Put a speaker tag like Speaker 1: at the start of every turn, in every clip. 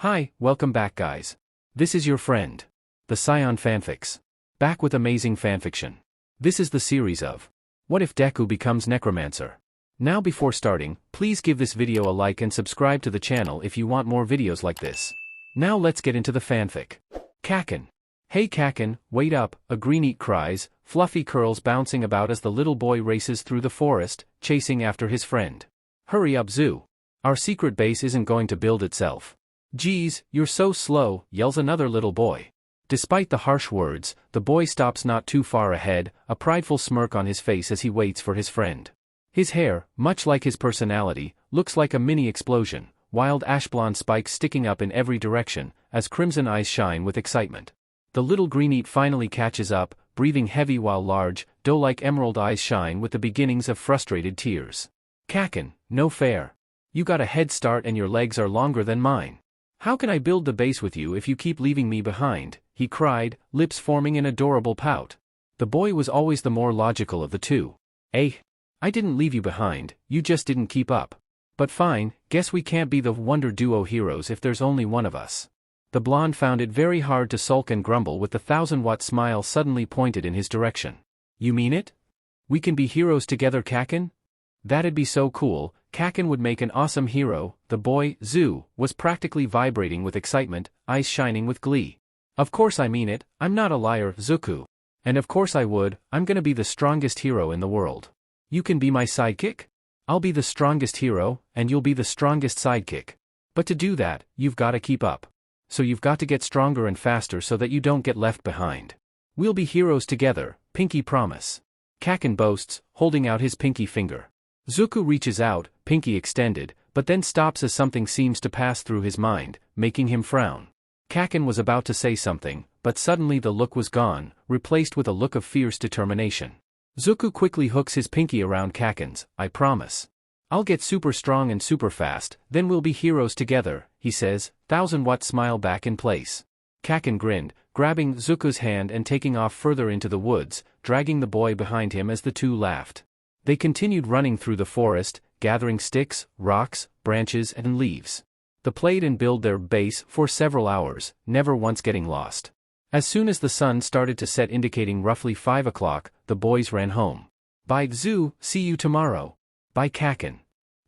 Speaker 1: Hi, welcome back guys. This is your friend, the Scion Fanfics. Back with amazing fanfiction. This is the series of What if Deku becomes Necromancer? Now before starting, please give this video a like and subscribe to the channel if you want more videos like this. Now let's get into the fanfic. Kaken. Hey Kaken, wait up, a greeneat cries, fluffy curls bouncing about as the little boy races through the forest, chasing after his friend. Hurry up Zoo. Our secret base isn't going to build itself. Geez, you're so slow, yells another little boy. Despite the harsh words, the boy stops not too far ahead, a prideful smirk on his face as he waits for his friend. His hair, much like his personality, looks like a mini explosion, wild ash blonde spikes sticking up in every direction, as crimson eyes shine with excitement. The little greeneat finally catches up, breathing heavy while large, doe-like emerald eyes shine with the beginnings of frustrated tears. Kaken, no fair. You got a head start and your legs are longer than mine. How can I build the base with you if you keep leaving me behind? He cried, lips forming an adorable pout. The boy was always the more logical of the two. I didn't leave you behind, you just didn't keep up. But fine, guess we can't be the Wonder Duo heroes if there's only one of us. The blonde found it very hard to sulk and grumble with the 1000-watt smile suddenly pointed in his direction. You mean it? We can be heroes together Kaken? That'd be so cool. Kaken would make an awesome hero. The boy, Zoo, was practically vibrating with excitement, eyes shining with glee. Of course I mean it, I'm not a liar, Izuku. And of course I would, I'm gonna be the strongest hero in the world. You can be my sidekick? I'll be the strongest hero, and you'll be the strongest sidekick. But to do that, you've gotta keep up. So you've got to get stronger and faster so that you don't get left behind. We'll be heroes together, pinky promise. Kaken boasts, holding out his pinky finger. Izuku reaches out, pinky extended, but then stops as something seems to pass through his mind, making him frown. Kaken was about to say something, but suddenly the look was gone, replaced with a look of fierce determination. Izuku quickly hooks his pinky around Kaken's. I promise. I'll get super strong and super fast, then we'll be heroes together, he says, 1000-watt smile back in place. Kaken grinned, grabbing Izuku's hand and taking off further into the woods, dragging the boy behind him as the two laughed. They continued running through the forest, gathering sticks, rocks, branches and leaves. They played and built their base for several hours, never once getting lost. As soon as the sun started to set indicating roughly 5 o'clock, the boys ran home. Bye Zoo, see you tomorrow. Bye Kaken.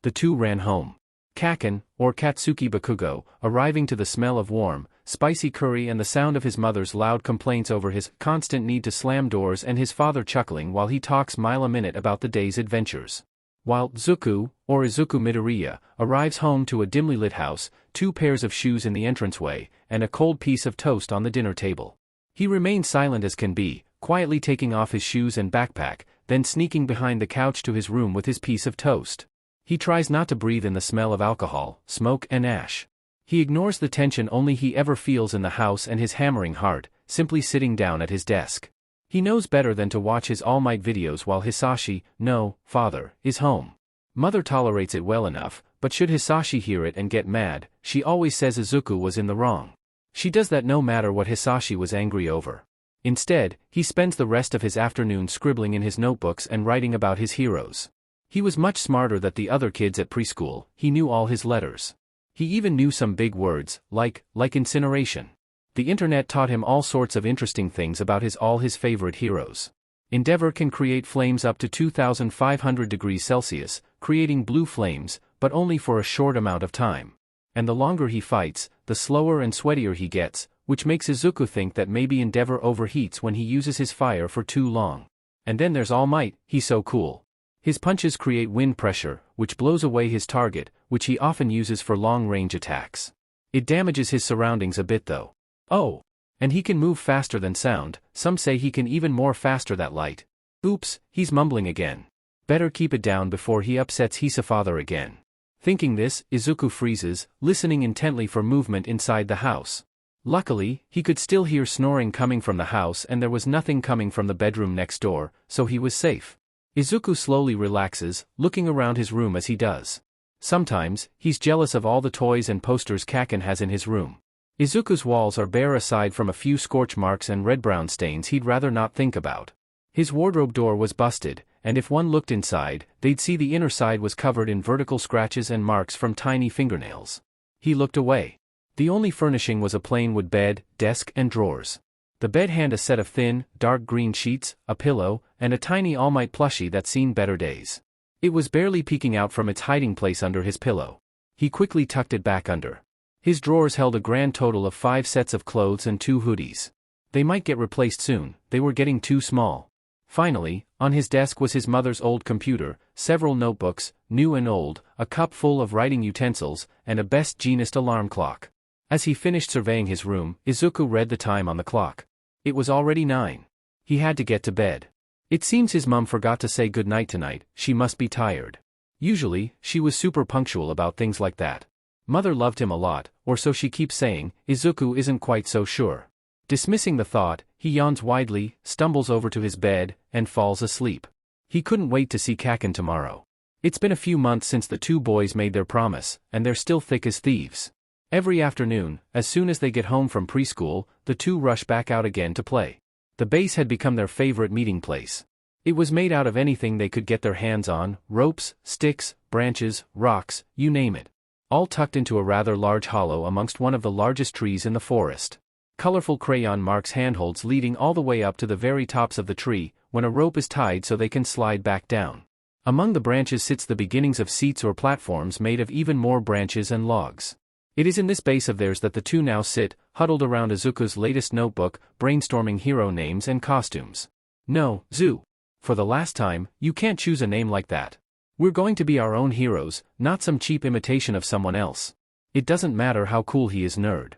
Speaker 1: The two ran home. Kaken, or Katsuki Bakugo, arriving to the smell of warm, spicy curry and the sound of his mother's loud complaints over his constant need to slam doors and his father chuckling while he talks mile a minute about the day's adventures. While Izuku, or Izuku Midoriya, arrives home to a dimly lit house, 2 pairs of shoes in the entranceway, and a cold piece of toast on the dinner table. He remains silent as can be, quietly taking off his shoes and backpack, then sneaking behind the couch to his room with his piece of toast. He tries not to breathe in the smell of alcohol, smoke and ash. He ignores the tension only he ever feels in the house and his hammering heart, simply sitting down at his desk. He knows better than to watch his All Might videos while Hisashi, no, father, is home. Mother tolerates it well enough, but should Hisashi hear it and get mad, she always says Izuku was in the wrong. She does that no matter what Hisashi was angry over. Instead, he spends the rest of his afternoon scribbling in his notebooks and writing about his heroes. He was much smarter than the other kids at preschool, he knew all his letters. He even knew some big words, like incineration. The internet taught him all sorts of interesting things about all his favorite heroes. Endeavor can create flames up to 2500 degrees Celsius, creating blue flames, but only for a short amount of time. And the longer he fights, the slower and sweatier he gets, which makes Izuku think that maybe Endeavor overheats when he uses his fire for too long. And then there's All Might, he's so cool. His punches create wind pressure, which blows away his target, which he often uses for long-range attacks. It damages his surroundings a bit though. Oh! And he can move faster than sound, some say he can even more faster than light. Oops, he's mumbling again. Better keep it down before he upsets Hisafather again. Thinking this, Izuku freezes, listening intently for movement inside the house. Luckily, he could still hear snoring coming from the house and there was nothing coming from the bedroom next door, so he was safe. Izuku slowly relaxes, looking around his room as he does. Sometimes, he's jealous of all the toys and posters Kaken has in his room. Izuku's walls are bare aside from a few scorch marks and red-brown stains he'd rather not think about. His wardrobe door was busted, and if one looked inside, they'd see the inner side was covered in vertical scratches and marks from tiny fingernails. He looked away. The only furnishing was a plain wood bed, desk and drawers. The bed had a set of thin, dark green sheets, a pillow, and a tiny All Might plushie that's seen better days. It was barely peeking out from its hiding place under his pillow. He quickly tucked it back under. His drawers held a grand total of 5 sets of clothes and 2 hoodies. They might get replaced soon, they were getting too small. Finally, on his desk was his mother's old computer, several notebooks, new and old, a cup full of writing utensils, and a best jeanist alarm clock. As he finished surveying his room, Izuku read the time on the clock. It was already 9. He had to get to bed. It seems his mum forgot to say goodnight tonight, she must be tired. Usually, she was super punctual about things like that. Mother loved him a lot, or so she keeps saying. Izuku isn't quite so sure. Dismissing the thought, he yawns widely, stumbles over to his bed, and falls asleep. He couldn't wait to see Kaken tomorrow. It's been a few months since the 2 boys made their promise, and they're still thick as thieves. Every afternoon, as soon as they get home from preschool, the 2 rush back out again to play. The base had become their favorite meeting place. It was made out of anything they could get their hands on, ropes, sticks, branches, rocks, you name it. All tucked into a rather large hollow amongst one of the largest trees in the forest. Colorful crayon marks handholds leading all the way up to the very tops of the tree, when a rope is tied so they can slide back down. Among the branches sits the beginnings of seats or platforms made of even more branches and logs. It is in this base of theirs that the 2 now sit, huddled around Izuku's latest notebook, brainstorming hero names and costumes. No, Zu. For the last time, you can't choose a name like that. We're going to be our own heroes, not some cheap imitation of someone else. It doesn't matter how cool he is, nerd.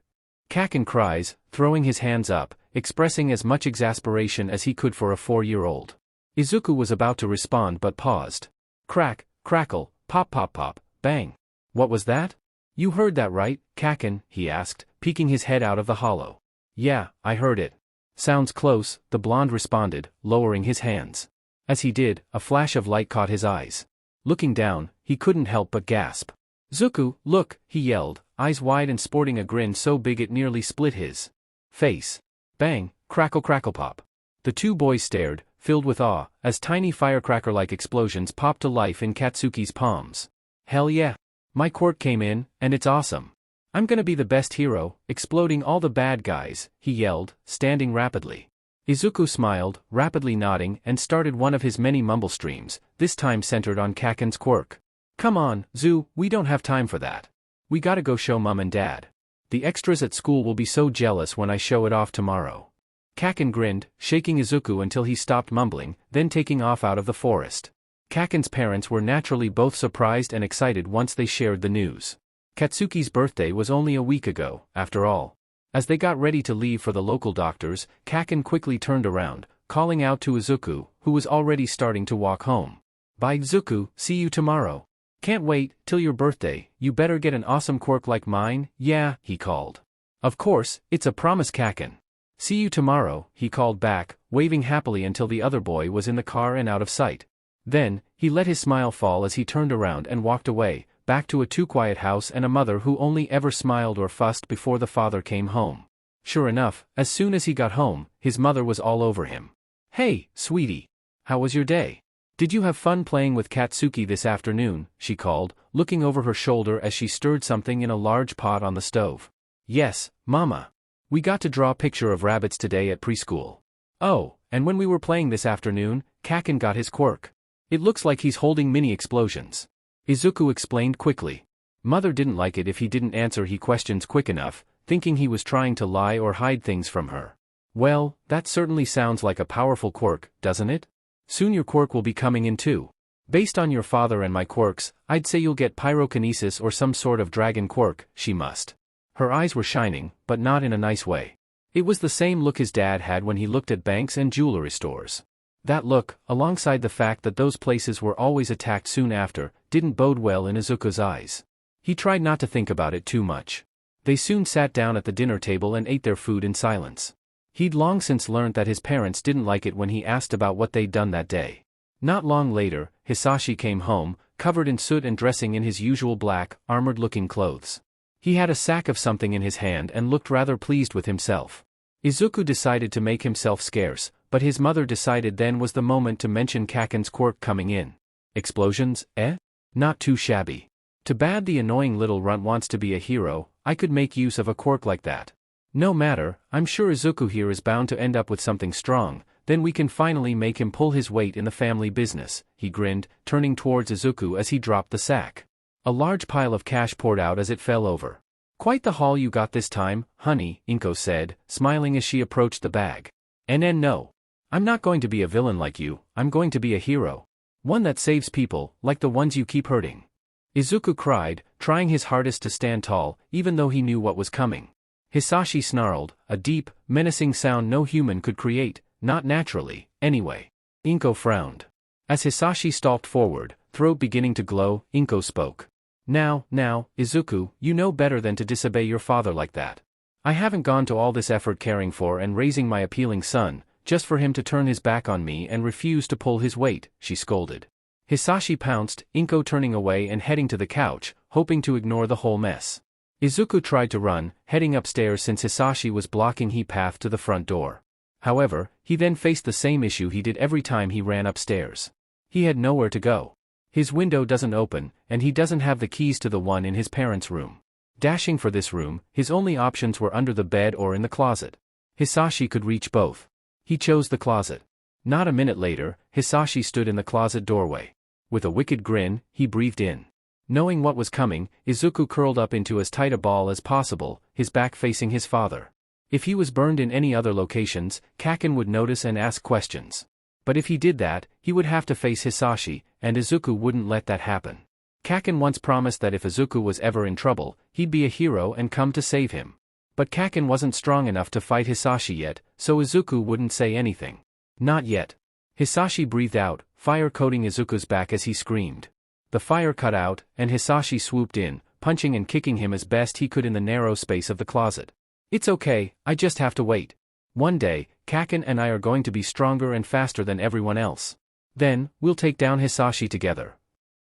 Speaker 1: Kaken cries, throwing his hands up, expressing as much exasperation as he could for a 4-year-old. Izuku was about to respond but paused. Crack, crackle, pop pop pop, bang. What was that? You heard that right, Kaken? He asked, peeking his head out of the hollow. Yeah, I heard it. Sounds close, the blonde responded, lowering his hands. As he did, a flash of light caught his eyes. Looking down, he couldn't help but gasp. Zuku, look, he yelled, eyes wide and sporting a grin so big it nearly split his face. Bang, crackle crackle pop. The 2 boys stared, filled with awe, as tiny firecracker-like explosions popped to life in Katsuki's palms. Hell yeah. My quirk came in, and it's awesome. I'm gonna be the best hero, exploding all the bad guys, he yelled, standing rapidly. Izuku smiled, rapidly nodding, and started one of his many mumble streams, this time centered on Kaken's quirk. Come on, Zu, we don't have time for that. We gotta go show Mum and Dad. The extras at school will be so jealous when I show it off tomorrow. Kaken grinned, shaking Izuku until he stopped mumbling, then taking off out of the forest. Kaken's parents were naturally both surprised and excited once they shared the news. Katsuki's birthday was only a week ago, after all. As they got ready to leave for the local doctors, Kaken quickly turned around, calling out to Izuku, who was already starting to walk home. Bye Izuku, see you tomorrow. Can't wait till your birthday, you better get an awesome quirk like mine, yeah, he called. Of course, it's a promise Kaken. See you tomorrow, he called back, waving happily until the other boy was in the car and out of sight. Then, he let his smile fall as he turned around and walked away, back to a too-quiet house and a mother who only ever smiled or fussed before the father came home. Sure enough, as soon as he got home, his mother was all over him. Hey, sweetie. How was your day? Did you have fun playing with Katsuki this afternoon? She called, looking over her shoulder as she stirred something in a large pot on the stove. Yes, Mama. We got to draw a picture of rabbits today at preschool. Oh, and when we were playing this afternoon, Kaken got his quirk. It looks like he's holding mini explosions. Izuku explained quickly. Mother didn't like it if he didn't answer he questions quick enough, thinking he was trying to lie or hide things from her. Well, that certainly sounds like a powerful quirk, doesn't it? Soon your quirk will be coming in too. Based on your father and my quirks, I'd say you'll get pyrokinesis or some sort of dragon quirk, she must. Her eyes were shining, but not in a nice way. It was the same look his dad had when he looked at banks and jewelry stores. That look, alongside the fact that those places were always attacked soon after, didn't bode well in Izuku's eyes. He tried not to think about it too much. They soon sat down at the dinner table and ate their food in silence. He'd long since learned that his parents didn't like it when he asked about what they'd done that day. Not long later, Hisashi came home, covered in soot and dressing in his usual black, armored-looking clothes. He had a sack of something in his hand and looked rather pleased with himself. Izuku decided to make himself scarce, but his mother decided then was the moment to mention Kaken's quirk coming in. Explosions, eh? Not too shabby. Too bad the annoying little runt wants to be a hero, I could make use of a quirk like that. No matter, I'm sure Izuku here is bound to end up with something strong, then we can finally make him pull his weight in the family business, he grinned, turning towards Izuku as he dropped the sack. A large pile of cash poured out as it fell over. Quite the haul you got this time, honey, Inko said, smiling as she approached the bag. No. I'm not going to be a villain like you, I'm going to be a hero. One that saves people, like the ones you keep hurting. Izuku cried, trying his hardest to stand tall, even though he knew what was coming. Hisashi snarled, a deep, menacing sound no human could create, not naturally, anyway. Inko frowned. As Hisashi stalked forward, throat beginning to glow, Inko spoke. Now, Izuku, you know better than to disobey your father like that. I haven't gone to all this effort caring for and raising my appealing son, just for him to turn his back on me and refuse to pull his weight, she scolded. Hisashi pounced, Inko turning away and heading to the couch, hoping to ignore the whole mess. Izuku tried to run, heading upstairs since Hisashi was blocking his path to the front door. However, he then faced the same issue he did every time he ran upstairs. He had nowhere to go. His window doesn't open, and he doesn't have the keys to the one in his parents' room. Dashing for this room, his only options were under the bed or in the closet. Hisashi could reach both. He chose the closet. Not a minute later, Hisashi stood in the closet doorway. With a wicked grin, he breathed in. Knowing what was coming, Izuku curled up into as tight a ball as possible, his back facing his father. If he was burned in any other locations, Kaken would notice and ask questions. But if he did that, he would have to face Hisashi, and Izuku wouldn't let that happen. Kaken once promised that if Izuku was ever in trouble, he'd be a hero and come to save him. But Kaken wasn't strong enough to fight Hisashi yet, so Izuku wouldn't say anything. Not yet. Hisashi breathed out, fire coating Izuku's back as he screamed. The fire cut out, and Hisashi swooped in, punching and kicking him as best he could in the narrow space of the closet. It's okay, I just have to wait. One day, Kaken and I are going to be stronger and faster than everyone else. Then, we'll take down Hisashi together.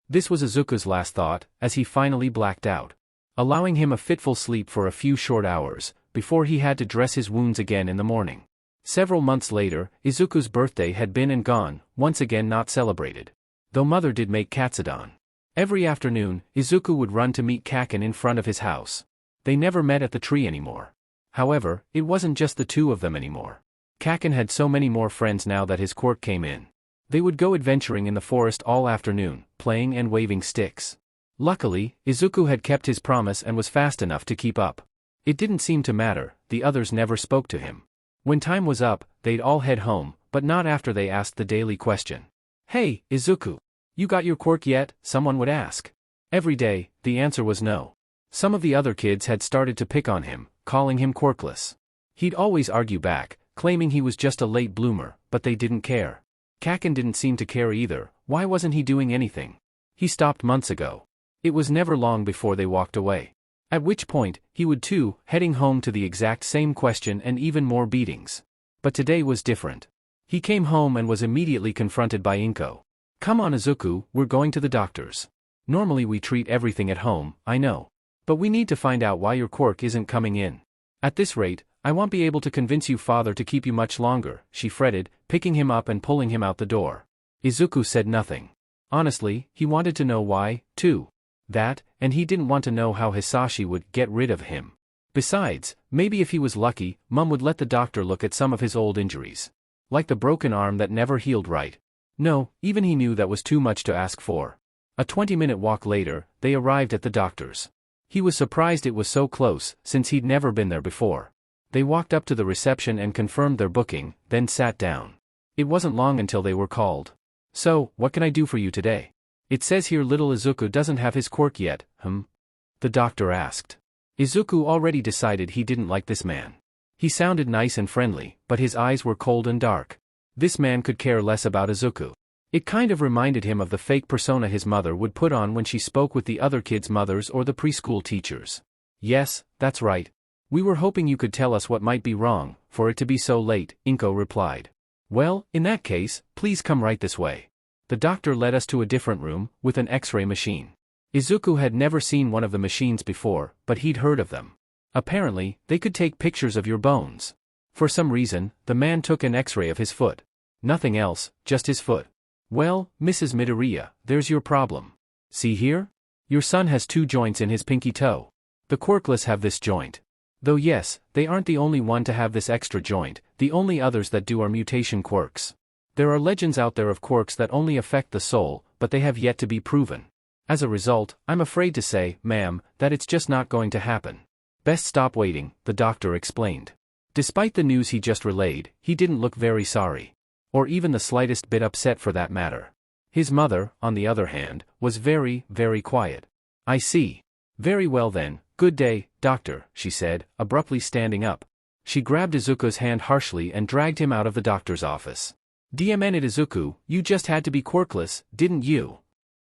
Speaker 1: This was Izuku's last thought, as he finally blacked out, allowing him a fitful sleep for a few short hours, before he had to dress his wounds again in the morning. Several months later, Izuku's birthday had been and gone, once again not celebrated. Though mother did make katsudon. Every afternoon, Izuku would run to meet Kaken in front of his house. They never met at the tree anymore. However, it wasn't just the two of them anymore. Kaken had so many more friends now that his quirk came in. They would go adventuring in the forest all afternoon, playing and waving sticks. Luckily, Izuku had kept his promise and was fast enough to keep up. It didn't seem to matter, the others never spoke to him. When time was up, they'd all head home, but not after they asked the daily question. Hey, Izuku. You got your quirk yet? Someone would ask. Every day, the answer was no. Some of the other kids had started to pick on him, calling him quirkless. He'd always argue back, claiming he was just a late bloomer, but they didn't care. Kaken didn't seem to care either. Why wasn't he doing anything? He stopped months ago. It was never long before they walked away. At which point, he would too, heading home to the exact same question and even more beatings. But today was different. He came home and was immediately confronted by Inko. Come on Izuku, we're going to the doctor's. Normally we treat everything at home, I know. But we need to find out why your quirk isn't coming in. At this rate, I won't be able to convince you father to keep you much longer, she fretted, picking him up and pulling him out the door. Izuku said nothing. Honestly, he wanted to know why, too. That, and he didn't want to know how Hisashi would get rid of him. Besides, maybe if he was lucky, Mum would let the doctor look at some of his old injuries. Like the broken arm that never healed right. No, even he knew that was too much to ask for. A 20-minute walk later, they arrived at the doctor's. He was surprised it was so close, since he'd never been there before. They walked up to the reception and confirmed their booking, then sat down. It wasn't long until they were called. So, what can I do for you today? It says here little Izuku doesn't have his quirk yet, The doctor asked. Izuku already decided he didn't like this man. He sounded nice and friendly, but his eyes were cold and dark. This man could care less about Izuku. It kind of reminded him of the fake persona his mother would put on when she spoke with the other kids' mothers or the preschool teachers. Yes, that's right. We were hoping you could tell us what might be wrong, for it to be so late, Inko replied. Well, in that case, please come right this way. The doctor led us to a different room, with an X-ray machine. Izuku had never seen one of the machines before, but he'd heard of them. Apparently, they could take pictures of your bones. For some reason, the man took an X-ray of his foot. Nothing else, just his foot. Well, Mrs. Midoriya, there's your problem. See here? Your son has 2 joints in his pinky toe. The quirkless have this joint. Though yes, they aren't the only one to have this extra joint, the only others that do are mutation quirks. There are legends out there of quirks that only affect the soul, but they have yet to be proven. As a result, I'm afraid to say, ma'am, that it's just not going to happen. Best stop waiting, the doctor explained. Despite the news he just relayed, he didn't look very sorry. Or even the slightest bit upset for that matter. His mother, on the other hand, was very, very quiet. I see. Very well then, good day, doctor, she said, abruptly standing up. She grabbed Izuku's hand harshly and dragged him out of the doctor's office. Damn it, Izuku, you just had to be quirkless, didn't you?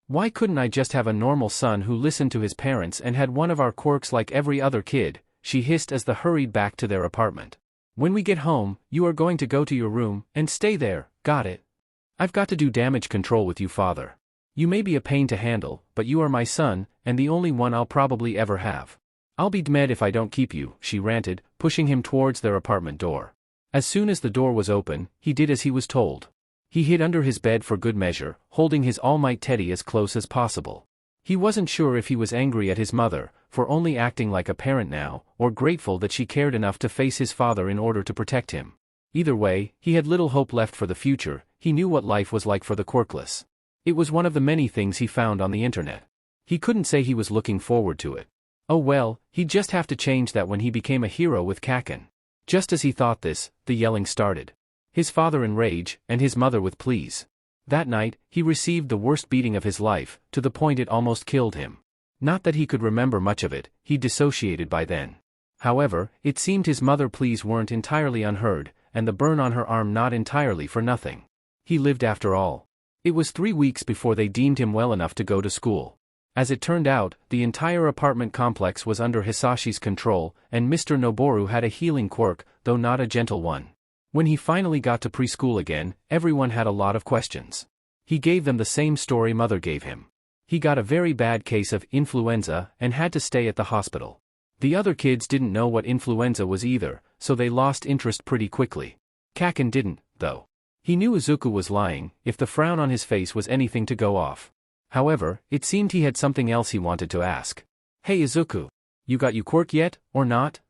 Speaker 1: Why couldn't I just have a normal son who listened to his parents and had one of our quirks like every other kid, she hissed as they hurried back to their apartment. When we get home, you are going to go to your room and stay there, got it? I've got to do damage control with you, father. You may be a pain to handle, but you are my son, and the only one I'll probably ever have. I'll be dead if I don't keep you, she ranted, pushing him towards their apartment door. As soon as the door was open, he did as he was told. He hid under his bed for good measure, holding his All Might Teddy as close as possible. He wasn't sure if he was angry at his mother, for only acting like a parent now, or grateful that she cared enough to face his father in order to protect him. Either way, he had little hope left for the future. He knew what life was like for the quirkless. It was one of the many things he found on the internet. He couldn't say he was looking forward to it. Oh well, he'd just have to change that when he became a hero with Kaken. Just as he thought this, the yelling started. His father in rage, and his mother with pleas. That night, he received the worst beating of his life, to the point it almost killed him. Not that he could remember much of it, he dissociated by then. However, it seemed his mother's pleas weren't entirely unheard, and the burn on her arm not entirely for nothing. He lived after all. It was 3 weeks before they deemed him well enough to go to school. As it turned out, the entire apartment complex was under Hisashi's control, and Mr. Noboru had a healing quirk, though not a gentle one. When he finally got to preschool again, everyone had a lot of questions. He gave them the same story mother gave him. He got a very bad case of influenza and had to stay at the hospital. The other kids didn't know what influenza was either, so they lost interest pretty quickly. Kaken didn't, though. He knew Izuku was lying, if the frown on his face was anything to go off. However, it seemed he had something else he wanted to ask. Hey Izuku, you got your quirk yet, or not?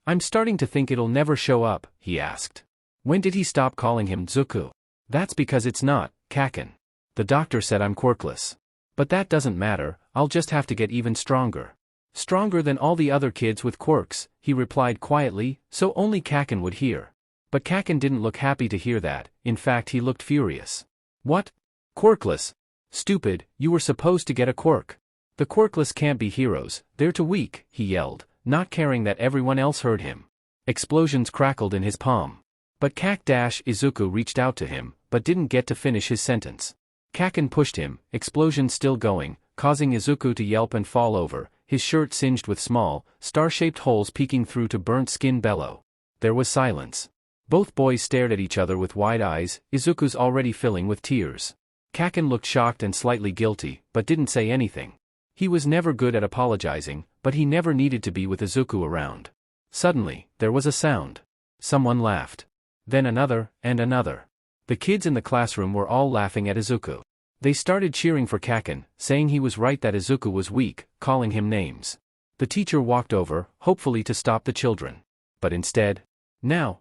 Speaker 1: I'm starting to think it'll never show up, he asked. When did he stop calling him Zuku? That's because it's not, Kaken. The doctor said I'm quirkless. But that doesn't matter, I'll just have to get even stronger. Stronger than all the other kids with quirks, he replied quietly, so only Kaken would hear. But Kaken didn't look happy to hear that, in fact he looked furious. What? Quirkless? Stupid, you were supposed to get a quirk. The quirkless can't be heroes, they're too weak, he yelled, not caring that everyone else heard him. Explosions crackled in his palm. But Izuku reached out to him, but didn't get to finish his sentence. Kaken pushed him, explosions still going, causing Izuku to yelp and fall over, his shirt singed with small, star-shaped holes peeking through to burnt skin bellow. There was silence. Both boys stared at each other with wide eyes, Izuku's already filling with tears. Kaken looked shocked and slightly guilty, but didn't say anything. He was never good at apologizing, but he never needed to be with Izuku around. Suddenly, there was a sound. Someone laughed. Then another, and another. The kids in the classroom were all laughing at Izuku. They started cheering for Kaken, saying he was right that Izuku was weak, calling him names. The teacher walked over, hopefully to stop the children. But instead, Now,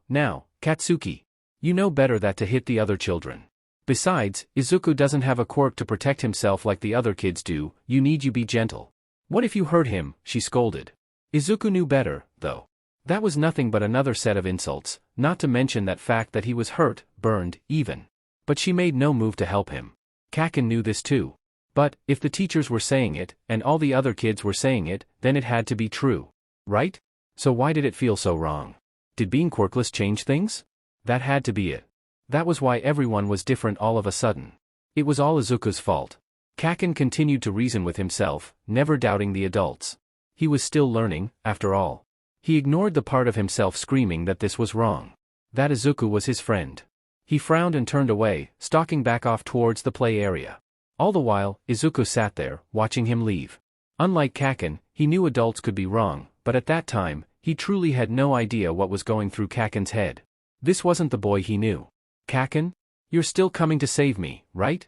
Speaker 1: Katsuki. You know better than to hit the other children. Besides, Izuku doesn't have a quirk to protect himself like the other kids do, you need to be gentle. What if you hurt him, she scolded. Izuku knew better, though. That was nothing but another set of insults, not to mention that fact that he was hurt, burned, even. But she made no move to help him. Kaken knew this too. But, if the teachers were saying it, and all the other kids were saying it, then it had to be true. Right? So why did it feel so wrong? Did being quirkless change things? That had to be it. That was why everyone was different all of a sudden. It was all Izuku's fault. Kaken continued to reason with himself, never doubting the adults. He was still learning, after all. He ignored the part of himself screaming that this was wrong. That Izuku was his friend. He frowned and turned away, stalking back off towards the play area. All the while, Izuku sat there, watching him leave. Unlike Kaken, he knew adults could be wrong, but at that time, he truly had no idea what was going through Kaken's head. This wasn't the boy he knew. Kaken? You're still coming to save me, right?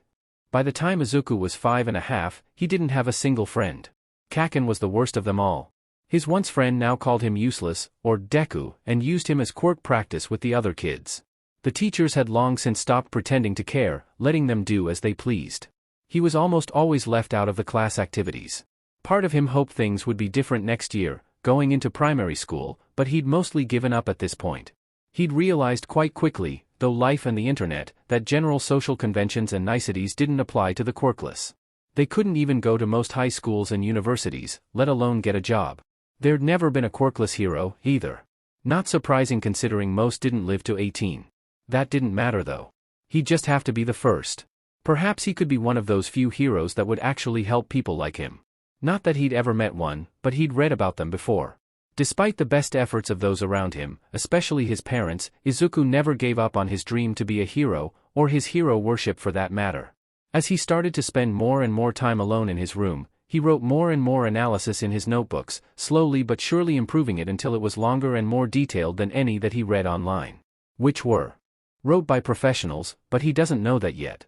Speaker 1: By the time Izuku was 5 and a half, he didn't have a single friend. Kaken was the worst of them all. His once friend now called him useless, or Deku, and used him as quirk practice with the other kids. The teachers had long since stopped pretending to care, letting them do as they pleased. He was almost always left out of the class activities. Part of him hoped things would be different next year, going into primary school, but he'd mostly given up at this point. He'd realized quite quickly, though life and the internet, that general social conventions and niceties didn't apply to the quirkless. They couldn't even go to most high schools and universities, let alone get a job. There'd never been a quirkless hero, either. Not surprising considering most didn't live to 18. That didn't matter though. He'd just have to be the first. Perhaps he could be one of those few heroes that would actually help people like him. Not that he'd ever met one, but he'd read about them before. Despite the best efforts of those around him, especially his parents, Izuku never gave up on his dream to be a hero, or his hero worship for that matter. As he started to spend more and more time alone in his room, he wrote more and more analysis in his notebooks, slowly but surely improving it until it was longer and more detailed than any that he read online. Which were wrote by professionals, but he doesn't know that yet.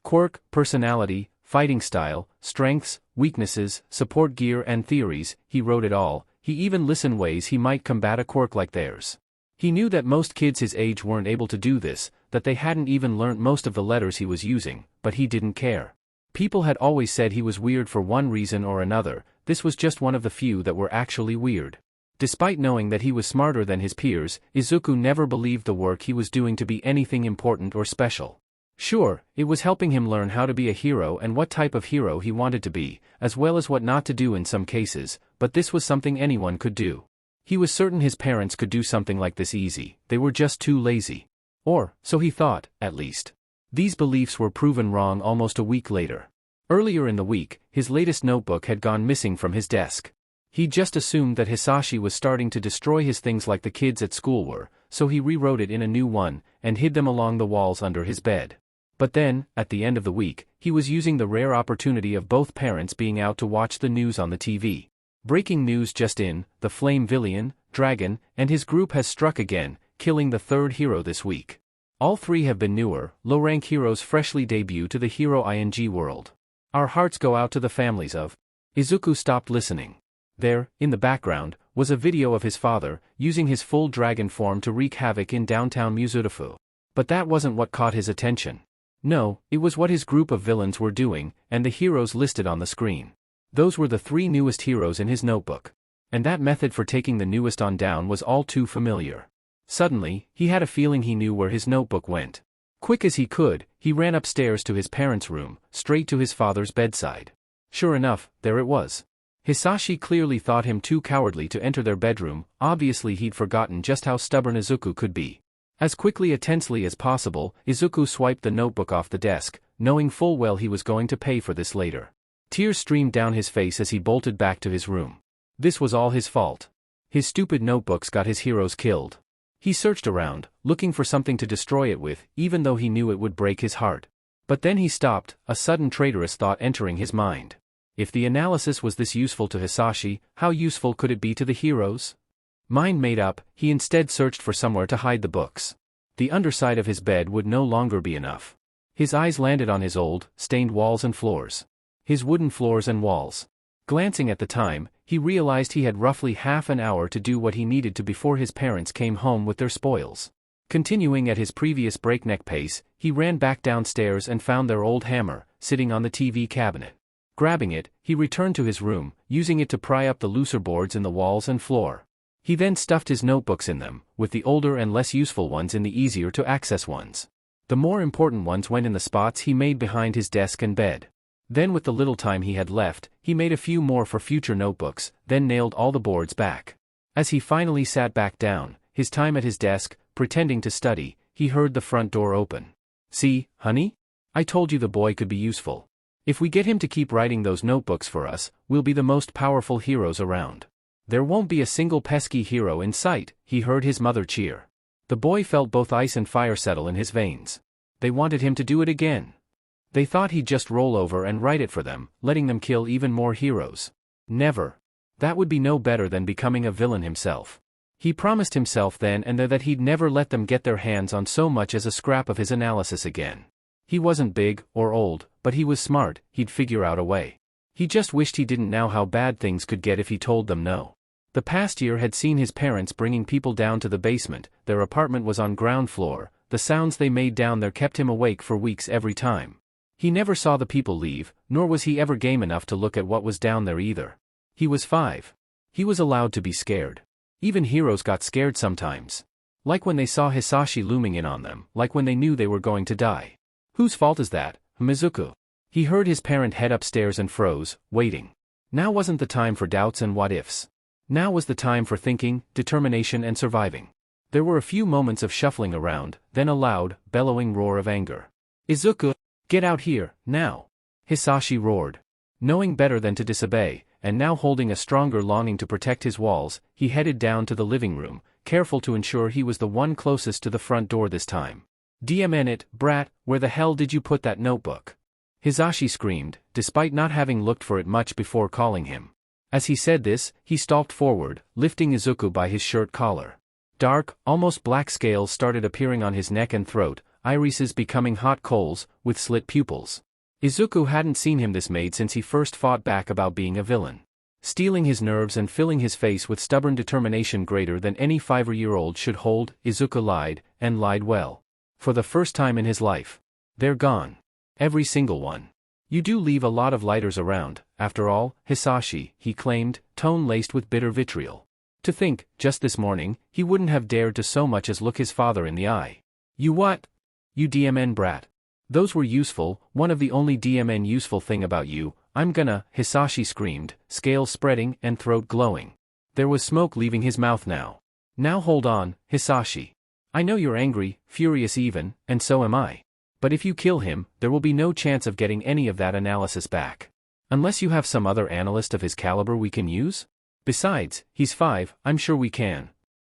Speaker 1: Quirk, personality, fighting style, strengths, weaknesses, support gear and theories, he wrote it all. He even listed ways he might combat a quirk like theirs. He knew that most kids his age weren't able to do this, that they hadn't even learnt most of the letters he was using, but he didn't care. People had always said he was weird for one reason or another. This was just one of the few that were actually weird. Despite knowing that he was smarter than his peers, Izuku never believed the work he was doing to be anything important or special. Sure, it was helping him learn how to be a hero and what type of hero he wanted to be, as well as what not to do in some cases, but this was something anyone could do. He was certain his parents could do something like this easy, they were just too lazy. Or, so he thought, at least. These beliefs were proven wrong almost a week later. Earlier in the week, his latest notebook had gone missing from his desk. He just assumed that Hisashi was starting to destroy his things like the kids at school were, so he rewrote it in a new one, and hid them along the walls under his bed. But then, at the end of the week, he was using the rare opportunity of both parents being out to watch the news on the TV. Breaking news just in, the Flame Villain, Dragon, and his group has struck again, killing the third hero this week. All three have been newer, low-rank heroes freshly debuted to the Hero ING world. Our hearts go out to the families of. Izuku stopped listening. There, in the background, was a video of his father, using his full dragon form to wreak havoc in downtown Muzurufu. But that wasn't what caught his attention. No, it was what his group of villains were doing, and the heroes listed on the screen. Those were the three newest heroes in his notebook. And that method for taking the newest on down was all too familiar. Suddenly, he had a feeling he knew where his notebook went. Quick as he could, he ran upstairs to his parents' room, straight to his father's bedside. Sure enough, there it was. Hisashi clearly thought him too cowardly to enter their bedroom. Obviously he'd forgotten just how stubborn Izuku could be. As quickly and tensely as possible, Izuku swiped the notebook off the desk, knowing full well he was going to pay for this later. Tears streamed down his face as he bolted back to his room. This was all his fault. His stupid notebooks got his heroes killed. He searched around, looking for something to destroy it with, even though he knew it would break his heart. But then he stopped, a sudden traitorous thought entering his mind. If the analysis was this useful to Hisashi, how useful could it be to the heroes? Mind made up, he instead searched for somewhere to hide the books. The underside of his bed would no longer be enough. His eyes landed on his old, stained walls and floors. His wooden floors and walls. Glancing at the time, he realized he had roughly half an hour to do what he needed to before his parents came home with their spoils. Continuing at his previous breakneck pace, he ran back downstairs and found their old hammer, sitting on the TV cabinet. Grabbing it, he returned to his room, using it to pry up the looser boards in the walls and floor. He then stuffed his notebooks in them, with the older and less useful ones in the easier-to-access ones. The more important ones went in the spots he made behind his desk and bed. Then with the little time he had left, he made a few more for future notebooks, then nailed all the boards back. As he finally sat back down, his time at his desk, pretending to study, he heard the front door open. "See, honey? I told you the boy could be useful. If we get him to keep writing those notebooks for us, we'll be the most powerful heroes around. There won't be a single pesky hero in sight," he heard his mother cheer. The boy felt both ice and fire settle in his veins. They wanted him to do it again. They thought he'd just roll over and write it for them, letting them kill even more heroes. Never. That would be no better than becoming a villain himself. He promised himself then and there that he'd never let them get their hands on so much as a scrap of his analysis again. He wasn't big or old, but he was smart, he'd figure out a way. He just wished he didn't know how bad things could get if he told them no. The past year had seen his parents bringing people down to the basement. Their apartment was on ground floor. The sounds they made down there kept him awake for weeks every time. He never saw the people leave, nor was he ever game enough to look at what was down there either. He was 5. He was allowed to be scared. Even heroes got scared sometimes. Like when they saw Hisashi looming in on them, like when they knew they were going to die. Whose fault is that, Izuku? He heard his parent head upstairs and froze, waiting. Now wasn't the time for doubts and what-ifs. Now was the time for thinking, determination and surviving. There were a few moments of shuffling around, then a loud, bellowing roar of anger. Izuku, get out here, now! Hisashi roared. Knowing better than to disobey, and now holding a stronger longing to protect his walls, he headed down to the living room, careful to ensure he was the one closest to the front door this time. "DMN it, brat, where the hell did you put that notebook?" Hisashi screamed, despite not having looked for it much before calling him. As he said this, he stalked forward, lifting Izuku by his shirt collar. Dark, almost black scales started appearing on his neck and throat, irises becoming hot coals, with slit pupils. Izuku hadn't seen him this made since he first fought back about being a villain. Stealing his nerves and filling his face with stubborn determination greater than any 5-year-old should hold, Izuku lied, and lied well. For the first time in his life. They're gone. Every single one. You do leave a lot of lighters around, after all, Hisashi, he claimed, tone laced with bitter vitriol. To think, just this morning, he wouldn't have dared to so much as look his father in the eye. You what? You DMN brat. Those were useful, one of the only DMN useful thing about you. I'm gonna, Hisashi screamed, scales spreading and throat glowing. There was smoke leaving his mouth now. Now hold on, Hisashi. I know you're angry, furious even, and so am I. But if you kill him, there will be no chance of getting any of that analysis back. Unless you have some other analyst of his caliber we can use? Besides, he's 5, I'm sure we can.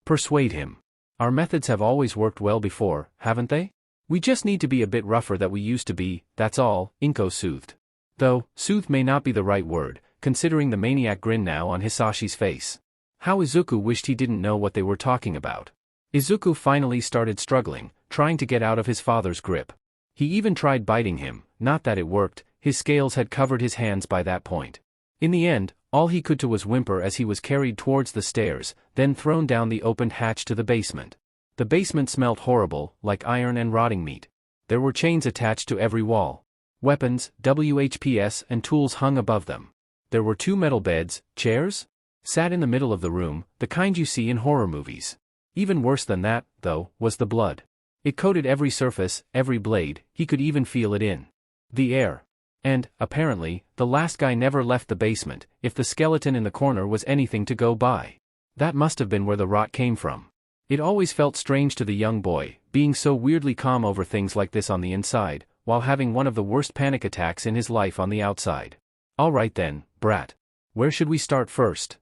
Speaker 1: Persuade him. Our methods have always worked well before, haven't they? We just need to be a bit rougher than we used to be, that's all, Inko soothed. Though, soothe may not be the right word, considering the maniac grin now on Hisashi's face. How Izuku wished he didn't know what they were talking about. Izuku finally started struggling, trying to get out of his father's grip. He even tried biting him, not that it worked, his scales had covered his hands by that point. In the end, all he could do was whimper as he was carried towards the stairs, then thrown down the opened hatch to the basement. The basement smelt horrible, like iron and rotting meat. There were chains attached to every wall. Weapons, WHPs and tools hung above them. There were 2 metal beds, chairs? Sat in the middle of the room, the kind you see in horror movies. Even worse than that, though, was the blood. It coated every surface, every blade, he could even feel it in the air. And, apparently, the last guy never left the basement, if the skeleton in the corner was anything to go by. That must have been where the rot came from. It always felt strange to the young boy, being so weirdly calm over things like this on the inside, while having one of the worst panic attacks in his life on the outside. Alright then, brat. Where should we start first?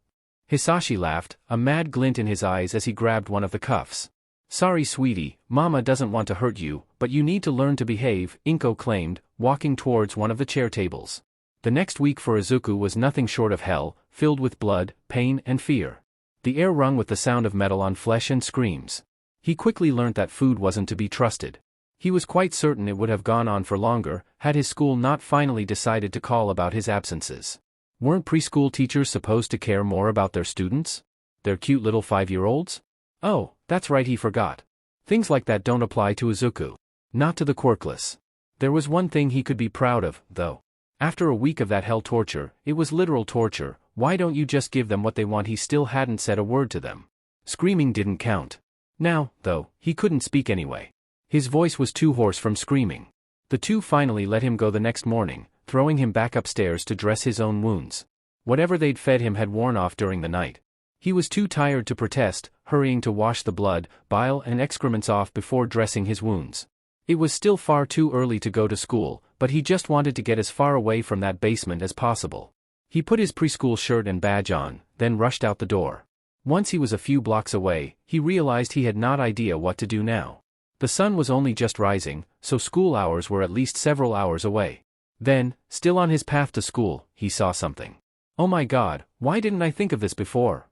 Speaker 1: Hisashi laughed, a mad glint in his eyes as he grabbed one of the cuffs. Sorry sweetie, Mama doesn't want to hurt you, but you need to learn to behave, Inko claimed, walking towards one of the chair tables. The next week for Izuku was nothing short of hell, filled with blood, pain and fear. The air rung with the sound of metal on flesh and screams. He quickly learnt that food wasn't to be trusted. He was quite certain it would have gone on for longer, had his school not finally decided to call about his absences. Weren't preschool teachers supposed to care more about their students? Their cute little 5-year-olds? Oh, that's right, he forgot. Things like that don't apply to Izuku. Not to the quirkless. There was one thing he could be proud of, though. After a week of that hell torture, it was literal torture, why don't you just give them what they want? He still hadn't said a word to them. Screaming didn't count. Now, though, he couldn't speak anyway. His voice was too hoarse from screaming. The 2 finally let him go the next morning, throwing him back upstairs to dress his own wounds. Whatever they'd fed him had worn off during the night. He was too tired to protest, hurrying to wash the blood, bile and excrements off before dressing his wounds. It was still far too early to go to school, but he just wanted to get as far away from that basement as possible. He put his preschool shirt and badge on, then rushed out the door. Once he was a few blocks away, he realized he had no idea what to do now. The sun was only just rising, so school hours were at least several hours away. Then, still on his path to school, he saw something. Oh my God, why didn't I think of this before?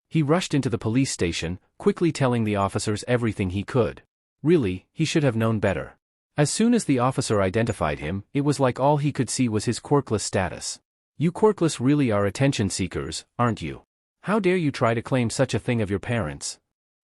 Speaker 1: He rushed into the police station, quickly telling the officers everything he could. Really, he should have known better. As soon as the officer identified him, it was like all he could see was his quirkless status. You quirkless really are attention seekers, aren't you? How dare you try to claim such a thing of your parents?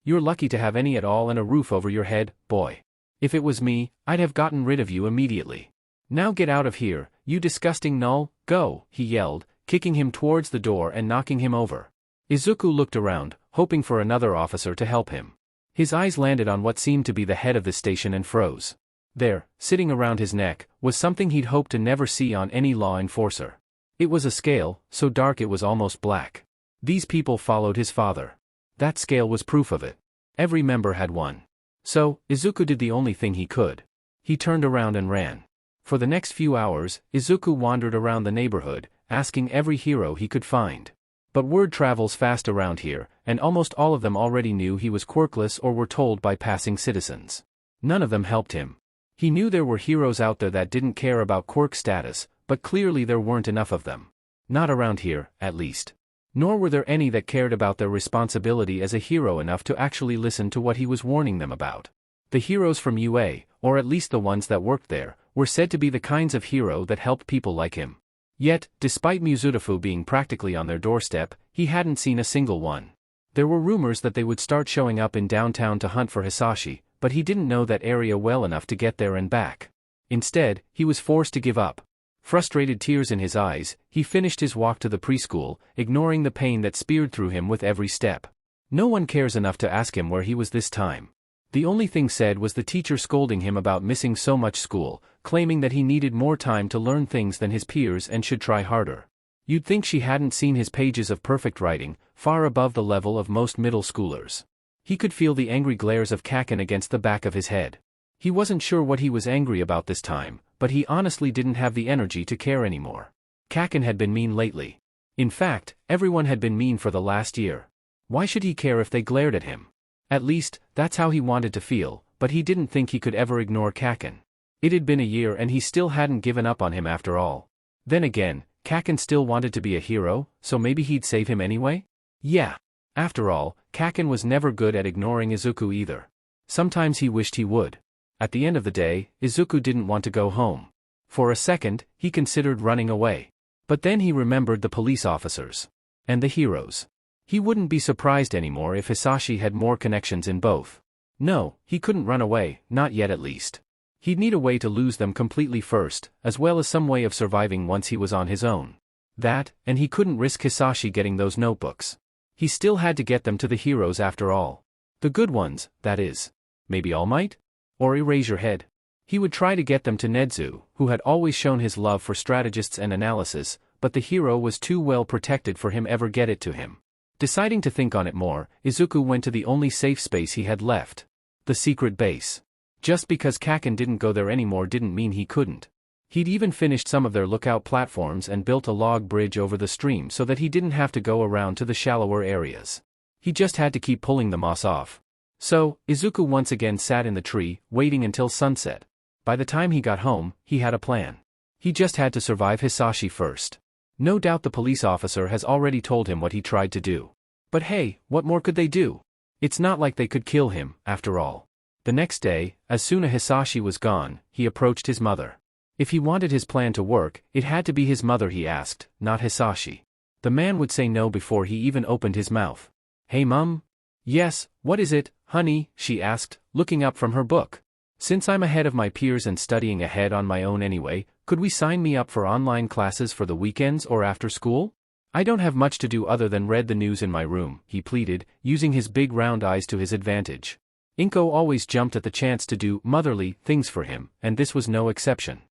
Speaker 1: You're lucky to have any at all and a roof over your head, boy. If it was me, I'd have gotten rid of you immediately. Now get out of here, you disgusting null, go, he yelled, kicking him towards the door and knocking him over. Izuku looked around, hoping for another officer to help him. His eyes landed on what seemed to be the head of the station and froze. There, sitting around his neck, was something he'd hoped to never see on any law enforcer. It was a scale, so dark it was almost black. These people followed his father. That scale was proof of it. Every member had one. So, Izuku did the only thing he could. He turned around and ran. For the next few hours, Izuku wandered around the neighborhood, asking every hero he could find. But word travels fast around here, and almost all of them already knew he was quirkless or were told by passing citizens. None of them helped him. He knew there were heroes out there that didn't care about quirk status, but clearly there weren't enough of them. Not around here, at least. Nor were there any that cared about their responsibility as a hero enough to actually listen to what he was warning them about. The heroes from UA, or at least the ones that worked there, were said to be the kinds of hero that helped people like him. Yet, despite Muzutafu being practically on their doorstep, he hadn't seen a single one. There were rumors that they would start showing up in downtown to hunt for Hisashi, but he didn't know that area well enough to get there and back. Instead, he was forced to give up. Frustrated tears in his eyes, he finished his walk to the preschool, ignoring the pain that speared through him with every step. No one cares enough to ask him where he was this time. The only thing said was the teacher scolding him about missing so much school, claiming that he needed more time to learn things than his peers and should try harder. You'd think she hadn't seen his pages of perfect writing, far above the level of most middle schoolers. He could feel the angry glares of Kaken against the back of his head. He wasn't sure what he was angry about this time, but he honestly didn't have the energy to care anymore. Kaken had been mean lately. In fact, everyone had been mean for the last year. Why should he care if they glared at him? At least, that's how he wanted to feel, but he didn't think he could ever ignore Kaken. It had been a year and he still hadn't given up on him after all. Then again, Kaken still wanted to be a hero, so maybe he'd save him anyway? Yeah. After all, Kaken was never good at ignoring Izuku either. Sometimes he wished he would. At the end of the day, Izuku didn't want to go home. For a second, he considered running away. But then he remembered the police officers. And the heroes. He wouldn't be surprised anymore if Hisashi had more connections in both. No, he couldn't run away, not yet at least. He'd need a way to lose them completely first, as well as some way of surviving once he was on his own. That, and he couldn't risk Hisashi getting those notebooks. He still had to get them to the heroes after all. The good ones, that is. Maybe All Might? Or Erase Your Head? He would try to get them to Nedzu, who had always shown his love for strategists and analysis, but the hero was too well protected for him ever get it to him. Deciding to think on it more, Izuku went to the only safe space he had left. The secret base. Just because Kaken didn't go there anymore didn't mean he couldn't. He'd even finished some of their lookout platforms and built a log bridge over the stream so that he didn't have to go around to the shallower areas. He just had to keep pulling the moss off. So, Izuku once again sat in the tree, waiting until sunset. By the time he got home, he had a plan. He just had to survive Hisashi first. No doubt the police officer has already told him what he tried to do. But hey, what more could they do? It's not like they could kill him, after all. The next day, as soon as Hisashi was gone, he approached his mother. If he wanted his plan to work, it had to be his mother he asked, not Hisashi. The man would say no before he even opened his mouth. Hey mum? Yes, what is it, honey, she asked, looking up from her book. Since I'm ahead of my peers and studying ahead on my own anyway, could we sign me up for online classes for the weekends or after school? I don't have much to do other than read the news in my room, he pleaded, using his big round eyes to his advantage. Inko always jumped at the chance to do motherly things for him, and this was no exception.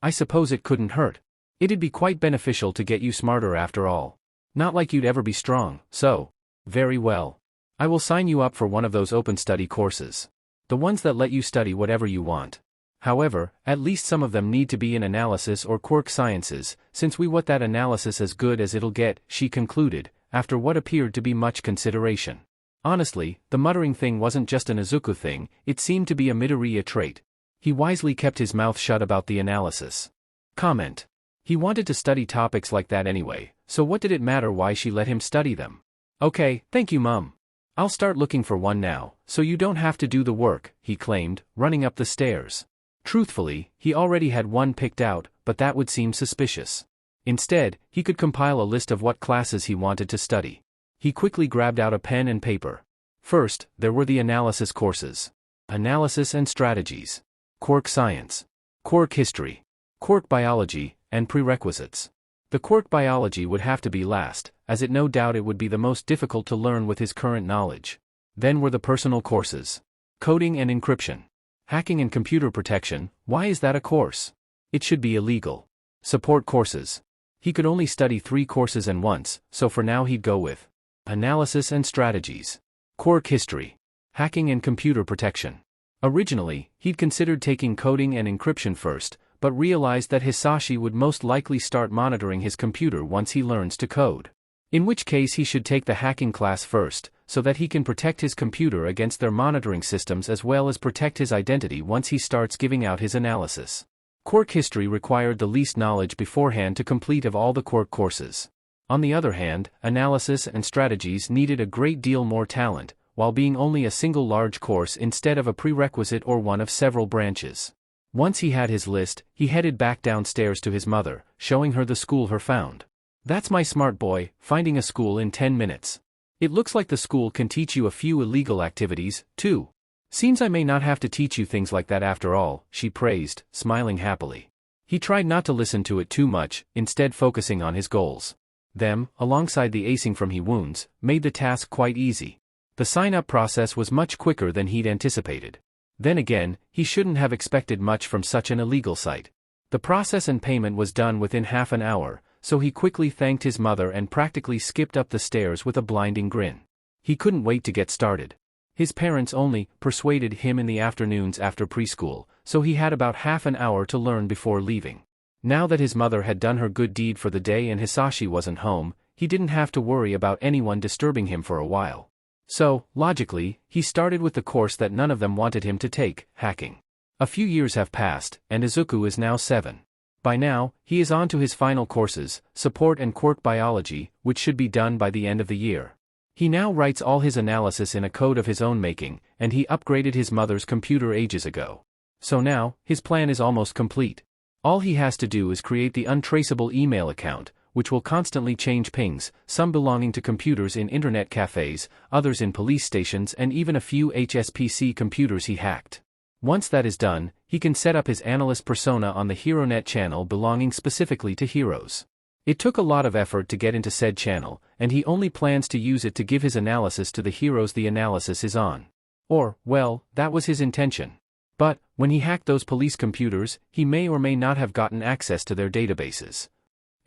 Speaker 1: I suppose it couldn't hurt. It'd be quite beneficial to get you smarter after all. Not like you'd ever be strong, so. Very well. I will sign you up for one of those open study courses. The ones that let you study whatever you want. However, at least some of them need to be in analysis or quirk sciences, since we want that analysis as good as it'll get, she concluded, after what appeared to be much consideration. Honestly, the muttering thing wasn't just an Izuku thing, it seemed to be a Midoriya trait. He wisely kept his mouth shut about the analysis. Comment. He wanted to study topics like that anyway, so what did it matter why she let him study them? Okay, thank you mum. I'll start looking for one now, so you don't have to do the work, he claimed, running up the stairs. Truthfully, he already had one picked out, but that would seem suspicious. Instead, he could compile a list of what classes he wanted to study. He quickly grabbed out a pen and paper. First, there were the analysis courses. Analysis and strategies. Quirk science. Quirk history. Quirk biology, and prerequisites. The quirk biology would have to be last, as it no doubt it would be the most difficult to learn with his current knowledge. Then were the personal courses. Coding and encryption. Hacking and computer protection. Why is that a course? It should be illegal. Support courses. He could only study 3 courses and once, so for now he'd go with analysis and strategies. Quirk history. Hacking and computer protection. Originally, he'd considered taking coding and encryption first, but realized that Hisashi would most likely start monitoring his computer once he learns to code. In which case he should take the hacking class first, so that he can protect his computer against their monitoring systems as well as protect his identity once he starts giving out his analysis. Quirk history required the least knowledge beforehand to complete of all the quirk courses. On the other hand, analysis and strategies needed a great deal more talent, while being only a single large course instead of a prerequisite or one of several branches. Once he had his list, he headed back downstairs to his mother, showing her the school he found. "That's my smart boy, finding a school in 10 minutes. It looks like the school can teach you a few illegal activities, too. Seems I may not have to teach you things like that after all," she praised, smiling happily. He tried not to listen to it too much, instead focusing on his goals. Them, alongside the acing from he wounds, made the task quite easy. The sign-up process was much quicker than he'd anticipated. Then again, he shouldn't have expected much from such an illegal site. The process and payment was done within half an hour, so he quickly thanked his mother and practically skipped up the stairs with a blinding grin. He couldn't wait to get started. His parents only persuaded him in the afternoons after preschool, so he had about half an hour to learn before leaving. Now that his mother had done her good deed for the day and Hisashi wasn't home, he didn't have to worry about anyone disturbing him for a while. So, logically, he started with the course that none of them wanted him to take, hacking. A few years have passed, and Izuku is now 7. By now, he is on to his final courses, support and quirk biology, which should be done by the end of the year. He now writes all his analysis in a code of his own making, and he upgraded his mother's computer ages ago. So now, his plan is almost complete. All he has to do is create the untraceable email account, which will constantly change pings, some belonging to computers in internet cafes, others in police stations and even a few HSPC computers he hacked. Once that is done, he can set up his analyst persona on the HeroNet channel belonging specifically to heroes. It took a lot of effort to get into said channel, and he only plans to use it to give his analysis to the heroes the analysis is on. Or, well, that was his intention. But, when he hacked those police computers, he may or may not have gotten access to their databases.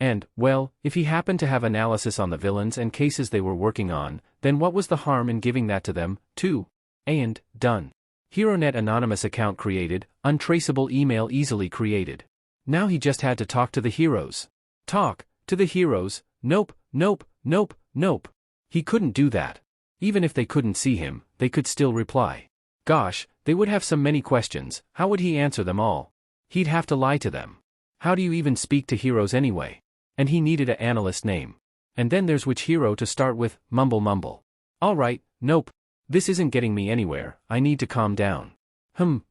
Speaker 1: And, well, if he happened to have analysis on the villains and cases they were working on, then what was the harm in giving that to them, too? And, done. HeroNet anonymous account created, untraceable email easily created. Now he just had to talk to the heroes. Talk to the heroes? Nope, nope, nope, nope. He couldn't do that. Even if they couldn't see him, they could still reply. Gosh, they would have so many questions, how would he answer them all? He'd have to lie to them. How do you even speak to heroes anyway? And he needed an analyst name. And then there's which hero to start with, mumble. Alright, nope. This isn't getting me anywhere, I need to calm down.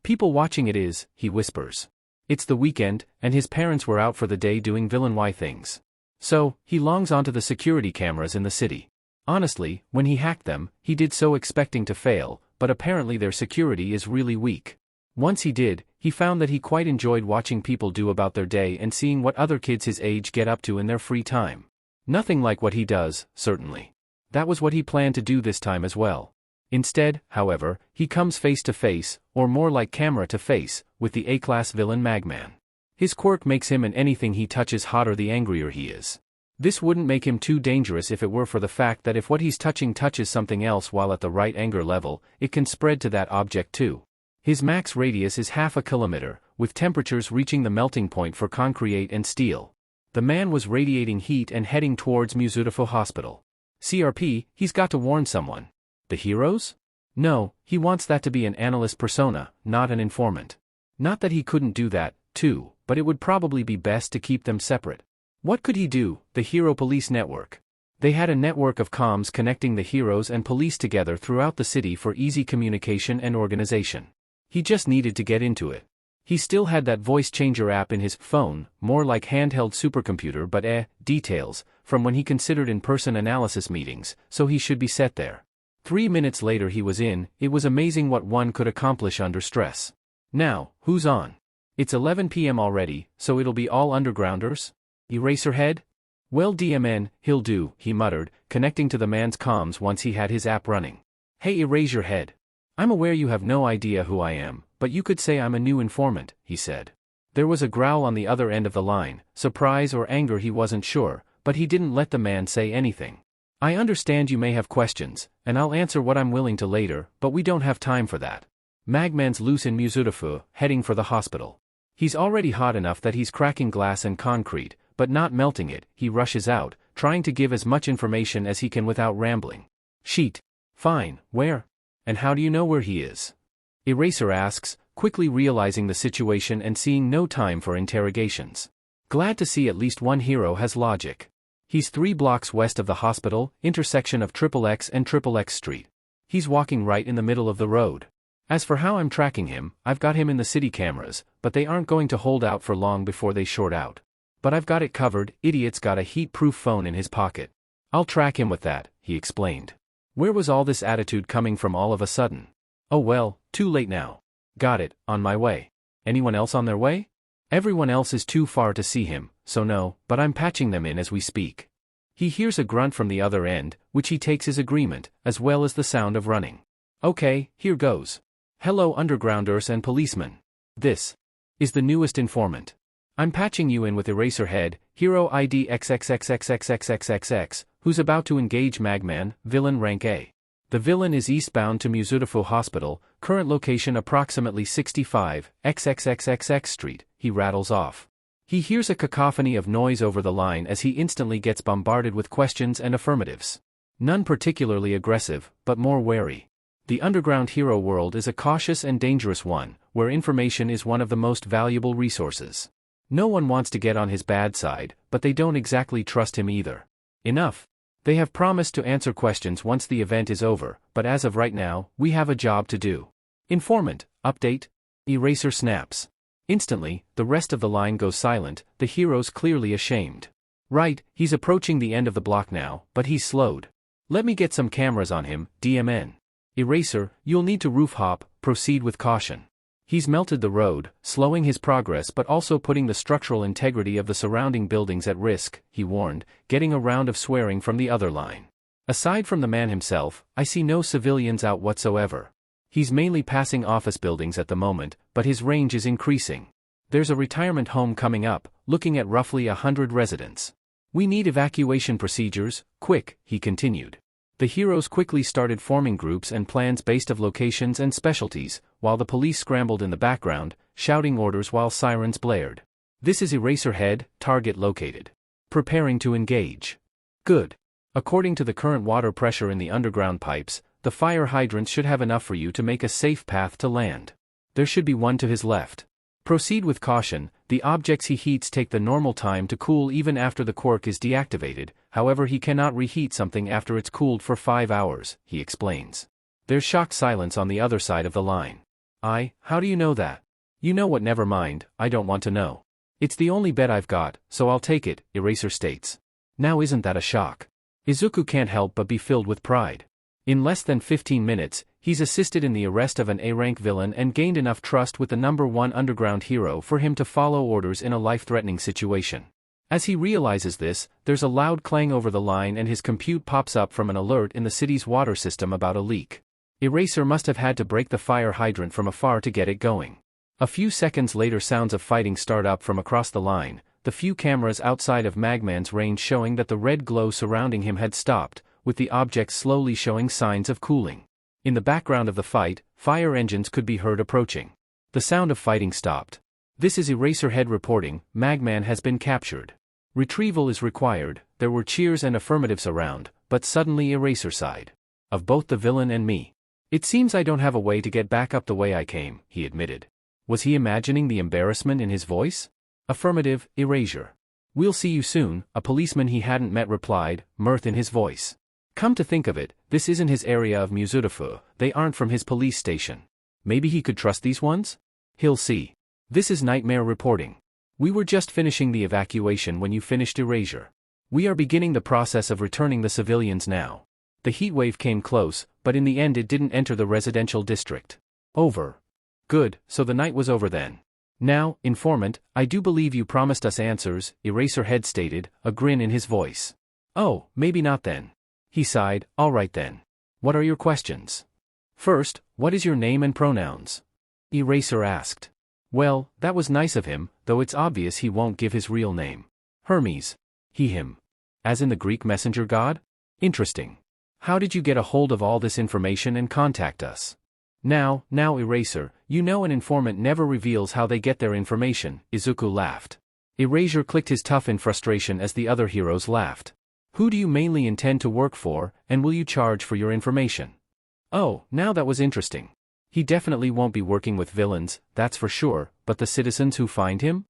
Speaker 1: People watching it is, he whispers. It's the weekend, and his parents were out for the day doing villainy things. So, he longs onto the security cameras in the city. Honestly, when he hacked them, he did so expecting to fail, but apparently their security is really weak. Once he did, he found that he quite enjoyed watching people do about their day and seeing what other kids his age get up to in their free time. Nothing like what he does, certainly. That was what he planned to do this time as well. Instead, however, he comes face to face, or more like camera to face, with the A-class villain Magman. His quirk makes him and anything he touches hotter the angrier he is. This wouldn't make him too dangerous if it were for the fact that if what he's touching touches something else while at the right anger level, it can spread to that object too. His max radius is half a kilometer, with temperatures reaching the melting point for concrete and steel. The man was radiating heat and heading towards Musutafo Hospital. CRP, he's got to warn someone. The heroes? No, he wants that to be an analyst persona, not an informant. Not that he couldn't do that, too, but it would probably be best to keep them separate. What could he do? The Hero Police Network. They had a network of comms connecting the heroes and police together throughout the city for easy communication and organization. He just needed to get into it. He still had that voice changer app in his phone, more like handheld supercomputer but details, from when he considered in-person analysis meetings, so he should be set there. 3 minutes later he was in. It was amazing what one could accomplish under stress. Now, who's on? It's 11 p.m. already, so it'll be all undergrounders? Eraserhead? Well DMN, he'll do, he muttered, connecting to the man's comms once he had his app running. Hey Eraserhead. I'm aware you have no idea who I am, but you could say I'm a new informant, he said. There was a growl on the other end of the line, surprise or anger he wasn't sure, but he didn't let the man say anything. I understand you may have questions, and I'll answer what I'm willing to later, but we don't have time for that. Magman's loose in Muzurufu, heading for the hospital. He's already hot enough that he's cracking glass and concrete, but not melting it. He rushes out, trying to give as much information as he can without rambling. Sheet. Fine, where? And how do you know where he is? Eraser asks, quickly realizing the situation and seeing no time for interrogations. Glad to see at least one hero has logic. He's 3 blocks west of the hospital, intersection of XXX and XXX Street. He's walking right in the middle of the road. As for how I'm tracking him, I've got him in the city cameras, but they aren't going to hold out for long before they short out. But I've got it covered. Idiot's got a heat-proof phone in his pocket. I'll track him with that, he explained. Where was all this attitude coming from all of a sudden? Oh well, too late now. Got it, on my way. Anyone else on their way? Everyone else is too far to see him, so no, but I'm patching them in as we speak. He hears a grunt from the other end, which he takes as agreement, as well as the sound of running. Okay, here goes. Hello undergrounders and policemen. This is the newest informant. I'm patching you in with Eraserhead, Hero ID XXXXXXXXX, who's about to engage Magman, villain rank A. The villain is eastbound to Muzurufu Hospital, current location approximately 65, XXXXX Street, he rattles off. He hears a cacophony of noise over the line as he instantly gets bombarded with questions and affirmatives. None particularly aggressive, but more wary. The underground hero world is a cautious and dangerous one, where information is one of the most valuable resources. No one wants to get on his bad side, but they don't exactly trust him either. Enough. They have promised to answer questions once the event is over, but as of right now, we have a job to do. Informant, update. Eraser snaps. Instantly, the rest of the line goes silent, the hero's clearly ashamed. Right, he's approaching the end of the block now, but he's slowed. Let me get some cameras on him, DMN. Eraser, you'll need to roof hop, proceed with caution. He's melted the road, slowing his progress but also putting the structural integrity of the surrounding buildings at risk, he warned, getting a round of swearing from the other line. Aside from the man himself, I see no civilians out whatsoever. He's mainly passing office buildings at the moment, but his range is increasing. There's a retirement home coming up, looking at roughly 100 residents. We need evacuation procedures, quick, he continued. The heroes quickly started forming groups and plans based on locations and specialties, while the police scrambled in the background, shouting orders while sirens blared. This is Eraserhead, target located. Preparing to engage. Good. According to the current water pressure in the underground pipes, the fire hydrants should have enough for you to make a safe path to land. There should be one to his left. Proceed with caution. The objects he heats take the normal time to cool even after the quirk is deactivated, however he cannot reheat something after it's cooled for 5 hours, he explains. There's shocked silence on the other side of the line. How do you know that? You know what, never mind, I don't want to know. It's the only bet I've got, so I'll take it, Eraser states. Now isn't that a shock? Izuku can't help but be filled with pride. In less than 15 minutes, he's assisted in the arrest of an A-rank villain and gained enough trust with the #1 underground hero for him to follow orders in a life-threatening situation. As he realizes this, there's a loud clang over the line and his compute pops up from an alert in the city's water system about a leak. Eraser must have had to break the fire hydrant from afar to get it going. A few seconds later sounds of fighting start up from across the line, the few cameras outside of Magman's range showing that the red glow surrounding him had stopped, with the objects slowly showing signs of cooling. In the background of the fight, fire engines could be heard approaching. The sound of fighting stopped. This is Eraserhead reporting, Magman has been captured. Retrieval is required. There were cheers and affirmatives around, but suddenly Eraser sighed. Of both the villain and me. It seems I don't have a way to get back up the way I came, he admitted. Was he imagining the embarrassment in his voice? Affirmative, Erasure. We'll see you soon, a policeman he hadn't met replied, mirth in his voice. Come to think of it, this isn't his area of Muzurufu, they aren't from his police station. Maybe he could trust these ones? He'll see. This is Nightmare reporting. We were just finishing the evacuation when you finished Erasure. We are beginning the process of returning the civilians now. The heat wave came close, but in the end it didn't enter the residential district. Over. Good, so the night was over then. Now, informant, I do believe you promised us answers, Eraserhead stated, a grin in his voice. Oh, maybe not then. He sighed, all right then. What are your questions? First, what is your name and pronouns? Eraser asked. Well, that was nice of him, though it's obvious he won't give his real name. Hermes. He him. As in the Greek messenger god? Interesting. How did you get a hold of all this information and contact us? Now, Eraser, you know an informant never reveals how they get their information, Izuku laughed. Eraser clicked his teeth in frustration as the other heroes laughed. Who do you mainly intend to work for, and will you charge for your information? Oh, now that was interesting. He definitely won't be working with villains, that's for sure, but the citizens who find him?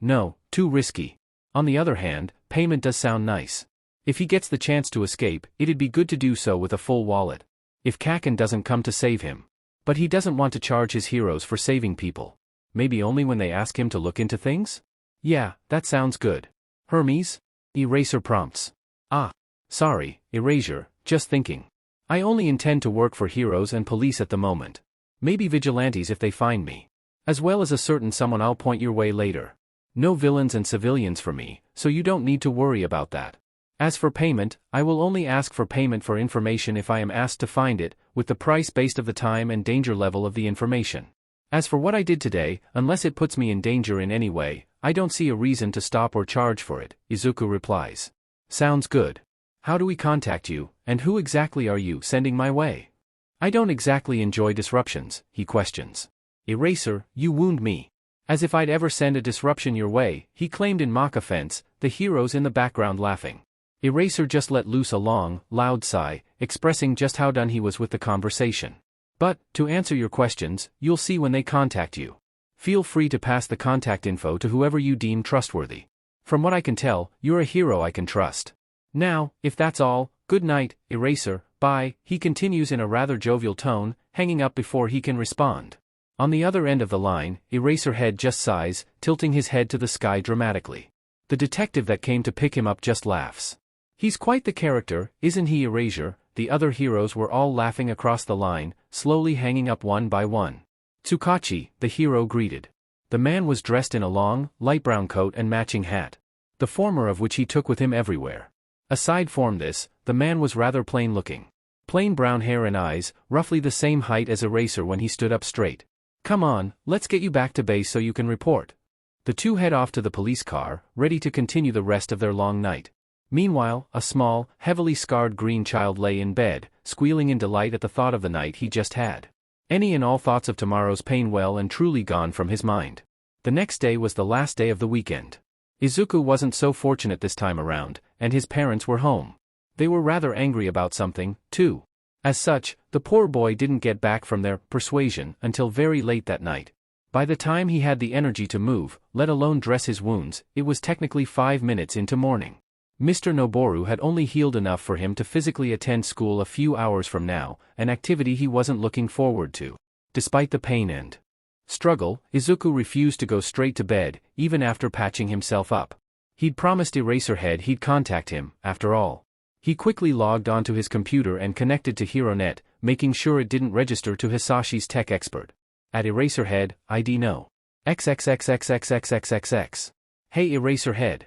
Speaker 1: No, too risky. On the other hand, payment does sound nice. If he gets the chance to escape, it'd be good to do so with a full wallet. If Kaken doesn't come to save him. But he doesn't want to charge his heroes for saving people. Maybe only when they ask him to look into things? Yeah, that sounds good. Hermes? Eraser prompts. Ah. Sorry, Erasure, just thinking. I only intend to work for heroes and police at the moment. Maybe vigilantes if they find me. As well as a certain someone I'll point your way later. No villains and civilians for me, so you don't need to worry about that. As for payment, I will only ask for payment for information if I am asked to find it, with the price based of the time and danger level of the information. As for what I did today, unless it puts me in danger in any way, I don't see a reason to stop or charge for it, Izuku replies. Sounds good. How do we contact you, and who exactly are you sending my way? I don't exactly enjoy disruptions, he questions. Eraser, you wound me. As if I'd ever send a disruption your way, he claimed in mock offense, the heroes in the background laughing. Eraser just let loose a long, loud sigh, expressing just how done he was with the conversation. But, to answer your questions, you'll see when they contact you. Feel free to pass the contact info to whoever you deem trustworthy. From what I can tell, you're a hero I can trust. Now, if that's all, good night, Eraser, bye, he continues in a rather jovial tone, hanging up before he can respond. On the other end of the line, Eraserhead just sighs, tilting his head to the sky dramatically. The detective that came to pick him up just laughs. He's quite the character, isn't he, Erasure? The other heroes were all laughing across the line, slowly hanging up one by one. Tsukachi, the hero greeted. The man was dressed in a long, light brown coat and matching hat. The former of which he took with him everywhere. Aside from this, the man was rather plain looking. Plain brown hair and eyes, roughly the same height as Eraser when he stood up straight. Come on, let's get you back to base so you can report. The two head off to the police car, ready to continue the rest of their long night. Meanwhile, a small, heavily scarred green child lay in bed, squealing in delight at the thought of the night he just had. Any and all thoughts of tomorrow's pain well and truly gone from his mind. The next day was the last day of the weekend. Izuku wasn't so fortunate this time around, and his parents were home. They were rather angry about something, too. As such, the poor boy didn't get back from their persuasion until very late that night. By the time he had the energy to move, let alone dress his wounds, it was technically 5 minutes into morning. Mr. Noboru had only healed enough for him to physically attend school a few hours from now, an activity he wasn't looking forward to. Despite the pain and struggle, Izuku refused to go straight to bed, even after patching himself up. He'd promised Eraserhead he'd contact him, after all. He quickly logged onto his computer and connected to HeroNet, making sure it didn't register to Hisashi's tech expert. At Eraserhead, ID no. XXXXXXXXX. Hey Eraserhead.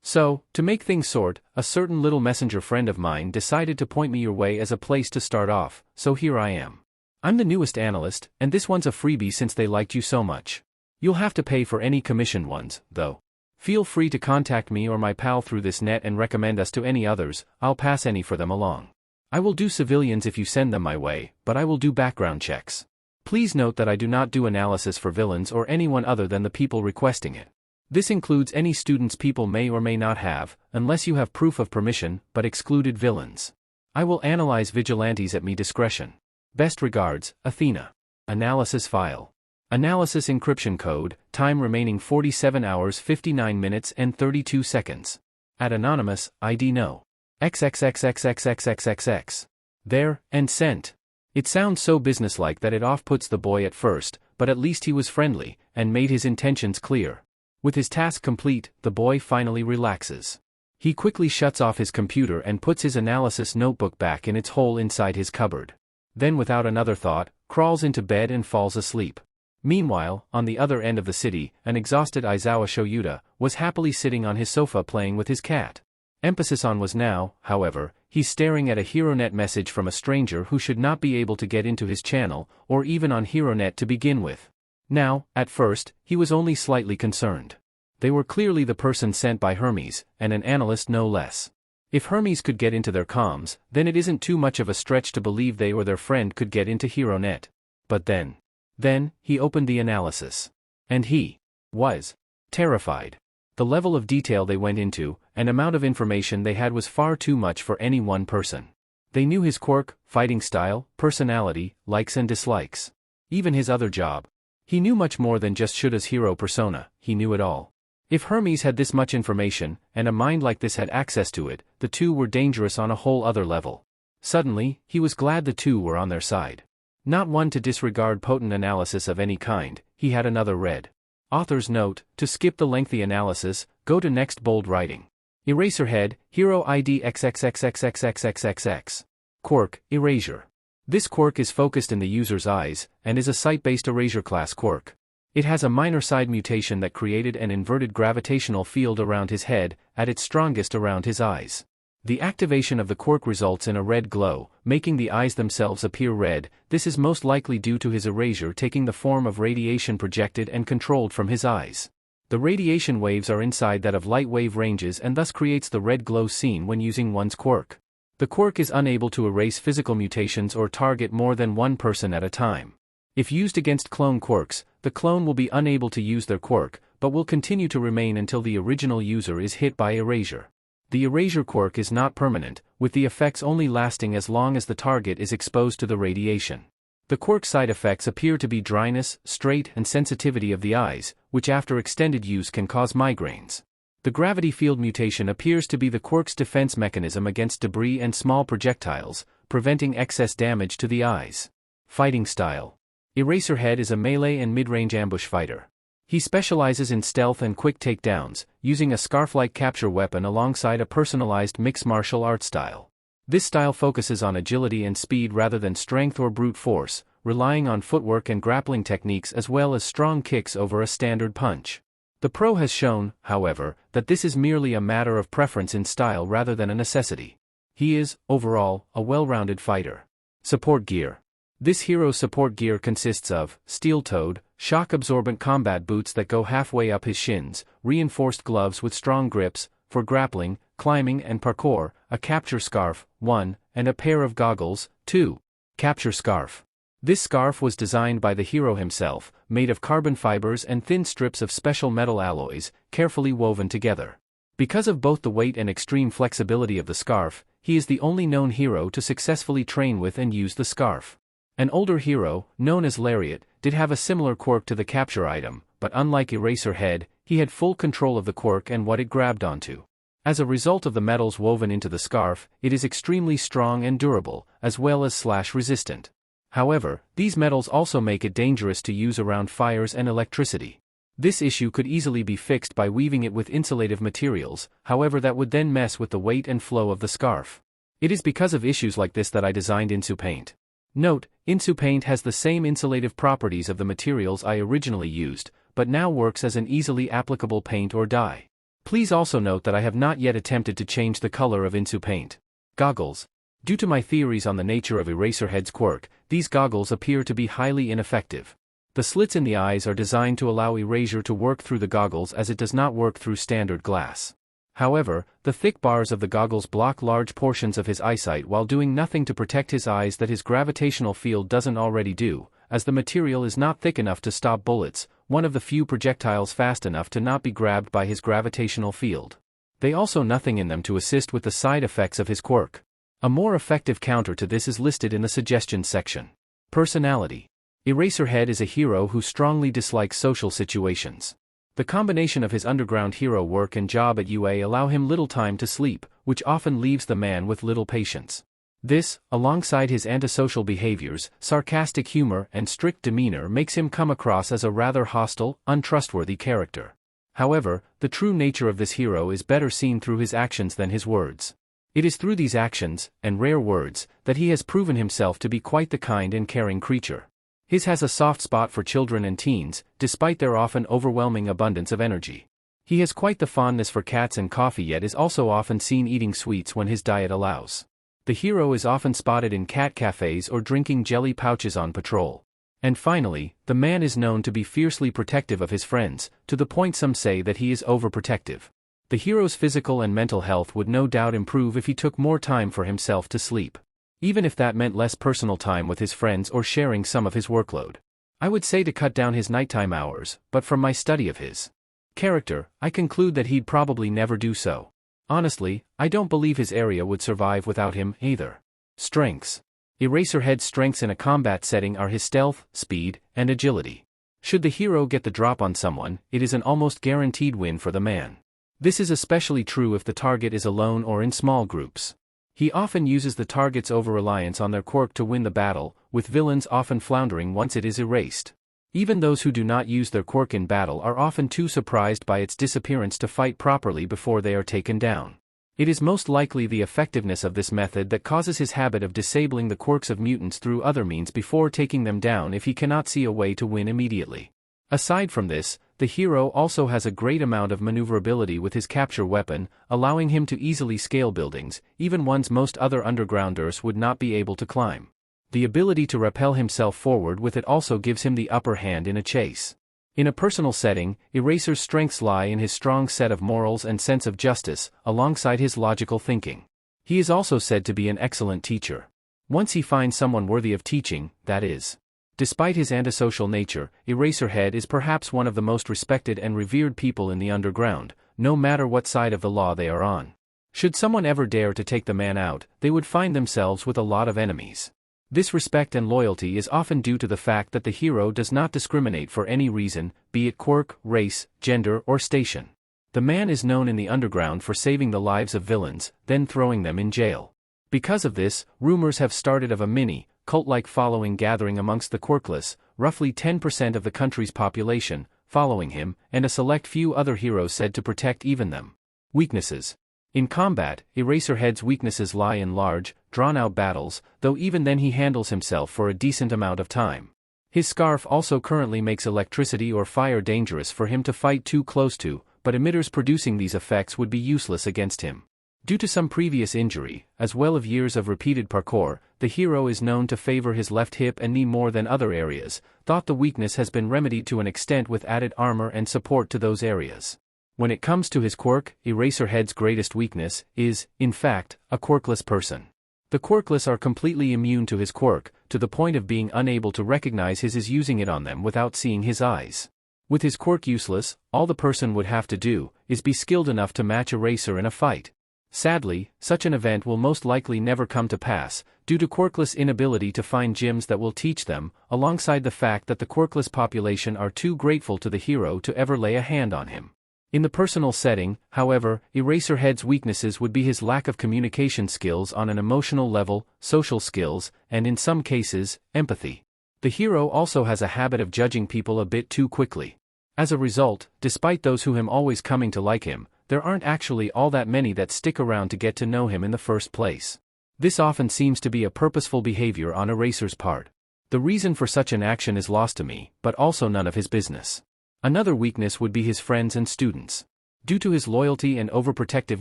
Speaker 1: So, to make things sort, a certain little messenger friend of mine decided to point me your way as a place to start off, so here I am. I'm the newest analyst, and this one's a freebie since they liked you so much. You'll have to pay for any commissioned ones, though. Feel free to contact me or my pal through this net and recommend us to any others, I'll pass any for them along. I will do civilians if you send them my way, but I will do background checks. Please note that I do not do analysis for villains or anyone other than the people requesting it. This includes any students people may or may not have, unless you have proof of permission, but excluded villains. I will analyze vigilantes at me discretion. Best regards, Athena. Analysis file. Analysis encryption code, time remaining 47 hours 59 minutes and 32 seconds. At Anonymous, ID no. XXXXXXXXX. There, and sent. It sounds so businesslike that it off-puts the boy at first, but at least he was friendly, and made his intentions clear. With his task complete, the boy finally relaxes. He quickly shuts off his computer and puts his analysis notebook back in its hole inside his cupboard. Then without another thought, crawls into bed and falls asleep. Meanwhile, on the other end of the city, an exhausted Aizawa Shoyuta was happily sitting on his sofa playing with his cat. Emphasis on was now, however, he's staring at a HeroNet message from a stranger who should not be able to get into his channel, or even on HeroNet to begin with. Now, at first, he was only slightly concerned. They were clearly the person sent by Hermes, and an analyst no less. If Hermes could get into their comms, then it isn't too much of a stretch to believe they or their friend could get into HeroNet. But then, he opened the analysis. And he was terrified. The level of detail they went into, and amount of information they had was far too much for any one person. They knew his quirk, fighting style, personality, likes and dislikes. Even his other job. He knew much more than just Shuta's hero persona, he knew it all. If Hermes had this much information, and a mind like this had access to it, the two were dangerous on a whole other level. Suddenly, he was glad the two were on their side. Not one to disregard potent analysis of any kind, he had another read. Author's note: to skip the lengthy analysis, go to next bold writing. Eraserhead, Hero ID XXXXXXXXX. Quirk, Erasure. This quirk is focused in the user's eyes, and is a site-based erasure class quirk. It has a minor side mutation that created an inverted gravitational field around his head, at its strongest around his eyes. The activation of the quirk results in a red glow, making the eyes themselves appear red. This is most likely due to his erasure taking the form of radiation projected and controlled from his eyes. The radiation waves are inside that of light wave ranges and thus creates the red glow seen when using one's quirk. The quirk is unable to erase physical mutations or target more than one person at a time. If used against clone quirks, the clone will be unable to use their quirk, but will continue to remain until the original user is hit by erasure. The erasure quirk is not permanent, with the effects only lasting as long as the target is exposed to the radiation. The quirk side effects appear to be dryness, strait, and sensitivity of the eyes, which after extended use can cause migraines. The gravity field mutation appears to be the quirk's defense mechanism against debris and small projectiles, preventing excess damage to the eyes. Fighting style. Eraserhead is a melee and mid-range ambush fighter. He specializes in stealth and quick takedowns, using a scarf-like capture weapon alongside a personalized mixed martial arts style. This style focuses on agility and speed rather than strength or brute force, relying on footwork and grappling techniques as well as strong kicks over a standard punch. The pro has shown, however, that this is merely a matter of preference in style rather than a necessity. He is, overall, a well-rounded fighter. Support gear. This hero's support gear consists of steel-toed, shock-absorbent combat boots that go halfway up his shins, reinforced gloves with strong grips, for grappling, climbing and parkour, a capture scarf, 1, and a pair of goggles, 2. Capture scarf. This scarf was designed by the hero himself, made of carbon fibers and thin strips of special metal alloys, carefully woven together. Because of both the weight and extreme flexibility of the scarf, he is the only known hero to successfully train with and use the scarf. An older hero, known as Lariat, did have a similar quirk to the capture item, but unlike Eraserhead, he had full control of the quirk and what it grabbed onto. As a result of the metals woven into the scarf, it is extremely strong and durable, as well as slash-resistant. However, these metals also make it dangerous to use around fires and electricity. This issue could easily be fixed by weaving it with insulative materials, however that would then mess with the weight and flow of the scarf. It is because of issues like this that I designed Insu paint. Note, Insu paint has the same insulative properties of the materials I originally used, but now works as an easily applicable paint or dye. Please also note that I have not yet attempted to change the color of Insu paint. Goggles. Due to my theories on the nature of Eraserhead's quirk, these goggles appear to be highly ineffective. The slits in the eyes are designed to allow erasure to work through the goggles as it does not work through standard glass. However, the thick bars of the goggles block large portions of his eyesight while doing nothing to protect his eyes that his gravitational field doesn't already do, as the material is not thick enough to stop bullets, one of the few projectiles fast enough to not be grabbed by his gravitational field. They also nothing in them to assist with the side effects of his quirk. A more effective counter to this is listed in the suggestions section. Personality. Eraserhead is a hero who strongly dislikes social situations. The combination of his underground hero work and job at UA allow him little time to sleep, which often leaves the man with little patience. This, alongside his antisocial behaviors, sarcastic humor and strict demeanor makes him come across as a rather hostile, untrustworthy character. However, the true nature of this hero is better seen through his actions than his words. It is through these actions, and rare words, that he has proven himself to be quite the kind and caring creature. His has a soft spot for children and teens, despite their often overwhelming abundance of energy. He has quite the fondness for cats and coffee, yet is also often seen eating sweets when his diet allows. The hero is often spotted in cat cafes or drinking jelly pouches on patrol. And finally, the man is known to be fiercely protective of his friends, to the point some say that he is overprotective. The hero's physical and mental health would no doubt improve if he took more time for himself to sleep. Even if that meant less personal time with his friends or sharing some of his workload. I would say to cut down his nighttime hours, but from my study of his character, I conclude that he'd probably never do so. Honestly, I don't believe his area would survive without him, either. Strengths. Eraserhead's strengths in a combat setting are his stealth, speed, and agility. Should the hero get the drop on someone, it is an almost guaranteed win for the man. This is especially true if the target is alone or in small groups. He often uses the target's over-reliance on their quirk to win the battle, with villains often floundering once it is erased. Even those who do not use their quirk in battle are often too surprised by its disappearance to fight properly before they are taken down. It is most likely the effectiveness of this method that causes his habit of disabling the quirks of mutants through other means before taking them down if he cannot see a way to win immediately. Aside from this, the hero also has a great amount of maneuverability with his capture weapon, allowing him to easily scale buildings, even ones most other undergrounders would not be able to climb. The ability to rappel himself forward with it also gives him the upper hand in a chase. In a personal setting, Eraser's strengths lie in his strong set of morals and sense of justice, alongside his logical thinking. He is also said to be an excellent teacher. Once he finds someone worthy of teaching, that is. Despite his antisocial nature, Eraserhead is perhaps one of the most respected and revered people in the underground, no matter what side of the law they are on. Should someone ever dare to take the man out, they would find themselves with a lot of enemies. This respect and loyalty is often due to the fact that the hero does not discriminate for any reason, be it quirk, race, gender, or station. The man is known in the underground for saving the lives of villains, then throwing them in jail. Because of this, rumors have started of a cult-like following gathering amongst the quirkless, roughly 10% of the country's population, following him, and a select few other heroes said to protect even them. Weaknesses. In combat, Eraserhead's weaknesses lie in large, drawn-out battles, though even then he handles himself for a decent amount of time. His scarf also currently makes electricity or fire dangerous for him to fight too close to, but emitters producing these effects would be useless against him. Due to some previous injury, as well as years of repeated parkour, the hero is known to favor his left hip and knee more than other areas, thought the weakness has been remedied to an extent with added armor and support to those areas. When it comes to his quirk, Eraserhead's greatest weakness is, in fact, a quirkless person. The quirkless are completely immune to his quirk, to the point of being unable to recognize his is using it on them without seeing his eyes. With his quirk useless, all the person would have to do is be skilled enough to match Eraser in a fight. Sadly, such an event will most likely never come to pass, due to quirkless inability to find gyms that will teach them, alongside the fact that the quirkless population are too grateful to the hero to ever lay a hand on him. In the personal setting, however, Eraserhead's weaknesses would be his lack of communication skills on an emotional level, social skills, and in some cases, empathy. The hero also has a habit of judging people a bit too quickly. As a result, despite those who him always coming to like him, there aren't actually all that many that stick around to get to know him in the first place. This often seems to be a purposeful behavior on Eraser's part. The reason for such an action is lost to me, but also none of his business. Another weakness would be his friends and students. Due to his loyalty and overprotective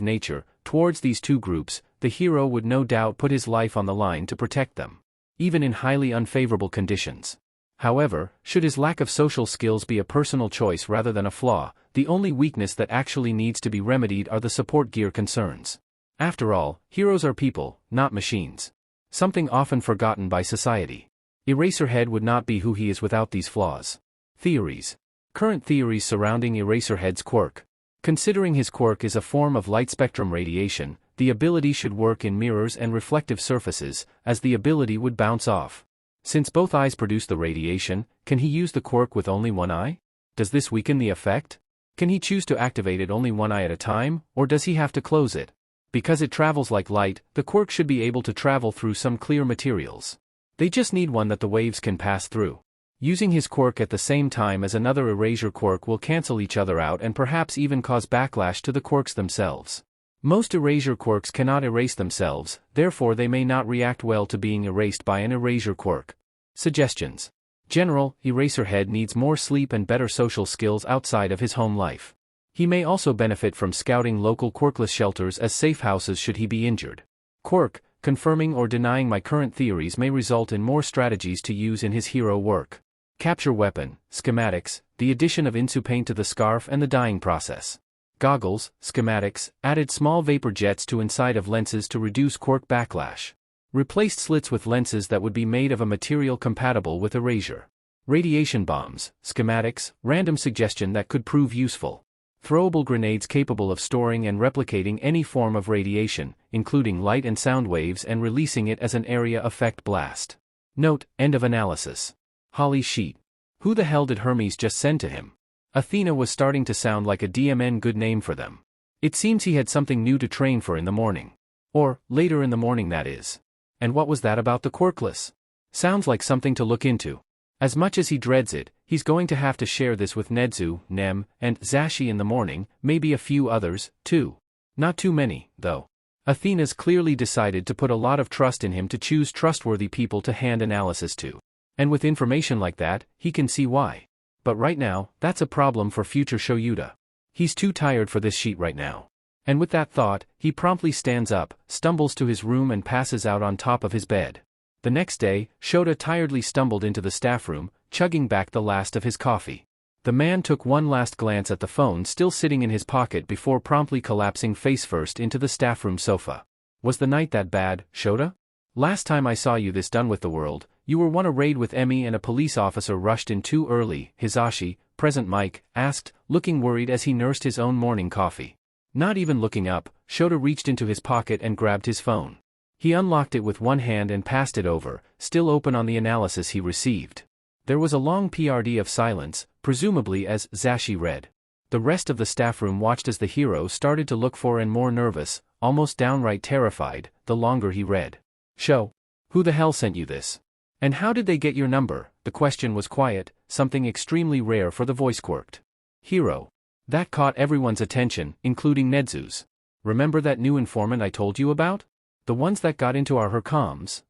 Speaker 1: nature towards these two groups, the hero would no doubt put his life on the line to protect them, even in highly unfavorable conditions. However, should his lack of social skills be a personal choice rather than a flaw, the only weakness that actually needs to be remedied are the support gear concerns. After all, heroes are people, not machines. Something often forgotten by society. Eraserhead would not be who he is without these flaws. Theories. Current theories surrounding Eraserhead's quirk. Considering his quirk is a form of light spectrum radiation, the ability should work in mirrors and reflective surfaces, as the ability would bounce off. Since both eyes produce the radiation, can he use the quirk with only one eye? Does this weaken the effect? Can he choose to activate it only one eye at a time, or does he have to close it? Because it travels like light, the quirk should be able to travel through some clear materials. They just need one that the waves can pass through. Using his quirk at the same time as another erasure quirk will cancel each other out and perhaps even cause backlash to the quirks themselves. Most erasure quirks cannot erase themselves, therefore they may not react well to being erased by an erasure quirk. Suggestions. General, Eraserhead needs more sleep and better social skills outside of his home life. He may also benefit from scouting local quirkless shelters as safe houses should he be injured. Quirk, confirming or denying my current theories may result in more strategies to use in his hero work. Capture weapon, schematics, the addition of Insu paint to the scarf and the dyeing process. Goggles, schematics, added small vapor jets to inside of lenses to reduce quirk backlash. Replaced slits with lenses that would be made of a material compatible with erasure. Radiation bombs, schematics, random suggestion that could prove useful. Throwable grenades capable of storing and replicating any form of radiation, including light and sound waves and releasing it as an area effect blast. Note, end of analysis. Holly sheet. Who the hell did Hermes just send to him? Athena was starting to sound like a DMN good name for them. It seems he had something new to train for in the morning. Or, later in the morning that is. And what was that about the quirkless? Sounds like something to look into. As much as he dreads it, he's going to have to share this with Nezu, Nem, and Zashi in the morning, maybe a few others, too. Not too many, though. Athena's clearly decided to put a lot of trust in him to choose trustworthy people to hand analysis to. And with information like that, he can see why. But right now, that's a problem for future Shoyuta. He's too tired for this sheet right now. And with that thought, he promptly stands up, stumbles to his room and passes out on top of his bed. The next day, Shota tiredly stumbled into the staff room, chugging back the last of his coffee. The man took one last glance at the phone still sitting in his pocket before promptly collapsing face first into the staff room sofa. Was the night that bad, Shota? Last time I saw you this done with the world, you were on a raid with Emi and a police officer rushed in too early, Hisashi, present Mike, asked, looking worried as he nursed his own morning coffee. Not even looking up, Shota reached into his pocket and grabbed his phone. He unlocked it with one hand and passed it over, still open on the analysis he received. There was a long PRD of silence, presumably as Zashi read. The rest of the staff room watched as the hero started to look for and more nervous, almost downright terrified, the longer he read. Sho, who the hell sent you this? And how did they get your number? The question was quiet, something extremely rare for the voice quirked. Hero. That caught everyone's attention, including Nezu's. Remember that new informant I told you about? The ones that got into our comms?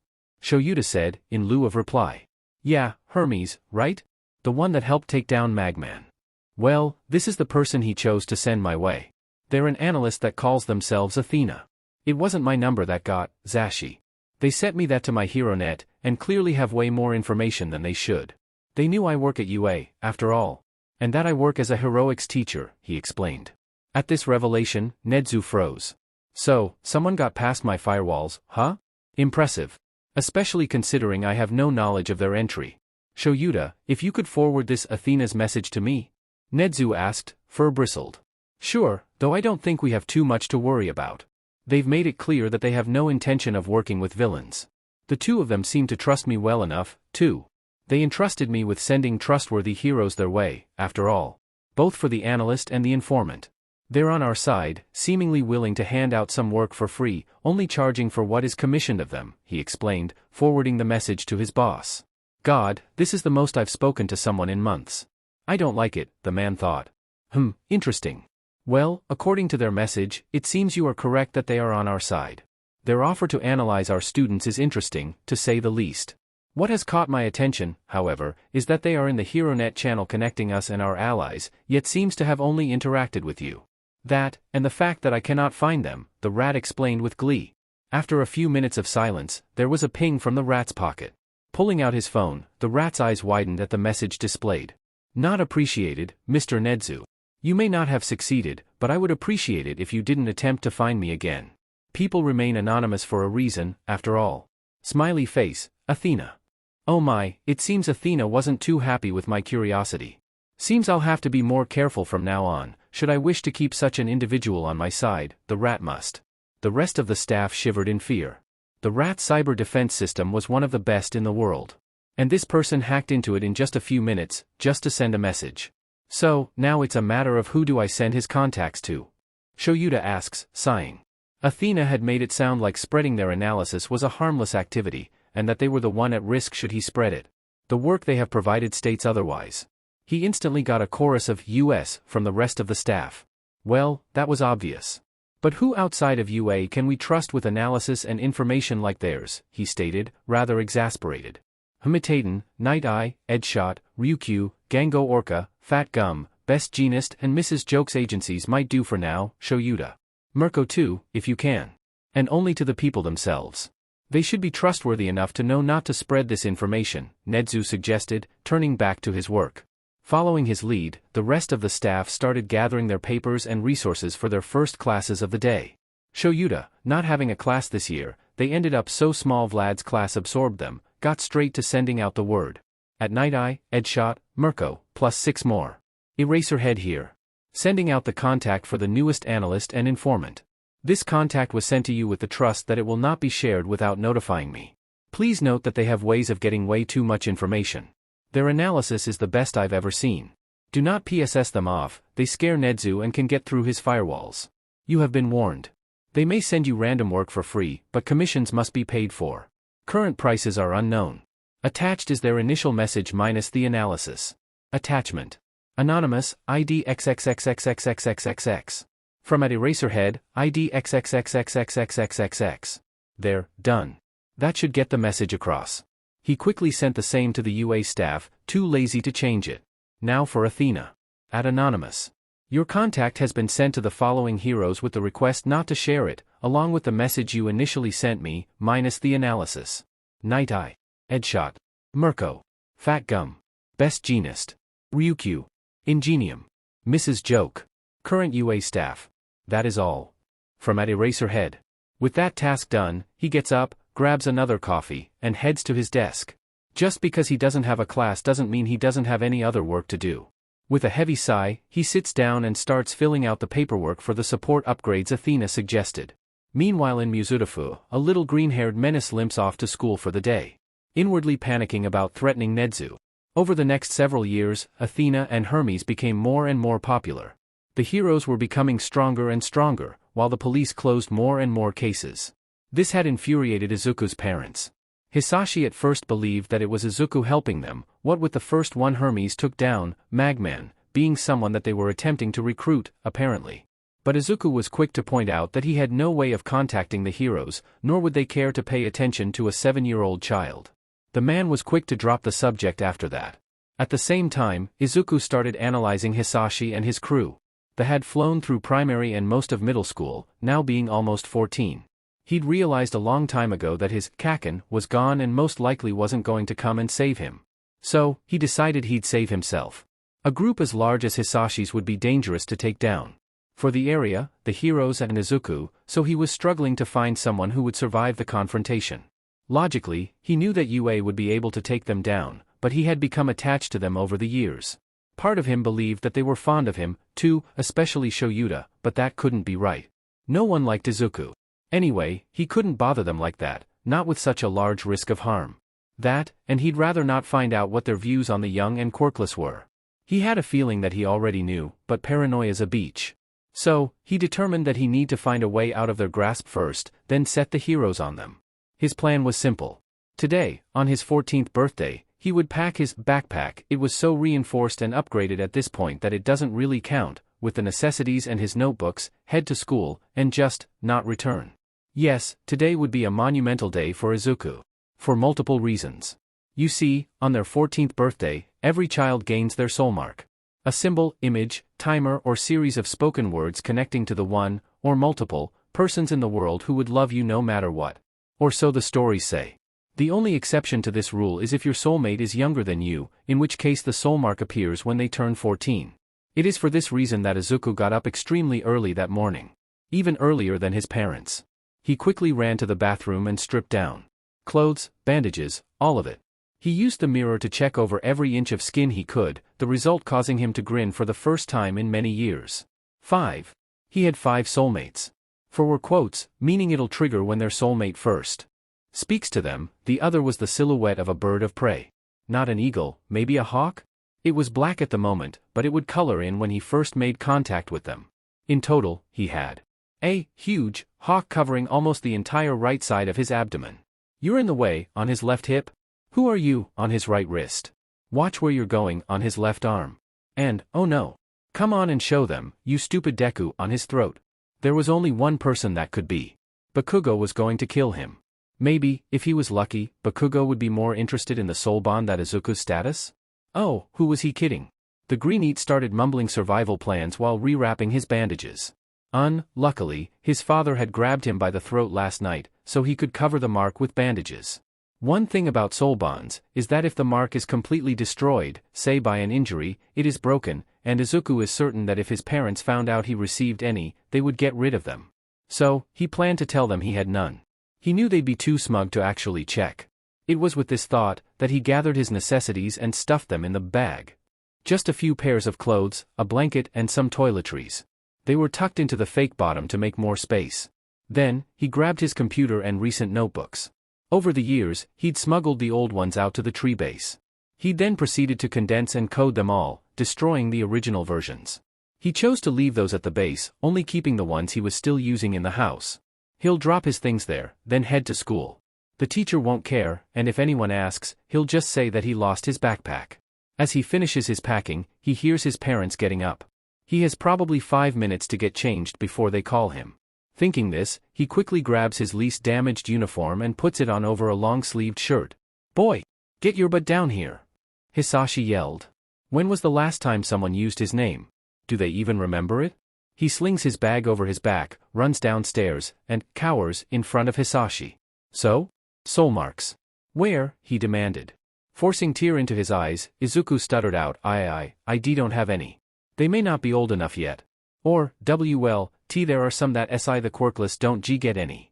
Speaker 1: Shoyuta said, in lieu of reply. Yeah, Hermes, right? The one that helped take down Magman. Well, this is the person he chose to send my way. They're an analyst that calls themselves Athena. It wasn't my number that got, Zashi. They sent me that to my HeroNet, and clearly have way more information than they should. They knew I work at UA, after all. And that I work as a heroics teacher, he explained. At this revelation, Nezu froze. So, someone got past my firewalls, huh? Impressive. Especially considering I have no knowledge of their entry. Shoyuta, if you could forward this Athena's message to me? Nezu asked, fur bristled. Sure, though I don't think we have too much to worry about. They've made it clear that they have no intention of working with villains. The two of them seem to trust me well enough, too. They entrusted me with sending trustworthy heroes their way, after all. Both for the analyst and the informant. They're on our side, seemingly willing to hand out some work for free, only charging for what is commissioned of them, he explained, forwarding the message to his boss. God, this is the most I've spoken to someone in months. I don't like it, the man thought. Interesting. Well, according to their message, it seems you are correct that they are on our side. Their offer to analyze our students is interesting, to say the least. What has caught my attention, however, is that they are in the HeroNet channel connecting us and our allies, yet seems to have only interacted with you. That, and the fact that I cannot find them, the rat explained with glee. After a few minutes of silence, there was a ping from the rat's pocket. Pulling out his phone, the rat's eyes widened at the message displayed. Not appreciated, Mr. Nezu. You may not have succeeded, but I would appreciate it if you didn't attempt to find me again. People remain anonymous for a reason, after all. Smiley face, Athena. Oh my, it seems Athena wasn't too happy with my curiosity. Seems I'll have to be more careful from now on, should I wish to keep such an individual on my side, the rat must. The rest of the staff shivered in fear. The rat's cyber defense system was one of the best in the world. And this person hacked into it in just a few minutes, just to send a message. So, now it's a matter of who do I send his contacts to? Shoyuta asks, sighing. Athena had made it sound like spreading their analysis was a harmless activity, and that they were the one at risk should he spread it. The work they have provided states otherwise. He instantly got a chorus of US from the rest of the staff. Well, that was obvious. But who outside of UA can we trust with analysis and information like theirs, he stated, rather exasperated. Himitaten, Night Eye, Edshot, Ryukyu, Gango Orca, Fat Gum, Best Jeanist and Mrs. Joke's agencies might do for now, Shoyuta. Mirko too, if you can. And only to the people themselves. They should be trustworthy enough to know not to spread this information, Nedzu suggested, turning back to his work. Following his lead, the rest of the staff started gathering their papers and resources for their first classes of the day. Shoyuta, not having a class this year, they ended up so small Vlad's class absorbed them, got straight to sending out the word. At Night Eye, Edshot, Mirko, plus 6 more. Eraserhead here. Sending out the contact for the newest analyst and informant. This contact was sent to you with the trust that it will not be shared without notifying me. Please note that they have ways of getting way too much information. Their analysis is the best I've ever seen. Do not PSS them off, they scare Nedzu and can get through his firewalls. You have been warned. They may send you random work for free, but commissions must be paid for. Current prices are unknown. Attached is their initial message minus the analysis. Attachment. Anonymous, ID XXXXXXXXX. From at Eraserhead, ID XXXXXXXXX. There, done. That should get the message across. He quickly sent the same to the UA staff, too lazy to change it. Now for Athena. At Anonymous. Your contact has been sent to the following heroes with the request not to share it, along with the message you initially sent me, minus the analysis. Night Eye. Edshot. Mirko. Fat Gum. Best Jeanist. Ryukyu. Ingenium. Mrs. Joke. Current UA staff. That is all. From at Eraserhead. With that task done, he gets up, grabs another coffee, and heads to his desk. Just because he doesn't have a class doesn't mean he doesn't have any other work to do. With a heavy sigh, he sits down and starts filling out the paperwork for the support upgrades Athena suggested. Meanwhile in Muzutafu, a little green-haired menace limps off to school for the day. Inwardly panicking about threatening Nedzu. Over the next several years, Athena and Hermes became more and more popular. The heroes were becoming stronger and stronger, while the police closed more and more cases. This had infuriated Izuku's parents. Hisashi at first believed that it was Izuku helping them, what with the first one Hermes took down, Magman, being someone that they were attempting to recruit, apparently. But Izuku was quick to point out that he had no way of contacting the heroes, nor would they care to pay attention to a 7-year-old child. The man was quick to drop the subject after that. At the same time, Izuku started analyzing Hisashi and his crew. They had flown through primary and most of middle school, now being almost 14. He'd realized a long time ago that his Kaken was gone and most likely wasn't going to come and save him. So, he decided he'd save himself. A group as large as Hisashi's would be dangerous to take down. For the area, the heroes and Izuku, so he was struggling to find someone who would survive the confrontation. Logically, he knew that UA would be able to take them down, but he had become attached to them over the years. Part of him believed that they were fond of him, too, especially Shoyuta, but that couldn't be right. No one liked Izuku. Anyway, he couldn't bother them like that, not with such a large risk of harm. That, and he'd rather not find out what their views on the young and quirkless were. He had a feeling that he already knew, but paranoia's a beach. So, he determined that he need to find a way out of their grasp first, then set the heroes on them. His plan was simple. Today, on his 14th birthday, he would pack his backpack. It was so reinforced and upgraded at this point that it doesn't really count, with the necessities and his notebooks, head to school, and just not return. Yes, today would be a monumental day for Izuku. For multiple reasons. You see, on their 14th birthday, every child gains their soul mark. A symbol, image, timer or series of spoken words connecting to the one, or multiple, persons in the world who would love you no matter what. Or so the stories say. The only exception to this rule is if your soulmate is younger than you, in which case the soul mark appears when they turn 14. It is for this reason that Izuku got up extremely early that morning. Even earlier than his parents. He quickly ran to the bathroom and stripped down. Clothes, bandages, all of it. He used the mirror to check over every inch of skin he could, the result causing him to grin for the first time in many years. 5. He had 5 soulmates. For were quotes, meaning it'll trigger when their soulmate first speaks to them, the other was the silhouette of a bird of prey. Not an eagle, maybe a hawk? It was black at the moment, but it would color in when he first made contact with them. In total, he had a huge hawk covering almost the entire right side of his abdomen. You're in the way, on his left hip? Who are you, on his right wrist? Watch where you're going, on his left arm. And, oh no. Come on and show them, you stupid Deku, on his throat. There was only one person that could be. Bakugo was going to kill him. Maybe, if he was lucky, Bakugo would be more interested in the soul bond than Izuku's status? Oh, who was he kidding? The Green Eat started mumbling survival plans while rewrapping his bandages. Luckily, his father had grabbed him by the throat last night, so he could cover the mark with bandages. One thing about soul bonds is that if the mark is completely destroyed, say by an injury, it is broken, and Izuku is certain that if his parents found out he received any, they would get rid of them. So, he planned to tell them he had none. He knew they'd be too smug to actually check. It was with this thought that he gathered his necessities and stuffed them in the bag. Just a few pairs of clothes, a blanket and some toiletries. They were tucked into the fake bottom to make more space. Then, he grabbed his computer and recent notebooks. Over the years, he'd smuggled the old ones out to the tree base. He then proceeded to condense and code them all, destroying the original versions. He chose to leave those at the base, only keeping the ones he was still using in the house. He'll drop his things there, then head to school. The teacher won't care, and if anyone asks, he'll just say that he lost his backpack. As he finishes his packing, he hears his parents getting up. He has probably 5 minutes to get changed before they call him. Thinking this, he quickly grabs his least damaged uniform and puts it on over a long-sleeved shirt. "Boy! Get your butt down here!" Hisashi yelled. When was the last time someone used his name? Do they even remember it? He slings his bag over his back, runs downstairs, and cowers in front of Hisashi. "So? Soul marks. Where?" he demanded. Forcing tear into his eyes, Izuku stuttered out, I don't have any. They may not be old enough yet. Or, there are some that the quirkless don't get any.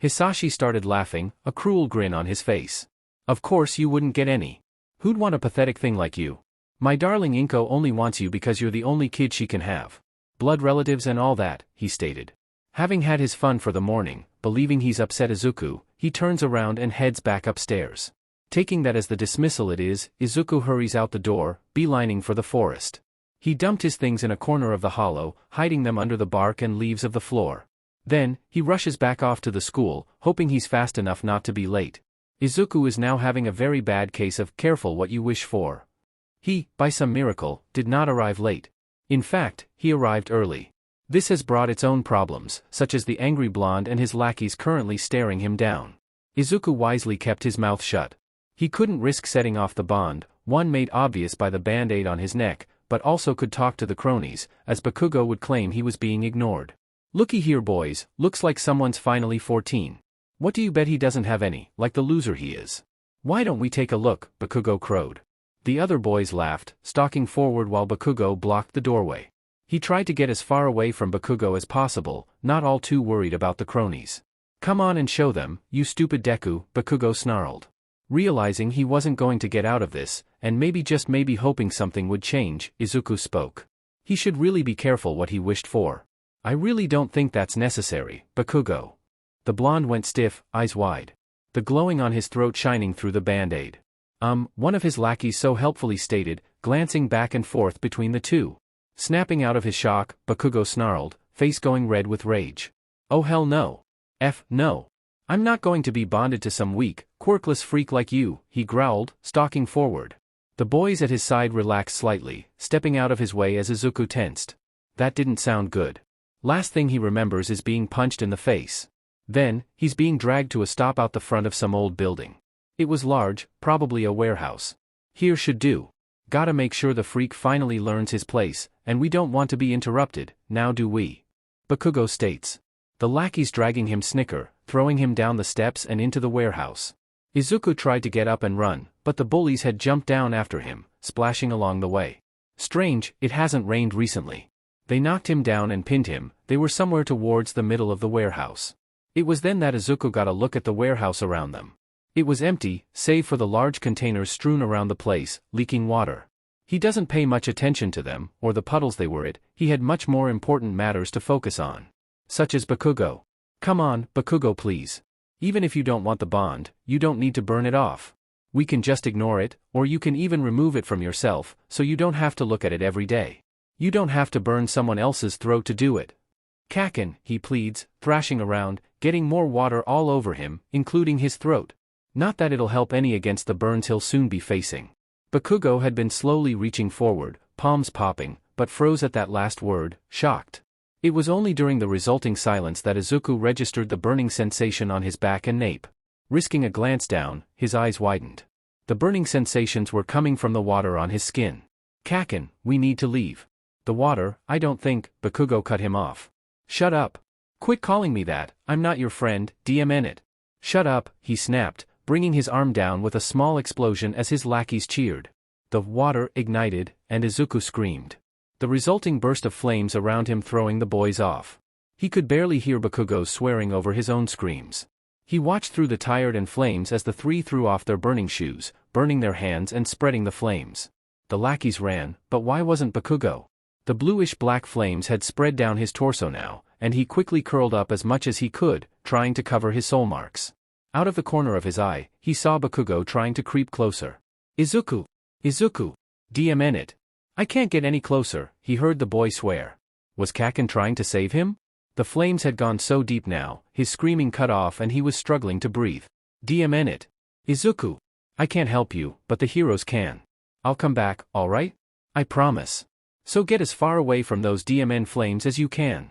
Speaker 1: Hisashi started laughing, a cruel grin on his face. "Of course you wouldn't get any. Who'd want a pathetic thing like you? My darling Inko only wants you because you're the only kid she can have. Blood relatives and all that," he stated. Having had his fun for the morning, believing he's upset Izuku, he turns around and heads back upstairs. Taking that as the dismissal it is, Izuku hurries out the door, beelining for the forest. He dumped his things in a corner of the hollow, hiding them under the bark and leaves of the floor. Then, he rushes back off to the school, hoping he's fast enough not to be late. Izuku is now having a very bad case of careful what you wish for. He, by some miracle, did not arrive late. In fact, he arrived early. This has brought its own problems, such as the angry blonde and his lackeys currently staring him down. Izuku wisely kept his mouth shut. He couldn't risk setting off the bond, one made obvious by the band-aid on his neck, but also could talk to the cronies, as Bakugo would claim he was being ignored. "Looky here boys, looks like someone's finally 14. What do you bet he doesn't have any, like the loser he is? Why don't we take a look?" Bakugo crowed. The other boys laughed, stalking forward while Bakugo blocked the doorway. He tried to get as far away from Bakugo as possible, not all too worried about the cronies. "Come on and show them, you stupid Deku," Bakugo snarled. Realizing he wasn't going to get out of this, and maybe just maybe hoping something would change, Izuku spoke. He should really be careful what he wished for. "I really don't think that's necessary, Bakugo." The blonde went stiff, eyes wide. The glowing on his throat shining through the band-aid. One of his lackeys so helpfully stated, glancing back and forth between the two. Snapping out of his shock, Bakugo snarled, face going red with rage. "Oh hell no. No. I'm not going to be bonded to some weak, quirkless freak like you," he growled, stalking forward. The boys at his side relaxed slightly, stepping out of his way as Izuku tensed. That didn't sound good. Last thing he remembers is being punched in the face. Then, he's being dragged to a stop out the front of some old building. It was large, probably a warehouse. Here should do. Gotta make sure the freak finally learns his place, and we don't want to be interrupted, now do we? Bakugo states. The lackeys dragging him snicker, throwing him down the steps and into the warehouse. Izuku tried to get up and run, but the bullies had jumped down after him, splashing along the way. Strange, it hasn't rained recently. They knocked him down and pinned him, they were somewhere towards the middle of the warehouse. It was then that Izuku got a look at the warehouse around them. It was empty, save for the large containers strewn around the place, leaking water. He doesn't pay much attention to them, or the puddles they were in, he had much more important matters to focus on. Such as Bakugo. Come on, Bakugo please. Even if you don't want the bond, you don't need to burn it off. We can just ignore it, or you can even remove it from yourself, so you don't have to look at it every day. You don't have to burn someone else's throat to do it. Kakin, he pleads, thrashing around, getting more water all over him, including his throat. Not that it'll help any against the burns he'll soon be facing. Bakugo had been slowly reaching forward, palms popping, but froze at that last word, shocked. It was only during the resulting silence that Izuku registered the burning sensation on his back and nape. Risking a glance down, his eyes widened. The burning sensations were coming from the water on his skin. Kaken, we need to leave. The water, I don't think, Bakugo cut him off. Shut up. Quit calling me that, I'm not your friend, DMN it. Shut up, he snapped, bringing his arm down with a small explosion as his lackeys cheered. The water ignited, and Izuku screamed. The resulting burst of flames around him throwing the boys off. He could barely hear Bakugo swearing over his own screams. He watched through the tired and flames as the three threw off their burning shoes, burning their hands and spreading the flames. The lackeys ran, but why wasn't Bakugo? The bluish-black flames had spread down his torso now, and he quickly curled up as much as he could, trying to cover his soul marks. Out of the corner of his eye, he saw Bakugo trying to creep closer. Izuku! Izuku! DMN it! I can't get any closer, he heard the boy swear. Was Kaken trying to save him? The flames had gone so deep now, his screaming cut off and he was struggling to breathe. DMN it! Izuku! I can't help you, but the heroes can. I'll come back, alright? I promise. So get as far away from those DMN flames as you can.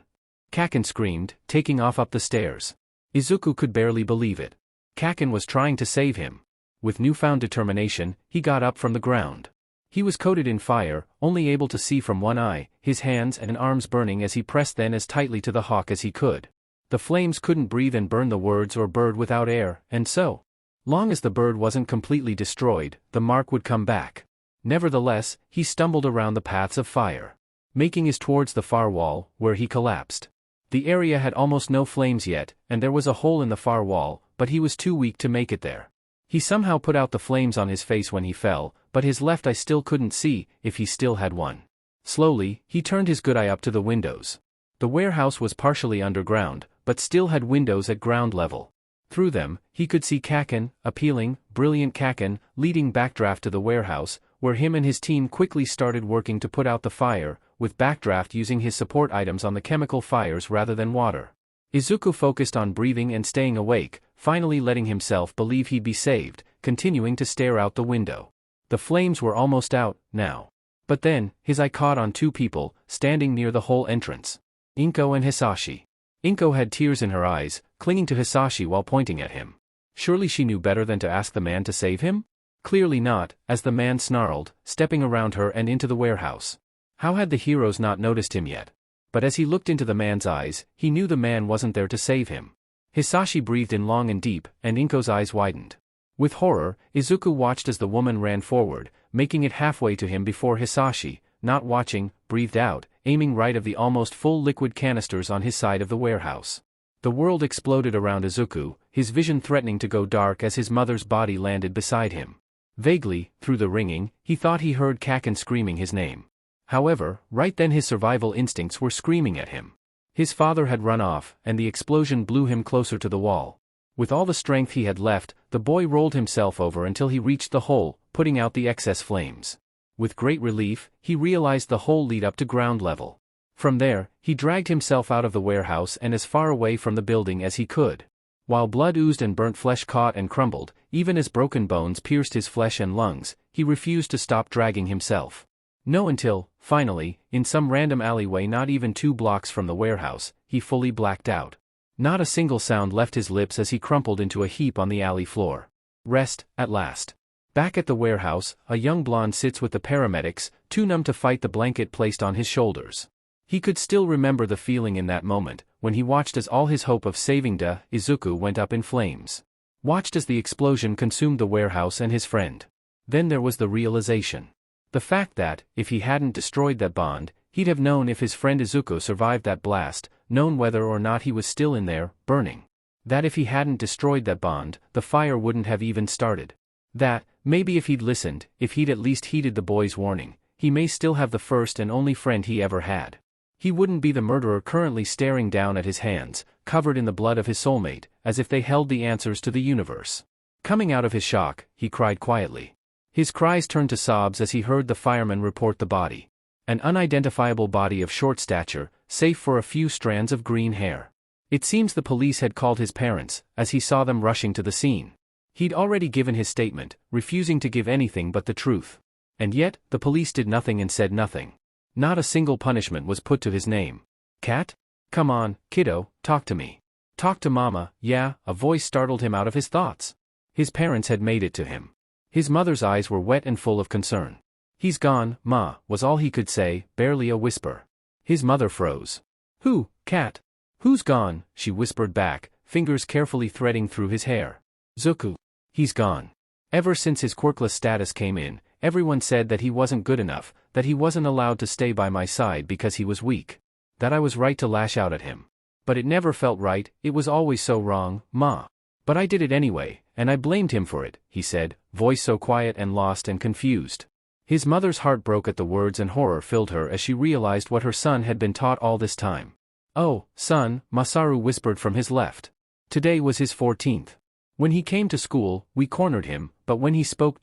Speaker 1: Kaken screamed, taking off up the stairs. Izuku could barely believe it. Kaken was trying to save him. With newfound determination, he got up from the ground. He was coated in fire, only able to see from one eye, his hands and arms burning as he pressed then as tightly to the hawk as he could. The flames couldn't breathe and burn the words or bird without air, and so, long as the bird wasn't completely destroyed, the mark would come back. Nevertheless, he stumbled around the paths of fire, making his towards the far wall, where he collapsed. The area had almost no flames yet, and there was a hole in the far wall, but he was too weak to make it there. He somehow put out the flames on his face when he fell, but his left eye still couldn't see, if he still had one. Slowly, he turned his good eye up to the windows. The warehouse was partially underground, but still had windows at ground level. Through them, he could see Kaken, appealing, brilliant Kaken, leading Backdraft to the warehouse, where him and his team quickly started working to put out the fire, with Backdraft using his support items on the chemical fires rather than water. Izuku focused on breathing and staying awake, finally letting himself believe he'd be saved, continuing to stare out the window. The flames were almost out, now. But then, his eye caught on two people, standing near the hole entrance. Inko and Hisashi. Inko had tears in her eyes, clinging to Hisashi while pointing at him. Surely she knew better than to ask the man to save him? Clearly not, as the man snarled, stepping around her and into the warehouse. How had the heroes not noticed him yet? But as he looked into the man's eyes, he knew the man wasn't there to save him. Hisashi breathed in long and deep, and Inko's eyes widened. With horror, Izuku watched as the woman ran forward, making it halfway to him before Hisashi, not watching, breathed out, aiming right of the almost full liquid canisters on his side of the warehouse. The world exploded around Izuku, his vision threatening to go dark as his mother's body landed beside him. Vaguely, through the ringing, he thought he heard Kaken screaming his name. However, right then his survival instincts were screaming at him. His father had run off, and the explosion blew him closer to the wall. With all the strength he had left, the boy rolled himself over until he reached the hole, putting out the excess flames. With great relief, he realized the hole lead up to ground level. From there, he dragged himself out of the warehouse and as far away from the building as he could. While blood oozed and burnt flesh caught and crumbled, even as broken bones pierced his flesh and lungs, he refused to stop dragging himself. No, until, finally, in some random alleyway not even 2 blocks from the warehouse, he fully blacked out. Not a single sound left his lips as he crumpled into a heap on the alley floor. Rest, at last. Back at the warehouse, a young blonde sits with the paramedics, too numb to fight the blanket placed on his shoulders. He could still remember the feeling in that moment, when he watched as all his hope of saving Izuku went up in flames. Watched as the explosion consumed the warehouse and his friend. Then there was the realization. The fact that, if he hadn't destroyed that bond, he'd have known if his friend Izuku survived that blast, known whether or not he was still in there, burning. That if he hadn't destroyed that bond, the fire wouldn't have even started. That, maybe if he'd listened, if he'd at least heeded the boy's warning, he may still have the first and only friend he ever had. He wouldn't be the murderer currently staring down at his hands, covered in the blood of his soulmate, as if they held the answers to the universe. Coming out of his shock, he cried quietly. His cries turned to sobs as he heard the fireman report the body. An unidentifiable body of short stature, save for a few strands of green hair. It seems the police had called his parents, as he saw them rushing to the scene. He'd already given his statement, refusing to give anything but the truth. And yet, the police did nothing and said nothing. Not a single punishment was put to his name. Cat? Come on, kiddo, talk to me. Talk to Mama. Yeah, a voice startled him out of his thoughts. His parents had made it to him. His mother's eyes were wet and full of concern. He's gone, Ma, was all he could say, barely a whisper. His mother froze. Who, Cat? Who's gone? She whispered back, fingers carefully threading through his hair. Izuku. He's gone. Ever since his quirkless status came in, everyone said that he wasn't good enough, that he wasn't allowed to stay by my side because he was weak. That I was right to lash out at him. But it never felt right, it was always so wrong, Ma. But I did it anyway, and I blamed him for it, he said, voice so quiet and lost and confused. His mother's heart broke at the words and horror filled her as she realized what her son had been taught all this time. Oh, son, Masaru whispered from his left. Today was his 14th. When he came to school, we cornered him, but when he spoke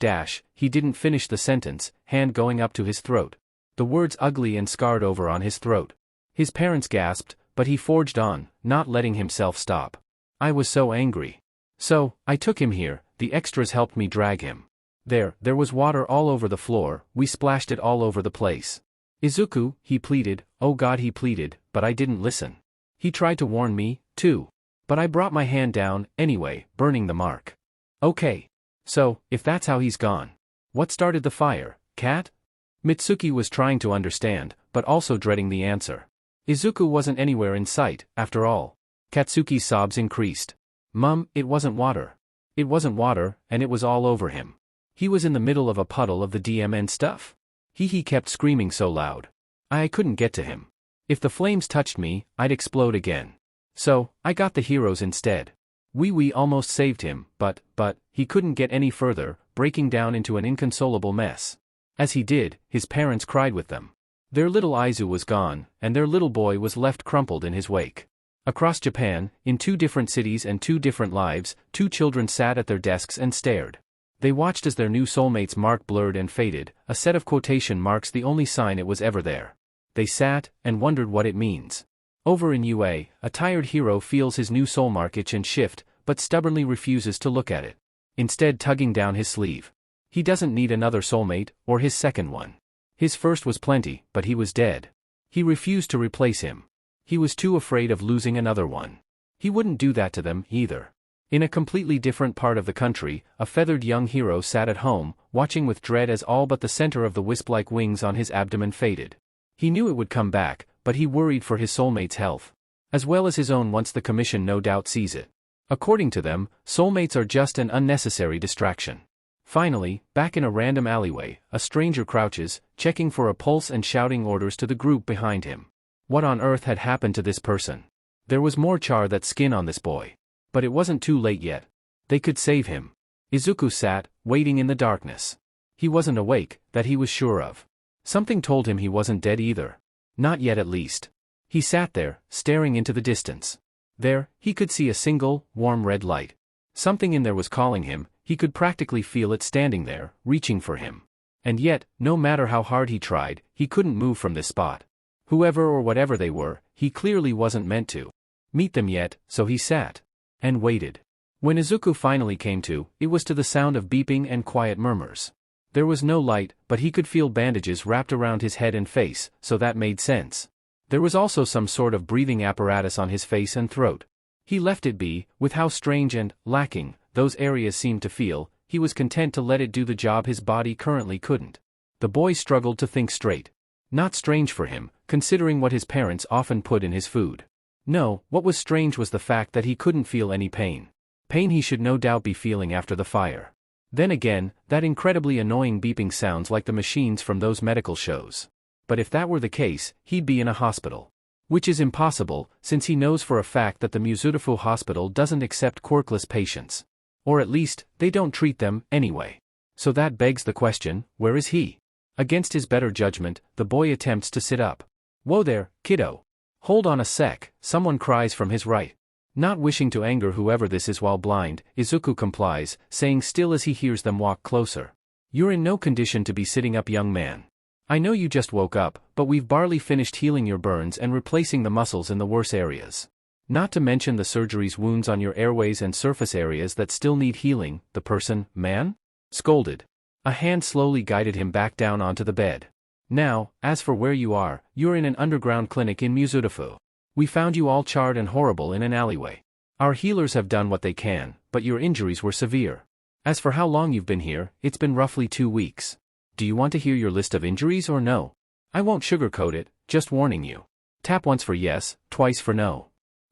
Speaker 1: he didn't finish the sentence, hand going up to his throat. The words ugly and scarred over on his throat. His parents gasped, but he forged on, not letting himself stop. I was so angry. So, I took him here, the extras helped me drag him. There was water all over the floor, we splashed it all over the place. Izuku, he pleaded, oh God he pleaded, but I didn't listen. He tried to warn me, too. But I brought my hand down, anyway, burning the mark. Okay. So, if that's how he's gone. What started the fire, Cat? Mitsuki was trying to understand, but also dreading the answer. Izuku wasn't anywhere in sight, after all. Katsuki's sobs increased. Mum, it wasn't water. It wasn't water, and it was all over him. He was in the middle of a puddle of the DMN stuff. He kept screaming so loud. I couldn't get to him. If the flames touched me, I'd explode again. So, I got the heroes instead. We almost saved him, but, he couldn't get any further, breaking down into an inconsolable mess. As he did, his parents cried with them. Their little Izu was gone, and their little boy was left crumpled in his wake. Across Japan, in 2 different cities and 2 different lives, 2 children sat at their desks and stared. They watched as their new soulmate's mark blurred and faded, a set of quotation marks the only sign it was ever there. They sat, and wondered what it means. Over in UA, a tired hero feels his new soul mark itch and shift, but stubbornly refuses to look at it. Instead tugging down his sleeve. He doesn't need another soulmate, or his second one. His first was plenty, but he was dead. He refused to replace him. He was too afraid of losing another one. He wouldn't do that to them, either. In a completely different part of the country, a feathered young hero sat at home, watching with dread as all but the center of the wisp-like wings on his abdomen faded. He knew it would come back, but he worried for his soulmate's health. As well as his own once the commission no doubt sees it. According to them, soulmates are just an unnecessary distraction. Finally, back in a random alleyway, a stranger crouches, checking for a pulse and shouting orders to the group behind him. What on earth had happened to this person? There was more char than skin on this boy. But it wasn't too late yet. They could save him. Izuku sat, waiting in the darkness. He wasn't awake, that he was sure of. Something told him he wasn't dead either. Not yet at least. He sat there, staring into the distance. There, he could see a single, warm red light. Something in there was calling him, he could practically feel it standing there, reaching for him. And yet, no matter how hard he tried, he couldn't move from this spot. Whoever or whatever they were, he clearly wasn't meant to meet them yet, so he sat. And waited. When Izuku finally came to, it was to the sound of beeping and quiet murmurs. There was no light, but he could feel bandages wrapped around his head and face, so that made sense. There was also some sort of breathing apparatus on his face and throat. He left it be, with how strange and lacking those areas seemed to feel, he was content to let it do the job his body currently couldn't. The boy struggled to think straight. Not strange for him, considering what his parents often put in his food. No, what was strange was the fact that he couldn't feel any pain. Pain he should no doubt be feeling after the fire. Then again, that incredibly annoying beeping sounds like the machines from those medical shows. But if that were the case, he'd be in a hospital. Which is impossible, since he knows for a fact that the Muzurifu hospital doesn't accept quirkless patients. Or at least, they don't treat them, anyway. So that begs the question, where is he? Against his better judgment, the boy attempts to sit up. Whoa there, kiddo. Hold on a sec, someone cries from his right. Not wishing to anger whoever this is while blind, Izuku complies, saying still as he hears them walk closer. You're in no condition to be sitting up, young man. I know you just woke up, but we've barely finished healing your burns and replacing the muscles in the worse areas. Not to mention the surgery's wounds on your airways and surface areas that still need healing, the person, man? Scolded. A hand slowly guided him back down onto the bed. Now, as for where you are, you're in an underground clinic in Mizudafu. We found you all charred and horrible in an alleyway. Our healers have done what they can, but your injuries were severe. As for how long you've been here, it's been roughly 2 weeks. Do you want to hear your list of injuries or no? I won't sugarcoat it, just warning you. Tap once for yes, twice for no.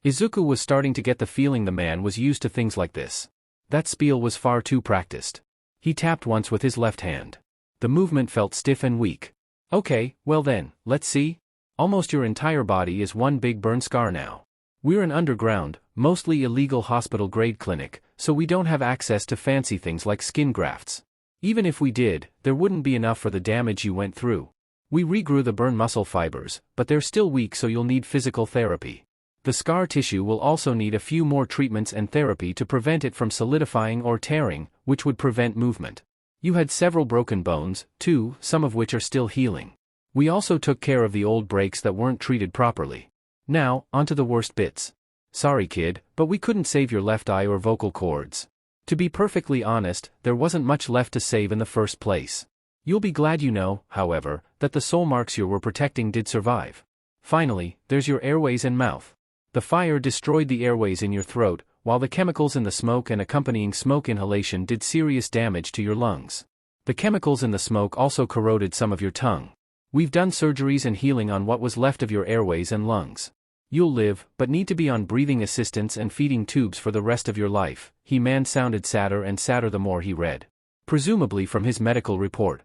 Speaker 1: Izuku was starting to get the feeling the man was used to things like this. That spiel was far too practiced. He tapped once with his left hand. The movement felt stiff and weak. Okay, well then, let's see. Almost your entire body is one big burn scar now. We're an underground, mostly illegal hospital-grade clinic, so we don't have access to fancy things like skin grafts. Even if we did, there wouldn't be enough for the damage you went through. We regrew the burn muscle fibers, but they're still weak, so you'll need physical therapy. The scar tissue will also need a few more treatments and therapy to prevent it from solidifying or tearing, which would prevent movement. You had several broken bones, too, some of which are still healing. We also took care of the old breaks that weren't treated properly. Now, onto the worst bits. Sorry kid, but we couldn't save your left eye or vocal cords. To be perfectly honest, there wasn't much left to save in the first place. You'll be glad you know, however, that the soul marks you were protecting did survive. Finally, there's your airways and mouth. The fire destroyed the airways in your throat, while the chemicals in the smoke and accompanying smoke inhalation did serious damage to your lungs. The chemicals in the smoke also corroded some of your tongue. We've done surgeries and healing on what was left of your airways and lungs. You'll live, but need to be on breathing assistance and feeding tubes for the rest of your life. He-Man sounded sadder and sadder the more he read. Presumably from his medical report.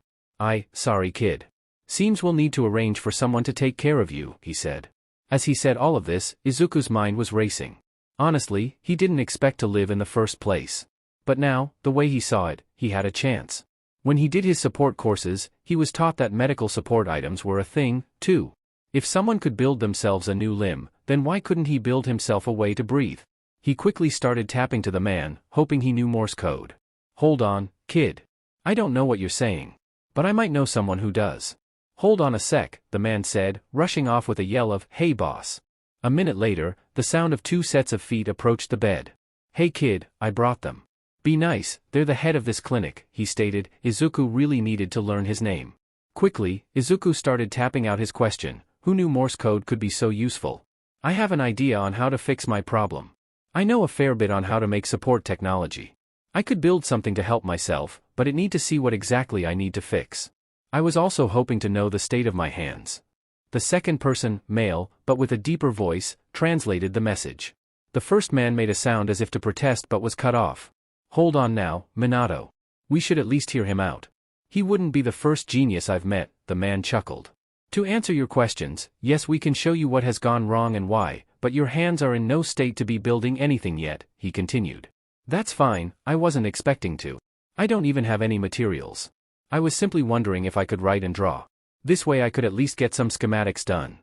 Speaker 1: Sorry kid. Seems we'll need to arrange for someone to take care of you, he said. As he said all of this, Izuku's mind was racing. Honestly, he didn't expect to live in the first place. But now, the way he saw it, he had a chance. When he did his support courses, he was taught that medical support items were a thing, too. If someone could build themselves a new limb, then why couldn't he build himself a way to breathe? He quickly started tapping to the man, hoping he knew Morse code. Hold on, kid. I don't know what you're saying. But I might know someone who does. Hold on a sec, the man said, rushing off with a yell of, "Hey boss." A minute later, the sound of 2 sets of feet approached the bed. "Hey kid, I brought them. Be nice, they're the head of this clinic," he stated. Izuku really needed to learn his name. Quickly, Izuku started tapping out his question. Who knew Morse code could be so useful? I have an idea on how to fix my problem. I know a fair bit on how to make support technology. I could build something to help myself, but it need to see what exactly I need to fix. I was also hoping to know the state of my hands. The second person, male, but with a deeper voice, translated the message. The first man made a sound as if to protest but was cut off. Hold on now, Minato. We should at least hear him out. He wouldn't be the first genius I've met, the man chuckled. To answer your questions, yes, we can show you what has gone wrong and why, but your hands are in no state to be building anything yet, he continued. That's fine, I wasn't expecting to. I don't even have any materials. I was simply wondering if I could write and draw. This way I could at least get some schematics done.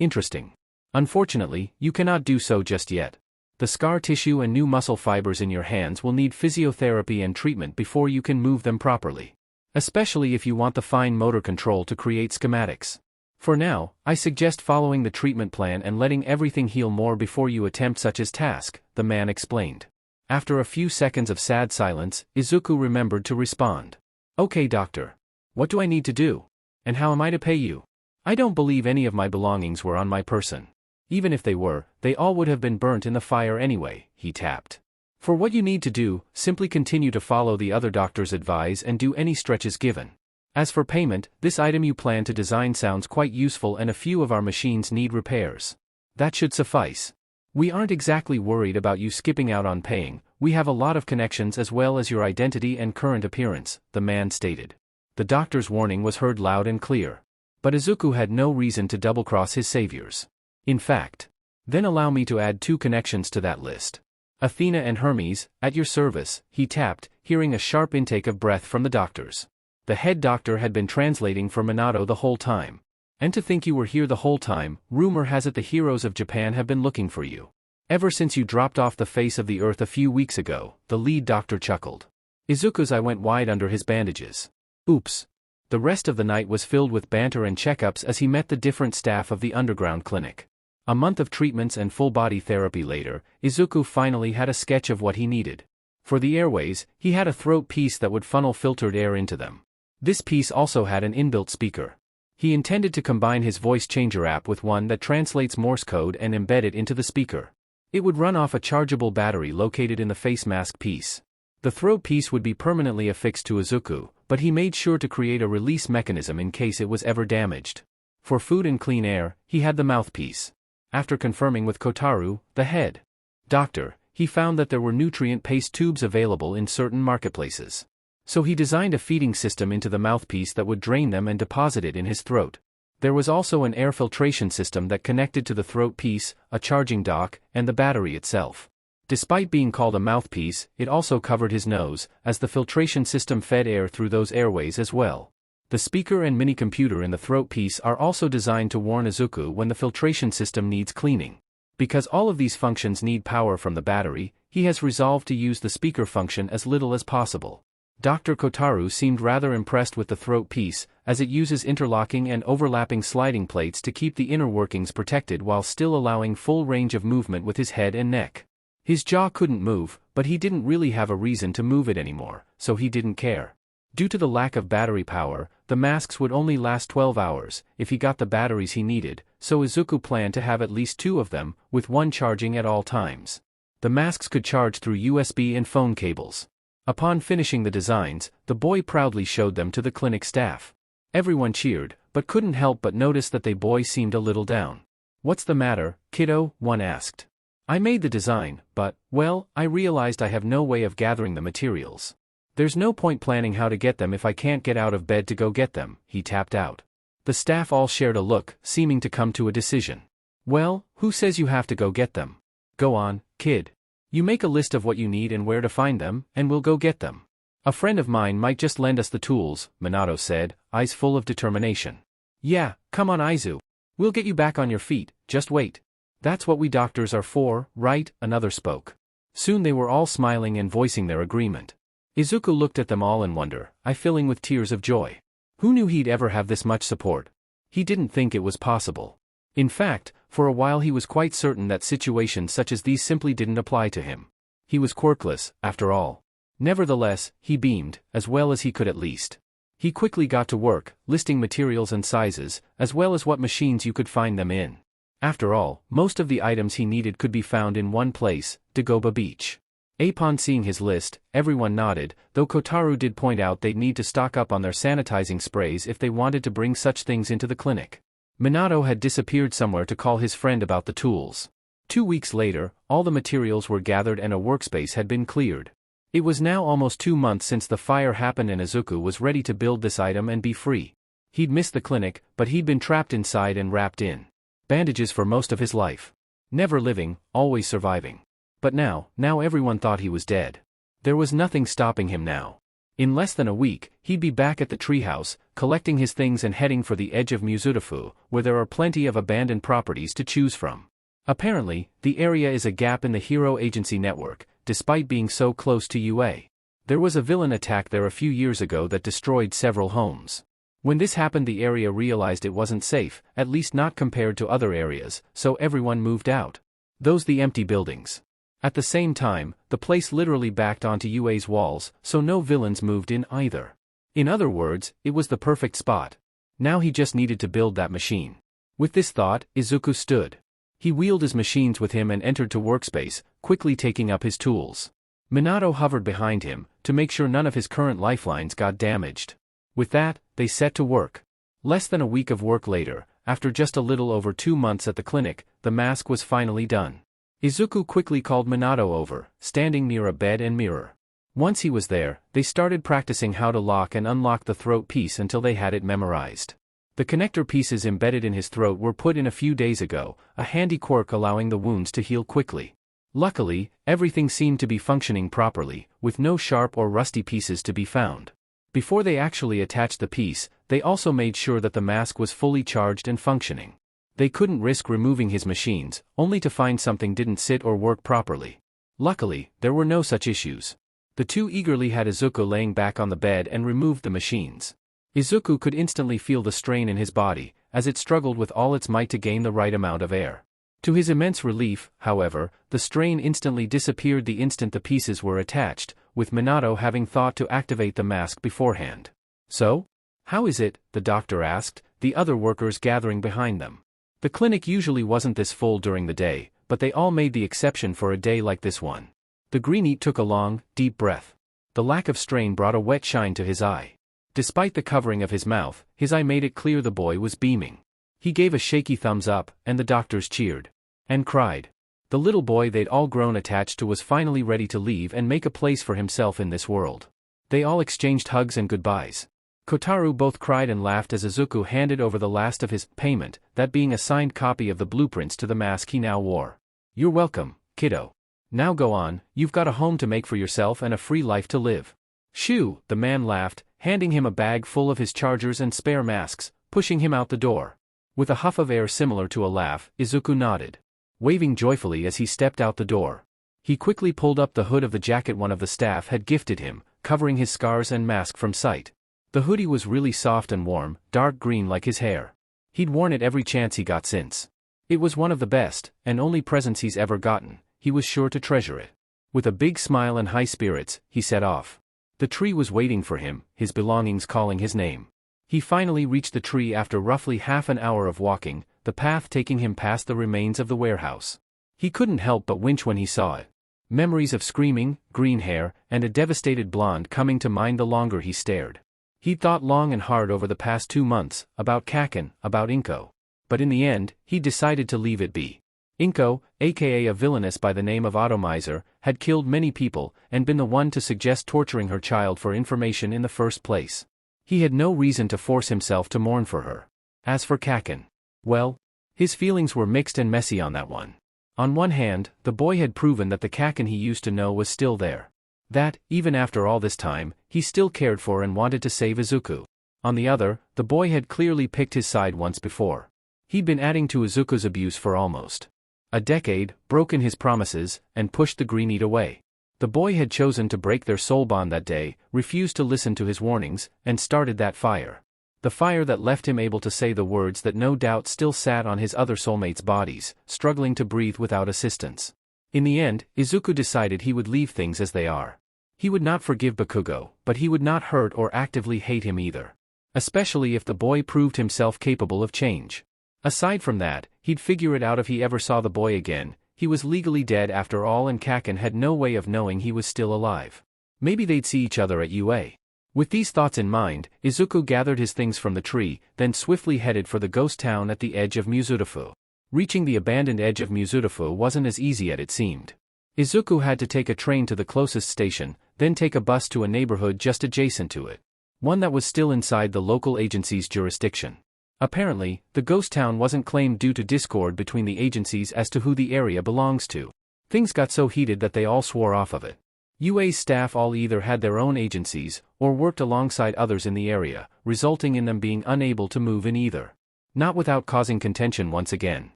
Speaker 1: Interesting. Unfortunately, you cannot do so just yet. The scar tissue and new muscle fibers in your hands will need physiotherapy and treatment before you can move them properly. Especially if you want the fine motor control to create schematics. For now, I suggest following the treatment plan and letting everything heal more before you attempt such as task, the man explained. After a few seconds of sad silence, Izuku remembered to respond. Okay doctor. What do I need to do? And how am I to pay you? I don't believe any of my belongings were on my person. Even if they were, they all would have been burnt in the fire anyway, he tapped. For what you need to do, simply continue to follow the other doctor's advice and do any stretches given. As for payment, this item you plan to design sounds quite useful and a few of our machines need repairs. That should suffice. We aren't exactly worried about you skipping out on paying, we have a lot of connections as well as your identity and current appearance, the man stated. The doctor's warning was heard loud and clear. But Izuku had no reason to double-cross his saviors. In fact. Then allow me to add 2 connections to that list. Athena and Hermes, at your service, he tapped, hearing a sharp intake of breath from the doctors. The head doctor had been translating for Minato the whole time. And to think you were here the whole time, rumor has it the heroes of Japan have been looking for you. Ever since you dropped off the face of the earth a few weeks ago, the lead doctor chuckled. Izuku's eye went wide under his bandages. Oops. The rest of the night was filled with banter and checkups as he met the different staff of the underground clinic. A month of treatments and full-body therapy later, Izuku finally had a sketch of what he needed. For the airways, he had a throat piece that would funnel filtered air into them. This piece also had an inbuilt speaker. He intended to combine his voice changer app with one that translates Morse code and embed it into the speaker. It would run off a chargeable battery located in the face mask piece. The throat piece would be permanently affixed to Izuku, but he made sure to create a release mechanism in case it was ever damaged. For food and clean air, he had the mouthpiece. After confirming with Kotaro, the head doctor, he found that there were nutrient paste tubes available in certain marketplaces. So he designed a feeding system into the mouthpiece that would drain them and deposit it in his throat. There was also an air filtration system that connected to the throat piece, a charging dock, and the battery itself. Despite being called a mouthpiece, it also covered his nose, as the filtration system fed air through those airways as well. The speaker and mini-computer in the throat piece are also designed to warn Izuku when the filtration system needs cleaning. Because all of these functions need power from the battery, he has resolved to use the speaker function as little as possible. Dr. Kotaro seemed rather impressed with the throat piece, as it uses interlocking and overlapping sliding plates to keep the inner workings protected while still allowing full range of movement with his head and neck. His jaw couldn't move, but he didn't really have a reason to move it anymore, so he didn't care. Due to the lack of battery power, the masks would only last 12 hours, if he got the batteries he needed, so Izuku planned to have at least 2 of them, with one charging at all times. The masks could charge through USB and phone cables. Upon finishing the designs, the boy proudly showed them to the clinic staff. Everyone cheered, but couldn't help but notice that the boy seemed a little down. "What's the matter, kiddo?" one asked. "I made the design, but, well, I realized I have no way of gathering the materials. There's no point planning how to get them if I can't get out of bed to go get them," he tapped out. The staff all shared a look, seeming to come to a decision. "Well, who says you have to go get them? Go on, kid. You make a list of what you need and where to find them, and we'll go get them." "A friend of mine might just lend us the tools," Minato said, eyes full of determination. "Yeah, come on Izu. We'll get you back on your feet, just wait. That's what we doctors are for, right?" another spoke. Soon they were all smiling and voicing their agreement. Izuku looked at them all in wonder, filling with tears of joy. Who knew he'd ever have this much support? He didn't think it was possible. In fact, for a while he was quite certain that situations such as these simply didn't apply to him. He was quirkless, after all. Nevertheless, he beamed, as well as he could at least. He quickly got to work, listing materials and sizes, as well as what machines you could find them in. After all, most of the items he needed could be found in one place, Dagobah Beach. Upon seeing his list, everyone nodded, though Kotaro did point out they'd need to stock up on their sanitizing sprays if they wanted to bring such things into the clinic. Minato had disappeared somewhere to call his friend about the tools. 2 weeks later, all the materials were gathered and a workspace had been cleared. It was now almost 2 months since the fire happened and Izuku was ready to build this item and be free. He'd missed the clinic, but he'd been trapped inside and wrapped in bandages for most of his life. Never living, always surviving. But now everyone thought he was dead. There was nothing stopping him now. In less than a week, he'd be back at the treehouse, collecting his things and heading for the edge of Muzutafu, where there are plenty of abandoned properties to choose from. Apparently, the area is a gap in the hero agency network, despite being so close to UA. There was a villain attack there a few years ago that destroyed several homes. When this happened, the area realized it wasn't safe, at least not compared to other areas, so everyone moved out. Those the empty buildings. At the same time, the place literally backed onto UA's walls, so no villains moved in either. In other words, it was the perfect spot. Now he just needed to build that machine. With this thought, Izuku stood. He wheeled his machines with him and entered to workspace, quickly taking up his tools. Minato hovered behind him, to make sure none of his current lifelines got damaged. With that, they set to work. Less than a week of work later, after just a little over 2 months at the clinic, the mask was finally done. Izuku quickly called Minato over, standing near a bed and mirror. Once he was there, they started practicing how to lock and unlock the throat piece until they had it memorized. The connector pieces embedded in his throat were put in a few days ago, a handy quirk allowing the wounds to heal quickly. Luckily, everything seemed to be functioning properly, with no sharp or rusty pieces to be found. Before they actually attached the piece, they also made sure that the mask was fully charged and functioning. They couldn't risk removing his machines, only to find something didn't sit or work properly. Luckily, there were no such issues. The two eagerly had Izuku laying back on the bed and removed the machines. Izuku could instantly feel the strain in his body, as it struggled with all its might to gain the right amount of air. To his immense relief, however, the strain instantly disappeared the instant the pieces were attached, with Minato having thought to activate the mask beforehand. So? How is it, the doctor asked, the other workers gathering behind them. The clinic usually wasn't this full during the day, but they all made the exception for a day like this one. The Greenite took a long, deep breath. The lack of strain brought a wet shine to his eye. Despite the covering of his mouth, his eye made it clear the boy was beaming. He gave a shaky thumbs up, and the doctors cheered. And cried. The little boy they'd all grown attached to was finally ready to leave and make a place for himself in this world. They all exchanged hugs and goodbyes. Kotaro both cried and laughed as Izuku handed over the last of his payment, that being a signed copy of the blueprints to the mask he now wore. You're welcome, kiddo. Now go on, you've got a home to make for yourself and a free life to live. Shoo, the man laughed, handing him a bag full of his chargers and spare masks, pushing him out the door. With a huff of air similar to a laugh, Izuku nodded, waving joyfully as he stepped out the door. He quickly pulled up the hood of the jacket one of the staff had gifted him, covering his scars and mask from sight. The hoodie was really soft and warm, dark green like his hair. He'd worn it every chance he got since. It was one of the best, and only presents he's ever gotten. He was sure to treasure it. With a big smile and high spirits, he set off. The tree was waiting for him, his belongings calling his name. He finally reached the tree after roughly half an hour of walking, the path taking him past the remains of the warehouse. He couldn't help but wince when he saw it. Memories of screaming, green hair, and a devastated blonde coming to mind the longer he stared. He'd thought long and hard over the past 2 months, about Kaken, about Inko. But in the end, he decided to leave it be. Inko, aka a villainous by the name of Atomizer, had killed many people, and been the one to suggest torturing her child for information in the first place. He had no reason to force himself to mourn for her. As for Kaken, well, his feelings were mixed and messy on that one. On one hand, the boy had proven that the Kaken he used to know was still there. That, even after all this time, he still cared for and wanted to save Izuku. On the other, the boy had clearly picked his side once before. He'd been adding to Izuku's abuse for almost a decade, broken his promises, and pushed the Greenite away. The boy had chosen to break their soul bond that day, refused to listen to his warnings, and started that fire. The fire that left him able to say the words that no doubt still sat on his other soulmates' bodies, struggling to breathe without assistance. In the end, Izuku decided he would leave things as they are. He would not forgive Bakugo, but he would not hurt or actively hate him either. Especially if the boy proved himself capable of change. Aside from that, he'd figure it out if he ever saw the boy again. He was legally dead after all, and Kaken had no way of knowing he was still alive. Maybe they'd see each other at UA. With these thoughts in mind, Izuku gathered his things from the tree, then swiftly headed for the ghost town at the edge of Mizurufu. Reaching the abandoned edge of Mizurufu wasn't as easy as it seemed. Izuku had to take a train to the closest station, then take a bus to a neighborhood just adjacent to it. One that was still inside the local agency's jurisdiction. Apparently, the ghost town wasn't claimed due to discord between the agencies as to who the area belongs to. Things got so heated that they all swore off of it. UA's staff all either had their own agencies, or worked alongside others in the area, resulting in them being unable to move in either. Not without causing contention once again.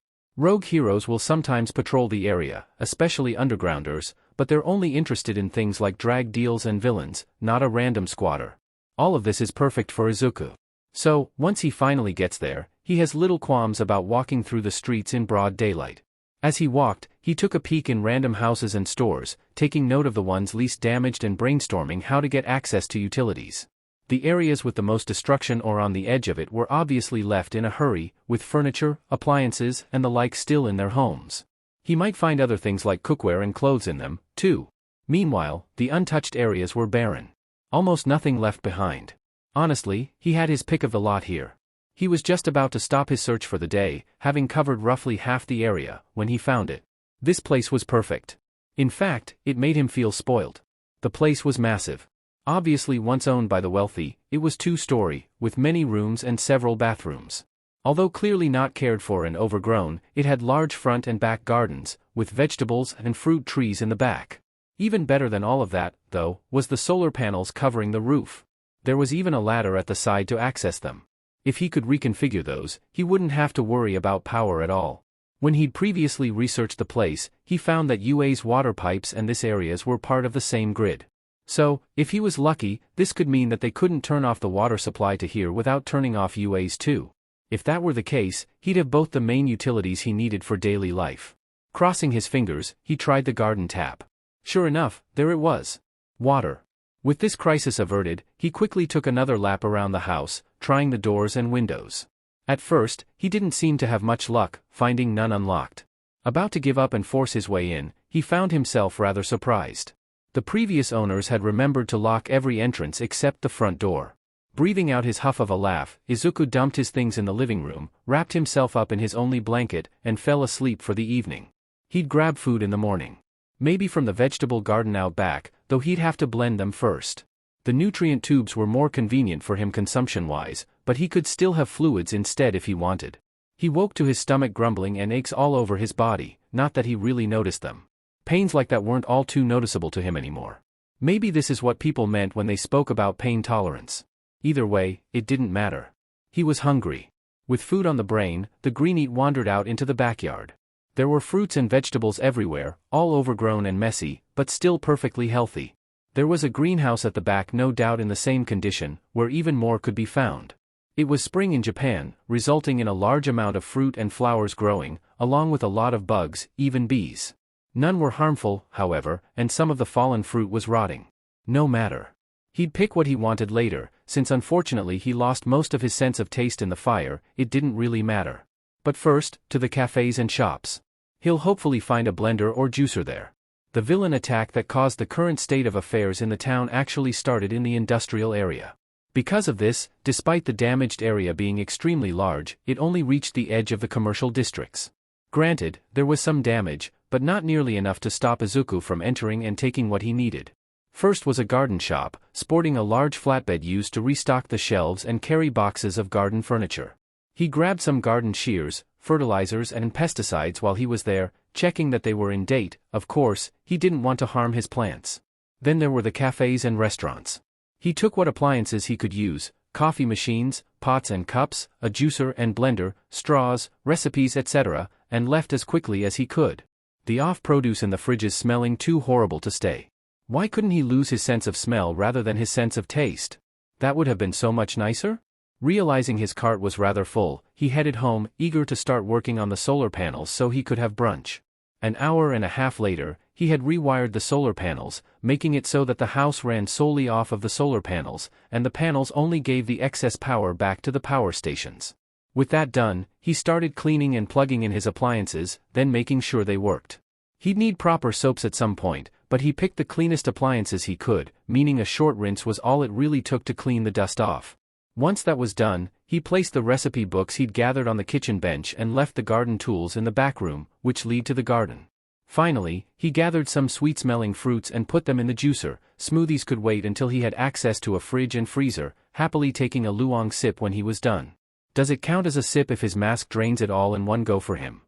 Speaker 1: Rogue heroes will sometimes patrol the area, especially undergrounders, but they're only interested in things like drag deals and villains, not a random squatter. All of this is perfect for Izuku. So, once he finally gets there, he has little qualms about walking through the streets in broad daylight. As he walked, he took a peek in random houses and stores, taking note of the ones least damaged and brainstorming how to get access to utilities. The areas with the most destruction or on the edge of it were obviously left in a hurry, with furniture, appliances, and the like still in their homes. He might find other things like cookware and clothes in them, too. Meanwhile, the untouched areas were barren. Almost nothing left behind. Honestly, he had his pick of the lot here. He was just about to stop his search for the day, having covered roughly half the area, when he found it. This place was perfect. In fact, it made him feel spoiled. The place was massive. Obviously once owned by the wealthy, it was 2-story, with many rooms and several bathrooms. Although clearly not cared for and overgrown, it had large front and back gardens, with vegetables and fruit trees in the back. Even better than all of that, though, was the solar panels covering the roof. There was even a ladder at the side to access them. If he could reconfigure those, he wouldn't have to worry about power at all. When he'd previously researched the place, he found that UA's water pipes and this areas were part of the same grid. So, if he was lucky, this could mean that they couldn't turn off the water supply to here without turning off UA's too. If that were the case, he'd have both the main utilities he needed for daily life. Crossing his fingers, he tried the garden tap. Sure enough, there it was. Water. With this crisis averted, he quickly took another lap around the house, trying the doors and windows. At first, he didn't seem to have much luck, finding none unlocked. About to give up and force his way in, he found himself rather surprised. The previous owners had remembered to lock every entrance except the front door. Breathing out his huff of a laugh, Izuku dumped his things in the living room, wrapped himself up in his only blanket, and fell asleep for the evening. He'd grab food in the morning. Maybe from the vegetable garden out back, though he'd have to blend them first. The nutrient tubes were more convenient for him consumption-wise, but he could still have fluids instead if he wanted. He woke to his stomach grumbling and aches all over his body, not that he really noticed them. Pains like that weren't all too noticeable to him anymore. Maybe this is what people meant when they spoke about pain tolerance. Either way, it didn't matter. He was hungry. With food on the brain, the green-eat wandered out into the backyard. There were fruits and vegetables everywhere, all overgrown and messy, but still perfectly healthy. There was a greenhouse at the back, no doubt in the same condition, where even more could be found. It was spring in Japan, resulting in a large amount of fruit and flowers growing, along with a lot of bugs, even bees. None were harmful, however, and some of the fallen fruit was rotting. No matter. He'd pick what he wanted later, since unfortunately he lost most of his sense of taste in the fire, it didn't really matter. But first, to the cafes and shops. He'll hopefully find a blender or juicer there. The villain attack that caused the current state of affairs in the town actually started in the industrial area. Because of this, despite the damaged area being extremely large, it only reached the edge of the commercial districts. Granted, there was some damage, but not nearly enough to stop Izuku from entering and taking what he needed. First was a garden shop, sporting a large flatbed used to restock the shelves and carry boxes of garden furniture. He grabbed some garden shears, fertilizers and pesticides while he was there, checking that they were in date. Of course, he didn't want to harm his plants. Then there were the cafes and restaurants. He took what appliances he could use, coffee machines, pots and cups, a juicer and blender, straws, recipes etc., and left as quickly as he could. The off-produce in the fridges smelling too horrible to stay. Why couldn't he lose his sense of smell rather than his sense of taste? That would have been so much nicer? Realizing his cart was rather full, he headed home, eager to start working on the solar panels so he could have brunch. An hour and a half later, he had rewired the solar panels, making it so that the house ran solely off of the solar panels, and the panels only gave the excess power back to the power stations. With that done, he started cleaning and plugging in his appliances, then making sure they worked. He'd need proper soaps at some point, but he picked the cleanest appliances he could, meaning a short rinse was all it really took to clean the dust off. Once that was done, he placed the recipe books he'd gathered on the kitchen bench and left the garden tools in the back room, which lead to the garden. Finally, he gathered some sweet-smelling fruits and put them in the juicer. Smoothies could wait until he had access to a fridge and freezer, happily taking a luwang sip when he was done. Does it count as a sip if his mask drains it all in one go for him?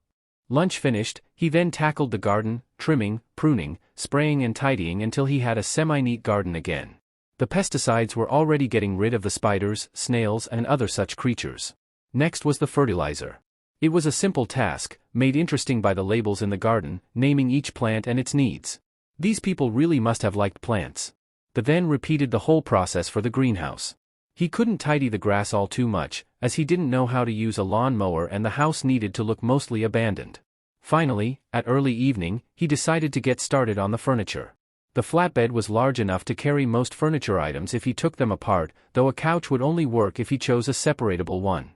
Speaker 1: Lunch finished, he then tackled the garden, trimming, pruning, spraying and tidying until he had a semi-neat garden again. The pesticides were already getting rid of the spiders, snails and other such creatures. Next was the fertilizer. It was a simple task, made interesting by the labels in the garden, naming each plant and its needs. These people really must have liked plants. But then repeated the whole process for the greenhouse. He couldn't tidy the grass all too much, as he didn't know how to use a lawn mower and the house needed to look mostly abandoned. Finally, at early evening, he decided to get started on the furniture. The flatbed was large enough to carry most furniture items if he took them apart, though a couch would only work if he chose a separatable one.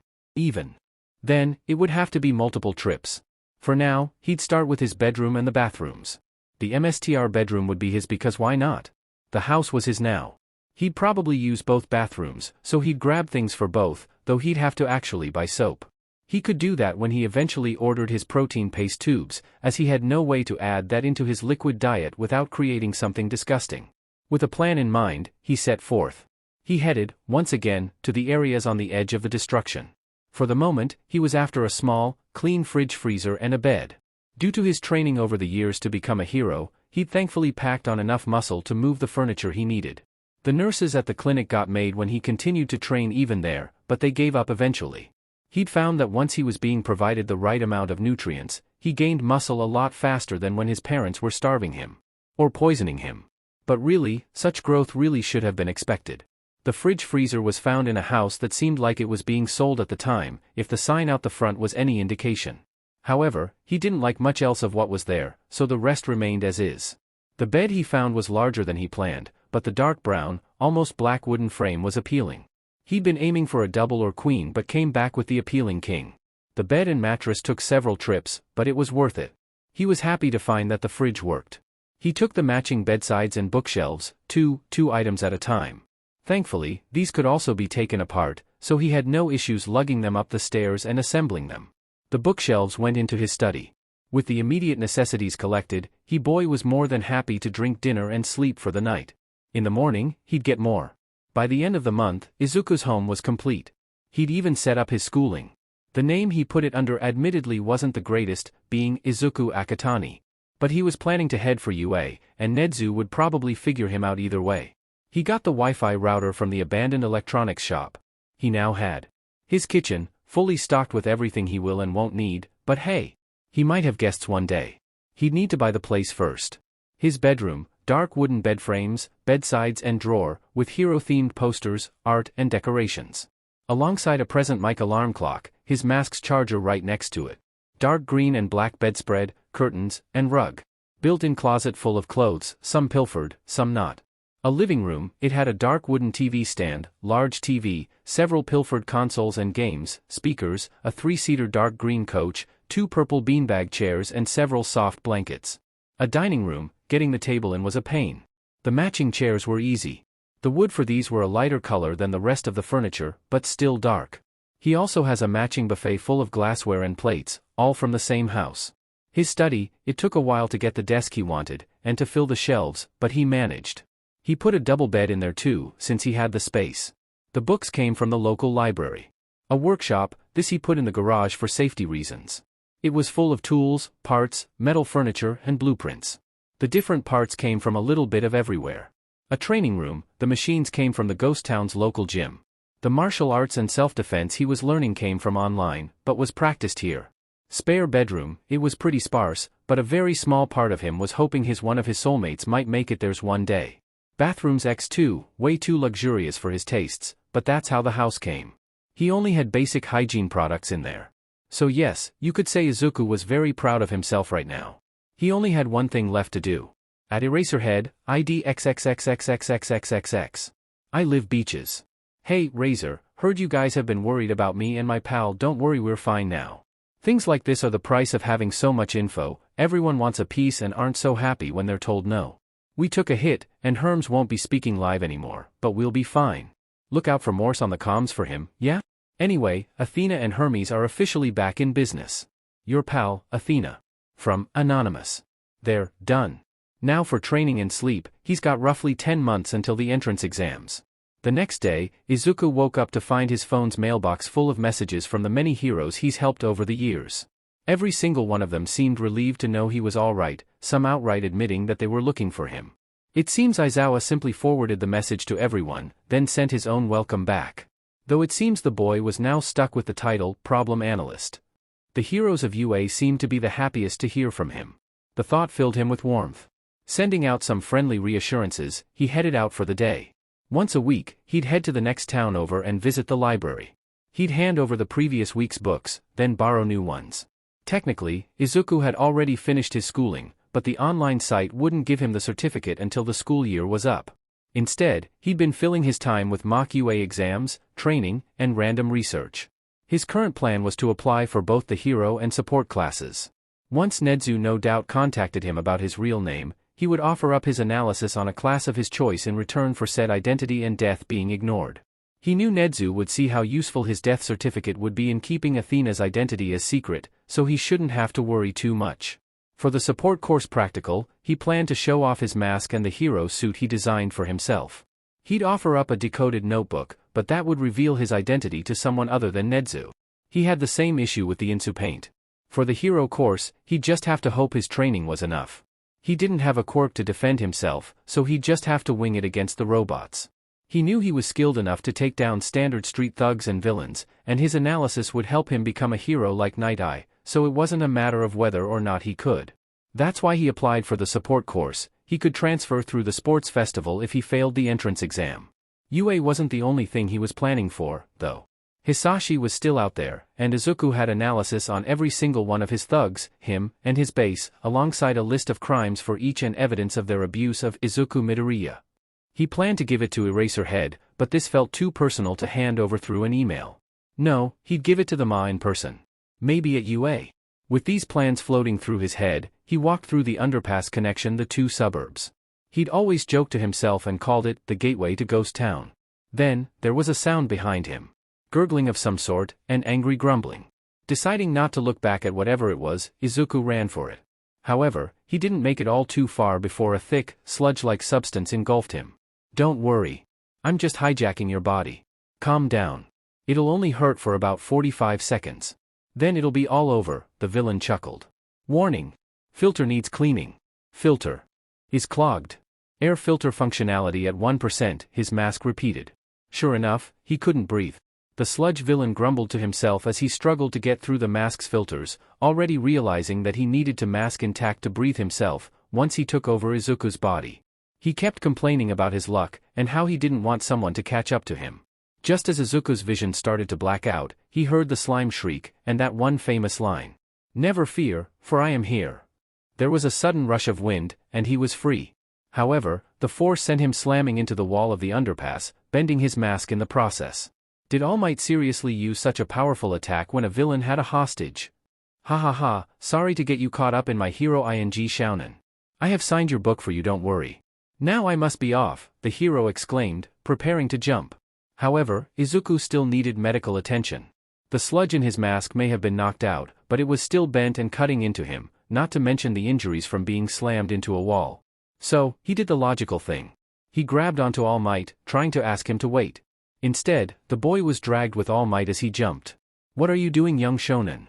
Speaker 1: Then, it would have to be multiple trips. For now, he'd start with his bedroom and the bathrooms. The MSTR bedroom would be his because why not? The house was his now. He'd probably use both bathrooms, so he'd grab things for both, though he'd have to actually buy soap. He could do that when he eventually ordered his protein paste tubes, as he had no way to add that into his liquid diet without creating something disgusting. With a plan in mind, he set forth. He headed, once again, to the areas on the edge of the destruction. For the moment, he was after a small, clean fridge freezer and a bed. Due to his training over the years to become a hero, he'd thankfully packed on enough muscle to move the furniture he needed. The nurses at the clinic got made when he continued to train even there, but they gave up eventually. He'd found that once he was being provided the right amount of nutrients, he gained muscle a lot faster than when his parents were starving him. Or poisoning him. But really, such growth really should have been expected. The fridge freezer was found in a house that seemed like it was being sold at the time, if the sign out the front was any indication. However, he didn't like much else of what was there, so the rest remained as is. The bed he found was larger than he planned, but the dark brown, almost black wooden frame was appealing. He'd been aiming for a double or queen but came back with the appealing king. The bed and mattress took several trips, but it was worth it. He was happy to find that the fridge worked. He took the matching bedsides and bookshelves, two items at a time. Thankfully, these could also be taken apart, so he had no issues lugging them up the stairs and assembling them. The bookshelves went into his study. With the immediate necessities collected, boy was more than happy to drink dinner and sleep for the night. In the morning, he'd get more. By the end of the month, Izuku's home was complete. He'd even set up his schooling. The name he put it under admittedly wasn't the greatest, being Izuku Akatani. But he was planning to head for UA, and Nedzu would probably figure him out either way. He got the Wi-Fi router from the abandoned electronics shop. He now had his kitchen, fully stocked with everything he will and won't need, but hey, he might have guests one day. He'd need to buy the place first. His bedroom, dark wooden bed frames, bedsides and drawer, with hero-themed posters, art and decorations. Alongside a present mic alarm clock, his mask's charger right next to it. Dark green and black bedspread, curtains, and rug. Built-in closet full of clothes, some pilfered, some not. A living room, it had a dark wooden TV stand, large TV, several pilfered consoles and games, speakers, a 3-seater dark green coach, 2 purple beanbag chairs and several soft blankets. A dining room, getting the table in was a pain. The matching chairs were easy. The wood for these were a lighter color than the rest of the furniture, but still dark. He also has a matching buffet full of glassware and plates, all from the same house. His study, it took a while to get the desk he wanted, and to fill the shelves, but he managed. He put a double bed in there too, since he had the space. The books came from the local library. A workshop, this he put in the garage for safety reasons. It was full of tools, parts, metal furniture and blueprints. The different parts came from a little bit of everywhere. A training room, the machines came from the ghost town's local gym. The martial arts and self-defense he was learning came from online, but was practiced here. Spare bedroom, it was pretty sparse, but a very small part of him was hoping one of his soulmates might make it theirs one day. Bathrooms X2, way too luxurious for his tastes, but that's how the house came. He only had basic hygiene products in there. So yes, you could say Izuku was very proud of himself right now. He only had one thing left to do. At Eraserhead, ID XXXXXXXXX. I live beaches. Hey, Razor, heard you guys have been worried about me and my pal. Don't worry, we're fine now. Things like this are the price of having so much info. Everyone wants a piece and aren't so happy when they're told no. We took a hit, and Herms won't be speaking live anymore, but we'll be fine. Look out for Morse on the comms for him, yeah? Anyway, Athena and Hermes are officially back in business. Your pal, Athena. From Anonymous. They're done. Now for training and sleep, he's got roughly 10 months until the entrance exams. The next day, Izuku woke up to find his phone's mailbox full of messages from the many heroes he's helped over the years. Every single one of them seemed relieved to know he was alright, some outright admitting that they were looking for him. It seems Aizawa simply forwarded the message to everyone, then sent his own welcome back. Though it seems the boy was now stuck with the title, Problem Analyst. The heroes of UA seemed to be the happiest to hear from him. The thought filled him with warmth. Sending out some friendly reassurances, he headed out for the day. Once a week, he'd head to the next town over and visit the library. He'd hand over the previous week's books, then borrow new ones. Technically, Izuku had already finished his schooling, but the online site wouldn't give him the certificate until the school year was up. Instead, he'd been filling his time with mock UA exams, training, and random research. His current plan was to apply for both the hero and support classes. Once Nedzu no doubt contacted him about his real name, he would offer up his analysis on a class of his choice in return for said identity and death being ignored. He knew Nedzu would see how useful his death certificate would be in keeping Athena's identity as secret, so he shouldn't have to worry too much. For the support course practical, he planned to show off his mask and the hero suit he designed for himself. He'd offer up a decoded notebook, but that would reveal his identity to someone other than Nedzu. He had the same issue with the Insu paint. For the hero course, he'd just have to hope his training was enough. He didn't have a quirk to defend himself, so he'd just have to wing it against the robots. He knew he was skilled enough to take down standard street thugs and villains, and his analysis would help him become a hero like Night Eye, so it wasn't a matter of whether or not he could. That's why he applied for the support course. He could transfer through the sports festival if he failed the entrance exam. UA wasn't the only thing he was planning for, though. Hisashi was still out there, and Izuku had analysis on every single one of his thugs, him, and his base, alongside a list of crimes for each and evidence of their abuse of Izuku Midoriya. He planned to give it to Eraserhead, but this felt too personal to hand over through an email. No, he'd give it to the Ma in person. Maybe at UA. With these plans floating through his head, he walked through the underpass connection the two suburbs. He'd always joked to himself and called it the gateway to Ghost Town. Then, there was a sound behind him. Gurgling of some sort, and angry grumbling. Deciding not to look back at whatever it was, Izuku ran for it. However, he didn't make it all too far before a thick, sludge-like substance engulfed him. Don't worry. I'm just hijacking your body. Calm down. It'll only hurt for about 45 seconds. Then it'll be all over, the villain chuckled. Warning. Filter needs cleaning. Filter. Is clogged. Air filter functionality at 1%, his mask repeated. Sure enough, he couldn't breathe. The sludge villain grumbled to himself as he struggled to get through the mask's filters, already realizing that he needed to mask intact to breathe himself, once he took over Izuku's body. He kept complaining about his luck, and how he didn't want someone to catch up to him. Just as Izuku's vision started to black out, he heard the slime shriek, and that one famous line. Never fear, for I am here. There was a sudden rush of wind, and he was free. However, the force sent him slamming into the wall of the underpass, bending his mask in the process. Did All Might seriously use such a powerful attack when a villain had a hostage? Ha ha ha, sorry to get you caught up in my hero ing shounen. I have signed your book for you, don't worry. Now I must be off, the hero exclaimed, preparing to jump. However, Izuku still needed medical attention. The sludge in his mask may have been knocked out, but it was still bent and cutting into him, not to mention the injuries from being slammed into a wall. So, he did the logical thing. He grabbed onto All Might, trying to ask him to wait. Instead, the boy was dragged with all might as he jumped. What are you doing, young shonen?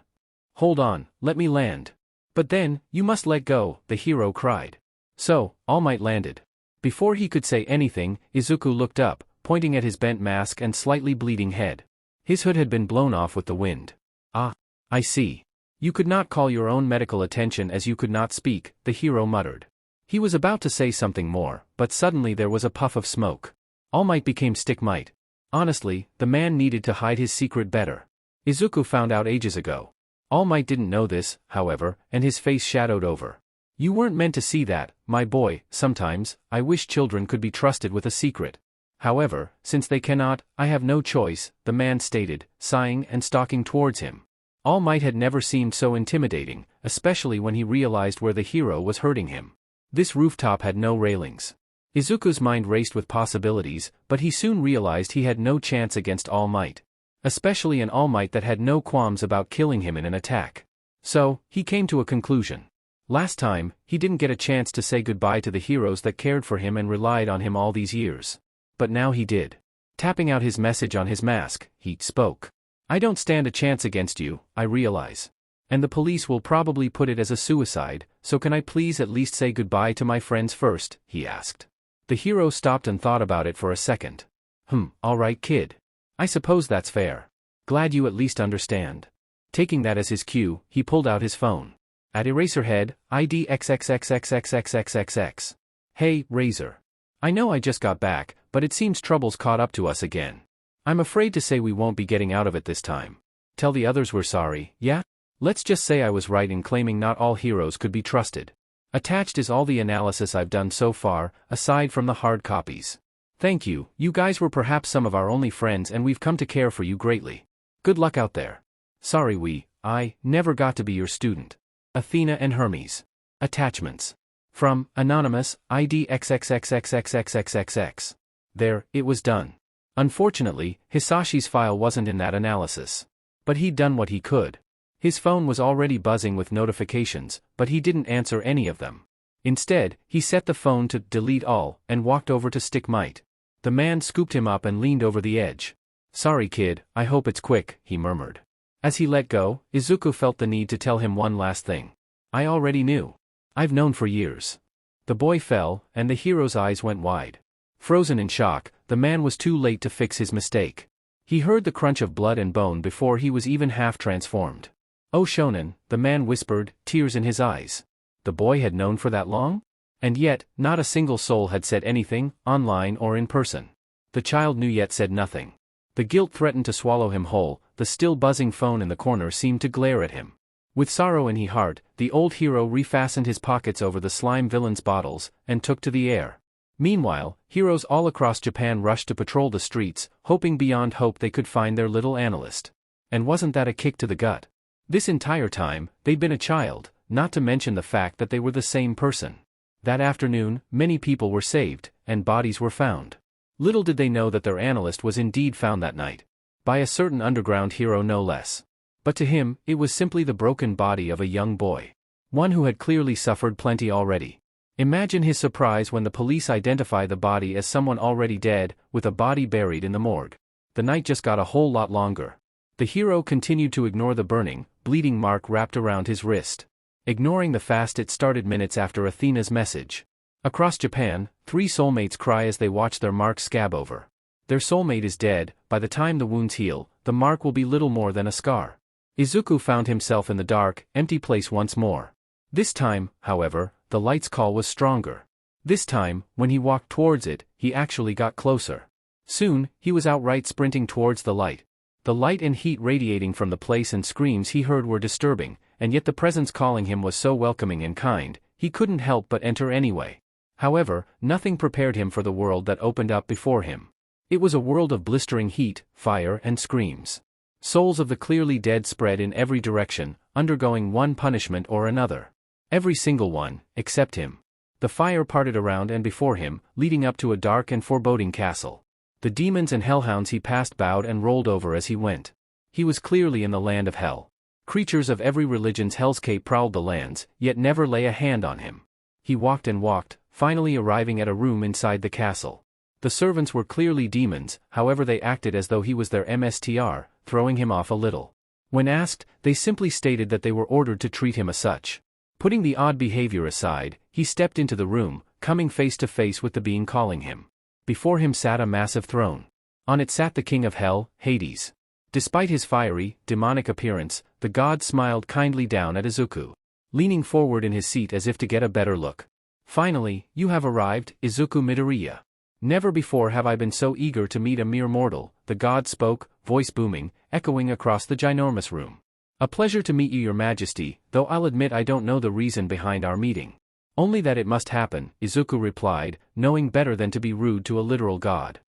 Speaker 1: Hold on, let me land. But then, you must let go, the hero cried. So, All Might landed. Before he could say anything, Izuku looked up, pointing at his bent mask and slightly bleeding head. His hood had been blown off with the wind. Ah, I see. You could not call your own medical attention as you could not speak, the hero muttered. He was about to say something more, but suddenly there was a puff of smoke. All Might became Stick Might. Honestly, the man needed to hide his secret better. Izuku found out ages ago. All Might didn't know this, however, and his face shadowed over. You weren't meant to see that, my boy. Sometimes, I wish children could be trusted with a secret. However, since they cannot, I have no choice, the man stated, sighing and stalking towards him. All Might had never seemed so intimidating, especially when he realized where the hero was hurting him. This rooftop had no railings. Izuku's mind raced with possibilities, but he soon realized he had no chance against All Might. Especially an All Might that had no qualms about killing him in an attack. So, he came to a conclusion. Last time, he didn't get a chance to say goodbye to the heroes that cared for him and relied on him all these years. But now he did. Tapping out his message on his mask, he spoke. I don't stand a chance against you, I realize. And the police will probably put it as a suicide, so can I please at least say goodbye to my friends first, he asked. The hero stopped and thought about it for a second. Alright kid. I suppose that's fair. Glad you at least understand. Taking that as his cue, he pulled out his phone. At Eraserhead, ID XXXXXXXXX. Hey, Razor. I know I just got back, but it seems trouble's caught up to us again. I'm afraid to say we won't be getting out of it this time. Tell the others we're sorry, yeah? Let's just say I was right in claiming not all heroes could be trusted. Attached is all the analysis I've done so far, aside from the hard copies. Thank you, you guys were perhaps some of our only friends and we've come to care for you greatly. Good luck out there. Sorry I never got to be your student. Athena and Hermes. Attachments. From, Anonymous, ID XXXXXXXXX. There, it was done. Unfortunately, Hisashi's file wasn't in that analysis. But he'd done what he could. His phone was already buzzing with notifications, but he didn't answer any of them. Instead, he set the phone to delete all, and walked over to Stick Might. The man scooped him up and leaned over the edge. Sorry kid, I hope it's quick, he murmured. As he let go, Izuku felt the need to tell him one last thing. I already knew. I've known for years. The boy fell, and the hero's eyes went wide. Frozen in shock, the man was too late to fix his mistake. He heard the crunch of blood and bone before he was even half transformed. Oh shonen, the man whispered, tears in his eyes. The boy had known for that long? And yet, not a single soul had said anything, online or in person. The child knew yet said nothing. The guilt threatened to swallow him whole, the still buzzing phone in the corner seemed to glare at him. With sorrow in his heart, the old hero refastened his pockets over the slime villain's bottles, and took to the air. Meanwhile, heroes all across Japan rushed to patrol the streets, hoping beyond hope they could find their little analyst. And wasn't that a kick to the gut? This entire time, they'd been a child, not to mention the fact that they were the same person. That afternoon, many people were saved, and bodies were found. Little did they know that their analyst was indeed found that night. By a certain underground hero no less. But to him, it was simply the broken body of a young boy. One who had clearly suffered plenty already. Imagine his surprise when the police identified the body as someone already dead, with a body buried in the morgue. The night just got a whole lot longer. The hero continued to ignore the burning, bleeding mark wrapped around his wrist. Ignoring the fast it started minutes after Athena's message. Across Japan, 3 soulmates cry as they watch their mark scab over. Their soulmate is dead. By the time the wounds heal, the mark will be little more than a scar. Izuku found himself in the dark, empty place once more. This time, however, the light's call was stronger. This time, when he walked towards it, he actually got closer. Soon, he was outright sprinting towards the light. The light and heat radiating from the place and screams he heard were disturbing, and yet the presence calling him was so welcoming and kind, he couldn't help but enter anyway. However, nothing prepared him for the world that opened up before him. It was a world of blistering heat, fire and screams. Souls of the clearly dead spread in every direction, undergoing one punishment or another. Every single one, except him. The fire parted around and before him, leading up to a dark and foreboding castle. The demons and hellhounds he passed bowed and rolled over as he went. He was clearly in the land of hell. Creatures of every religion's hellscape prowled the lands, yet never lay a hand on him. He walked and walked, finally arriving at a room inside the castle. The servants were clearly demons, however they acted as though he was their MSTR, throwing him off a little. When asked, they simply stated that they were ordered to treat him as such. Putting the odd behavior aside, he stepped into the room, coming face to face with the being calling him. Before him sat a massive throne. On it sat the king of hell, Hades. Despite his fiery, demonic appearance, the god smiled kindly down at Izuku, leaning forward in his seat as if to get a better look. Finally, you have arrived, Izuku Midoriya. Never before have I been so eager to meet a mere mortal, the god spoke, voice booming, echoing across the ginormous room. A pleasure to meet you, your majesty, though I'll admit I don't know the reason behind our meeting. Only that it must happen, Izuku replied, knowing better than to be rude to a literal god.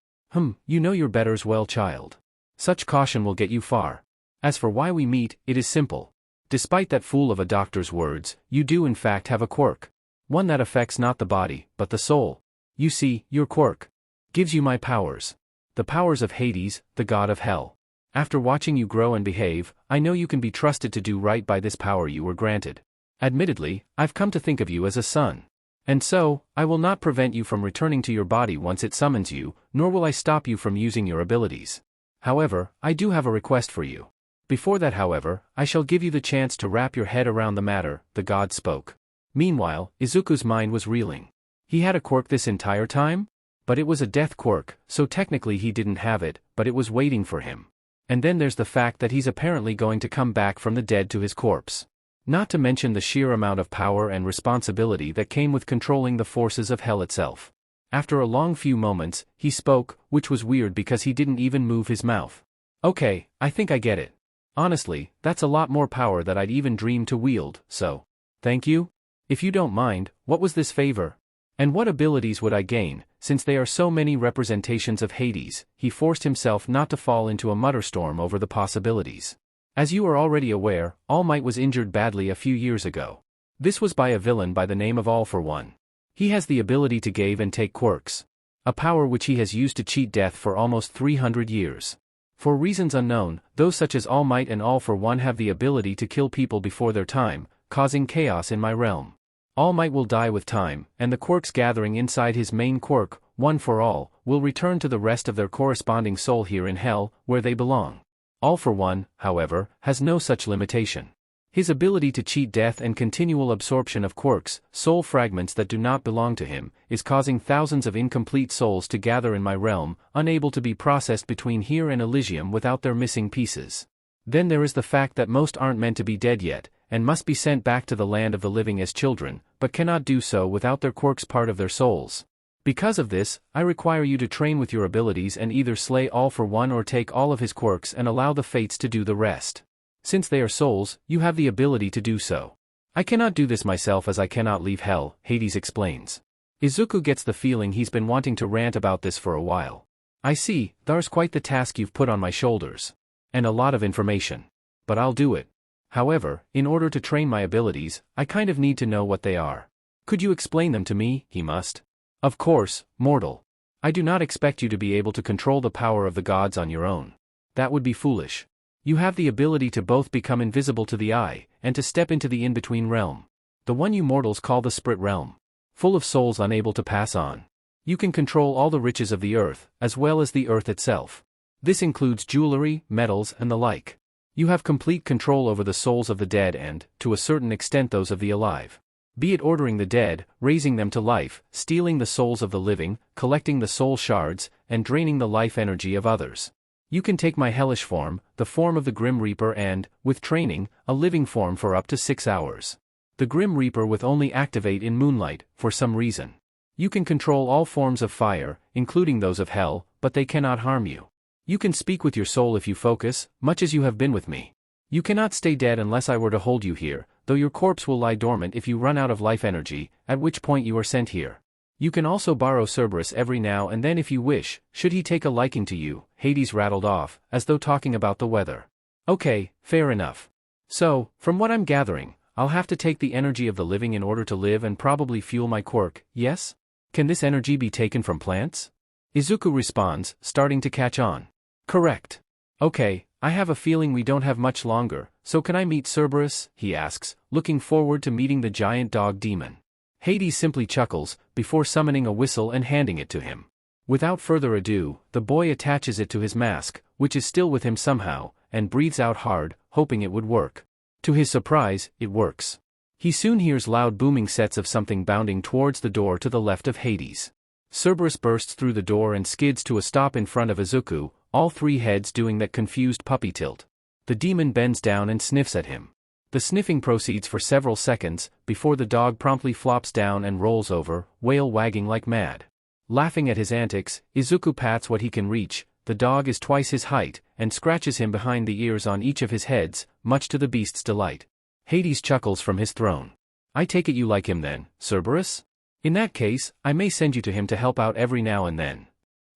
Speaker 1: You know your betters well, child. Such caution will get you far. As for why we meet, it is simple. Despite that fool of a doctor's words, you do in fact have a quirk. One that affects not the body, but the soul. You see, your quirk gives you my powers. The powers of Hades, the god of hell. After watching you grow and behave, I know you can be trusted to do right by this power you were granted. Admittedly, I've come to think of you as a son. And so, I will not prevent you from returning to your body once it summons you, nor will I stop you from using your abilities. However, I do have a request for you. Before that, however, I shall give you the chance to wrap your head around the matter, the god spoke. Meanwhile, Izuku's mind was reeling. He had a quirk this entire time? But it was a death quirk, so technically he didn't have it, but it was waiting for him. And then there's the fact that he's apparently going to come back from the dead to his corpse. Not to mention the sheer amount of power and responsibility that came with controlling the forces of hell itself. After a long few moments, he spoke, which was weird because he didn't even move his mouth. Okay, I think I get it. Honestly, that's a lot more power that I'd even dream to wield, so. Thank you? If you don't mind, what was this favor? And what abilities would I gain, since they are so many representations of Hades? He forced himself not to fall into a mutterstorm over the possibilities. As you are already aware, All Might was injured badly a few years ago. This was by a villain by the name of All for One. He has the ability to give and take quirks. A power which he has used to cheat death for almost 300 years. For reasons unknown, those such as All Might and All for One have the ability to kill people before their time, causing chaos in my realm. All Might will die with time, and the quirks gathering inside his main quirk, One for All, will return to the rest of their corresponding soul here in hell, where they belong. All for One, however, has no such limitation. His ability to cheat death and continual absorption of quirks, soul fragments that do not belong to him, is causing thousands of incomplete souls to gather in my realm, unable to be processed between here and Elysium without their missing pieces. Then there is the fact that most aren't meant to be dead yet, and must be sent back to the land of the living as children, but cannot do so without their quirks part of their souls. Because of this, I require you to train with your abilities and either slay all for one or take all of his quirks and allow the fates to do the rest. Since they are souls, you have the ability to do so. I cannot do this myself as I cannot leave hell, Hades explains. Izuku gets the feeling he's been wanting to rant about this for a while. I see, there's quite the task you've put on my shoulders. And a lot of information. But I'll do it. However, in order to train my abilities, I kind of need to know what they are. Could you explain them to me? He must. Of course, mortal. I do not expect you to be able to control the power of the gods on your own. That would be foolish. You have the ability to both become invisible to the eye, and to step into the in-between realm. The one you mortals call the Spirit Realm. Full of souls unable to pass on. You can control all the riches of the earth, as well as the earth itself. This includes jewelry, metals, and the like. You have complete control over the souls of the dead and, to a certain extent, those of the alive. Be it ordering the dead, raising them to life, stealing the souls of the living, collecting the soul shards, and draining the life energy of others. You can take my hellish form, the form of the Grim Reaper and, with training, a living form for up to 6 hours. The Grim Reaper with only activate in moonlight, for some reason. You can control all forms of fire, including those of hell, but they cannot harm you. You can speak with your soul if you focus, much as you have been with me. You cannot stay dead unless I were to hold you here, though your corpse will lie dormant if you run out of life energy, at which point you are sent here. You can also borrow Cerberus every now and then if you wish, should he take a liking to you, Hades rattled off, as though talking about the weather. Okay, fair enough. So, from what I'm gathering, I'll have to take the energy of the living in order to live and probably fuel my quirk, yes? Can this energy be taken from plants? Izuku responds, starting to catch on. Correct. Okay, I have a feeling we don't have much longer, so can I meet Cerberus? He asks, looking forward to meeting the giant dog demon. Hades simply chuckles, before summoning a whistle and handing it to him. Without further ado, the boy attaches it to his mask, which is still with him somehow, and breathes out hard, hoping it would work. To his surprise, it works. He soon hears loud booming sets of something bounding towards the door to the left of Hades. Cerberus bursts through the door and skids to a stop in front of Izuku, all three heads doing that confused puppy tilt. The demon bends down and sniffs at him. The sniffing proceeds for several seconds, before the dog promptly flops down and rolls over, wail wagging like mad. Laughing at his antics, Izuku pats what he can reach. The dog is twice his height, and scratches him behind the ears on each of his heads, much to the beast's delight. Hades chuckles from his throne. I take it you like him then, Cerberus? In that case, I may send you to him to help out every now and then.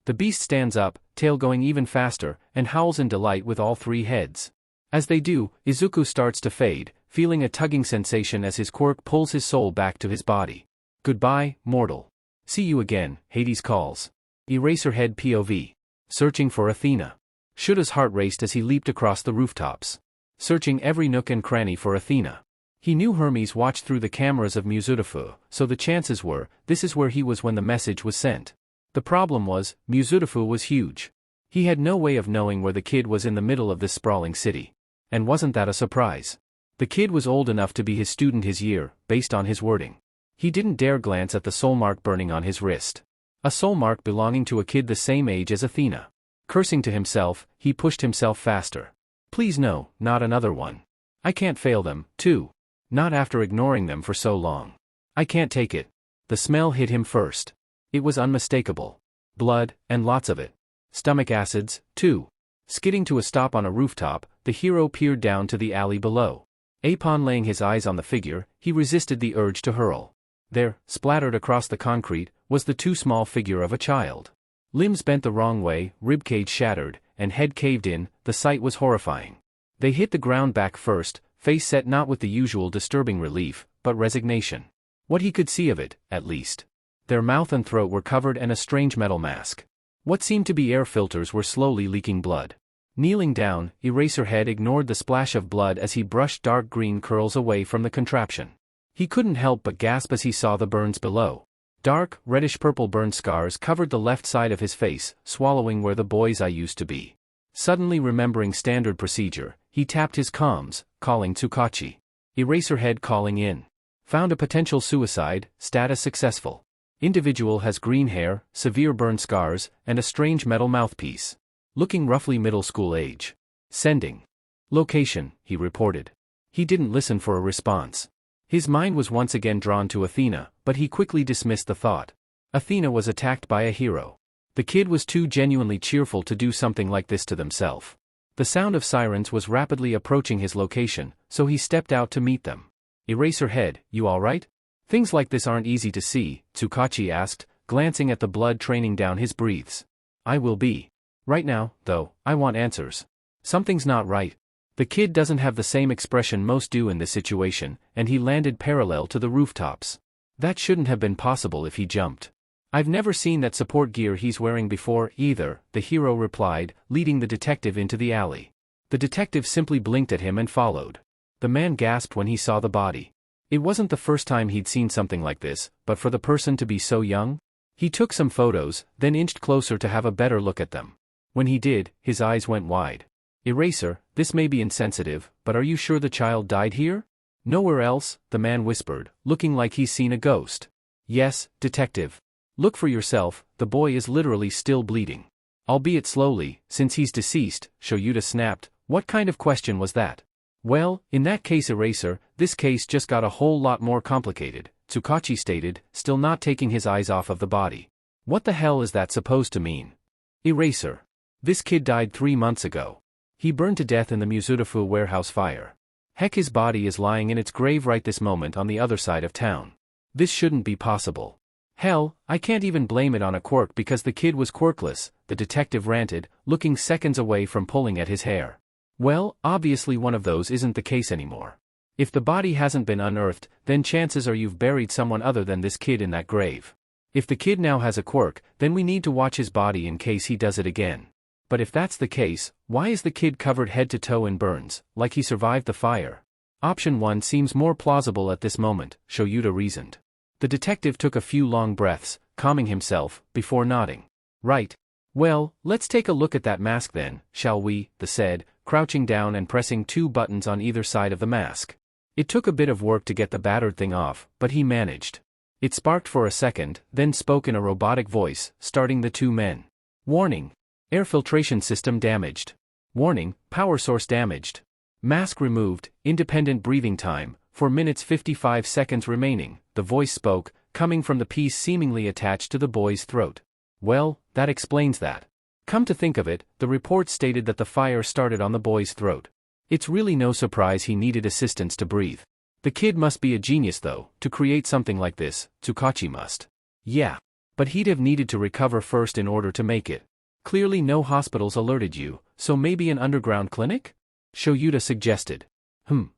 Speaker 1: The beast stands up, tail going even faster, and howls in delight with all three heads. As they do, Izuku starts to fade, feeling a tugging sensation as his quirk pulls his soul back to his body. Goodbye, mortal. See you again, Hades calls. Eraserhead POV. Searching for Athena. Shuda's heart raced as he leaped across the rooftops. Searching every nook and cranny for Athena. He knew Hermes watched through the cameras of Muzudafu, so the chances were, this is where he was when the message was sent. The problem was, Muzudafu was huge. He had no way of knowing where the kid was in the middle of this sprawling city. And wasn't that a surprise? The kid was old enough to be his student his year, based on his wording. He didn't dare glance at the soul mark burning on his wrist. A soul mark belonging to a kid the same age as Athena. Cursing to himself, he pushed himself faster. Please no, not another one. I can't fail them, too. Not after ignoring them for so long. I can't take it. The smell hit him first. It was unmistakable. Blood, and lots of it. Stomach acids, too. Skidding to a stop on a rooftop, the hero peered down to the alley below. Upon laying his eyes on the figure, he resisted the urge to hurl. There, splattered across the concrete, was the too small figure of a child. Limbs bent the wrong way, ribcage shattered, and head caved in. The sight was horrifying. They hit the ground back first, face set not with the usual disturbing relief, but resignation. What he could see of it, at least. Their mouth and throat were covered in a strange metal mask. What seemed to be air filters were slowly leaking blood. Kneeling down, Eraserhead ignored the splash of blood as he brushed dark green curls away from the contraption. He couldn't help but gasp as he saw the burns below. Dark, reddish-purple burn scars covered the left side of his face, swallowing where the boy's eye used to be. Suddenly remembering standard procedure, he tapped his comms, calling Tsukachi. Eraserhead calling in. Found a potential suicide, status successful. Individual has green hair, severe burn scars, and a strange metal mouthpiece. Looking roughly middle school age. Sending. Location, he reported. He didn't listen for a response. His mind was once again drawn to Athena, but he quickly dismissed the thought. Athena was attacked by a hero. The kid was too genuinely cheerful to do something like this to themselves. The sound of sirens was rapidly approaching his location, so he stepped out to meet them. Eraserhead, you alright? Things like this aren't easy to see, Tsukachi asked, glancing at the blood training down his breathes. I will be. Right now, though, I want answers. Something's not right. The kid doesn't have the same expression most do in this situation, and he landed parallel to the rooftops. That shouldn't have been possible if he jumped. I've never seen that support gear he's wearing before, either, the hero replied, leading the detective into the alley. The detective simply blinked at him and followed. The man gasped when he saw the body. It wasn't the first time he'd seen something like this, but for the person to be so young? He took some photos, then inched closer to have a better look at them. When he did, his eyes went wide. Eraser, this may be insensitive, but are you sure the child died here? Nowhere else, the man whispered, looking like he's seen a ghost. Yes, detective. Look for yourself, the boy is literally still bleeding. Albeit slowly, since he's deceased, Shoyuta snapped. What kind of question was that? Well, in that case Eraser, this case just got a whole lot more complicated, Tsukachi stated, still not taking his eyes off of the body. What the hell is that supposed to mean? Eraser. This kid died 3 months ago. He burned to death in the Muzutafu warehouse fire. Heck, his body is lying in its grave right this moment on the other side of town. This shouldn't be possible. Hell, I can't even blame it on a quirk because the kid was quirkless, the detective ranted, looking seconds away from pulling at his hair. Well, obviously one of those isn't the case anymore. If the body hasn't been unearthed, then chances are you've buried someone other than this kid in that grave. If the kid now has a quirk, then we need to watch his body in case he does it again. But if that's the case, why is the kid covered head to toe in burns, like he survived the fire? Option 1 seems more plausible at this moment, Shoyuta reasoned. The detective took a few long breaths, calming himself, before nodding. Right. Well, let's take a look at that mask then, shall we, the said, crouching down and pressing 2 buttons on either side of the mask. It took a bit of work to get the battered thing off, but he managed. It sparked for a second, then spoke in a robotic voice, starting the 2 men. Warning. Air filtration system damaged. Warning, power source damaged. Mask removed, independent breathing time, 4 minutes 55 seconds remaining, the voice spoke, coming from the piece seemingly attached to the boy's throat. Well, that explains that. Come to think of it, the report stated that the fire started on the boy's throat. It's really no surprise he needed assistance to breathe. The kid must be a genius though, to create something like this, Tsukachi must. Yeah. But he'd have needed to recover first in order to make it. Clearly no hospitals alerted you, so maybe an underground clinic? Shoyuta suggested.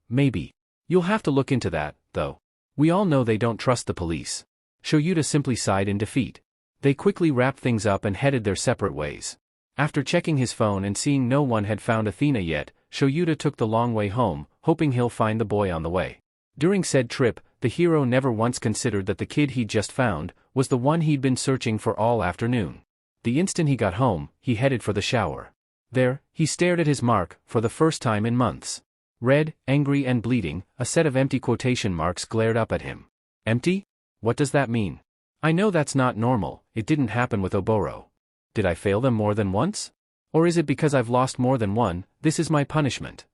Speaker 1: Maybe. You'll have to look into that, though. We all know they don't trust the police. Shoyuta simply sighed in defeat. They quickly wrapped things up and headed their separate ways. After checking his phone and seeing no one had found Athena yet, Shoyuta took the long way home, hoping he'll find the boy on the way. During said trip, the hero never once considered that the kid he'd just found was the one he'd been searching for all afternoon. The instant he got home, he headed for the shower. There, he stared at his mark, for the first time in months. Red, angry and bleeding, a set of empty quotation marks glared up at him. Empty? What does that mean? I know that's not normal, it didn't happen with Oboro. Did I fail them more than once? Or is it because I've lost more than one, this is my punishment?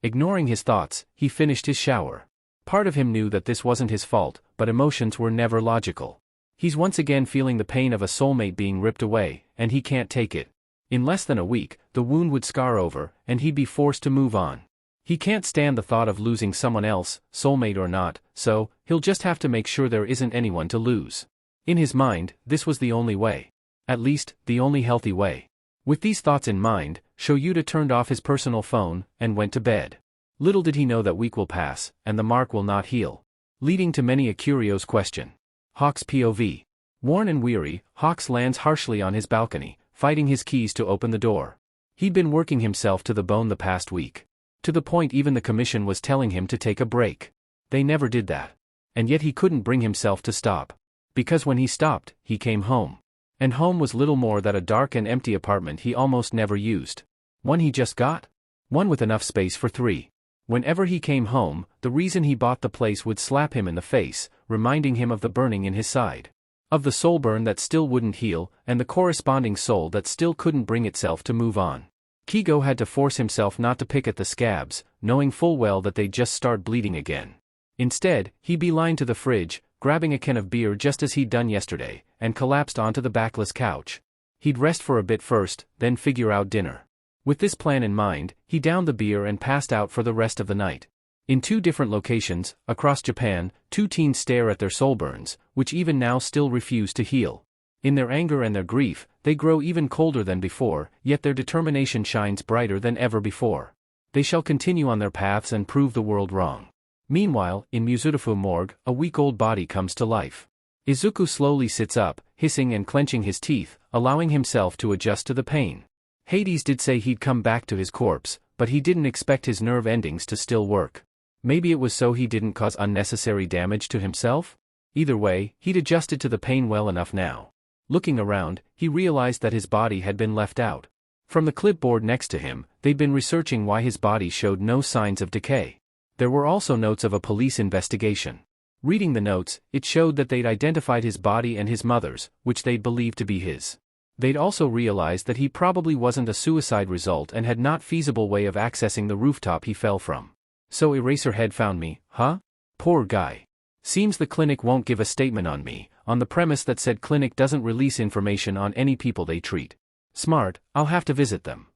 Speaker 1: Ignoring his thoughts, he finished his shower. Part of him knew that this wasn't his fault, but emotions were never logical. He's once again feeling the pain of a soulmate being ripped away, and he can't take it. In less than a week, the wound would scar over, and he'd be forced to move on. He can't stand the thought of losing someone else, soulmate or not, so he'll just have to make sure there isn't anyone to lose. In his mind, this was the only way. At least, the only healthy way. With these thoughts in mind, Shoyuta turned off his personal phone and went to bed. Little did he know that week will pass, and the mark will not heal. Leading to many a curious question. Hawk's POV. Worn and weary, Hawks lands harshly on his balcony, fighting his keys to open the door. He'd been working himself to the bone the past week. To the point even the commission was telling him to take a break. They never did that. And yet he couldn't bring himself to stop. Because when he stopped, he came home. And home was little more than a dark and empty apartment he almost never used. One he just got? One with enough space for 3. Whenever he came home, the reason he bought the place would slap him in the face, reminding him of the burning in his side. Of the soul burn that still wouldn't heal, and the corresponding soul that still couldn't bring itself to move on. Kigo had to force himself not to pick at the scabs, knowing full well that they'd just start bleeding again. Instead, he beelined to the fridge, grabbing a can of beer just as he'd done yesterday, and collapsed onto the backless couch. He'd rest for a bit first, then figure out dinner. With this plan in mind, he downed the beer and passed out for the rest of the night. In 2 different locations, across Japan, 2 teens stare at their soul burns, which even now still refuse to heal. In their anger and their grief, they grow even colder than before, yet their determination shines brighter than ever before. They shall continue on their paths and prove the world wrong. Meanwhile, in Mizurufu morgue, a week-old body comes to life. Izuku slowly sits up, hissing and clenching his teeth, allowing himself to adjust to the pain. Hades did say he'd come back to his corpse, but he didn't expect his nerve endings to still work. Maybe it was so he didn't cause unnecessary damage to himself? Either way, he'd adjusted to the pain well enough now. Looking around, he realized that his body had been left out. From the clipboard next to him, they'd been researching why his body showed no signs of decay. There were also notes of a police investigation. Reading the notes, it showed that they'd identified his body and his mother's, which they'd believed to be his. They'd also realized that he probably wasn't a suicide result and had not feasible way of accessing the rooftop he fell from. So Eraserhead found me, huh? Poor guy. Seems the clinic won't give a statement on me, on the premise that said clinic doesn't release information on any people they treat. Smart, I'll have to visit them.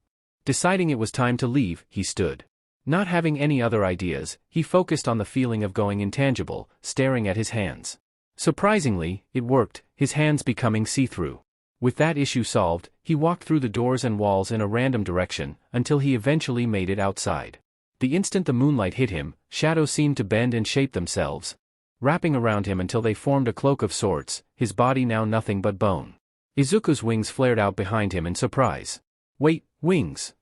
Speaker 1: Deciding it was time to leave, he stood. Not having any other ideas, he focused on the feeling of going intangible, staring at his hands. Surprisingly, it worked, his hands becoming see-through. With that issue solved, he walked through the doors and walls in a random direction, until he eventually made it outside. The instant the moonlight hit him, shadows seemed to bend and shape themselves, wrapping around him until they formed a cloak of sorts, his body now nothing but bone. Izuku's wings flared out behind him in surprise. Wait, wings!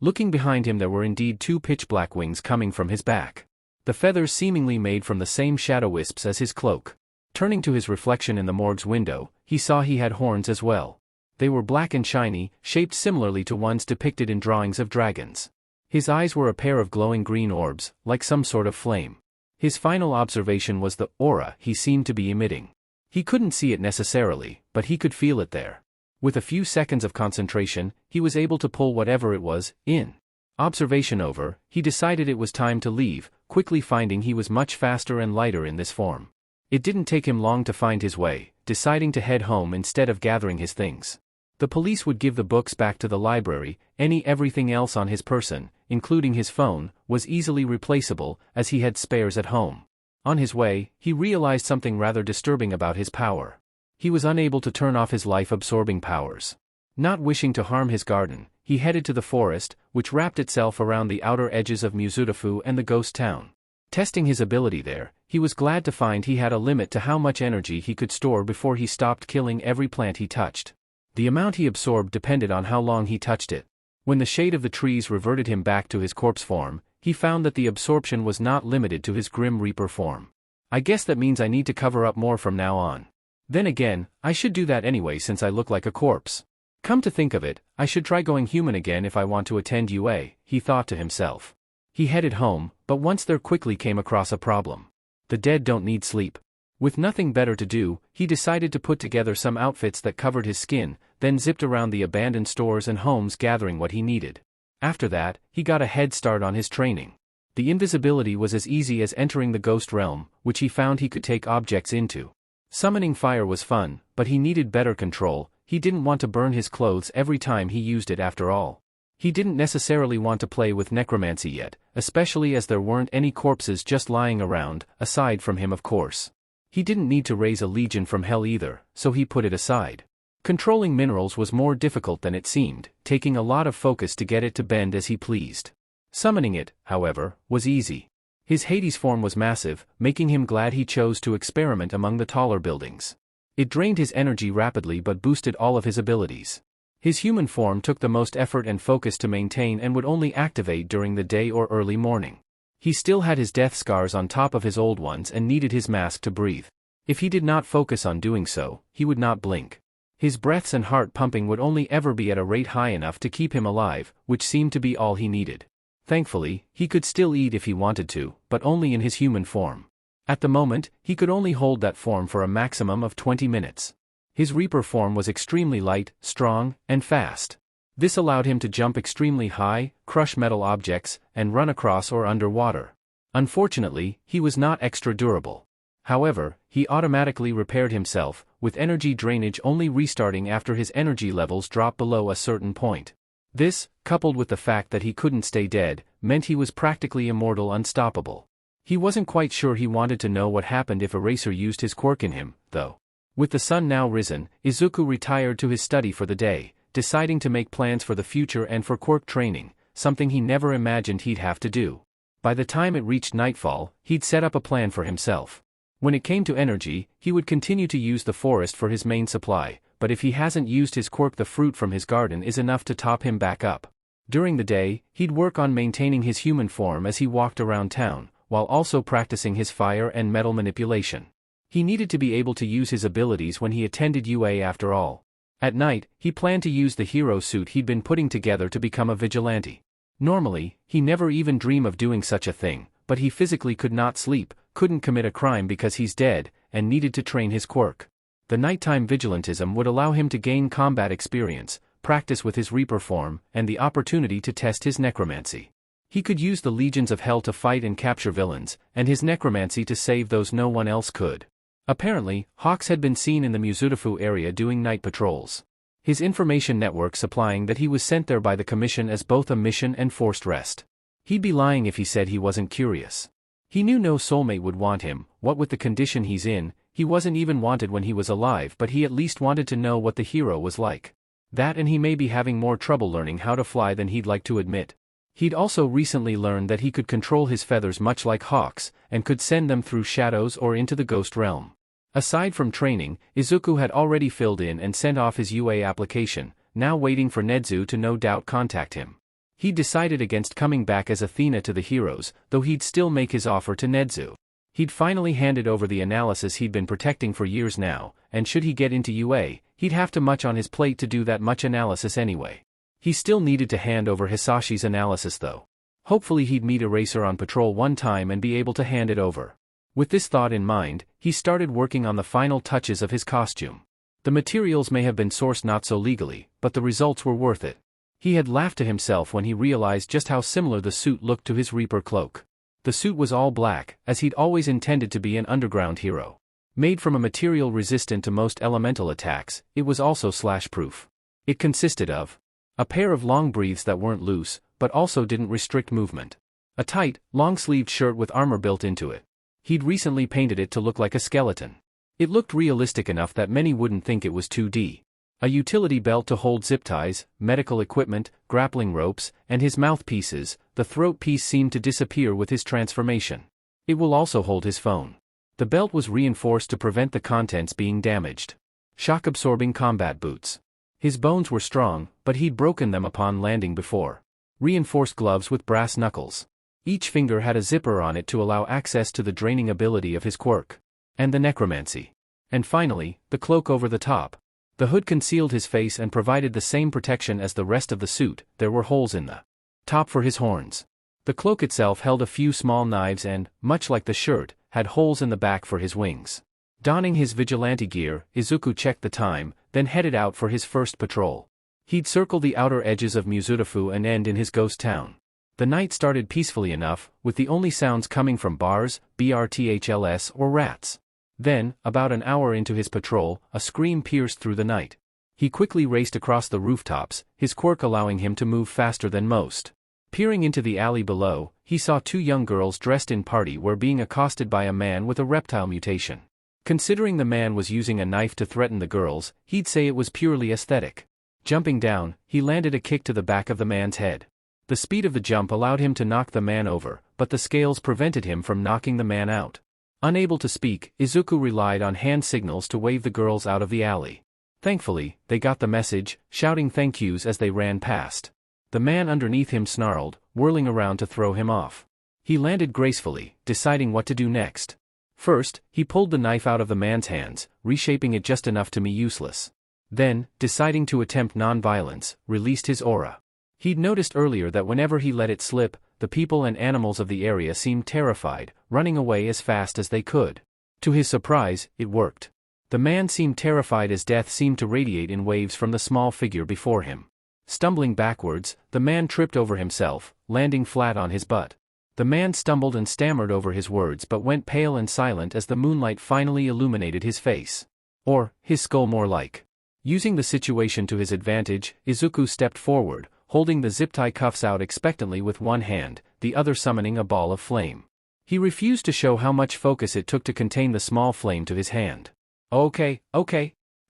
Speaker 1: Looking behind him there were indeed 2 pitch-black wings coming from his back. The feathers seemingly made from the same shadow wisps as his cloak. Turning to his reflection in the morgue's window, he saw he had horns as well. They were black and shiny, shaped similarly to ones depicted in drawings of dragons. His eyes were a pair of glowing green orbs, like some sort of flame. His final observation was the aura he seemed to be emitting. He couldn't see it necessarily, but he could feel it there. With a few seconds of concentration, he was able to pull whatever it was in. Observation over, he decided it was time to leave, quickly finding he was much faster and lighter in this form. It didn't take him long to find his way, deciding to head home instead of gathering his things. The police would give the books back to the library, everything else on his person, including his phone, was easily replaceable, as he had spares at home. On his way, he realized something rather disturbing about his power. He was unable to turn off his life-absorbing powers. Not wishing to harm his garden, he headed to the forest, which wrapped itself around the outer edges of Mizurufu and the ghost town. Testing his ability there, he was glad to find he had a limit to how much energy he could store before he stopped killing every plant he touched. The amount he absorbed depended on how long he touched it. When the shade of the trees reverted him back to his corpse form, he found that the absorption was not limited to his Grim Reaper form. I guess that means I need to cover up more from now on. Then again, I should do that anyway since I look like a corpse. Come to think of it, I should try going human again if I want to attend UA, he thought to himself. He headed home, but once there quickly came across a problem. The dead don't need sleep. With nothing better to do, he decided to put together some outfits that covered his skin, then zipped around the abandoned stores and homes gathering what he needed. After that, he got a head start on his training. The invisibility was as easy as entering the ghost realm, which he found he could take objects into. Summoning fire was fun, but he needed better control. He didn't want to burn his clothes every time he used it after all. He didn't necessarily want to play with necromancy yet, especially as there weren't any corpses just lying around, aside from him of course. He didn't need to raise a legion from hell either, so he put it aside. Controlling minerals was more difficult than it seemed, taking a lot of focus to get it to bend as he pleased. Summoning it, however, was easy. His Hades form was massive, making him glad he chose to experiment among the taller buildings. It drained his energy rapidly but boosted all of his abilities. His human form took the most effort and focus to maintain and would only activate during the day or early morning. He still had his death scars on top of his old ones and needed his mask to breathe. If he did not focus on doing so, he would not blink. His breaths and heart pumping would only ever be at a rate high enough to keep him alive, which seemed to be all he needed. Thankfully, he could still eat if he wanted to, but only in his human form. At the moment, he could only hold that form for a maximum of 20 minutes. His Reaper form was extremely light, strong, and fast. This allowed him to jump extremely high, crush metal objects, and run across or under water. Unfortunately, he was not extra durable. However, he automatically repaired himself, with energy drainage only restarting after his energy levels dropped below a certain point. This, coupled with the fact that he couldn't stay dead, meant he was practically immortal, unstoppable. He wasn't quite sure he wanted to know what happened if Eraser used his quirk in him, though. With the sun now risen, Izuku retired to his study for the day, deciding to make plans for the future and for quirk training, something he never imagined he'd have to do. By the time it reached nightfall, he'd set up a plan for himself. When it came to energy, he would continue to use the forest for his main supply, but if he hasn't used his quirk, the fruit from his garden is enough to top him back up. During the day, he'd work on maintaining his human form as he walked around town, while also practicing his fire and metal manipulation. He needed to be able to use his abilities when he attended UA after all. At night, he planned to use the hero suit he'd been putting together to become a vigilante. Normally, he never even dreamed of doing such a thing, but he physically could not sleep, couldn't commit a crime because he's dead, and needed to train his quirk. The nighttime vigilantism would allow him to gain combat experience, practice with his Reaper form, and the opportunity to test his necromancy. He could use the legions of hell to fight and capture villains, and his necromancy to save those no one else could. Apparently, Hawks had been seen in the Muzutafu area doing night patrols. His information network supplying that he was sent there by the Commission as both a mission and forced rest. He'd be lying if he said he wasn't curious. He knew no soulmate would want him, what with the condition he's in. He wasn't even wanted when he was alive, but he at least wanted to know what the hero was like. That, and he may be having more trouble learning how to fly than he'd like to admit. He'd also recently learned that he could control his feathers much like hawks, and could send them through shadows or into the ghost realm. Aside from training, Izuku had already filled in and sent off his UA application, now waiting for Nedzu to no doubt contact him. He'd decided against coming back as Athena to the heroes, though he'd still make his offer to Nedzu. He'd finally handed over the analysis he'd been protecting for years now, and should he get into UA, he'd have too much on his plate to do that much analysis anyway. He still needed to hand over Hisashi's analysis though. Hopefully he'd meet Eraser on patrol one time and be able to hand it over. With this thought in mind, he started working on the final touches of his costume. The materials may have been sourced not so legally, but the results were worth it. He had laughed to himself when he realized just how similar the suit looked to his Reaper cloak. The suit was all black, as he'd always intended to be an underground hero. Made from a material resistant to most elemental attacks, it was also slash-proof. It consisted of a pair of long breaths that weren't loose, but also didn't restrict movement. A tight, long-sleeved shirt with armor built into it. He'd recently painted it to look like a skeleton. It looked realistic enough that many wouldn't think it was 2D. A utility belt to hold zip ties, medical equipment, grappling ropes, and his mouthpieces. The throat piece seemed to disappear with his transformation. It will also hold his phone. The belt was reinforced to prevent the contents being damaged. Shock-absorbing combat boots. His bones were strong, but he'd broken them upon landing before. Reinforced gloves with brass knuckles. Each finger had a zipper on it to allow access to the draining ability of his quirk. And the necromancy. And finally, the cloak over the top. The hood concealed his face and provided the same protection as the rest of the suit. There were holes in the top for his horns. The cloak itself held a few small knives and, much like the shirt, had holes in the back for his wings. Donning his vigilante gear, Izuku checked the time, then headed out for his first patrol. He'd circle the outer edges of Muzutafu and end in his ghost town. The night started peacefully enough, with the only sounds coming from bars, BRTHLS or rats. Then, about an hour into his patrol, a scream pierced through the night. He quickly raced across the rooftops, his quirk allowing him to move faster than most. Peering into the alley below, he saw two young girls dressed in party wear being accosted by a man with a reptile mutation. Considering the man was using a knife to threaten the girls, he'd say it was purely aesthetic. Jumping down, he landed a kick to the back of the man's head. The speed of the jump allowed him to knock the man over, but the scales prevented him from knocking the man out. Unable to speak, Izuku relied on hand signals to wave the girls out of the alley. Thankfully, they got the message, shouting thank yous as they ran past. The man underneath him snarled, whirling around to throw him off. He landed gracefully, deciding what to do next. First, he pulled the knife out of the man's hands, reshaping it just enough to be useless. Then, deciding to attempt non-violence, released his aura. He'd noticed earlier that whenever he let it slip, the people and animals of the area seemed terrified, running away as fast as they could. To his surprise, it worked. The man seemed terrified as death seemed to radiate in waves from the small figure before him. Stumbling backwards, the man tripped over himself, landing flat on his butt. The man stumbled and stammered over his words but went pale and silent as the moonlight finally illuminated his face. Or, his skull more like. Using the situation to his advantage, Izuku stepped forward, holding the zip-tie cuffs out expectantly with one hand, the other summoning a ball of flame. He refused to show how much focus it took to contain the small flame to his hand. Okay.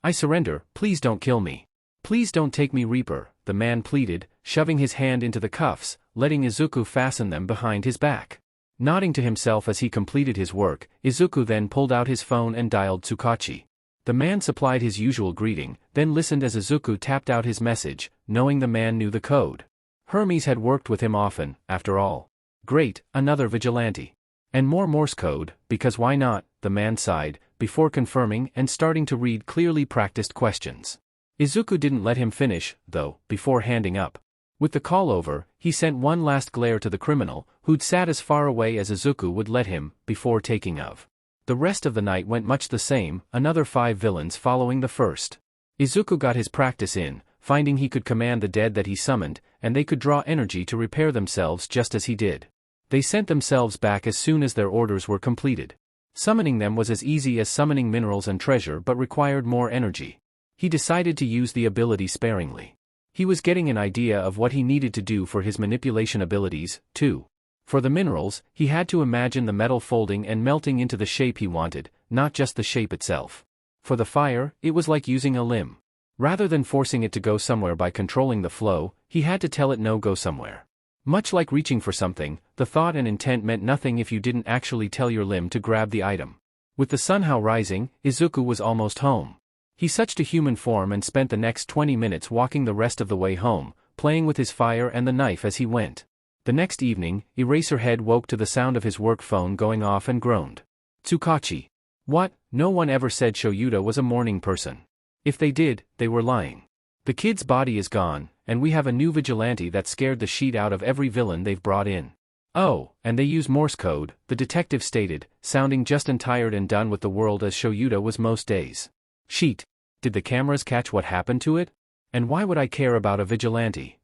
Speaker 1: I surrender, please don't kill me. Please don't take me, Reaper, the man pleaded, shoving his hand into the cuffs, letting Izuku fasten them behind his back. Nodding to himself as he completed his work, Izuku then pulled out his phone and dialed Tsukachi. The man supplied his usual greeting, then listened as Izuku tapped out his message, knowing the man knew the code. Hermes had worked with him often, after all. Great, another vigilante. And more Morse code, because why not, the man sighed, before confirming and starting to read clearly practiced questions. Izuku didn't let him finish, though, before handing up. With the call over, he sent one last glare to the criminal, who'd sat as far away as Izuku would let him, before taking off. The rest of the night went much the same, another 5 villains following the first. Izuku got his practice in, finding he could command the dead that he summoned, and they could draw energy to repair themselves just as he did. They sent themselves back as soon as their orders were completed. Summoning them was as easy as summoning minerals and treasure but required more energy. He decided to use the ability sparingly. He was getting an idea of what he needed to do for his manipulation abilities, too. For the minerals, he had to imagine the metal folding and melting into the shape he wanted, not just the shape itself. For the fire, it was like using a limb. Rather than forcing it to go somewhere by controlling the flow, he had to tell it no, go somewhere. Much like reaching for something, the thought and intent meant nothing if you didn't actually tell your limb to grab the item. With the sun now rising, Izuku was almost home. He switched to human form and spent the next 20 minutes walking the rest of the way home, playing with his fire and the knife as he went. The next evening, Eraserhead woke to the sound of his work phone going off and groaned. Tsukachi. What? No one ever said Shoyuta was a morning person. If they did, they were lying. The kid's body is gone, and we have a new vigilante that scared the shit out of every villain they've brought in. Oh, and they use Morse code, the detective stated, sounding just as tired and done with the world as Shoyuta was most days. Sheet. Did the cameras catch what happened to it? And why would I care about a vigilante?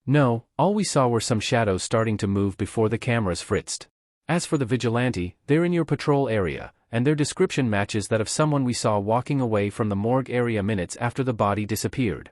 Speaker 1: No, all we saw were some shadows starting to move before the cameras fritzed. As for the vigilante, they're in your patrol area, and their description matches that of someone we saw walking away from the morgue area minutes after the body disappeared.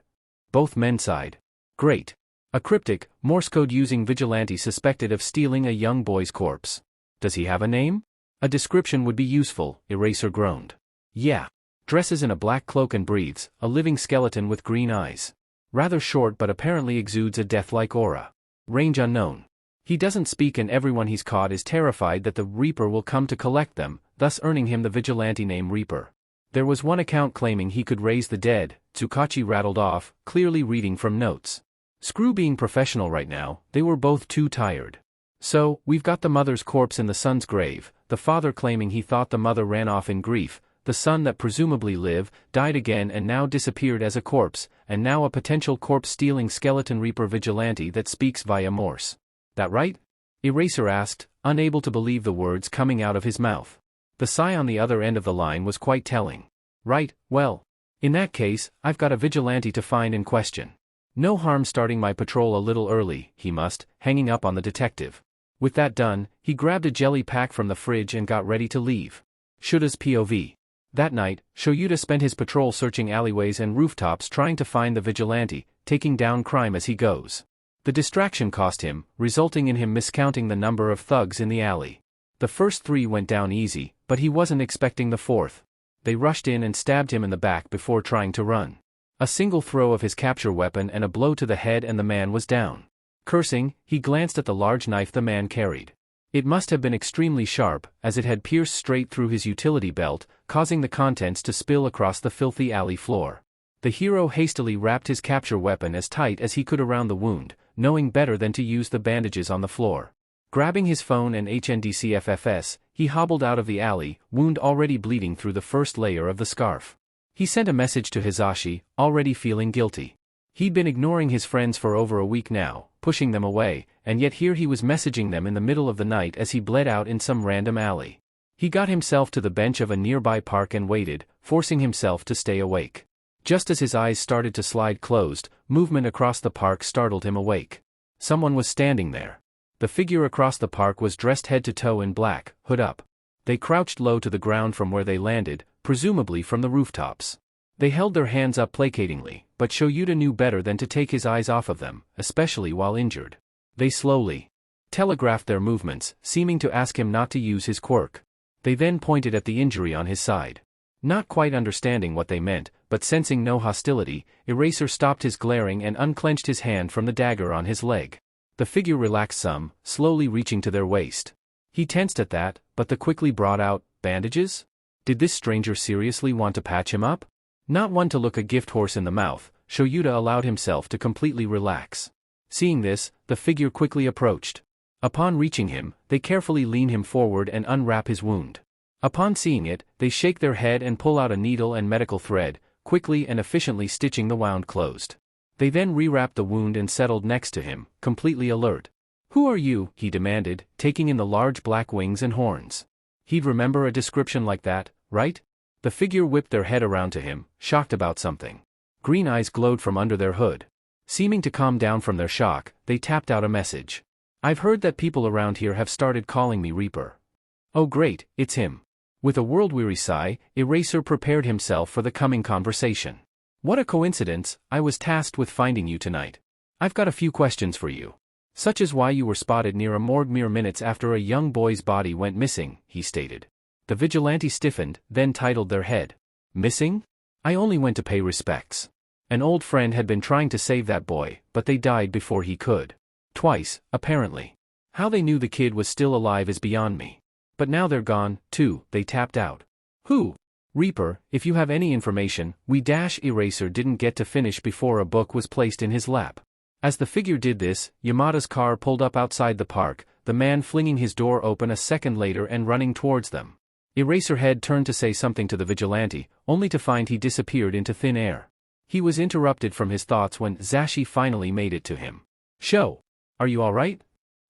Speaker 1: Both men sighed. Great. A cryptic, Morse code using vigilante suspected of stealing a young boy's corpse. Does he have a name? A description would be useful, Eraser groaned. Yeah. Dresses in a black cloak and breathes, a living skeleton with green eyes. Rather short but apparently exudes a death-like aura. Range unknown. He doesn't speak and everyone he's caught is terrified that the Reaper will come to collect them, thus earning him the vigilante name Reaper. There was one account claiming he could raise the dead, Tsukachi rattled off, clearly reading from notes. Screw being professional right now, they were both too tired. So, we've got the mother's corpse in the son's grave, the father claiming he thought the mother ran off in grief, the son that presumably lived, died again and now disappeared as a corpse, and now a potential corpse-stealing skeleton Reaper vigilante that speaks via Morse. That right? Eraser asked, unable to believe the words coming out of his mouth. The sigh on the other end of the line was quite telling. Right, well. In that case, I've got a vigilante to find and question. No harm starting my patrol a little early, he must, hanging up on the detective. With that done, he grabbed a jelly pack from the fridge and got ready to leave. Shuta's POV. That night, Shoyuta spent his patrol searching alleyways and rooftops trying to find the vigilante, taking down crime as he goes. The distraction cost him, resulting in him miscounting the number of thugs in the alley. The first 3 went down easy, but he wasn't expecting the 4th. They rushed in and stabbed him in the back before trying to run. A single throw of his capture weapon and a blow to the head and the man was down. Cursing, he glanced at the large knife the man carried. It must have been extremely sharp, as it had pierced straight through his utility belt, causing the contents to spill across the filthy alley floor. The hero hastily wrapped his capture weapon as tight as he could around the wound, knowing better than to use the bandages on the floor. Grabbing his phone and HNDCFFS, he hobbled out of the alley, wound already bleeding through the first layer of the scarf. He sent a message to Hisashi, already feeling guilty. He'd been ignoring his friends for over a week now, pushing them away, and yet here he was messaging them in the middle of the night as he bled out in some random alley. He got himself to the bench of a nearby park and waited, forcing himself to stay awake. Just as his eyes started to slide closed, movement across the park startled him awake. Someone was standing there. The figure across the park was dressed head to toe in black, hood up. They crouched low to the ground from where they landed, presumably from the rooftops. They held their hands up placatingly, but Shoyuta knew better than to take his eyes off of them, especially while injured. They slowly telegraphed their movements, seeming to ask him not to use his quirk. They then pointed at the injury on his side. Not quite understanding what they meant, but sensing no hostility, Eraser stopped his glaring and unclenched his hand from the dagger on his leg. The figure relaxed some, slowly reaching to their waist. He tensed at that, but the quickly brought out bandages? Did this stranger seriously want to patch him up? Not one to look a gift horse in the mouth, Shoyuta allowed himself to completely relax. Seeing this, the figure quickly approached. Upon reaching him, they carefully lean him forward and unwrap his wound. Upon seeing it, they shake their head and pull out a needle and medical thread, quickly and efficiently stitching the wound closed. They then rewrapped the wound and settled next to him, completely alert. "Who are you?" he demanded, taking in the large black wings and horns. He'd remember a description like that, right? The figure whipped their head around to him, shocked about something. Green eyes glowed from under their hood. Seeming to calm down from their shock, they tapped out a message. "I've heard that people around here have started calling me Reaper." "Oh great, it's him." With a world-weary sigh, Eraser prepared himself for the coming conversation. "What a coincidence, I was tasked with finding you tonight. I've got a few questions for you. Such as why you were spotted near a morgue mere minutes after a young boy's body went missing," he stated. The vigilante stiffened, then titled their head. "Missing? I only went to pay respects. An old friend had been trying to save that boy, but they died before he could. Twice, apparently. How they knew the kid was still alive is beyond me. But now they're gone, too," they tapped out. "Who?" "Reaper, if you have any information, Eraser didn't get to finish before a book was placed in his lap." As the figure did this, Yamada's car pulled up outside the park, the man flinging his door open a second later and running towards them. Eraserhead turned to say something to the vigilante, only to find he disappeared into thin air. He was interrupted from his thoughts when Zashi finally made it to him. "Sho! Are you alright?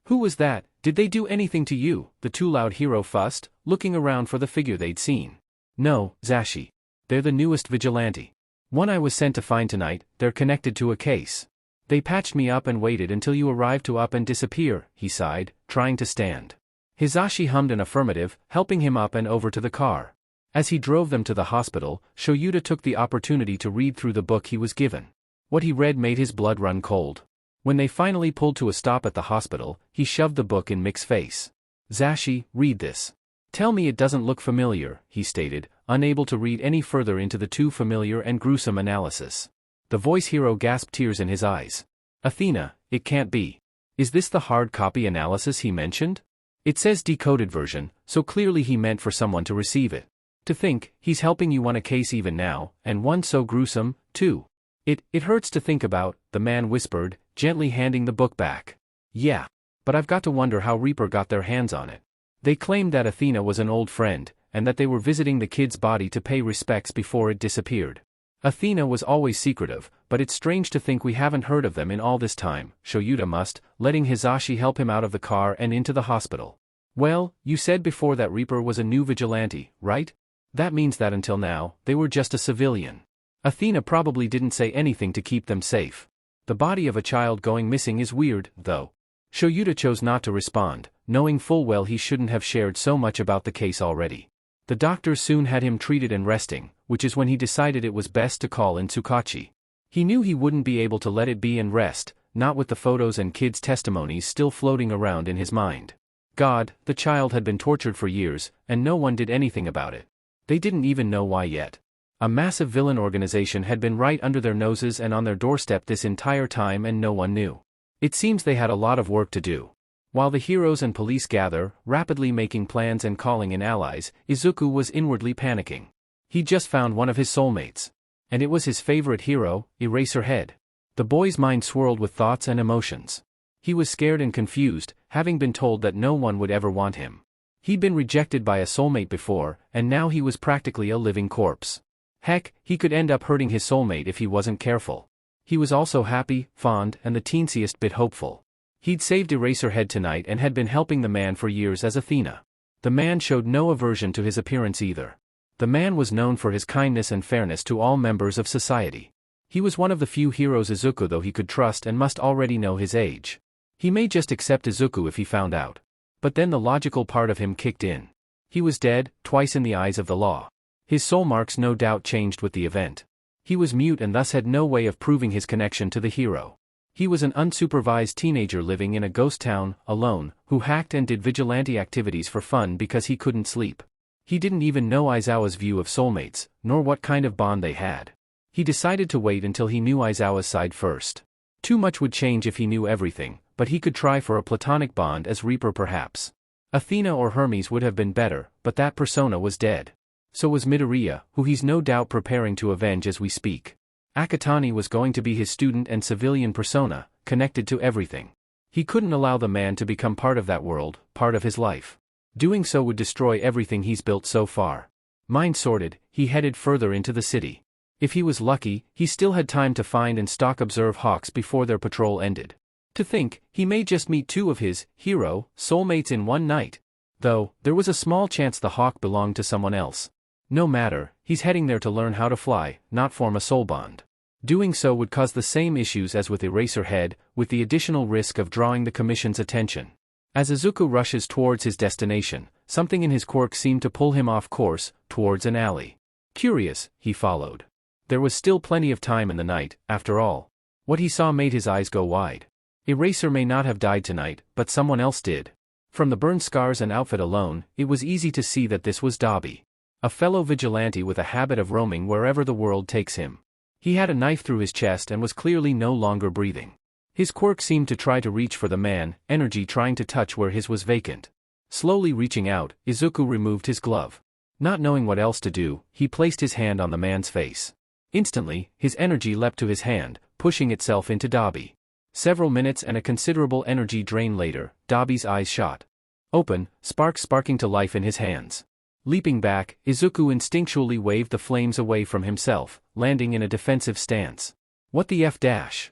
Speaker 1: Who was that? Did they do anything to you?" the too loud hero fussed, looking around for the figure they'd seen. "No, Zashi. They're the newest vigilante. One I was sent to find tonight, they're connected to a case. They patched me up and waited until you arrived to up and disappear," he sighed, trying to stand. Hisashi hummed an affirmative, helping him up and over to the car. As he drove them to the hospital, Shoyuta took the opportunity to read through the book he was given. What he read made his blood run cold. When they finally pulled to a stop at the hospital, he shoved the book in Mick's face. "Zashi, read this." "Tell me it doesn't look familiar," he stated, unable to read any further into the too familiar and gruesome analysis. The voice hero gasped, tears in his eyes. "Athena, it can't be. Is this the hard copy analysis he mentioned? It says decoded version, so clearly he meant for someone to receive it. To think, he's helping you on a case even now, and one so gruesome, too. It hurts to think about," the man whispered, gently handing the book back. "Yeah. But I've got to wonder how Reaper got their hands on it. They claimed that Athena was an old friend, and that they were visiting the kid's body to pay respects before it disappeared. Athena was always secretive, but it's strange to think we haven't heard of them in all this time," Shoyuta mused, letting Hisashi help him out of the car and into the hospital. "Well, you said before that Reaper was a new vigilante, right? That means that until now, they were just a civilian. Athena probably didn't say anything to keep them safe. The body of a child going missing is weird, though." Shoyuta chose not to respond, knowing full well he shouldn't have shared so much about the case already. The doctors soon had him treated and resting, which is when he decided it was best to call in Tsukachi. He knew he wouldn't be able to let it be and rest, not with the photos and kids' testimonies still floating around in his mind. God, the child had been tortured for years, and no one did anything about it. They didn't even know why yet. A massive villain organization had been right under their noses and on their doorstep this entire time, and no one knew. It seems they had a lot of work to do. While the heroes and police gather, rapidly making plans and calling in allies, Izuku was inwardly panicking. He just found one of his soulmates. And it was his favorite hero, Eraserhead. The boy's mind swirled with thoughts and emotions. He was scared and confused, having been told that no one would ever want him. He'd been rejected by a soulmate before, and now he was practically a living corpse. Heck, he could end up hurting his soulmate if he wasn't careful. He was also happy, fond, and the teensiest bit hopeful. He'd saved Eraserhead tonight and had been helping the man for years as Athena. The man showed no aversion to his appearance either. The man was known for his kindness and fairness to all members of society. He was one of the few heroes Izuku though he could trust and must already know his age. He may just accept Izuku if he found out. But then the logical part of him kicked in. He was dead, twice in the eyes of the law. His soul marks no doubt changed with the event. He was mute and thus had no way of proving his connection to the hero. He was an unsupervised teenager living in a ghost town, alone, who hacked and did vigilante activities for fun because he couldn't sleep. He didn't even know Aizawa's view of soulmates, nor what kind of bond they had. He decided to wait until he knew Aizawa's side first. Too much would change if he knew everything, but he could try for a platonic bond as Reaper perhaps. Athena or Hermes would have been better, but that persona was dead. So was Midoriya, who he's no doubt preparing to avenge as we speak. Akatani was going to be his student and civilian persona, connected to everything. He couldn't allow the man to become part of that world, part of his life. Doing so would destroy everything he's built so far. Mind sorted, he headed further into the city. If he was lucky, he still had time to find and stalk Observe Hawks before their patrol ended. To think, he may just meet two of his hero soulmates in one night. Though, there was a small chance the hawk belonged to someone else. No matter, he's heading there to learn how to fly, not form a soul bond. Doing so would cause the same issues as with Eraserhead, with the additional risk of drawing the Commission's attention. As Izuku rushes towards his destination, something in his quirk seemed to pull him off course, towards an alley. Curious, he followed. There was still plenty of time in the night, after all. What he saw made his eyes go wide. Eraser may not have died tonight, but someone else did. From the burn scars and outfit alone, it was easy to see that this was Dabi. A fellow vigilante with a habit of roaming wherever the world takes him. He had a knife through his chest and was clearly no longer breathing. His quirk seemed to try to reach for the man, energy trying to touch where his was vacant. Slowly reaching out, Izuku removed his glove. Not knowing what else to do, he placed his hand on the man's face. Instantly, his energy leapt to his hand, pushing itself into Dabi. Several minutes and a considerable energy drain later, Dabi's eyes shot open, sparks sparking to life in his hands. Leaping back, Izuku instinctually waved the flames away from himself, landing in a defensive stance. What the F dash?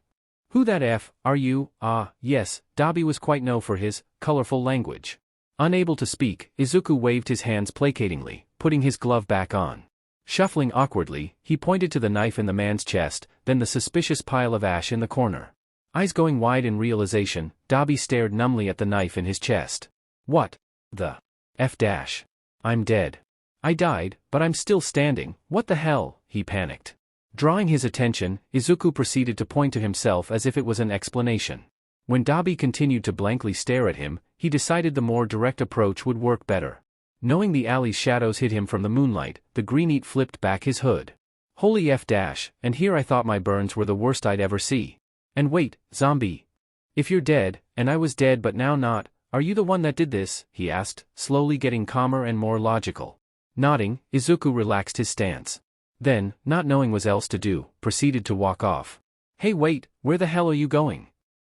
Speaker 1: Who that F, are you? Ah, yes, Dabi was quite known for his colorful language. Unable to speak, Izuku waved his hands placatingly, putting his glove back on. Shuffling awkwardly, he pointed to the knife in the man's chest, then the suspicious pile of ash in the corner. Eyes going wide in realization, Dabi stared numbly at the knife in his chest. What the F dash? I'm dead. I died, but I'm still standing, what the hell, he panicked. Drawing his attention, Izuku proceeded to point to himself as if it was an explanation. When Dabi continued to blankly stare at him, he decided the more direct approach would work better. Knowing the alley's shadows hid him from the moonlight, the green-eat flipped back his hood. Holy F dash, and here I thought my burns were the worst I'd ever see. And wait, zombie. If you're dead, and I was dead but now not, are you the one that did this? He asked, slowly getting calmer and more logical. Nodding, Izuku relaxed his stance. Then, not knowing what else to do, proceeded to walk off. Hey wait, where the hell are you going?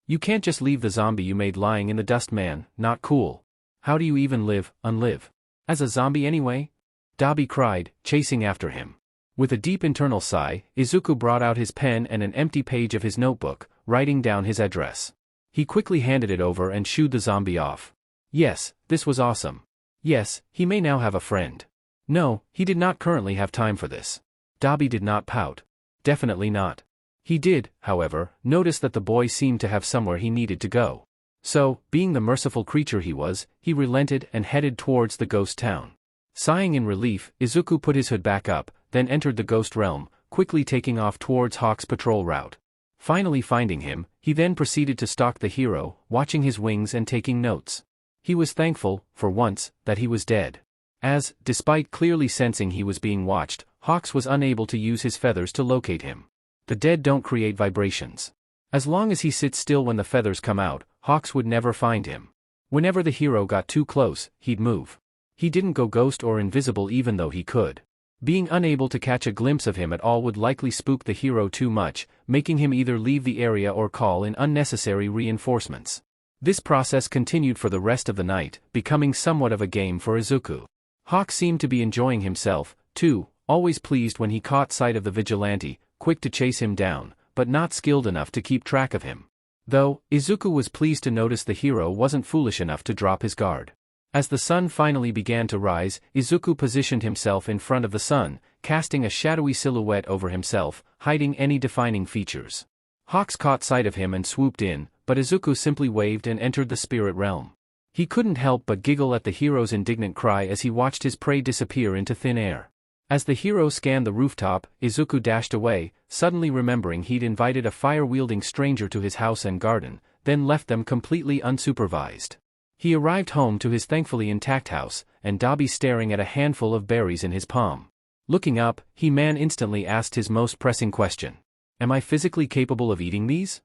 Speaker 1: You can't just leave the zombie you made lying in the dust, man, not cool. How do you even unlive? As a zombie anyway? Dabi cried, chasing after him. With a deep internal sigh, Izuku brought out his pen and an empty page of his notebook, writing down his address. He quickly handed it over and shooed the zombie off. Yes, this was awesome. Yes, he may now have a friend. No, he did not currently have time for this. Dabi did not pout. Definitely not. He did, however, notice that the boy seemed to have somewhere he needed to go. So, being the merciful creature he was, he relented and headed towards the ghost town. Sighing in relief, Izuku put his hood back up, then entered the ghost realm, quickly taking off towards Hawk's patrol route. Finally finding him, he then proceeded to stalk the hero, watching his wings and taking notes. He was thankful, for once, that he was dead. As, despite clearly sensing he was being watched, Hawks was unable to use his feathers to locate him. The dead don't create vibrations. As long as he sits still when the feathers come out, Hawks would never find him. Whenever the hero got too close, he'd move. He didn't go ghost or invisible even though he could. Being unable to catch a glimpse of him at all would likely spook the hero too much, making him either leave the area or call in unnecessary reinforcements. This process continued for the rest of the night, becoming somewhat of a game for Izuku. Hawk seemed to be enjoying himself, too, always pleased when he caught sight of the vigilante, quick to chase him down, but not skilled enough to keep track of him. Though, Izuku was pleased to notice the hero wasn't foolish enough to drop his guard. As the sun finally began to rise, Izuku positioned himself in front of the sun, casting a shadowy silhouette over himself, hiding any defining features. Hawks caught sight of him and swooped in, but Izuku simply waved and entered the spirit realm. He couldn't help but giggle at the hero's indignant cry as he watched his prey disappear into thin air. As the hero scanned the rooftop, Izuku dashed away, suddenly remembering he'd invited a fire-wielding stranger to his house and garden, then left them completely unsupervised. He arrived home to his thankfully intact house, and Dabi staring at a handful of berries in his palm. Looking up, He-Man instantly asked his most pressing question. Am I physically capable of eating these?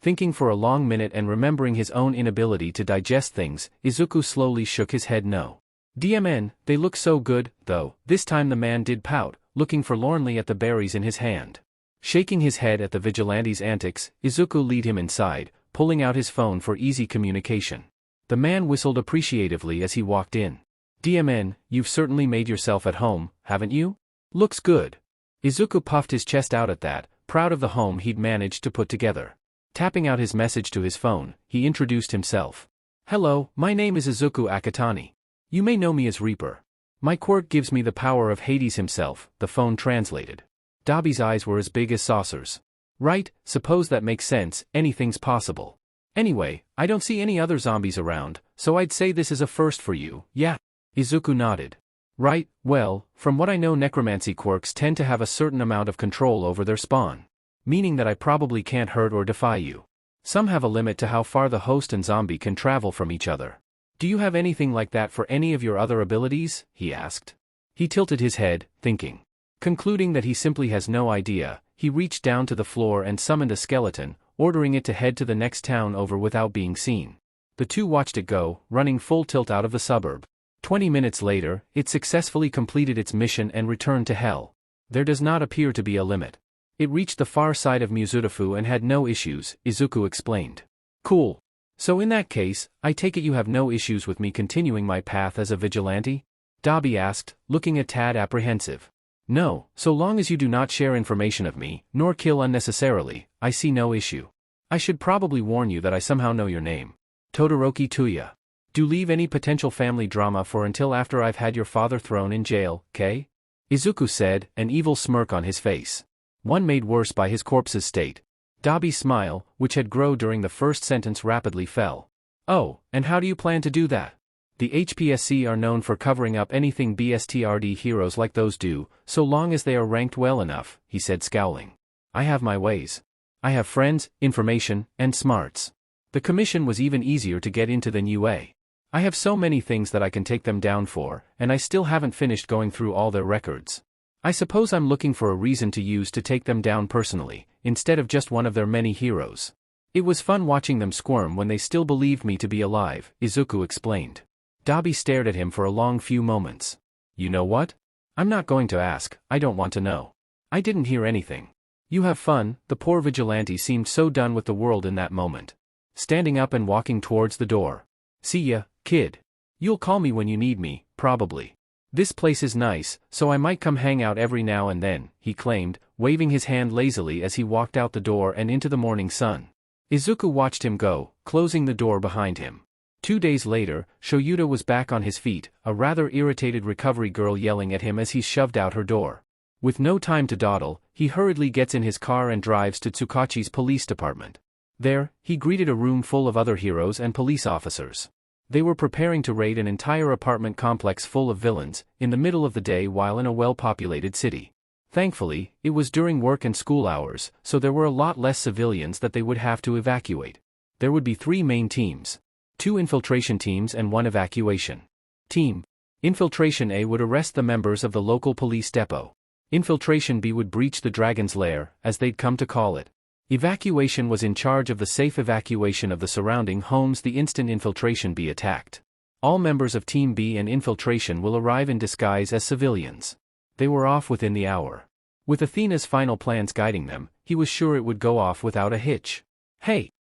Speaker 1: Thinking for a long minute and remembering his own inability to digest things, Izuku slowly shook his head no. DMN, they look so good, though. This time the man did pout, looking forlornly at the berries in his hand. Shaking his head at the vigilante's antics, Izuku led him inside, pulling out his phone for easy communication. The man whistled appreciatively as he walked in. DMN, you've certainly made yourself at home, haven't you? Looks good. Izuku puffed his chest out at that, proud of the home he'd managed to put together. Tapping out his message to his phone, he introduced himself. Hello, my name is Izuku Akatani. You may know me as Reaper. My quirk gives me the power of Hades himself, the phone translated. Dabi's eyes were as big as saucers. Right, suppose that makes sense, anything's possible. Anyway, I don't see any other zombies around, so I'd say this is a first for you, yeah? Izuku nodded. Right, well, from what I know necromancy quirks tend to have a certain amount of control over their spawn. Meaning that I probably can't hurt or defy you. Some have a limit to how far the host and zombie can travel from each other. Do you have anything like that for any of your other abilities? He asked. He tilted his head, thinking. Concluding that he simply has no idea, he reached down to the floor and summoned a skeleton, ordering it to head to the next town over without being seen. The two watched it go, running full tilt out of the suburb. 20 minutes later, it successfully completed its mission and returned to Hell. There does not appear to be a limit. It reached the far side of Muzurafu and had no issues, Izuku explained. Cool. So in that case, I take it you have no issues with me continuing my path as a vigilante? Dabi asked, looking a tad apprehensive. No, so long as you do not share information of me, nor kill unnecessarily, I see no issue. I should probably warn you that I somehow know your name. Todoroki Tuya. Do leave any potential family drama for until after I've had your father thrown in jail, K? Izuku said, an evil smirk on his face. One made worse by his corpse's state. Dabi's smile, which had grown during the first sentence, rapidly fell. Oh, and how do you plan to do that? The HPSC are known for covering up anything BSTRD heroes like those do, so long as they are ranked well enough, he said scowling. I have my ways. I have friends, information, and smarts. The commission was even easier to get into than UA. I have so many things that I can take them down for, and I still haven't finished going through all their records. I suppose I'm looking for a reason to use to take them down personally, instead of just one of their many heroes. It was fun watching them squirm when they still believed me to be alive, Izuku explained. Dabi stared at him for a long few moments. You know what? I'm not going to ask, I don't want to know. I didn't hear anything. You have fun. The poor vigilante seemed so done with the world in that moment. Standing up and walking towards the door. See ya, kid. You'll call me when you need me, probably. This place is nice, so I might come hang out every now and then, he claimed, waving his hand lazily as he walked out the door and into the morning sun. Izuku watched him go, closing the door behind him. 2 days later, Shoyuta was back on his feet, a rather irritated recovery girl yelling at him as he shoved out her door. With no time to dawdle, he hurriedly gets in his car and drives to Tsukachi's police department. There, he greeted a room full of other heroes and police officers. They were preparing to raid an entire apartment complex full of villains, in the middle of the day while in a well-populated city. Thankfully, it was during work and school hours, so there were a lot less civilians that they would have to evacuate. There would be 3 main teams. 2 infiltration teams and 1 evacuation team. Infiltration A would arrest the members of the local police depot. Infiltration B would breach the Dragon's Lair, as they'd come to call it. Evacuation was in charge of the safe evacuation of the surrounding homes the instant Infiltration B attacked. All members of Team B and Infiltration will arrive in disguise as civilians. They were off within the hour. With Athena's final plans guiding them, he was sure it would go off without a hitch. Hey,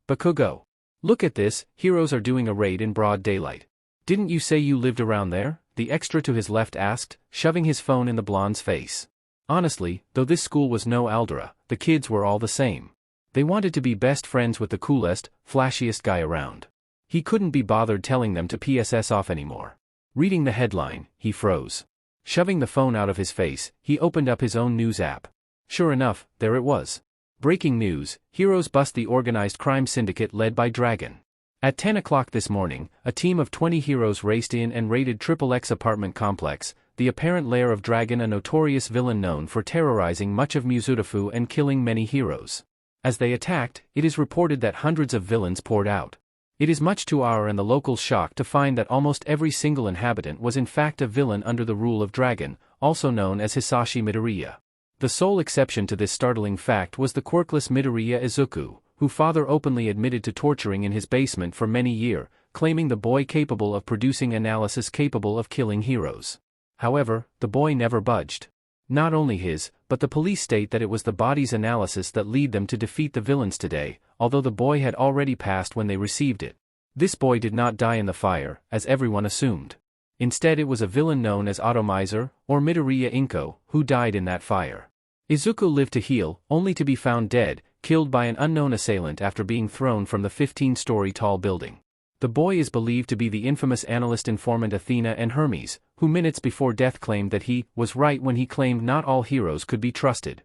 Speaker 1: Bakugo. Look at this, heroes are doing a raid in broad daylight. Didn't you say you lived around there? The extra to his left asked, shoving his phone in the blonde's face. Honestly, though this school was no Aldera, the kids were all the same. They wanted to be best friends with the coolest, flashiest guy around. He couldn't be bothered telling them to PSS off anymore. Reading the headline, he froze. Shoving the phone out of his face, he opened up his own news app. Sure enough, there it was. Breaking news, heroes bust the organized crime syndicate led by Dragon. At 10 o'clock this morning, a team of 20 heroes raced in and raided XXX apartment complex, the apparent lair of Dragon, a notorious villain known for terrorizing much of Muzurafu and killing many heroes. As they attacked, it is reported that hundreds of villains poured out. It is much to our and the locals' shock to find that almost every single inhabitant was in fact a villain under the rule of Dragon, also known as Hisashi Midoriya. The sole exception to this startling fact was the quirkless Midoriya Izuku, who father openly admitted to torturing in his basement for many years, claiming the boy capable of producing analysis capable of killing heroes. However, the boy never budged. Not only his, but the police state that it was the body's analysis that led them to defeat the villains today, although the boy had already passed when they received it. This boy did not die in the fire, as everyone assumed. Instead it was a villain known as Atomizer, or Midoriya Inko, who died in that fire. Izuku lived to heal, only to be found dead, killed by an unknown assailant after being thrown from the 15-story tall building. The boy is believed to be the infamous analyst-informant Athena and Hermes, who minutes before death claimed that he was right when he claimed not all heroes could be trusted.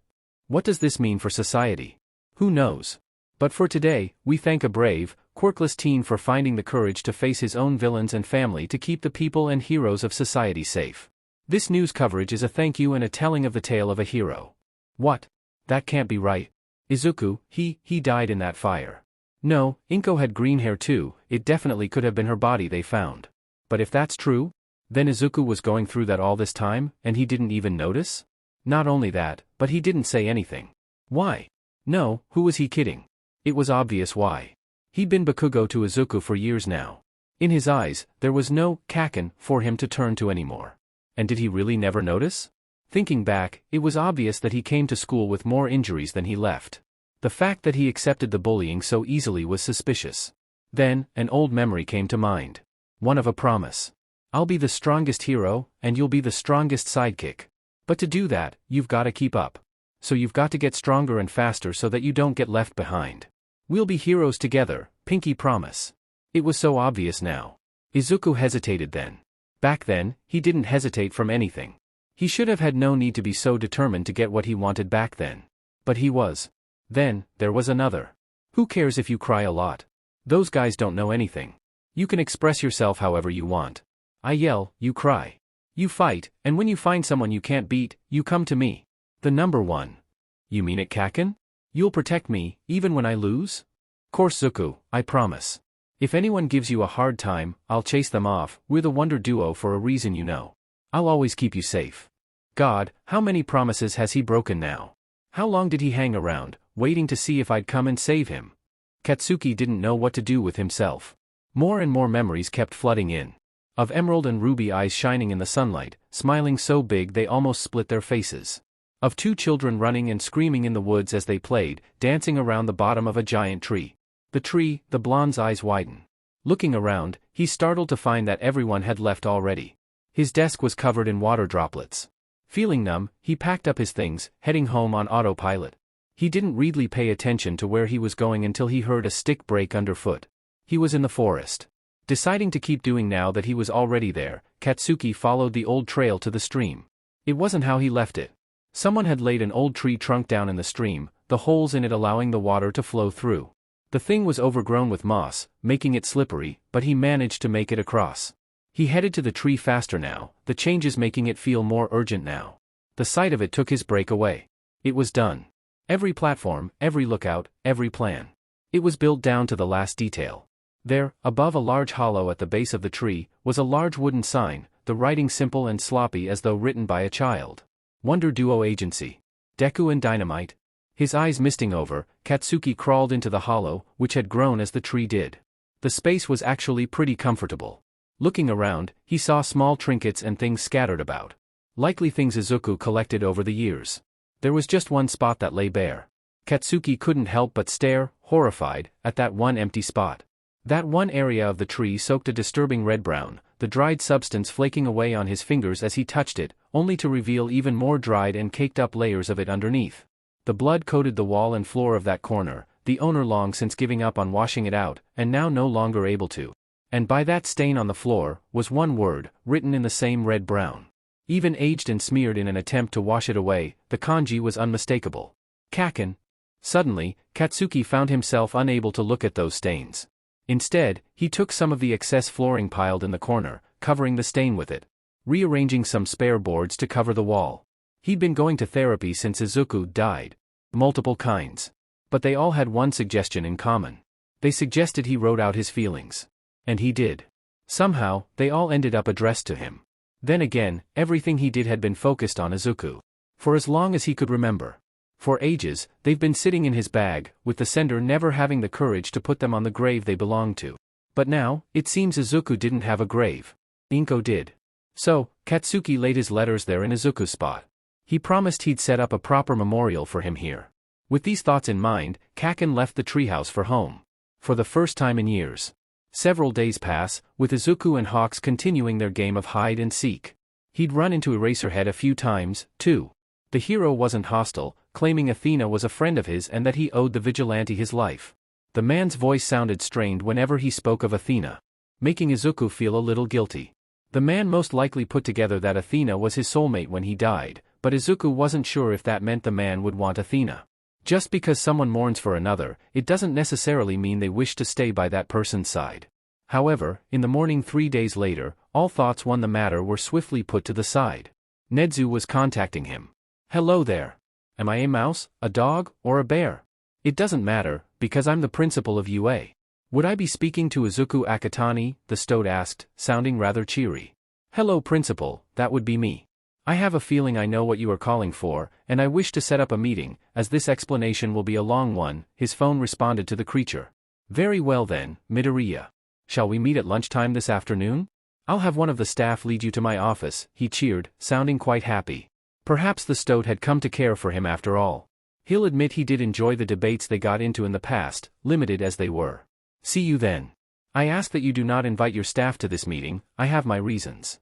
Speaker 1: What does this mean for society? Who knows? But for today, we thank a brave, quirkless teen for finding the courage to face his own villains and family to keep the people and heroes of society safe. This news coverage is a thank you and a telling of the tale of a hero. What? That can't be right. Izuku, he died in that fire. No, Inko had green hair too, it definitely could have been her body they found. But if that's true, then Izuku was going through that all this time, and he didn't even notice? Not only that, but he didn't say anything. Why? No, who was he kidding? It was obvious why. He'd been Bakugo to Izuku for years now. In his eyes, there was no Kaken for him to turn to anymore. And did he really never notice? Thinking back, it was obvious that he came to school with more injuries than he left. The fact that he accepted the bullying so easily was suspicious. Then, an old memory came to mind. One of a promise. I'll be the strongest hero, and you'll be the strongest sidekick. But to do that, you've got to keep up. So you've got to get stronger and faster so that you don't get left behind. We'll be heroes together, pinky promise. It was so obvious now. Izuku hesitated then. Back then, he didn't hesitate from anything. He should have had no need to be so determined to get what he wanted back then. But he was. Then, there was another. Who cares if you cry a lot? Those guys don't know anything. You can express yourself however you want. I yell, you cry. You fight, and when you find someone you can't beat, you come to me. The number one. You mean it, Kaken? You'll protect me, even when I lose? Course Zuku, I promise. If anyone gives you a hard time, I'll chase them off, we're the Wonder Duo for a reason you know. I'll always keep you safe. God, how many promises has he broken now? How long did he hang around, waiting to see if I'd come and save him? Katsuki didn't know what to do with himself. More and more memories kept flooding in. Of emerald and ruby eyes shining in the sunlight, smiling so big they almost split their faces. Of two children running and screaming in the woods as they played, dancing around the bottom of a giant tree. The tree, the blonde's eyes widen. Looking around, he's startled to find that everyone had left already. His desk was covered in water droplets. Feeling numb, he packed up his things, heading home on autopilot. He didn't really pay attention to where he was going until he heard a stick break underfoot. He was in the forest. Deciding to keep doing now that he was already there, Katsuki followed the old trail to the stream. It wasn't how he left it. Someone had laid an old tree trunk down in the stream, the holes in it allowing the water to flow through. The thing was overgrown with moss, making it slippery, but he managed to make it across. He headed to the tree faster now, the changes making it feel more urgent now. The sight of it took his break away. It was done. Every platform, every lookout, every plan. It was built down to the last detail. There, above a large hollow at the base of the tree, was a large wooden sign, the writing simple and sloppy as though written by a child. Wonder Duo Agency. Deku and Dynamite. His eyes misting over, Katsuki crawled into the hollow, which had grown as the tree did. The space was actually pretty comfortable. Looking around, he saw small trinkets and things scattered about. Likely things Izuku collected over the years. There was just one spot that lay bare. Katsuki couldn't help but stare, horrified, at that one empty spot. That one area of the tree soaked a disturbing red-brown, the dried substance flaking away on his fingers as he touched it, only to reveal even more dried and caked-up layers of it underneath. The blood coated the wall and floor of that corner, the owner long since giving up on washing it out, and now no longer able to. And by that stain on the floor, was one word, written in the same red-brown. Even aged and smeared in an attempt to wash it away, the kanji was unmistakable. Kaken. Suddenly, Katsuki found himself unable to look at those stains. Instead, he took some of the excess flooring piled in the corner, covering the stain with it, rearranging some spare boards to cover the wall. He'd been going to therapy since Izuku died. Multiple kinds. But they all had one suggestion in common. They suggested he wrote out his feelings. And he did. Somehow, they all ended up addressed to him. Then again, everything he did had been focused on Izuku. For as long as he could remember. For ages, they've been sitting in his bag, with the sender never having the courage to put them on the grave they belonged to. But now, it seems Izuku didn't have a grave. Inko did. So, Katsuki laid his letters there in Izuku's spot. He promised he'd set up a proper memorial for him here. With these thoughts in mind, Kaken left the treehouse for home. For the first time in years. Several days pass, with Izuku and Hawks continuing their game of hide and seek. He'd run into Eraserhead a few times, too. The hero wasn't hostile, claiming Athena was a friend of his and that he owed the vigilante his life. The man's voice sounded strained whenever he spoke of Athena, making Izuku feel a little guilty. The man most likely put together that Athena was his soulmate when he died, but Izuku wasn't sure if that meant the man would want Athena. Just because someone mourns for another, it doesn't necessarily mean they wish to stay by that person's side. However, in the morning 3 days later, all thoughts on the matter were swiftly put to the side. Nedzu was contacting him. Hello there. Am I a mouse, a dog, or a bear? It doesn't matter, because I'm the principal of UA. Would I be speaking to Izuku Akatani? The stoat asked, sounding rather cheery. Hello principal, that would be me. I have a feeling I know what you are calling for, and I wish to set up a meeting, as this explanation will be a long one. His phone responded to the creature. Very well then, Midoriya. Shall we meet at lunchtime this afternoon? I'll have one of the staff lead you to my office, he cheered, sounding quite happy. Perhaps the stoat had come to care for him after all. He'll admit he did enjoy the debates they got into in the past, limited as they were. See you then. I ask that you do not invite your staff to this meeting, I have my reasons.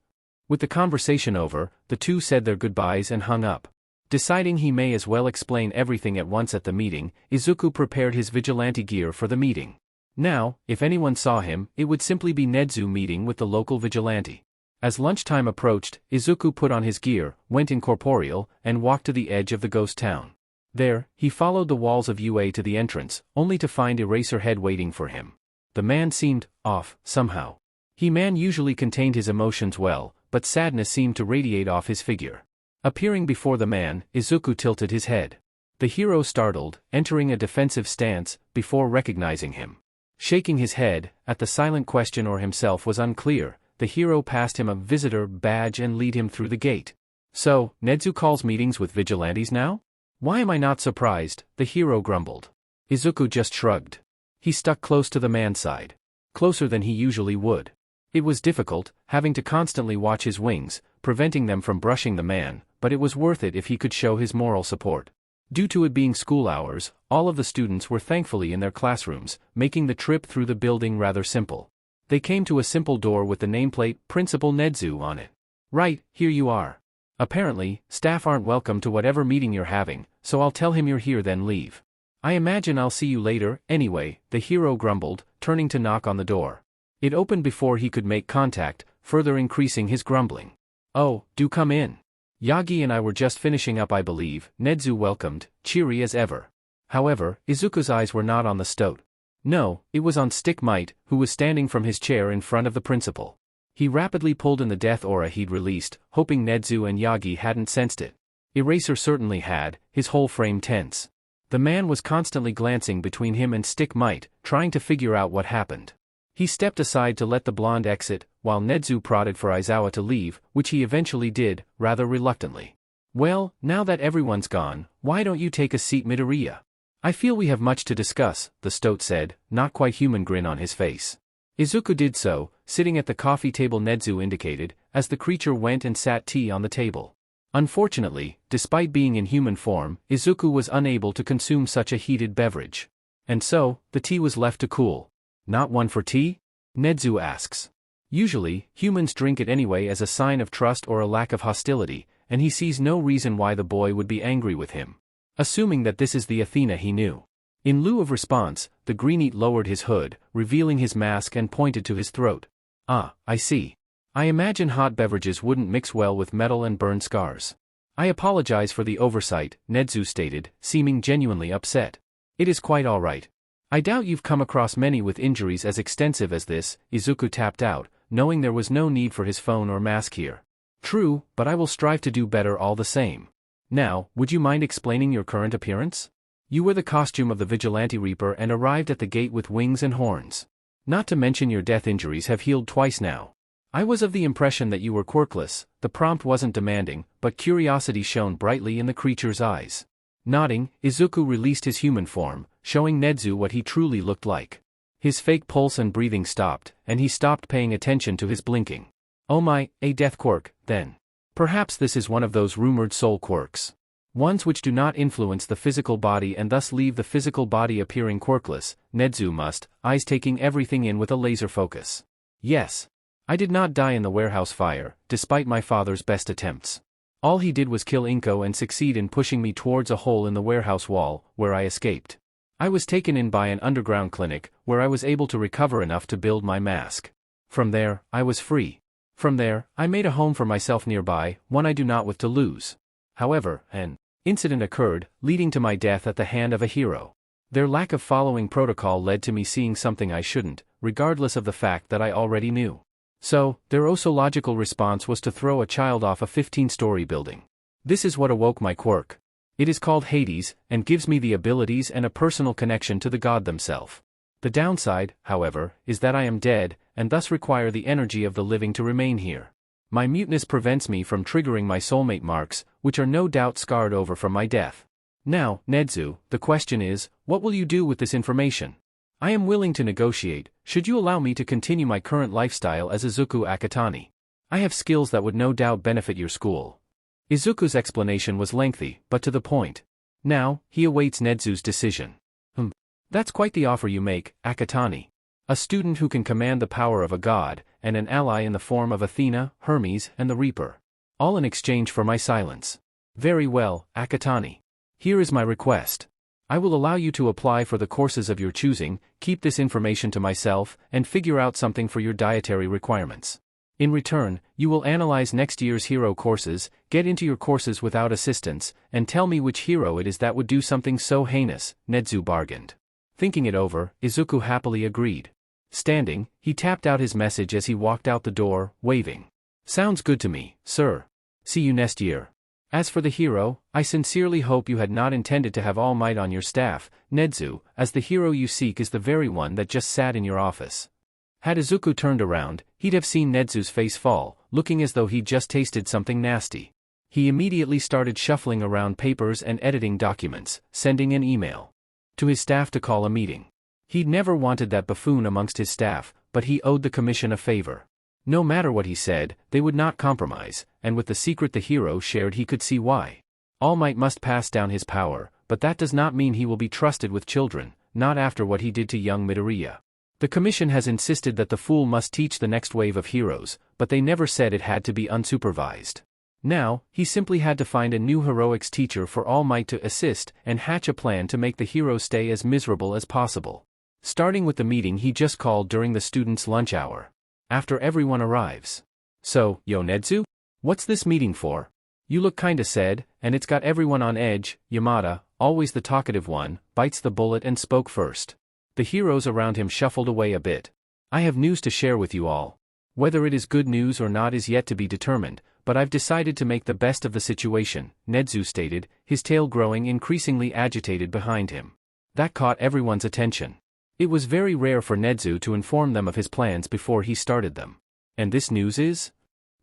Speaker 1: With the conversation over, the two said their goodbyes and hung up. Deciding he may as well explain everything at once at the meeting, Izuku prepared his vigilante gear for the meeting. Now, if anyone saw him, it would simply be Nedzu meeting with the local vigilante. As lunchtime approached, Izuku put on his gear, went incorporeal, and walked to the edge of the ghost town. There, he followed the walls of UA to the entrance, only to find Eraserhead waiting for him. The man seemed off, somehow. He-Man usually contained his emotions well, but sadness seemed to radiate off his figure. Appearing before the man, Izuku tilted his head. The hero startled, entering a defensive stance, before recognizing him. Shaking his head, at the silent question or himself was unclear, the hero passed him a visitor badge and lead him through the gate. So, Nedzu calls meetings with vigilantes now? Why am I not surprised? The hero grumbled. Izuku just shrugged. He stuck close to the man's side. Closer than he usually would. It was difficult, having to constantly watch his wings, preventing them from brushing the man, but it was worth it if he could show his moral support. Due to it being school hours, all of the students were thankfully in their classrooms, making the trip through the building rather simple. They came to a simple door with the nameplate, Principal Nedzu on it. Right, here you are. Apparently, staff aren't welcome to whatever meeting you're having, so I'll tell him you're here then leave. I imagine I'll see you later, anyway, the hero grumbled, turning to knock on the door. It opened before he could make contact, further increasing his grumbling. Oh, do come in. Yagi and I were just finishing up I believe, Nedzu welcomed, cheery as ever. However, Izuku's eyes were not on the stoat. No, it was on Stick Might, who was standing from his chair in front of the principal. He rapidly pulled in the death aura he'd released, hoping Nedzu and Yagi hadn't sensed it. Eraser certainly had, his whole frame tense. The man was constantly glancing between him and Stick Might, trying to figure out what happened. He stepped aside to let the blonde exit, while Nedzu prodded for Aizawa to leave, which he eventually did, rather reluctantly. Well, now that everyone's gone, why don't you take a seat Midoriya? I feel we have much to discuss, the stoat said, not quite human grin on his face. Izuku did so, sitting at the coffee table Nedzu indicated, as the creature went and sat tea on the table. Unfortunately, despite being in human form, Izuku was unable to consume such a heated beverage. And so, the tea was left to cool. Not one for tea? Nedzu asks. Usually, humans drink it anyway as a sign of trust or a lack of hostility, and he sees no reason why the boy would be angry with him. Assuming that this is the Athena he knew. In lieu of response, the Greeneat lowered his hood, revealing his mask and pointed to his throat. Ah, I see. I imagine hot beverages wouldn't mix well with metal and burn scars. I apologize for the oversight, Nedzu stated, seeming genuinely upset. It is quite alright. I doubt you've come across many with injuries as extensive as this. Izuku tapped out, knowing there was no need for his phone or mask here. True, but I will strive to do better all the same. Now, would you mind explaining your current appearance? You wear the costume of the Vigilante Reaper and arrived at the gate with wings and horns. Not to mention your death injuries have healed twice now. I was of the impression that you were quirkless. The prompt wasn't demanding, but curiosity shone brightly in the creature's eyes. Nodding, Izuku released his human form, showing Nezu what he truly looked like. His fake pulse and breathing stopped, and he stopped paying attention to his blinking. Oh my, a death quirk, then. Perhaps this is one of those rumored soul quirks. Ones which do not influence the physical body and thus leave the physical body appearing quirkless. Nezu must, eyes taking everything in with a laser focus. Yes. I did not die in the warehouse fire, despite my father's best attempts. All he did was kill Inko and succeed in pushing me towards a hole in the warehouse wall, where I escaped. I was taken in by an underground clinic, where I was able to recover enough to build my mask. From there, I was free. From there, I made a home for myself nearby, one I do not wish to lose. However, an incident occurred, leading to my death at the hand of a hero. Their lack of following protocol led to me seeing something I shouldn't, regardless of the fact that I already knew. So, their logical response was to throw a child off a 15-story building. This is what awoke my quirk. It is called Hades, and gives me the abilities and a personal connection to the god themselves. The downside, however, is that I am dead, and thus require the energy of the living to remain here. My muteness prevents me from triggering my soulmate marks, which are no doubt scarred over from my death. Now, Nezu, the question is, what will you do with this information? I am willing to negotiate, should you allow me to continue my current lifestyle as Izuku Akatani. I have skills that would no doubt benefit your school. Izuku's explanation was lengthy, but to the point. Now, he awaits Nezu's decision. That's quite the offer you make, Akatani. A student who can command the power of a god, and an ally in the form of Athena, Hermes, and the Reaper. All in exchange for my silence. Very well, Akatani. Here is my request. I will allow you to apply for the courses of your choosing, keep this information to myself, and figure out something for your dietary requirements. In return, you will analyze next year's hero courses, get into your courses without assistance, and tell me which hero it is that would do something so heinous, Nezu bargained. Thinking it over, Izuku happily agreed. Standing, he tapped out his message as he walked out the door, waving. Sounds good to me, sir. See you next year. As for the hero, I sincerely hope you had not intended to have All Might on your staff, Nezu, as the hero you seek is the very one that just sat in your office. Had Izuku turned around, he'd have seen Nezu's face fall, looking as though he'd just tasted something nasty. He immediately started shuffling around papers and editing documents, sending an email to his staff to call a meeting. He'd never wanted that buffoon amongst his staff, but he owed the commission a favor. No matter what he said, they would not compromise, and with the secret the hero shared he could see why. All Might must pass down his power, but that does not mean he will be trusted with children, not after what he did to young Midoriya. The commission has insisted that the fool must teach the next wave of heroes, but they never said it had to be unsupervised. Now, he simply had to find a new heroics teacher for All Might to assist and hatch a plan to make the hero stay as miserable as possible. Starting with the meeting he just called during the students' lunch hour. After everyone arrives. So, yo Nezu? What's this meeting for? You look kinda sad, and it's got everyone on edge. Yamada, always the talkative one, bites the bullet and spoke first. The heroes around him shuffled away a bit. I have news to share with you all. Whether it is good news or not is yet to be determined, but I've decided to make the best of the situation, Nezu stated, his tail growing increasingly agitated behind him. That caught everyone's attention. It was very rare for Nezu to inform them of his plans before he started them. And this news is?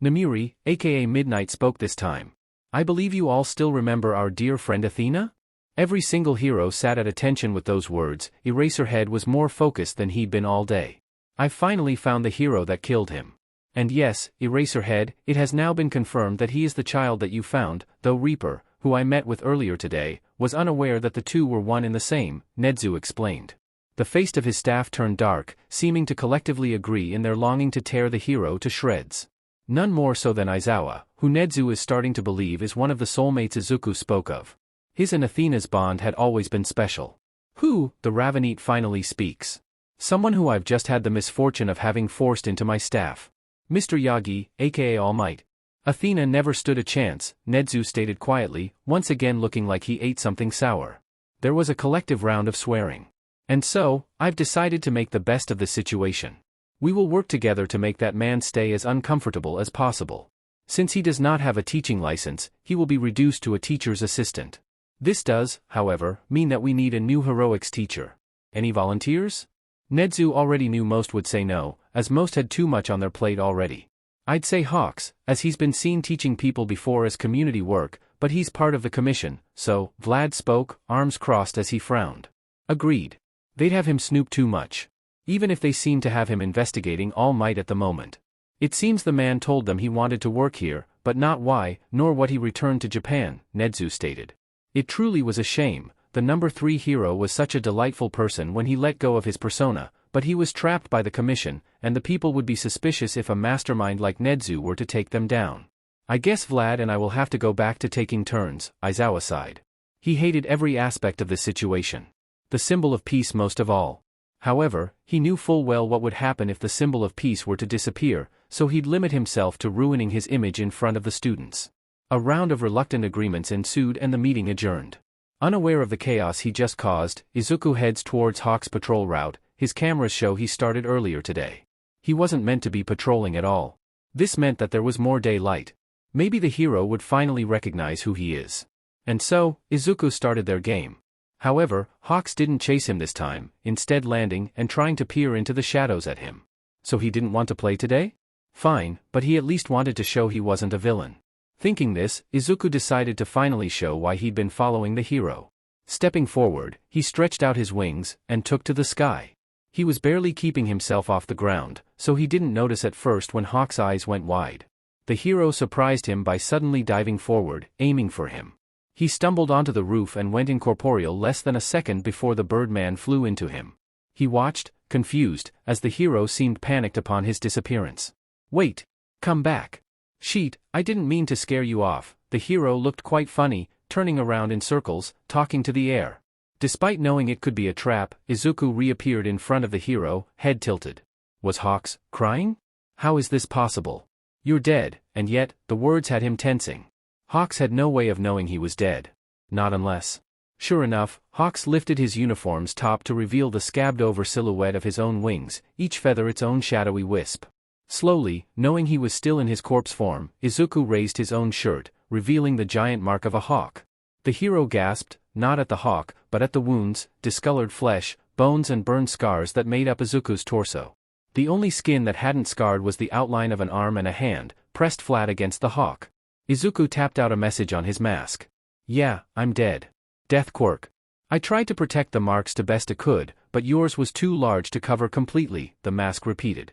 Speaker 1: Namiri, aka Midnight spoke this time. I believe you all still remember our dear friend Athena? Every single hero sat at attention with those words. Eraserhead was more focused than he'd been all day. I've finally found the hero that killed him. And yes, Eraserhead, it has now been confirmed that he is the child that you found, though Reaper, who I met with earlier today, was unaware that the two were one and the same, Nezu explained. The face of his staff turned dark, seeming to collectively agree in their longing to tear the hero to shreds. None more so than Aizawa, who Nezu is starting to believe is one of the soulmates Izuku spoke of. His and Athena's bond had always been special. Who, the Ravenite finally speaks. Someone who I've just had the misfortune of having forced into my staff. Mr. Yagi, aka All Might. Athena never stood a chance, Nezu stated quietly, once again looking like he ate something sour. There was a collective round of swearing. And so, I've decided to make the best of this situation. We will work together to make that man stay as uncomfortable as possible. Since he does not have a teaching license, he will be reduced to a teacher's assistant. This does, however, mean that we need a new heroics teacher. Any volunteers? Nedzu already knew most would say no, as most had too much on their plate already. I'd say Hawks, as he's been seen teaching people before as community work, but he's part of the commission, so, Vlad spoke, arms crossed as he frowned. Agreed. They'd have him snoop too much. Even if they seem to have him investigating all might at the moment. It seems the man told them he wanted to work here, but not why, nor what he returned to Japan, Nedzu stated. It truly was a shame. The number 3 hero was such a delightful person when he let go of his persona, but he was trapped by the commission, and the people would be suspicious if a mastermind like Nedzu were to take them down. I guess Vlad and I will have to go back to taking turns, Izawa sighed. He hated every aspect of this situation. The symbol of peace most of all. However, he knew full well what would happen if the symbol of peace were to disappear, so he'd limit himself to ruining his image in front of the students. A round of reluctant agreements ensued and the meeting adjourned. Unaware of the chaos he just caused, Izuku heads towards Hawk's patrol route. His cameras show he started earlier today. He wasn't meant to be patrolling at all. This meant that there was more daylight. Maybe the hero would finally recognize who he is. And so, Izuku started their game. However, Hawks didn't chase him this time, instead landing and trying to peer into the shadows at him. So he didn't want to play today? Fine, but he at least wanted to show he wasn't a villain. Thinking this, Izuku decided to finally show why he'd been following the hero. Stepping forward, he stretched out his wings and took to the sky. He was barely keeping himself off the ground, so he didn't notice at first when Hawk's eyes went wide. The hero surprised him by suddenly diving forward, aiming for him. He stumbled onto the roof and went incorporeal less than a second before the Birdman flew into him. He watched, confused, as the hero seemed panicked upon his disappearance. Wait! Come back! Sheet, I didn't mean to scare you off. The hero looked quite funny, turning around in circles, talking to the air. Despite knowing it could be a trap, Izuku reappeared in front of the hero, head tilted. Was Hawks crying? How is this possible? You're dead, and yet, the words had him tensing. Hawks had no way of knowing he was dead. Not unless. Sure enough, Hawks lifted his uniform's top to reveal the scabbed-over silhouette of his own wings, each feather its own shadowy wisp. Slowly, knowing he was still in his corpse form, Izuku raised his own shirt, revealing the giant mark of a hawk. The hero gasped, not at the hawk, but at the wounds, discolored flesh, bones and burned scars that made up Izuku's torso. The only skin that hadn't scarred was the outline of an arm and a hand, pressed flat against the hawk. Izuku tapped out a message on his mask. Yeah, I'm dead. Death quirk. I tried to protect the marks to best I could, but yours was too large to cover completely, the mask repeated.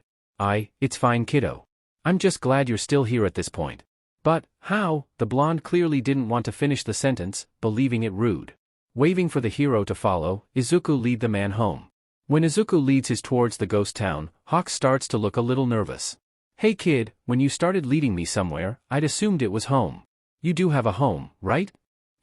Speaker 1: It's fine kiddo. I'm just glad you're still here at this point. But, how? The blonde clearly didn't want to finish the sentence, believing it rude. Waving for the hero to follow, Izuku lead the man home. When Izuku leads his towards the ghost town, Hawk starts to look a little nervous. Hey kid, when you started leading me somewhere, I'd assumed it was home. You do have a home, right?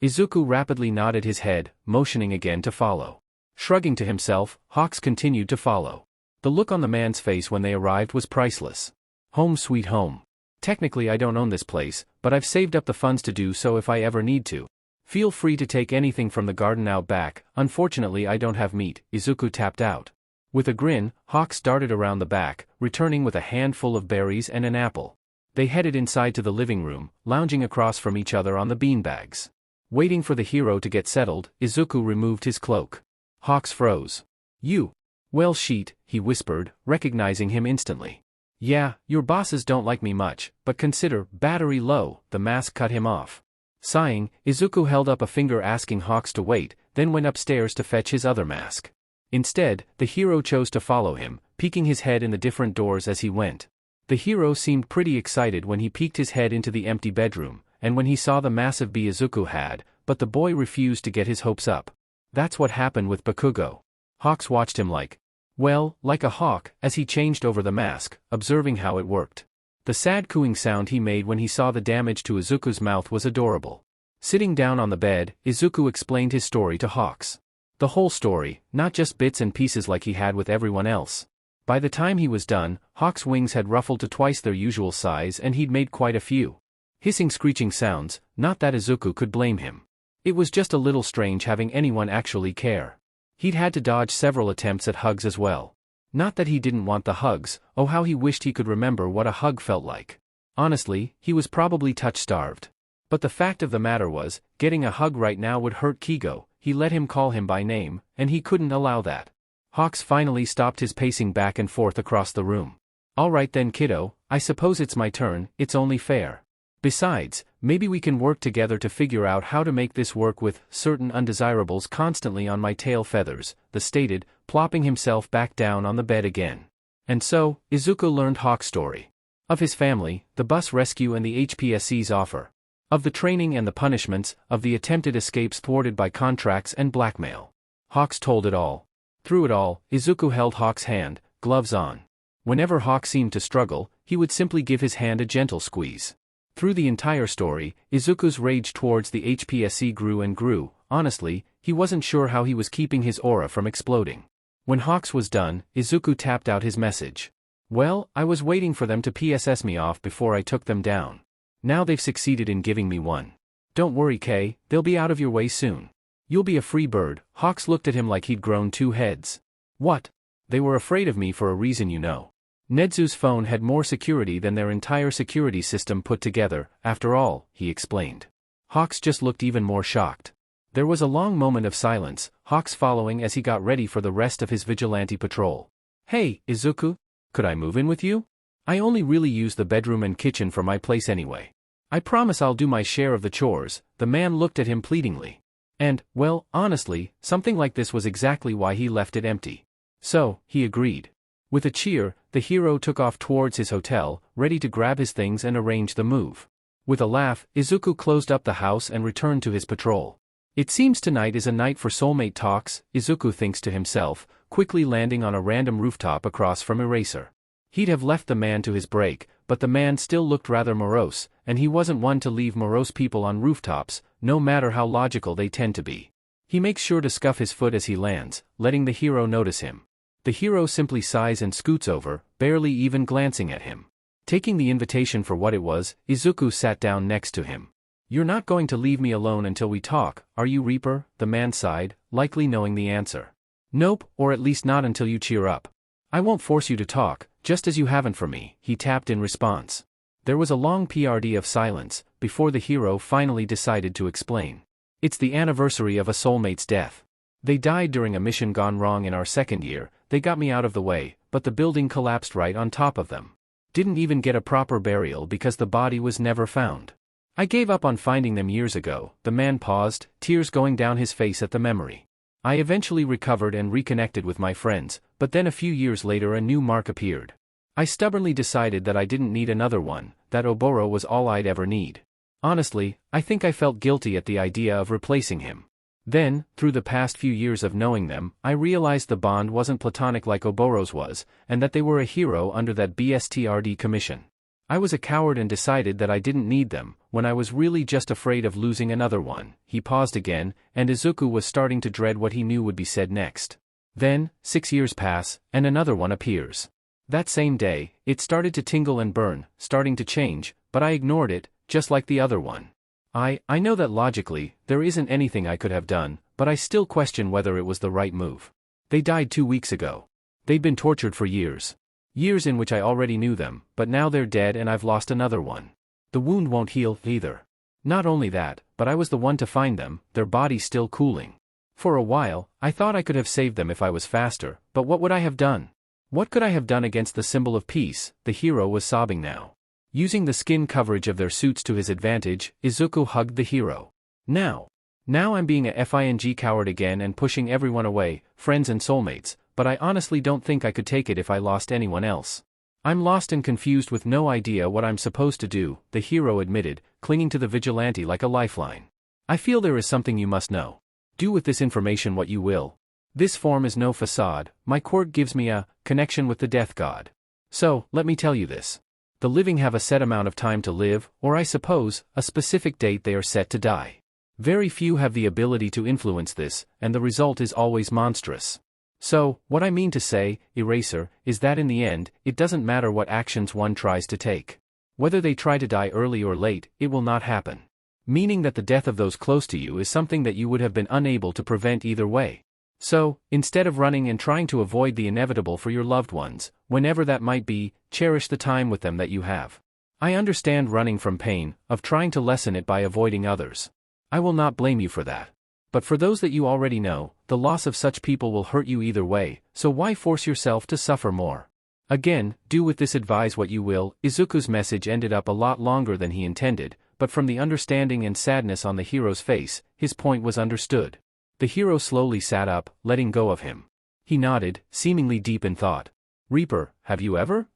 Speaker 1: Izuku rapidly nodded his head, motioning again to follow. Shrugging to himself, Hawks continued to follow. The look on the man's face when they arrived was priceless. Home sweet home. Technically I don't own this place, but I've saved up the funds to do so if I ever need to. Feel free to take anything from the garden out back. Unfortunately I don't have meat, Izuku tapped out. With a grin, Hawks darted around the back, returning with a handful of berries and an apple. They headed inside to the living room, lounging across from each other on the beanbags. Waiting for the hero to get settled, Izuku removed his cloak. Hawks froze. You. Well Sheet, he whispered, recognizing him instantly. Yeah, your bosses don't like me much, but consider, battery low, the mask cut him off. Sighing, Izuku held up a finger asking Hawks to wait, then went upstairs to fetch his other mask. Instead, the hero chose to follow him, peeking his head in the different doors as he went. The hero seemed pretty excited when he peeked his head into the empty bedroom, and when he saw the massive bee Izuku had, but the boy refused to get his hopes up. That's what happened with Bakugo. Hawks watched him like a hawk, as he changed over the mask, observing how it worked. The sad cooing sound he made when he saw the damage to Izuku's mouth was adorable. Sitting down on the bed, Izuku explained his story to Hawks. The whole story, not just bits and pieces like he had with everyone else. By the time he was done, Hawk's wings had ruffled to twice their usual size and he'd made quite a few hissing screeching sounds, not that Izuku could blame him. It was just a little strange having anyone actually care. He'd had to dodge several attempts at hugs as well. Not that he didn't want the hugs, oh how he wished he could remember what a hug felt like. Honestly, he was probably touch-starved. But the fact of the matter was, getting a hug right now would hurt Kigo. He let him call him by name, and he couldn't allow that. Hawks finally stopped his pacing back and forth across the room. Alright then kiddo, I suppose it's my turn, it's only fair. Besides, maybe we can work together to figure out how to make this work with certain undesirables constantly on my tail feathers, the stated, plopping himself back down on the bed again. And so, Izuku learned Hawk's story. Of his family, the bus rescue and the HPSC's offer. Of the training and the punishments, of the attempted escapes thwarted by contracts and blackmail. Hawks told it all. Through it all, Izuku held Hawk's hand, gloves on. Whenever Hawk seemed to struggle, he would simply give his hand a gentle squeeze. Through the entire story, Izuku's rage towards the HPSC grew and grew. Honestly, he wasn't sure how he was keeping his aura from exploding. When Hawks was done, Izuku tapped out his message. Well, I was waiting for them to PSS me off before I took them down. Now they've succeeded in giving me one. Don't worry Kay, they'll be out of your way soon. You'll be a free bird. Hawks looked at him like he'd grown 2 heads. What? They were afraid of me for a reason you know. Nedzu's phone had more security than their entire security system put together, after all, he explained. Hawks just looked even more shocked. There was a long moment of silence, Hawks following as he got ready for the rest of his vigilante patrol. Hey, Izuku? Could I move in with you? I only really use the bedroom and kitchen for my place anyway. I promise I'll do my share of the chores. The man looked at him pleadingly. And, well, honestly, something like this was exactly why he left it empty. So, he agreed. With a cheer, the hero took off towards his hotel, ready to grab his things and arrange the move. With a laugh, Izuku closed up the house and returned to his patrol. It seems tonight is a night for soulmate talks, Izuku thinks to himself, quickly landing on a random rooftop across from Eraser. He'd have left the man to his break, but the man still looked rather morose, and he wasn't one to leave morose people on rooftops, no matter how logical they tend to be. He makes sure to scuff his foot as he lands, letting the hero notice him. The hero simply sighs and scoots over, barely even glancing at him. Taking the invitation for what it was, Izuku sat down next to him. You're not going to leave me alone until we talk, are you Reaper? The man sighed, likely knowing the answer. Nope, or at least not until you cheer up. I won't force you to talk, just as you haven't for me, he tapped in response. There was a long PRD of silence, before the hero finally decided to explain. It's the anniversary of a soulmate's death. They died during a mission gone wrong in our second year. They got me out of the way, but the building collapsed right on top of them. Didn't even get a proper burial because the body was never found. I gave up on finding them years ago. The man paused, tears going down his face at the memory. I eventually recovered and reconnected with my friends, but then a few years later a new mark appeared. I stubbornly decided that I didn't need another one, that Oboro was all I'd ever need. Honestly, I think I felt guilty at the idea of replacing him. Then, through the past few years of knowing them, I realized the bond wasn't platonic like Oboro's was, and that they were a hero under that BSTRD commission. I was a coward and decided that I didn't need them, when I was really just afraid of losing another one. He paused again, and Izuku was starting to dread what he knew would be said next. Then, 6 years pass, and another one appears. That same day, it started to tingle and burn, starting to change, but I ignored it, just like the other one. I know that logically, there isn't anything I could have done, but I still question whether it was the right move. They died 2 weeks ago. They'd been tortured for years. Years in which I already knew them, but now they're dead and I've lost another one. The wound won't heal, either. Not only that, but I was the one to find them, their bodies still cooling. For a while, I thought I could have saved them if I was faster, but what would I have done? What could I have done against the symbol of peace? The hero was sobbing now. Using the skin coverage of their suits to his advantage, Izuku hugged the hero. Now I'm being a FING coward again and pushing everyone away, friends and soulmates, but I honestly don't think I could take it if I lost anyone else. I'm lost and confused with no idea what I'm supposed to do, the hero admitted, clinging to the vigilante like a lifeline. I feel there is something you must know. Do with this information what you will. This form is no facade, my quirk gives me a connection with the death god. So, let me tell you this. The living have a set amount of time to live, or I suppose, a specific date they are set to die. Very few have the ability to influence this, and the result is always monstrous. So, what I mean to say, Eraser, is that in the end, it doesn't matter what actions one tries to take. Whether they try to die early or late, it will not happen. meaning that the death of those close to you is something that you would have been unable to prevent either way. So, instead of running and trying to avoid the inevitable for your loved ones, whenever that might be, cherish the time with them that you have. I understand running from pain, of trying to lessen it by avoiding others. I will not blame you for that. But for those that you already know, the loss of such people will hurt you either way, so why force yourself to suffer more? Again, do with this advise what you will. Izuku's message ended up a lot longer than he intended, but from the understanding and sadness on the hero's face, his point was understood. The hero slowly sat up, letting go of him. He nodded, seemingly deep in thought. Reaper, have you ever?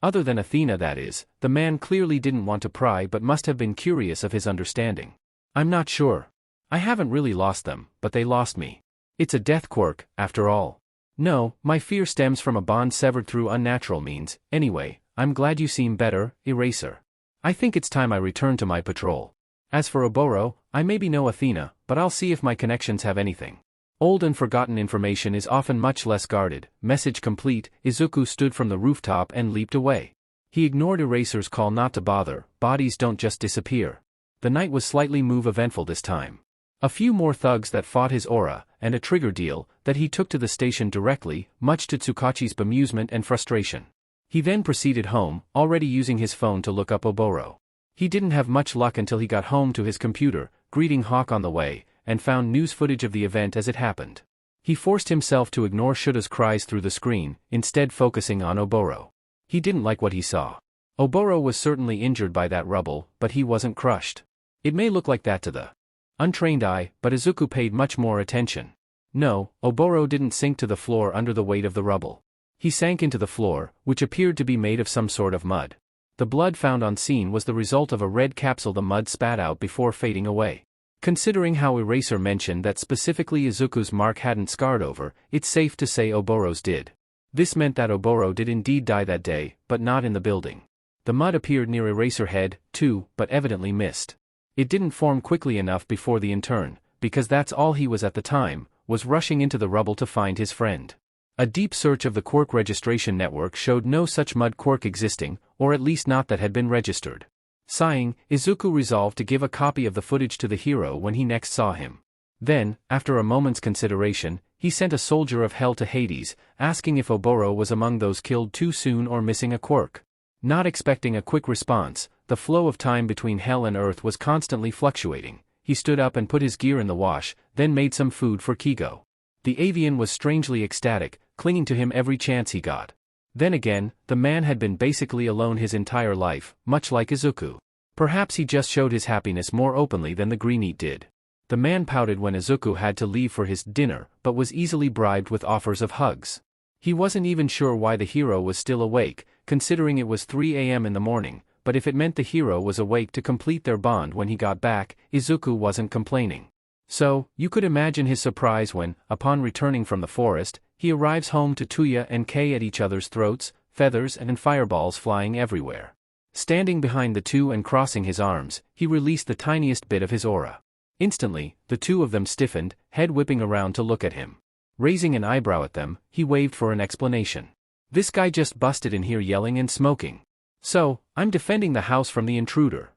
Speaker 1: Other than Athena, that is. The man clearly didn't want to pry but must have been curious of his understanding. I'm not sure. I haven't really lost them, but they lost me. It's a death quirk, after all. No, my fear stems from a bond severed through unnatural means. Anyway, I'm glad you seem better, Eraser. I think it's time I return to my patrol. As for Oboro, I maybe know Athena, but I'll see if my connections have anything. Old and forgotten information is often much less guarded. Message complete. Izuku stood from the rooftop and leaped away. He ignored Eraser's call not to bother. Bodies don't just disappear. The night was slightly more eventful this time. A few more thugs that fought his aura, and a trigger deal that he took to the station directly, much to Tsukachi's bemusement and frustration. He then proceeded home, already using his phone to look up Oboro. He didn't have much luck until he got home to his computer, greeting Hawk on the way, and found news footage of the event as it happened. He forced himself to ignore Shuta's cries through the screen, instead focusing on Oboro. He didn't like what he saw. Oboro was certainly injured by that rubble, but he wasn't crushed. It may look like that to the untrained eye, but Izuku paid much more attention. No, Oboro didn't sink to the floor under the weight of the rubble. He sank into the floor, which appeared to be made of some sort of mud. The blood found on scene was the result of a red capsule the mud spat out before fading away. Considering how Eraser mentioned that specifically Izuku's mark hadn't scarred over, it's safe to say Oboro's did. This meant that Oboro did indeed die that day, but not in the building. The mud appeared near Eraser's head, too, but evidently missed. It didn't form quickly enough before the intern, because that's all he was at the time, was rushing into the rubble to find his friend. A deep search of the quirk registration network showed no such mud quirk existing, or at least not that had been registered. Sighing, Izuku resolved to give a copy of the footage to the hero when he next saw him. Then, after a moment's consideration, he sent a soldier of hell to Hades, asking if Oboro was among those killed too soon or missing a quirk. Not expecting a quick response, the flow of time between hell and earth was constantly fluctuating. He stood up and put his gear in the wash, then made some food for Kigo. The avian was strangely ecstatic, clinging to him every chance he got. Then again, the man had been basically alone his entire life, much like Izuku. Perhaps he just showed his happiness more openly than the Greeneat did. The man pouted when Izuku had to leave for his dinner, but was easily bribed with offers of hugs. He wasn't even sure why the hero was still awake, considering it was 3 a.m. in the morning, but if it meant the hero was awake to complete their bond when he got back, Izuku wasn't complaining. So, you could imagine his surprise when, upon returning from the forest, he arrives home to Tuya and Kei at each other's throats, feathers and fireballs flying everywhere. Standing behind the two and crossing his arms, he released the tiniest bit of his aura. Instantly, the two of them stiffened, head whipping around to look at him. Raising an eyebrow at them, he waved for an explanation. This guy just busted in here yelling and smoking. So, I'm defending the house from the intruder.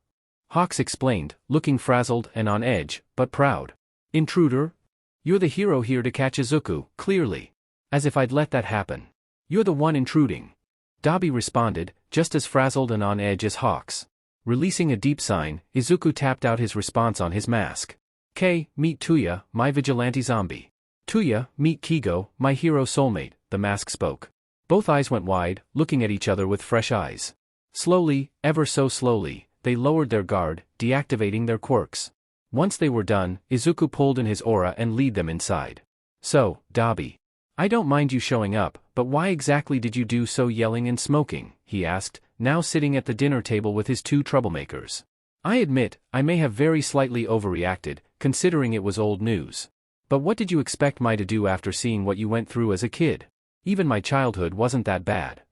Speaker 1: Hawks explained, looking frazzled and on edge, but proud. Intruder? You're the hero here to catch Izuku, clearly. As if I'd let that happen. You're the one intruding. Dabi responded, just as frazzled and on edge as Hawks. Releasing a deep sign, Izuku tapped out his response on his mask. Kei, meet Tuya, my vigilante zombie. Tuya, meet Kigo, my hero soulmate, the mask spoke. Both eyes went wide, looking at each other with fresh eyes. Slowly, ever so slowly, they lowered their guard, deactivating their quirks. Once they were done, Izuku pulled in his aura and lead them inside. So, Dabi. I don't mind you showing up, but why exactly did you do so yelling and smoking? He asked, now sitting at the dinner table with his two troublemakers. I admit, I may have very slightly overreacted, considering it was old news. But what did you expect me to do after seeing what you went through as a kid? Even my childhood wasn't that bad.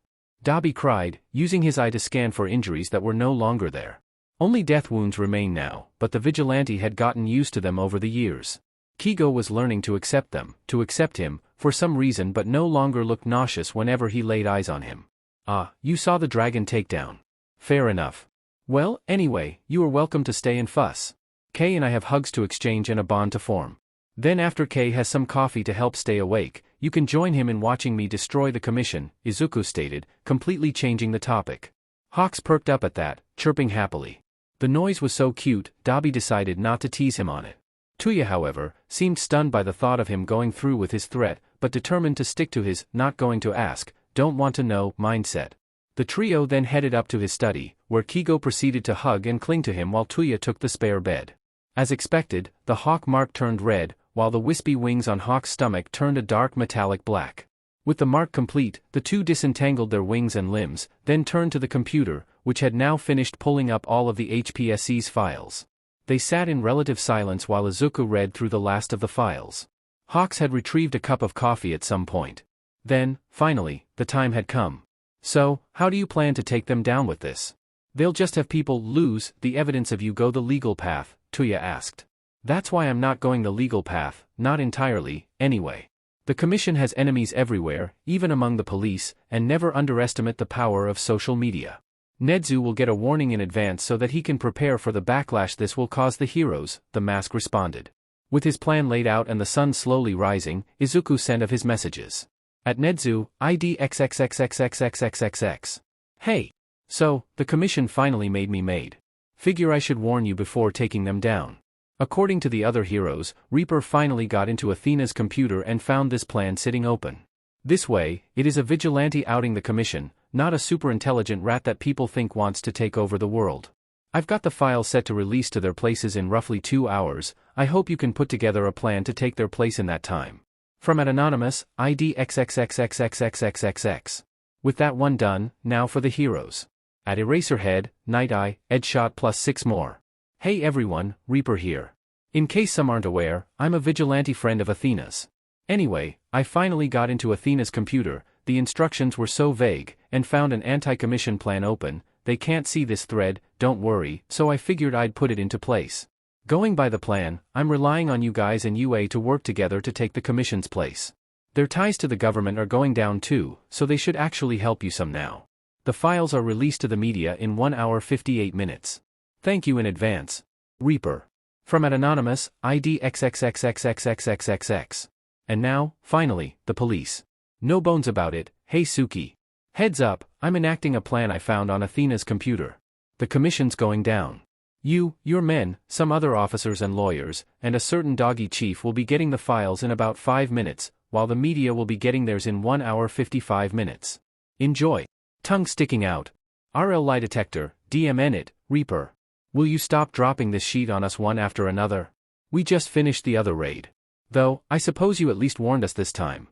Speaker 1: Dabi cried, using his eye to scan for injuries that were no longer there. Only death wounds remained now, but the vigilante had gotten used to them over the years. Kigo was learning to accept them, to accept him, for some reason but no longer looked nauseous whenever he laid eyes on him. Ah, you saw the dragon takedown. Fair enough. Well, anyway, you are welcome to stay and fuss. Kay and I have hugs to exchange and a bond to form. Then after Kay has some coffee to help stay awake, you can join him in watching me destroy the commission, Izuku stated, completely changing the topic. Hawks perked up at that, chirping happily. The noise was so cute, Dabi decided not to tease him on it. Tuya, however, seemed stunned by the thought of him going through with his threat, but determined to stick to his not going to ask, don't want to know mindset. The trio then headed up to his study, where Kigo proceeded to hug and cling to him while Tuya took the spare bed. As expected, the hawk mark turned red, while the wispy wings on Hawk's stomach turned a dark metallic black. With the mark complete, the two disentangled their wings and limbs, then turned to the computer, which had now finished pulling up all of the HPSC's files. They sat in relative silence while Izuku read through the last of the files. Hawks had retrieved a cup of coffee at some point. Then, finally, the time had come. So, how do you plan to take them down with this? They'll just have people lose the evidence of you go the legal path, Tuya asked. That's why I'm not going the legal path, not entirely, anyway. The commission has enemies everywhere, even among the police, and never underestimate the power of social media. Nedzu will get a warning in advance so that he can prepare for the backlash this will cause the heroes, the mask responded. With his plan laid out and the sun slowly rising, Izuku sent of his messages. At Nedzu, ID XXXXXXXXX. Hey! So, the commission finally made me made. Figure I should warn you before taking them down. According to the other heroes, Reaper finally got into Athena's computer and found this plan sitting open. This way, it is a vigilante outing the commission, not a super intelligent rat that people think wants to take over the world. I've got the files set to release to their places in roughly 2 hours. I hope you can put together a plan to take their place in that time. From at Anonymous, ID XXXXXXXXXX. With that one done, now for the heroes. At Eraserhead, Night Eye, Edshot plus 6 more. Hey everyone, Reaper here. In case some aren't aware, I'm a vigilante friend of Athena's. Anyway, I finally got into Athena's computer, the instructions were so vague, and found an anti-commission plan open. They can't see this thread, don't worry, so I figured I'd put it into place. Going by the plan, I'm relying on you guys and UA to work together to take the commission's place. Their ties to the government are going down too, so they should actually help you some now. The files are released to the media in 1 hour 58 minutes. Thank you in advance. Reaper. From at Anonymous, ID XXXXXXXXXX. And now, finally, the police. No bones about it, hey Suki. Heads up, I'm enacting a plan I found on Athena's computer. The commission's going down. You, your men, some other officers and lawyers, and a certain doggy chief will be getting the files in about 5 minutes, while the media will be getting theirs in 1 hour 55 minutes. Enjoy. Tongue sticking out. RL lie detector, DMN it, Reaper. Will you stop dropping this sheet on us one after another? We just finished the other raid. Though, I suppose you at least warned us this time.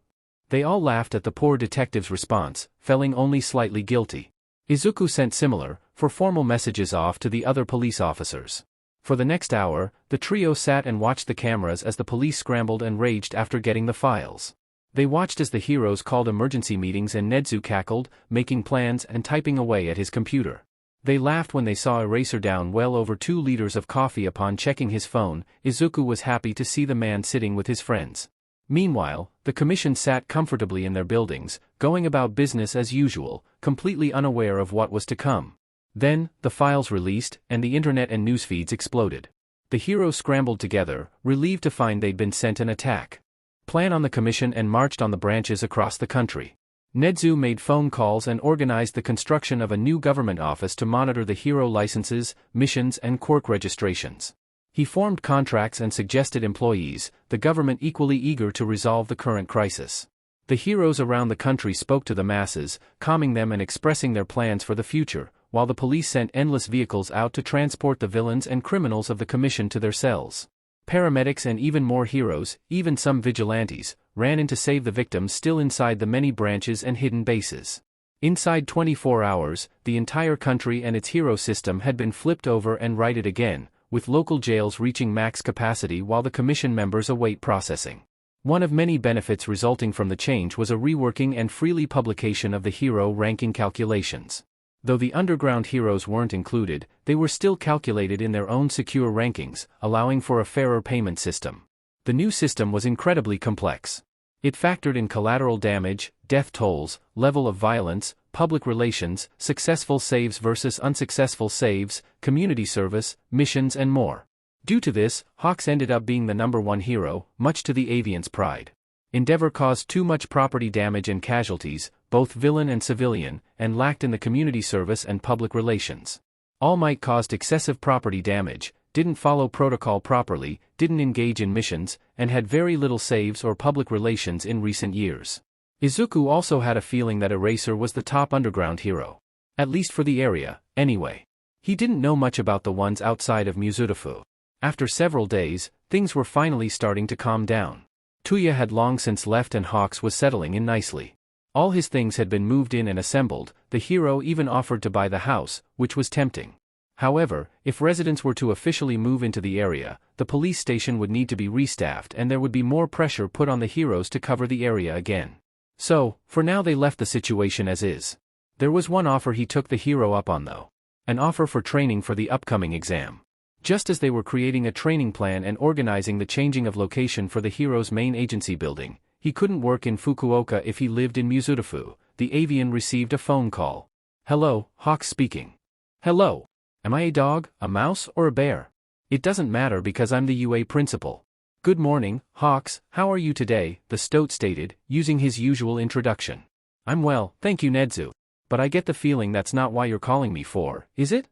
Speaker 1: They all laughed at the poor detective's response, feeling only slightly guilty. Izuku sent similar, formal messages off to the other police officers. For the next hour, the trio sat and watched the cameras as the police scrambled and raged after getting the files. They watched as the heroes called emergency meetings and Nedzu cackled, making plans and typing away at his computer. They laughed when they saw Eraser down well over 2 liters of coffee upon checking his phone. Izuku was happy to see the man sitting with his friends. Meanwhile, the commission sat comfortably in their buildings, going about business as usual, completely unaware of what was to come. Then, the files released, and the internet and news feeds exploded. The heroes scrambled together, relieved to find they'd been sent an attack plan on the commission and marched on the branches across the country. Nedzu made phone calls and organized the construction of a new government office to monitor the hero licenses, missions and quirk registrations. He formed contracts and suggested employees, the government equally eager to resolve the current crisis. The heroes around the country spoke to the masses, calming them and expressing their plans for the future, while the police sent endless vehicles out to transport the villains and criminals of the commission to their cells. Paramedics and even more heroes, even some vigilantes, ran in to save the victims still inside the many branches and hidden bases. Inside 24 hours, the entire country and its hero system had been flipped over and righted again, with local jails reaching max capacity while the commission members await processing. One of many benefits resulting from the change was a reworking and freely publication of the hero ranking calculations. Though the underground heroes weren't included, they were still calculated in their own secure rankings, allowing for a fairer payment system. The new system was incredibly complex. It factored in collateral damage, death tolls, level of violence, public relations, successful saves versus unsuccessful saves, community service, missions and more. Due to this, Hawks ended up being the #1 hero, much to the Avian's pride. Endeavor caused too much property damage and casualties, both villain and civilian, and lacked in the community service and public relations. All Might caused excessive property damage, didn't follow protocol properly, didn't engage in missions, and had very little saves or public relations in recent years. Izuku also had a feeling that Eraser was the top underground hero. At least for the area, anyway. He didn't know much about the ones outside of Muzutafu. After several days, things were finally starting to calm down. Tuya had long since left and Hawks was settling in nicely. All his things had been moved in and assembled, the hero even offered to buy the house, which was tempting. However, if residents were to officially move into the area, the police station would need to be restaffed and there would be more pressure put on the heroes to cover the area again. So, for now they left the situation as is. There was one offer he took the hero up on though. An offer for training for the upcoming exam. Just as they were creating a training plan and organizing the changing of location for the hero's main agency building, he couldn't work in Fukuoka if he lived in Muzutafu. The Avian received a phone call. "Hello, Hawks speaking." "Hello. Am I a dog, a mouse, or a bear?" "It doesn't matter because I'm the UA principal." "Good morning, Hawks, how are you today?" the stoat stated, using his usual introduction. "I'm well, thank you Nedzu. But I get the feeling that's not why you're calling me for, is it?"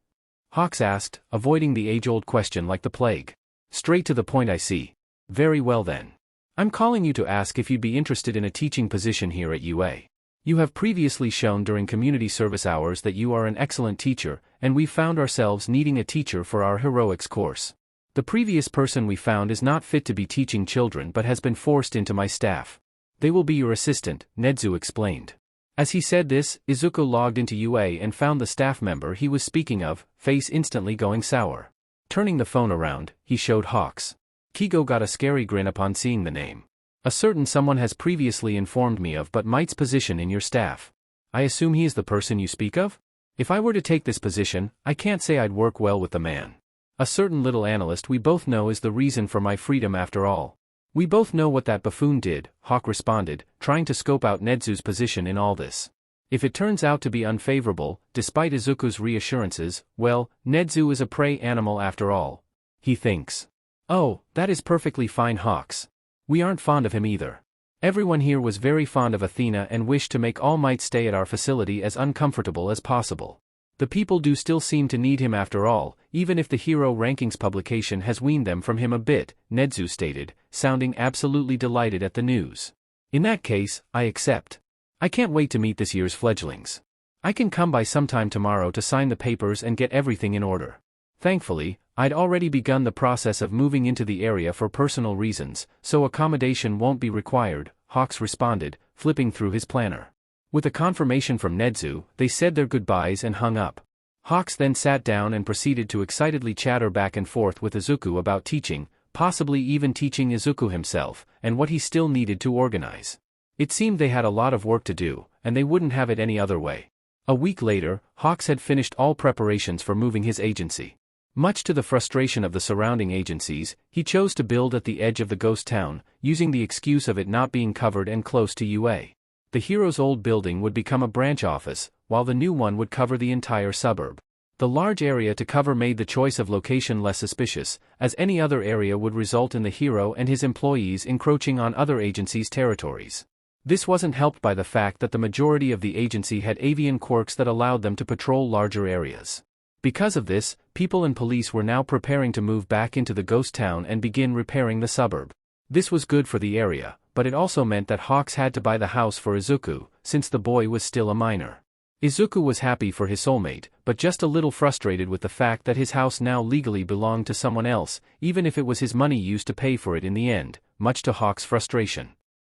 Speaker 1: Hawks asked, avoiding the age-old question like the plague. "Straight to the point I see. Very well then. I'm calling you to ask if you'd be interested in a teaching position here at UA. You have previously shown during community service hours that you are an excellent teacher, and we found ourselves needing a teacher for our heroics course. The previous person we found is not fit to be teaching children but has been forced into my staff. They will be your assistant," Nedzu explained. As he said this, Izuku logged into UA and found the staff member he was speaking of, face instantly going sour. Turning the phone around, he showed Hawks. Kigo got a scary grin upon seeing the name. "A certain someone has previously informed me of but Might's position in your staff. I assume he is the person you speak of? If I were to take this position, I can't say I'd work well with the man. A certain little analyst we both know is the reason for my freedom after all." "We both know what that buffoon did," Hawk responded, trying to scope out Nedzu's position in all this. If it turns out to be unfavorable, despite Izuku's reassurances, well, Nedzu is a prey animal after all. He thinks. "Oh, that is perfectly fine Hawks. We aren't fond of him either. Everyone here was very fond of Athena and wished to make All Might stay at our facility as uncomfortable as possible. The people do still seem to need him after all, even if the Hero Rankings publication has weaned them from him a bit," Nedzu stated, sounding absolutely delighted at the news. "In that case, I accept. I can't wait to meet this year's fledglings. I can come by sometime tomorrow to sign the papers and get everything in order." Thankfully, I'd already begun the process of moving into the area for personal reasons, so accommodation won't be required, Hawks responded, flipping through his planner. With a confirmation from Nedzu, they said their goodbyes and hung up. Hawks then sat down and proceeded to excitedly chatter back and forth with Izuku about teaching, possibly even teaching Izuku himself, and what he still needed to organize. It seemed they had a lot of work to do, and they wouldn't have it any other way. A week later, Hawks had finished all preparations for moving his agency. Much to the frustration of the surrounding agencies, he chose to build at the edge of the ghost town, using the excuse of it not being covered and close to UA. The hero's old building would become a branch office, while the new one would cover the entire suburb. The large area to cover made the choice of location less suspicious, as any other area would result in the hero and his employees encroaching on other agencies' territories. This wasn't helped by the fact that the majority of the agency had avian quirks that allowed them to patrol larger areas. Because of this, people and police were now preparing to move back into the ghost town and begin repairing the suburb. This was good for the area, but it also meant that Hawks had to buy the house for Izuku, since the boy was still a minor. Izuku was happy for his soulmate, but just a little frustrated with the fact that his house now legally belonged to someone else, even if it was his money used to pay for it in the end, much to Hawks' frustration.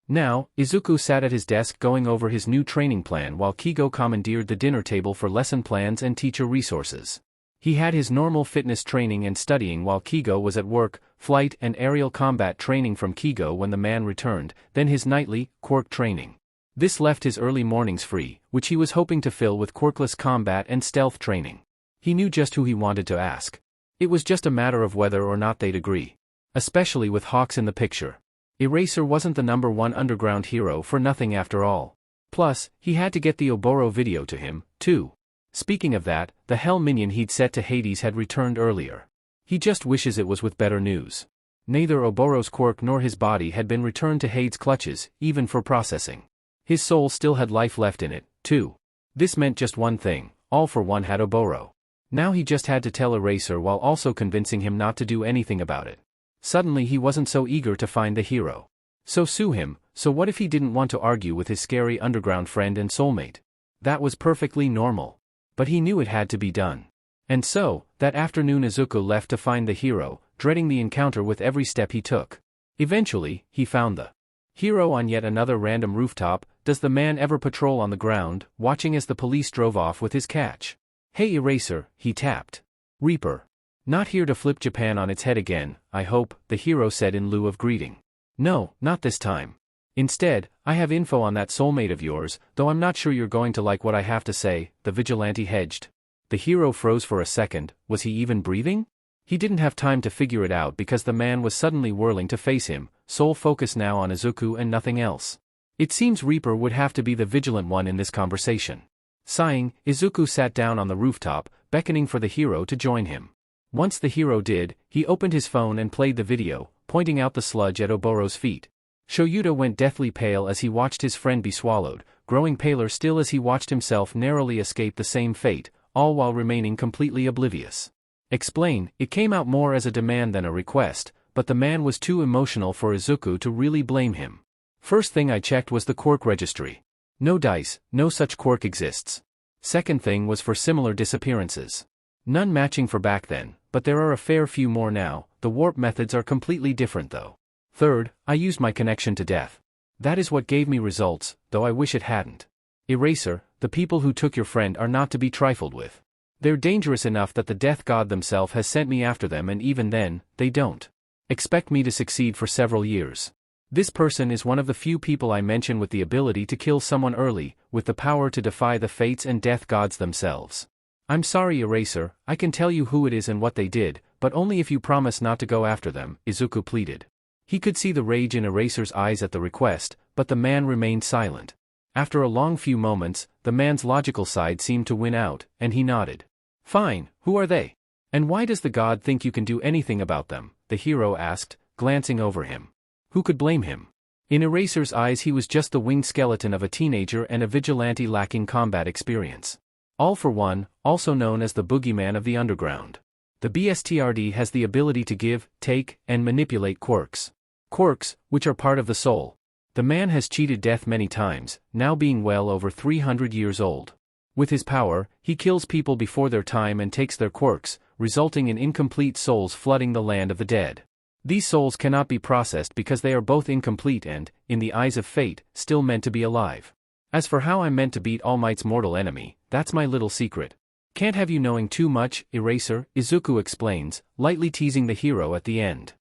Speaker 1: Now, Izuku sat at his desk going over his new training plan while Kigo commandeered the dinner table for lesson plans and teacher resources. He had his normal fitness training and studying while Kigo was at work, flight and aerial combat training from Kigo when the man returned, then his nightly, quirk training. This left his early mornings free, which he was hoping to fill with quirkless combat and stealth training. He knew just who he wanted to ask. It was just a matter of whether or not they'd agree. Especially with Hawks in the picture. Eraser wasn't the #1 underground hero for nothing after all. Plus, he had to get the Oboro video to him, too. Speaking of that, the Hell minion he'd set to Hades had returned earlier. He just wishes it was with better news. Neither Oboro's quirk nor his body had been returned to Hade's clutches, even for processing. His soul still had life left in it, too. This meant just one thing: All for One had Oboro. Now he just had to tell Eraser while also convincing him not to do anything about it. Suddenly he wasn't so eager to find the hero. So sue him. So what if he didn't want to argue with his scary underground friend and soulmate? That was perfectly normal. But he knew it had to be done. And so, that afternoon Izuku left to find the hero, dreading the encounter with every step he took. Eventually, he found the hero on yet another random rooftop. Does the man ever patrol on the ground, watching as the police drove off with his catch? Hey Eraser, he tapped. Reaper. Not here to flip Japan on its head again, I hope, the hero said in lieu of greeting. No, not this time. Instead, I have info on that soulmate of yours, though I'm not sure you're going to like what I have to say, the vigilante hedged. The hero froze for a second. Was he even breathing? He didn't have time to figure it out because the man was suddenly whirling to face him, sole focus now on Izuku and nothing else. It seems Reaper would have to be the vigilant one in this conversation. Sighing, Izuku sat down on the rooftop, beckoning for the hero to join him. Once the hero did, he opened his phone and played the video, pointing out the sludge at Oboro's feet. Shoyuta went deathly pale as he watched his friend be swallowed, growing paler still as he watched himself narrowly escape the same fate, all while remaining completely oblivious. Explain. It came out more as a demand than a request, but the man was too emotional for Izuku to really blame him. First thing I checked was the quirk registry. No dice, no such quirk exists. Second thing was for similar disappearances. None matching for back then, but there are a fair few more now. The warp methods are completely different though. Third, I used my connection to death. That is what gave me results, though I wish it hadn't. Eraser, the people who took your friend are not to be trifled with. They're dangerous enough that the death god themselves has sent me after them, and even then, they don't expect me to succeed for several years. This person is one of the few people I mention with the ability to kill someone early, with the power to defy the fates and death gods themselves. I'm sorry Eraser, I can tell you who it is and what they did, but only if you promise not to go after them, Izuku pleaded. He could see the rage in Eraser's eyes at the request, but the man remained silent. After a long few moments, the man's logical side seemed to win out, and he nodded. Fine, who are they? And why does the god think you can do anything about them? The hero asked, glancing over him. Who could blame him? In Eraser's eyes he was just the winged skeleton of a teenager and a vigilante lacking combat experience. All for One, also known as the boogeyman of the underground. The BSTRD has the ability to give, take, and manipulate quirks. Quirks, which are part of the soul. The man has cheated death many times, now being well over 300 years old. With his power, he kills people before their time and takes their quirks, resulting in incomplete souls flooding the land of the dead. These souls cannot be processed because they are both incomplete and, in the eyes of fate, still meant to be alive. As for how I'm meant to beat All Might's mortal enemy, that's my little secret. Can't have you knowing too much, Eraser, Izuku explains, lightly teasing the hero at the end.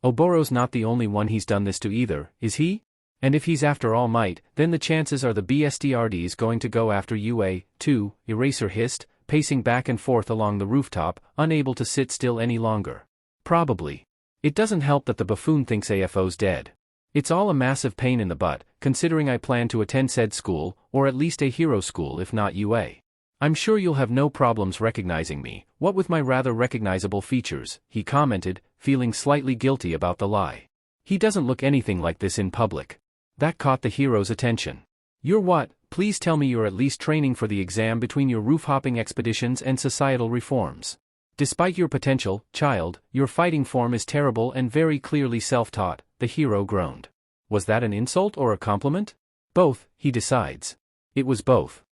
Speaker 1: Oboro's not the only one he's done this to either, is he? And if he's after All Might, then the chances are the BSTRD's going to go after UA, too, Eraser hissed, pacing back and forth along the rooftop, unable to sit still any longer. Probably. It doesn't help that the buffoon thinks AFO's dead. It's all a massive pain in the butt, considering I plan to attend said school, or at least a hero school if not UA. I'm sure you'll have no problems recognizing me, what with my rather recognizable features, he commented, feeling slightly guilty about the lie. He doesn't look anything like this in public. That caught the hero's attention. You're what? Please tell me you're at least training for the exam between your roof-hopping expeditions and societal reforms. Despite your potential, child, your fighting form is terrible and very clearly self-taught, the hero groaned. Was that an insult or a compliment? Both, he decides. It was both.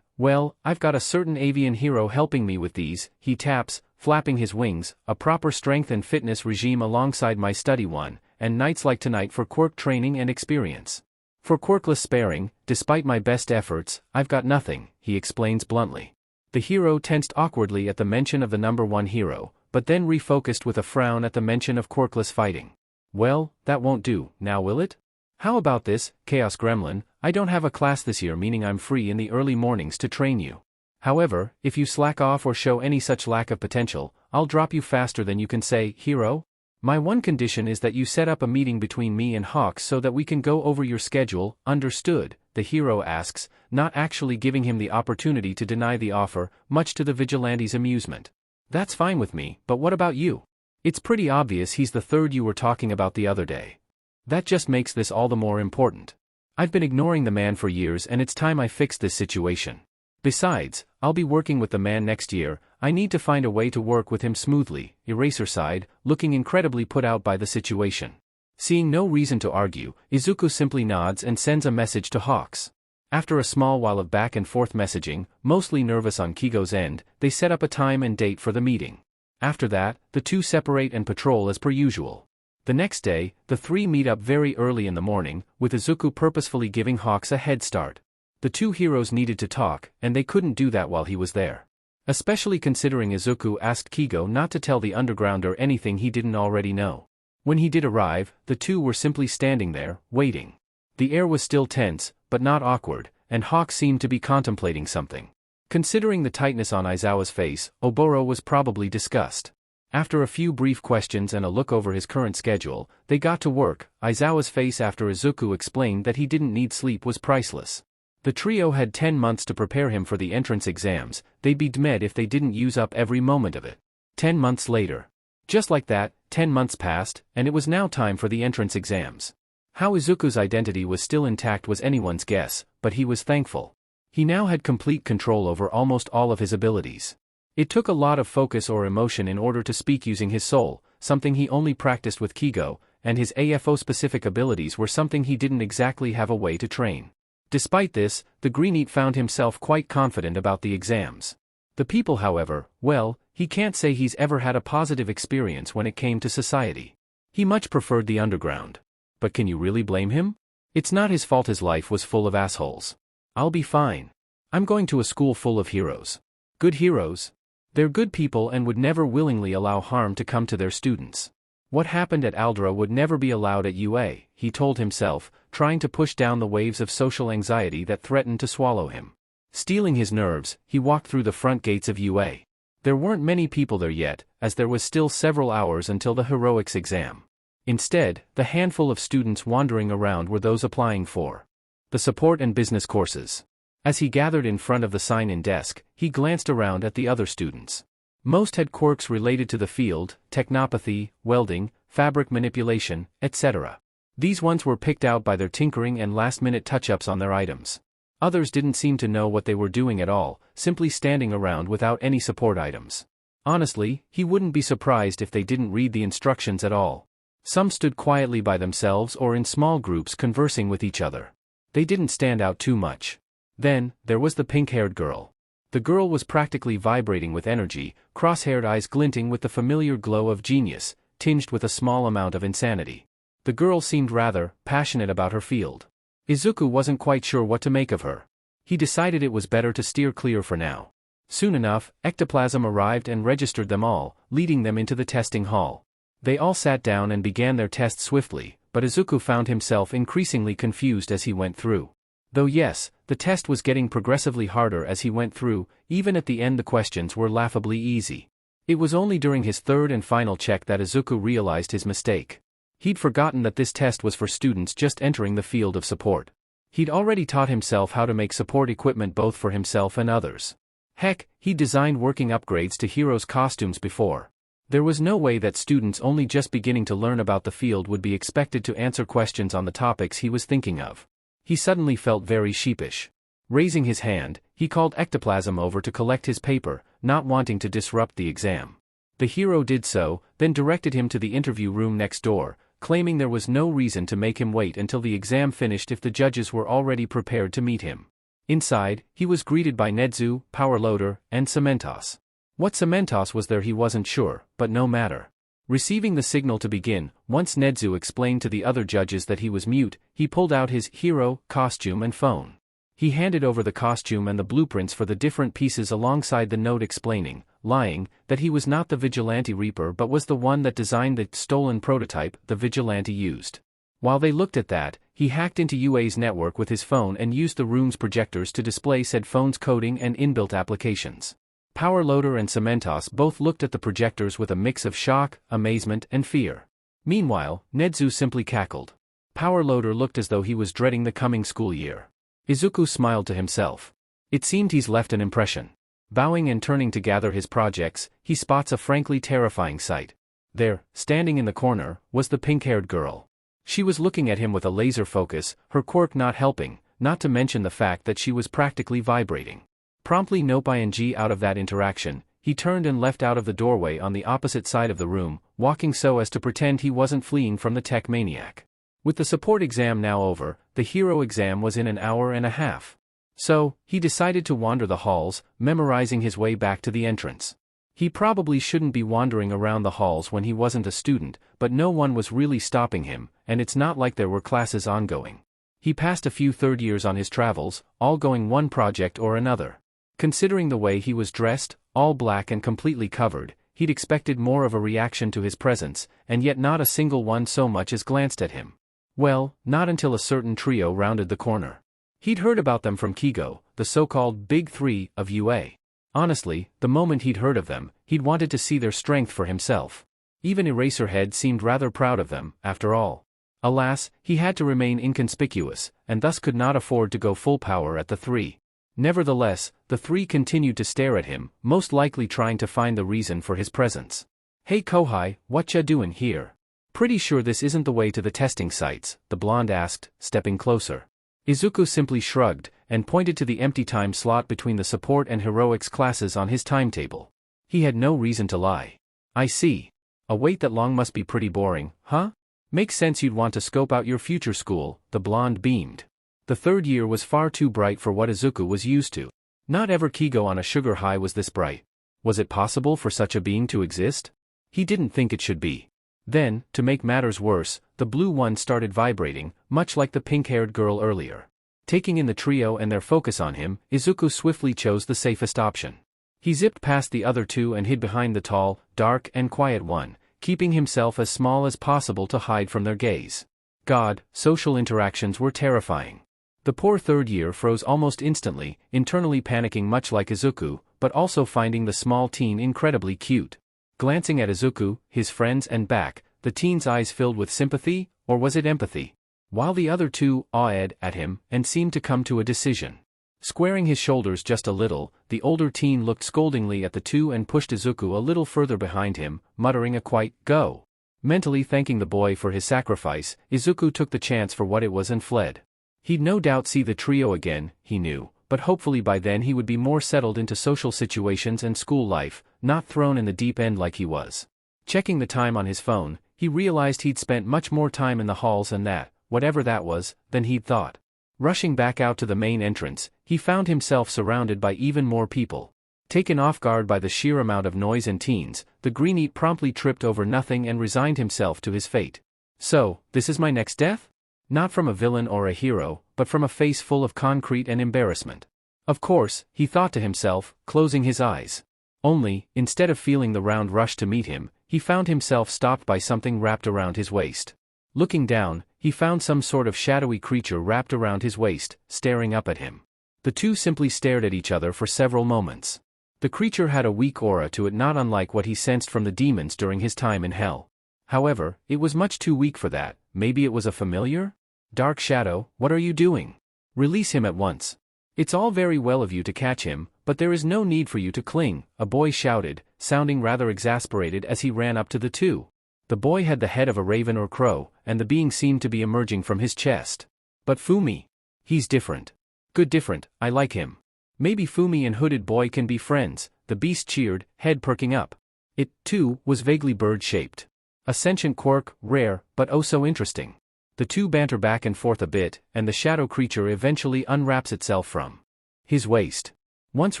Speaker 1: Well, I've got a certain avian hero helping me with these, he taps, flapping his wings, a proper strength and fitness regime alongside my study one, and nights like tonight for quirk training and experience. For quirkless sparing, despite my best efforts, I've got nothing, he explains bluntly. The hero tensed awkwardly at the mention of the number one hero, but then refocused with a frown at the mention of quirkless fighting. Well, that won't do, now will it? How about this, Chaos Gremlin? I don't have a class this year, meaning I'm free in the early mornings to train you. However, if you slack off or show any such lack of potential, I'll drop you faster than you can say, hero. My one condition is that you set up a meeting between me and Hawks so that we can go over your schedule, understood? The hero asks, not actually giving him the opportunity to deny the offer, much to the vigilante's amusement. That's fine with me, but what about you? It's pretty obvious he's the third you were talking about the other day. That just makes this all the more important. I've been ignoring the man for years and it's time I fixed this situation. Besides, I'll be working with the man next year, I need to find a way to work with him smoothly. Eraser sighed, looking incredibly put out by the situation. Seeing no reason to argue, Izuku simply nods and sends a message to Hawks. After a small while of back and forth messaging, mostly nervous on Kigo's end, they set up a time and date for the meeting. After that, the two separate and patrol as per usual. The next day, the three meet up very early in the morning, with Izuku purposefully giving Hawks a head start. The two heroes needed to talk, and they couldn't do that while he was there. Especially considering Izuku asked Kigo not to tell the undergrounder anything he didn't already know. When he did arrive, the two were simply standing there, waiting. The air was still tense, but not awkward, and Hawks seemed to be contemplating something. Considering the tightness on Aizawa's face, Oboro was probably disgusted. After a few brief questions and a look over his current schedule, they got to work. Aizawa's face after Izuku explained that he didn't need sleep was priceless. The trio had 10 months to prepare him for the entrance exams, they'd be dead if they didn't use up every moment of it. 10 months later. Just like that, 10 months passed, and it was now time for the entrance exams. How Izuku's identity was still intact was anyone's guess, but he was thankful. He now had complete control over almost all of his abilities. It took a lot of focus or emotion in order to speak using his soul, something he only practiced with Kigo, and his AFO-specific abilities were something he didn't exactly have a way to train. Despite this, the Greenite found himself quite confident about the exams. The people, however, well, he can't say he's ever had a positive experience when it came to society. He much preferred the underground. But can you really blame him? It's not his fault his life was full of assholes. I'll be fine. I'm going to a school full of heroes. Good heroes? They're good people and would never willingly allow harm to come to their students. What happened at Aldra would never be allowed at UA, he told himself, trying to push down the waves of social anxiety that threatened to swallow him. Steeling his nerves, he walked through the front gates of UA. There weren't many people there yet, as there was still several hours until the heroics exam. Instead, the handful of students wandering around were those applying for the support and business courses. As he gathered in front of the sign-in desk, he glanced around at the other students. Most had quirks related to the field, technopathy, welding, fabric manipulation, etc. These ones were picked out by their tinkering and last-minute touch-ups on their items. Others didn't seem to know what they were doing at all, simply standing around without any support items. Honestly, he wouldn't be surprised if they didn't read the instructions at all. Some stood quietly by themselves or in small groups conversing with each other. They didn't stand out too much. Then, there was the pink-haired girl. The girl was practically vibrating with energy, cross-haired eyes glinting with the familiar glow of genius, tinged with a small amount of insanity. The girl seemed rather passionate about her field. Izuku wasn't quite sure what to make of her. He decided it was better to steer clear for now. Soon enough, ectoplasm arrived and registered them all, leading them into the testing hall. They all sat down and began their tests swiftly, but Izuku found himself increasingly confused as he went through. Though yes, the test was getting progressively harder as he went through, even at the end the questions were laughably easy. It was only during his third and final check that Izuku realized his mistake. He'd forgotten that this test was for students just entering the field of support. He'd already taught himself how to make support equipment both for himself and others. Heck, he'd designed working upgrades to heroes' costumes before. There was no way that students only just beginning to learn about the field would be expected to answer questions on the topics he was thinking of. He suddenly felt very sheepish. Raising his hand, he called Ectoplasm over to collect his paper, not wanting to disrupt the exam. The hero did so, then directed him to the interview room next door, claiming there was no reason to make him wait until the exam finished if the judges were already prepared to meet him. Inside, he was greeted by Nedzu, Powerloader, and Cementos. What Cementos was there he wasn't sure, but no matter. Receiving the signal to begin, once Nedzu explained to the other judges that he was mute, he pulled out his hero costume and phone. He handed over the costume and the blueprints for the different pieces alongside the note explaining, lying, that he was not the Vigilante Reaper but was the one that designed the stolen prototype the Vigilante used. While they looked at that, he hacked into UA's network with his phone and used the room's projectors to display said phone's coding and inbuilt applications. Powerloader and Cementos both looked at the projectors with a mix of shock, amazement, and fear. Meanwhile, Nedzu simply cackled. Powerloader looked as though he was dreading the coming school year. Izuku smiled to himself. It seemed he's left an impression. Bowing and turning to gather his projects, he spots a frankly terrifying sight. There, standing in the corner, was the pink-haired girl. She was looking at him with a laser focus, her quirk not helping, not to mention the fact that she was practically vibrating. Promptly nope-ing out of that interaction, he turned and left out of the doorway on the opposite side of the room, walking so as to pretend he wasn't fleeing from the tech maniac. With the support exam now over, the hero exam was in an hour and a half. So, he decided to wander the halls, memorizing his way back to the entrance. He probably shouldn't be wandering around the halls when he wasn't a student, but no one was really stopping him, and it's not like there were classes ongoing. He passed a few third years on his travels, all going one project or another. Considering the way he was dressed, all black and completely covered, he'd expected more of a reaction to his presence, and yet not a single one so much as glanced at him. Well, not until a certain trio rounded the corner. He'd heard about them from Kigo, the so-called Big Three of UA. Honestly, the moment he'd heard of them, he'd wanted to see their strength for himself. Even Eraserhead seemed rather proud of them, after all. Alas, he had to remain inconspicuous, and thus could not afford to go full power at the three. Nevertheless, the three continued to stare at him, most likely trying to find the reason for his presence. "Hey Kohai, what ya doin' here? Pretty sure this isn't the way to the testing sites," the blonde asked, stepping closer. Izuku simply shrugged, and pointed to the empty time slot between the support and heroics classes on his timetable. He had no reason to lie. "I see. A wait that long must be pretty boring, huh? Makes sense you'd want to scope out your future school," the blonde beamed. The third year was far too bright for what Izuku was used to. Not ever Kigo on a sugar high was this bright. Was it possible for such a being to exist? He didn't think it should be. Then, to make matters worse, the blue one started vibrating, much like the pink-haired girl earlier. Taking in the trio and their focus on him, Izuku swiftly chose the safest option. He zipped past the other two and hid behind the tall, dark and quiet one, keeping himself as small as possible to hide from their gaze. God, social interactions were terrifying. The poor third year froze almost instantly, internally panicking much like Izuku, but also finding the small teen incredibly cute. Glancing at Izuku, his friends and back, the teen's eyes filled with sympathy, or was it empathy? While the other two awed at him and seemed to come to a decision. Squaring his shoulders just a little, the older teen looked scoldingly at the two and pushed Izuku a little further behind him, muttering a quiet, "Go." Mentally thanking the boy for his sacrifice, Izuku took the chance for what it was and fled. He'd no doubt see the trio again, he knew, but hopefully by then he would be more settled into social situations and school life, not thrown in the deep end like he was. Checking the time on his phone, he realized he'd spent much more time in the halls and that, whatever that was, than he'd thought. Rushing back out to the main entrance, he found himself surrounded by even more people. Taken off guard by the sheer amount of noise and teens, the Greeneat promptly tripped over nothing and resigned himself to his fate. "So, this is my next death?" Not from a villain or a hero, but from a face full of concrete and embarrassment. Of course, he thought to himself, closing his eyes. Only, instead of feeling the round rush to meet him, he found himself stopped by something wrapped around his waist. Looking down, he found some sort of shadowy creature wrapped around his waist, staring up at him. The two simply stared at each other for several moments. The creature had a weak aura to it, not unlike what he sensed from the demons during his time in hell. However, it was much too weak for that. Maybe it was a familiar? "Dark Shadow, what are you doing? Release him at once. It's all very well of you to catch him, but there is no need for you to cling," a boy shouted, sounding rather exasperated as he ran up to the two. The boy had the head of a raven or crow, and the being seemed to be emerging from his chest. "But Fumi. He's different." "Good different, I like him. Maybe Fumi and Hooded Boy can be friends," the beast cheered, head perking up. It, too, was vaguely bird-shaped. A sentient quirk, rare, but oh so interesting. The two banter back and forth a bit, and the shadow creature eventually unwraps itself from his waist. Once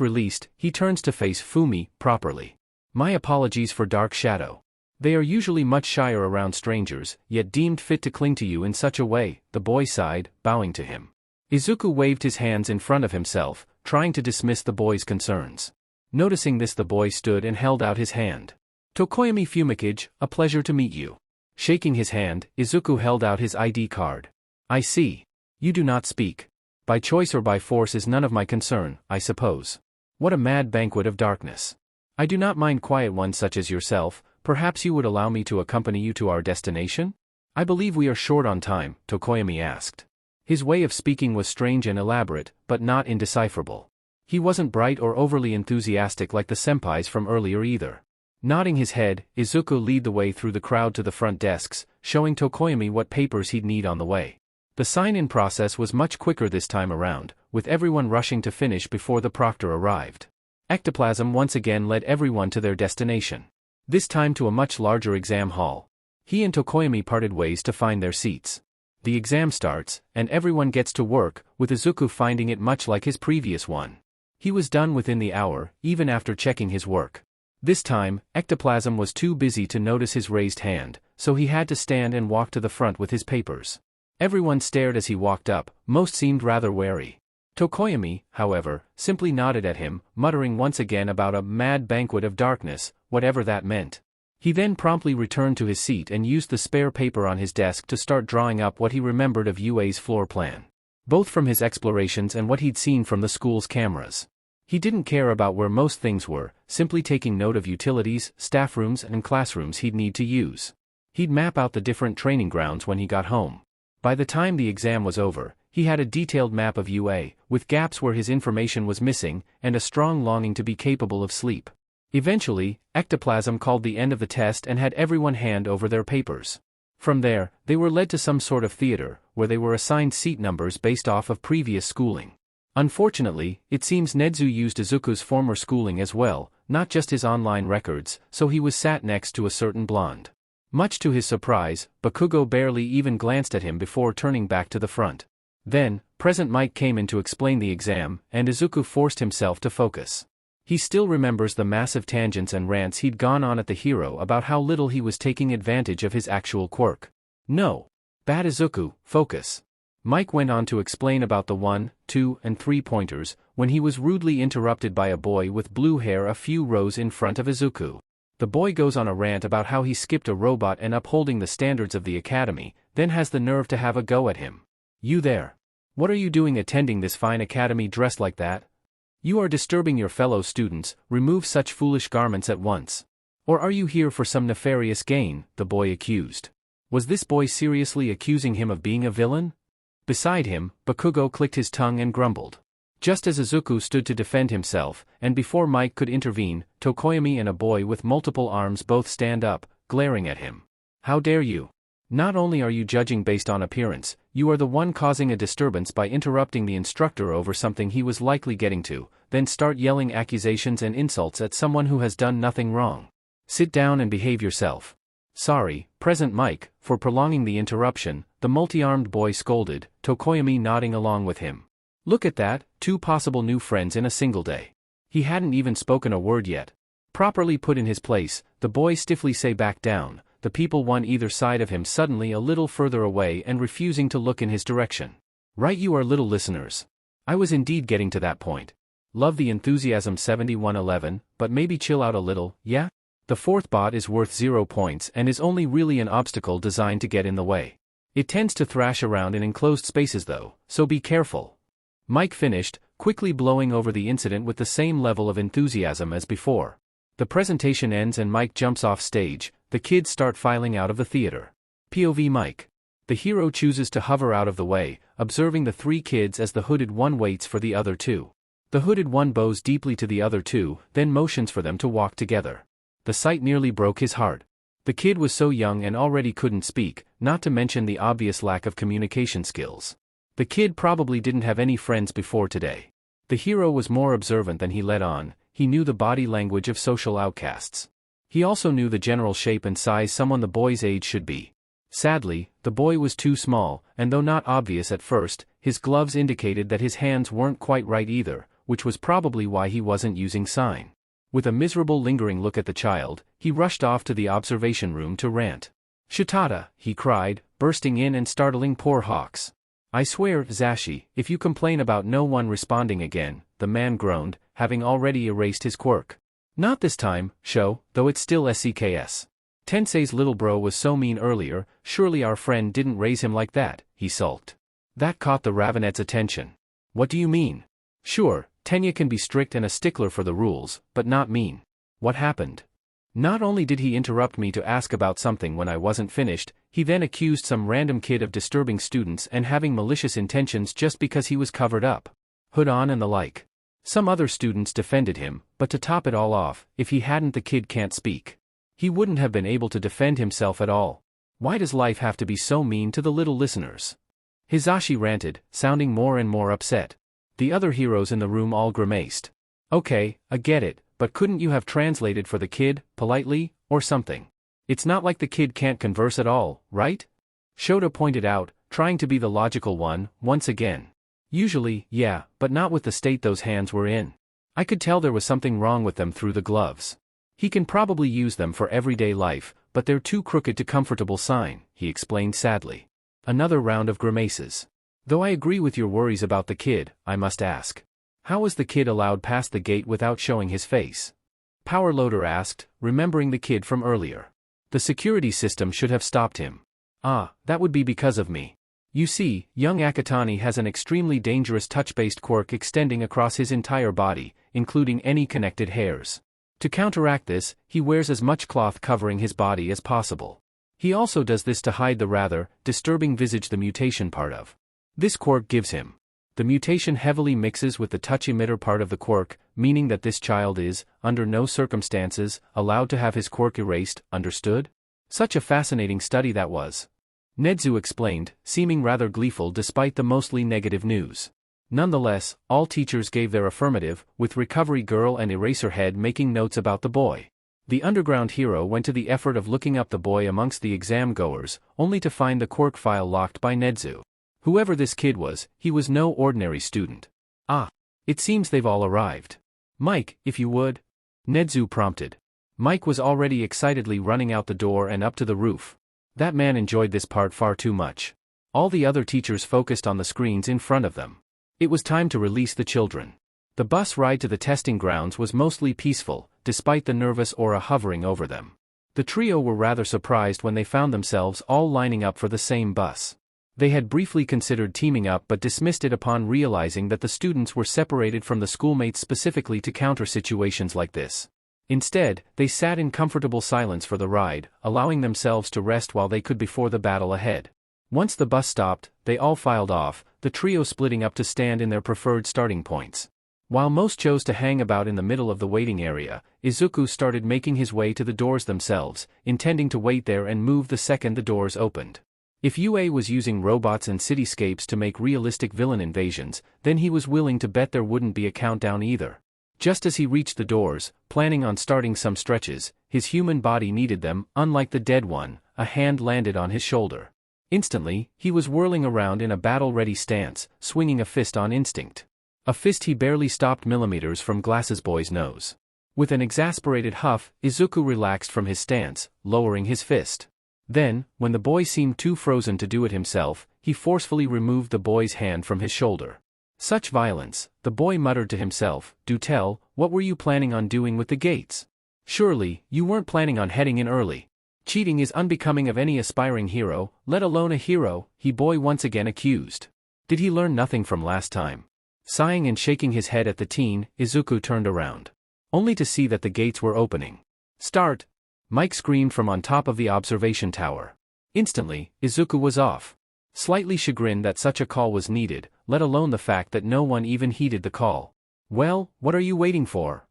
Speaker 1: released, he turns to face Fumi properly. "My apologies for Dark Shadow. They are usually much shyer around strangers, yet deemed fit to cling to you in such a way," the boy sighed, bowing to him. Izuku waved his hands in front of himself, trying to dismiss the boy's concerns. Noticing this, the boy stood and held out his hand. "Tokoyami Fumikage, a pleasure to meet you." Shaking his hand, Izuku held out his ID card. "I see. You do not speak. By choice or by force is none of my concern, I suppose. What a mad banquet of darkness. I do not mind quiet ones such as yourself. Perhaps you would allow me to accompany you to our destination? I believe we are short on time," Tokoyami asked. His way of speaking was strange and elaborate, but not indecipherable. He wasn't bright or overly enthusiastic like the senpais from earlier either. Nodding his head, Izuku led the way through the crowd to the front desks, showing Tokoyami what papers he'd need on the way. The sign-in process was much quicker this time around, with everyone rushing to finish before the proctor arrived. Ectoplasm once again led everyone to their destination. This time to a much larger exam hall. He and Tokoyami parted ways to find their seats. The exam starts, and everyone gets to work, with Izuku finding it much like his previous one. He was done within the hour, even after checking his work. This time, Ectoplasm was too busy to notice his raised hand, so he had to stand and walk to the front with his papers. Everyone stared as he walked up, most seemed rather wary. Tokoyami, however, simply nodded at him, muttering once again about a mad banquet of darkness, whatever that meant. He then promptly returned to his seat and used the spare paper on his desk to start drawing up what he remembered of UA's floor plan. Both from his explorations and what he'd seen from the school's cameras. He didn't care about where most things were, simply taking note of utilities, staff rooms and classrooms he'd need to use. He'd map out the different training grounds when he got home. By the time the exam was over, he had a detailed map of UA, with gaps where his information was missing, and a strong longing to be capable of sleep. Eventually, Ectoplasm called the end of the test and had everyone hand over their papers. From there, they were led to some sort of theater, where they were assigned seat numbers based off of previous schooling. Unfortunately, it seems Nedzu used Izuku's former schooling as well, not just his online records, so he was sat next to a certain blonde. Much to his surprise, Bakugo barely even glanced at him before turning back to the front. Then, Present Mike came in to explain the exam, and Izuku forced himself to focus. He still remembers the massive tangents and rants he'd gone on at the hero about how little he was taking advantage of his actual quirk. No. Bad Izuku, focus. Mike went on to explain about the 1, 2, and 3 pointers, when he was rudely interrupted by a boy with blue hair a few rows in front of Izuku. The boy goes on a rant about how he skipped a robot and upholding the standards of the academy, then has the nerve to have a go at him. You there. What are you doing attending this fine academy dressed like that? You are disturbing your fellow students, remove such foolish garments at once. Or are you here for some nefarious gain, the boy accused. Was this boy seriously accusing him of being a villain? Beside him, Bakugo clicked his tongue and grumbled. Just as Izuku stood to defend himself, and before Mike could intervene, Tokoyami and a boy with multiple arms both stand up, glaring at him. How dare you? Not only are you judging based on appearance, you are the one causing a disturbance by interrupting the instructor over something he was likely getting to, then start yelling accusations and insults at someone who has done nothing wrong. Sit down and behave yourself. Sorry, Present Mike, for prolonging the interruption, the multi-armed boy scolded, Tokoyami nodding along with him. Look at that, 2 possible new friends in a single day. He hadn't even spoken a word yet. Properly put in his place, the boy stiffly say back down, the people one either side of him suddenly a little further away and refusing to look in his direction. Right, you are little listeners. I was indeed getting to that point. Love the enthusiasm 7111, but maybe chill out a little, yeah? The 4th bot is worth 0 points and is only really an obstacle designed to get in the way. It tends to thrash around in enclosed spaces though, so be careful. Mike finished, quickly blowing over the incident with the same level of enthusiasm as before. The presentation ends and Mike jumps off stage, the kids start filing out of the theater. POV Mike. The hero chooses to hover out of the way, observing the 3 kids as the hooded one waits for the other 2. The hooded one bows deeply to the other 2, then motions for them to walk together. The sight nearly broke his heart. The kid was so young and already couldn't speak, not to mention the obvious lack of communication skills. The kid probably didn't have any friends before today. The hero was more observant than he let on, he knew the body language of social outcasts. He also knew the general shape and size someone the boy's age should be. Sadly, the boy was too small, and though not obvious at first, his gloves indicated that his hands weren't quite right either, which was probably why he wasn't using sign. With a miserable lingering look at the child, he rushed off to the observation room to rant. Shitada, he cried, bursting in and startling poor Hawks. I swear, Zashi, if you complain about no one responding again, the man groaned, having already erased his quirk. Not this time, Sho, though it's still SCKS. Tensei's little bro was so mean earlier, surely our friend didn't raise him like that, he sulked. That caught the Ravenette's attention. What do you mean? Sure, Tenya can be strict and a stickler for the rules, but not mean. What happened? Not only did he interrupt me to ask about something when I wasn't finished, he then accused some random kid of disturbing students and having malicious intentions just because he was covered up. Hood on and the like. Some other students defended him, but to top it all off, if he hadn't the kid can't speak. He wouldn't have been able to defend himself at all. Why does life have to be so mean to the little listeners? Hisashi ranted, sounding more and more upset. The other heroes in the room all grimaced. Okay, I get it, but couldn't you have translated for the kid, politely, or something? It's not like the kid can't converse at all, right? Shota pointed out, trying to be the logical one, once again. Usually, yeah, but not with the state those hands were in. I could tell there was something wrong with them through the gloves. He can probably use them for everyday life, but they're too crooked to comfortable sign, he explained sadly. Another round of grimaces. Though I agree with your worries about the kid, I must ask. How was the kid allowed past the gate without showing his face? Power Loader asked, remembering the kid from earlier. The security system should have stopped him. Ah, that would be because of me. You see, young Akatani has an extremely dangerous touch-based quirk extending across his entire body, including any connected hairs. To counteract this, he wears as much cloth covering his body as possible. He also does this to hide the rather disturbing visage the mutation part of. This quirk gives him. The mutation heavily mixes with the touch emitter part of the quirk, meaning that this child is, under no circumstances, allowed to have his quirk erased, understood? Such a fascinating study that was. Nedzu explained, seeming rather gleeful despite the mostly negative news. Nonetheless, all teachers gave their affirmative, with Recovery Girl and Eraserhead making notes about the boy. The underground hero went to the effort of looking up the boy amongst the exam goers, only to find the quirk file locked by Nedzu. Whoever this kid was, he was no ordinary student. Ah, it seems they've all arrived. Mike, if you would. Nedzu prompted. Mike was already excitedly running out the door and up to the roof. That man enjoyed this part far too much. All the other teachers focused on the screens in front of them. It was time to release the children. The bus ride to the testing grounds was mostly peaceful, despite the nervous aura hovering over them. The trio were rather surprised when they found themselves all lining up for the same bus. They had briefly considered teaming up but dismissed it upon realizing that the students were separated from the schoolmates specifically to counter situations like this. Instead, they sat in comfortable silence for the ride, allowing themselves to rest while they could before the battle ahead. Once the bus stopped, they all filed off, the trio splitting up to stand in their preferred starting points. While most chose to hang about in the middle of the waiting area, Izuku started making his way to the doors themselves, intending to wait there and move the second the doors opened. If UA was using robots and cityscapes to make realistic villain invasions, then he was willing to bet there wouldn't be a countdown either. Just as he reached the doors, planning on starting some stretches, his human body needed them, unlike the dead one, a hand landed on his shoulder. Instantly, he was whirling around in a battle-ready stance, swinging a fist on instinct. A fist he barely stopped millimeters from Glasses Boy's nose. With an exasperated huff, Izuku relaxed from his stance, lowering his fist. Then, when the boy seemed too frozen to do it himself, he forcefully removed the boy's hand from his shoulder. Such violence, the boy muttered to himself, do tell, what were you planning on doing with the gates? Surely, you weren't planning on heading in early. Cheating is unbecoming of any aspiring hero, let alone a hero, he boy once again accused. Did he learn nothing from last time? Sighing and shaking his head at the teen, Izuku turned around. Only to see that the gates were opening. Start! Mike screamed from on top of the observation tower. Instantly, Izuku was off. Slightly chagrined that such a call was needed, let alone the fact that no one even heeded the call. Well, what are you waiting for?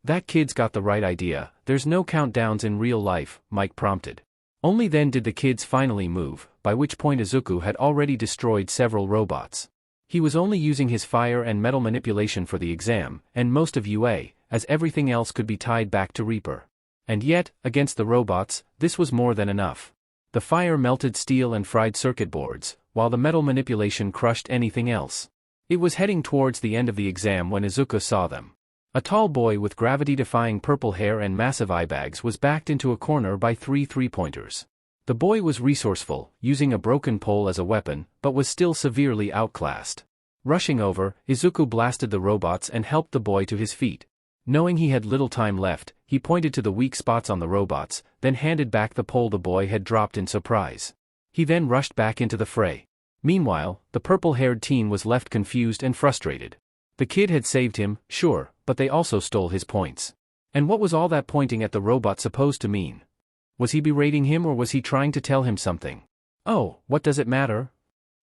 Speaker 1: That kid's got the right idea, there's no countdowns in real life, Mike prompted. Only then did the kids finally move, by which point Izuku had already destroyed several robots. He was only using his fire and metal manipulation for the exam, and most of UA, as everything else could be tied back to Reaper. And yet, against the robots, this was more than enough. The fire melted steel and fried circuit boards, while the metal manipulation crushed anything else. It was heading towards the end of the exam when Izuku saw them. A tall boy with gravity-defying purple hair and massive eye bags was backed into a corner by three three-pointers. The boy was resourceful, using a broken pole as a weapon, but was still severely outclassed. Rushing over, Izuku blasted the robots and helped the boy to his feet. Knowing he had little time left, he pointed to the weak spots on the robots, then handed back the pole the boy had dropped in surprise. He then rushed back into the fray. Meanwhile, the purple-haired teen was left confused and frustrated. The kid had saved him, sure, but they also stole his points. And what was all that pointing at the robot supposed to mean? Was he berating him or was he trying to tell him something? Oh, what does it matter?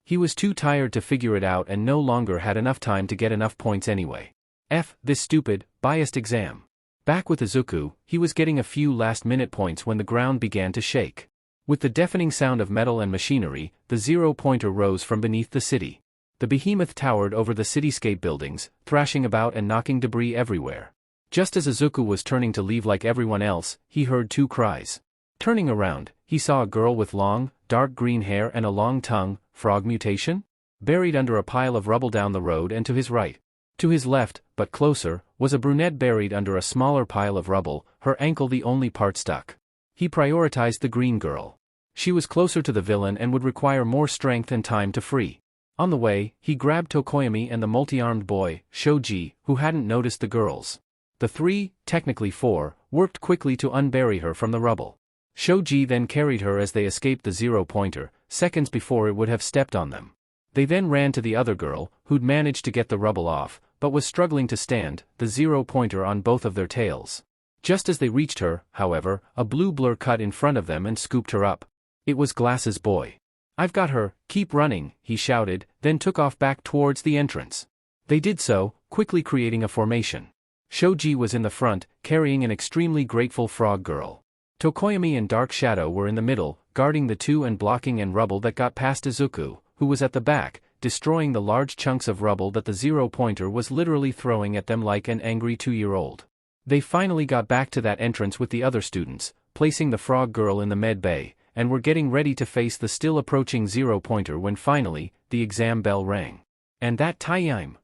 Speaker 1: He was too tired to figure it out and no longer had enough time to get enough points anyway. This stupid, biased exam. Back with Izuku, he was getting a few last-minute points when the ground began to shake. With the deafening sound of metal and machinery, the zero-pointer rose from beneath the city. The behemoth towered over the cityscape buildings, thrashing about and knocking debris everywhere. Just as Izuku was turning to leave like everyone else, he heard two cries. Turning around, he saw a girl with long, dark green hair and a long tongue, frog mutation? Buried under a pile of rubble down the road and to his right. To his left, but closer, was a brunette buried under a smaller pile of rubble, her ankle the only part stuck. He prioritized the green girl. She was closer to the villain and would require more strength and time to free. On the way, he grabbed Tokoyami and the multi-armed boy, Shoji, who hadn't noticed the girls. The three, technically four, worked quickly to unbury her from the rubble. Shoji then carried her as they escaped the zero-pointer, seconds before it would have stepped on them. They then ran to the other girl, who'd managed to get the rubble off, but was struggling to stand, the zero-pointer on both of their tails. Just as they reached her, however, a blue blur cut in front of them and scooped her up. It was Glass's boy. "I've got her, keep running," he shouted, then took off back towards the entrance. They did so, quickly creating a formation. Shoji was in the front, carrying an extremely grateful frog girl. Tokoyami and Dark Shadow were in the middle, guarding the two and blocking and rubble that got past Izuku, who was at the back, destroying the large chunks of rubble that the zero-pointer was literally throwing at them like an angry 2-year-old. They finally got back to that entrance with the other students, placing the frog girl in the med bay, and were getting ready to face the still approaching zero-pointer when finally, the exam bell rang. And that time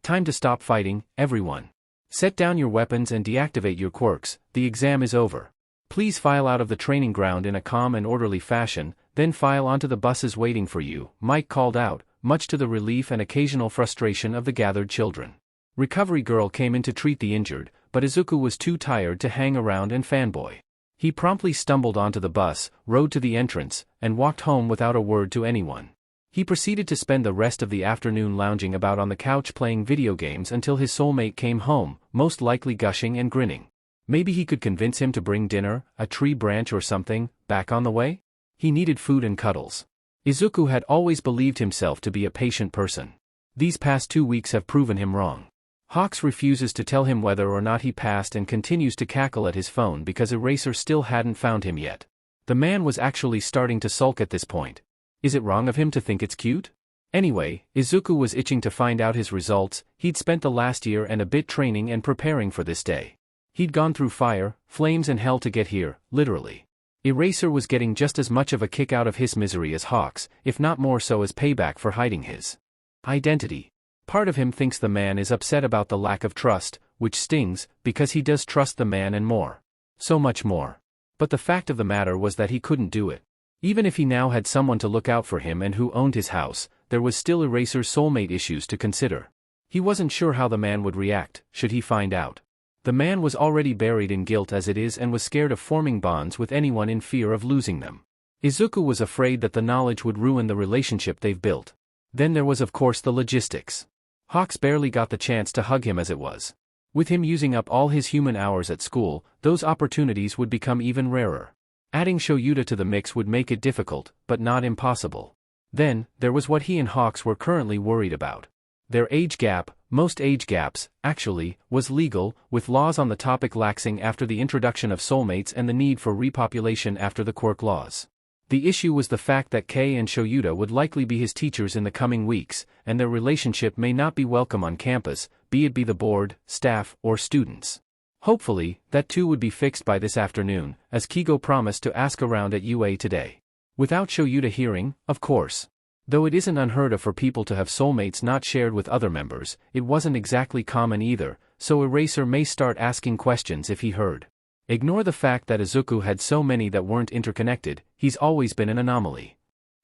Speaker 1: to stop fighting, everyone. Set down your weapons and deactivate your quirks, the exam is over. Please file out of the training ground in a calm and orderly fashion, then file onto the buses waiting for you, Mike called out, much to the relief and occasional frustration of the gathered children. Recovery girl came in to treat the injured, but Izuku was too tired to hang around and fanboy. He promptly stumbled onto the bus, rode to the entrance, and walked home without a word to anyone. He proceeded to spend the rest of the afternoon lounging about on the couch playing video games until his soulmate came home, most likely gushing and grinning. Maybe he could convince him to bring dinner, a tree branch or something, back on the way? He needed food and cuddles. Izuku had always believed himself to be a patient person. These past 2 weeks have proven him wrong. Hawks refuses to tell him whether or not he passed and continues to cackle at his phone because Eraser still hadn't found him yet. The man was actually starting to sulk at this point. Is it wrong of him to think it's cute? Anyway, Izuku was itching to find out his results. He'd spent the last year and a bit training and preparing for this day. He'd gone through fire, flames and hell to get here, literally. Eraser was getting just as much of a kick out of his misery as Hawks, if not more so as payback for hiding his identity. Part of him thinks the man is upset about the lack of trust, which stings, because he does trust the man and more. So much more. But the fact of the matter was that he couldn't do it. Even if he now had someone to look out for him and who owned his house, there was still Eraser's soulmate issues to consider. He wasn't sure how the man would react, should he find out. The man was already buried in guilt as it is and was scared of forming bonds with anyone in fear of losing them. Izuku was afraid that the knowledge would ruin the relationship they've built. Then there was of course the logistics. Hawks barely got the chance to hug him as it was. With him using up all his human hours at school, those opportunities would become even rarer. Adding Shoyuta to the mix would make it difficult, but not impossible. Then, there was what he and Hawks were currently worried about. Their age gap, most age gaps, actually, was legal, with laws on the topic laxing after the introduction of soulmates and the need for repopulation after the quirk laws. The issue was the fact that Kei and Shoyuta would likely be his teachers in the coming weeks, and their relationship may not be welcome on campus, be it the board, staff, or students. Hopefully, that too would be fixed by this afternoon, as Kigo promised to ask around at UA today. Without Shoyuta hearing, of course. Though it isn't unheard of for people to have soulmates not shared with other members, it wasn't exactly common either, so Eraser may start asking questions if he heard. Ignore the fact that Izuku had so many that weren't interconnected, he's always been an anomaly.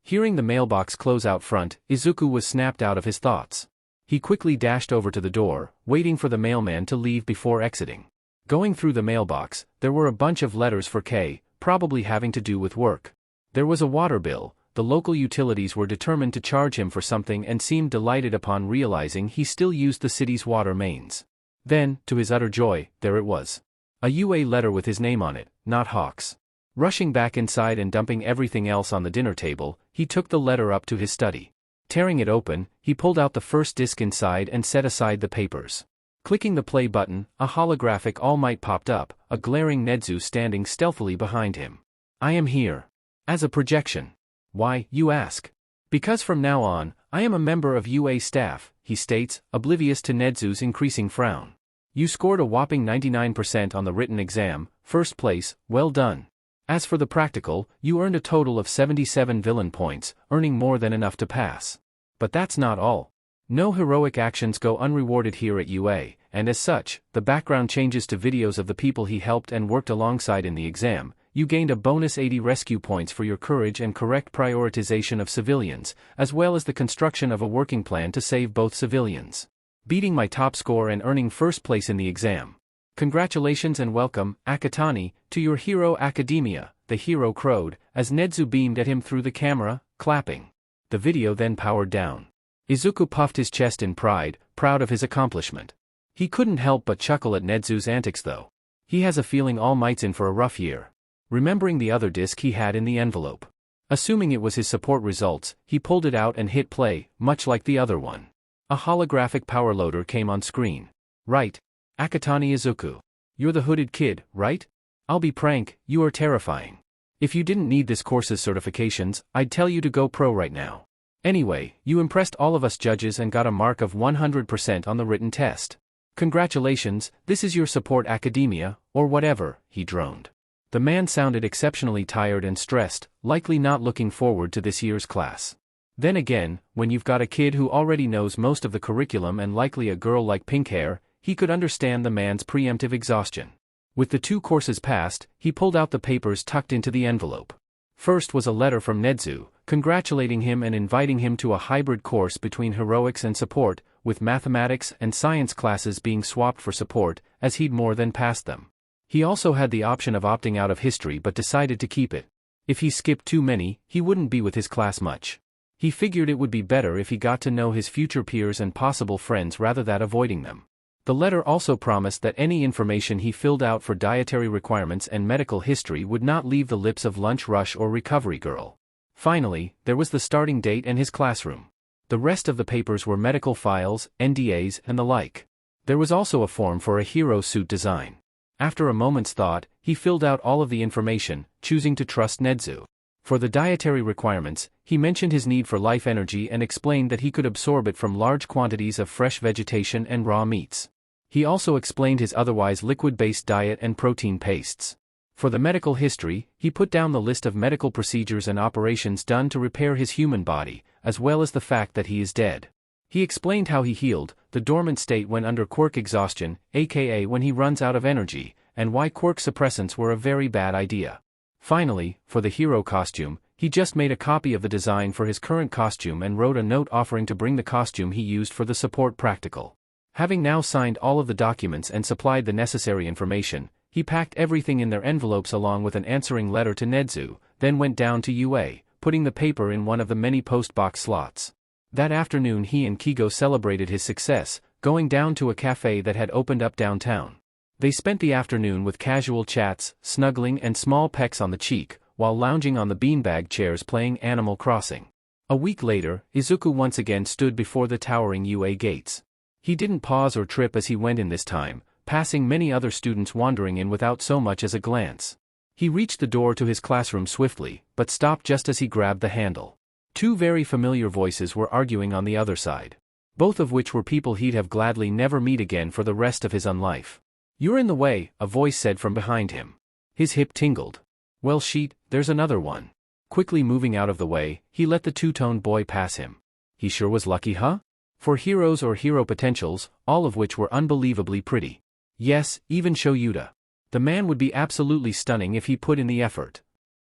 Speaker 1: Hearing the mailbox close out front, Izuku was snapped out of his thoughts. He quickly dashed over to the door, waiting for the mailman to leave before exiting. Going through the mailbox, there were a bunch of letters for Kei, probably having to do with work. There was a water bill. The local utilities were determined to charge him for something and seemed delighted upon realizing he still used the city's water mains. Then, to his utter joy, there it was. A UA letter with his name on it, not Hawks. Rushing back inside and dumping everything else on the dinner table, he took the letter up to his study. Tearing it open, he pulled out the first disc inside and set aside the papers. Clicking the play button, a holographic All Might popped up, a glaring Nezu standing stealthily behind him. I am here. As a projection. Why, you ask? Because from now on, I am a member of UA staff, he states, oblivious to Nezu's increasing frown. You scored a whopping 99% on the written exam, first place, well done. As for the practical, you earned a total of 77 villain points, earning more than enough to pass. But that's not all. No heroic actions go unrewarded here at UA, and as such, the background changes to videos of the people he helped and worked alongside in the exam. You gained a bonus 80 rescue points for your courage and correct prioritization of civilians, as well as the construction of a working plan to save both civilians. Beating my top score and earning first place in the exam. Congratulations and welcome, Akatani, to your Hero Academia, the hero crowed, as Nezu beamed at him through the camera, clapping. The video then powered down. Izuku puffed his chest in pride, proud of his accomplishment. He couldn't help but chuckle at Nezu's antics though. He has a feeling All Might's in for a rough year. Remembering the other disc he had in the envelope. Assuming it was his support results, he pulled it out and hit play, much like the other one. A holographic power loader came on screen. Right. Akatani Izuku. You're the hooded kid, right? I'll be frank, you are terrifying. If you didn't need this course's certifications, I'd tell you to go pro right now. Anyway, you impressed all of us judges and got a mark of 100% on the written test. Congratulations, this is your support academia, or whatever, he droned. The man sounded exceptionally tired and stressed, likely not looking forward to this year's class. Then again, when you've got a kid who already knows most of the curriculum and likely a girl like pink hair, he could understand the man's preemptive exhaustion. With the 2 courses passed, he pulled out the papers tucked into the envelope. First was a letter from Nezu, congratulating him and inviting him to a hybrid course between heroics and support, with mathematics and science classes being swapped for support, as he'd more than passed them. He also had the option of opting out of history but decided to keep it. If he skipped too many, he wouldn't be with his class much. He figured it would be better if he got to know his future peers and possible friends rather than avoiding them. The letter also promised that any information he filled out for dietary requirements and medical history would not leave the lips of Lunch Rush or Recovery Girl. Finally, there was the starting date and his classroom. The rest of the papers were medical files, NDAs, and the like. There was also a form for a hero suit design. After a moment's thought, he filled out all of the information, choosing to trust Nezu. For the dietary requirements, he mentioned his need for life energy and explained that he could absorb it from large quantities of fresh vegetation and raw meats. He also explained his otherwise liquid-based diet and protein pastes. For the medical history, he put down the list of medical procedures and operations done to repair his human body, as well as the fact that he is dead. He explained how he healed, the dormant state when under quirk exhaustion, aka when he runs out of energy, and why quirk suppressants were a very bad idea. Finally, for the hero costume, he just made a copy of the design for his current costume and wrote a note offering to bring the costume he used for the support practical. Having now signed all of the documents and supplied the necessary information, he packed everything in their envelopes along with an answering letter to Nezu, then went down to UA, putting the paper in one of the many postbox slots. That afternoon he and Kigo celebrated his success, going down to a cafe that had opened up downtown. They spent the afternoon with casual chats, snuggling and small pecks on the cheek, while lounging on the beanbag chairs playing Animal Crossing. A week later, Izuku once again stood before the towering UA gates. He didn't pause or trip as he went in this time, passing many other students wandering in without so much as a glance. He reached the door to his classroom swiftly, but stopped just as he grabbed the handle. 2 very familiar voices were arguing on the other side. Both of which were people he'd have gladly never meet again for the rest of his unlife. "You're in the way," a voice said from behind him. His hip tingled. "Well sheet, there's another one." Quickly moving out of the way, he let the two-toned boy pass him. He sure was lucky, huh? For heroes or hero potentials, all of which were unbelievably pretty. Yes, even Shoyuta. The man would be absolutely stunning if he put in the effort.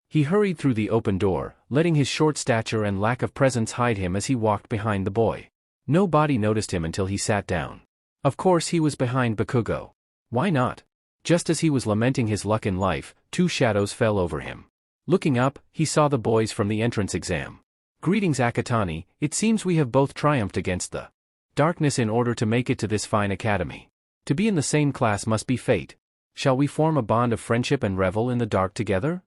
Speaker 1: He hurried through the open door, letting his short stature and lack of presence hide him as he walked behind the boy. Nobody noticed him until he sat down. Of course he was behind Bakugo. Why not? Just as he was lamenting his luck in life, 2 shadows fell over him. Looking up, he saw the boys from the entrance exam. "Greetings Akatani, it seems we have both triumphed against the darkness in order to make it to this fine academy. To be in the same class must be fate. Shall we form a bond of friendship and revel in the dark together?"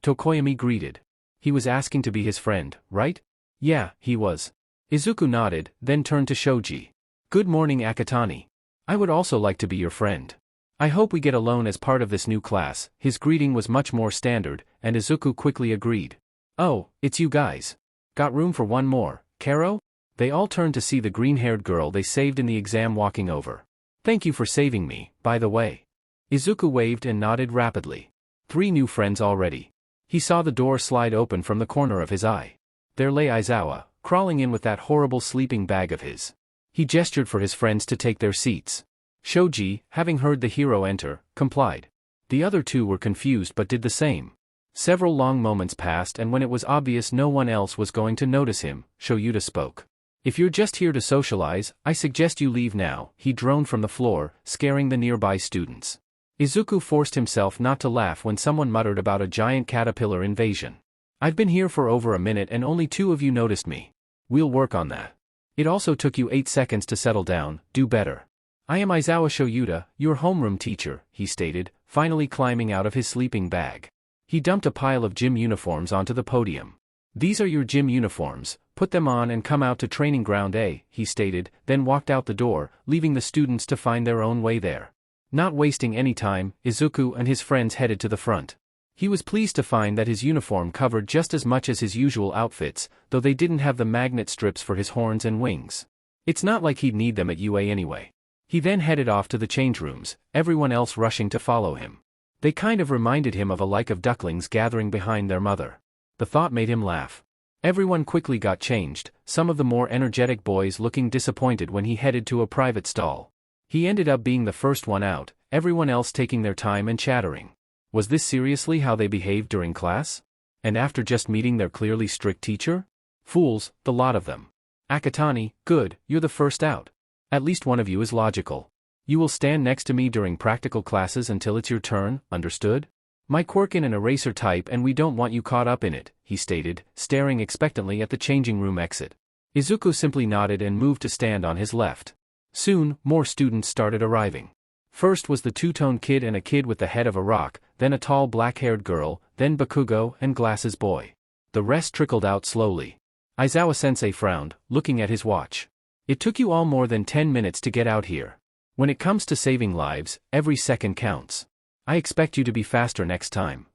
Speaker 1: Tokoyami greeted. He was asking to be his friend, right? Yeah, he was. Izuku nodded, then turned to Shoji. "Good morning Akatani. I would also like to be your friend. I hope we get along as part of this new class." His greeting was much more standard, and Izuku quickly agreed. "Oh, it's you guys. Got room for one more, Karo?" They all turned to see the green-haired girl they saved in the exam walking over. "Thank you for saving me, by the way." Izuku waved and nodded rapidly. 3 new friends already. He saw the door slide open from the corner of his eye. There lay Aizawa, crawling in with that horrible sleeping bag of his. He gestured for his friends to take their seats. Shoji, having heard the hero enter, complied. The other 2 were confused but did the same. Several long moments passed, and when it was obvious no one else was going to notice him, Shoyuta spoke. "If you're just here to socialize, I suggest you leave now," he droned from the floor, scaring the nearby students. Izuku forced himself not to laugh when someone muttered about a giant caterpillar invasion. "I've been here for over a minute and only 2 of you noticed me. We'll work on that. It also took you 8 seconds to settle down, do better." "I am Aizawa Shoyuta, your homeroom teacher," he stated, finally climbing out of his sleeping bag. He dumped a pile of gym uniforms onto the podium. "These are your gym uniforms, put them on and come out to training ground A," he stated, then walked out the door, leaving the students to find their own way there. Not wasting any time, Izuku and his friends headed to the front. He was pleased to find that his uniform covered just as much as his usual outfits, though they didn't have the magnet strips for his horns and wings. It's not like he'd need them at UA anyway. He then headed off to the change rooms, everyone else rushing to follow him. They kind of reminded him of a like of ducklings gathering behind their mother. The thought made him laugh. Everyone quickly got changed, some of the more energetic boys looking disappointed when he headed to a private stall. He ended up being the first one out, everyone else taking their time and chattering. Was this seriously how they behaved during class? And after just meeting their clearly strict teacher? Fools, the lot of them. "Akatani, good, you're the first out. At least one of you is logical. You will stand next to me during practical classes until it's your turn, understood? My quirk in an eraser type and we don't want you caught up in it," he stated, staring expectantly at the changing room exit. Izuku simply nodded and moved to stand on his left. Soon, more students started arriving. First was the two-tone kid and a kid with the head of a rock, then a tall black-haired girl, then Bakugo and Glasses Boy. The rest trickled out slowly. Aizawa-sensei frowned, looking at his watch. "It took you all more than 10 minutes to get out here. When it comes to saving lives, every second counts. I expect you to be faster next time.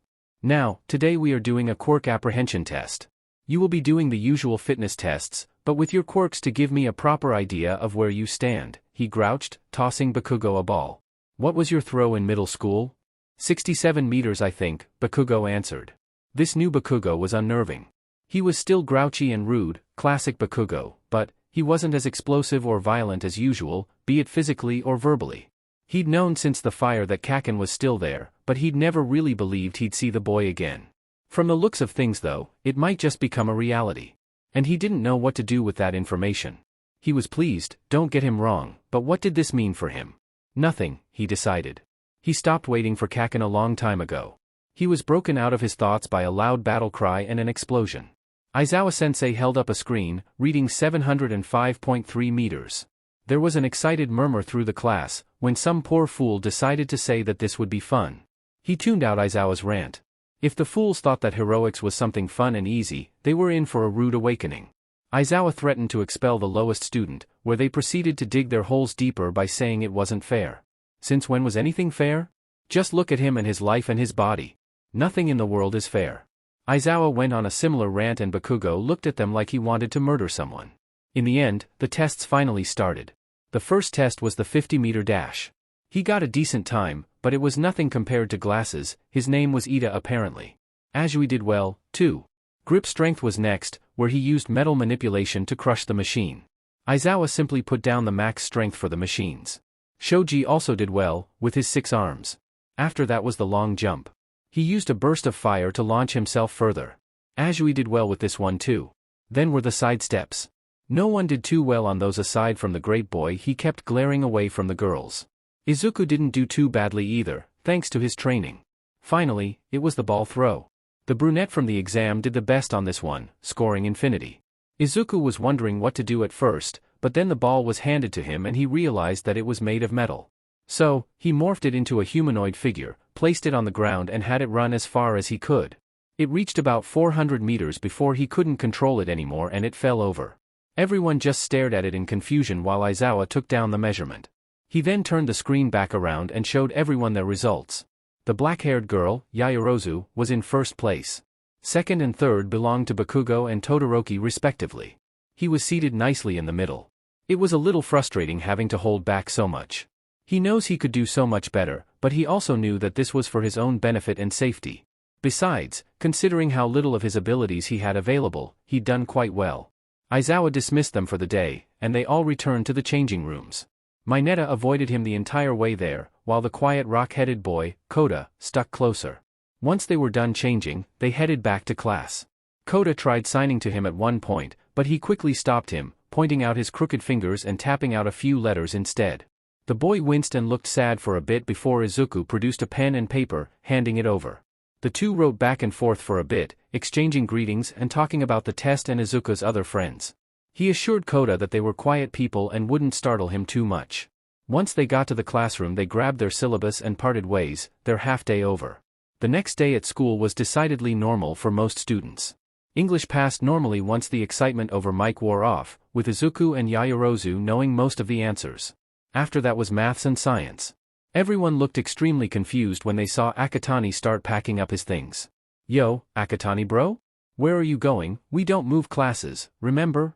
Speaker 1: Now, today we are doing a quirk apprehension test. You will be doing the usual fitness tests, but with your quirks to give me a proper idea of where you stand," he grouched, tossing Bakugo a ball. "What was your throw in middle school?" 67 meters I think, Bakugo answered. This new Bakugo was unnerving. He was still grouchy and rude, classic Bakugo, but he wasn't as explosive or violent as usual, be it physically or verbally. He'd known since the fire that Kaken was still there, but he'd never really believed he'd see the boy again. From the looks of things though, it might just become a reality. And he didn't know what to do with that information. He was pleased, don't get him wrong, but what did this mean for him? Nothing, he decided. He stopped waiting for Kaken a long time ago. He was broken out of his thoughts by a loud battle cry and an explosion. Aizawa-sensei held up a screen, reading 705.3 meters. There was an excited murmur through the class, when some poor fool decided to say that this would be fun. He tuned out Aizawa's rant. If the fools thought that heroics was something fun and easy, they were in for a rude awakening. Aizawa threatened to expel the lowest student, where they proceeded to dig their holes deeper by saying it wasn't fair. Since when was anything fair? Just look at him and his life and his body. Nothing in the world is fair. Aizawa went on a similar rant and Bakugo looked at them like he wanted to murder someone. In the end, the tests finally started. The first test was the 50-meter dash. He got a decent time, but it was nothing compared to Glasses. His name was Ida apparently. Ajui did well, too. Grip strength was next, where he used metal manipulation to crush the machine. Aizawa simply put down the max strength for the machines. Shoji also did well, with his 6 arms. After that was the long jump. He used a burst of fire to launch himself further. Ajui did well with this one too. Then were the side steps. No one did too well on those aside from the great boy. He kept glaring away from the girls. Izuku didn't do too badly either, thanks to his training. Finally, it was the ball throw. The brunette from the exam did the best on this one, scoring infinity. Izuku was wondering what to do at first, but then the ball was handed to him and he realized that it was made of metal. So, he morphed it into a humanoid figure, placed it on the ground and had it run as far as he could. It reached about 400 meters before he couldn't control it anymore and it fell over. Everyone just stared at it in confusion while Aizawa took down the measurement. He then turned the screen back around and showed everyone their results. The black-haired girl, Yaoyorozu, was in first place. Second and third belonged to Bakugo and Todoroki respectively. He was seated nicely in the middle. It was a little frustrating having to hold back so much. He knows he could do so much better, but he also knew that this was for his own benefit and safety. Besides, considering how little of his abilities he had available, he'd done quite well. Aizawa dismissed them for the day, and they all returned to the changing rooms. Mineta avoided him the entire way there, while the quiet rock-headed boy, Koda, stuck closer. Once they were done changing, they headed back to class. Koda tried signing to him at one point, but he quickly stopped him, pointing out his crooked fingers and tapping out a few letters instead. The boy winced and looked sad for a bit before Izuku produced a pen and paper, handing it over. The two wrote back and forth for a bit, exchanging greetings and talking about the test and Izuku's other friends. He assured Koda that they were quiet people and wouldn't startle him too much. Once they got to the classroom they grabbed their syllabus and parted ways, their half-day over. The next day at school was decidedly normal for most students. English passed normally once the excitement over Mike wore off, with Izuku and Yaoyorozu knowing most of the answers. After that was maths and science. Everyone looked extremely confused when they saw Akatani start packing up his things. "Yo, Akatani bro? Where are you going? We don't move classes, remember?"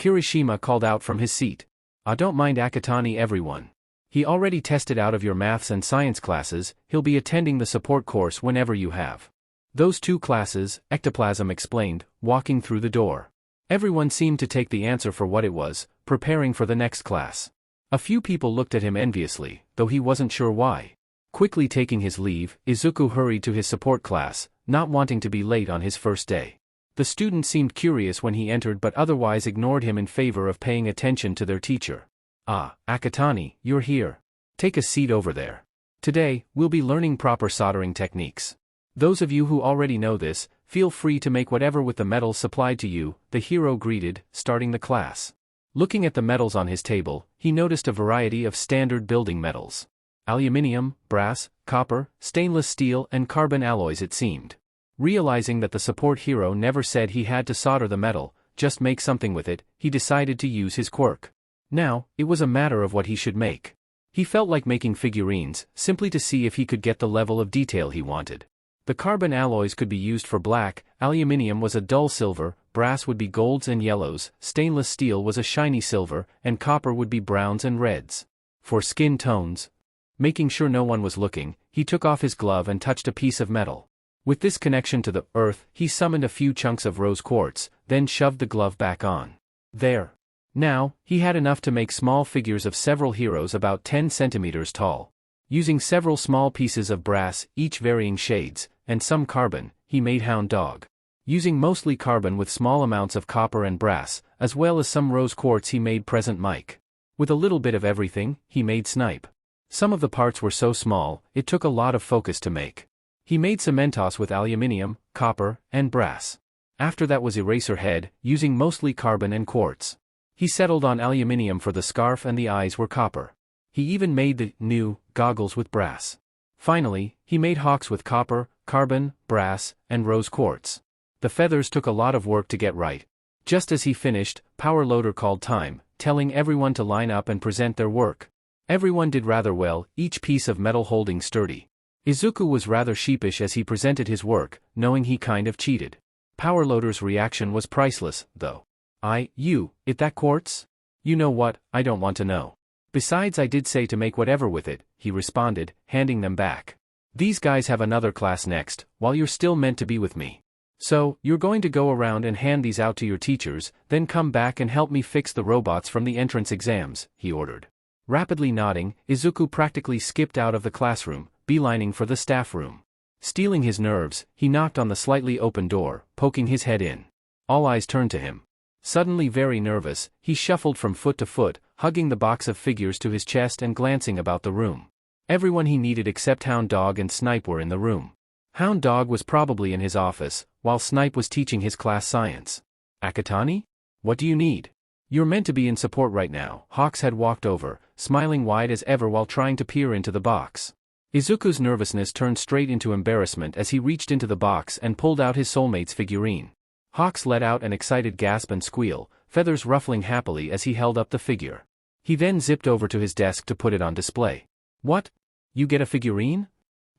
Speaker 1: Kirishima called out from his seat. Don't mind Akatani everyone. He already tested out of your maths and science classes, he'll be attending the support course whenever you have those two classes, Ectoplasm explained, walking through the door. Everyone seemed to take the answer for what it was, preparing for the next class. A few people looked at him enviously, though he wasn't sure why. Quickly taking his leave, Izuku hurried to his support class, not wanting to be late on his first day. The student seemed curious when he entered but otherwise ignored him in favor of paying attention to their teacher. Akatani, you're here. Take a seat over there. Today, we'll be learning proper soldering techniques. Those of you who already know this, feel free to make whatever with the metals supplied to you, the hero greeted, starting the class. Looking at the metals on his table, he noticed a variety of standard building metals. Aluminium, brass, copper, stainless steel and carbon alloys it seemed. Realizing that the support hero never said he had to solder the metal, just make something with it, he decided to use his quirk. Now, it was a matter of what he should make. He felt like making figurines, simply to see if he could get the level of detail he wanted. The carbon alloys could be used for black, aluminium was a dull silver, brass would be golds and yellows, stainless steel was a shiny silver, and copper would be browns and reds. For skin tones, making sure no one was looking, he took off his glove and touched a piece of metal. With this connection to the earth, he summoned a few chunks of rose quartz, then shoved the glove back on. There. Now, he had enough to make small figures of several heroes about 10 centimeters tall. Using several small pieces of brass, each varying shades, and some carbon, he made Hound Dog. Using mostly carbon with small amounts of copper and brass, as well as some rose quartz he made Present Mike. With a little bit of everything, he made Snipe. Some of the parts were so small, it took a lot of focus to make. He made Cementos with aluminium, copper, and brass. After that was Eraserhead, using mostly carbon and quartz. He settled on aluminium for the scarf and the eyes were copper. He even made the new goggles with brass. Finally, he made Hawks with copper, carbon, brass, and rose quartz. The feathers took a lot of work to get right. Just as he finished, Power Loader called time, telling everyone to line up and present their work. Everyone did rather well, each piece of metal holding sturdy. Izuku was rather sheepish as he presented his work, knowing he kind of cheated. Power Loader's reaction was priceless, though. It that quartz? You know what, I don't want to know. Besides I did say to make whatever with it, he responded, handing them back. These guys have another class next, while you're still meant to be with me. So, you're going to go around and hand these out to your teachers, then come back and help me fix the robots from the entrance exams, he ordered. Rapidly nodding, Izuku practically skipped out of the classroom, beelining for the staff room. Steeling his nerves, he knocked on the slightly open door, poking his head in. All eyes turned to him. Suddenly very nervous, he shuffled from foot to foot, hugging the box of figures to his chest and glancing about the room. Everyone he needed except Hound Dog and Snipe were in the room. Hound Dog was probably in his office, while Snipe was teaching his class science. Akatani? What do you need? You're meant to be in support right now. Hawks had walked over, smiling wide as ever while trying to peer into the box. Izuku's nervousness turned straight into embarrassment as he reached into the box and pulled out his soulmate's figurine. Hawks let out an excited gasp and squeal, feathers ruffling happily as he held up the figure. He then zipped over to his desk to put it on display. What? You get a figurine?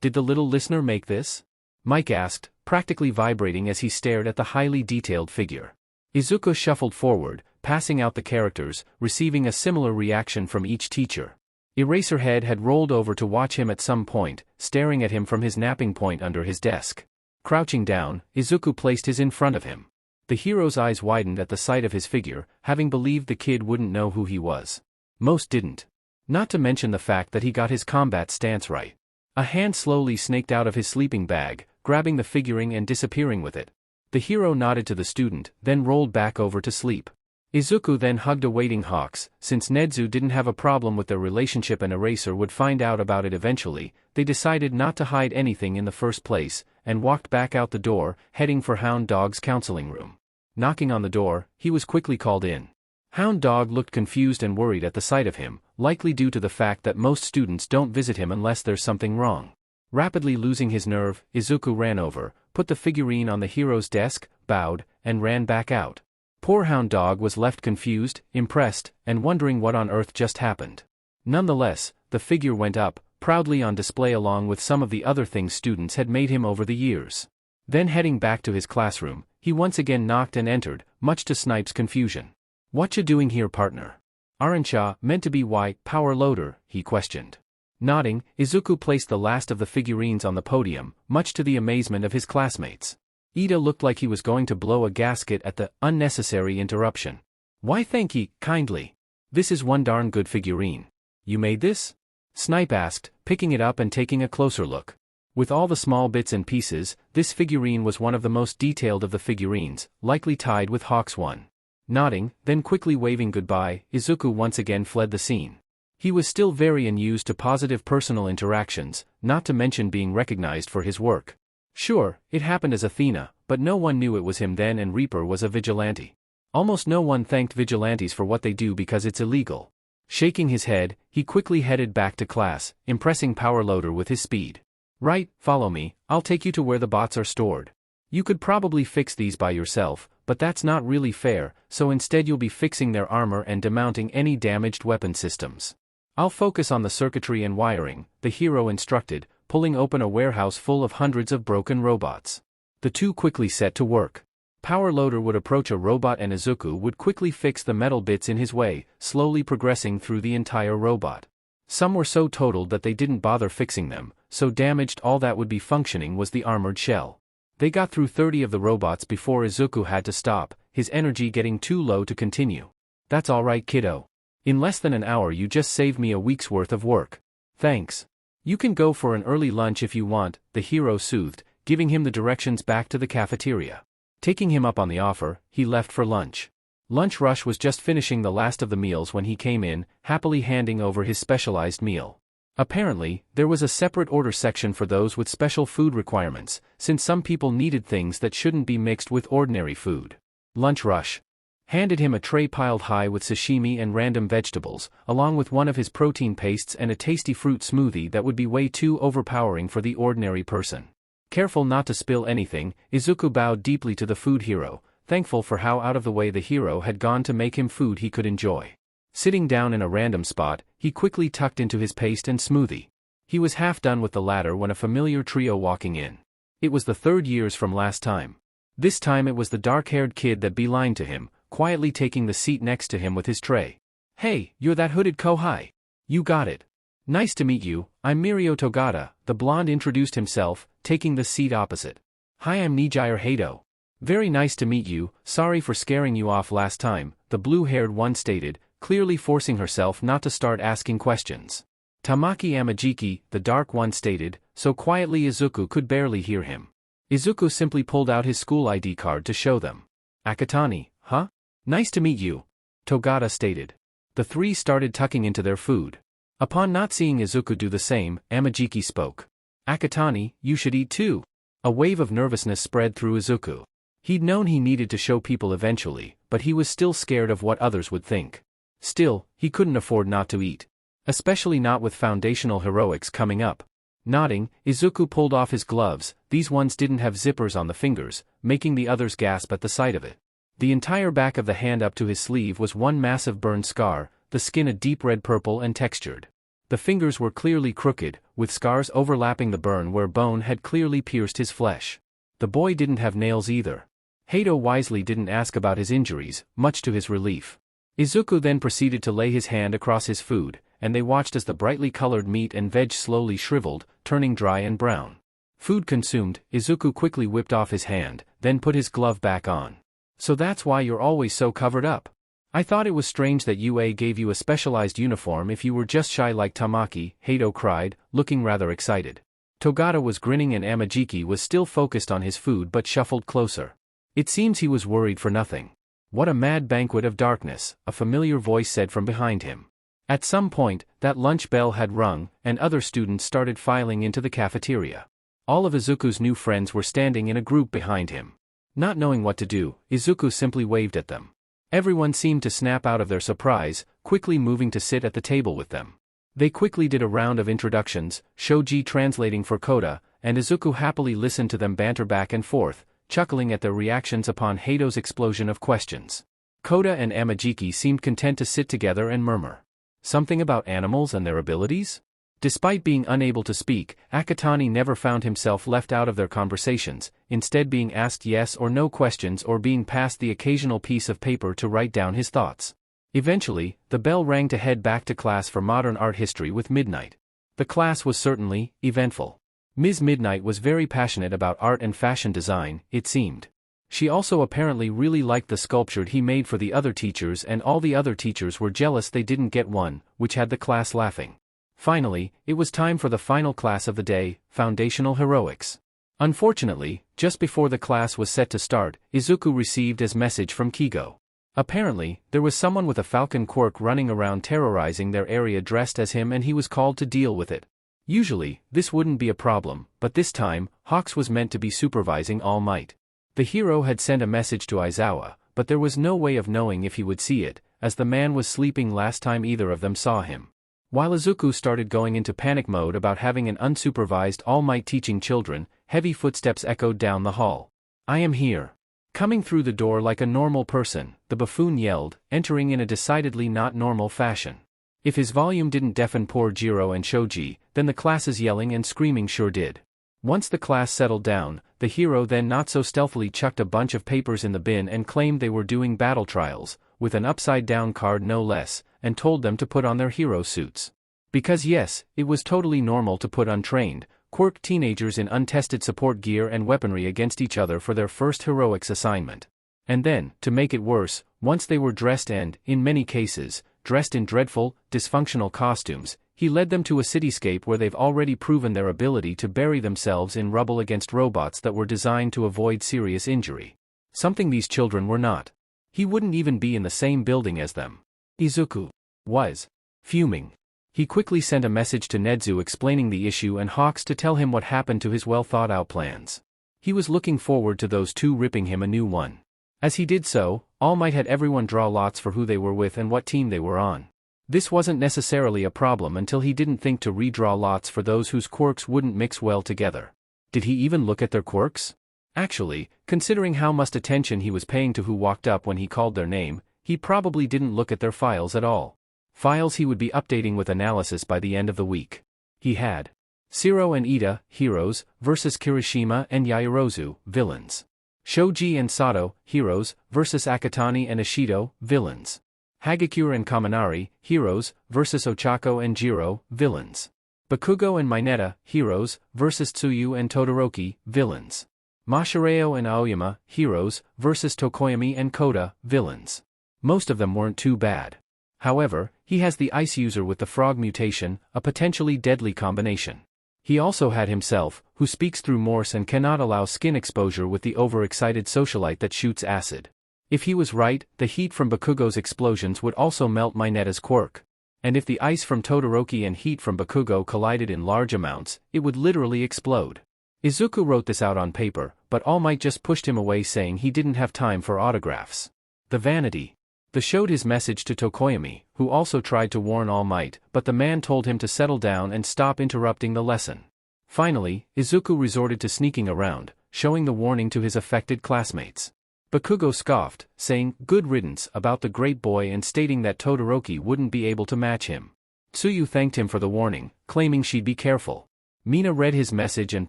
Speaker 1: Did the little listener make this? Mike asked, practically vibrating as he stared at the highly detailed figure. Izuku shuffled forward, passing out the characters, receiving a similar reaction from each teacher. Eraserhead had rolled over to watch him at some point, staring at him from his napping point under his desk. Crouching down, Izuku placed his in front of him. The hero's eyes widened at the sight of his figure, having believed the kid wouldn't know who he was. Most didn't. Not to mention the fact that he got his combat stance right. A hand slowly snaked out of his sleeping bag, grabbing the figurine and disappearing with it. The hero nodded to the student, then rolled back over to sleep. Izuku then hugged a waiting Hawks. Since Nedzu didn't have a problem with their relationship and Eraser would find out about it eventually, they decided not to hide anything in the first place, and walked back out the door, heading for Hound Dog's counseling room. Knocking on the door, he was quickly called in. Hound Dog looked confused and worried at the sight of him, likely due to the fact that most students don't visit him unless there's something wrong. Rapidly losing his nerve, Izuku ran over, put the figurine on the hero's desk, bowed, and ran back out. Poor Hound Dog was left confused, impressed, and wondering what on earth just happened. Nonetheless, the figure went up, proudly on display along with some of the other things students had made him over the years. Then heading back to his classroom, he once again knocked and entered, much to Snipe's confusion. "What you doing here, partner? Aren't meant to be power loader?" he questioned. Nodding, Izuku placed the last of the figurines on the podium, much to the amazement of his classmates. Ida looked like he was going to blow a gasket at the unnecessary interruption. "Why thank ye, kindly. This is one darn good figurine. You made this?" Snipe asked, picking it up and taking a closer look. With all the small bits and pieces, this figurine was one of the most detailed of the figurines, likely tied with Hawk's one. Nodding, then quickly waving goodbye, Izuku once again fled the scene. He was still very unused to positive personal interactions, not to mention being recognized for his work. Sure, it happened as Athena, but no one knew it was him then, and Reaper was a vigilante. Almost no one thanked vigilantes for what they do because it's illegal. Shaking his head, he quickly headed back to class, impressing Power Loader with his speed. "Right, follow me, I'll take you to where the bots are stored. You could probably fix these by yourself, but that's not really fair, so instead you'll be fixing their armor and demounting any damaged weapon systems. I'll focus on the circuitry and wiring," the hero instructed, pulling open a warehouse full of hundreds of broken robots. The two quickly set to work. Power Loader would approach a robot and Izuku would quickly fix the metal bits in his way, slowly progressing through the entire robot. Some were so totaled that they didn't bother fixing them, so damaged all that would be functioning was the armored shell. They got through 30 of the robots before Izuku had to stop, his energy getting too low to continue. "That's alright, kiddo. In less than an hour you just saved me a week's worth of work. Thanks. You can go for an early lunch if you want," the hero soothed, giving him the directions back to the cafeteria. Taking him up on the offer, he left for lunch. Lunch Rush was just finishing the last of the meals when he came in, happily handing over his specialized meal. Apparently, there was a separate order section for those with special food requirements, since some people needed things that shouldn't be mixed with ordinary food. Lunch Rush handed him a tray piled high with sashimi and random vegetables, along with one of his protein pastes and a tasty fruit smoothie that would be way too overpowering for the ordinary person. Careful not to spill anything, Izuku bowed deeply to the food hero, thankful for how out of the way the hero had gone to make him food he could enjoy. Sitting down in a random spot, he quickly tucked into his paste and smoothie. He was half done with the latter when a familiar trio walking in. It was the third years from last time. This time it was the dark-haired kid that beelined to him, quietly taking the seat next to him with his tray. "Hey, you're that hooded Kohai. You got it. Nice to meet you, I'm Mirio Togata," the blonde introduced himself, taking the seat opposite. "Hi, I'm Nijire Hato. Very nice to meet you, sorry for scaring you off last time," the blue-haired one stated, clearly forcing herself not to start asking questions. "Tamaki Amajiki," the dark one stated, so quietly Izuku could barely hear him. Izuku simply pulled out his school ID card to show them. "Akatani, huh? Nice to meet you," Togata stated. The three started tucking into their food. Upon not seeing Izuku do the same, Amajiki spoke. "Akatani, you should eat too." A wave of nervousness spread through Izuku. He'd known he needed to show people eventually, but he was still scared of what others would think. Still, he couldn't afford not to eat. Especially not with foundational heroics coming up. Nodding, Izuku pulled off his gloves. These ones didn't have zippers on the fingers, making the others gasp at the sight of it. The entire back of the hand up to his sleeve was one massive burn scar, the skin a deep red purple and textured. The fingers were clearly crooked, with scars overlapping the burn where bone had clearly pierced his flesh. The boy didn't have nails either. Hato wisely didn't ask about his injuries, much to his relief. Izuku then proceeded to lay his hand across his food, and they watched as the brightly colored meat and veg slowly shriveled, turning dry and brown. Food consumed, Izuku quickly whipped off his hand, then put his glove back on. "So that's why you're always so covered up. I thought it was strange that UA gave you a specialized uniform if you were just shy like Tamaki," Hato cried, looking rather excited. Togata was grinning and Amajiki was still focused on his food but shuffled closer. It seems he was worried for nothing. "What a mad banquet of darkness," a familiar voice said from behind him. At some point, that lunch bell had rung, and other students started filing into the cafeteria. All of Izuku's new friends were standing in a group behind him. Not knowing what to do, Izuku simply waved at them. Everyone seemed to snap out of their surprise, quickly moving to sit at the table with them. They quickly did a round of introductions, Shoji translating for Koda, and Izuku happily listened to them banter back and forth, chuckling at their reactions upon Hato's explosion of questions. Koda and Amajiki seemed content to sit together and murmur. Something about animals and their abilities? Despite being unable to speak, Akatani never found himself left out of their conversations, instead being asked yes or no questions or being passed the occasional piece of paper to write down his thoughts. Eventually, the bell rang to head back to class for modern art history with Midnight. The class was certainly eventful. Ms. Midnight was very passionate about art and fashion design, it seemed. She also apparently really liked the sculpture he made for the other teachers, and all the other teachers were jealous they didn't get one, which had the class laughing. Finally, it was time for the final class of the day, Foundational Heroics. Unfortunately, just before the class was set to start, Izuku received a message from Kigo. Apparently, there was someone with a falcon quirk running around terrorizing their area dressed as him, and he was called to deal with it. Usually, this wouldn't be a problem, but this time, Hawks was meant to be supervising All Might. The hero had sent a message to Aizawa, but there was no way of knowing if he would see it, as the man was sleeping last time either of them saw him. While Izuku started going into panic mode about having an unsupervised All Might teaching children, heavy footsteps echoed down the hall. "I am here." Coming through the door like a normal person, the buffoon yelled, entering in a decidedly not normal fashion. If his volume didn't deafen poor Jiro and Shoji, then the class's yelling and screaming sure did. Once the class settled down, the hero then not so stealthily chucked a bunch of papers in the bin and claimed they were doing battle trials, with an upside-down card no less, and told them to put on their hero suits. Because yes, it was totally normal to put untrained, quirked teenagers in untested support gear and weaponry against each other for their first heroics assignment. And then, to make it worse, once they were dressed and, in many cases, dressed in dreadful, dysfunctional costumes, he led them to a cityscape where they've already proven their ability to bury themselves in rubble against robots that were designed to avoid serious injury. Something these children were not. He wouldn't even be in the same building as them. Izuku was fuming. He quickly sent a message to Nedzu explaining the issue and Hawks to tell him what happened to his well-thought-out plans. He was looking forward to those two ripping him a new one. As he did so, All Might had everyone draw lots for who they were with and what team they were on. This wasn't necessarily a problem until he didn't think to redraw lots for those whose quirks wouldn't mix well together. Did he even look at their quirks? Actually, considering how much attention he was paying to who walked up when he called their name, he probably didn't look at their files at all. Files he would be updating with analysis by the end of the week. He had Shiro and Ida, heroes, versus Kirishima and Yaoyorozu, villains. Shoji and Sato, heroes, versus Akatani and Ishido, villains. Hagakure and Kaminari, heroes, versus Ochako and Jiro, villains. Bakugo and Mineta, heroes, versus Tsuyu and Todoroki, villains. Mashireo and Aoyama, heroes, versus Tokoyami and Koda, villains. Most of them weren't too bad. However, he has the ice user with the frog mutation, a potentially deadly combination. He also had himself, who speaks through Morse and cannot allow skin exposure with the overexcited socialite that shoots acid. If he was right, the heat from Bakugo's explosions would also melt Mineta's quirk. And if the ice from Todoroki and heat from Bakugo collided in large amounts, it would literally explode. Izuku wrote this out on paper, but All Might just pushed him away saying he didn't have time for autographs. The vanity. The showed his message to Tokoyami, who also tried to warn All Might, but the man told him to settle down and stop interrupting the lesson. Finally, Izuku resorted to sneaking around, showing the warning to his affected classmates. Bakugo scoffed, saying, "Good riddance," about the great boy and stating that Todoroki wouldn't be able to match him. Tsuyu thanked him for the warning, claiming she'd be careful. Mina read his message and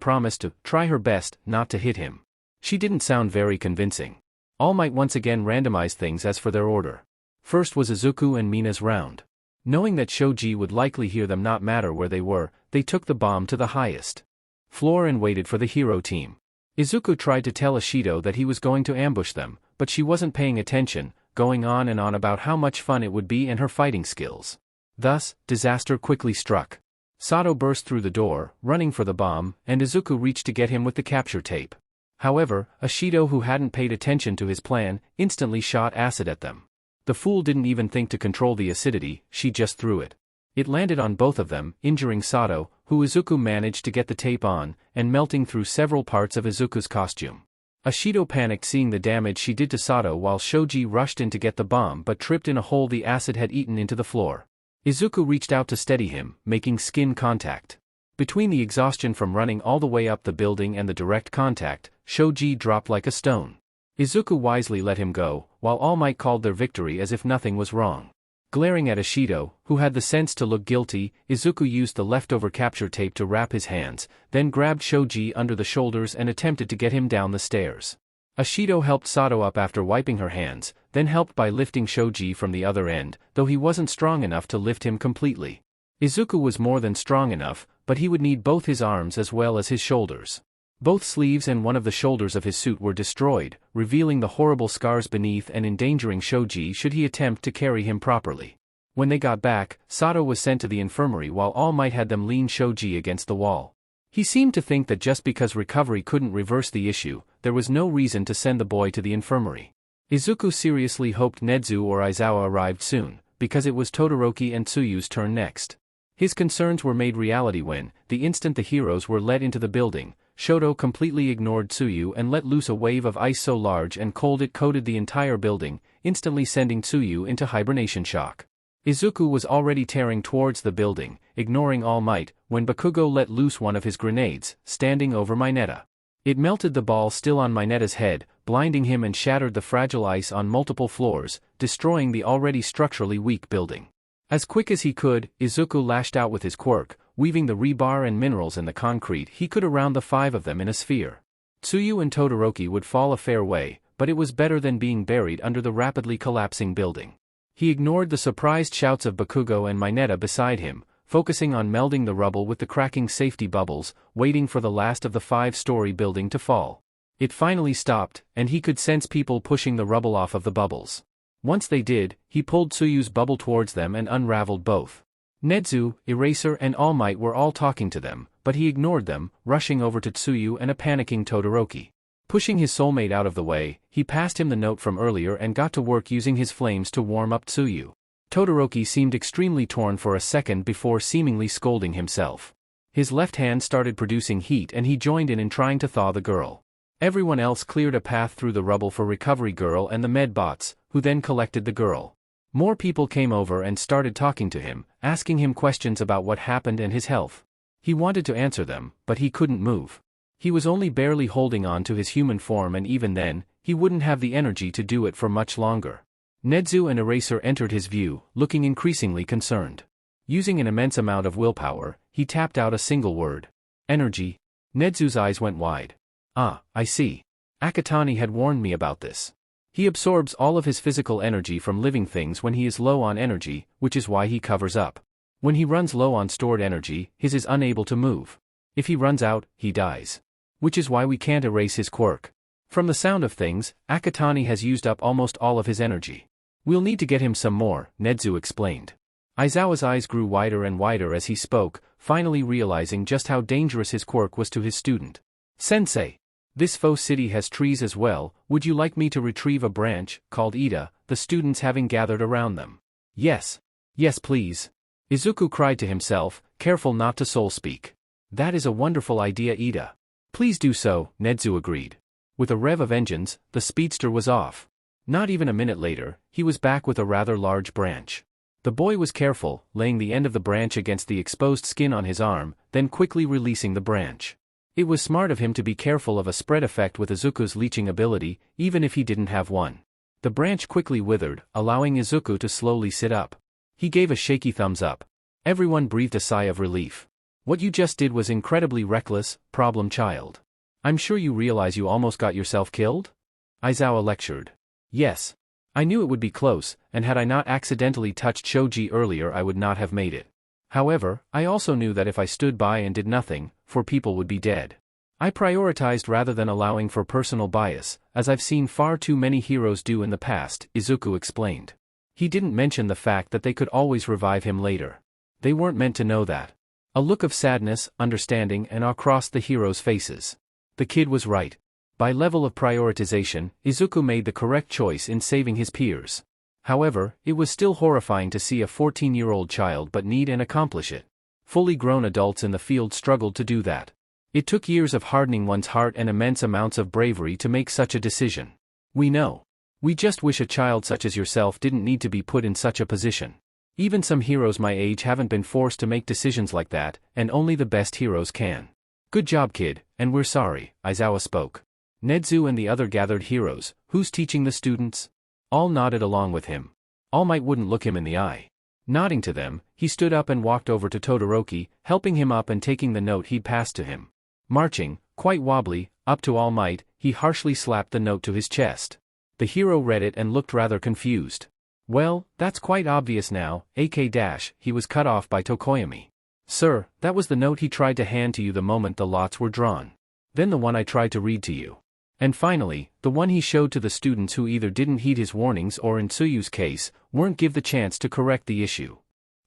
Speaker 1: promised to try her best not to hit him. She didn't sound very convincing. All Might once again randomized things as for their order. First was Izuku and Mina's round. Knowing that Shoji would likely hear them not matter where they were, they took the bomb to the highest floor and waited for the hero team. Izuku tried to tell Ashido that he was going to ambush them, but she wasn't paying attention, going on and on about how much fun it would be and her fighting skills. Thus, disaster quickly struck. Sato burst through the door, running for the bomb, and Izuku reached to get him with the capture tape. However, Ashido, who hadn't paid attention to his plan, instantly shot acid at them. The fool didn't even think to control the acidity, she just threw it. It landed on both of them, injuring Sato, who Izuku managed to get the tape on, and melting through several parts of Izuku's costume. Ashido panicked seeing the damage she did to Sato while Shoji rushed in to get the bomb but tripped in a hole the acid had eaten into the floor. Izuku reached out to steady him, making skin contact. Between the exhaustion from running all the way up the building and the direct contact, Shoji dropped like a stone. Izuku wisely let him go, while All Might called their victory as if nothing was wrong. Glaring at Ashido, who had the sense to look guilty, Izuku used the leftover capture tape to wrap his hands, then grabbed Shoji under the shoulders and attempted to get him down the stairs. Ashido helped Sato up after wiping her hands, then helped by lifting Shoji from the other end, though he wasn't strong enough to lift him completely. Izuku was more than strong enough, but he would need both his arms as well as his shoulders. Both sleeves and one of the shoulders of his suit were destroyed, revealing the horrible scars beneath and endangering Shoji should he attempt to carry him properly. When they got back, Sato was sent to the infirmary while All Might had them lean Shoji against the wall. He seemed to think that just because recovery couldn't reverse the issue, there was no reason to send the boy to the infirmary. Izuku seriously hoped Nezu or Aizawa arrived soon, because it was Todoroki and Tsuyu's turn next. His concerns were made reality when, the instant the heroes were led into the building, Shoto completely ignored Tsuyu and let loose a wave of ice so large and cold it coated the entire building, instantly sending Tsuyu into hibernation shock. Izuku was already tearing towards the building, ignoring All Might, when Bakugo let loose one of his grenades, standing over Mineta. It melted the ball still on Mineta's head, blinding him and shattered the fragile ice on multiple floors, destroying the already structurally weak building. As quick as he could, Izuku lashed out with his quirk, weaving the rebar and minerals in the concrete he could around the five of them in a sphere. Tsuyu and Todoroki would fall a fair way, but it was better than being buried under the rapidly collapsing building. He ignored the surprised shouts of Bakugo and Mineta beside him, focusing on melding the rubble with the cracking safety bubbles, waiting for the last of the five-story building to fall. It finally stopped, and he could sense people pushing the rubble off of the bubbles. Once they did, he pulled Tsuyu's bubble towards them and unraveled both. Nezu, Eraser and All Might were all talking to them, but he ignored them, rushing over to Tsuyu and a panicking Todoroki. Pushing his soulmate out of the way, he passed him the note from earlier and got to work using his flames to warm up Tsuyu. Todoroki seemed extremely torn for a second before seemingly scolding himself. His left hand started producing heat and he joined in trying to thaw the girl. Everyone else cleared a path through the rubble for Recovery Girl and the med bots, who then collected the girl. More people came over and started talking to him, asking him questions about what happened and his health. He wanted to answer them, but he couldn't move. He was only barely holding on to his human form and even then, he wouldn't have the energy to do it for much longer. Nezu and Eraser entered his view, looking increasingly concerned. Using an immense amount of willpower, he tapped out a single word. Energy. Nezu's eyes went wide. Ah, I see. Akatani had warned me about this. He absorbs all of his physical energy from living things when he is low on energy, which is why he covers up. When he runs low on stored energy, his is unable to move. If he runs out, he dies. Which is why we can't erase his quirk. From the sound of things, Akatani has used up almost all of his energy. We'll need to get him some more, Nezu explained. Aizawa's eyes grew wider and wider as he spoke, finally realizing just how dangerous his quirk was to his student. Sensei. This faux city has trees as well, would you like me to retrieve a branch, called Ida, the students having gathered around them. Yes. Yes please. Izuku cried to himself, careful not to soul speak. That is a wonderful idea Ida. Please do so, Nezu agreed. With a rev of engines, the speedster was off. Not even a minute later, he was back with a rather large branch. The boy was careful, laying the end of the branch against the exposed skin on his arm, then quickly releasing the branch. It was smart of him to be careful of a spread effect with Izuku's leeching ability, even if he didn't have one. The branch quickly withered, allowing Izuku to slowly sit up. He gave a shaky thumbs up. Everyone breathed a sigh of relief. What you just did was incredibly reckless, problem child. I'm sure you realize you almost got yourself killed? Aizawa lectured. Yes. I knew it would be close, and had I not accidentally touched Shoji earlier I would not have made it. However, I also knew that if I stood by and did nothing, 4 people would be dead. I prioritized rather than allowing for personal bias, as I've seen far too many heroes do in the past, Izuku explained. He didn't mention the fact that they could always revive him later. They weren't meant to know that. A look of sadness, understanding and awe crossed the heroes' faces. The kid was right. By level of prioritization, Izuku made the correct choice in saving his peers. However, it was still horrifying to see a 14-year-old child but need and accomplish it. Fully grown adults in the field struggled to do that. It took years of hardening one's heart and immense amounts of bravery to make such a decision. We know. We just wish a child such as yourself didn't need to be put in such a position. Even some heroes my age haven't been forced to make decisions like that, and only the best heroes can. Good job, kid, and we're sorry, Aizawa spoke. Nedzu and the other gathered heroes, who's teaching the students? All nodded along with him. All Might wouldn't look him in the eye. Nodding to them, he stood up and walked over to Todoroki, helping him up and taking the note he'd passed to him. Marching, quite wobbly, up to All Might, he harshly slapped the note to his chest. The hero read it and looked rather confused. Well, that's quite obvious now, he was cut off by Tokoyami. Sir, that was the note he tried to hand to you the moment the lots were drawn. Then the one I tried to read to you. And finally, the one he showed to the students who either didn't heed his warnings or in Tsuyu's case, weren't given the chance to correct the issue.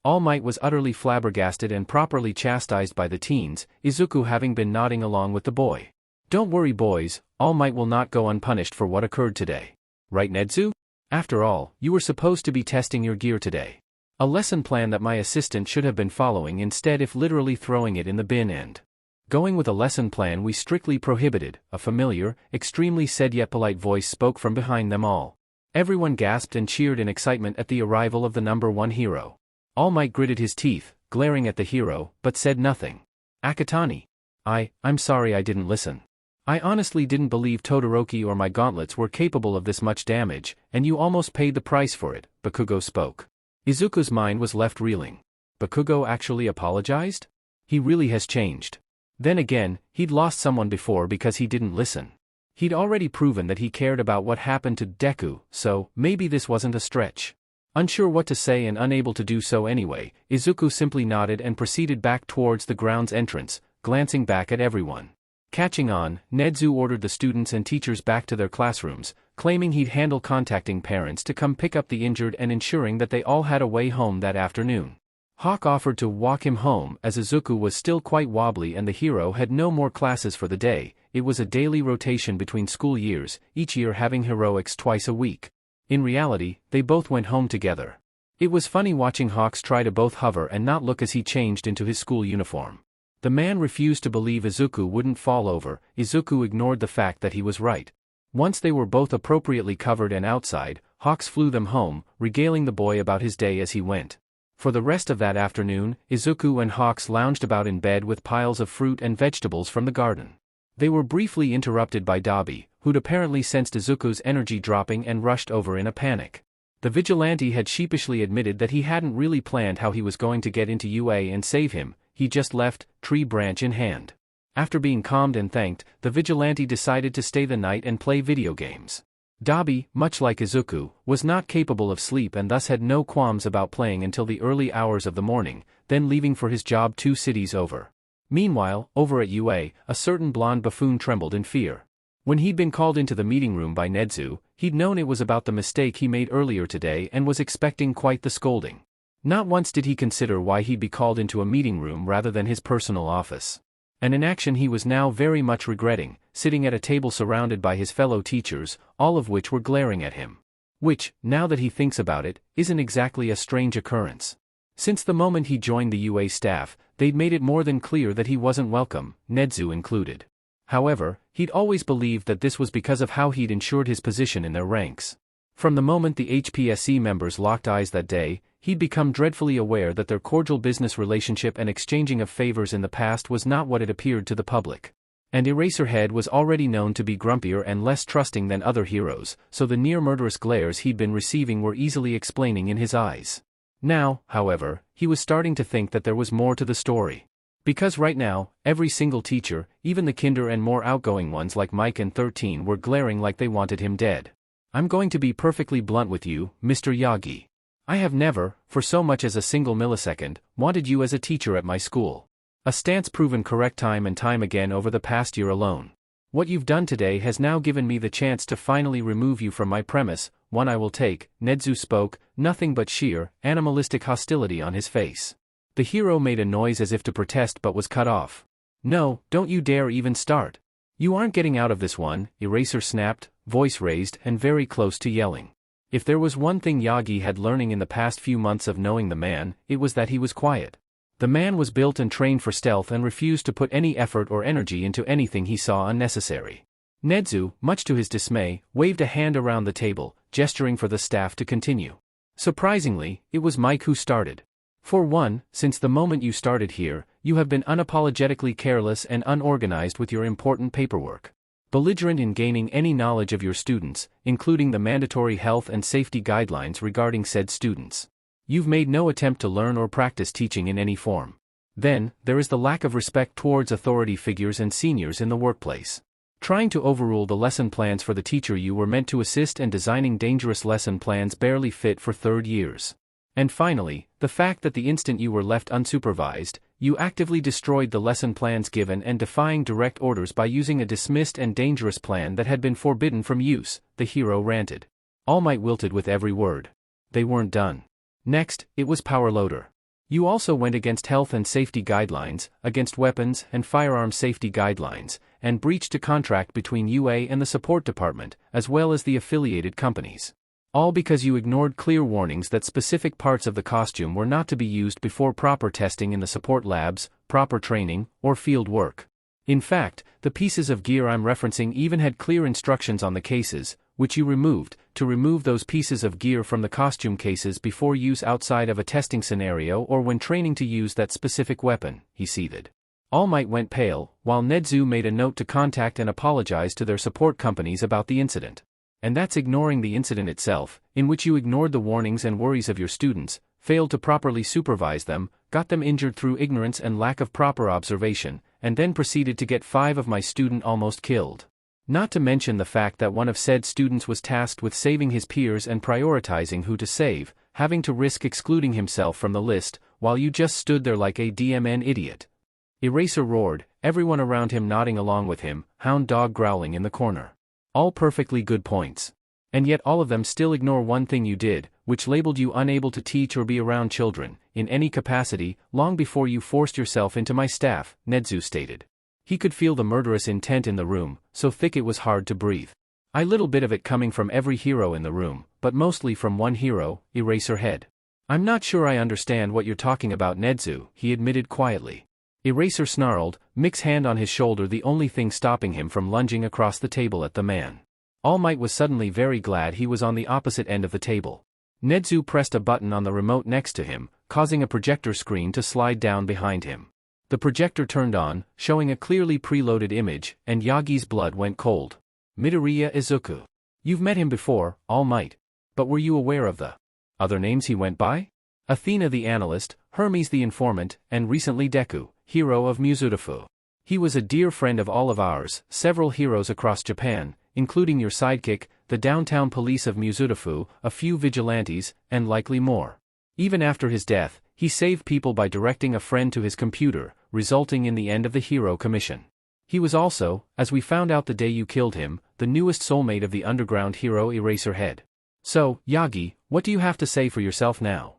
Speaker 1: All Might was utterly flabbergasted and properly chastised by the teens, Izuku having been nodding along with the boy. Don't worry boys, All Might will not go unpunished for what occurred today. Right Nedzu? After all, you were supposed to be testing your gear today. A lesson plan that my assistant should have been following instead if literally throwing it in the bin and going with a lesson plan we strictly prohibited, a familiar, extremely sad yet polite voice spoke from behind them all. Everyone gasped and cheered in excitement at the arrival of the number 1 hero. All Might gritted his teeth, glaring at the hero, but said nothing. Akatani. I'm sorry I didn't listen. I honestly didn't believe Todoroki or my gauntlets were capable of this much damage, and you almost paid the price for it, Bakugo spoke. Izuku's mind was left reeling. Bakugo actually apologized? He really has changed. Then again, he'd lost someone before because he didn't listen. He'd already proven that he cared about what happened to Deku, so maybe this wasn't a stretch. Unsure what to say and unable to do so anyway, Izuku simply nodded and proceeded back towards the ground's entrance, glancing back at everyone. Catching on, Nedzu ordered the students and teachers back to their classrooms, claiming he'd handle contacting parents to come pick up the injured and ensuring that they all had a way home that afternoon. Hawk offered to walk him home as Izuku was still quite wobbly and the hero had no more classes for the day. It was a daily rotation between school years, each year having heroics twice a week. In reality, they both went home together. It was funny watching Hawks try to both hover and not look as he changed into his school uniform. The man refused to believe Izuku wouldn't fall over. Izuku ignored the fact that he was right. Once they were both appropriately covered and outside, Hawks flew them home, regaling the boy about his day as he went. For the rest of that afternoon, Izuku and Hawks lounged about in bed with piles of fruit and vegetables from the garden. They were briefly interrupted by Dabi, who'd apparently sensed Izuku's energy dropping and rushed over in a panic. The vigilante had sheepishly admitted that he hadn't really planned how he was going to get into UA and save him, he just left, tree branch in hand. After being calmed and thanked, the vigilante decided to stay the night and play video games. Dabi, much like Izuku, was not capable of sleep and thus had no qualms about playing until the early hours of the morning, then leaving for his job 2 cities over. Meanwhile, over at UA, a certain blonde buffoon trembled in fear. When he'd been called into the meeting room by Nedzu, he'd known it was about the mistake he made earlier today and was expecting quite the scolding. Not once did he consider why he'd be called into a meeting room rather than his personal office. An inaction he was now very much regretting, sitting at a table surrounded by his fellow teachers, all of which were glaring at him. Which, now that he thinks about it, isn't exactly a strange occurrence. Since the moment he joined the UA staff, they'd made it more than clear that he wasn't welcome, Nedzu included. However, he'd always believed that this was because of how he'd ensured his position in their ranks. From the moment the HPSC members locked eyes that day, he'd become dreadfully aware that their cordial business relationship and exchanging of favors in the past was not what it appeared to the public. And Eraserhead was already known to be grumpier and less trusting than other heroes, so the near-murderous glares he'd been receiving were easily explaining in his eyes. Now, however, he was starting to think that there was more to the story. Because right now, every single teacher, even the kinder and more outgoing ones like Mike and 13 were glaring like they wanted him dead. I'm going to be perfectly blunt with you, Mr. Yagi. I have never, for so much as a single millisecond, wanted you as a teacher at my school. A stance proven correct time and time again over the past year alone. What you've done today has now given me the chance to finally remove you from my premise, one I will take. Nedzu spoke, nothing but sheer, animalistic hostility on his face. The hero made a noise as if to protest but was cut off. No, don't you dare even start. You aren't getting out of this one, Eraser snapped, voice raised and very close to yelling. If there was one thing Yagi had learning in the past few months of knowing the man, it was that he was quiet. The man was built and trained for stealth and refused to put any effort or energy into anything he saw unnecessary. Nedzu, much to his dismay, waved a hand around the table, gesturing for the staff to continue. Surprisingly, it was Mike who started. For one, since the moment you started here, you have been unapologetically careless and unorganized with your important paperwork. Belligerent in gaining any knowledge of your students, including the mandatory health and safety guidelines regarding said students. You've made no attempt to learn or practice teaching in any form. Then, there is the lack of respect towards authority figures and seniors in the workplace. Trying to overrule the lesson plans for the teacher you were meant to assist and designing dangerous lesson plans barely fit for third years. And finally, the fact that the instant you were left unsupervised, you actively destroyed the lesson plans given and defying direct orders by using a dismissed and dangerous plan that had been forbidden from use, the hero ranted. All Might wilted with every word. They weren't done. Next, it was Power Loader. You also went against health and safety guidelines, against weapons and firearm safety guidelines, and breached a contract between UA and the support department, as well as the affiliated companies. All because you ignored clear warnings that specific parts of the costume were not to be used before proper testing in the support labs, proper training, or field work. In fact, the pieces of gear I'm referencing even had clear instructions on the cases, which you removed, to remove those pieces of gear from the costume cases before use outside of a testing scenario or when training to use that specific weapon, he seethed. All Might went pale, while Nedzu made a note to contact and apologize to their support companies about the incident. And that's ignoring the incident itself, in which you ignored the warnings and worries of your students, failed to properly supervise them, got them injured through ignorance and lack of proper observation, and then proceeded to get 5 of my students almost killed. Not to mention the fact that one of said students was tasked with saving his peers and prioritizing who to save, having to risk excluding himself from the list, while you just stood there like a DMN idiot. Eraser roared, everyone around him nodding along with him, hound dog growling in the corner. All perfectly good points. And yet all of them still ignore one thing you did, which labeled you unable to teach or be around children, in any capacity, long before you forced yourself into my staff, Nedzu stated. He could feel the murderous intent in the room, so thick it was hard to breathe. A little bit of it coming from every hero in the room, but mostly from one hero, Eraserhead. I'm not sure I understand what you're talking about, Nedzu, he admitted quietly. Eraser snarled, Mick's hand on his shoulder the only thing stopping him from lunging across the table at the man. All Might was suddenly very glad he was on the opposite end of the table. Nedzu pressed a button on the remote next to him, causing a projector screen to slide down behind him. The projector turned on, showing a clearly preloaded image, and Yagi's blood went cold. Midoriya Izuku. You've met him before, All Might. But were you aware of the other names he went by? Athena the analyst, Hermes the informant, and recently Deku, hero of Mizudafu. He was a dear friend of all of ours, several heroes across Japan, including your sidekick, the downtown police of Mizudafu, a few vigilantes, and likely more. Even after his death, he saved people by directing a friend to his computer, resulting in the end of the hero commission. He was also, as we found out the day you killed him, the newest soulmate of the underground hero Eraserhead. So, Yagi, what do you have to say for yourself now?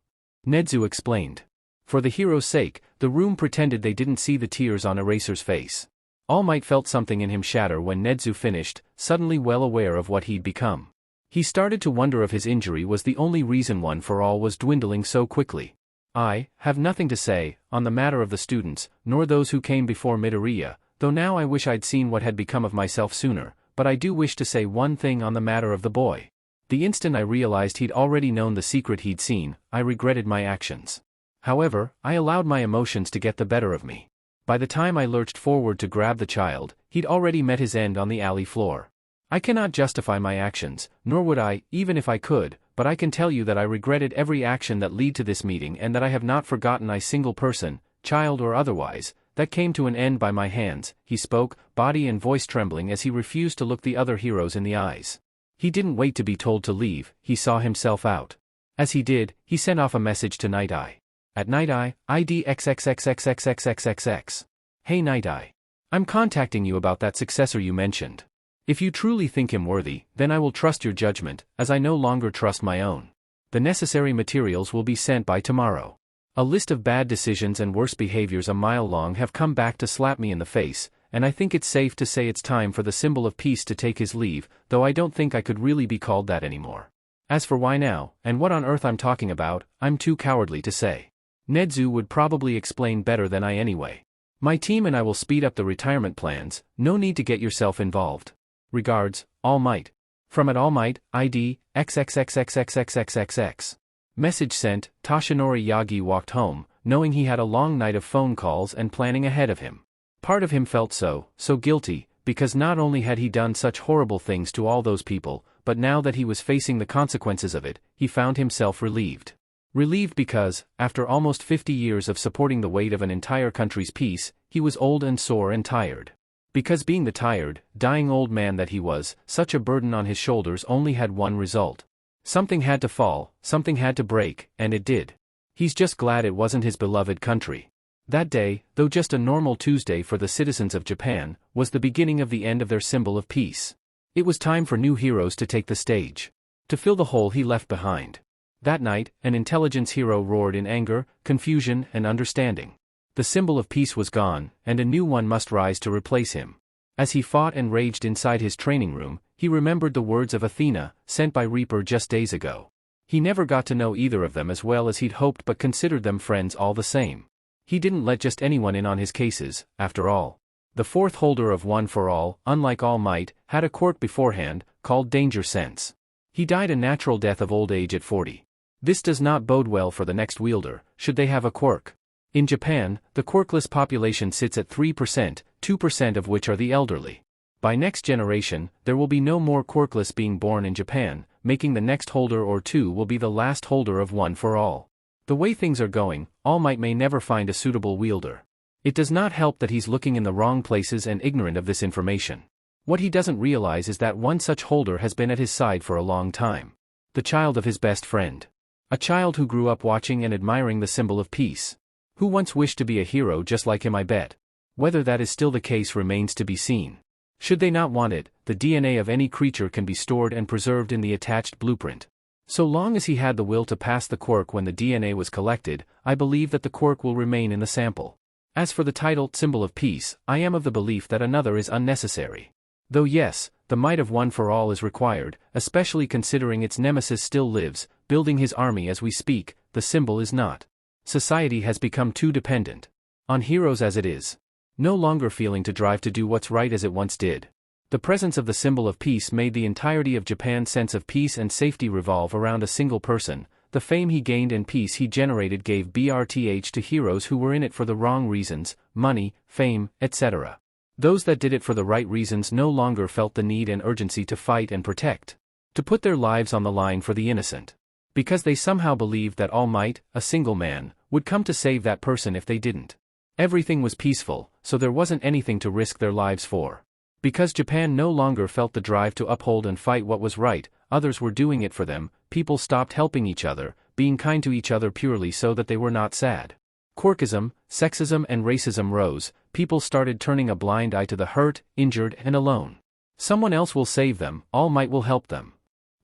Speaker 1: Nedzu explained. For the hero's sake, the room pretended they didn't see the tears on Eraser's face. All Might felt something in him shatter when Nedzu finished, suddenly well aware of what he'd become. He started to wonder if his injury was the only reason One for All was dwindling so quickly. I have nothing to say on the matter of the students, nor those who came before Midoriya, though now I wish I'd seen what had become of myself sooner, but I do wish to say one thing on the matter of the boy. The instant I realized he'd already known the secret he'd seen, I regretted my actions. However, I allowed my emotions to get the better of me. By the time I lurched forward to grab the child, he'd already met his end on the alley floor. I cannot justify my actions, nor would I, even if I could, but I can tell you that I regretted every action that led to this meeting and that I have not forgotten a single person, child or otherwise, that came to an end by my hands. He spoke, body and voice trembling as he refused to look the other heroes in the eyes. He didn't wait to be told to leave, he saw himself out. As he did, he sent off a message to Night Eye. At Night Eye, ID XXXXXXXXX. Hey Night Eye. I'm contacting you about that successor you mentioned. If you truly think him worthy, then I will trust your judgment, as I no longer trust my own. The necessary materials will be sent by tomorrow. A list of bad decisions and worse behaviors a mile long have come back to slap me in the face, and I think it's safe to say it's time for the symbol of peace to take his leave, though I don't think I could really be called that anymore. As for why now, and what on earth I'm talking about, I'm too cowardly to say. Nedzu would probably explain better than I anyway. My team and I will speed up the retirement plans, no need to get yourself involved. Regards, All Might. From at All Might, ID, XXXXXXXXX. Message sent. Toshinori Yagi walked home, knowing he had a long night of phone calls and planning ahead of him. Part of him felt so guilty, because not only had he done such horrible things to all those people, but now that he was facing the consequences of it, he found himself relieved. Relieved because, after almost 50 years of supporting the weight of an entire country's peace, he was old and sore and tired. Because being the tired, dying old man that he was, such a burden on his shoulders only had one result. Something had to fall, something had to break, and it did. He's just glad it wasn't his beloved country. That day, though just a normal Tuesday for the citizens of Japan, was the beginning of the end of their symbol of peace. It was time for new heroes to take the stage. To fill the hole he left behind. That night, an intelligence hero roared in anger, confusion, and understanding. The symbol of peace was gone, and a new one must rise to replace him. As he fought and raged inside his training room, he remembered the words of Athena, sent by Reaper just days ago. He never got to know either of them as well as he'd hoped but considered them friends all the same. He didn't let just anyone in on his cases, after all. The fourth holder of One for All, unlike All Might, had a quirk beforehand, called Danger Sense. He died a natural death of old age at 40. This does not bode well for the next wielder, should they have a quirk. In Japan, the quirkless population sits at 3%, 2% of which are the elderly. By next generation, there will be no more quirkless being born in Japan, making the next holder or two will be the last holder of One for All. The way things are going, All Might may never find a suitable wielder. It does not help that he's looking in the wrong places and ignorant of this information. What he doesn't realize is that one such holder has been at his side for a long time. The child of his best friend. A child who grew up watching and admiring the symbol of peace. Who once wished to be a hero just like him, I bet. Whether that is still the case remains to be seen. Should they not want it, the DNA of any creature can be stored and preserved in the attached blueprint. So long as he had the will to pass the quirk when the DNA was collected, I believe that the quirk will remain in the sample. As for the title, Symbol of Peace, I am of the belief that another is unnecessary. Though yes, the might of One for All is required, especially considering its nemesis still lives, building his army as we speak, the symbol is not. Society has become too dependent on heroes as it is. No longer feeling to drive to do what's right as it once did. The presence of the symbol of peace made the entirety of Japan's sense of peace and safety revolve around a single person. The fame he gained and peace he generated gave BRTH to heroes who were in it for the wrong reasons, money, fame, etc. Those that did it for the right reasons no longer felt the need and urgency to fight and protect. To put their lives on the line for the innocent. Because they somehow believed that All Might, a single man, would come to save that person if they didn't. Everything was peaceful, so there wasn't anything to risk their lives for. Because Japan no longer felt the drive to uphold and fight what was right, others were doing it for them, people stopped helping each other, being kind to each other purely so that they were not sad. Quirkism, sexism and racism rose, people started turning a blind eye to the hurt, injured and alone. Someone else will save them, All Might will help them.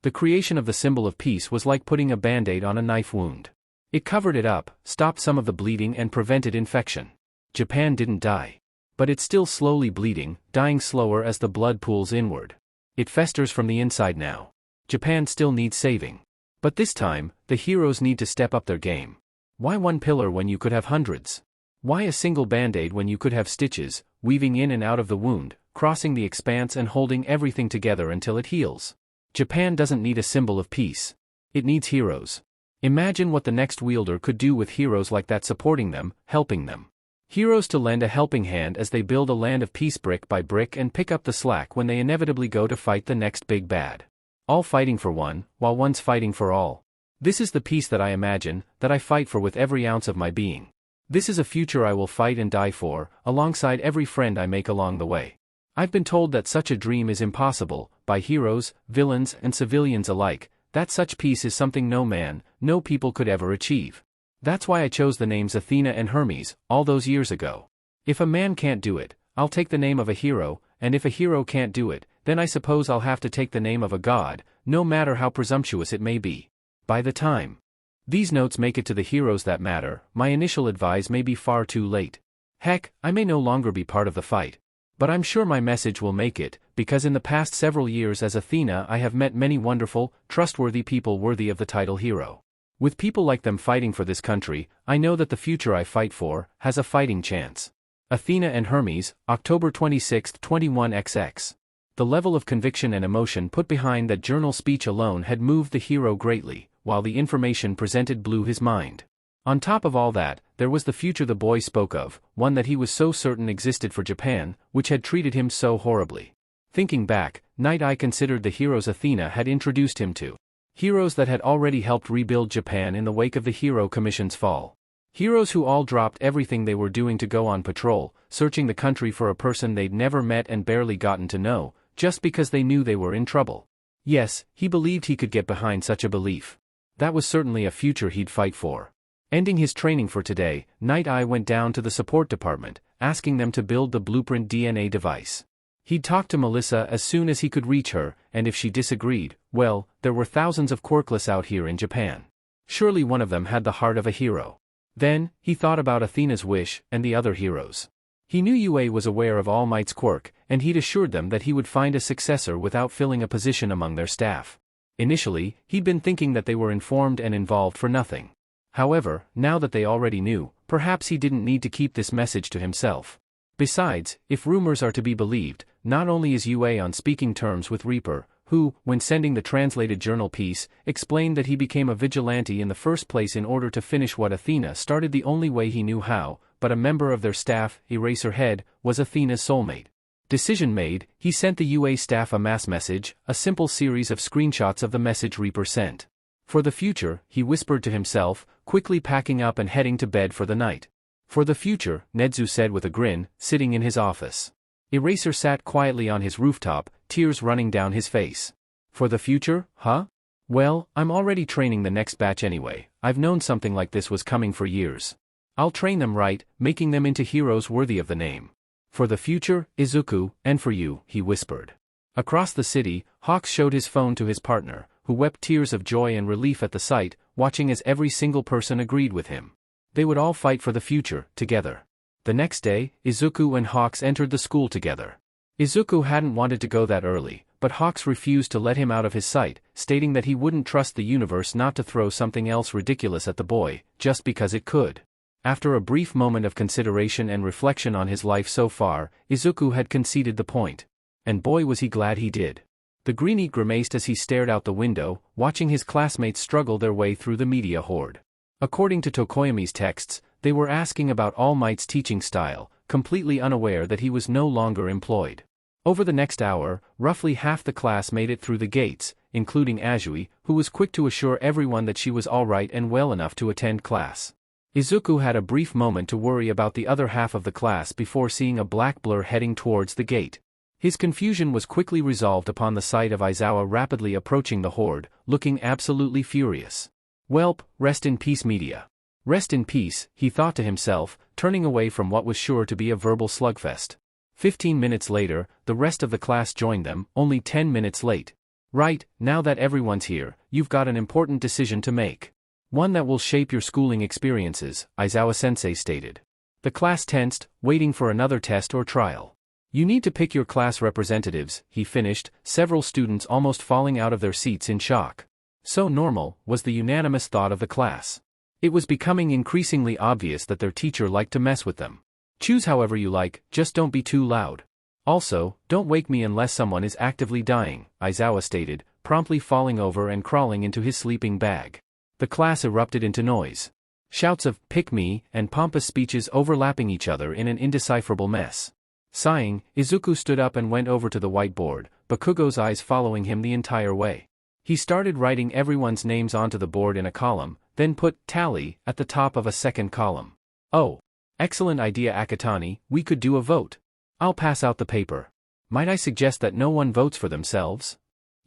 Speaker 1: The creation of the symbol of peace was like putting a band-aid on a knife wound. It covered it up, stopped some of the bleeding and prevented infection. Japan didn't die. But it's still slowly bleeding, dying slower as the blood pools inward. It festers from the inside now. Japan still needs saving. But this time, the heroes need to step up their game. Why one pillar when you could have hundreds? Why a single band-aid when you could have stitches, weaving in and out of the wound, crossing the expanse and holding everything together until it heals? Japan doesn't need a symbol of peace. It needs heroes. Imagine what the next wielder could do with heroes like that supporting them, helping them. Heroes to lend a helping hand as they build a land of peace brick by brick and pick up the slack when they inevitably go to fight the next big bad. All fighting for one, while one's fighting for all. This is the peace that I imagine, that I fight for with every ounce of my being. This is a future I will fight and die for, alongside every friend I make along the way. I've been told that such a dream is impossible, by heroes, villains, and civilians alike, that such peace is something no man, no people could ever achieve. That's why I chose the names Athena and Hermes, all those years ago. If a man can't do it, I'll take the name of a hero, and if a hero can't do it, then I suppose I'll have to take the name of a god, no matter how presumptuous it may be. By the time these notes make it to the heroes that matter, my initial advice may be far too late. Heck, I may no longer be part of the fight. But I'm sure my message will make it, because in the past several years as Athena I have met many wonderful, trustworthy people worthy of the title hero. With people like them fighting for this country, I know that the future I fight for has a fighting chance. Athena and Hermes, October 26, 21XX. The level of conviction and emotion put behind that journal speech alone had moved the hero greatly, while the information presented blew his mind. On top of all that, there was the future the boy spoke of, one that he was so certain existed for Japan, which had treated him so horribly. Thinking back, Night Eye considered the heroes Athena had introduced him to. Heroes that had already helped rebuild Japan in the wake of the Hero Commission's fall. Heroes who all dropped everything they were doing to go on patrol, searching the country for a person they'd never met and barely gotten to know, just because they knew they were in trouble. Yes, he believed he could get behind such a belief. That was certainly a future he'd fight for. Ending his training for today, Night Eye went down to the support department, asking them to build the blueprint DNA device. He'd talk to Melissa as soon as he could reach her, and if she disagreed, well, there were thousands of quirkless out here in Japan. Surely one of them had the heart of a hero. Then, he thought about Athena's wish, and the other heroes. He knew UA was aware of All Might's quirk, and he'd assured them that he would find a successor without filling a position among their staff. Initially, he'd been thinking that they were informed and involved for nothing. However, now that they already knew, perhaps he didn't need to keep this message to himself. Besides, if rumors are to be believed, not only is UA on speaking terms with Reaper, who, when sending the translated journal piece, explained that he became a vigilante in the first place in order to finish what Athena started the only way he knew how, but a member of their staff, Eraserhead, was Athena's soulmate. Decision made, he sent the UA staff a mass message, a simple series of screenshots of the message Reaper sent. For the future, he whispered to himself, quickly packing up and heading to bed for the night. For the future, Nedzu said with a grin, sitting in his office. Eraser sat quietly on his rooftop, tears running down his face. For the future, huh? Well, I'm already training the next batch anyway. I've known something like this was coming for years. I'll train them right, making them into heroes worthy of the name. For the future, Izuku, and for you, he whispered. Across the city, Hawks showed his phone to his partner, who wept tears of joy and relief at the sight, watching as every single person agreed with him. They would all fight for the future, together. The next day, Izuku and Hawks entered the school together. Izuku hadn't wanted to go that early, but Hawks refused to let him out of his sight, stating that he wouldn't trust the universe not to throw something else ridiculous at the boy, just because it could. After a brief moment of consideration and reflection on his life so far, Izuku had conceded the point. And boy was he glad he did. The greenie grimaced as he stared out the window, watching his classmates struggle their way through the media horde. According to Tokoyami's texts, they were asking about All Might's teaching style, completely unaware that he was no longer employed. Over the next hour, roughly half the class made it through the gates, including Azui, who was quick to assure everyone that she was all right and well enough to attend class. Izuku had a brief moment to worry about the other half of the class before seeing a black blur heading towards the gate. His confusion was quickly resolved upon the sight of Aizawa rapidly approaching the horde, looking absolutely furious. Welp, rest in peace media. Rest in peace, he thought to himself, turning away from what was sure to be a verbal slugfest. 15 minutes later, the rest of the class joined them, only 10 minutes late. Right, now that everyone's here, you've got an important decision to make. One that will shape your schooling experiences, Aizawa-sensei stated. The class tensed, waiting for another test or trial. You need to pick your class representatives, he finished, several students almost falling out of their seats in shock. So normal, was the unanimous thought of the class. It was becoming increasingly obvious that their teacher liked to mess with them. Choose however you like, just don't be too loud. Also, don't wake me unless someone is actively dying, Aizawa stated, promptly falling over and crawling into his sleeping bag. The class erupted into noise. Shouts of "pick me" and pompous speeches overlapping each other in an indecipherable mess. Sighing, Izuku stood up and went over to the whiteboard, Bakugo's eyes following him the entire way. He started writing everyone's names onto the board in a column, then put "tally" at the top of a second column. "Oh. Excellent idea, Akatani, we could do a vote. I'll pass out the paper. Might I suggest that no one votes for themselves?"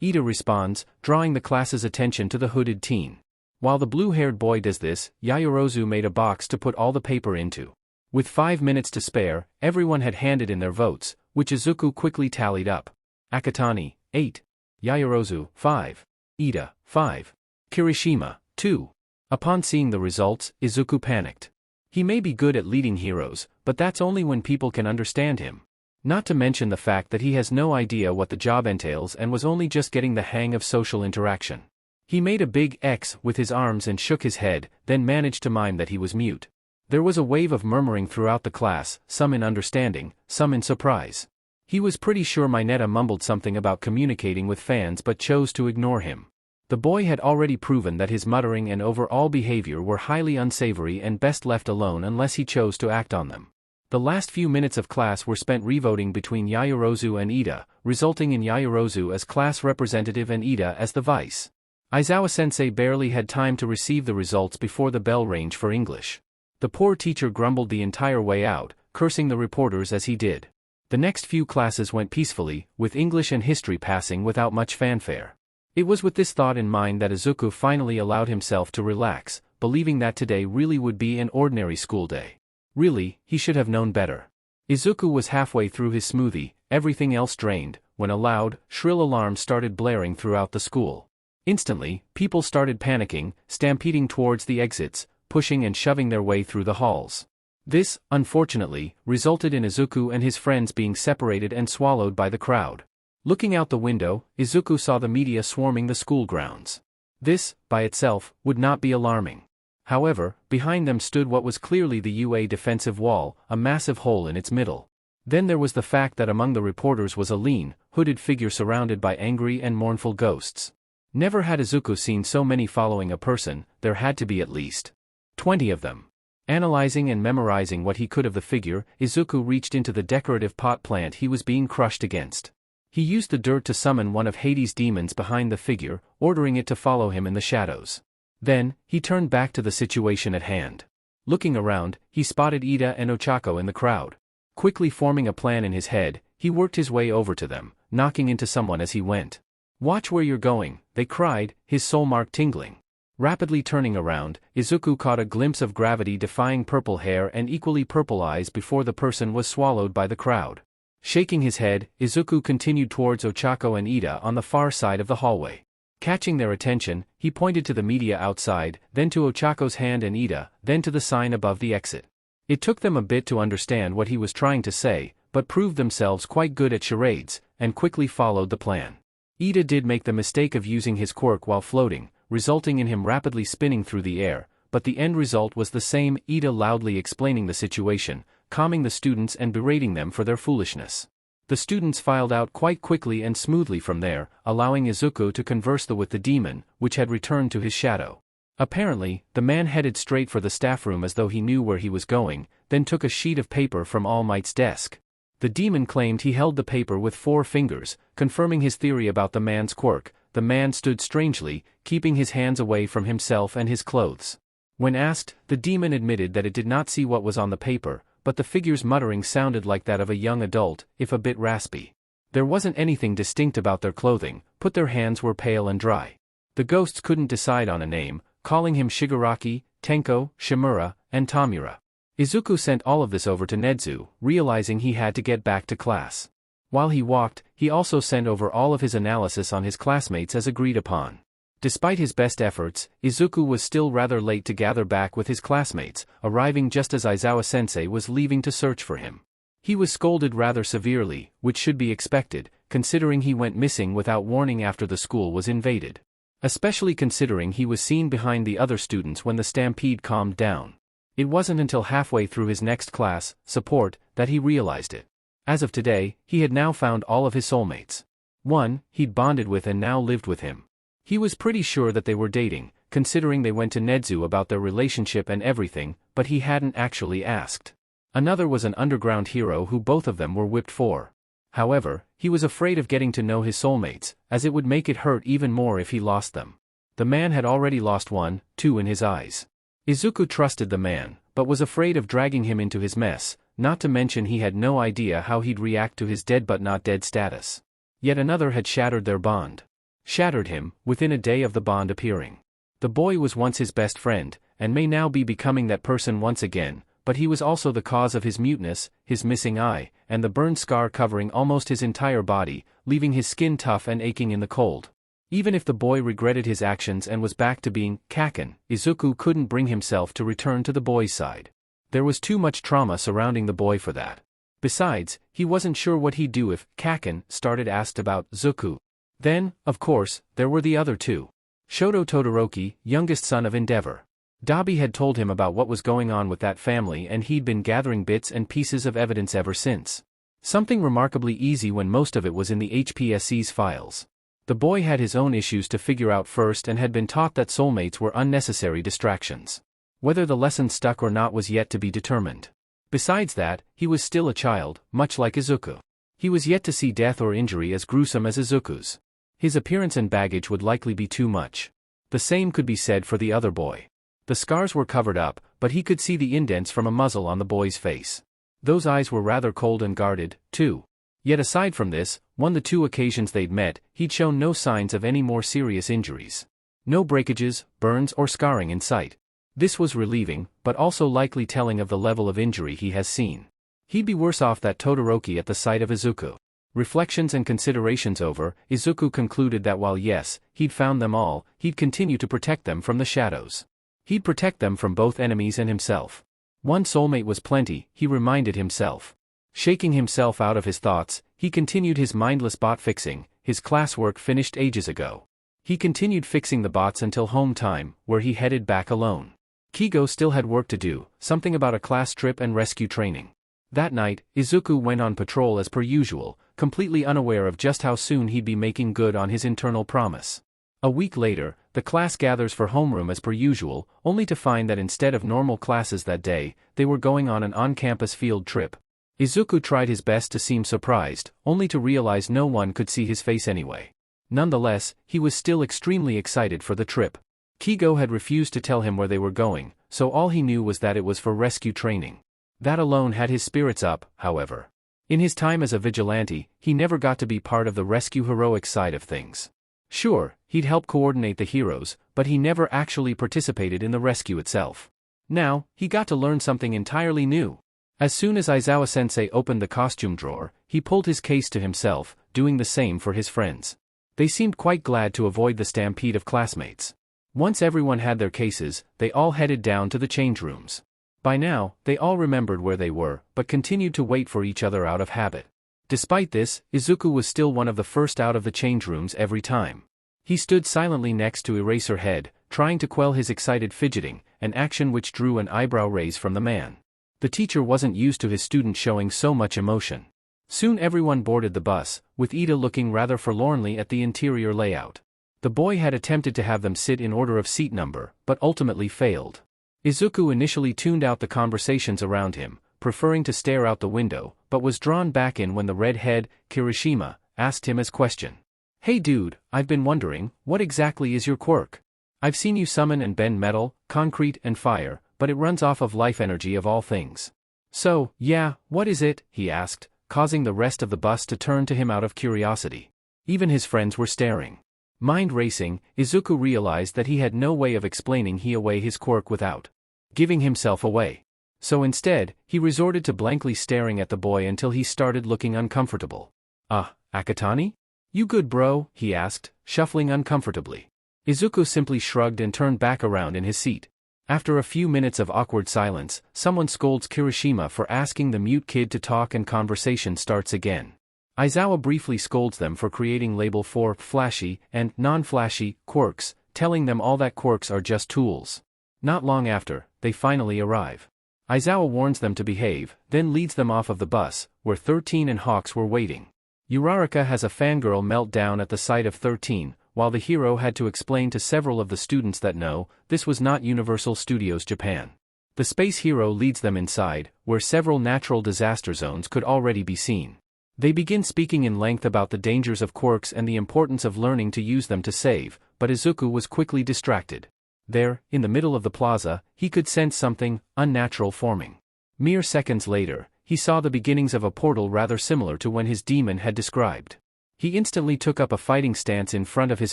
Speaker 1: Ida responds, drawing the class's attention to the hooded teen. While the blue-haired boy does this, Yayorozu made a box to put all the paper into. With 5 minutes to spare, everyone had handed in their votes, which Izuku quickly tallied up. Akatani, 8. Yayorozu, 5. Ida, 5. Kirishima, 2. Upon seeing the results, Izuku panicked. He may be good at leading heroes, but that's only when people can understand him. Not to mention the fact that he has no idea what the job entails and was only just getting the hang of social interaction. He made a big X with his arms and shook his head, then managed to mime that he was mute. There was a wave of murmuring throughout the class, some in understanding, some in surprise. He was pretty sure Mineta mumbled something about communicating with fans but chose to ignore him. The boy had already proven that his muttering and overall behavior were highly unsavory and best left alone unless he chose to act on them. The last few minutes of class were spent revoting between Yayorozu and Ida, resulting in Yayorozu as class representative and Ida as the vice. Aizawa-sensei barely had time to receive the results before the bell rang for English. The poor teacher grumbled the entire way out, cursing the reporters as he did. The next few classes went peacefully, with English and history passing without much fanfare. It was with this thought in mind that Izuku finally allowed himself to relax, believing that today really would be an ordinary school day. Really, he should have known better. Izuku was halfway through his smoothie, everything else drained, when a loud, shrill alarm started blaring throughout the school. Instantly, people started panicking, stampeding towards the exits, pushing and shoving their way through the halls. This, unfortunately, resulted in Izuku and his friends being separated and swallowed by the crowd. Looking out the window, Izuku saw the media swarming the school grounds. This, by itself, would not be alarming. However, behind them stood what was clearly the UA defensive wall, a massive hole in its middle. Then there was the fact that among the reporters was a lean, hooded figure surrounded by angry and mournful ghosts. Never had Izuku seen so many following a person, there had to be at least 20 of them. Analyzing and memorizing what he could of the figure, Izuku reached into the decorative pot plant he was being crushed against. He used the dirt to summon one of Hades' demons behind the figure, ordering it to follow him in the shadows. Then, he turned back to the situation at hand. Looking around, he spotted Ida and Ochako in the crowd. Quickly forming a plan in his head, he worked his way over to them, knocking into someone as he went. "Watch where you're going," they cried, his soul mark tingling. Rapidly turning around, Izuku caught a glimpse of gravity-defying purple hair and equally purple eyes before the person was swallowed by the crowd. Shaking his head, Izuku continued towards Ochako and Ida on the far side of the hallway. Catching their attention, he pointed to the media outside, then to Ochako's hand and Ida, then to the sign above the exit. It took them a bit to understand what he was trying to say, but proved themselves quite good at charades, and quickly followed the plan. Ida did make the mistake of using his quirk while floating, resulting in him rapidly spinning through the air, but the end result was the same, Ida loudly explaining the situation, calming the students and berating them for their foolishness. The students filed out quite quickly and smoothly from there, allowing Izuku to converse with the demon, which had returned to his shadow. Apparently, the man headed straight for the staff room as though he knew where he was going, then took a sheet of paper from All Might's desk. The demon claimed he held the paper with 4 fingers, confirming his theory about the man's quirk. The man stood strangely, keeping his hands away from himself and his clothes. When asked, the demon admitted that it did not see what was on the paper, but the figure's muttering sounded like that of a young adult, if a bit raspy. There wasn't anything distinct about their clothing, but their hands were pale and dry. The ghosts couldn't decide on a name, calling him Shigaraki, Tenko, Shimura, and Tamura. Izuku sent all of this over to Nedzu, realizing he had to get back to class. While he walked, he also sent over all of his analysis on his classmates as agreed upon. Despite his best efforts, Izuku was still rather late to gather back with his classmates, arriving just as Aizawa-sensei was leaving to search for him. He was scolded rather severely, which should be expected, considering he went missing without warning after the school was invaded. Especially considering he was seen behind the other students when the stampede calmed down. It wasn't until halfway through his next class, support, that he realized it. As of today, he had now found all of his soulmates. One, he'd bonded with and now lived with him. He was pretty sure that they were dating, considering they went to Nedzu about their relationship and everything, but he hadn't actually asked. Another was an underground hero who both of them were whipped for. However, he was afraid of getting to know his soulmates, as it would make it hurt even more if he lost them. The man had already lost 1, 2 in his eyes. Izuku trusted the man, but was afraid of dragging him into his mess, not to mention he had no idea how he'd react to his dead but not dead status. Yet another had shattered their bond. Shattered him, within a day of the bond appearing. The boy was once his best friend, and may now be becoming that person once again, but he was also the cause of his muteness, his missing eye, and the burn scar covering almost his entire body, leaving his skin tough and aching in the cold. Even if the boy regretted his actions and was back to being Kaken, Izuku couldn't bring himself to return to the boy's side. There was too much trauma surrounding the boy for that. Besides, he wasn't sure what he'd do if Kaken asked about Zuku. Then, of course, there were the other two. Shoto Todoroki, youngest son of Endeavor. Dabi had told him about what was going on with that family and he'd been gathering bits and pieces of evidence ever since. Something remarkably easy when most of it was in the HPSC's files. The boy had his own issues to figure out first and had been taught that soulmates were unnecessary distractions. Whether the lesson stuck or not was yet to be determined. Besides that, he was still a child, much like Izuku. He was yet to see death or injury as gruesome as Izuku's. His appearance and baggage would likely be too much. The same could be said for the other boy. The scars were covered up, but he could see the indents from a muzzle on the boy's face. Those eyes were rather cold and guarded, too. Yet aside from this, the 2 occasions they'd met, he'd shown no signs of any more serious injuries. No breakages, burns or scarring in sight. This was relieving, but also likely telling of the level of injury he has seen. He'd be worse off than Todoroki at the sight of Izuku. Reflections and considerations over, Izuku concluded that while yes, he'd found them all, he'd continue to protect them from the shadows. He'd protect them from both enemies and himself. One soulmate was plenty, he reminded himself. Shaking himself out of his thoughts, he continued his mindless bot fixing, his classwork finished ages ago. He continued fixing the bots until home time, where he headed back alone. Kigo still had work to do, something about a class trip and rescue training. That night, Izuku went on patrol as per usual, completely unaware of just how soon he'd be making good on his internal promise. A week later, the class gathers for homeroom as per usual, only to find that instead of normal classes that day, they were going on an on-campus field trip. Izuku tried his best to seem surprised, only to realize no one could see his face anyway. Nonetheless, he was still extremely excited for the trip. Kigo had refused to tell him where they were going, so all he knew was that it was for rescue training. That alone had his spirits up, however. In his time as a vigilante, he never got to be part of the rescue heroic side of things. Sure, he'd help coordinate the heroes, but he never actually participated in the rescue itself. Now, he got to learn something entirely new. As soon as Aizawa-sensei opened the costume drawer, he pulled his case to himself, doing the same for his friends. They seemed quite glad to avoid the stampede of classmates. Once everyone had their cases, they all headed down to the change rooms. By now, they all remembered where they were, but continued to wait for each other out of habit. Despite this, Izuku was still one of the first out of the change rooms every time. He stood silently next to Eraserhead, trying to quell his excited fidgeting, an action which drew an eyebrow raise from the man. The teacher wasn't used to his student showing so much emotion. Soon everyone boarded the bus, with Ida looking rather forlornly at the interior layout. The boy had attempted to have them sit in order of seat number, but ultimately failed. Izuku initially tuned out the conversations around him, preferring to stare out the window, but was drawn back in when the redhead, Kirishima, asked him as question. "Hey dude, I've been wondering, what exactly is your quirk? I've seen you summon and bend metal, concrete and fire, but it runs off of life energy of all things. So, yeah, what is it?" he asked, causing the rest of the bus to turn to him out of curiosity. Even his friends were staring. Mind racing, Izuku realized that he had no way of explaining his quirk without giving himself away. So instead, he resorted to blankly staring at the boy until he started looking uncomfortable. Akatani? You good bro?" he asked, shuffling uncomfortably. Izuku simply shrugged and turned back around in his seat. After a few minutes of awkward silence, someone scolds Kirishima for asking the mute kid to talk and conversation starts again. Aizawa briefly scolds them for creating label for flashy and non-flashy quirks, telling them all that quirks are just tools. Not long after, they finally arrive. Aizawa warns them to behave, then leads them off of the bus, where 13 and Hawks were waiting. Uraraka has a fangirl meltdown at the sight of 13, while the hero had to explain to several of the students that no, this was not Universal Studios Japan. The space hero leads them inside, where several natural disaster zones could already be seen. They begin speaking in length about the dangers of quirks and the importance of learning to use them to save, but Izuku was quickly distracted. There, in the middle of the plaza, he could sense something unnatural forming. Mere seconds later, he saw the beginnings of a portal rather similar to when his demon had described. He instantly took up a fighting stance in front of his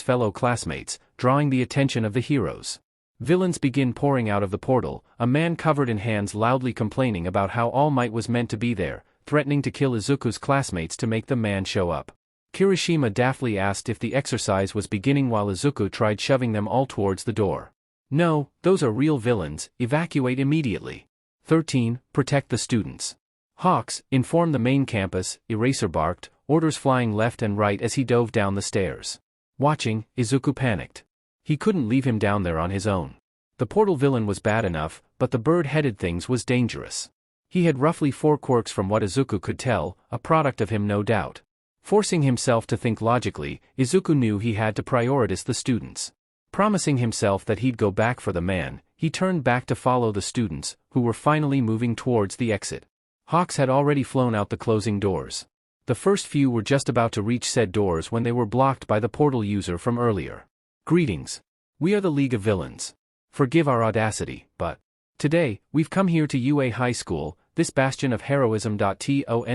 Speaker 1: fellow classmates, drawing the attention of the heroes. Villains begin pouring out of the portal, a man covered in hands loudly complaining about how All Might was meant to be there, threatening to kill Izuku's classmates to make the man show up. Kirishima daftly asked if the exercise was beginning while Izuku tried shoving them all towards the door. No, those are real villains, evacuate immediately. 13. Protect the students. Hawks, inform the main campus, Eraser barked, orders flying left and right as he dove down the stairs. Watching, Izuku panicked. He couldn't leave him down there on his own. The portal villain was bad enough, but the bird-headed things was dangerous. He had roughly 4 quirks from what Izuku could tell, a product of him no doubt. Forcing himself to think logically, Izuku knew he had to prioritize the students. Promising himself that he'd go back for the man, he turned back to follow the students, who were finally moving towards the exit. Hawks had already flown out the closing doors. The first few were just about to reach said doors when they were blocked by the portal user from earlier. Greetings. We are the League of Villains. Forgive our audacity, but today, we've come here to UA High School, this bastion of heroism. Ton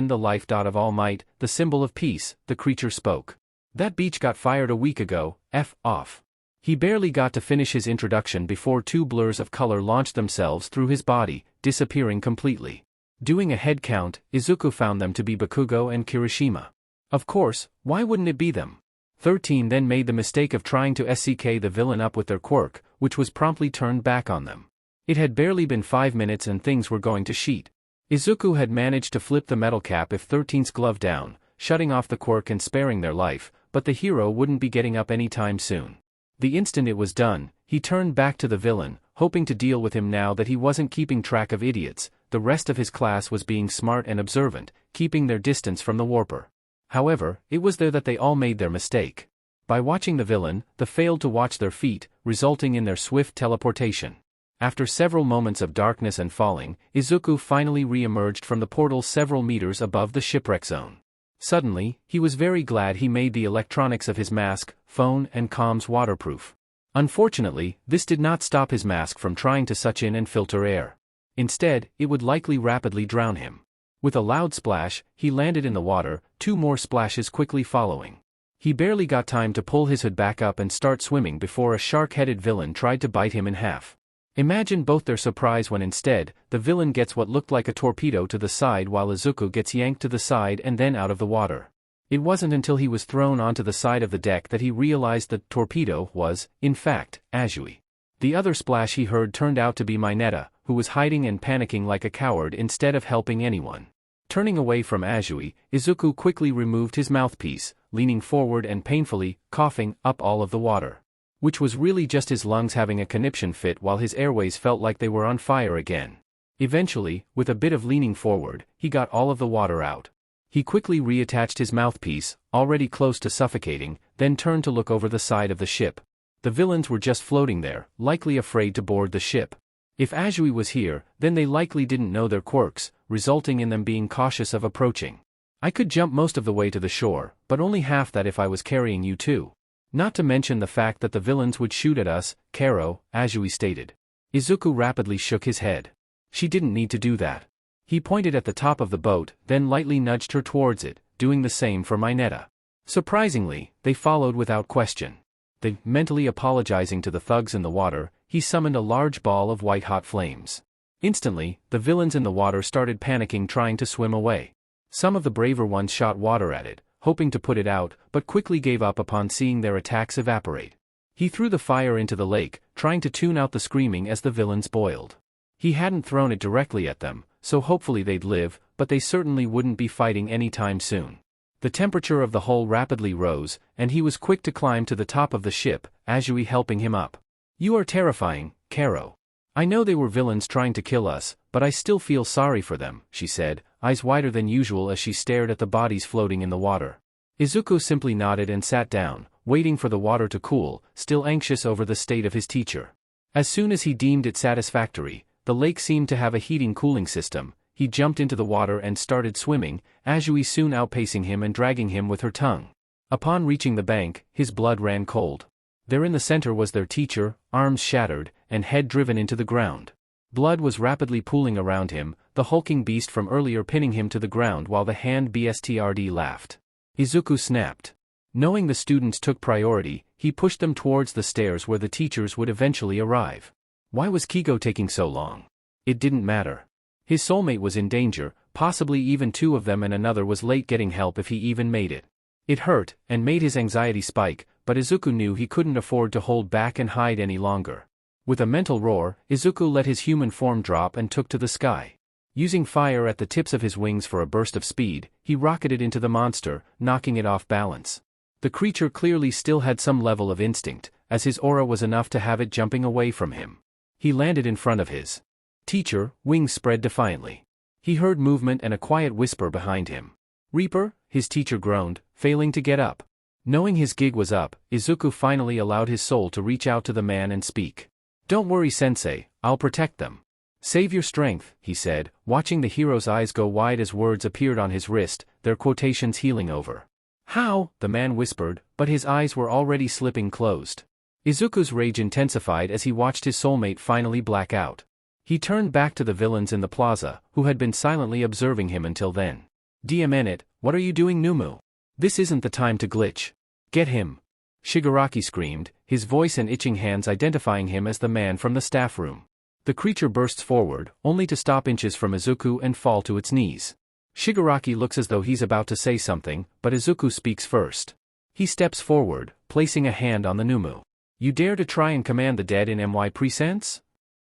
Speaker 1: the life. Of All Might, the symbol of peace, the creature spoke. That beach got fired a week ago, F off. He barely got to finish his introduction before 2 blurs of color launched themselves through his body, disappearing completely. Doing a head count, Izuku found them to be Bakugo and Kirishima. Of course, why wouldn't it be them? 13 then made the mistake of trying to SCK the villain up with their quirk, which was promptly turned back on them. It had barely been 5 minutes and things were going to sheet. Izuku had managed to flip the metal cap of 13's glove down, shutting off the quirk and sparing their life, but the hero wouldn't be getting up anytime soon. The instant it was done, he turned back to the villain, hoping to deal with him now that he wasn't keeping track of idiots. The rest of his class was being smart and observant, keeping their distance from the warper. However, it was there that they all made their mistake. By watching the villain, they failed to watch their feet, resulting in their swift teleportation. After several moments of darkness and falling, Izuku finally re-emerged from the portal several meters above the shipwreck zone. Suddenly, he was very glad he made the electronics of his mask, phone and comms waterproof. Unfortunately, this did not stop his mask from trying to suck in and filter air. Instead, it would likely rapidly drown him. With a loud splash, he landed in the water, 2 more splashes quickly following. He barely got time to pull his hood back up and start swimming before a shark-headed villain tried to bite him in half. Imagine both their surprise when instead, the villain gets what looked like a torpedo to the side while Izuku gets yanked to the side and then out of the water. It wasn't until he was thrown onto the side of the deck that he realized the torpedo was, in fact, Azui. The other splash he heard turned out to be Mineta, who was hiding and panicking like a coward instead of helping anyone. Turning away from Azui, Izuku quickly removed his mouthpiece, leaning forward and painfully, coughing, up all of the water. Which was really just his lungs having a conniption fit while his airways felt like they were on fire again. Eventually, with a bit of leaning forward, he got all of the water out. He quickly reattached his mouthpiece, already close to suffocating, then turned to look over the side of the ship. The villains were just floating there, likely afraid to board the ship. If Azui was here, then they likely didn't know their quirks, resulting in them being cautious of approaching. I could jump most of the way to the shore, but only half that if I was carrying you too. Not to mention the fact that the villains would shoot at us, Karo, Azui stated. Izuku rapidly shook his head. She didn't need to do that. He pointed at the top of the boat, then lightly nudged her towards it, doing the same for Mineta. Surprisingly, they followed without question. Then, mentally apologizing to the thugs in the water, he summoned a large ball of white-hot flames. Instantly, the villains in the water started panicking trying to swim away. Some of the braver ones shot water at it, hoping to put it out, but quickly gave up upon seeing their attacks evaporate. He threw the fire into the lake, trying to tune out the screaming as the villains boiled. He hadn't thrown it directly at them, so hopefully they'd live, but they certainly wouldn't be fighting anytime soon. The temperature of the hull rapidly rose, and he was quick to climb to the top of the ship, Azui helping him up. You are terrifying, Karo. I know they were villains trying to kill us, but I still feel sorry for them, she said, eyes wider than usual as she stared at the bodies floating in the water. Izuku simply nodded and sat down, waiting for the water to cool, still anxious over the state of his teacher. As soon as he deemed it satisfactory, the lake seemed to have a heating-cooling system. He jumped into the water and started swimming, Azui soon outpacing him and dragging him with her tongue. Upon reaching the bank, his blood ran cold. There in the center was their teacher, arms shattered, and head driven into the ground. Blood was rapidly pooling around him, the hulking beast from earlier pinning him to the ground while the hand BSTRD laughed. Izuku snapped. Knowing the students took priority, he pushed them towards the stairs where the teachers would eventually arrive. Why was Kigo taking so long? It didn't matter. His soulmate was in danger, possibly even two of them, and another was late getting help if he even made it. It hurt, and made his anxiety spike, but Izuku knew he couldn't afford to hold back and hide any longer. With a mental roar, Izuku let his human form drop and took to the sky. Using fire at the tips of his wings for a burst of speed, he rocketed into the monster, knocking it off balance. The creature clearly still had some level of instinct, as his aura was enough to have it jumping away from him. He landed in front of his teacher, wings spread defiantly. He heard movement and a quiet whisper behind him. "Reaper," his teacher groaned, failing to get up. Knowing his gig was up, Izuku finally allowed his soul to reach out to the man and speak. "Don't worry, sensei, I'll protect them." "Save your strength," he said, watching the hero's eyes go wide as words appeared on his wrist, their quotations healing over. "How?" the man whispered, but his eyes were already slipping closed. Izuku's rage intensified as he watched his soulmate finally black out. He turned back to the villains in the plaza, who had been silently observing him until then. "DMN it, what are you doing, Numu? This isn't the time to glitch. Get him!" Shigaraki screamed, his voice and itching hands identifying him as the man from the staff room. The creature bursts forward, only to stop inches from Izuku and fall to its knees. Shigaraki looks as though he's about to say something, but Izuku speaks first. He steps forward, placing a hand on the Numu. "You dare to try and command the dead in my presence?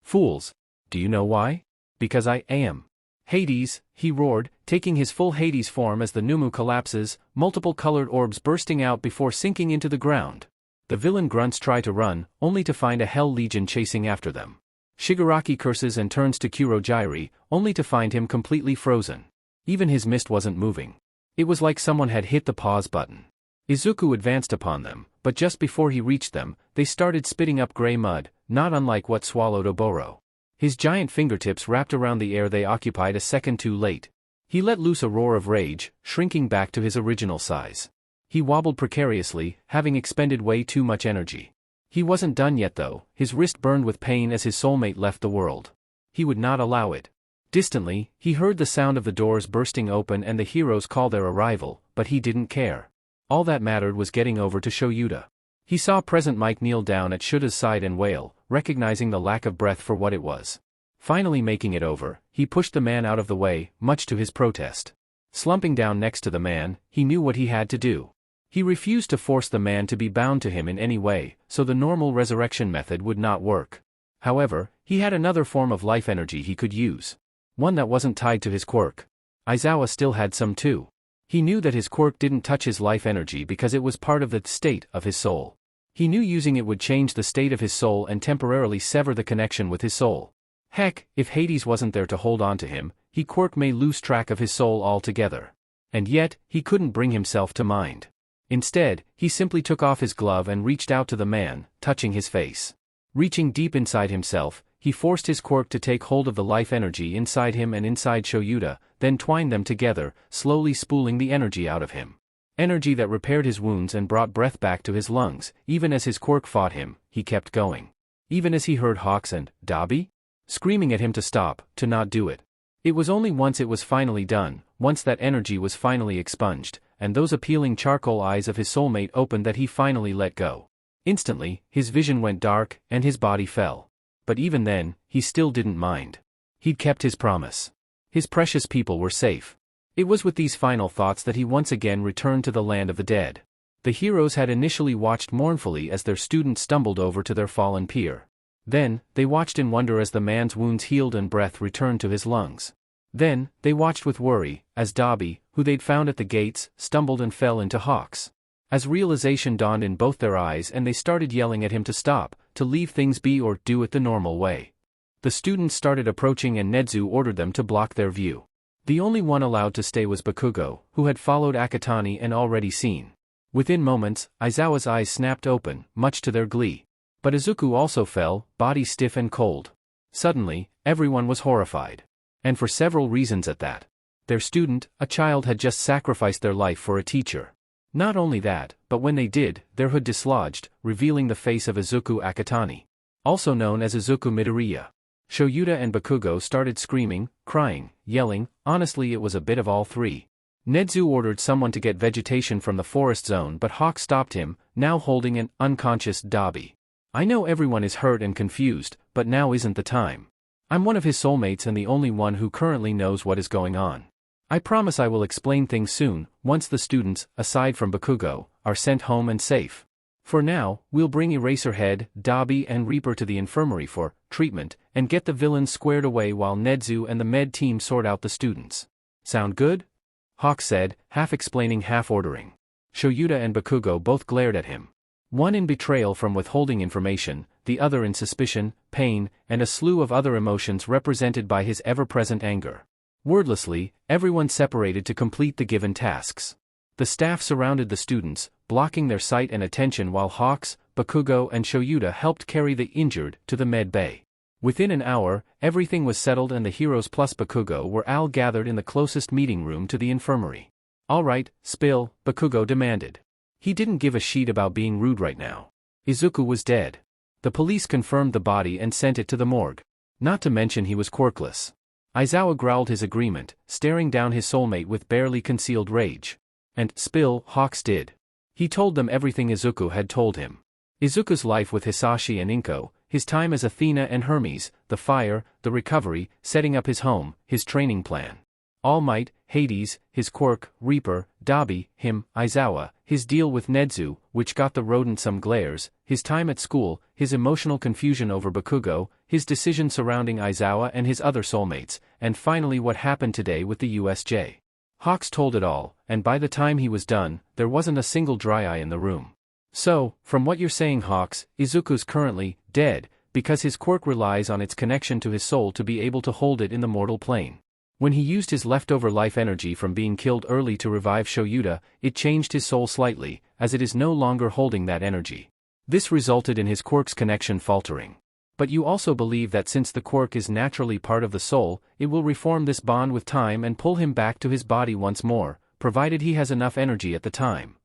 Speaker 1: Fools! Do you know why? Because I am Hades," he roared, taking his full Hades form as the Numu collapses, multiple colored orbs bursting out before sinking into the ground. The villain grunts try to run, only to find a Hell Legion chasing after them. Shigaraki curses and turns to Kurogyri, only to find him completely frozen. Even his mist wasn't moving. It was like someone had hit the pause button. Izuku advanced upon them, but just before he reached them, they started spitting up gray mud, not unlike what swallowed Oboro. His giant fingertips wrapped around the air they occupied a second too late. He let loose a roar of rage, shrinking back to his original size. He wobbled precariously, having expended way too much energy. He wasn't done yet though, his wrist burned with pain as his soulmate left the world. He would not allow it. Distantly, he heard the sound of the doors bursting open and the heroes call their arrival, but he didn't care. All that mattered was getting over to Shoyuta. He saw present Mike kneel down at Shuta's side and wail, recognizing the lack of breath for what it was. Finally making it over, he pushed the man out of the way, much to his protest. Slumping down next to the man, he knew what he had to do. He refused to force the man to be bound to him in any way, so the normal resurrection method would not work. However, he had another form of life energy he could use. One that wasn't tied to his quirk. Aizawa still had some too. He knew that his quirk didn't touch his life energy because it was part of the state of his soul. He knew using it would change the state of his soul and temporarily sever the connection with his soul. Heck, if Hades wasn't there to hold on to him, he quirk may lose track of his soul altogether. And yet, he couldn't bring himself to mind. Instead, he simply took off his glove and reached out to the man, touching his face. Reaching deep inside himself, he forced his quirk to take hold of the life energy inside him and inside Shoyuta, then twined them together, slowly spooling the energy out of him. Energy that repaired his wounds and brought breath back to his lungs. Even as his quirk fought him, he kept going. Even as he heard Hawks and Dabi screaming at him to stop, to not do it. It was only once it was finally done, once that energy was finally expunged, and those appealing charcoal eyes of his soulmate opened that he finally let go. Instantly, his vision went dark, and his body fell. But even then, he still didn't mind. He'd kept his promise. His precious people were safe. It was with these final thoughts that he once again returned to the land of the dead. The heroes had initially watched mournfully as their student stumbled over to their fallen peer. Then, they watched in wonder as the man's wounds healed and breath returned to his lungs. Then, they watched with worry, as Dabi, who they'd found at the gates, stumbled and fell into Hawks. As realization dawned in both their eyes and they started yelling at him to stop, to leave things be or do it the normal way. The students started approaching and Nedzu ordered them to block their view. The only one allowed to stay was Bakugo, who had followed Akatani and already seen Within moments, Aizawa's eyes snapped open, much to their glee. But Izuku also fell, body stiff and cold. Suddenly, everyone was horrified. And for several reasons at that. Their student, a child, had just sacrificed their life for a teacher. Not only that, but when they did, their hood dislodged, revealing the face of Izuku Akatani. Also known as Izuku Midoriya. Shoyuta and Bakugo started screaming, crying, yelling. Honestly, it was a bit of all three. Nedzu ordered someone to get vegetation from the forest zone, but Hawk stopped him, now holding an unconscious Dabi. I know everyone is hurt and confused, but now isn't the time. I'm one of his soulmates and the only one who currently knows what is going on. I promise I will explain things soon, once the students, aside from Bakugo, are sent home and safe. For now, we'll bring Eraserhead, Dabi and Reaper to the infirmary for treatment, and get the villains squared away while Nedzu and the med team sort out the students. Sound good? Hawk said, half explaining, half ordering. Shoyuta and Bakugo both glared at him. One in betrayal from withholding information, the other in suspicion, pain, and a slew of other emotions represented by his ever-present anger. Wordlessly, everyone separated to complete the given tasks. The staff surrounded the students, blocking their sight and attention while Hawks, Bakugo and Shoyuta helped carry the injured to the med bay. Within an hour, everything was settled and the heroes plus Bakugo were all gathered in the closest meeting room to the infirmary. All right, spill, Bakugo demanded. He didn't give a shit about being rude right now. Izuku was dead. The police confirmed the body and sent it to the morgue. Not to mention he was quirkless. Aizawa growled his agreement, staring down his soulmate with barely concealed rage. And spill, Hawks did. He told them everything Izuku had told him. Izuku's life with Hisashi and Inko, his time as Athena and Hermes, the fire, the recovery, setting up his home, his training plan. All Might, Hades, his quirk, Reaper, Dabi, him, Aizawa, his deal with Nedzu, which got the rodent some glares, his time at school, his emotional confusion over Bakugo, his decision surrounding Aizawa and his other soulmates, and finally what happened today with the USJ. Hawks told it all, and by the time he was done, there wasn't a single dry eye in the room. So, from what you're saying, Hawks, Izuku's currently dead, because his quirk relies on its connection to his soul to be able to hold it in the mortal plane. When he used his leftover life energy from being killed early to revive Shoyuta, it changed his soul slightly, as it is no longer holding that energy. This resulted in his quirk's connection faltering. But you also believe that since the quirk is naturally part of the soul, it will reform this bond with time and pull him back to his body once more, provided he has enough energy at the time.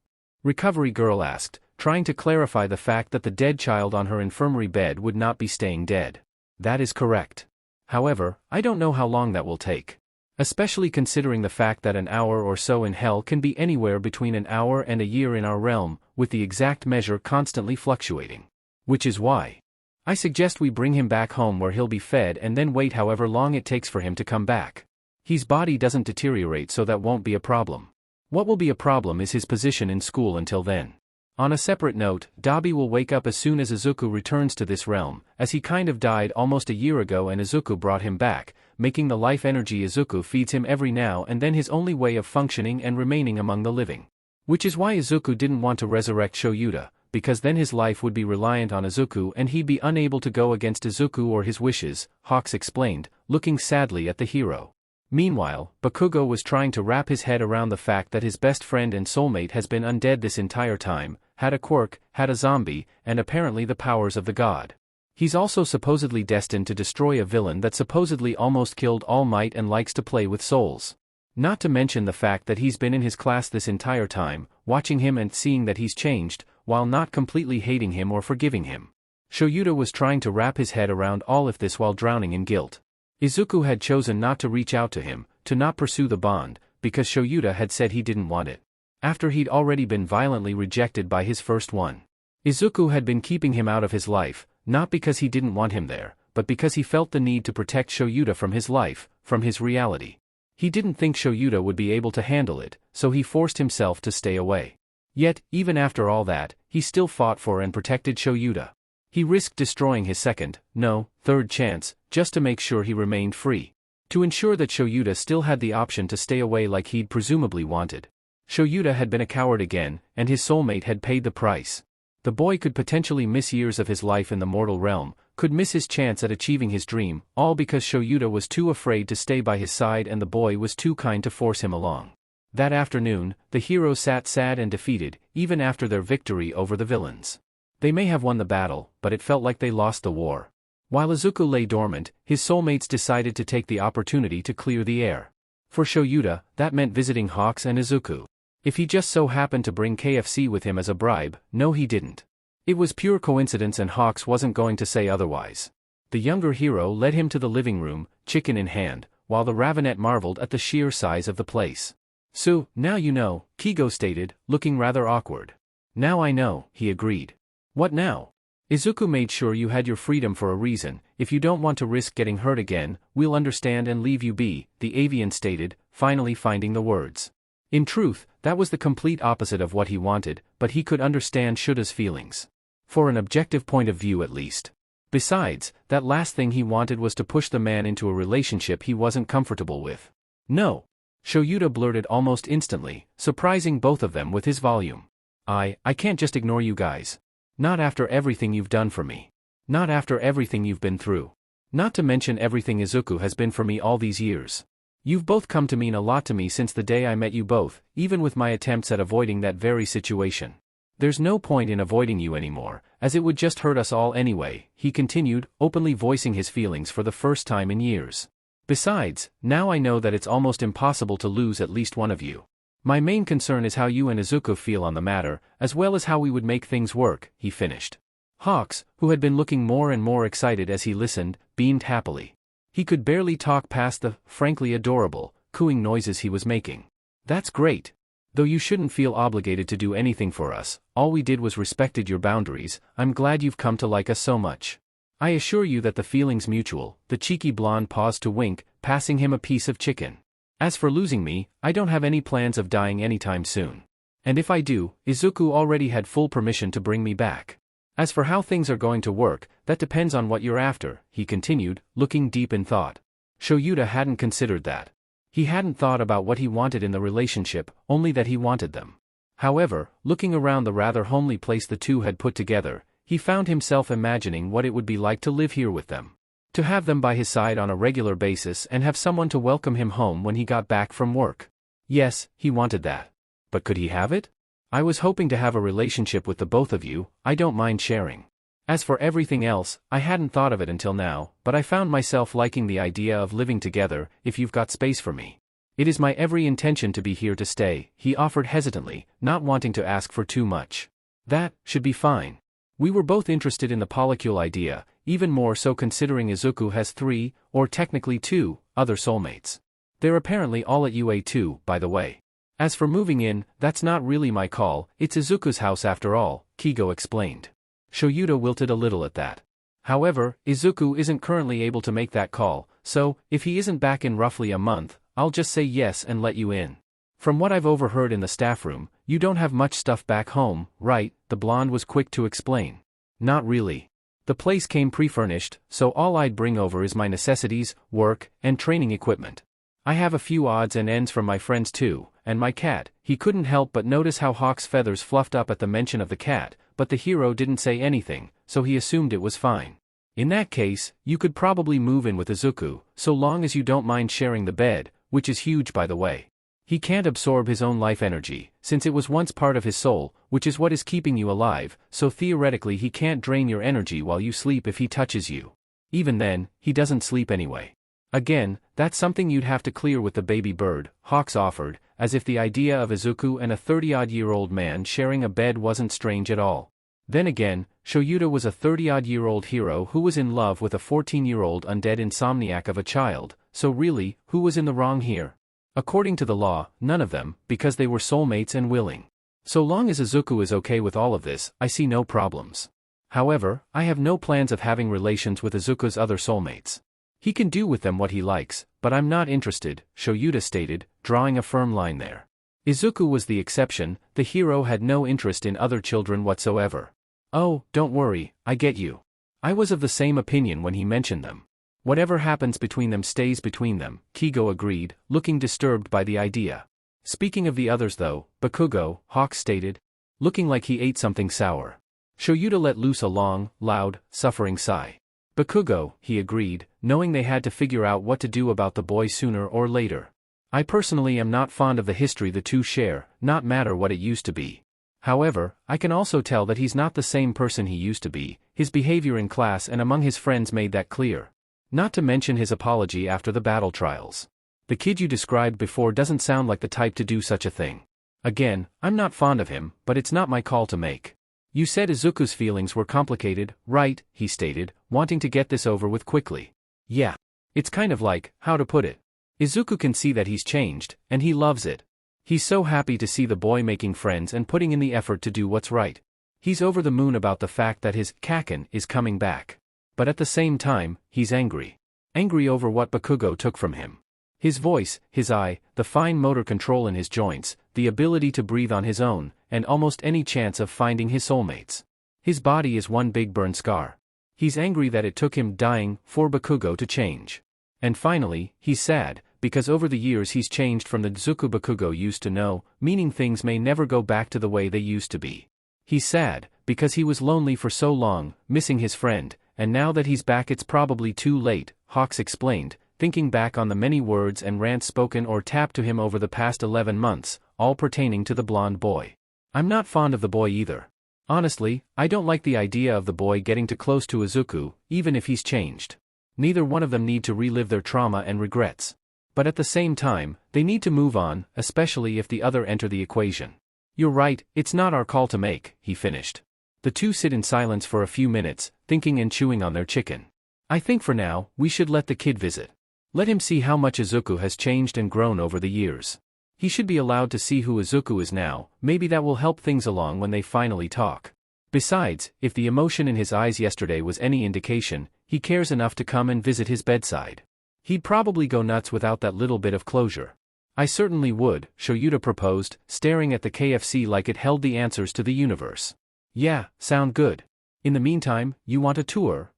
Speaker 1: Recovery Girl asked, trying to clarify the fact that the dead child on her infirmary bed would not be staying dead. That is correct. However, I don't know how long that will take. Especially considering the fact that an hour or so in hell can be anywhere between an hour and a year in our realm, with the exact measure constantly fluctuating. Which is why I suggest we bring him back home where he'll be fed and then wait however long it takes for him to come back. His body doesn't deteriorate, so that won't be a problem. What will be a problem is his position in school until then. On a separate note, Dabi will wake up as soon as Izuku returns to this realm, as he kind of died almost a year ago and Izuku brought him back, making the life energy Izuku feeds him every now and then his only way of functioning and remaining among the living. Which is why Izuku didn't want to resurrect Shoyuta, because then his life would be reliant on Izuku and he'd be unable to go against Izuku or his wishes, Hawks explained, looking sadly at the hero. Meanwhile, Bakugo was trying to wrap his head around the fact that his best friend and soulmate has been undead this entire time, had a quirk, had a zombie, and apparently the powers of the god. He's also supposedly destined to destroy a villain that supposedly almost killed All Might and likes to play with souls. Not to mention the fact that he's been in his class this entire time, watching him and seeing that he's changed, while not completely hating him or forgiving him. Shoyuta was trying to wrap his head around all of this while drowning in guilt. Izuku had chosen not to reach out to him, to not pursue the bond, because Shoyuta had said he didn't want it. After he'd already been violently rejected by his first one. Izuku had been keeping him out of his life, not because he didn't want him there, but because he felt the need to protect Shoyuta from his life, from his reality. He didn't think Shoyuta would be able to handle it, so he forced himself to stay away. Yet, even after all that, he still fought for and protected Shoyuta. He risked destroying his third chance, just to make sure he remained free. To ensure that Shoyuta still had the option to stay away like he'd presumably wanted. Shoyuta had been a coward again, and his soulmate had paid the price. The boy could potentially miss years of his life in the mortal realm, could miss his chance at achieving his dream, all because Shoyuta was too afraid to stay by his side and the boy was too kind to force him along. That afternoon, the heroes sat sad and defeated, even after their victory over the villains. They may have won the battle, but it felt like they lost the war. While Izuku lay dormant, his soulmates decided to take the opportunity to clear the air. For Shoyuta, that meant visiting Hawks and Izuku. If he just so happened to bring KFC with him as a bribe, no he didn't. It was pure coincidence and Hawks wasn't going to say otherwise. The younger hero led him to the living room, chicken in hand, while the Ravenet marveled at the sheer size of the place. "So, now you know," Kigo stated, looking rather awkward. "Now I know," he agreed. "What now?" "Izuku made sure you had your freedom for a reason. If you don't want to risk getting hurt again, we'll understand and leave you be," the avian stated, finally finding the words. In truth, that was the complete opposite of what he wanted, but he could understand Shuta's feelings. For an objective point of view at least. Besides, that last thing he wanted was to push the man into a relationship he wasn't comfortable with. "No." Shoyuta blurted almost instantly, surprising both of them with his volume. I can't just ignore you guys. Not after everything you've done for me. Not after everything you've been through. Not to mention everything Izuku has been for me all these years. You've both come to mean a lot to me since the day I met you both, even with my attempts at avoiding that very situation. There's no point in avoiding you anymore, as it would just hurt us all anyway, he continued, openly voicing his feelings for the first time in years. Besides, now I know that it's almost impossible to lose at least one of you. My main concern is how you and Izuku feel on the matter, as well as how we would make things work, he finished. Hawks, who had been looking more and more excited as he listened, beamed happily. He could barely talk past the, frankly adorable, cooing noises he was making. "That's great. Though you shouldn't feel obligated to do anything for us, all we did was respected your boundaries. I'm glad you've come to like us so much. I assure you that the feeling's mutual." The cheeky blonde paused to wink, passing him a piece of chicken. "As for losing me, I don't have any plans of dying anytime soon. And if I do, Izuku already had full permission to bring me back. As for how things are going to work, that depends on what you're after," he continued, looking deep in thought. Shoyuta hadn't considered that. He hadn't thought about what he wanted in the relationship, only that he wanted them. However, looking around the rather homely place the two had put together, he found himself imagining what it would be like to live here with them. To have them by his side on a regular basis and have someone to welcome him home when he got back from work. Yes, he wanted that. But could he have it? "I was hoping to have a relationship with the both of you. I don't mind sharing. As for everything else, I hadn't thought of it until now, but I found myself liking the idea of living together, if you've got space for me. It is my every intention to be here to stay," he offered hesitantly, not wanting to ask for too much. "That should be fine. We were both interested in the polycule idea, even more so considering Izuku has 3, or technically 2, other soulmates. They're apparently all at UA too, by the way. As for moving in, that's not really my call, it's Izuku's house after all," Kigo explained. Shoyuta wilted a little at that. However, Izuku isn't currently able to make that call, so, if he isn't back in roughly a month, I'll just say yes and let you in. "From what I've overheard in the staff room, you don't have much stuff back home, right?" the blonde was quick to explain. "Not really. The place came pre-furnished, so all I'd bring over is my necessities, work, and training equipment. I have a few odds and ends from my friends too, and my cat." He couldn't help but notice how Hawk's feathers fluffed up at the mention of the cat, but the hero didn't say anything, so he assumed it was fine. "In that case, you could probably move in with Izuku, so long as you don't mind sharing the bed, which is huge by the way. He can't absorb his own life energy, since it was once part of his soul, which is what is keeping you alive, so theoretically he can't drain your energy while you sleep if he touches you. Even then, he doesn't sleep anyway. Again, that's something you'd have to clear with the baby bird," Hawks offered, as if the idea of Izuku and a 30-odd-year-old man sharing a bed wasn't strange at all. Then again, Shoyuta was a 30-odd-year-old hero who was in love with a 14-year-old undead insomniac of a child, so really, who was in the wrong here? According to the law, none of them, because they were soulmates and willing. So long as Izuku is okay with all of this, I see no problems. However, I have no plans of having relations with Izuku's other soulmates. He can do with them what he likes, but I'm not interested, Shoyuta stated, drawing a firm line there. Izuku was the exception, the hero had no interest in other children whatsoever. "Oh, don't worry, I get you. I was of the same opinion when he mentioned them. Whatever happens between them stays between them," Kigo agreed, looking disturbed by the idea. "Speaking of the others though, Bakugo," Hawk stated, looking like he ate something sour. Shoyuta let loose a long, loud, suffering sigh. "Bakugo," he agreed, knowing they had to figure out what to do about the boy sooner or later. I personally am not fond of the history the two share, not matter what it used to be. However, I can also tell that he's not the same person he used to be, his behavior in class and among his friends made that clear. Not to mention his apology after the battle trials. The kid you described before doesn't sound like the type to do such a thing. Again, I'm not fond of him, but it's not my call to make. You said Izuku's feelings were complicated, right? He stated, wanting to get this over with quickly. Yeah. It's kind of like, how to put it. Izuku can see that he's changed, and he loves it. He's so happy to see the boy making friends and putting in the effort to do what's right. He's over the moon about the fact that his Kaken is coming back. But at the same time, he's angry. Angry over what Bakugo took from him. His voice, his eye, the fine motor control in his joints, the ability to breathe on his own, and almost any chance of finding his soulmates. His body is one big burn scar. He's angry that it took him dying for Bakugo to change. And finally, he's sad, because over the years he's changed from the Izuku Bakugo used to know, meaning things may never go back to the way they used to be. He's sad, because he was lonely for so long, missing his friend, and now that he's back it's probably too late, Hawks explained, thinking back on the many words and rants spoken or tapped to him over the past 11 months, all pertaining to the blonde boy. I'm not fond of the boy either. Honestly, I don't like the idea of the boy getting too close to Izuku, even if he's changed. Neither one of them need to relive their trauma and regrets. But at the same time, they need to move on, especially if the other enter the equation. You're right, it's not our call to make, he finished. The two sit in silence for a few minutes, thinking and chewing on their chicken. I think for now, we should let the kid visit. Let him see how much Izuku has changed and grown over the years. He should be allowed to see who Izuku is now, maybe that will help things along when they finally talk. Besides, if the emotion in his eyes yesterday was any indication, he cares enough to come and visit his bedside. He'd probably go nuts without that little bit of closure. I certainly would, Shoyuta proposed, staring at the KFC like it held the answers to the universe. Yeah, sound good. In the meantime, you want a tour?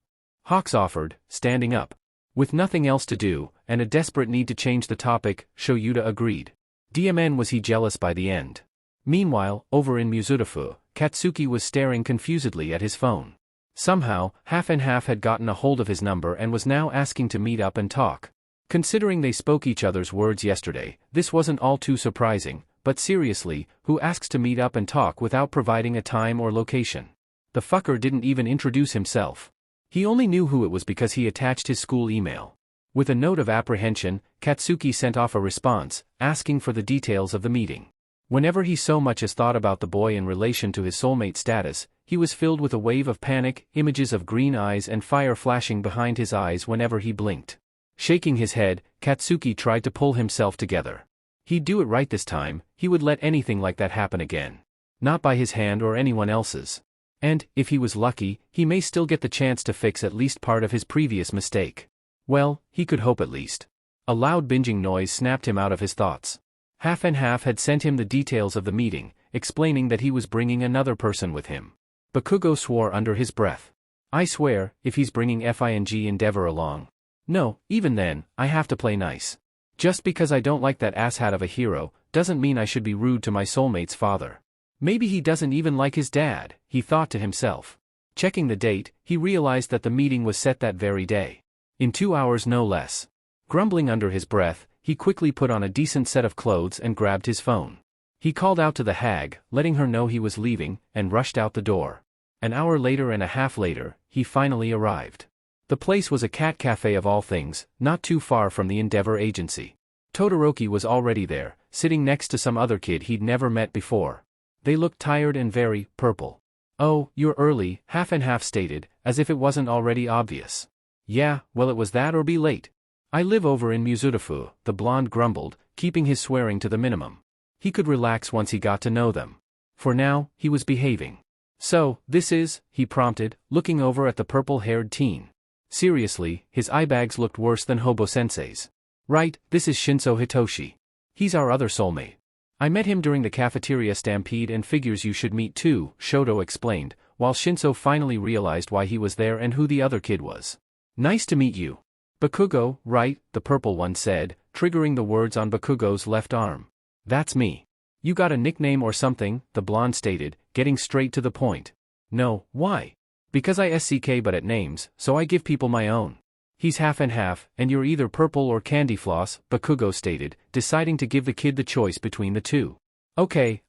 Speaker 1: Hawks offered, standing up. With nothing else to do, and a desperate need to change the topic, Shoyuta agreed. DMN was he jealous by the end. Meanwhile, over in Mizudafu, Katsuki was staring confusedly at his phone. Somehow, Half and Half had gotten a hold of his number and was now asking to meet up and talk. Considering they spoke each other's words yesterday, this wasn't all too surprising, but seriously, who asks to meet up and talk without providing a time or location? The fucker didn't even introduce himself. He only knew who it was because he attached his school email. With a note of apprehension, Katsuki sent off a response, asking for the details of the meeting. Whenever he so much as thought about the boy in relation to his soulmate status, he was filled with a wave of panic, images of green eyes and fire flashing behind his eyes whenever he blinked. Shaking his head, Katsuki tried to pull himself together. He'd do it right this time, he would let anything like that happen again. Not by his hand or anyone else's. And, if he was lucky, he may still get the chance to fix at least part of his previous mistake. Well, he could hope at least. A loud binging noise snapped him out of his thoughts. Half and Half had sent him the details of the meeting, explaining that he was bringing another person with him. Bakugo swore under his breath. I swear, if he's bringing FING Endeavor along. No, even then, I have to play nice. Just because I don't like that asshat of a hero, doesn't mean I should be rude to my soulmate's father. Maybe he doesn't even like his dad, he thought to himself. Checking the date, he realized that the meeting was set that very day. In 2 hours no less. Grumbling under his breath, he quickly put on a decent set of clothes and grabbed his phone. He called out to the hag, letting her know he was leaving, and rushed out the door. An hour later and a half later, he finally arrived. The place was a cat cafe of all things, not too far from the Endeavor agency. Todoroki was already there, sitting next to some other kid he'd never met before. They looked tired and very purple. Oh, you're early, Half and Half stated, as if it wasn't already obvious. Yeah, well it was that or be late. I live over in Mizudafu, the blonde grumbled, keeping his swearing to the minimum. He could relax once he got to know them. For now, he was behaving. So, this is, he prompted, looking over at the purple-haired teen. Seriously, his eyebags looked worse than Hobo-sensei's. Right, this is Shinso Hitoshi. He's our other soulmate. I met him during the cafeteria stampede and figures you should meet too, Shoto explained, while Shinso finally realized why he was there and who the other kid was. Nice to meet you. Bakugo, right, the purple one said, triggering the words on Bakugo's left arm. That's me. You got a nickname or something, the blonde stated, getting straight to the point. No, why? Because I SCK but at names, so I give people my own. He's half and half, and you're either purple or candy floss, Bakugo stated, deciding to give the kid the choice between the two. Okay,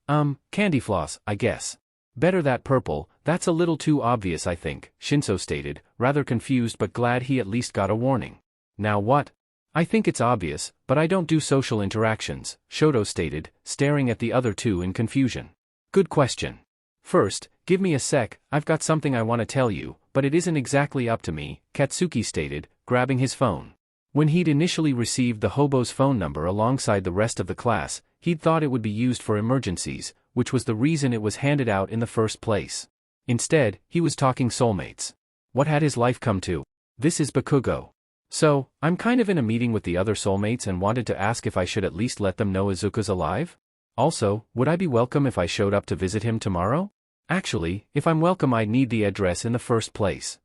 Speaker 1: candy floss, I guess. Better that purple, that's a little too obvious I think, Shinso stated, rather confused but glad he at least got a warning. Now what? I think it's obvious, but I don't do social interactions, Shoto stated, staring at the other two in confusion. Good question. First, give me a sec, I've got something I want to tell you, but it isn't exactly up to me, Katsuki stated, grabbing his phone. When he'd initially received the hobo's phone number alongside the rest of the class, he'd thought it would be used for emergencies, which was the reason it was handed out in the first place. Instead, he was talking soulmates. What had his life come to? This is Bakugo. So, I'm kind of in a meeting with the other soulmates and wanted to ask if I should at least let them know Izuku's alive? Also, would I be welcome if I showed up to visit him tomorrow? Actually, if I'm welcome I'd need the address in the first place.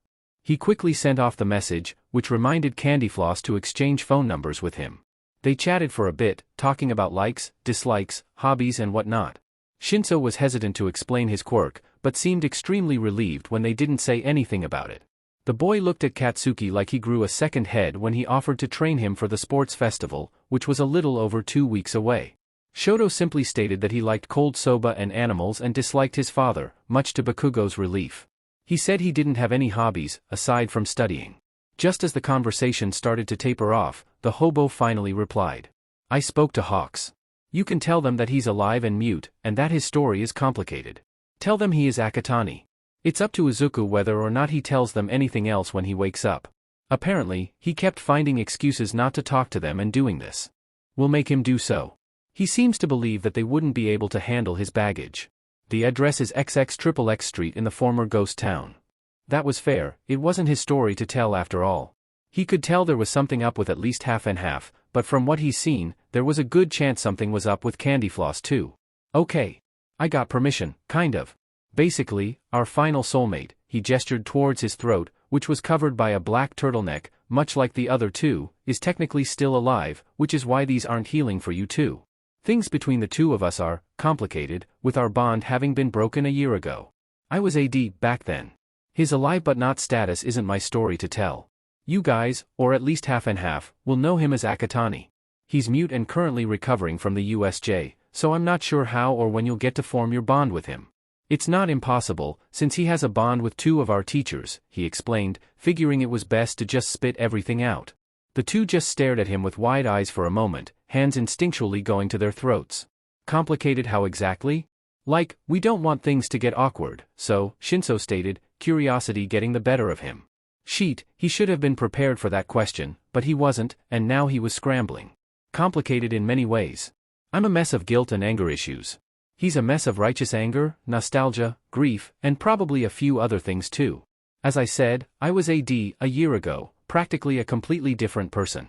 Speaker 1: He quickly sent off the message, which reminded Candyfloss to exchange phone numbers with him. They chatted for a bit, talking about likes, dislikes, hobbies and whatnot. Shinso was hesitant to explain his quirk, but seemed extremely relieved when they didn't say anything about it. The boy looked at Katsuki like he grew a second head when he offered to train him for the sports festival, which was a little over 2 weeks away. Shoto simply stated that he liked cold soba and animals and disliked his father, much to Bakugo's relief. He said he didn't have any hobbies, aside from studying. Just as the conversation started to taper off, the hobo finally replied. I spoke to Hawks. You can tell them that he's alive and mute, and that his story is complicated. Tell them he is Akatani. It's up to Izuku whether or not he tells them anything else when he wakes up. Apparently, he kept finding excuses not to talk to them and doing this. We'll make him do so. He seems to believe that they wouldn't be able to handle his baggage. The address is XXXX Street in the former ghost town. That was fair, it wasn't his story to tell after all. He could tell there was something up with at least half and half, but from what he's seen, there was a good chance something was up with Candyfloss too. Okay. I got permission, kind of. Basically, our final soulmate, he gestured towards his throat, which was covered by a black turtleneck, much like the other two, is technically still alive, which is why these aren't healing for you too. Things between the two of us are complicated, with our bond having been broken a year ago. I was AD back then. His alive but not status isn't my story to tell. You guys, or at least half and half, will know him as Akatani. He's mute and currently recovering from the USJ, so I'm not sure how or when you'll get to form your bond with him. It's not impossible, since he has a bond with 2 of our teachers, he explained, figuring it was best to just spit everything out. The two just stared at him with wide eyes for a moment, hands instinctually going to their throats. Complicated how exactly? Like, we don't want things to get awkward, so, Shinso stated, curiosity getting the better of him. Sheet, he should have been prepared for that question, but he wasn't, and now he was scrambling. Complicated in many ways. I'm a mess of guilt and anger issues. He's a mess of righteous anger, nostalgia, grief, and probably a few other things too. As I said, I was AD a year ago, practically a completely different person.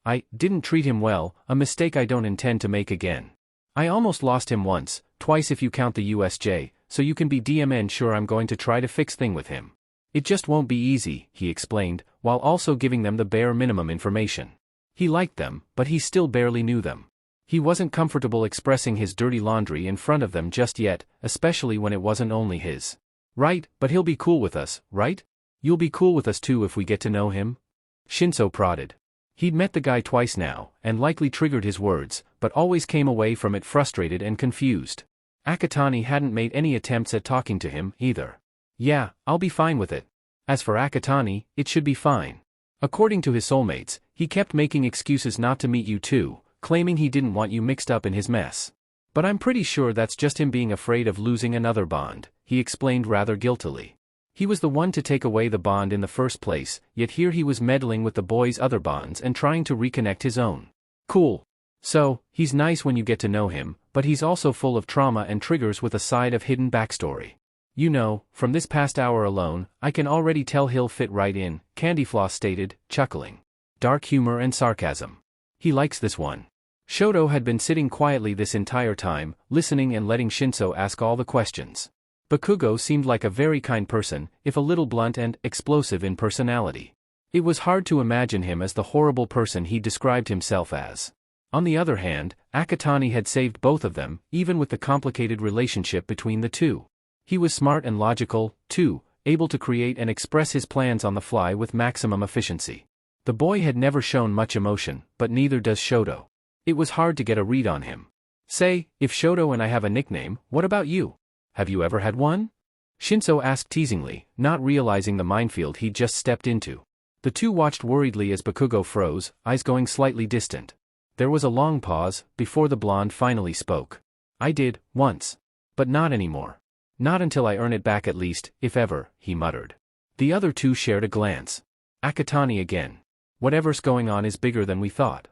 Speaker 1: I didn't treat him well, a mistake I don't intend to make again. I almost lost him once, twice if you count the USJ, so you can be DMN sure I'm going to try to fix thing with him. It just won't be easy, he explained, while also giving them the bare minimum information. He liked them, but he still barely knew them. He wasn't comfortable expressing his dirty laundry in front of them just yet, especially when it wasn't only his. Right, but he'll be cool with us, right? You'll be cool with us too if we get to know him? Shinso prodded. He'd met the guy twice now, and likely triggered his words, but always came away from it frustrated and confused. Akatani hadn't made any attempts at talking to him, either. Yeah, I'll be fine with it. As for Akatani, it should be fine. According to his soulmates, he kept making excuses not to meet you too, claiming he didn't want you mixed up in his mess. But I'm pretty sure that's just him being afraid of losing another bond, he explained rather guiltily. He was the one to take away the bond in the first place, yet here he was meddling with the boy's other bonds and trying to reconnect his own. Cool. So, he's nice when you get to know him, but he's also full of trauma and triggers with a side of hidden backstory. You know, from this past hour alone, I can already tell he'll fit right in, Candyfloss stated, chuckling. Dark humor and sarcasm. He likes this one. Shoto had been sitting quietly this entire time, listening and letting Shinso ask all the questions. Bakugo seemed like a very kind person, if a little blunt and explosive in personality. It was hard to imagine him as the horrible person he described himself as. On the other hand, Akatani had saved both of them, even with the complicated relationship between the two. He was smart and logical, too, able to create and express his plans on the fly with maximum efficiency. The boy had never shown much emotion, but neither does Shoto. It was hard to get a read on him. Say, if Shoto and I have a nickname, what about you? Have you ever had one? Shinso asked teasingly, not realizing the minefield he'd just stepped into. The two watched worriedly as Bakugo froze, eyes going slightly distant. There was a long pause, before the blonde finally spoke. I did, once. But not anymore. Not until I earn it back at least, if ever, he muttered. The other two shared a glance. Akatani again. Whatever's going on is bigger than we thought.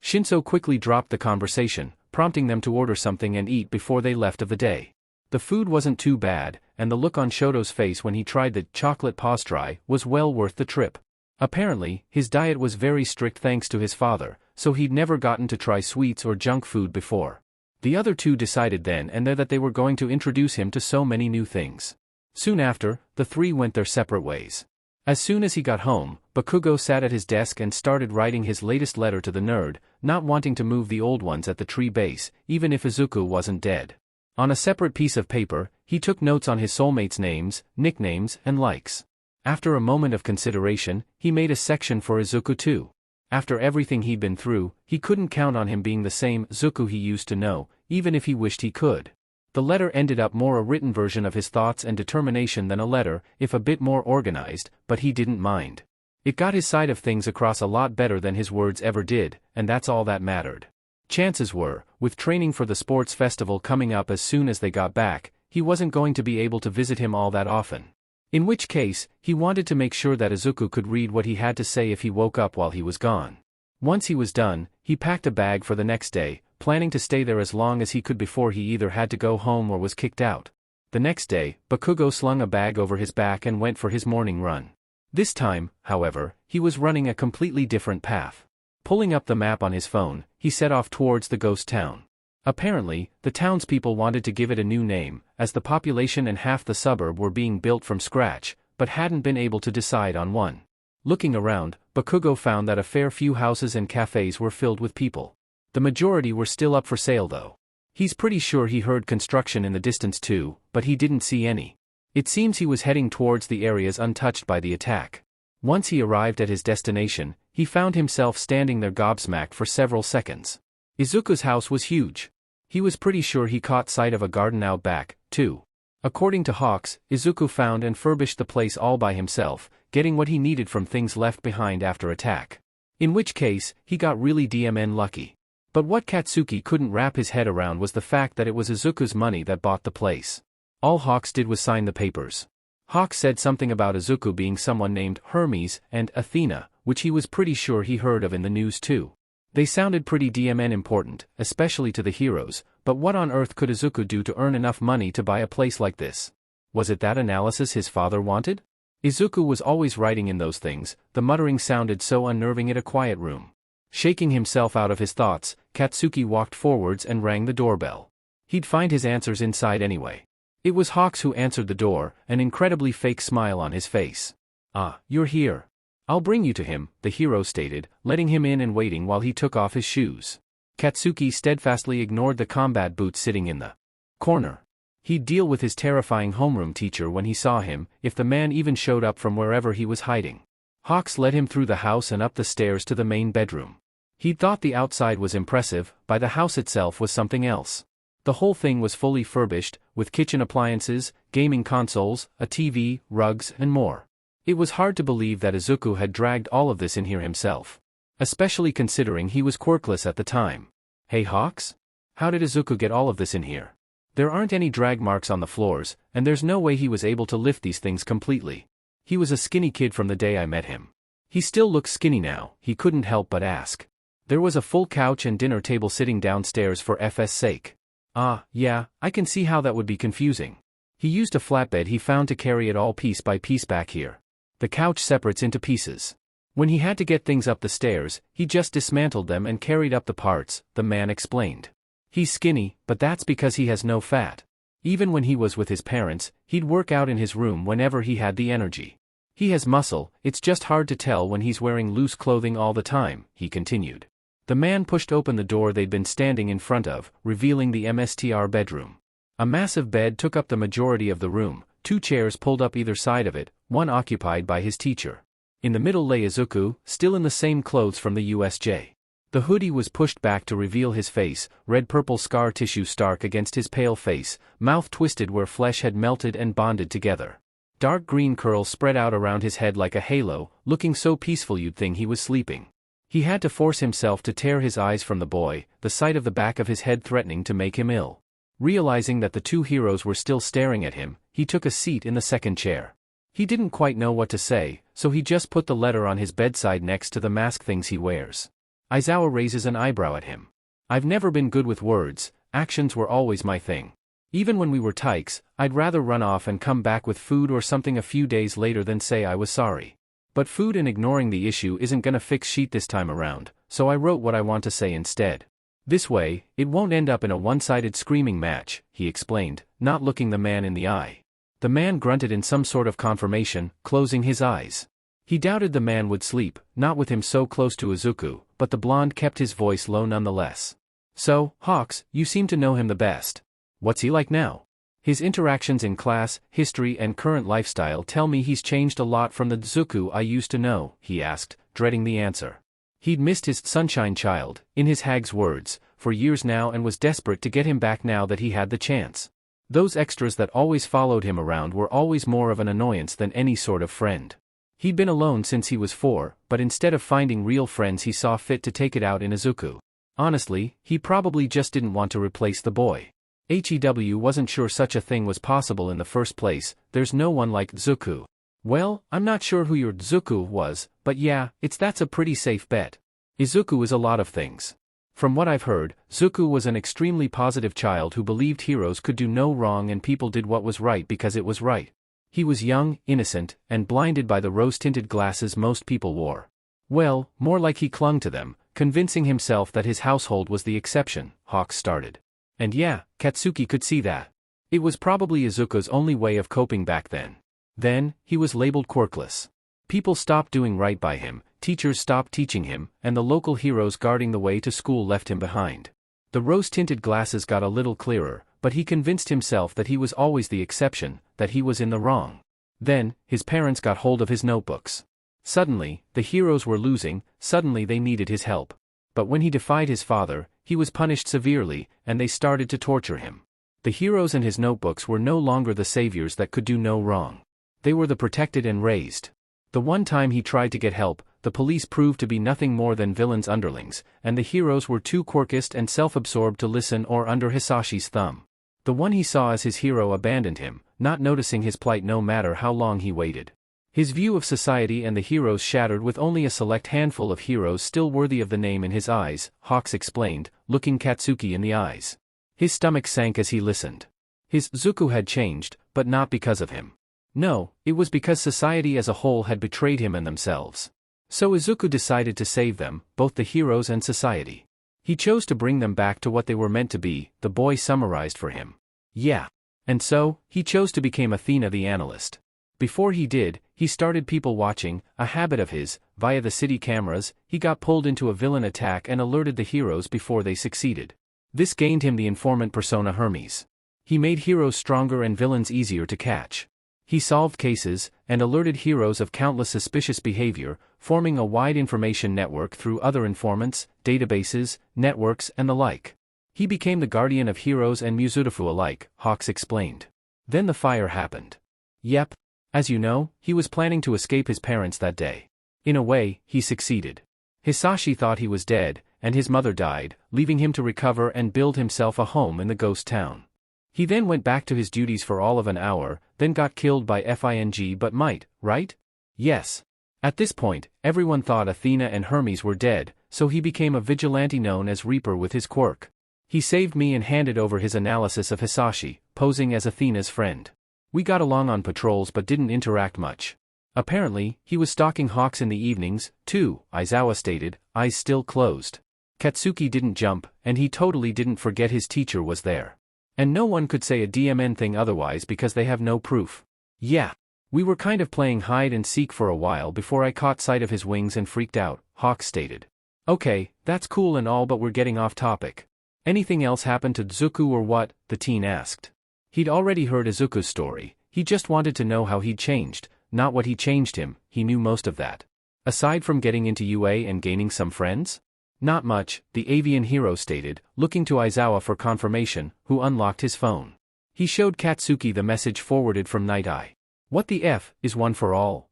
Speaker 1: Shinso quickly dropped the conversation, prompting them to order something and eat before they left of the day. The food wasn't too bad, and the look on Shoto's face when he tried the chocolate pastry was well worth the trip. Apparently, his diet was very strict thanks to his father, so he'd never gotten to try sweets or junk food before. The other two decided then and there that they were going to introduce him to so many new things. Soon after, the three went their separate ways. As soon as he got home, Bakugo sat at his desk and started writing his latest letter to the nerd, not wanting to move the old ones at the tree base, even if Izuku wasn't dead. On a separate piece of paper, he took notes on his soulmates' names, nicknames, and likes. After a moment of consideration, he made a section for Izuku too. After everything he'd been through, he couldn't count on him being the same Izuku he used to know, even if he wished he could. The letter ended up more a written version of his thoughts and determination than a letter, if a bit more organized, but he didn't mind. It got his side of things across a lot better than his words ever did, and that's all that mattered. Chances were, with training for the sports festival coming up as soon as they got back, he wasn't going to be able to visit him all that often. In which case, he wanted to make sure that Izuku could read what he had to say if he woke up while he was gone. Once he was done, he packed a bag for the next day, planning to stay there as long as he could before he either had to go home or was kicked out. The next day, Bakugo slung a bag over his back and went for his morning run. This time, however, he was running a completely different path. Pulling up the map on his phone, he set off towards the ghost town. Apparently, the townspeople wanted to give it a new name, as the population and half the suburb were being built from scratch, but hadn't been able to decide on one. Looking around, Bakugo found that a fair few houses and cafes were filled with people. The majority were still up for sale though. He's pretty sure he heard construction in the distance too, but he didn't see any. It seems he was heading towards the areas untouched by the attack. Once he arrived at his destination, he found himself standing there gobsmacked for several seconds. Izuku's house was huge. He was pretty sure he caught sight of a garden out back, too. According to Hawks, Izuku found and furbished the place all by himself, getting what he needed from things left behind after attack. In which case, he got really DMN lucky. But what Katsuki couldn't wrap his head around was the fact that it was Izuku's money that bought the place. All Hawks did was sign the papers. Hawks said something about Izuku being someone named Hermes and Athena, which he was pretty sure he heard of in the news too. They sounded pretty DMN important, especially to the heroes, but what on earth could Izuku do to earn enough money to buy a place like this? Was it that analysis his father wanted? Izuku was always writing in those things, the muttering sounded so unnerving in a quiet room. Shaking himself out of his thoughts, Katsuki walked forwards and rang the doorbell. He'd find his answers inside anyway. It was Hawks who answered the door, an incredibly fake smile on his face. "Ah, you're here. I'll bring you to him," the hero stated, letting him in and waiting while he took off his shoes. Katsuki steadfastly ignored the combat boots sitting in the corner. He'd deal with his terrifying homeroom teacher when he saw him, if the man even showed up from wherever he was hiding. Hawks led him through the house and up the stairs to the main bedroom. He'd thought the outside was impressive, but the house itself was something else. The whole thing was fully furbished, with kitchen appliances, gaming consoles, a TV, rugs, and more. It was hard to believe that Izuku had dragged all of this in here himself. Especially considering he was quirkless at the time. Hey Hawks? How did Izuku get all of this in here? There aren't any drag marks on the floors, and there's no way he was able to lift these things completely. He was a skinny kid from the day I met him. He still looks skinny now, he couldn't help but ask. There was a full couch and dinner table sitting downstairs for FS sake. Ah, yeah, I can see how that would be confusing. He used a flatbed he found to carry it all piece by piece back here. The couch separates into pieces. When he had to get things up the stairs, he just dismantled them and carried up the parts, the man explained. He's skinny, but that's because he has no fat. Even when he was with his parents, he'd work out in his room whenever he had the energy. He has muscle, it's just hard to tell when he's wearing loose clothing all the time, he continued. The man pushed open the door they'd been standing in front of, revealing the MSTR bedroom. A massive bed took up the majority of the room, 2 chairs pulled up either side of it, one occupied by his teacher. In the middle lay Izuku, still in the same clothes from the USJ. The hoodie was pushed back to reveal his face, red-purple scar tissue stark against his pale face, mouth twisted where flesh had melted and bonded together. Dark green curls spread out around his head like a halo, looking so peaceful you'd think he was sleeping. He had to force himself to tear his eyes from the boy, the sight of the back of his head threatening to make him ill. Realizing that the two heroes were still staring at him, he took a seat in the second chair. He didn't quite know what to say, so he just put the letter on his bedside next to the mask things he wears. Aizawa raises an eyebrow at him. I've never been good with words, actions were always my thing. Even when we were tykes, I'd rather run off and come back with food or something a few days later than say I was sorry. But food and ignoring the issue isn't gonna fix shit this time around, so I wrote what I want to say instead. This way, it won't end up in a one-sided screaming match, he explained, not looking the man in the eye. The man grunted in some sort of confirmation, closing his eyes. He doubted the man would sleep, not with him so close to Izuku, but the blonde kept his voice low nonetheless. So, Hawks, you seem to know him the best. What's he like now? His interactions in class, history and current lifestyle tell me he's changed a lot from the Izuku I used to know, he asked, dreading the answer. He'd missed his sunshine child, in his hag's words, for years now and was desperate to get him back now that he had the chance. Those extras that always followed him around were always more of an annoyance than any sort of friend. He'd been alone since he was 4, but instead of finding real friends he saw fit to take it out in Izuku. Honestly, he probably just didn't want to replace the boy. HEW wasn't sure such a thing was possible in the first place, there's no one like Izuku. Well, I'm not sure who your Izuku was, but yeah, that's a pretty safe bet. Izuku is a lot of things. From what I've heard, Izuku was an extremely positive child who believed heroes could do no wrong and people did what was right because it was right. He was young, innocent, and blinded by the rose-tinted glasses most people wore. Well, more like he clung to them, convincing himself that his household was the exception, Hawks started. And yeah, Katsuki could see that. It was probably Izuku's only way of coping back then. Then, he was labeled quirkless. People stopped doing right by him, teachers stopped teaching him, and the local heroes guarding the way to school left him behind. The rose-tinted glasses got a little clearer, but he convinced himself that he was always the exception, that he was in the wrong. Then, his parents got hold of his notebooks. Suddenly, the heroes were losing, suddenly they needed his help. But when he defied his father, he was punished severely, and they started to torture him. The heroes in his notebooks were no longer the saviors that could do no wrong. They were the protected and raised. The one time he tried to get help, the police proved to be nothing more than villains' underlings, and the heroes were too quirkist and self-absorbed to listen or under Hisashi's thumb. The one he saw as his hero abandoned him, not noticing his plight no matter how long he waited. His view of society and the heroes shattered with only a select handful of heroes still worthy of the name in his eyes, Hawks explained, looking Katsuki in the eyes. His stomach sank as he listened. His Izuku had changed, but not because of him. No, it was because society as a whole had betrayed him and themselves. So Izuku decided to save them, both the heroes and society. He chose to bring them back to what they were meant to be, the boy summarized for him. Yeah. And so, he chose to become Athena the analyst. Before he did, he started people watching, a habit of his, via the city cameras. He got pulled into a villain attack and alerted the heroes before they succeeded. This gained him the informant persona Hermes. He made heroes stronger and villains easier to catch. He solved cases, and alerted heroes of countless suspicious behavior, forming a wide information network through other informants, databases, networks and the like. He became the guardian of heroes and Muzutafu alike, Hawks explained. Then the fire happened. Yep. As you know, he was planning to escape his parents that day. In a way, he succeeded. Hisashi thought he was dead, and his mother died, leaving him to recover and build himself a home in the ghost town. He then went back to his duties for all of an hour, then got killed by Fing but might, right? Yes. At this point, everyone thought Athena and Hermes were dead, so he became a vigilante known as Reaper with his quirk. He saved me and handed over his analysis of Hisashi, posing as Athena's friend. We got along on patrols but didn't interact much. Apparently, he was stalking Hawks in the evenings, too, Aizawa stated, eyes still closed. Katsuki didn't jump, and he totally didn't forget his teacher was there. And no one could say a DMN thing otherwise because they have no proof. Yeah. We were kind of playing hide and seek for a while before I caught sight of his wings and freaked out, Hawks stated. Okay, that's cool and all but we're getting off topic. Anything else happen to Izuku or what? The teen asked. He'd already heard Izuku's story, he just wanted to know how he'd changed, not what he changed him, he knew most of that. Aside from getting into UA and gaining some friends? Not much, the avian hero stated, looking to Aizawa for confirmation, who unlocked his phone. He showed Katsuki the message forwarded from Night Eye. What the F is one for all?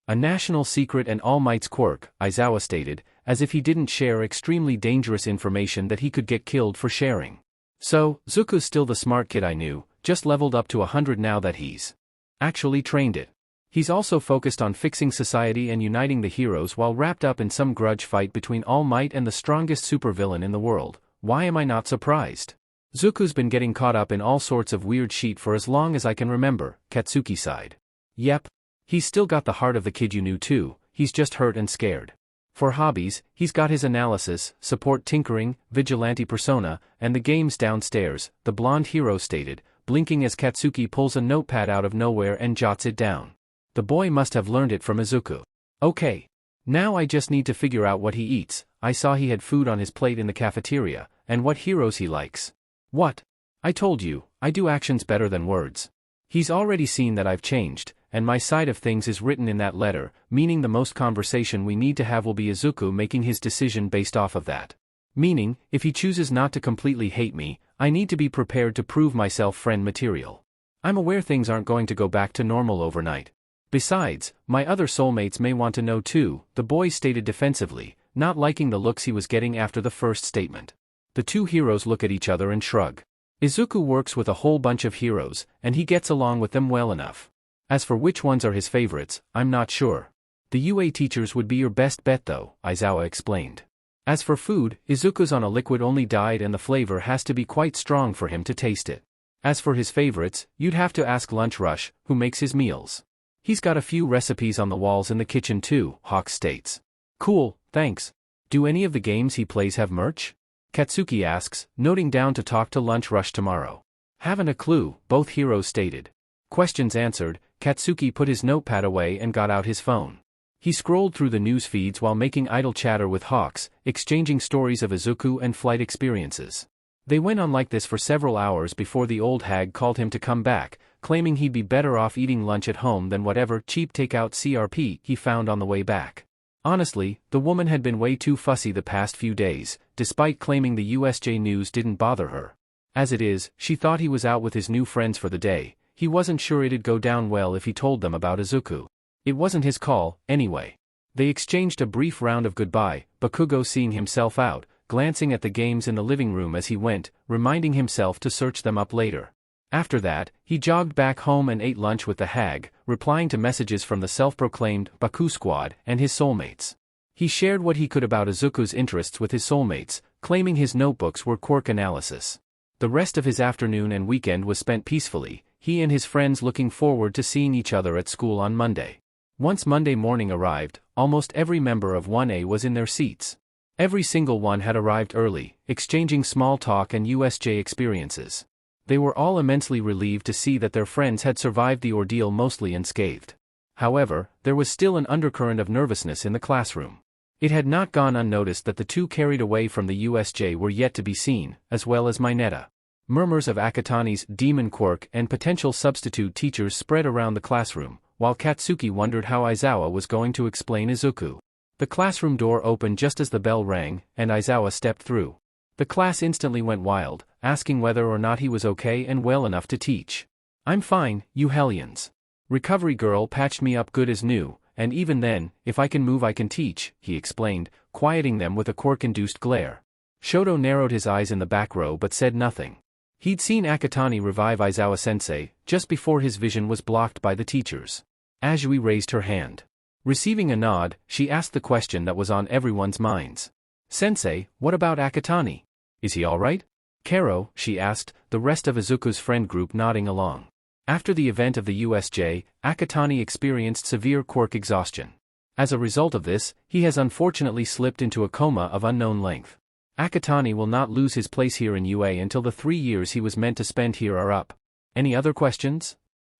Speaker 1: A national secret and All Might's quirk, Aizawa stated, as if he didn't share extremely dangerous information that he could get killed for sharing. So, Zuku's still the smart kid I knew, just leveled up to 100 now that he's actually trained it. He's also focused on fixing society and uniting the heroes while wrapped up in some grudge fight between All Might and the strongest supervillain in the world. Why am I not surprised? Zuku's been getting caught up in all sorts of weird shit for as long as I can remember, Katsuki sighed. Yep. He's still got the heart of the kid you knew too, he's just hurt and scared. For hobbies, he's got his analysis, support tinkering, vigilante persona, and the games downstairs, the blonde hero stated, blinking as Katsuki pulls a notepad out of nowhere and jots it down. The boy must have learned it from Izuku. Okay. Now I just need to figure out what he eats. I saw he had food on his plate in the cafeteria, and what heroes he likes. What? I told you, I do actions better than words. He's already seen that I've changed, and my side of things is written in that letter, meaning the most conversation we need to have will be Izuku making his decision based off of that. Meaning, if he chooses not to completely hate me, I need to be prepared to prove myself friend material. I'm aware things aren't going to go back to normal overnight. Besides, my other soulmates may want to know too, the boy stated defensively, not liking the looks he was getting after the first statement. The two heroes look at each other and shrug. Izuku works with a whole bunch of heroes, and he gets along with them well enough. As for which ones are his favorites, I'm not sure. The UA teachers would be your best bet though, Aizawa explained. As for food, Izuku's on a liquid-only diet and the flavor has to be quite strong for him to taste it. As for his favorites, you'd have to ask Lunch Rush, who makes his meals. He's got a few recipes on the walls in the kitchen too, Hawk states. Cool, thanks. Do any of the games he plays have merch? Katsuki asks, noting down to talk to Lunch Rush tomorrow. Haven't a clue, both heroes stated. Questions answered, Katsuki put his notepad away and got out his phone. He scrolled through the news feeds while making idle chatter with Hawks, exchanging stories of Izuku and flight experiences. They went on like this for several hours before the old hag called him to come back, claiming he'd be better off eating lunch at home than whatever cheap takeout CRP he found on the way back. Honestly, the woman had been way too fussy the past few days, despite claiming the USJ news didn't bother her. As it is, she thought he was out with his new friends for the day. He wasn't sure it'd go down well if he told them about Izuku. It wasn't his call, anyway. They exchanged a brief round of goodbye, Bakugo seeing himself out, glancing at the games in the living room as he went, reminding himself to search them up later. After that, he jogged back home and ate lunch with the hag, replying to messages from the self-proclaimed Baku Squad and his soulmates. He shared what he could about Izuku's interests with his soulmates, claiming his notebooks were quirk analysis. The rest of his afternoon and weekend was spent peacefully, he and his friends looking forward to seeing each other at school on Monday. Once Monday morning arrived, almost every member of 1A was in their seats. Every single one had arrived early, exchanging small talk and USJ experiences. They were all immensely relieved to see that their friends had survived the ordeal mostly unscathed. However, there was still an undercurrent of nervousness in the classroom. It had not gone unnoticed that the two carried away from the USJ were yet to be seen, as well as Mineta. Murmurs of Akatani's demon quirk and potential substitute teachers spread around the classroom, while Katsuki wondered how Aizawa was going to explain Izuku. The classroom door opened just as the bell rang, and Aizawa stepped through. The class instantly went wild, asking whether or not he was okay and well enough to teach. I'm fine, you hellions. Recovery girl patched me up good as new, and even then, if I can move I can teach, he explained, quieting them with a quirk-induced glare. Shoto narrowed his eyes in the back row but said nothing. He'd seen Akatani revive Aizawa-sensei, just before his vision was blocked by the teachers. Azui raised her hand. Receiving a nod, she asked the question that was on everyone's minds. Sensei, what about Akatani? Is he alright? Kero, she asked, the rest of Izuku's friend group nodding along. After the event of the USJ, Akatani experienced severe quirk exhaustion. As a result of this, he has unfortunately slipped into a coma of unknown length. Akatani will not lose his place here in UA until the 3 years he was meant to spend here are up. Any other questions?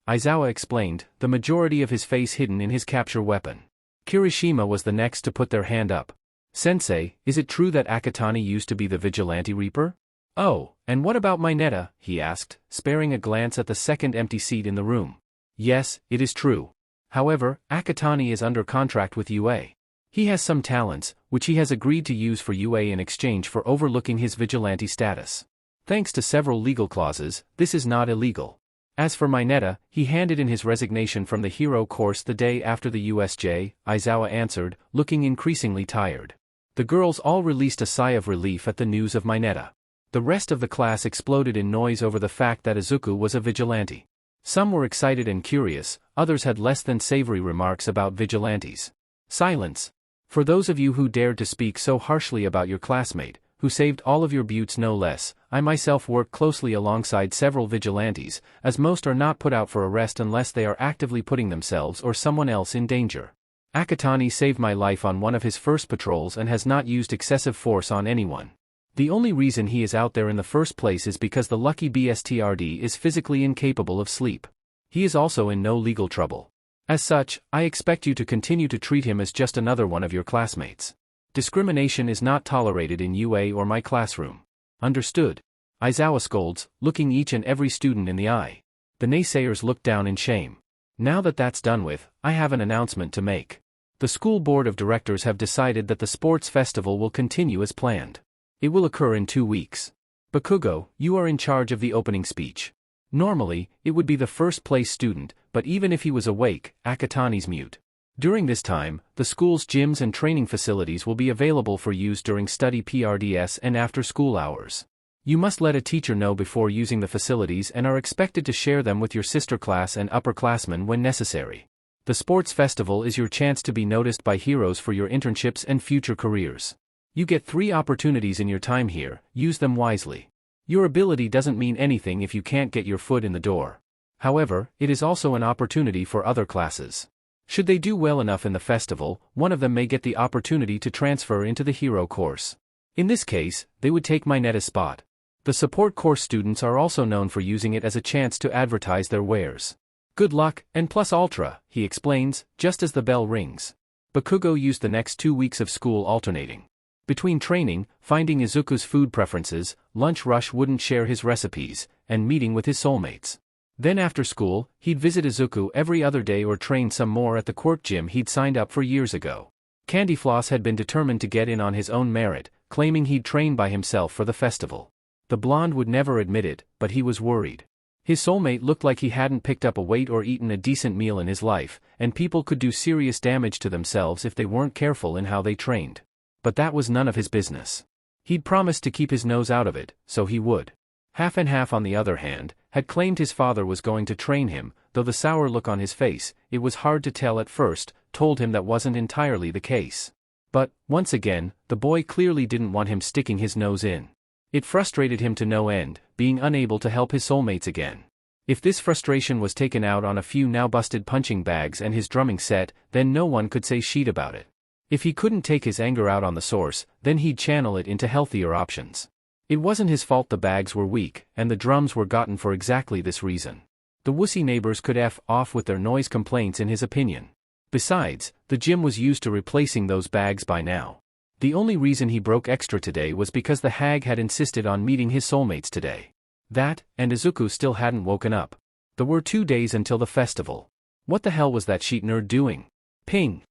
Speaker 1: Aizawa explained, the majority of his face hidden in his capture weapon. Kirishima was the next to put their hand up. Sensei, is it true that Akatani used to be the Vigilante Reaper? Oh, and what about Mineta? He asked, sparing a glance at the second empty seat in the room. Yes, it is true. However, Akatani is under contract with UA. He has some talents, which he has agreed to use for UA in exchange for overlooking his vigilante status. Thanks to several legal clauses, this is not illegal. As for Mineta, he handed in his resignation from the hero course the day after the USJ, Aizawa answered, looking increasingly tired. The girls all released a sigh of relief at the news of Mineta. The rest of the class exploded in noise over the fact that Izuku was a vigilante. Some were excited and curious, others had less than savory remarks about vigilantes. Silence. For those of you who dared to speak so harshly about your classmate, who saved all of your buttes no less, I myself work closely alongside several vigilantes, as most are not put out for arrest unless they are actively putting themselves or someone else in danger. Akatani saved my life on one of his first patrols and has not used excessive force on anyone. The only reason he is out there in the first place is because the lucky BSTRD is physically incapable of sleep. He is also in no legal trouble. As such, I expect you to continue to treat him as just another one of your classmates. Discrimination is not tolerated in UA or my classroom. Understood? Aizawa scolds, looking each and every student in the eye. The naysayers look down in shame. Now that that's done with, I have an announcement to make. The school board of directors have decided that the sports festival will continue as planned. It will occur in 2 weeks. Bakugo, you are in charge of the opening speech. Normally, it would be the first place student, but even if he was awake, Akatani's mute. During this time, the school's gyms and training facilities will be available for use during study PRDS and after school hours. You must let a teacher know before using the facilities and are expected to share them with your sister class and upperclassmen when necessary. The sports festival is your chance to be noticed by heroes for your internships and future careers. You get 3 opportunities in your time here, use them wisely. Your ability doesn't mean anything if you can't get your foot in the door. However, it is also an opportunity for other classes. Should they do well enough in the festival, one of them may get the opportunity to transfer into the hero course. In this case, they would take Mineta's spot. The support course students are also known for using it as a chance to advertise their wares. Good luck, and plus ultra, he explains, just as the bell rings. Bakugo used the next 2 weeks of school alternating. Between training, finding Izuku's food preferences, lunch rush wouldn't share his recipes, and meeting with his soulmates. Then after school, he'd visit Izuku every other day or train some more at the quirk gym he'd signed up for years ago. Candyfloss had been determined to get in on his own merit, claiming he'd train by himself for the festival. The blonde would never admit it, but he was worried. His soulmate looked like he hadn't picked up a weight or eaten a decent meal in his life, and people could do serious damage to themselves if they weren't careful in how they trained. But that was none of his business. He'd promised to keep his nose out of it, so he would. Half and Half, on the other hand, had claimed his father was going to train him, though the sour look on his face, it was hard to tell at first, told him that wasn't entirely the case. But, once again, the boy clearly didn't want him sticking his nose in. It frustrated him to no end, being unable to help his soulmates again. If this frustration was taken out on a few now busted punching bags and his drumming set, then no one could say shit about it. If he couldn't take his anger out on the source, then he'd channel it into healthier options. It wasn't his fault the bags were weak, and the drums were gotten for exactly this reason. The wussy neighbors could F off with their noise complaints in his opinion. Besides, the gym was used to replacing those bags by now. The only reason he broke extra today was because the hag had insisted on meeting his soulmates today. That, and Izuku still hadn't woken up. There were 2 days until the festival. What the hell was that sheet nerd doing? Ping.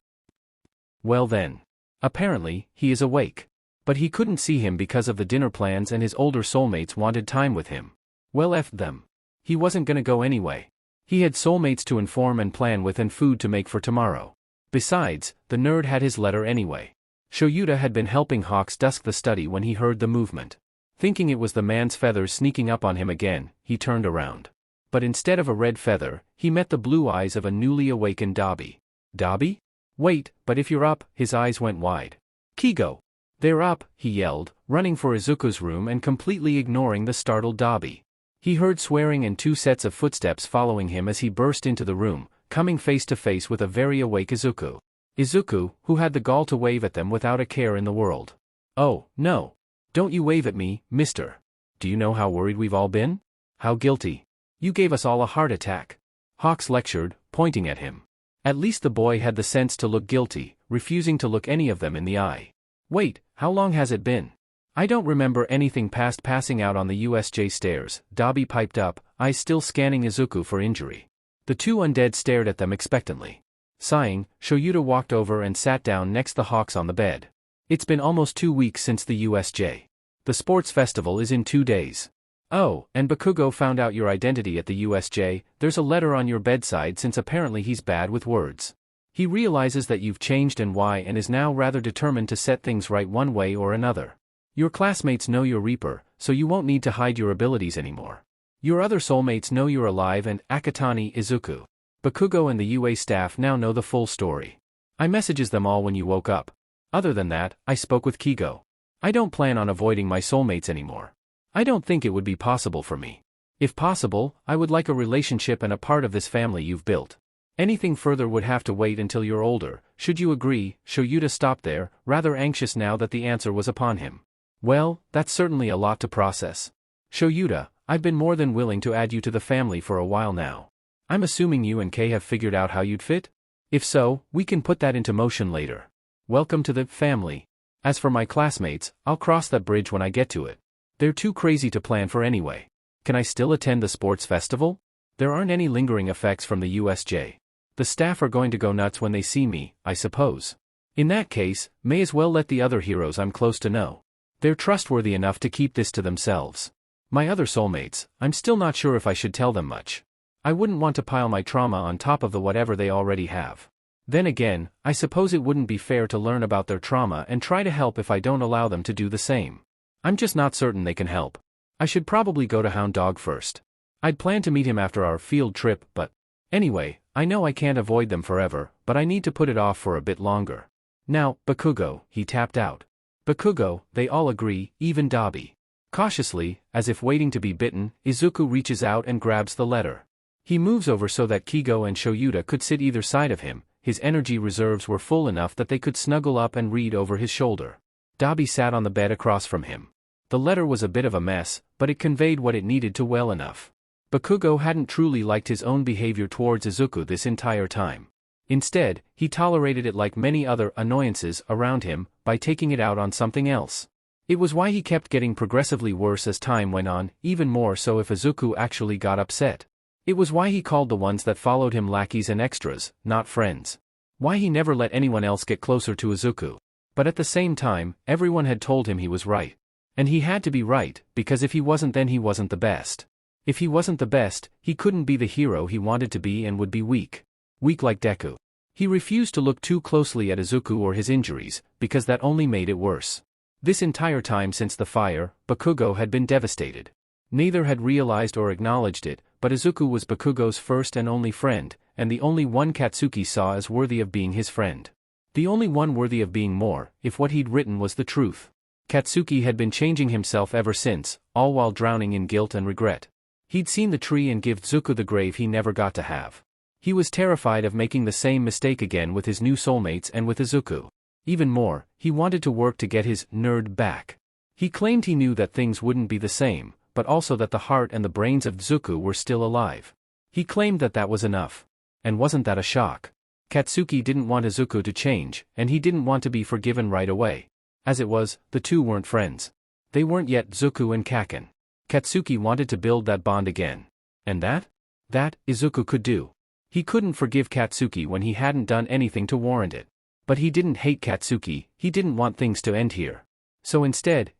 Speaker 1: Well then. Apparently, he is awake. But he couldn't see him because of the dinner plans and his older soulmates wanted time with him. Well, F them. He wasn't gonna go anyway. He had soulmates to inform and plan with and food to make for tomorrow. Besides, the nerd had his letter anyway. Shoyuta had been helping Hawks dusk the study when he heard the movement. Thinking it was the man's feathers sneaking up on him again, he turned around. But instead of a red feather, he met the blue eyes of a newly awakened Dabi. Dabi? Wait, but if you're up, his eyes went wide. Kigo! They're up, he yelled, running for Izuku's room and completely ignoring the startled Dabi. He heard swearing and 2 sets of footsteps following him as he burst into the room, coming face to face with a very awake Izuku. Izuku, who had the gall to wave at them without a care in the world. Oh, no. Don't you wave at me, mister. Do you know how worried we've all been? How guilty. You gave us all a heart attack. Hawks lectured, pointing at him. At least the boy had the sense to look guilty, refusing to look any of them in the eye. Wait, how long has it been? I don't remember anything past passing out on the USJ stairs, Dabi piped up, eyes still scanning Izuku for injury. The 2 undead stared at them expectantly. Sighing, Shoyuta walked over and sat down next the Hawks on the bed. It's been almost 2 weeks since the USJ. The sports festival is in 2 days. Oh, and Bakugo found out your identity at the USJ. There's a letter on your bedside since apparently he's bad with words. He realizes that you've changed and why and is now rather determined to set things right one way or another. Your classmates know you're Reaper, so you won't need to hide your abilities anymore. Your other soulmates know you're alive and Akatani Izuku. Bakugo and the UA staff now know the full story. I messages them all when you woke up. Other than that, I spoke with Kigo. I don't plan on avoiding my soulmates anymore. I don't think it would be possible for me. If possible, I would like a relationship and a part of this family you've built. Anything further would have to wait until you're older. Should you agree? Shoyuta stopped there, rather anxious now that the answer was upon him. Well, that's certainly a lot to process. Shoyuta, I've been more than willing to add you to the family for a while now. I'm assuming you and Kei have figured out how you'd fit? If so, we can put that into motion later. Welcome to the family. As for my classmates, I'll cross that bridge when I get to it. They're too crazy to plan for anyway. Can I still attend the sports festival? There aren't any lingering effects from the USJ. The staff are going to go nuts when they see me, I suppose. In that case, may as well let the other heroes I'm close to know. They're trustworthy enough to keep this to themselves. My other soulmates, I'm still not sure if I should tell them much. I wouldn't want to pile my trauma on top of the whatever they already have. Then again, I suppose it wouldn't be fair to learn about their trauma and try to help if I don't allow them to do the same. I'm just not certain they can help. I should probably go to Hound Dog first. I'd planned to meet him after our field trip, but anyway, I know I can't avoid them forever, but I need to put it off for a bit longer. Now, Bakugo, he tapped out. Bakugo, they all agree, even Dabi. Cautiously, as if waiting to be bitten, Izuku reaches out and grabs the letter. He moves over so that Kigo and Shoyuta could sit either side of him. His energy reserves were full enough that they could snuggle up and read over his shoulder. Dabi sat on the bed across from him. The letter was a bit of a mess, but it conveyed what it needed to well enough. Bakugo hadn't truly liked his own behavior towards Izuku this entire time. Instead, he tolerated it like many other annoyances around him, by taking it out on something else. It was why he kept getting progressively worse as time went on, even more so if Izuku actually got upset. It was why he called the ones that followed him lackeys and extras, not friends. Why he never let anyone else get closer to Izuku. But at the same time, everyone had told him he was right. And he had to be right, because if he wasn't then he wasn't the best. If he wasn't the best, he couldn't be the hero he wanted to be and would be weak. Weak like Deku. He refused to look too closely at Izuku or his injuries, because that only made it worse. This entire time since the fire, Bakugo had been devastated. Neither had realized or acknowledged it, but Izuku was Bakugo's first and only friend, and the only one Katsuki saw as worthy of being his friend. The only one worthy of being more, if what he'd written was the truth. Katsuki had been changing himself ever since, all while drowning in guilt and regret. He'd seen the tree and give Izuku the grave he never got to have. He was terrified of making the same mistake again with his new soulmates and with Izuku. Even more, he wanted to work to get his nerd back. He claimed he knew that things wouldn't be the same, but also that the heart and the brains of Izuku were still alive. He claimed that that was enough. And wasn't that a shock? Katsuki didn't want Izuku to change, and he didn't want to be forgiven right away. As it was, the two weren't friends. They weren't yet Izuku and Kaken. Katsuki wanted to build that bond again. And that? That, Izuku could do. He couldn't forgive Katsuki when he hadn't done anything to warrant it. But he didn't hate Katsuki, he didn't want things to end here. So instead,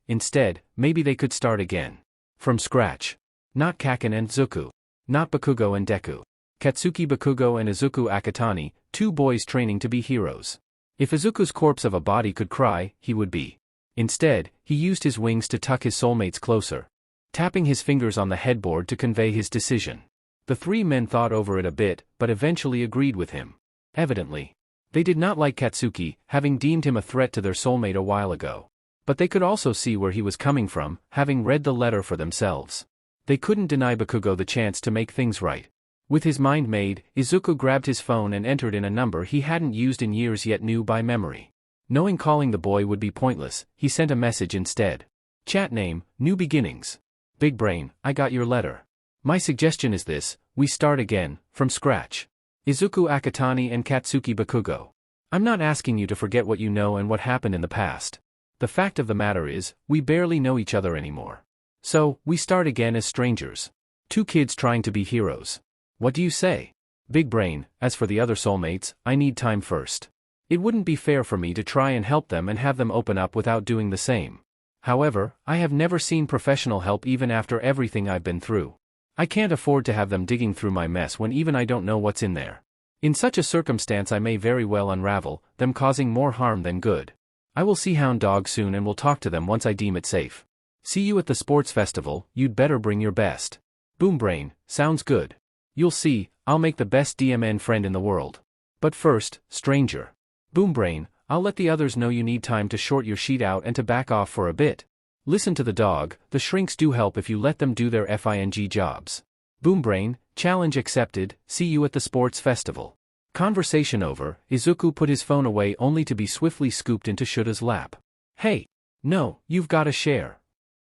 Speaker 1: maybe they could start again. From scratch. Not Kaken and Izuku. Not Bakugo and Deku. Katsuki Bakugo and Izuku Akatani, two boys training to be heroes. If Izuku's corpse of a body could cry, he would be. Instead, he used his wings to tuck his soulmates closer. Tapping his fingers on the headboard to convey his decision. The three men thought over it a bit, but eventually agreed with him. Evidently. They did not like Katsuki, having deemed him a threat to their soulmate a while ago. But they could also see where he was coming from, having read the letter for themselves. They couldn't deny Bakugo the chance to make things right. With his mind made, Izuku grabbed his phone and entered in a number he hadn't used in years yet knew by memory. Knowing calling the boy would be pointless, he sent a message instead. Chat name, New Beginnings. Big Brain, I got your letter. My suggestion is this, we start again, from scratch. Izuku Akatani and Katsuki Bakugo. I'm not asking you to forget what you know and what happened in the past. The fact of the matter is, we barely know each other anymore. So, we start again as strangers. Two kids trying to be heroes. What do you say? Big brain, as for the other soulmates, I need time first. It wouldn't be fair for me to try and help them and have them open up without doing the same. However, I have never seen professional help even after everything I've been through. I can't afford to have them digging through my mess when even I don't know what's in there. In such a circumstance I may very well unravel, them causing more harm than good. I will see Hound Dog soon and will talk to them once I deem it safe. See you at the sports festival, you'd better bring your best. Boom Brain, sounds good. You'll see, I'll make the best DMN friend in the world. But first, stranger. Boom Brain, I'll let the others know you need time to short your sheet out and to back off for a bit. Listen to the dog, the shrinks do help if you let them do their FING jobs. Boom Brain, challenge accepted, see you at the sports festival. Conversation over, Izuku put his phone away only to be swiftly scooped into Shura's lap. Hey! No, you've gotta share.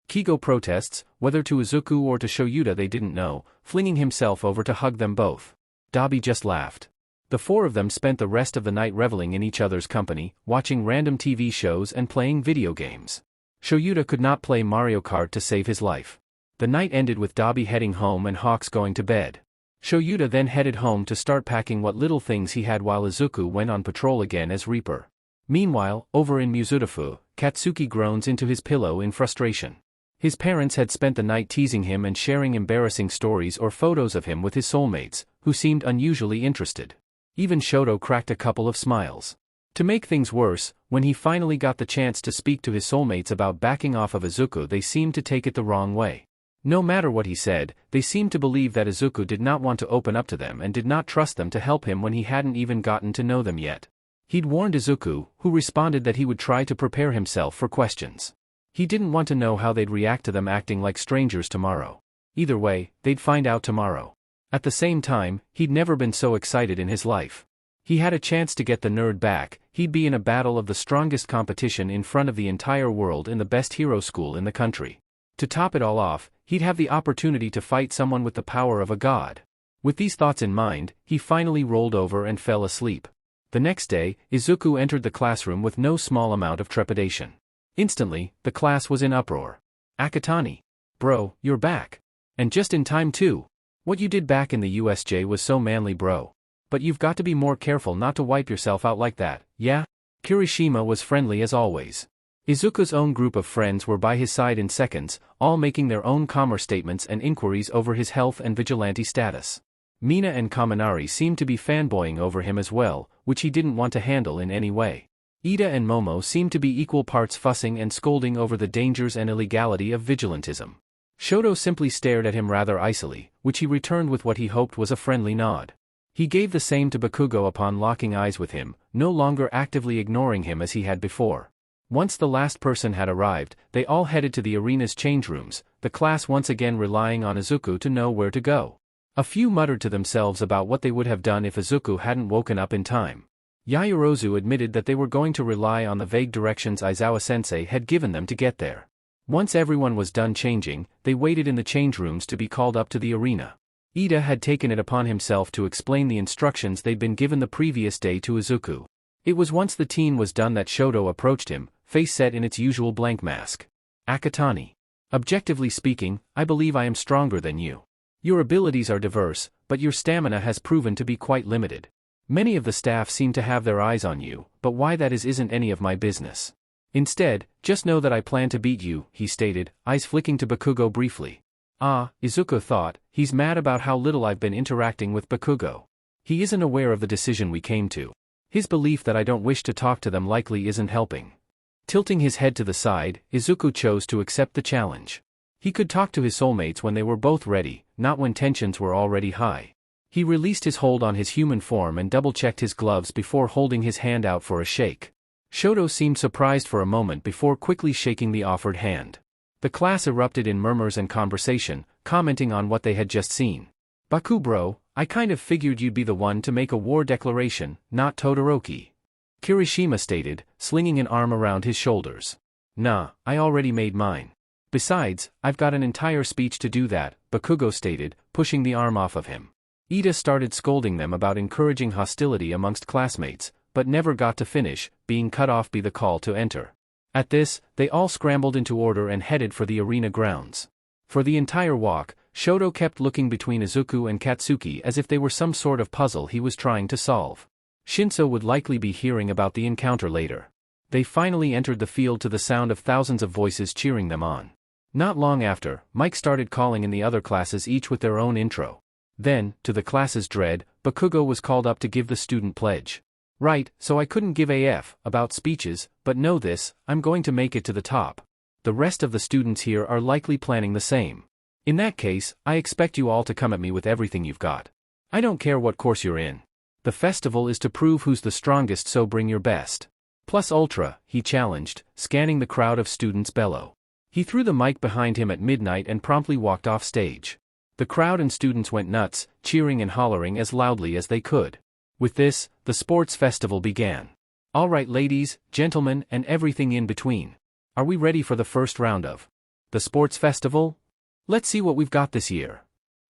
Speaker 1: Kigo protests, whether to Izuku or to Shoyuta they didn't know, flinging himself over to hug them both. Dabi just laughed. The four of them spent the rest of the night reveling in each other's company, watching random TV shows and playing video games. Shoyuta could not play Mario Kart to save his life. The night ended with Dabi heading home and Hawks going to bed. Shoyuta then headed home to start packing what little things he had while Izuku went on patrol again as Reaper. Meanwhile, over in Muzutafu, Katsuki groans into his pillow in frustration. His parents had spent the night teasing him and sharing embarrassing stories or photos of him with his soulmates, who seemed unusually interested. Even Shoto cracked a couple of smiles. To make things worse, when he finally got the chance to speak to his soulmates about backing off of Izuku, they seemed to take it the wrong way. No matter what he said, they seemed to believe that Izuku did not want to open up to them and did not trust them to help him when he hadn't even gotten to know them yet. He'd warned Izuku, who responded that he would try to prepare himself for questions. He didn't want to know how they'd react to them acting like strangers tomorrow. Either way, they'd find out tomorrow. At the same time, he'd never been so excited in his life. He had a chance to get the nerd back, he'd be in a battle of the strongest competition in front of the entire world in the best hero school in the country. To top it all off, he'd have the opportunity to fight someone with the power of a god. With these thoughts in mind, he finally rolled over and fell asleep. The next day, Izuku entered the classroom with no small amount of trepidation. Instantly, the class was in uproar. Akatani. Bro, you're back. And just in time too. What you did back in the USJ was so manly, bro. But you've got to be more careful not to wipe yourself out like that, yeah? Kirishima was friendly as always. Izuku's own group of friends were by his side in seconds, all making their own calmer statements and inquiries over his health and vigilante status. Mina and Kaminari seemed to be fanboying over him as well, which he didn't want to handle in any way. Ida and Momo seemed to be equal parts fussing and scolding over the dangers and illegality of vigilantism. Shoto simply stared at him rather icily, which he returned with what he hoped was a friendly nod. He gave the same to Bakugo upon locking eyes with him, no longer actively ignoring him as he had before. Once the last person had arrived, they all headed to the arena's change rooms, the class once again relying on Izuku to know where to go. A few muttered to themselves about what they would have done if Izuku hadn't woken up in time. Yaoyorozu admitted that they were going to rely on the vague directions Aizawa-sensei had given them to get there. Once everyone was done changing, they waited in the change rooms to be called up to the arena. Ida had taken it upon himself to explain the instructions they'd been given the previous day to Izuku. It was once the teen was done that Shoto approached him, face set in its usual blank mask. Akatani. Objectively speaking, I believe I am stronger than you. Your abilities are diverse, but your stamina has proven to be quite limited. Many of the staff seem to have their eyes on you, but why that isn't any of my business. Instead, just know that I plan to beat you, he stated, eyes flicking to Bakugo briefly. Ah, Izuku thought, he's mad about how little I've been interacting with Bakugo. He isn't aware of the decision we came to. His belief that I don't wish to talk to them likely isn't helping. Tilting his head to the side, Izuku chose to accept the challenge. He could talk to his soulmates when they were both ready, not when tensions were already high. He released his hold on his human form and double-checked his gloves before holding his hand out for a shake. Shoto seemed surprised for a moment before quickly shaking the offered hand. The class erupted in murmurs and conversation, commenting on what they had just seen. Baku bro, I kind of figured you'd be the one to make a war declaration, not Todoroki. Kirishima stated, slinging an arm around his shoulders. Nah, I already made mine. Besides, I've got an entire speech to do that, Bakugo stated, pushing the arm off of him. Ida started scolding them about encouraging hostility amongst classmates, but never got to finish, being cut off by the call to enter. At this, they all scrambled into order and headed for the arena grounds. For the entire walk, Shoto kept looking between Izuku and Katsuki as if they were some sort of puzzle he was trying to solve. Shinso would likely be hearing about the encounter later. They finally entered the field to the sound of thousands of voices cheering them on. Not long after, Mike started calling in the other classes, each with their own intro. Then, to the class's dread, Bakugo was called up to give the student pledge. Right, so I couldn't give AF about speeches, but know this, I'm going to make it to the top. The rest of the students here are likely planning the same. In that case, I expect you all to come at me with everything you've got. I don't care what course you're in. The festival is to prove who's the strongest, so bring your best. Plus ultra, he challenged, scanning the crowd of students below. He threw the mic behind him at midnight and promptly walked off stage. The crowd and students went nuts, cheering and hollering as loudly as they could. With this, the sports festival began. All right, ladies, gentlemen, and everything in between. Are we ready for the first round of the sports festival? Let's see what we've got this year.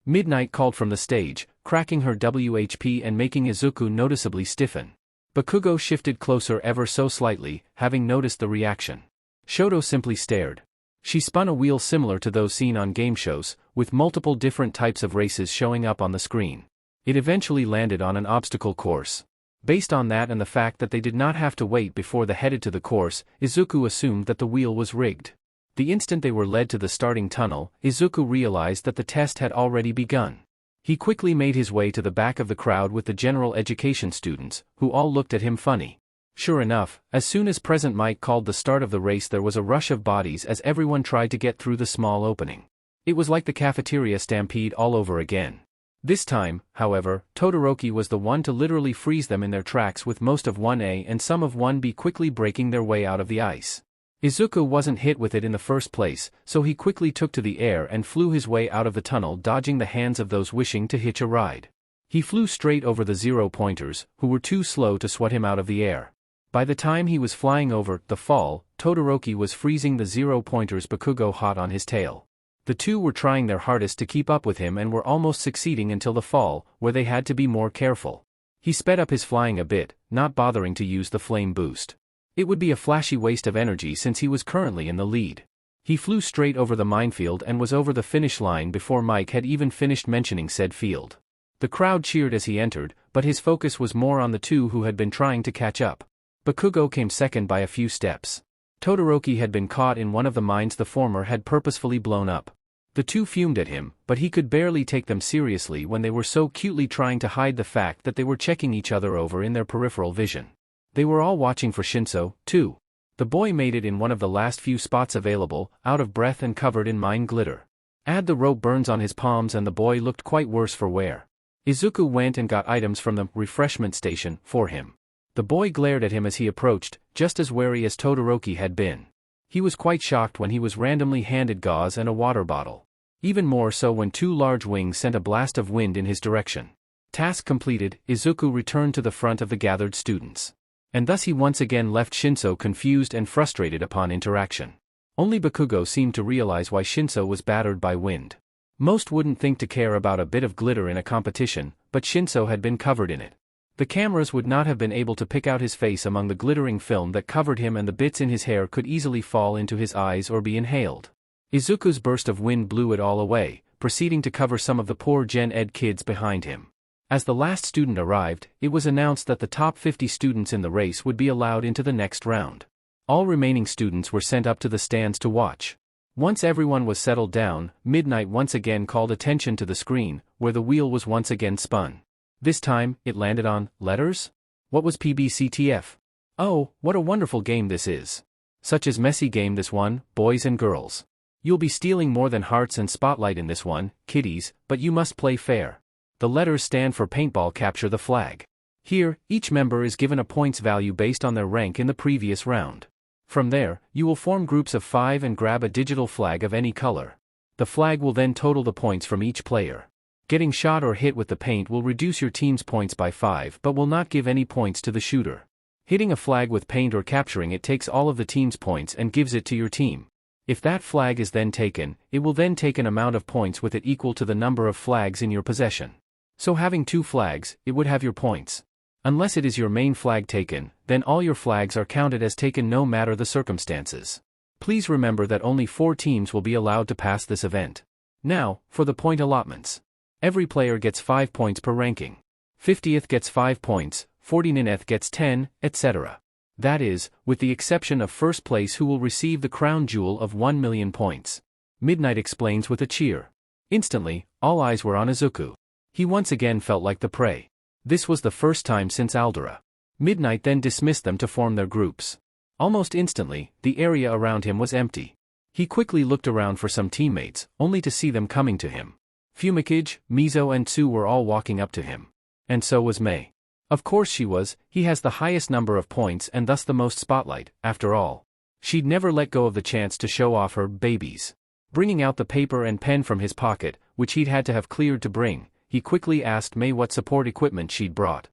Speaker 1: Midnight called from the stage, cracking her WHP and making Izuku noticeably stiffen. Bakugo shifted closer ever so slightly, having noticed the reaction. Shoto simply stared. She spun a wheel similar to those seen on game shows, with multiple different types of races showing up on the screen. It eventually landed on an obstacle course. Based on that and the fact that they did not have to wait before they headed to the course, Izuku assumed that the wheel was rigged. The instant they were led to the starting tunnel, Izuku realized that the test had already begun. He quickly made his way to the back of the crowd with the general education students, who all looked at him funny. Sure enough, as soon as President Mike called the start of the race, there was a rush of bodies as everyone tried to get through the small opening. It was like the cafeteria stampede all over again. This time, however, Todoroki was the one to literally freeze them in their tracks, with most of 1A and some of 1B quickly breaking their way out of the ice. Izuku wasn't hit with it in the first place, so he quickly took to the air and flew his way out of the tunnel, dodging the hands of those wishing to hitch a ride. He flew straight over the 0-pointers, who were too slow to swat him out of the air. By the time he was flying over the fall, Todoroki was freezing the 0-pointers, Bakugo hot on his tail. The two were trying their hardest to keep up with him and were almost succeeding until the fall, where they had to be more careful. He sped up his flying a bit, not bothering to use the flame boost. It would be a flashy waste of energy since he was currently in the lead. He flew straight over the minefield and was over the finish line before Mike had even finished mentioning said field. The crowd cheered as he entered, but his focus was more on the two who had been trying to catch up. Bakugo came second by a few steps. Todoroki had been caught in one of the mines the former had purposefully blown up. The two fumed at him, but he could barely take them seriously when they were so cutely trying to hide the fact that they were checking each other over in their peripheral vision. They were all watching for Shinso, too. The boy made it in one of the last few spots available, out of breath and covered in mine glitter. Add the rope burns on his palms and the boy looked quite worse for wear. Izuku went and got items from the refreshment station for him. The boy glared at him as he approached, just as wary as Todoroki had been. He was quite shocked when he was randomly handed gauze and a water bottle. Even more so when two large wings sent a blast of wind in his direction. Task completed, Izuku returned to the front of the gathered students. And thus he once again left Shinso confused and frustrated upon interaction. Only Bakugo seemed to realize why Shinso was battered by wind. Most wouldn't think to care about a bit of glitter in a competition, but Shinso had been covered in it. The cameras would not have been able to pick out his face among the glittering film that covered him, and the bits in his hair could easily fall into his eyes or be inhaled. Izuku's burst of wind blew it all away, proceeding to cover some of the poor Gen Ed kids behind him. As the last student arrived, it was announced that the top 50 students in the race would be allowed into the next round. All remaining students were sent up to the stands to watch. Once everyone was settled down, Midnight once again called attention to the screen, where the wheel was once again spun. This time, it landed on letters? What was PBCTF? Oh, what a wonderful game this is. Such a messy game this one, boys and girls. You'll be stealing more than hearts and spotlight in this one, kiddies, but you must play fair. The letters stand for paintball capture the flag. Here, each member is given a points value based on their rank in the previous round. From there, you will form groups of 5 and grab a digital flag of any color. The flag will then total the points from each player. Getting shot or hit with the paint will reduce your team's points by 5 but will not give any points to the shooter. Hitting a flag with paint or capturing it takes all of the team's points and gives it to your team. If that flag is then taken, it will then take an amount of points with it equal to the number of flags in your possession. So having 2 flags, it would have your points. Unless it is your main flag taken, then all your flags are counted as taken no matter the circumstances. Please remember that only 4 teams will be allowed to pass this event. Now, for the point allotments. Every player gets 5 points per ranking. 50th gets 5 points, 49th gets 10, etc. That is, with the exception of first place who will receive the crown jewel of 1 million points. Midnight explains with a cheer. Instantly, all eyes were on Izuku. He once again felt like the prey. This was the first time since Aldera. Midnight then dismissed them to form their groups. Almost instantly, the area around him was empty. He quickly looked around for some teammates, only to see them coming to him. Fumikage, Mizo and Tsu were all walking up to him. And so was Mei. Of course she was, he has the highest number of points and thus the most spotlight, after all. She'd never let go of the chance to show off her babies. Bringing out the paper and pen from his pocket, which he'd had to have cleared to bring, he quickly asked Mei what support equipment she'd brought.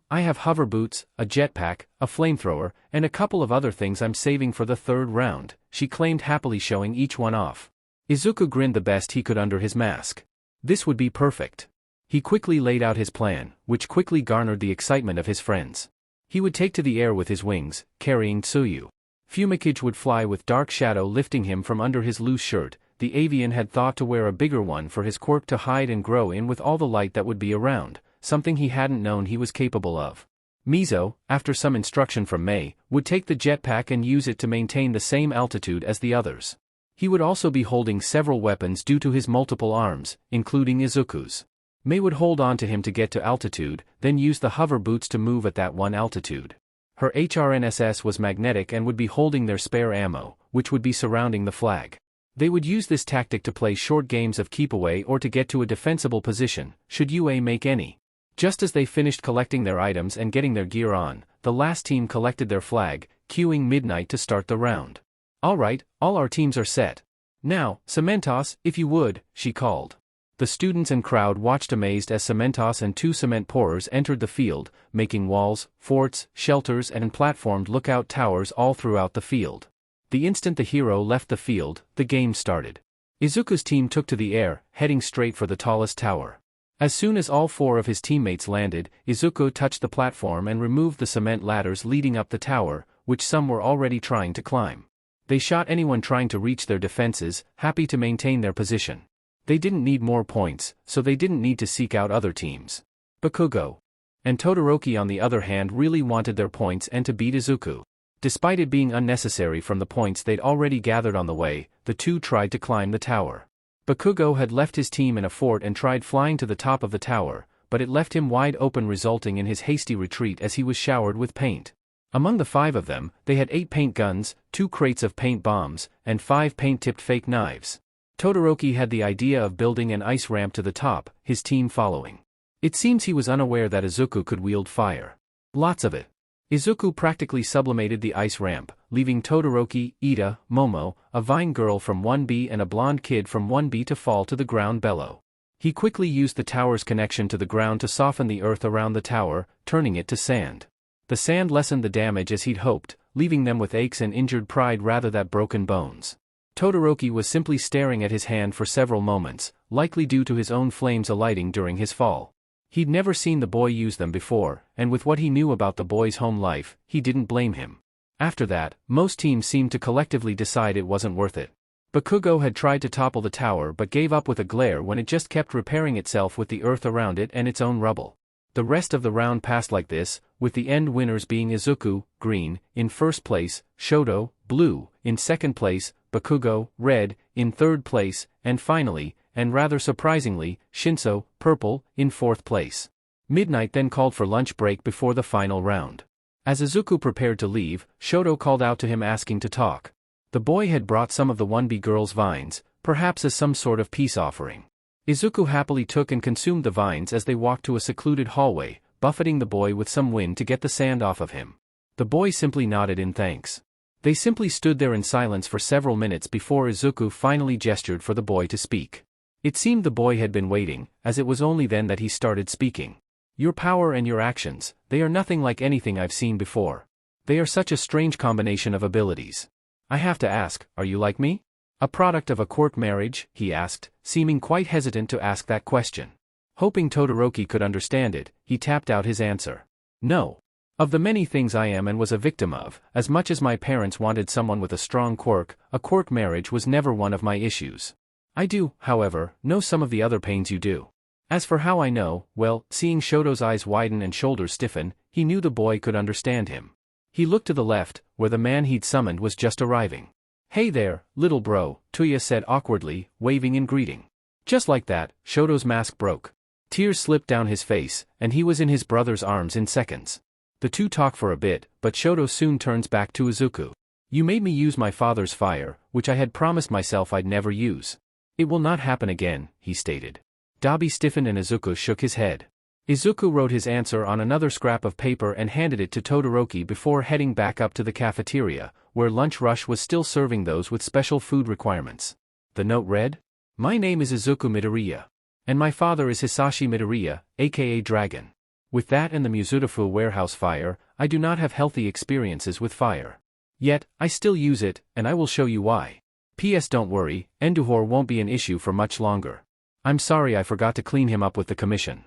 Speaker 1: I have hover boots, a jetpack, a flamethrower, and a couple of other things I'm saving for the third round, she claimed, happily showing each one off. Izuku grinned the best he could under his mask. This would be perfect. He quickly laid out his plan, which quickly garnered the excitement of his friends. He would take to the air with his wings, carrying Tsuyu. Fumikage would fly with Dark Shadow lifting him from under his loose shirt. The avian had thought to wear a bigger one for his quirk to hide and grow in with all the light that would be around, something he hadn't known he was capable of. Mizo, after some instruction from Mei, would take the jetpack and use it to maintain the same altitude as the others. He would also be holding several weapons due to his multiple arms, including Izuku's. Mei would hold on to him to get to altitude, then use the hover boots to move at that one altitude. Her HRNSS was magnetic and would be holding their spare ammo, which would be surrounding the flag. They would use this tactic to play short games of keep away or to get to a defensible position, should UA make any. Just as they finished collecting their items and getting their gear on, the last team collected their flag, cueing Midnight to start the round. Alright, all our teams are set. Now, Cementos, if you would, she called. The students and crowd watched amazed as Cementos and 2 cement pourers entered the field, making walls, forts, shelters and platformed lookout towers all throughout the field. The instant the hero left the field, the game started. Izuku's team took to the air, heading straight for the tallest tower. As soon as all 4 of his teammates landed, Izuku touched the platform and removed the cement ladders leading up the tower, which some were already trying to climb. They shot anyone trying to reach their defenses, happy to maintain their position. They didn't need more points, so they didn't need to seek out other teams. Bakugo and Todoroki on the other hand really wanted their points and to beat Izuku. Despite it being unnecessary from the points they'd already gathered on the way, the two tried to climb the tower. Bakugo had left his team in a fort and tried flying to the top of the tower, but it left him wide open, resulting in his hasty retreat as he was showered with paint. Among the 5 of them, they had 8 paint guns, 2 crates of paint bombs, and 5 paint-tipped fake knives. Todoroki had the idea of building an ice ramp to the top, his team following. It seems he was unaware that Izuku could wield fire. Lots of it. Izuku practically sublimated the ice ramp, leaving Todoroki, Ida, Momo, a vine girl from 1B and a blonde kid from 1B to fall to the ground below. He quickly used the tower's connection to the ground to soften the earth around the tower, turning it to sand. The sand lessened the damage as he'd hoped, leaving them with aches and injured pride rather than broken bones. Todoroki was simply staring at his hand for several moments, likely due to his own flames alighting during his fall. He'd never seen the boy use them before, and with what he knew about the boy's home life, he didn't blame him. After that, most teams seemed to collectively decide it wasn't worth it. Bakugo had tried to topple the tower but gave up with a glare when it just kept repairing itself with the earth around it and its own rubble. The rest of the round passed like this, with the end winners being Izuku, green, in first place, Shoto, blue, in second place, Bakugo, red, in third place, and finally, and rather surprisingly, Shinso, purple, in fourth place. Midnight then called for lunch break before the final round. As Izuku prepared to leave, Shoto called out to him asking to talk. The boy had brought some of the 1B girl's vines, perhaps as some sort of peace offering. Izuku happily took and consumed the vines as they walked to a secluded hallway, buffeting the boy with some wind to get the sand off of him. The boy simply nodded in thanks. They simply stood there in silence for several minutes before Izuku finally gestured for the boy to speak. It seemed the boy had been waiting, as it was only then that he started speaking. Your power and your actions, they are nothing like anything I've seen before. They are such a strange combination of abilities. I have to ask, are you like me? A product of a quirk marriage? He asked, seeming quite hesitant to ask that question. Hoping Todoroki could understand it, he tapped out his answer. No. Of the many things I am and was a victim of, as much as my parents wanted someone with a strong quirk, a quirk marriage was never one of my issues. I do, however, know some of the other pains you do. As for how I know, well, seeing Shoto's eyes widen and shoulders stiffen, he knew the boy could understand him. He looked to the left, where the man he'd summoned was just arriving. Hey there, little bro, Tuya said awkwardly, waving in greeting. Just like that, Shoto's mask broke. Tears slipped down his face, and he was in his brother's arms in seconds. The two talk for a bit, but Shoto soon turns back to Izuku. You made me use my father's fire, which I had promised myself I'd never use. It will not happen again, he stated. Dabi stiffened and Izuku shook his head. Izuku wrote his answer on another scrap of paper and handed it to Todoroki before heading back up to the cafeteria, where Lunch Rush was still serving those with special food requirements. The note read, "My name is Izuku Midoriya. And my father is Hisashi Midoriya, aka Dragon. With that and the Muzutafu warehouse fire, I do not have healthy experiences with fire. Yet, I still use it, and I will show you why. P.S. Don't worry, Enduhor won't be an issue for much longer. I'm sorry I forgot to clean him up with the commission."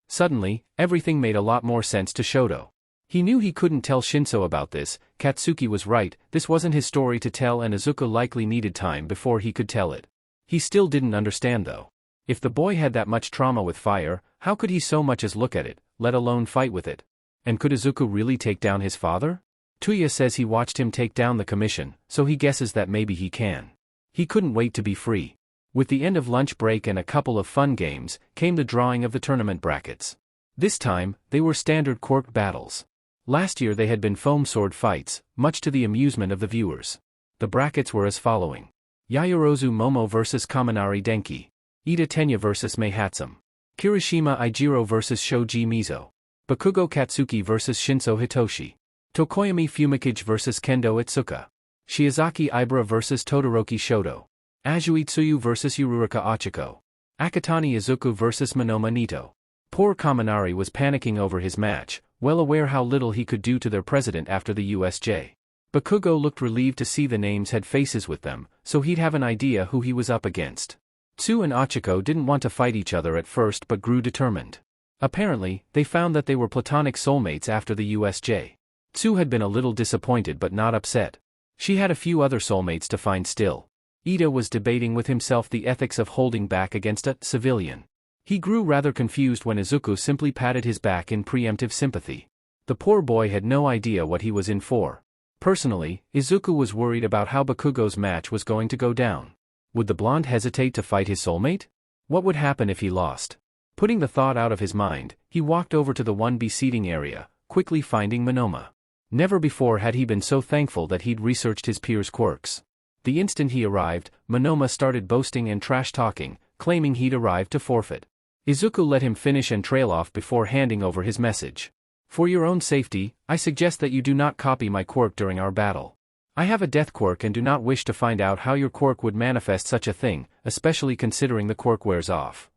Speaker 1: Suddenly, everything made a lot more sense to Shoto. He knew he couldn't tell Shinso about this. Katsuki was right, this wasn't his story to tell and Izuku likely needed time before he could tell it. He still didn't understand though. If the boy had that much trauma with fire, how could he so much as look at it, let alone fight with it? And could Izuku really take down his father? Tuya says he watched him take down the commission, so he guesses that maybe he can. He couldn't wait to be free. With the end of lunch break and a couple of fun games, came the drawing of the tournament brackets. This time, they were standard quirk battles. Last year they had been foam sword fights, much to the amusement of the viewers. The brackets were as following. Yaoyorozu Momo vs Kaminari Denki. Ida Tenya vs Mei Hatsum. Kirishima Ijiro vs Shoji Mizo. Bakugo Katsuki vs Shinso Hitoshi. Tokoyami Fumikage vs Kendo Itsuka. Shiozaki Ibara vs Todoroki Shoto. Azui Tsuyu vs Yururika Ochiko. Akatani Izuku vs Monoma Nito. Poor Kaminari was panicking over his match, well aware how little he could do to their president after the USJ. Bakugo looked relieved to see the names had faces with them, so he'd have an idea who he was up against. Tsu and Ochiko didn't want to fight each other at first but grew determined. Apparently, they found that they were platonic soulmates after the USJ. Tsu had been a little disappointed but not upset. She had a few other soulmates to find still. Ida was debating with himself the ethics of holding back against a civilian. He grew rather confused when Izuku simply patted his back in preemptive sympathy. The poor boy had no idea what he was in for. Personally, Izuku was worried about how Bakugo's match was going to go down. Would the blonde hesitate to fight his soulmate? What would happen if he lost? Putting the thought out of his mind, he walked over to the 1B seating area, quickly finding Monoma. Never before had he been so thankful that he'd researched his peers' quirks. The instant he arrived, Monoma started boasting and trash-talking, claiming he'd arrived to forfeit. Izuku let him finish and trail off before handing over his message. For your own safety, I suggest that you do not copy my quirk during our battle. I have a death quirk and do not wish to find out how your quirk would manifest such a thing, especially considering the quirk wears off.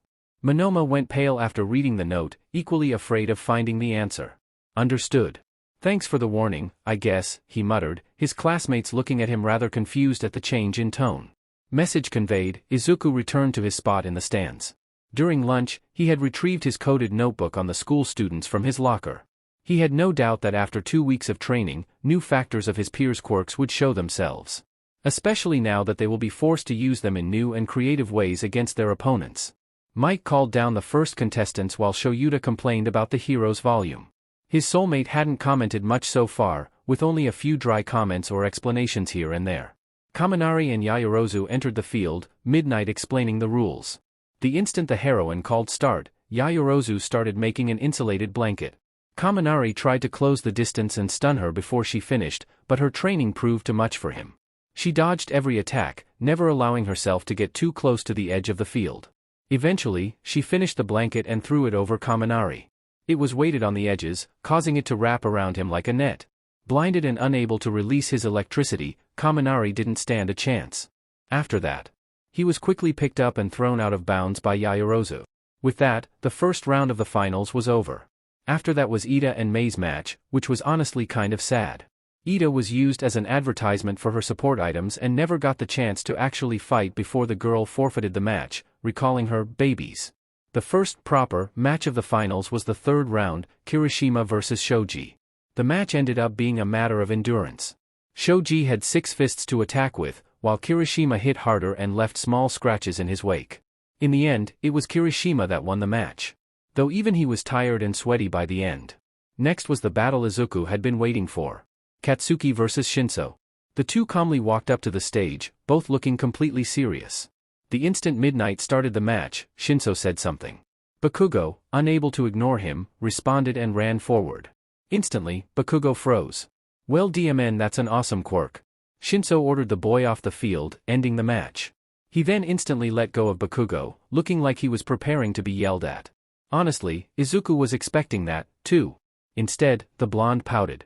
Speaker 1: Monoma went pale after reading the note, equally afraid of finding the answer. Understood. Thanks for the warning, I guess, he muttered, his classmates looking at him rather confused at the change in tone. Message conveyed, Izuku returned to his spot in the stands. During lunch, he had retrieved his coded notebook on the school students from his locker. He had no doubt that after 2 weeks of training, new factors of his peers' quirks would show themselves. Especially now that they will be forced to use them in new and creative ways against their opponents. Mike called down the first contestants while Shoyuta complained about the hero's volume. His soulmate hadn't commented much so far, with only a few dry comments or explanations here and there. Kaminari and Yaoyorozu entered the field, Midnight explaining the rules. The instant the heroine called start, Yaoyorozu started making an insulated blanket. Kaminari tried to close the distance and stun her before she finished, but her training proved too much for him. She dodged every attack, never allowing herself to get too close to the edge of the field. Eventually, she finished the blanket and threw it over Kaminari. It was weighted on the edges, causing it to wrap around him like a net. Blinded and unable to release his electricity, Kaminari didn't stand a chance. After that, he was quickly picked up and thrown out of bounds by Yaoyorozu. With that, the first round of the finals was over. After that was Ida and Mei's match, which was honestly kind of sad. Ida was used as an advertisement for her support items and never got the chance to actually fight before the girl forfeited the match, recalling her babies. The first proper match of the finals was the third round, Kirishima vs Shoji. The match ended up being a matter of endurance. Shoji had 6 fists to attack with, while Kirishima hit harder and left small scratches in his wake. In the end, it was Kirishima that won the match. Though even he was tired and sweaty by the end. Next was the battle Izuku had been waiting for. Katsuki vs Shinso. The two calmly walked up to the stage, both looking completely serious. The instant Midnight started the match, Shinso said something. Bakugo, unable to ignore him, responded and ran forward. Instantly, Bakugo froze. Well DMN, that's an awesome quirk. Shinso ordered the boy off the field, ending the match. He then instantly let go of Bakugo, looking like he was preparing to be yelled at. Honestly, Izuku was expecting that, too. Instead, the blonde pouted,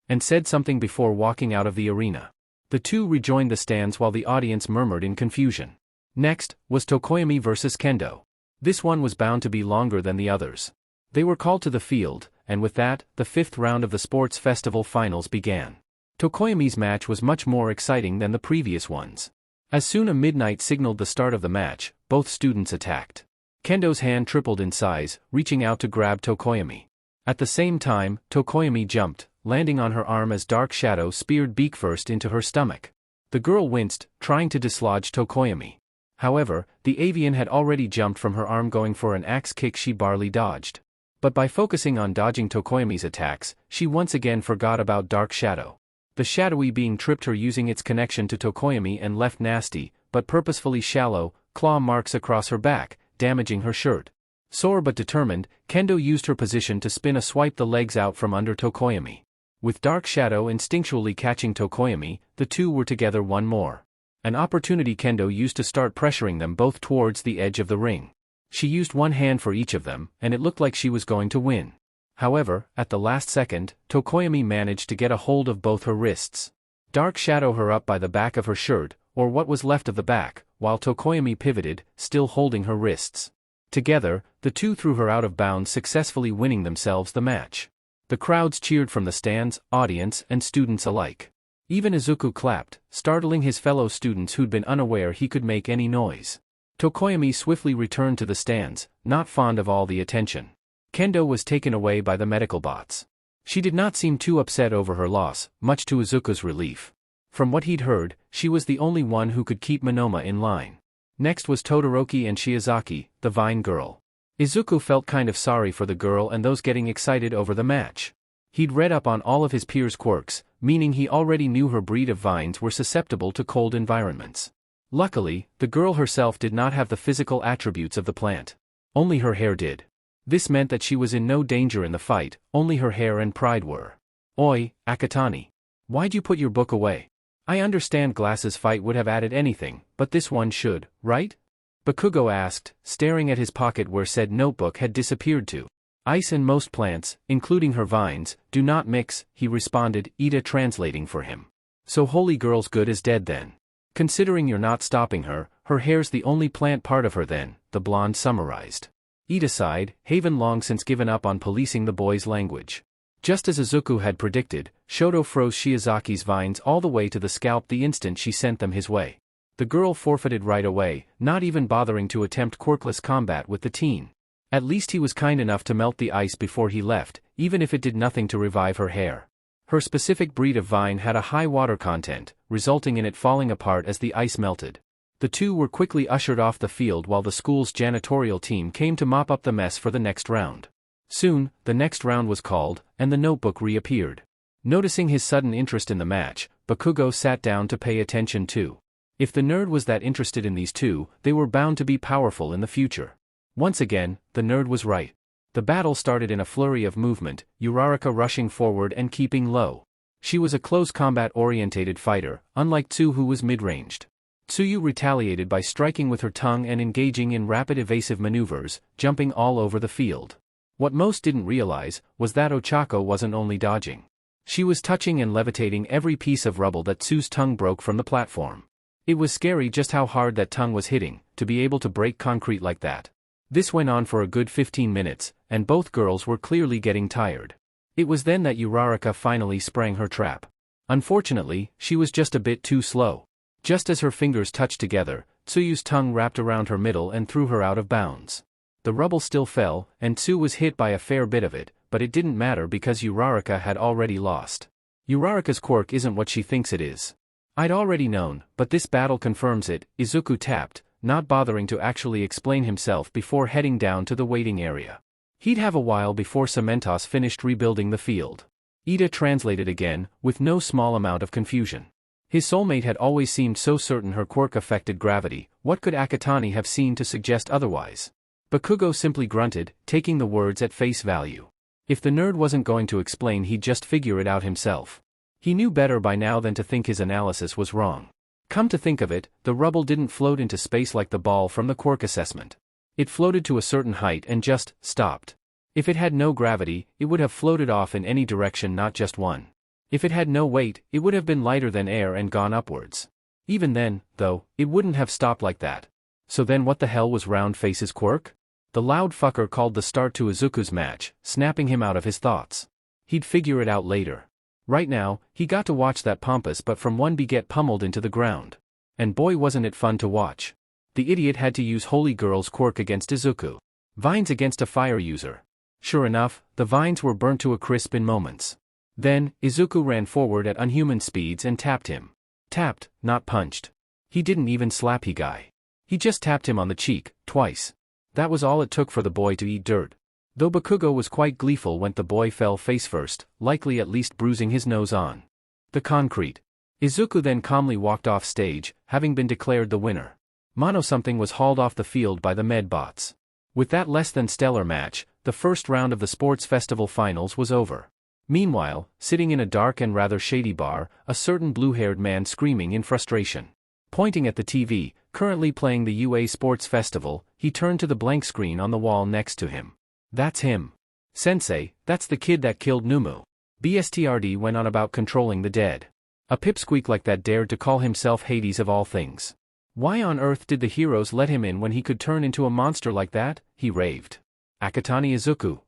Speaker 1: and said something before walking out of the arena. The two rejoined the stands while the audience murmured in confusion. Next, was Tokoyami vs Kendo. This one was bound to be longer than the others. They were called to the field, and with that, the 5th round of the sports festival finals began. Tokoyami's match was much more exciting than the previous ones. As soon as Midnight signaled the start of the match, both students attacked. Kendo's hand tripled in size, reaching out to grab Tokoyami. At the same time, Tokoyami jumped, landing on her arm as Dark Shadow speared beak first into her stomach. The girl winced, trying to dislodge Tokoyami. However, the avian had already jumped from her arm, going for an axe kick she barely dodged. But by focusing on dodging Tokoyami's attacks, she once again forgot about Dark Shadow. The shadowy being tripped her using its connection to Tokoyami and left nasty, but purposefully shallow, claw marks across her back, damaging her shirt. Sore but determined, Kendo used her position to spin a swipe the legs out from under Tokoyami. With Dark Shadow instinctually catching Tokoyami, the two were together one more. An opportunity Kendo used to start pressuring them both towards the edge of the ring. She used one hand for each of them, and it looked like she was going to win. However, at the last second, Tokoyami managed to get a hold of both her wrists. Dark Shadow her up by the back of her shirt, or what was left of the back, while Tokoyami pivoted, still holding her wrists. Together, the two threw her out of bounds, successfully winning themselves the match. The crowds cheered from the stands, audience, and students alike. Even Izuku clapped, startling his fellow students who'd been unaware he could make any noise. Tokoyami swiftly returned to the stands, not fond of all the attention. Kendo was taken away by the medical bots. She did not seem too upset over her loss, much to Izuku's relief. From what he'd heard, she was the only one who could keep Monoma in line. Next was Todoroki and Shiozaki, the Vine girl. Izuku felt kind of sorry for the girl and those getting excited over the match. He'd read up on all of his peers' quirks, meaning he already knew her breed of vines were susceptible to cold environments. Luckily, the girl herself did not have the physical attributes of the plant. Only her hair did. This meant that she was in no danger in the fight, only her hair and pride were. Oi, Akatani. Why'd you put your book away? I understand Glass's fight would have added anything, but this one should, right? Bakugo asked, staring at his pocket where said notebook had disappeared to. Ice and most plants, including her vines, do not mix, he responded, Ida translating for him. So Holy Girl's good as dead then. Considering you're not stopping her, her hair's the only plant part of her then, the blonde summarized. Ida sighed, Haven long since given up on policing the boy's language. Just as Izuku had predicted, Shoto froze Shiozaki's vines all the way to the scalp the instant she sent them his way. The girl forfeited right away, not even bothering to attempt quirkless combat with the teen. At least he was kind enough to melt the ice before he left, even if it did nothing to revive her hair. Her specific breed of vine had a high water content, resulting in it falling apart as the ice melted. The two were quickly ushered off the field while the school's janitorial team came to mop up the mess for the next round. Soon, the next round was called, and the notebook reappeared. Noticing his sudden interest in the match, Bakugo sat down to pay attention too. If the nerd was that interested in these two, they were bound to be powerful in the future. Once again, the nerd was right. The battle started in a flurry of movement, Uraraka rushing forward and keeping low. She was a close combat-orientated fighter, unlike Tsu who was mid-ranged. Tsuyu retaliated by striking with her tongue and engaging in rapid evasive maneuvers, jumping all over the field. What most didn't realize was that Ochako wasn't only dodging. She was touching and levitating every piece of rubble that Tsu's tongue broke from the platform. It was scary just how hard that tongue was hitting, to be able to break concrete like that. This went on for a good 15 minutes, and both girls were clearly getting tired. It was then that Uraraka finally sprang her trap. Unfortunately, she was just a bit too slow. Just as her fingers touched together, Tsuyu's tongue wrapped around her middle and threw her out of bounds. The rubble still fell, and Tsu was hit by a fair bit of it, but it didn't matter because Uraraka had already lost. Uraraka's quirk isn't what she thinks it is. I'd already known, but this battle confirms it, Izuku tapped, not bothering to actually explain himself before heading down to the waiting area. He'd have a while before Cementos finished rebuilding the field. Ida translated again, with no small amount of confusion. His soulmate had always seemed so certain her quirk affected gravity, what could Akatani have seen to suggest otherwise? Bakugo simply grunted, taking the words at face value. If the nerd wasn't going to explain, he'd just figure it out himself. He knew better by now than to think his analysis was wrong. Come to think of it, the rubble didn't float into space like the ball from the quirk assessment. It floated to a certain height and just stopped. If it had no gravity, it would have floated off in any direction, not just one. If it had no weight, it would have been lighter than air and gone upwards. Even then, though, it wouldn't have stopped like that. So then what the hell was Roundface's quirk? The loud fucker called the start to Izuku's match, snapping him out of his thoughts. He'd figure it out later. Right now, he got to watch that pompous but from 1B get pummeled into the ground. And boy wasn't it fun to watch. The idiot had to use Holy Girl's quirk against Izuku. Vines against a fire user. Sure enough, the vines were burnt to a crisp in moments. Then, Izuku ran forward at unhuman speeds and tapped him. Tapped, not punched. He didn't even slap he guy. He just tapped him on the cheek, twice. That was all it took for the boy to eat dirt. Though Bakugo was quite gleeful when the boy fell face first, likely at least bruising his nose on the concrete. Izuku then calmly walked off stage, having been declared the winner. Mono something was hauled off the field by the medbots. With that less than stellar match, the first round of the sports festival finals was over. Meanwhile, sitting in a dark and rather shady bar, a certain blue-haired man screaming in frustration. Pointing at the TV, currently playing the UA Sports Festival, he turned to the blank screen on the wall next to him. That's him. Sensei, that's the kid that killed Numu. BSTRD went on about controlling the dead. A pipsqueak like that dared to call himself Hades of all things. Why on earth did the heroes let him in when he could turn into a monster like that? He raved. Akatani Izuku,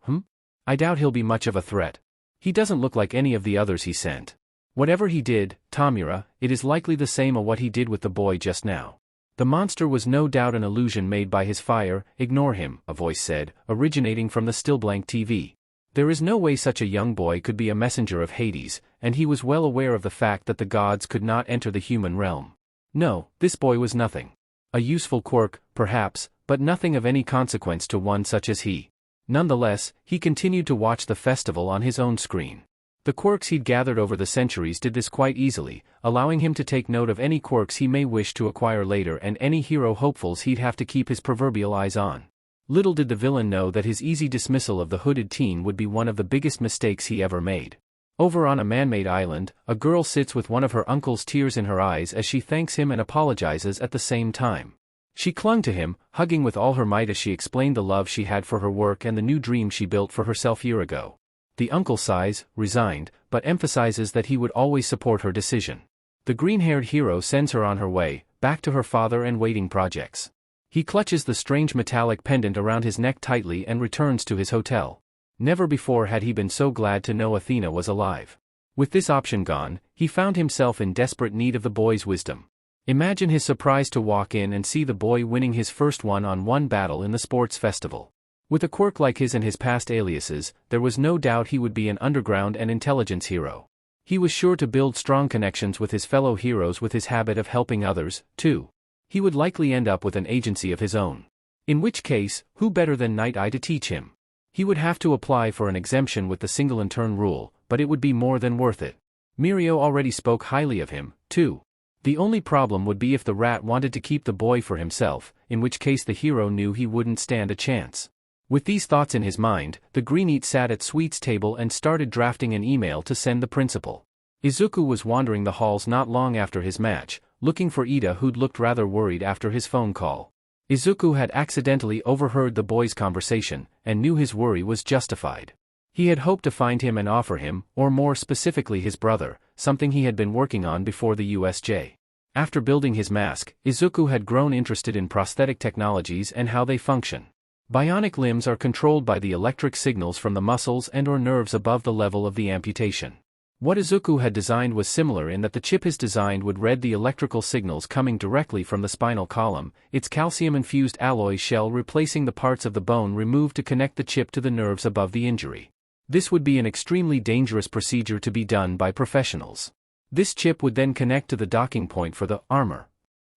Speaker 1: I doubt he'll be much of a threat. He doesn't look like any of the others he sent. Whatever he did, Tamura, it is likely the same as what he did with the boy just now. The monster was no doubt an illusion made by his fire. Ignore him, a voice said, originating from the still blank TV. There is no way such a young boy could be a messenger of Hades, and he was well aware of the fact that the gods could not enter the human realm. No, this boy was nothing. A useful quirk, perhaps, but nothing of any consequence to one such as he. Nonetheless, he continued to watch the festival on his own screen. The quirks he'd gathered over the centuries did this quite easily, allowing him to take note of any quirks he may wish to acquire later and any hero hopefuls he'd have to keep his proverbial eyes on. Little did the villain know that his easy dismissal of the hooded teen would be one of the biggest mistakes he ever made. Over on a man-made island, a girl sits with one of her uncle's tears in her eyes as she thanks him and apologizes at the same time. She clung to him, hugging with all her might as she explained the love she had for her work and the new dream she built for herself years ago. The uncle sighs, resigned, but emphasizes that he would always support her decision. The green-haired hero sends her on her way, back to her father and waiting projects. He clutches the strange metallic pendant around his neck tightly and returns to his hotel. Never before had he been so glad to know Athena was alive. With this option gone, he found himself in desperate need of the boy's wisdom. Imagine his surprise to walk in and see the boy winning his first one-on-one battle in the sports festival. With a quirk like his and his past aliases, there was no doubt he would be an underground and intelligence hero. He was sure to build strong connections with his fellow heroes with his habit of helping others, too. He would likely end up with an agency of his own. In which case, who better than Night Eye to teach him? He would have to apply for an exemption with the single-in-turn rule, but it would be more than worth it. Mirio already spoke highly of him, too. The only problem would be if the rat wanted to keep the boy for himself, in which case the hero knew he wouldn't stand a chance. With these thoughts in his mind, the Green-Eat sat at Sweet's table and started drafting an email to send the principal. Izuku was wandering the halls not long after his match, looking for Ida, who'd looked rather worried after his phone call. Izuku had accidentally overheard the boys' conversation, and knew his worry was justified. He had hoped to find him and offer him, or more specifically his brother, something he had been working on before the USJ. After building his mask, Izuku had grown interested in prosthetic technologies and how they function. Bionic limbs are controlled by the electric signals from the muscles and/or nerves above the level of the amputation. What Izuku had designed was similar in that the chip his designed would read the electrical signals coming directly from the spinal column, its calcium-infused alloy shell replacing the parts of the bone removed to connect the chip to the nerves above the injury. This would be an extremely dangerous procedure to be done by professionals. This chip would then connect to the docking point for the armor.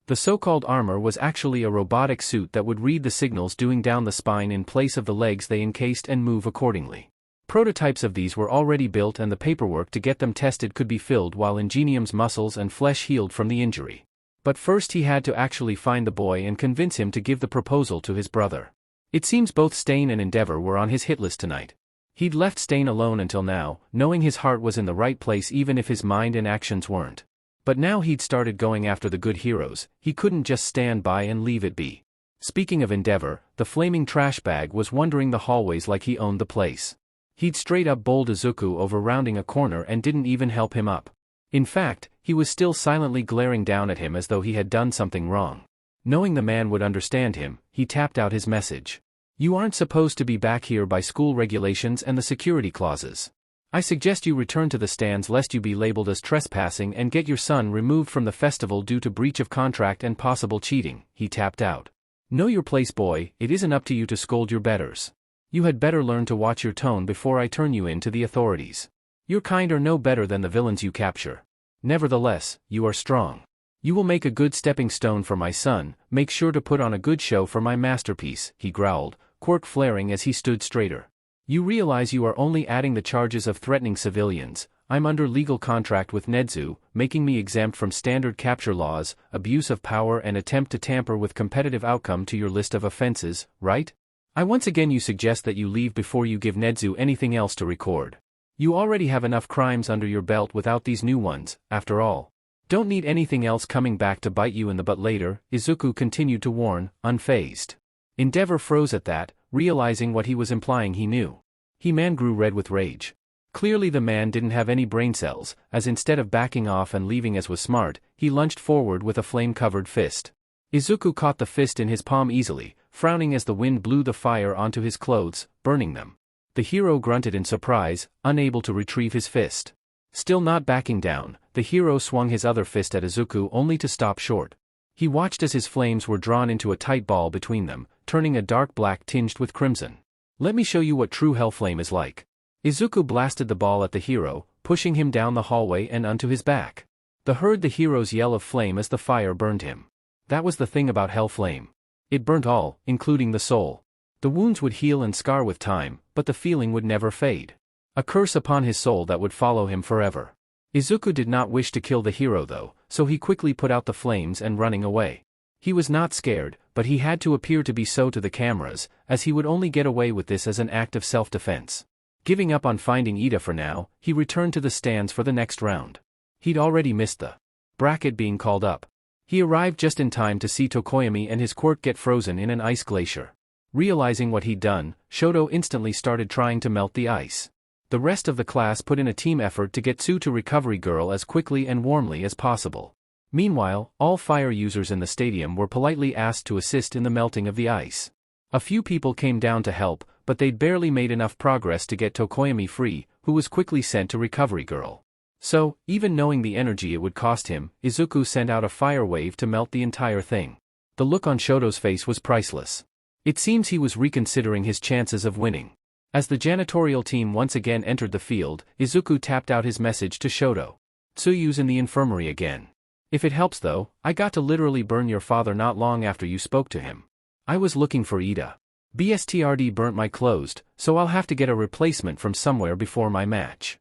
Speaker 1: The so-called armor was actually a robotic suit that would read the signals doing down the spine in place of the legs they encased and move accordingly. Prototypes of these were already built and the paperwork to get them tested could be filled while Ingenium's muscles and flesh healed from the injury. But first he had to actually find the boy and convince him to give the proposal to his brother. It seems both Stain and Endeavor were on his hit list tonight. He'd left Stain alone until now, knowing his heart was in the right place even if his mind and actions weren't. But now he'd started going after the good heroes, he couldn't just stand by and leave it be. Speaking of Endeavor, the flaming trash bag was wandering the hallways like he owned the place. He'd straight up bowled Izuku over rounding a corner and didn't even help him up. In fact, he was still silently glaring down at him as though he had done something wrong. Knowing the man would understand him, he tapped out his message. You aren't supposed to be back here by school regulations and the security clauses. I suggest you return to the stands lest you be labeled as trespassing and get your son removed from the festival due to breach of contract and possible cheating, he tapped out. Know your place, boy, it isn't up to you to scold your betters. You had better learn to watch your tone before I turn you in to the authorities. Your kind are no better than the villains you capture. Nevertheless, you are strong. You will make a good stepping stone for my son, make sure to put on a good show for my masterpiece, he growled, quirk flaring as he stood straighter. You realize you are only adding the charges of threatening civilians. I'm under legal contract with Nedzu, making me exempt from standard capture laws, abuse of power and attempt to tamper with competitive outcome to your list of offenses, right? I once again you suggest that you leave before you give Nedzu anything else to record. You already have enough crimes under your belt without these new ones, after all. Don't need anything else coming back to bite you in the butt later, Izuku continued to warn, unfazed. Endeavor froze at that, realizing what he was implying he knew. He-Man grew red with rage. Clearly the man didn't have any brain cells, as instead of backing off and leaving as was smart, he lunged forward with a flame-covered fist. Izuku caught the fist in his palm easily, frowning as the wind blew the fire onto his clothes, burning them. The hero grunted in surprise, unable to retrieve his fist. Still not backing down, the hero swung his other fist at Izuku only to stop short. He watched as his flames were drawn into a tight ball between them, turning a dark black tinged with crimson. Let me show you what true hellflame is like. Izuku blasted the ball at the hero, pushing him down the hallway and onto his back. Heard the hero's yell of flame as the fire burned him. That was the thing about hellflame. It burnt all, including the soul. The wounds would heal and scar with time, but the feeling would never fade. A curse upon his soul that would follow him forever. Izuku did not wish to kill the hero though, so he quickly put out the flames and running away. He was not scared, but he had to appear to be so to the cameras, as he would only get away with this as an act of self-defense. Giving up on finding Ida for now, he returned to the stands for the next round. He'd already missed the bracket being called up. He arrived just in time to see Tokoyami and his quirk get frozen in an ice glacier. Realizing what he'd done, Shoto instantly started trying to melt the ice. The rest of the class put in a team effort to get Tsu to Recovery Girl as quickly and warmly as possible. Meanwhile, all fire users in the stadium were politely asked to assist in the melting of the ice. A few people came down to help, but they'd barely made enough progress to get Tokoyami free, who was quickly sent to Recovery Girl. So, even knowing the energy it would cost him, Izuku sent out a fire wave to melt the entire thing. The look on Shoto's face was priceless. It seems he was reconsidering his chances of winning. As the janitorial team once again entered the field, Izuku tapped out his message to Shoto. Tsuyu's in the infirmary again. If it helps though, I got to literally burn your father not long after you spoke to him. I was looking for Ida. BSTRD burnt my clothes, so I'll have to get a replacement from somewhere before my match.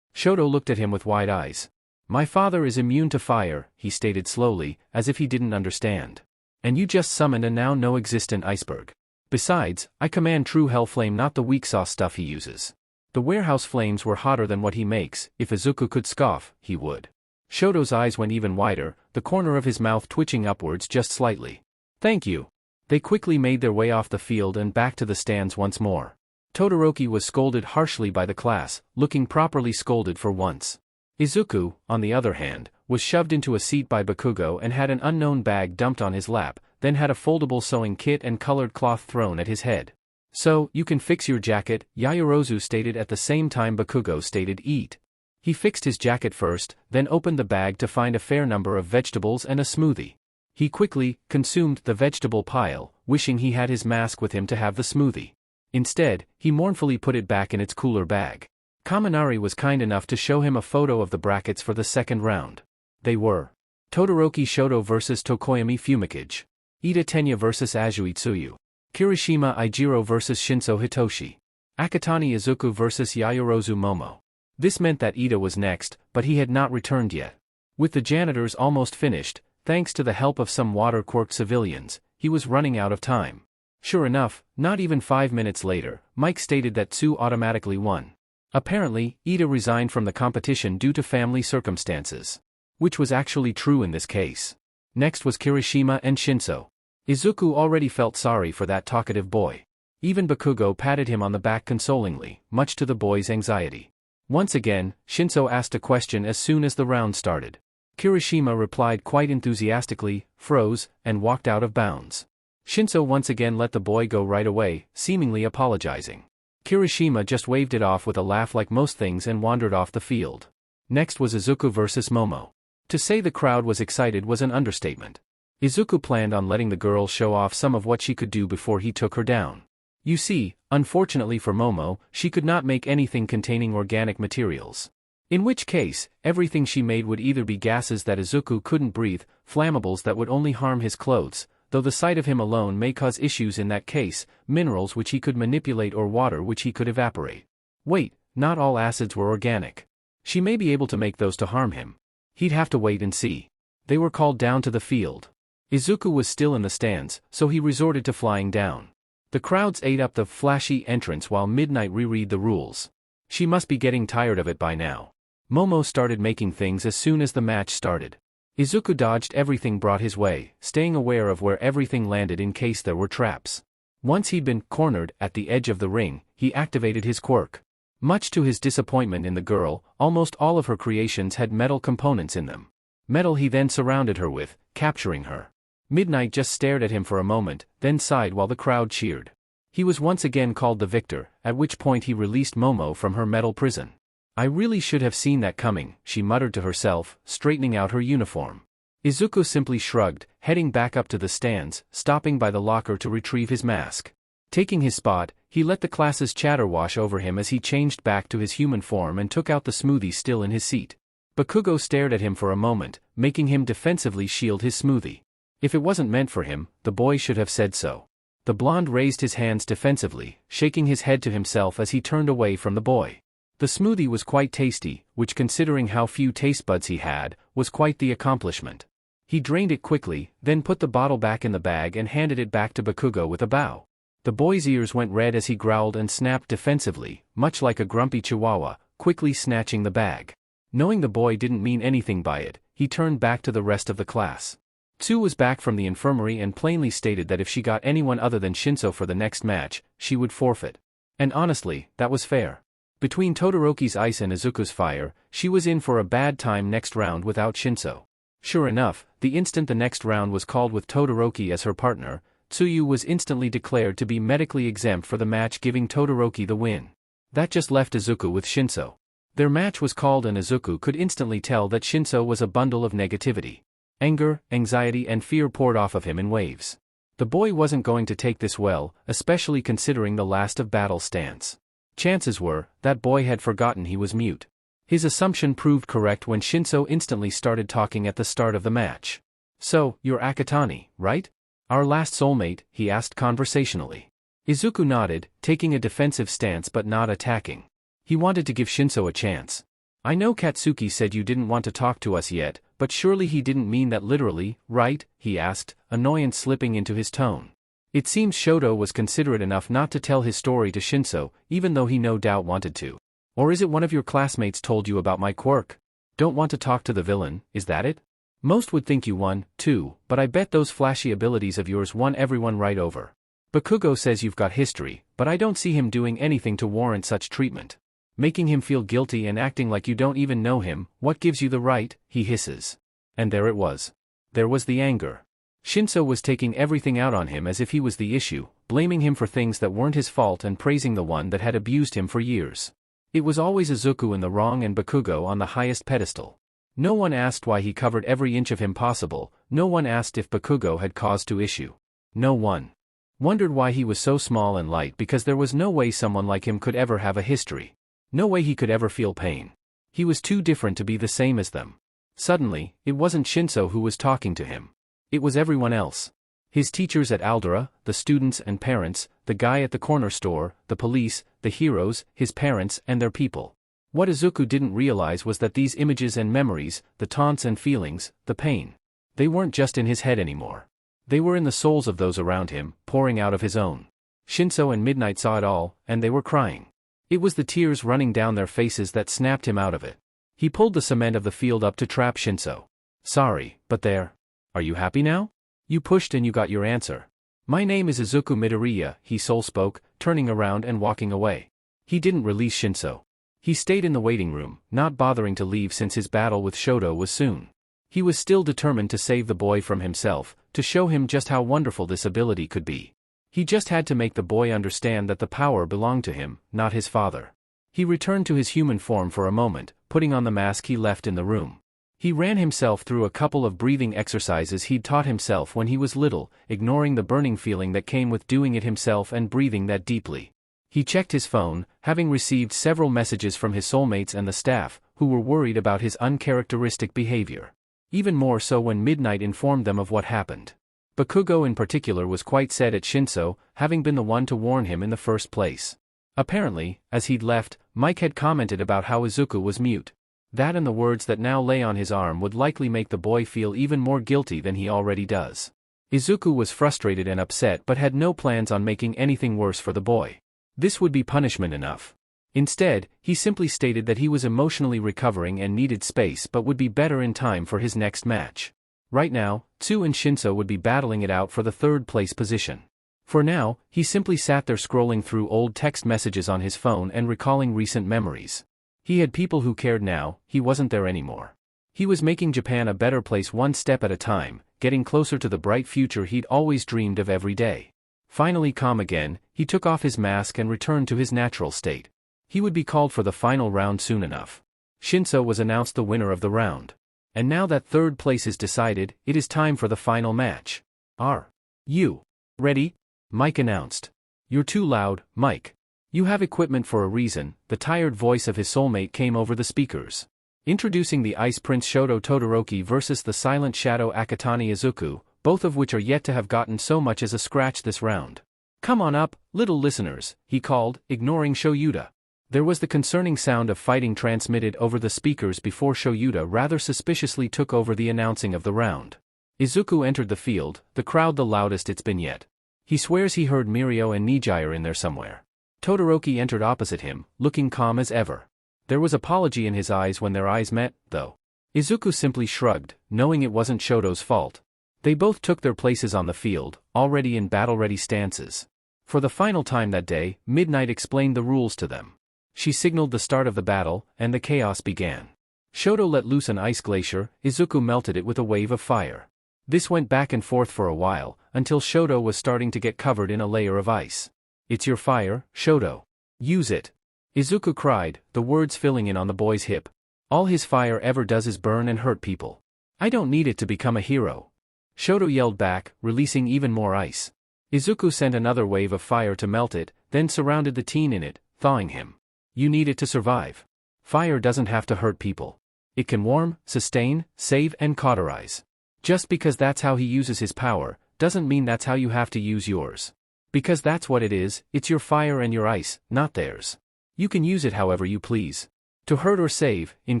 Speaker 1: Shoto looked at him with wide eyes. My father is immune to fire, he stated slowly, as if he didn't understand. And you just summoned a now no-existent iceberg. Besides, I command true hellflame, not the weak sauce stuff he uses. The warehouse flames were hotter than what he makes. If Izuku could scoff, he would. Shoto's eyes went even wider, the corner of his mouth twitching upwards just slightly. Thank you. They quickly made their way off the field and back to the stands once more. Todoroki was scolded harshly by the class, looking properly scolded for once. Izuku, on the other hand, was shoved into a seat by Bakugo and had an unknown bag dumped on his lap, then had a foldable sewing kit and colored cloth thrown at his head. So, you can fix your jacket, Yaoyorozu stated at the same time Bakugo stated eat. He fixed his jacket first, then opened the bag to find a fair number of vegetables and a smoothie. He quickly consumed the vegetable pile, wishing he had his mask with him to have the smoothie. Instead, he mournfully put it back in its cooler bag. Kaminari was kind enough to show him a photo of the brackets for the second round. They were Todoroki Shoto vs Tokoyami Fumikage, Ida Tenya vs Azui Tsuyu, Kirishima Ijiro vs Shinso Hitoshi, Akatani Izuku vs Yayorozu Momo. This meant that Ida was next, but he had not returned yet. With the janitors almost finished, thanks to the help of some water-quirked civilians, he was running out of time. Sure enough, not even 5 minutes later, Mike stated that Tsu automatically won. Apparently, Ida resigned from the competition due to family circumstances. Which was actually true in this case. Next was Kirishima and Shinso. Izuku already felt sorry for that talkative boy. Even Bakugo patted him on the back consolingly, much to the boy's anxiety. Once again, Shinso asked a question as soon as the round started. Kirishima replied quite enthusiastically, froze, and walked out of bounds. Shinso once again let the boy go right away, seemingly apologizing. Kirishima just waved it off with a laugh like most things and wandered off the field. Next was Izuku versus Momo. To say the crowd was excited was an understatement. Izuku planned on letting the girl show off some of what she could do before he took her down. You see, unfortunately for Momo, she could not make anything containing organic materials. In which case, everything she made would either be gases that Izuku couldn't breathe, flammables that would only harm his clothes, though the sight of him alone may cause issues in that case, minerals which he could manipulate or water which he could evaporate. Wait, not all acids were organic. She may be able to make those to harm him. He'd have to wait and see. They were called down to the field. Izuku was still in the stands, so he resorted to flying down. The crowds ate up the flashy entrance while Midnight reread the rules. She must be getting tired of it by now. Momo started making things as soon as the match started. Izuku dodged everything brought his way, staying aware of where everything landed in case there were traps. Once he'd been cornered at the edge of the ring, he activated his quirk. Much to his disappointment in the girl, almost all of her creations had metal components in them. Metal he then surrounded her with, capturing her. Midnight just stared at him for a moment, then sighed while the crowd cheered. He was once again called the victor, at which point he released Momo from her metal prison. I really should have seen that coming, she muttered to herself, straightening out her uniform. Izuku simply shrugged, heading back up to the stands, stopping by the locker to retrieve his mask. Taking his spot, he let the class's chatter wash over him as he changed back to his human form and took out the smoothie still in his seat. Bakugo stared at him for a moment, making him defensively shield his smoothie. If it wasn't meant for him, the boy should have said so. The blonde raised his hands defensively, shaking his head to himself as he turned away from the boy. The smoothie was quite tasty, which considering how few taste buds he had, was quite the accomplishment. He drained it quickly, then put the bottle back in the bag and handed it back to Bakugo with a bow. The boy's ears went red as he growled and snapped defensively, much like a grumpy chihuahua, quickly snatching the bag. Knowing the boy didn't mean anything by it, he turned back to the rest of the class. Tsu was back from the infirmary and plainly stated that if she got anyone other than Shinso for the next match, she would forfeit. And honestly, that was fair. Between Todoroki's ice and Izuku's fire, she was in for a bad time next round without Shinso. Sure enough, the instant the next round was called with Todoroki as her partner, Tsuyu was instantly declared to be medically exempt for the match, giving Todoroki the win. That just left Izuku with Shinso. Their match was called and Izuku could instantly tell that Shinso was a bundle of negativity. Anger, anxiety and fear poured off of him in waves. The boy wasn't going to take this well, especially considering the last of battle stance. Chances were, that boy had forgotten he was mute. His assumption proved correct when Shinso instantly started talking at the start of the match. So, you're Akatani, right? Our last soulmate, he asked conversationally. Izuku nodded, taking a defensive stance but not attacking. He wanted to give Shinso a chance. I know Katsuki said you didn't want to talk to us yet, but surely he didn't mean that literally, right? He asked, annoyance slipping into his tone. It seems Shoto was considerate enough not to tell his story to Shinso, even though he no doubt wanted to. Or is it one of your classmates told you about my quirk? Don't want to talk to the villain, is that it? Most would think you won, too, but I bet those flashy abilities of yours won everyone right over. Bakugo says you've got history, but I don't see him doing anything to warrant such treatment. Making him feel guilty and acting like you don't even know him, what gives you the right, he hisses. And there it was. There was the anger. Shinso was taking everything out on him as if he was the issue, blaming him for things that weren't his fault and praising the one that had abused him for years. It was always Izuku in the wrong and Bakugo on the highest pedestal. No one asked why he covered every inch of him possible, no one asked if Bakugo had cause to issue. No one wondered why he was so small and light, because there was no way someone like him could ever have a history. No way he could ever feel pain. He was too different to be the same as them. Suddenly, it wasn't Shinso who was talking to him. It was everyone else. His teachers at Aldera, the students and parents, the guy at the corner store, the police, the heroes, his parents and their people. What Izuku didn't realize was that these images and memories, the taunts and feelings, the pain, they weren't just in his head anymore. They were in the souls of those around him, pouring out of his own. Shinso and Midnight saw it all, and they were crying. It was the tears running down their faces that snapped him out of it. He pulled the cement of the field up to trap Shinso. Sorry, but there. Are you happy now? You pushed and you got your answer. My name is Izuku Midoriya, he soul spoke, turning around and walking away. He didn't release Shinso. He stayed in the waiting room, not bothering to leave since his battle with Shoto was soon. He was still determined to save the boy from himself, to show him just how wonderful this ability could be. He just had to make the boy understand that the power belonged to him, not his father. He returned to his human form for a moment, putting on the mask he left in the room. He ran himself through a couple of breathing exercises he'd taught himself when he was little, ignoring the burning feeling that came with doing it himself and breathing that deeply. He checked his phone, having received several messages from his soulmates and the staff, who were worried about his uncharacteristic behavior. Even more so when Midnight informed them of what happened. Bakugo in particular was quite sad at Shinso, having been the one to warn him in the first place. Apparently, as he'd left, Mike had commented about how Izuku was mute. That and the words that now lay on his arm would likely make the boy feel even more guilty than he already does. Izuku was frustrated and upset but had no plans on making anything worse for the boy. This would be punishment enough. Instead, he simply stated that he was emotionally recovering and needed space but would be better in time for his next match. Right now, Tsu and Shinso would be battling it out for the third place position. For now, he simply sat there scrolling through old text messages on his phone and recalling recent memories. He had people who cared now, he wasn't there anymore. He was making Japan a better place one step at a time, getting closer to the bright future he'd always dreamed of every day. Finally calm again, he took off his mask and returned to his natural state. He would be called for the final round soon enough. Shinso was announced the winner of the round. And now that third place is decided, it is time for the final match. Are you ready? Mike announced. You're too loud, Mike. You have equipment for a reason. The tired voice of his soulmate came over the speakers. Introducing the Ice Prince Shoto Todoroki versus the Silent Shadow Akatani Izuku, both of which are yet to have gotten so much as a scratch this round. Come on up, little listeners, he called, ignoring Shoyuta. There was the concerning sound of fighting transmitted over the speakers before Shoyuta rather suspiciously took over the announcing of the round. Izuku entered the field, the crowd the loudest it's been yet. He swears he heard Mirio and Nijire in there somewhere. Todoroki entered opposite him, looking calm as ever. There was apology in his eyes when their eyes met, though. Izuku simply shrugged, knowing it wasn't Shoto's fault. They both took their places on the field, already in battle-ready stances. For the final time that day, Midnight explained the rules to them. She signaled the start of the battle, and the chaos began. Shoto let loose an ice glacier, Izuku melted it with a wave of fire. This went back and forth for a while, until Shoto was starting to get covered in a layer of ice. It's your fire, Shoto. Use it. Izuku cried, the words filling in on the boy's hip. All his fire ever does is burn and hurt people. I don't need it to become a hero. Shoto yelled back, releasing even more ice. Izuku sent another wave of fire to melt it, then surrounded the teen in it, thawing him. You need it to survive. Fire doesn't have to hurt people. It can warm, sustain, save and cauterize. Just because that's how he uses his power, doesn't mean that's how you have to use yours. Because that's what it is, it's your fire and your ice, not theirs. You can use it however you please. To hurt or save, in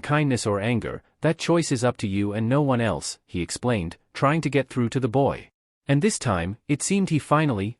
Speaker 1: kindness or anger, that choice is up to you and no one else, he explained, trying to get through to the boy. And this time, it seemed he finally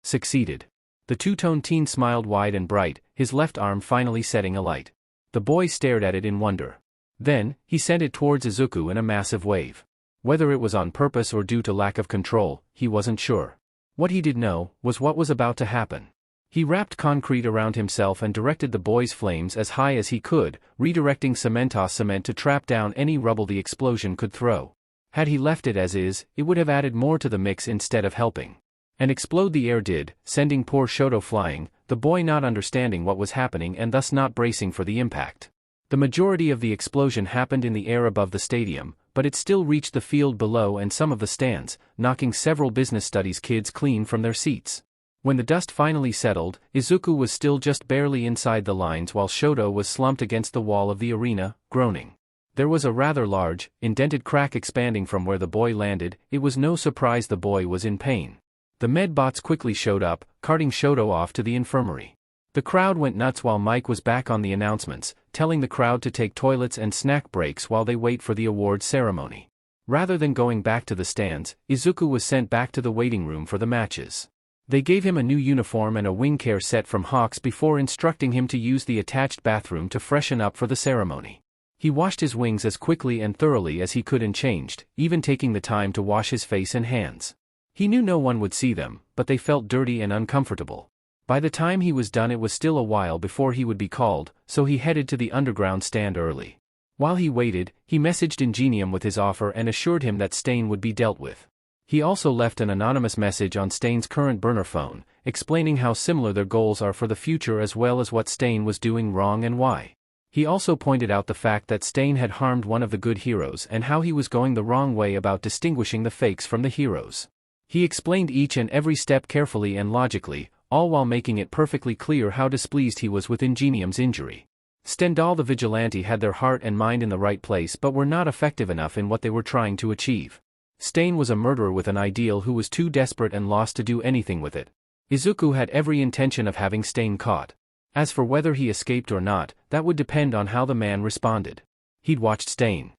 Speaker 1: succeeded. The two-toned teen smiled wide and bright, his left arm finally setting alight. The boy stared at it in wonder. Then, he sent it towards Izuku in a massive wave. Whether it was on purpose or due to lack of control, he wasn't sure. What he did know, was what was about to happen. He wrapped concrete around himself and directed the boy's flames as high as he could, redirecting Cementos cement to trap down any rubble the explosion could throw. Had he left it as is, it would have added more to the mix instead of helping. And explode the air did, sending poor Shoto flying, the boy not understanding what was happening and thus not bracing for the impact. The majority of the explosion happened in the air above the stadium, but it still reached the field below and some of the stands, knocking several business studies kids clean from their seats. When the dust finally settled, Izuku was still just barely inside the lines while Shoto was slumped against the wall of the arena, groaning. There was a rather large, indented crack expanding from where the boy landed. It was no surprise the boy was in pain. The medbots quickly showed up, carting Shoto off to the infirmary. The crowd went nuts while Mike was back on the announcements, telling the crowd to take toilets and snack breaks while they wait for the award ceremony. Rather than going back to the stands, Izuku was sent back to the waiting room for the matches. They gave him a new uniform and a wing care set from Hawks before instructing him to use the attached bathroom to freshen up for the ceremony. He washed his wings as quickly and thoroughly as he could and changed, even taking the time to wash his face and hands. He knew no one would see them, but they felt dirty and uncomfortable. By the time he was done it was still a while before he would be called, so he headed to the underground stand early. While he waited, he messaged Ingenium with his offer and assured him that Stain would be dealt with. He also left an anonymous message on Stain's current burner phone, explaining how similar their goals are for the future as well as what Stain was doing wrong and why. He also pointed out the fact that Stain had harmed one of the good heroes and how he was going the wrong way about distinguishing the fakes from the heroes. He explained each and every step carefully and logically, all while making it perfectly clear how displeased he was with Ingenium's injury. Stendhal the Vigilante had their heart and mind in the right place but were not effective enough in what they were trying to achieve. Stain was a murderer with an ideal who was too desperate and lost to do anything with it. Izuku had every intention of having Stain caught. As for whether he escaped or not, that would depend on how the man responded. He'd watched Stain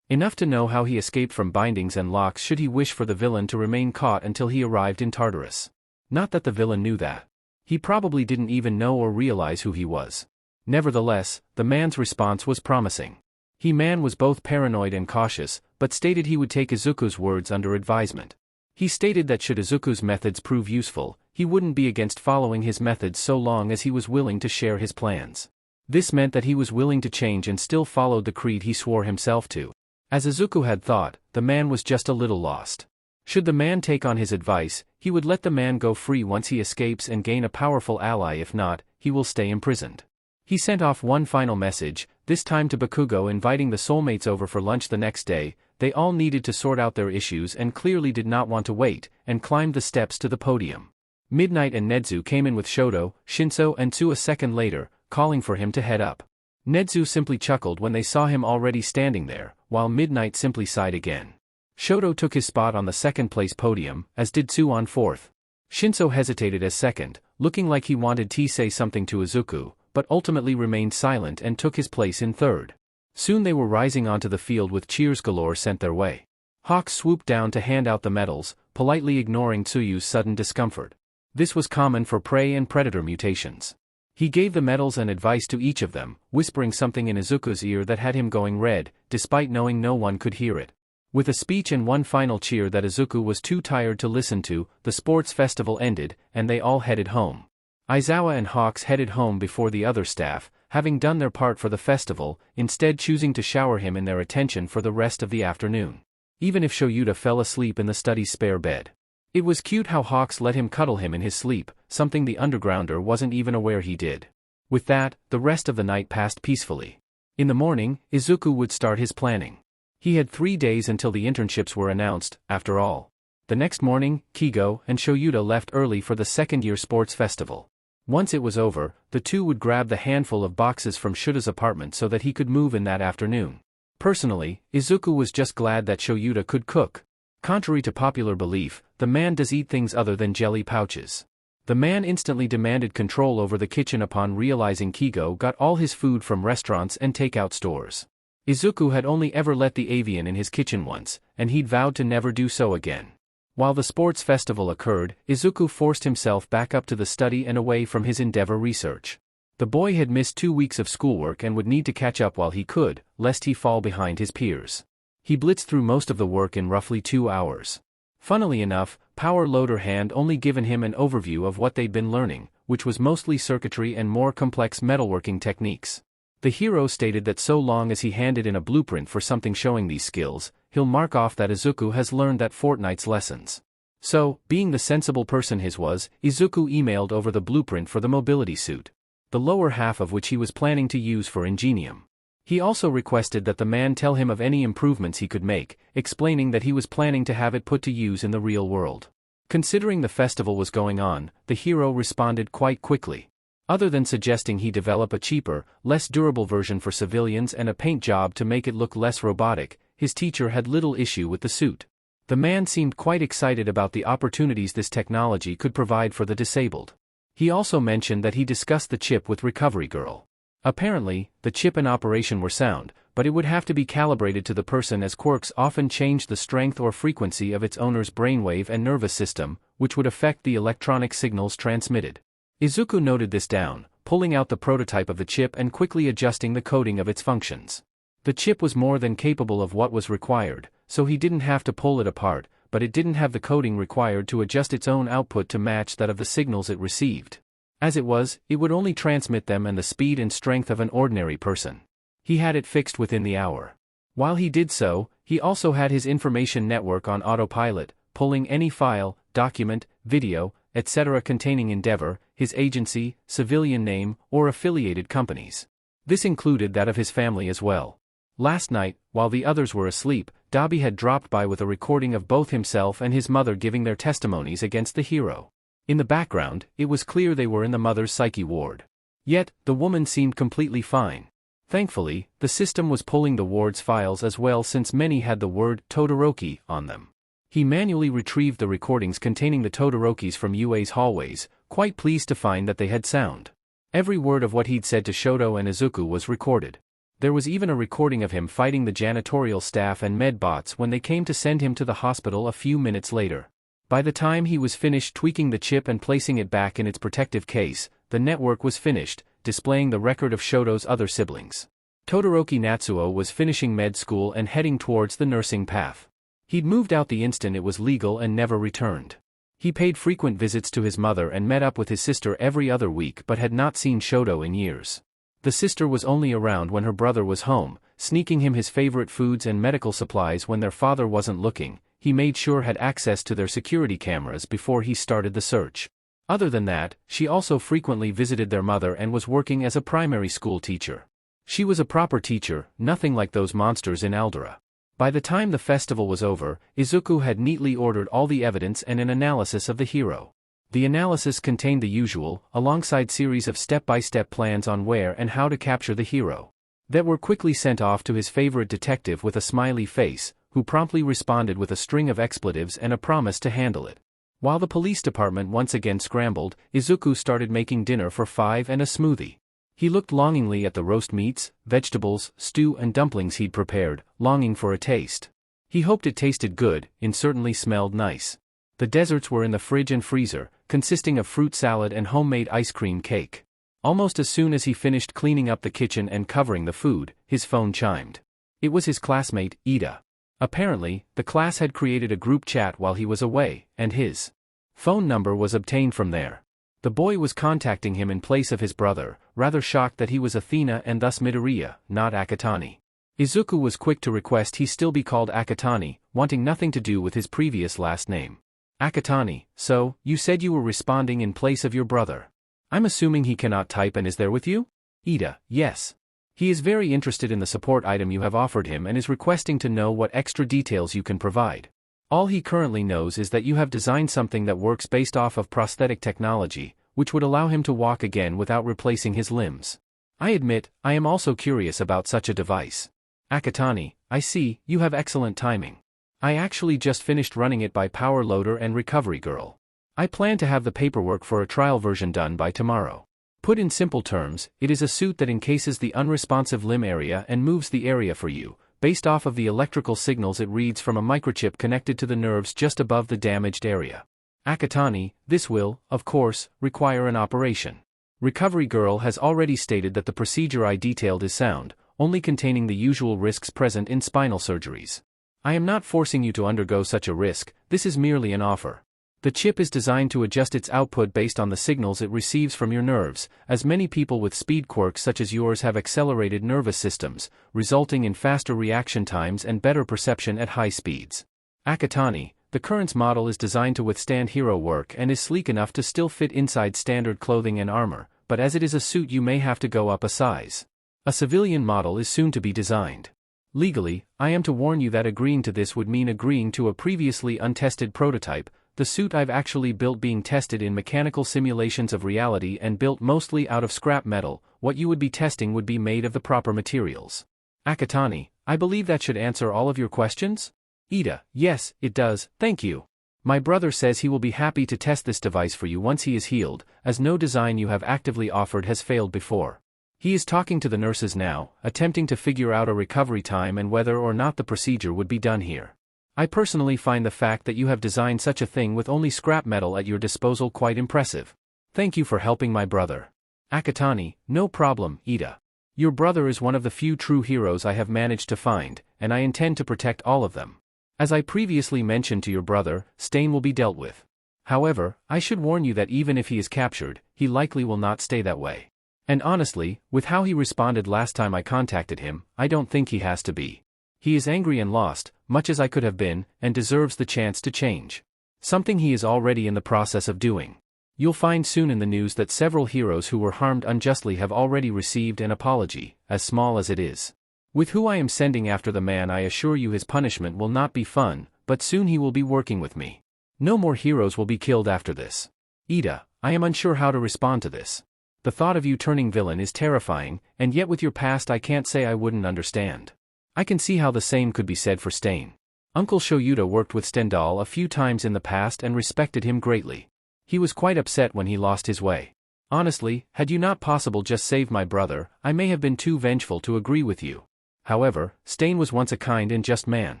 Speaker 1: enough to know how he escaped from bindings and locks should he wish for the villain to remain caught until he arrived in Tartarus. Not that the villain knew that. He probably didn't even know or realize who he was. Nevertheless, the man's response was promising. He-Man was both paranoid and cautious, but stated he would take Izuku's words under advisement. He stated that should Izuku's methods prove useful, he wouldn't be against following his methods so long as he was willing to share his plans. This meant that he was willing to change and still followed the creed he swore himself to. As Izuku had thought, the man was just a little lost. Should the man take on his advice, he would let the man go free once he escapes and gain a powerful ally. If not, he will stay imprisoned. He sent off one final message, this time to Bakugo, inviting the soulmates over for lunch the next day. They all needed to sort out their issues and clearly did not want to wait, and climbed the steps to the podium. Midnight and Nedzu came in with Shoto, Shinso and Tsu a second later, calling for him to head up. Nedzu simply chuckled when they saw him already standing there, while Midnight simply sighed again. Shoto took his spot on the second-place podium, as did Tsu on fourth. Shinso hesitated as second, looking like he wanted to say something to Izuku, but ultimately remained silent and took his place in third. Soon they were rising onto the field with cheers galore sent their way. Hawks swooped down to hand out the medals, politely ignoring Tsuyu's sudden discomfort. This was common for prey and predator mutations. He gave the medals and advice to each of them, whispering something in Izuku's ear that had him going red, despite knowing no one could hear it. With a speech and one final cheer that Izuku was too tired to listen to, the sports festival ended, and they all headed home. Aizawa and Hawks headed home before the other staff, having done their part for the festival, instead choosing to shower him in their attention for the rest of the afternoon. Even if Shoyuta fell asleep in the study's spare bed. It was cute how Hawks let him cuddle him in his sleep, something the undergrounder wasn't even aware he did. With that, the rest of the night passed peacefully. In the morning, Izuku would start his planning. He had 3 days until the internships were announced, after all. The next morning, Kigo and Shoyuta left early for the second-year sports festival. Once it was over, the two would grab the handful of boxes from Shuta's apartment so that he could move in that afternoon. Personally, Izuku was just glad that Shoyuta could cook. Contrary to popular belief, the man does eat things other than jelly pouches. The man instantly demanded control over the kitchen upon realizing Kigo got all his food from restaurants and takeout stores. Izuku had only ever let the avian in his kitchen once, and he'd vowed to never do so again. While the sports festival occurred, Izuku forced himself back up to the study and away from his endeavor research. The boy had missed 2 weeks of schoolwork and would need to catch up while he could, lest he fall behind his peers. He blitzed through most of the work in roughly 2 hours. Funnily enough, Power Loader had only given him an overview of what they'd been learning, which was mostly circuitry and more complex metalworking techniques. The hero stated that so long as he handed in a blueprint for something showing these skills, he'll mark off that Izuku has learned that fortnight's lessons. So, being the sensible person his was, Izuku emailed over the blueprint for the mobility suit, the lower half of which he was planning to use for Ingenium. He also requested that the man tell him of any improvements he could make, explaining that he was planning to have it put to use in the real world. Considering the festival was going on, the hero responded quite quickly. Other than suggesting he develop a cheaper, less durable version for civilians and a paint job to make it look less robotic, his teacher had little issue with the suit. The man seemed quite excited about the opportunities this technology could provide for the disabled. He also mentioned that he discussed the chip with Recovery Girl. Apparently, the chip and operation were sound, but it would have to be calibrated to the person as quirks often change the strength or frequency of its owner's brainwave and nervous system, which would affect the electronic signals transmitted. Izuku noted this down, pulling out the prototype of the chip and quickly adjusting the coding of its functions. The chip was more than capable of what was required, so he didn't have to pull it apart, but it didn't have the coding required to adjust its own output to match that of the signals it received. As it was, it would only transmit them and the speed and strength of an ordinary person. He had it fixed within the hour. While he did so, he also had his information network on autopilot, pulling any file, document, video, etc. containing Endeavor, his agency, civilian name, or affiliated companies. This included that of his family as well. Last night, while the others were asleep, Dabi had dropped by with a recording of both himself and his mother giving their testimonies against the hero. In the background, it was clear they were in the mother's psyche ward. Yet, the woman seemed completely fine. Thankfully, the system was pulling the ward's files as well since many had the word Todoroki on them. He manually retrieved the recordings containing the Todorokis from UA's hallways, quite pleased to find that they had sound. Every word of what he'd said to Shoto and Izuku was recorded. There was even a recording of him fighting the janitorial staff and medbots when they came to send him to the hospital a few minutes later. By the time he was finished tweaking the chip and placing it back in its protective case, the network was finished, displaying the record of Shoto's other siblings. Todoroki Natsuo was finishing med school and heading towards the nursing path. He'd moved out the instant it was legal and never returned. He paid frequent visits to his mother and met up with his sister every other week but had not seen Shoto in years. The sister was only around when her brother was home, sneaking him his favorite foods and medical supplies when their father wasn't looking. He made sure had access to their security cameras before he started the search. Other than that, she also frequently visited their mother and was working as a primary school teacher. She was a proper teacher, nothing like those monsters in Aldera. By the time the festival was over, Izuku had neatly ordered all the evidence and an analysis of the hero. The analysis contained the usual, alongside series of step-by-step plans on where and how to capture the hero. That were quickly sent off to his favorite detective with a smiley face, who promptly responded with a string of expletives and a promise to handle it. While the police department once again scrambled, Izuku started making dinner for 5 and a smoothie. He looked longingly at the roast meats, vegetables, stew and dumplings he'd prepared, longing for a taste. He hoped it tasted good, and certainly smelled nice. The desserts were in the fridge and freezer, consisting of fruit salad and homemade ice cream cake. Almost as soon as he finished cleaning up the kitchen and covering the food, his phone chimed. It was his classmate, Ida. Apparently, the class had created a group chat while he was away, and his phone number was obtained from there. The boy was contacting him in place of his brother, rather shocked that he was Athena and thus Midoriya, not Akatani. Izuku was quick to request he still be called Akatani, wanting nothing to do with his previous last name. Akatani, so, you said you were responding in place of your brother. I'm assuming he cannot type and is there with you? Ida, yes. He is very interested in the support item you have offered him and is requesting to know what extra details you can provide. All he currently knows is that you have designed something that works based off of prosthetic technology, which would allow him to walk again without replacing his limbs. I admit, I am also curious about such a device. Akatani, I see, you have excellent timing. I actually just finished running it by Power Loader and Recovery Girl. I plan to have the paperwork for a trial version done by tomorrow. Put in simple terms, it is a suit that encases the unresponsive limb area and moves the area for you, based off of the electrical signals it reads from a microchip connected to the nerves just above the damaged area. Akatani, this will, of course, require an operation. Recovery Girl has already stated that the procedure I detailed is sound, only containing the usual risks present in spinal surgeries. I am not forcing you to undergo such a risk, this is merely an offer. The chip is designed to adjust its output based on the signals it receives from your nerves, as many people with speed quirks such as yours have accelerated nervous systems, resulting in faster reaction times and better perception at high speeds. Akatani, the current model is designed to withstand hero work and is sleek enough to still fit inside standard clothing and armor, but as it is a suit you may have to go up a size. A civilian model is soon to be designed. Legally, I am to warn you that agreeing to this would mean agreeing to a previously untested prototype, The suit I've actually built being tested in mechanical simulations of reality and built mostly out of scrap metal. What you would be testing would be made of the proper materials. Akatani, I believe that should answer all of your questions? Ida, yes, it does, thank you. My brother says he will be happy to test this device for you once he is healed, as no design you have actively offered has failed before. He is talking to the nurses now, attempting to figure out a recovery time and whether or not the procedure would be done here. I personally find the fact that you have designed such a thing with only scrap metal at your disposal quite impressive. Thank you for helping my brother. Akatani, no problem, Ida. Your brother is one of the few true heroes I have managed to find, and I intend to protect all of them. As I previously mentioned to your brother, Stain will be dealt with. However, I should warn you that even if he is captured, he likely will not stay that way. And honestly, with how he responded last time I contacted him, I don't think he has to be. He is angry and lost, much as I could have been, and deserves the chance to change. Something he is already in the process of doing. You'll find soon in the news that several heroes who were harmed unjustly have already received an apology, as small as it is. With who I am sending after the man, I assure you his punishment will not be fun, but soon he will be working with me. No more heroes will be killed after this. Ida, I am unsure how to respond to this. The thought of you turning villain is terrifying, and yet with your past I can't say I wouldn't understand. I can see how the same could be said for Stain. Uncle Shoyuta worked with Stendhal a few times in the past and respected him greatly. He was quite upset when he lost his way. Honestly, had you not possible just saved my brother, I may have been too vengeful to agree with you. However, Stain was once a kind and just man.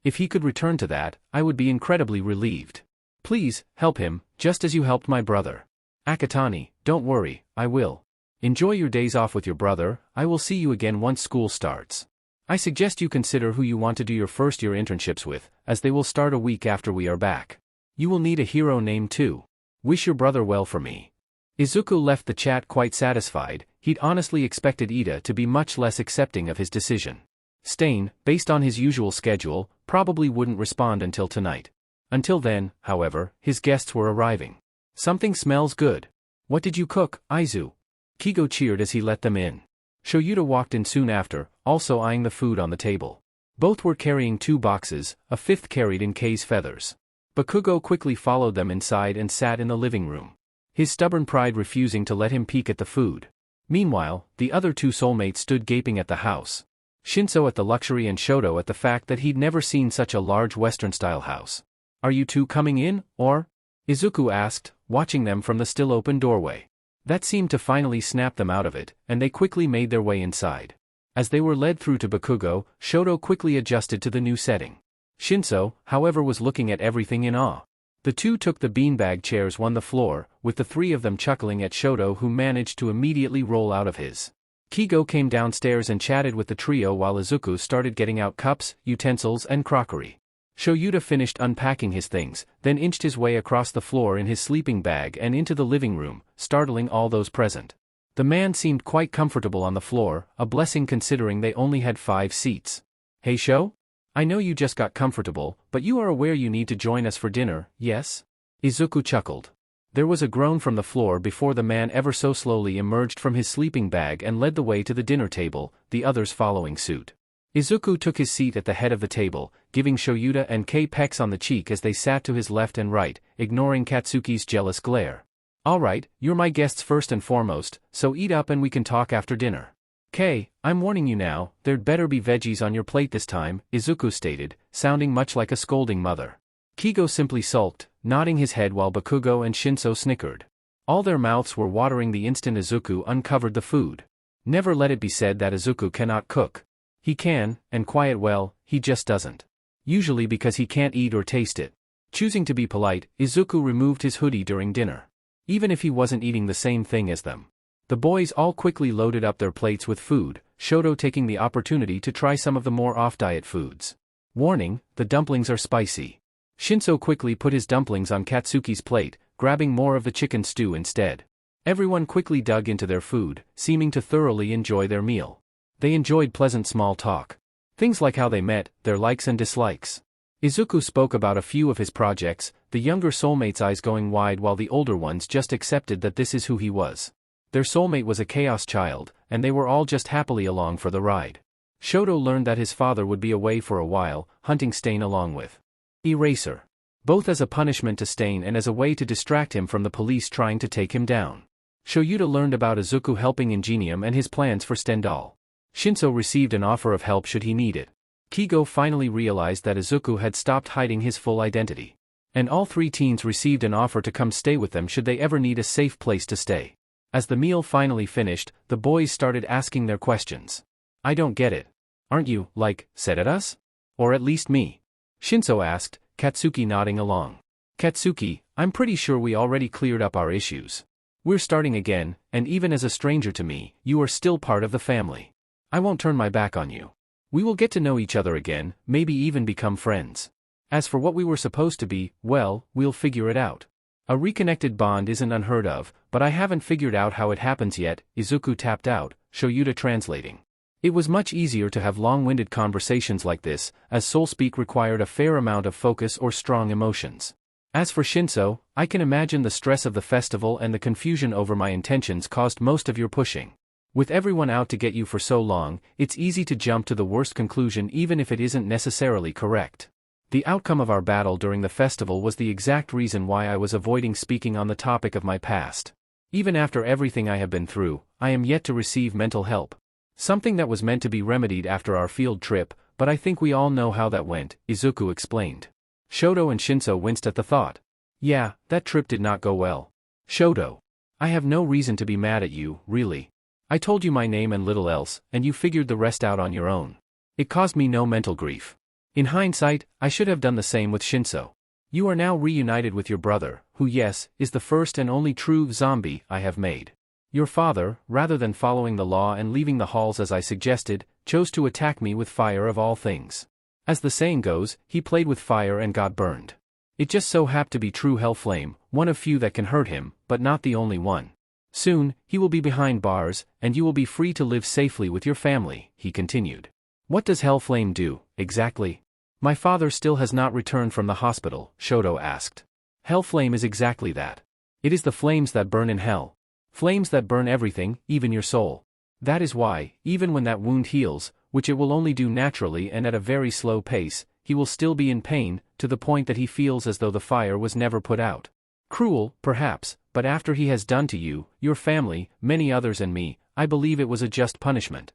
Speaker 1: If he could return to that, I would be incredibly relieved. Please, help him, just as you helped my brother. Akatani, don't worry, I will. Enjoy your days off with your brother, I will see you again once school starts. I suggest you consider who you want to do your first-year internships with, as they will start a week after we are back. You will need a hero name too. Wish your brother well for me. Izuku left the chat quite satisfied. He'd honestly expected Ida to be much less accepting of his decision. Stain, based on his usual schedule, probably wouldn't respond until tonight. Until then, however, his guests were arriving. Something smells good. What did you cook, Izu? Kigo cheered as he let them in. Shoyuta walked in soon after, also eyeing the food on the table. Both were carrying 2 boxes, a 5th carried in Kei's feathers. Bakugo quickly followed them inside and sat in the living room. His stubborn pride refusing to let him peek at the food. Meanwhile, the other 2 soulmates stood gaping at the house. Shinso at the luxury and Shoto at the fact that he'd never seen such a large Western-style house. Are you 2 coming in, or? Izuku asked, watching them from the still-open doorway. That seemed to finally snap them out of it, and they quickly made their way inside. As they were led through to Bakugo, Shoto quickly adjusted to the new setting. Shinso, however, was looking at everything in awe. The 2 took the beanbag chairs on the floor, with the 3 of them chuckling at Shoto, who managed to immediately roll out of his. Kigo came downstairs and chatted with the trio while Izuku started getting out cups, utensils and crockery. Shoyuta finished unpacking his things, then inched his way across the floor in his sleeping bag and into the living room, startling all those present. The man seemed quite comfortable on the floor, a blessing considering they only had 5 seats. Hey Sho? I know you just got comfortable, but you are aware you need to join us for dinner, yes? Izuku chuckled. There was a groan from the floor before the man ever so slowly emerged from his sleeping bag and led the way to the dinner table, the others following suit. Izuku took his seat at the head of the table, giving Shoyuta and Kei pecks on the cheek as they sat to his left and right, ignoring Katsuki's jealous glare. Alright, you're my guests first and foremost, so eat up and we can talk after dinner. Kei, I'm warning you now, there'd better be veggies on your plate this time, Izuku stated, sounding much like a scolding mother. Kigo simply sulked, nodding his head while Bakugo and Shinso snickered. All their mouths were watering the instant Izuku uncovered the food. Never let it be said that Izuku cannot cook. He can, and quite well, he just doesn't. Usually because he can't eat or taste it. Choosing to be polite, Izuku removed his hoodie during dinner. Even if he wasn't eating the same thing as them. The boys all quickly loaded up their plates with food, Shoto taking the opportunity to try some of the more off-diet foods. Warning, the dumplings are spicy. Shinso quickly put his dumplings on Katsuki's plate, grabbing more of the chicken stew instead. Everyone quickly dug into their food, seeming to thoroughly enjoy their meal. They enjoyed pleasant small talk. Things like how they met, their likes and dislikes. Izuku spoke about a few of his projects, the younger soulmate's eyes going wide while the older ones just accepted that this is who he was. Their soulmate was a chaos child, and they were all just happily along for the ride. Shoto learned that his father would be away for a while, hunting Stain along with Eraser. both as a punishment to Stain and as a way to distract him from the police trying to take him down. Shoyuta learned about Izuku helping Ingenium and his plans for Stendhal. Shinso received an offer of help should he need it. Kigo finally realized that Izuku had stopped hiding his full identity. And all three teens received an offer to come stay with them should they ever need a safe place to stay. As the meal finally finished, the boys started asking their questions. I don't get it. Aren't you, set at us? Or at least me? Shinso asked, Katsuki nodding along. Katsuki, I'm pretty sure we already cleared up our issues. We're starting again, and even as a stranger to me, you are still part of the family. I won't turn my back on you. We will get to know each other again, maybe even become friends. As for what we were supposed to be, well, we'll figure it out. A reconnected bond isn't unheard of, but I haven't figured out how it happens yet, Izuku tapped out, Shoyuta translating. It was much easier to have long-winded conversations like this, as soul-speak required a fair amount of focus or strong emotions. As for Shinso, I can imagine the stress of the festival and the confusion over my intentions caused most of your pushing. With everyone out to get you for so long, it's easy to jump to the worst conclusion even if it isn't necessarily correct. The outcome of our battle during the festival was the exact reason why I was avoiding speaking on the topic of my past. Even after everything I have been through, I am yet to receive mental help. Something that was meant to be remedied after our field trip, but I think we all know how that went, Izuku explained. Shoto and Shinso winced at the thought. Yeah, that trip did not go well. Shoto. I have no reason to be mad at you, really. I told you my name and little else, and you figured the rest out on your own. It caused me no mental grief. In hindsight, I should have done the same with Shinso. You are now reunited with your brother, who yes, is the first and only true zombie I have made. Your father, rather than following the law and leaving the halls as I suggested, chose to attack me with fire of all things. As the saying goes, he played with fire and got burned. It just so happened to be true Hellflame, one of few that can hurt him, but not the only one. Soon, he will be behind bars, and you will be free to live safely with your family, he continued. What does Hellflame do, exactly? My father still has not returned from the hospital, Shoto asked. Hellflame is exactly that. It is the flames that burn in hell. Flames that burn everything, even your soul. That is why, even when that wound heals, which it will only do naturally and at a very slow pace, he will still be in pain, to the point that he feels as though the fire was never put out. Cruel, perhaps, but after he has done to you, your family, many others and me, I believe it was a just punishment.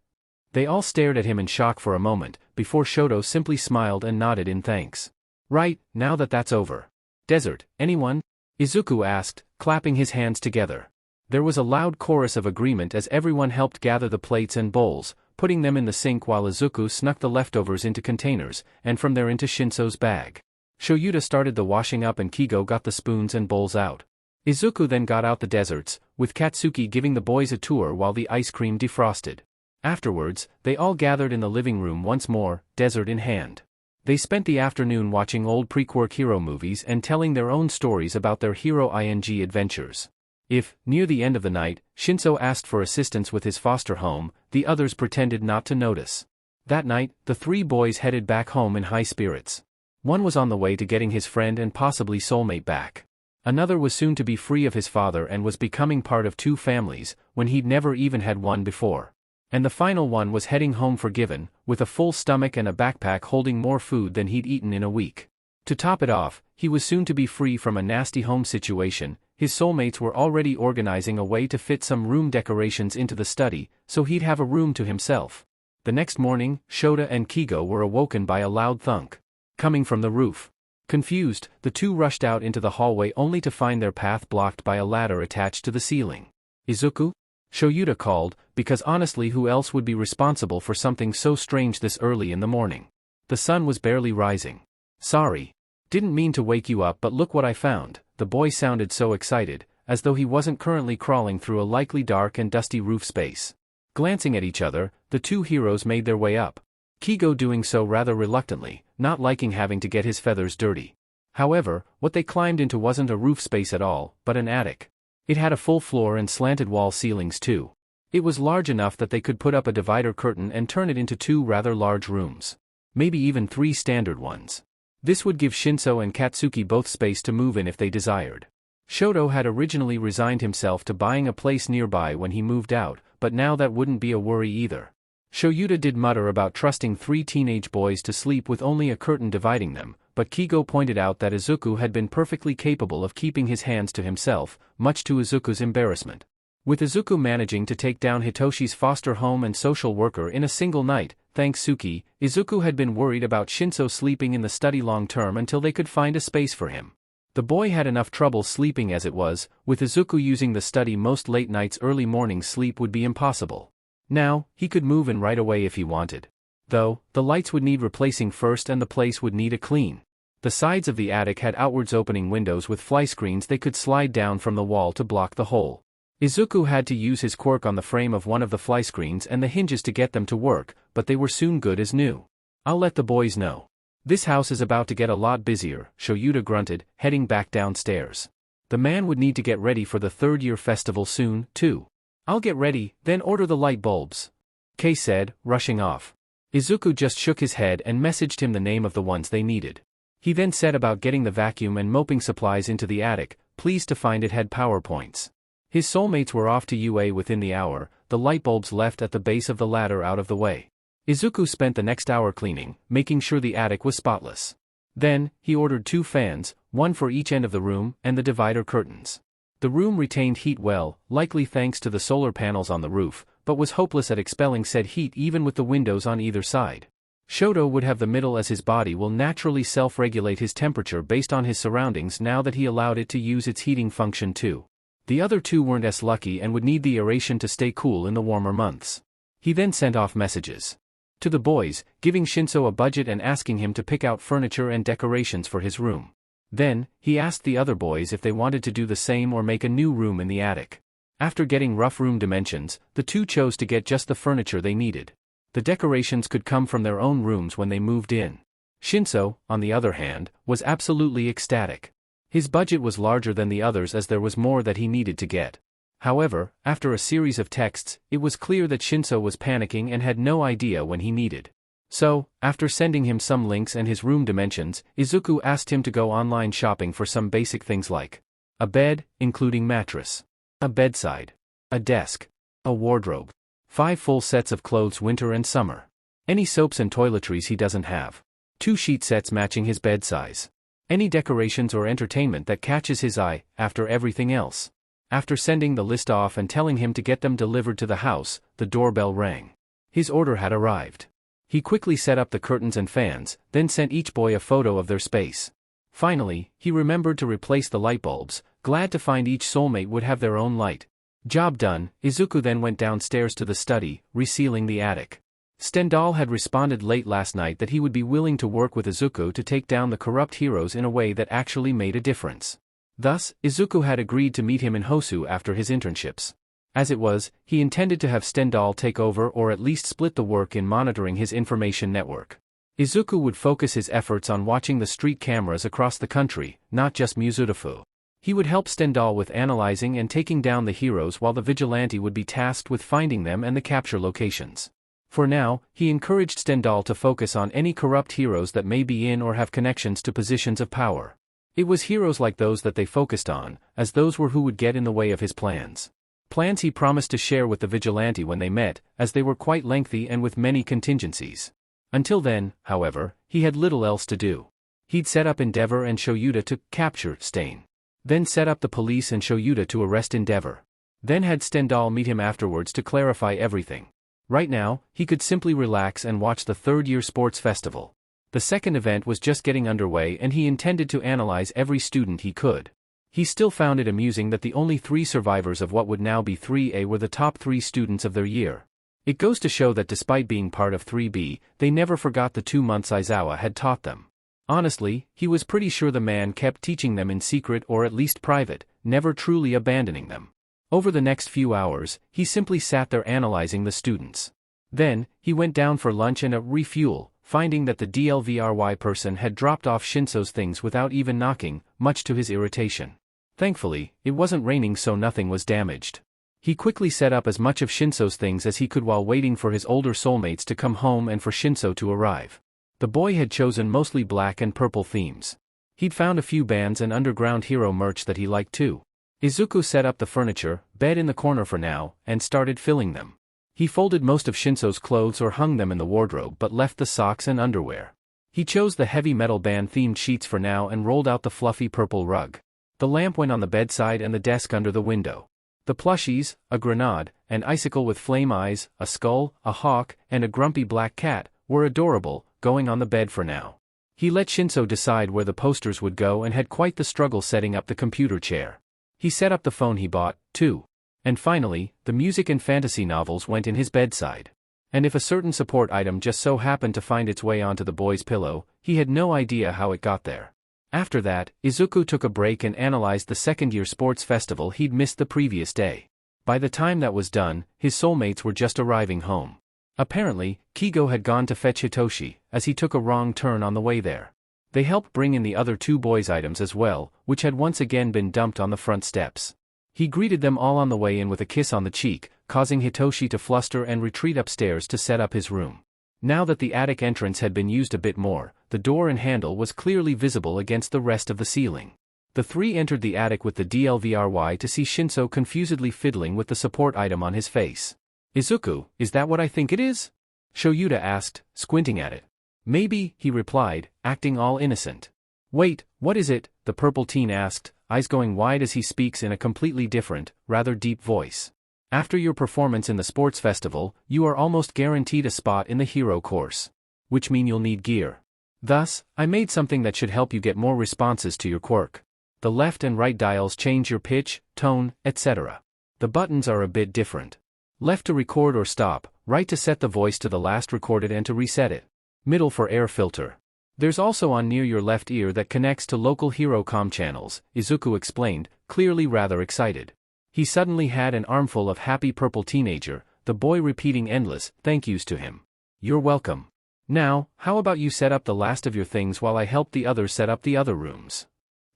Speaker 1: They all stared at him in shock for a moment, before Shoto simply smiled and nodded in thanks. Right, now that's over. Desert, anyone? Izuku asked, clapping his hands together. There was a loud chorus of agreement as everyone helped gather the plates and bowls, putting them in the sink while Izuku snuck the leftovers into containers, and from there into Shinso's bag. Shoyuta started the washing up and Kigo got the spoons and bowls out. Izuku then got out the desserts, with Katsuki giving the boys a tour while the ice cream defrosted. Afterwards, they all gathered in the living room once more, dessert in hand. They spent the afternoon watching old pre-Quirk hero movies and telling their own stories about their hero-ing adventures. If, near the end of the night, Shinso asked for assistance with his foster home, the others pretended not to notice. That night, the three boys headed back home in high spirits. One was on the way to getting his friend and possibly soulmate back. Another was soon to be free of his father and was becoming part of two families, when he'd never even had one before. And the final one was heading home forgiven, with a full stomach and a backpack holding more food than he'd eaten in a week. To top it off, he was soon to be free from a nasty home situation. His soulmates were already organizing a way to fit some room decorations into the study, so he'd have a room to himself. The next morning, Shota and Kigo were awoken by a loud thunk coming from the roof. Confused, the two rushed out into the hallway only to find their path blocked by a ladder attached to the ceiling. Izuku? Shoyuta called, because honestly who else would be responsible for something so strange this early in the morning? The sun was barely rising. Sorry. Didn't mean to wake you up, but look what I found. The boy sounded so excited, as though he wasn't currently crawling through a likely dark and dusty roof space. Glancing at each other, the two heroes made their way up. Kigo doing so rather reluctantly, not liking having to get his feathers dirty. However, what they climbed into wasn't a roof space at all, but an attic. It had a full floor and slanted wall ceilings too. It was large enough that they could put up a divider curtain and turn it into two rather large rooms. Maybe even three standard ones. This would give Shinso and Katsuki both space to move in if they desired. Shoto had originally resigned himself to buying a place nearby when he moved out, but now that wouldn't be a worry either. Shoyuta did mutter about trusting three teenage boys to sleep with only a curtain dividing them, but Kigo pointed out that Izuku had been perfectly capable of keeping his hands to himself, much to Izuku's embarrassment. With Izuku managing to take down Hitoshi's foster home and social worker in a single night, thanks Suki, Izuku had been worried about Shinso sleeping in the study long term until they could find a space for him. The boy had enough trouble sleeping as it was, with Izuku using the study most late nights early mornings sleep would be impossible. Now, he could move in right away if he wanted. Though, the lights would need replacing first and the place would need a clean. The sides of the attic had outwards opening windows with fly screens they could slide down from the wall to block the hole. Izuku had to use his quirk on the frame of one of the fly screens and the hinges to get them to work, but they were soon good as new. I'll let the boys know. This house is about to get a lot busier, Shoyuta grunted, heading back downstairs. The man would need to get ready for the third-year festival soon, too. I'll get ready, then order the light bulbs, Kei said, rushing off. Izuku just shook his head and messaged him the name of the ones they needed. He then set about getting the vacuum and mopping supplies into the attic, pleased to find it had power points. His soulmates were off to UA within the hour, the light bulbs left at the base of the ladder out of the way. Izuku spent the next hour cleaning, making sure the attic was spotless. Then, he ordered 2 fans, one for each end of the room, and the divider curtains. The room retained heat well, likely thanks to the solar panels on the roof, but was hopeless at expelling said heat even with the windows on either side. Shoto would have the middle as his body will naturally self-regulate his temperature based on his surroundings now that he allowed it to use its heating function too. The other 2 weren't as lucky and would need the aeration to stay cool in the warmer months. He then sent off messages to the boys, giving Shinso a budget and asking him to pick out furniture and decorations for his room. Then, he asked the other boys if they wanted to do the same or make a new room in the attic. After getting rough room dimensions, the 2 chose to get just the furniture they needed. The decorations could come from their own rooms when they moved in. Shinso, on the other hand, was absolutely ecstatic. His budget was larger than the others as there was more that he needed to get. However, after a series of texts, it was clear that Shinso was panicking and had no idea when he needed. So, after sending him some links and his room dimensions, Izuku asked him to go online shopping for some basic things like a bed, including mattress, a bedside, a desk, a wardrobe, 5 full sets of clothes winter and summer, any soaps and toiletries he doesn't have, 2 sheet sets matching his bed size, any decorations or entertainment that catches his eye, after everything else. After sending the list off and telling him to get them delivered to the house, the doorbell rang. His order had arrived. He quickly set up the curtains and fans, then sent each boy a photo of their space. Finally, he remembered to replace the light bulbs, glad to find each soulmate would have their own light. Job done, Izuku then went downstairs to the study, resealing the attic. Stendhal had responded late last night that he would be willing to work with Izuku to take down the corrupt heroes in a way that actually made a difference. Thus, Izuku had agreed to meet him in Hosu after his internships. As it was, he intended to have Stendhal take over or at least split the work in monitoring his information network. Izuku would focus his efforts on watching the street cameras across the country, not just Mizudafu. He would help Stendhal with analyzing and taking down the heroes while the vigilante would be tasked with finding them and the capture locations. For now, he encouraged Stendhal to focus on any corrupt heroes that may be in or have connections to positions of power. It was heroes like those that they focused on, as those were who would get in the way of his plans. Plans he promised to share with the vigilante when they met, as they were quite lengthy and with many contingencies. Until then, however, he had little else to do. He'd set up Endeavor and Shoyuta to capture Stain. Then set up the police and Shoyuta to arrest Endeavor. Then had Stendhal meet him afterwards to clarify everything. Right now, he could simply relax and watch the third-year sports festival. The second event was just getting underway and he intended to analyze every student he could. He still found it amusing that the only 3 survivors of what would now be 3A were the top 3 students of their year. It goes to show that despite being part of 3B, they never forgot the 2 months Aizawa had taught them. Honestly, he was pretty sure the man kept teaching them in secret or at least private, never truly abandoning them. Over the next few hours, he simply sat there analyzing the students. Then, he went down for lunch and a refuel, finding that the DLVRY person had dropped off Shinso's things without even knocking, much to his irritation. Thankfully, it wasn't raining so nothing was damaged. He quickly set up as much of Shinso's things as he could while waiting for his older soulmates to come home and for Shinso to arrive. The boy had chosen mostly black and purple themes. He'd found a few bands and underground hero merch that he liked too. Izuku set up the furniture, bed in the corner for now, and started filling them. He folded most of Shinso's clothes or hung them in the wardrobe but left the socks and underwear. He chose the heavy metal band-themed sheets for now and rolled out the fluffy purple rug. The lamp went on the bedside and the desk under the window. The plushies, a grenade, an icicle with flame eyes, a skull, a hawk, and a grumpy black cat, were adorable, going on the bed for now. He let Shinso decide where the posters would go and had quite the struggle setting up the computer chair. He set up the phone he bought, too. And finally, the music and fantasy novels went in his bedside. And if a certain support item just so happened to find its way onto the boy's pillow, he had no idea how it got there. After that, Izuku took a break and analyzed the second-year sports festival he'd missed the previous day. By the time that was done, his soulmates were just arriving home. Apparently, Kigo had gone to fetch Hitoshi, as he took a wrong turn on the way there. They helped bring in the other two boys' items as well, which had once again been dumped on the front steps. He greeted them all on the way in with a kiss on the cheek, causing Hitoshi to fluster and retreat upstairs to set up his room. Now that the attic entrance had been used a bit more, the door and handle was clearly visible against the rest of the ceiling. The three entered the attic with the DLVRY to see Shinso confusedly fiddling with the support item on his face. "Izuku, is that what I think it is?" Shoyuta asked, squinting at it. "Maybe," he replied, acting all innocent. "Wait, what is it?" the purple teen asked, eyes going wide as he speaks in a completely different, rather deep voice. "After your performance in the sports festival, you are almost guaranteed a spot in the hero course. Which mean you'll need gear. Thus, I made something that should help you get more responses to your quirk. The left and right dials change your pitch, tone, etc. The buttons are a bit different. Left to record or stop, right to set the voice to the last recorded and to reset it. Middle for air filter. There's also on near your left ear that connects to local hero comm channels," Izuku explained, clearly rather excited. He suddenly had an armful of happy purple teenager, the boy repeating endless thank yous to him. "You're welcome. Now, how about you set up the last of your things while I help the others set up the other rooms?"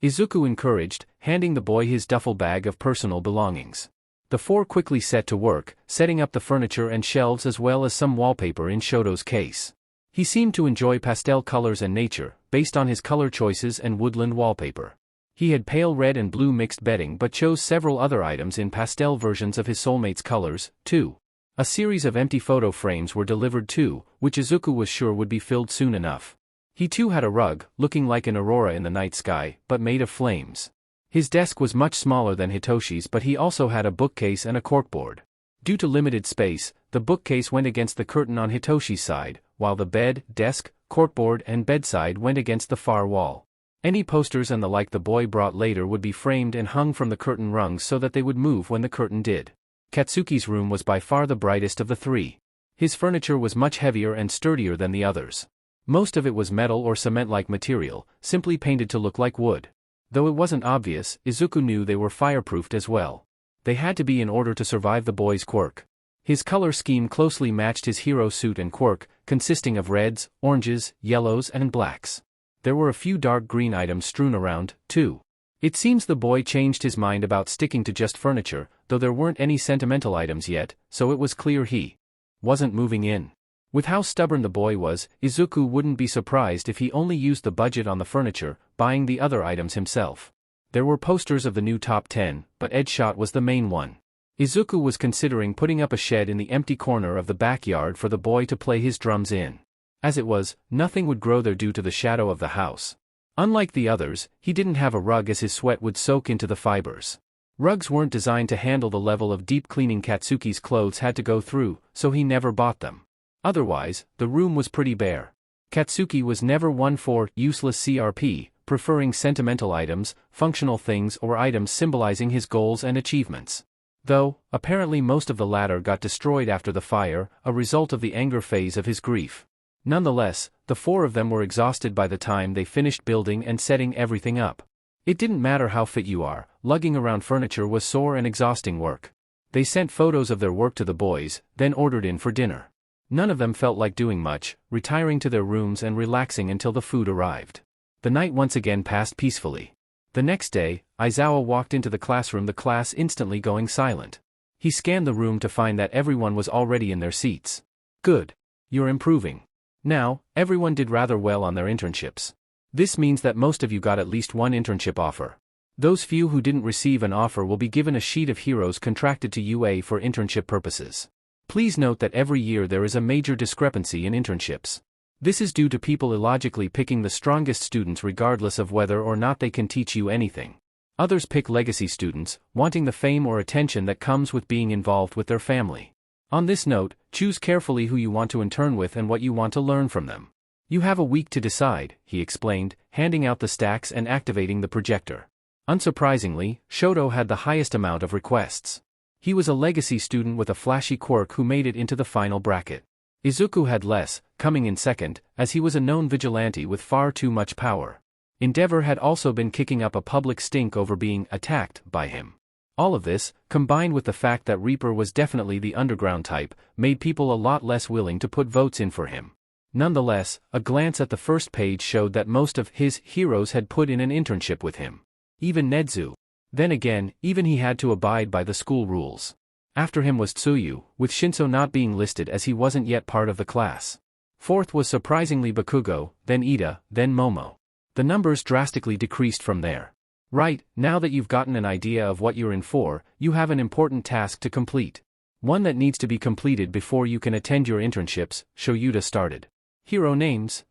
Speaker 1: Izuku encouraged, handing the boy his duffel bag of personal belongings. The four quickly set to work, setting up the furniture and shelves as well as some wallpaper in Shoto's case. He seemed to enjoy pastel colors and nature, based on his color choices and woodland wallpaper. He had pale red and blue mixed bedding but chose several other items in pastel versions of his soulmate's colors, too. A series of empty photo frames were delivered too, which Izuku was sure would be filled soon enough. He too had a rug, looking like an aurora in the night sky, but made of flames. His desk was much smaller than Hitoshi's, but he also had a bookcase and a corkboard. Due to limited space, the bookcase went against the curtain on Hitoshi's side, while the bed, desk, corkboard and bedside went against the far wall. Any posters and the like the boy brought later would be framed and hung from the curtain rungs so that they would move when the curtain did. Katsuki's room was by far the brightest of the three. His furniture was much heavier and sturdier than the others. Most of it was metal or cement-like material, simply painted to look like wood. Though it wasn't obvious, Izuku knew they were fireproofed as well. They had to be in order to survive the boy's quirk. His color scheme closely matched his hero suit and quirk, consisting of reds, oranges, yellows and blacks. There were a few dark green items strewn around, too. It seems the boy changed his mind about sticking to just furniture, though there weren't any sentimental items yet, so it was clear he wasn't moving in. With how stubborn the boy was, Izuku wouldn't be surprised if he only used the budget on the furniture, buying the other items himself. There were posters of the new top 10, but Edshot was the main one. Izuku was considering putting up a shed in the empty corner of the backyard for the boy to play his drums in. As it was, nothing would grow there due to the shadow of the house. Unlike the others, he didn't have a rug as his sweat would soak into the fibers. Rugs weren't designed to handle the level of deep cleaning Katsuki's clothes had to go through, so he never bought them. Otherwise, the room was pretty bare. Katsuki was never one for useless CRP, preferring sentimental items, functional things or items symbolizing his goals and achievements. Though, apparently most of the latter got destroyed after the fire, a result of the anger phase of his grief. Nonetheless, the four of them were exhausted by the time they finished building and setting everything up. It didn't matter how fit you are, lugging around furniture was sore and exhausting work. They sent photos of their work to the boys, then ordered in for dinner. None of them felt like doing much, retiring to their rooms and relaxing until the food arrived. The night once again passed peacefully. The next day, Aizawa walked into the classroom, the class instantly going silent. He scanned the room to find that everyone was already in their seats. Good. You're improving. Now, everyone did rather well on their internships. This means that most of you got at least one internship offer. Those few who didn't receive an offer will be given a sheet of heroes contracted to UA for internship purposes. Please note that every year there is a major discrepancy in internships. This is due to people illogically picking the strongest students regardless of whether or not they can teach you anything. Others pick legacy students, wanting the fame or attention that comes with being involved with their family. On this note, choose carefully who you want to intern with and what you want to learn from them. You have a week to decide, he explained, handing out the stacks and activating the projector. Unsurprisingly, Shoto had the highest amount of requests. He was a legacy student with a flashy quirk who made it into the final bracket. Izuku had less, coming in second, as he was a known vigilante with far too much power. Endeavor had also been kicking up a public stink over being attacked by him. All of this, combined with the fact that Reaper was definitely the underground type, made people a lot less willing to put votes in for him. Nonetheless, a glance at the first page showed that most of his heroes had put in an internship with him. Even Nedzu. Then again, even he had to abide by the school rules. After him was Tsuyu, with Shinso not being listed as he wasn't yet part of the class. Fourth was surprisingly Bakugo, then Ida, then Momo. The numbers drastically decreased from there. Right, now that you've gotten an idea of what you're in for, you have an important task to complete. One that needs to be completed before you can attend your internships, Shoyuta started. Hero names?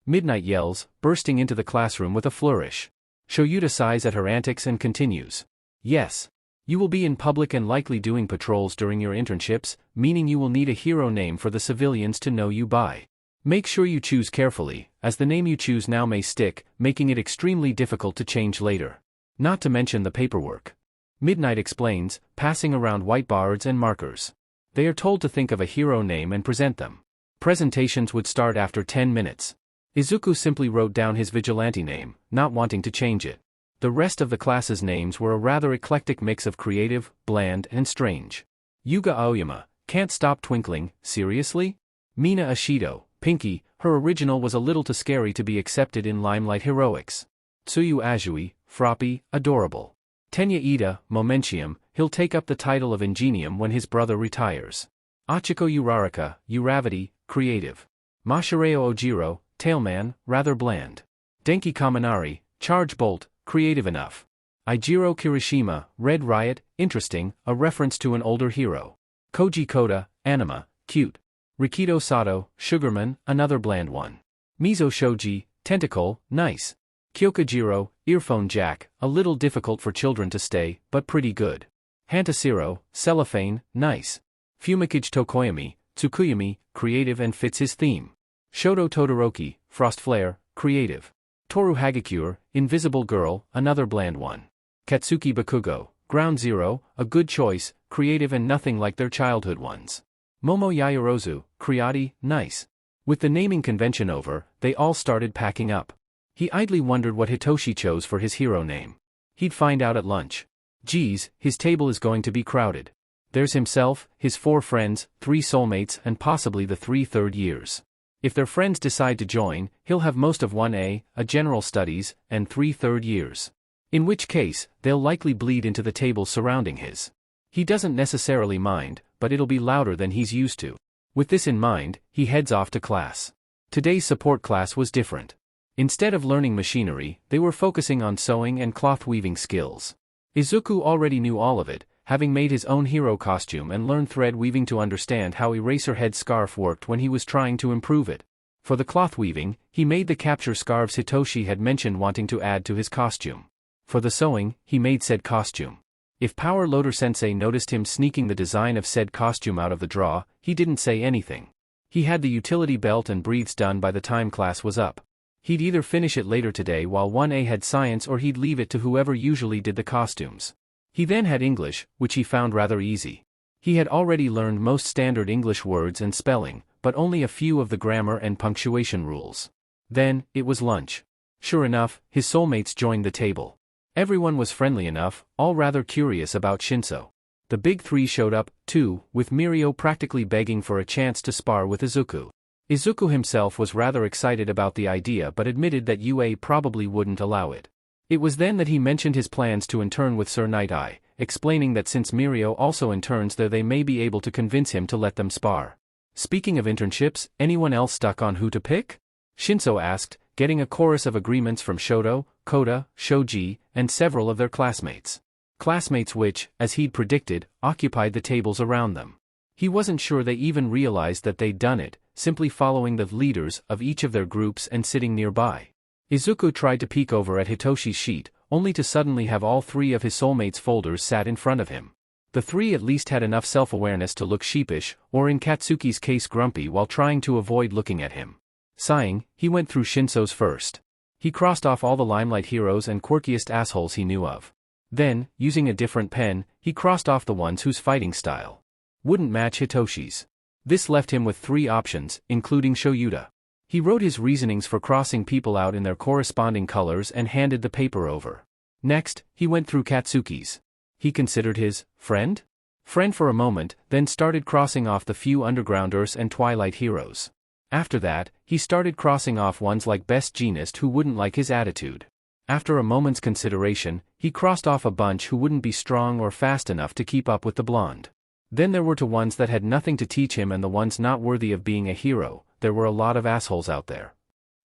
Speaker 1: Midnight yells, bursting into the classroom with a flourish. Shoyuta sighs at her antics and continues. Yes. You will be in public and likely doing patrols during your internships, meaning you will need a hero name for the civilians to know you by. Make sure you choose carefully, as the name you choose now may stick, making it extremely difficult to change later. Not to mention the paperwork. Midnight explains, passing around whiteboards and markers. They are told to think of a hero name and present them. Presentations would start after 10 minutes. Izuku simply wrote down his vigilante name, not wanting to change it. The rest of the class's names were a rather eclectic mix of creative, bland, and strange. Yuga Aoyama, can't stop twinkling, seriously? Mina Ashido, Pinky, her original was a little too scary to be accepted in Limelight Heroics. Tsuyu Azui, Froppy, adorable. Tenya Ida, Momentium, he'll take up the title of Ingenium when his brother retires. Achiko Uraraka, Uravity, creative. Mashireo Ojiro, Tailman, rather bland. Denki Kaminari, Charge Bolt, creative enough. Eijiro Kirishima, Red Riot, interesting, a reference to an older hero. Koji Koda, Anima, cute. Rikido Sato, Sugarman, another bland one. Mizo Shoji, Tentacle, nice. Kyokajiro, Earphone Jack, a little difficult for children to stay, but pretty good. Hantasiro, Cellophane, nice. Fumikage Tokoyami, Tsukuyami, creative and fits his theme. Shoto Todoroki, Frost Flare, creative. Toru Hagakure, Invisible Girl, another bland one. Katsuki Bakugo, Ground Zero, a good choice, creative and nothing like their childhood ones. Momo Yaoyorozu, Creati, nice. With the naming convention over, they all started packing up. He idly wondered what Hitoshi chose for his hero name. He'd find out at lunch. Geez, his table is going to be crowded. There's himself, his 4 friends, 3 soulmates and possibly the 3 third years. If their friends decide to join, he'll have most of 1A, a general studies, and 3 third years. In which case, they'll likely bleed into the tables surrounding his. He doesn't necessarily mind, but it'll be louder than he's used to. With this in mind, he heads off to class. Today's support class was different. Instead of learning machinery, they were focusing on sewing and cloth weaving skills. Izuku already knew all of it, having made his own hero costume and learned thread weaving to understand how Eraserhead's scarf worked when he was trying to improve it. For the cloth weaving, he made the capture scarves Hitoshi had mentioned wanting to add to his costume. For the sewing, he made said costume. If Power Loader Sensei noticed him sneaking the design of said costume out of the draw, he didn't say anything. He had the utility belt and breathes done by the time class was up. He'd either finish it later today while 1A had science or he'd leave it to whoever usually did the costumes. He then had English, which he found rather easy. He had already learned most standard English words and spelling, but only a few of the grammar and punctuation rules. Then, it was lunch. Sure enough, his soulmates joined the table. Everyone was friendly enough, all rather curious about Shinso. The big 3 showed up, too, with Mirio practically begging for a chance to spar with Izuku. Izuku himself was rather excited about the idea but admitted that UA probably wouldn't allow it. It was then that he mentioned his plans to intern with Sir Night Eye, explaining that since Mirio also interns there they may be able to convince him to let them spar. Speaking of internships, anyone else stuck on who to pick? Shinso asked, getting a chorus of agreements from Shoto, Koda, Shoji, and several of their classmates. Classmates which, as he'd predicted, occupied the tables around them. He wasn't sure they even realized that they'd done it, simply following the leaders of each of their groups and sitting nearby. Izuku tried to peek over at Hitoshi's sheet, only to suddenly have all three of his soulmates' folders sat in front of him. The three at least had enough self-awareness to look sheepish, or in Katsuki's case grumpy, while trying to avoid looking at him. Sighing, he went through Shinso's first. He crossed off all the limelight heroes and quirkiest assholes he knew of. Then, using a different pen, he crossed off the ones whose fighting style wouldn't match Hitoshi's. This left him with 3 options, including Shoyuta. He wrote his reasonings for crossing people out in their corresponding colors and handed the paper over. Next, he went through Katsuki's. He considered his friend for a moment, then started crossing off the few undergrounders and twilight heroes. After that, he started crossing off ones like Best Jeanist who wouldn't like his attitude. After a moment's consideration, he crossed off a bunch who wouldn't be strong or fast enough to keep up with the blonde. Then there were the ones that had nothing to teach him and the ones not worthy of being a hero. There were a lot of assholes out there.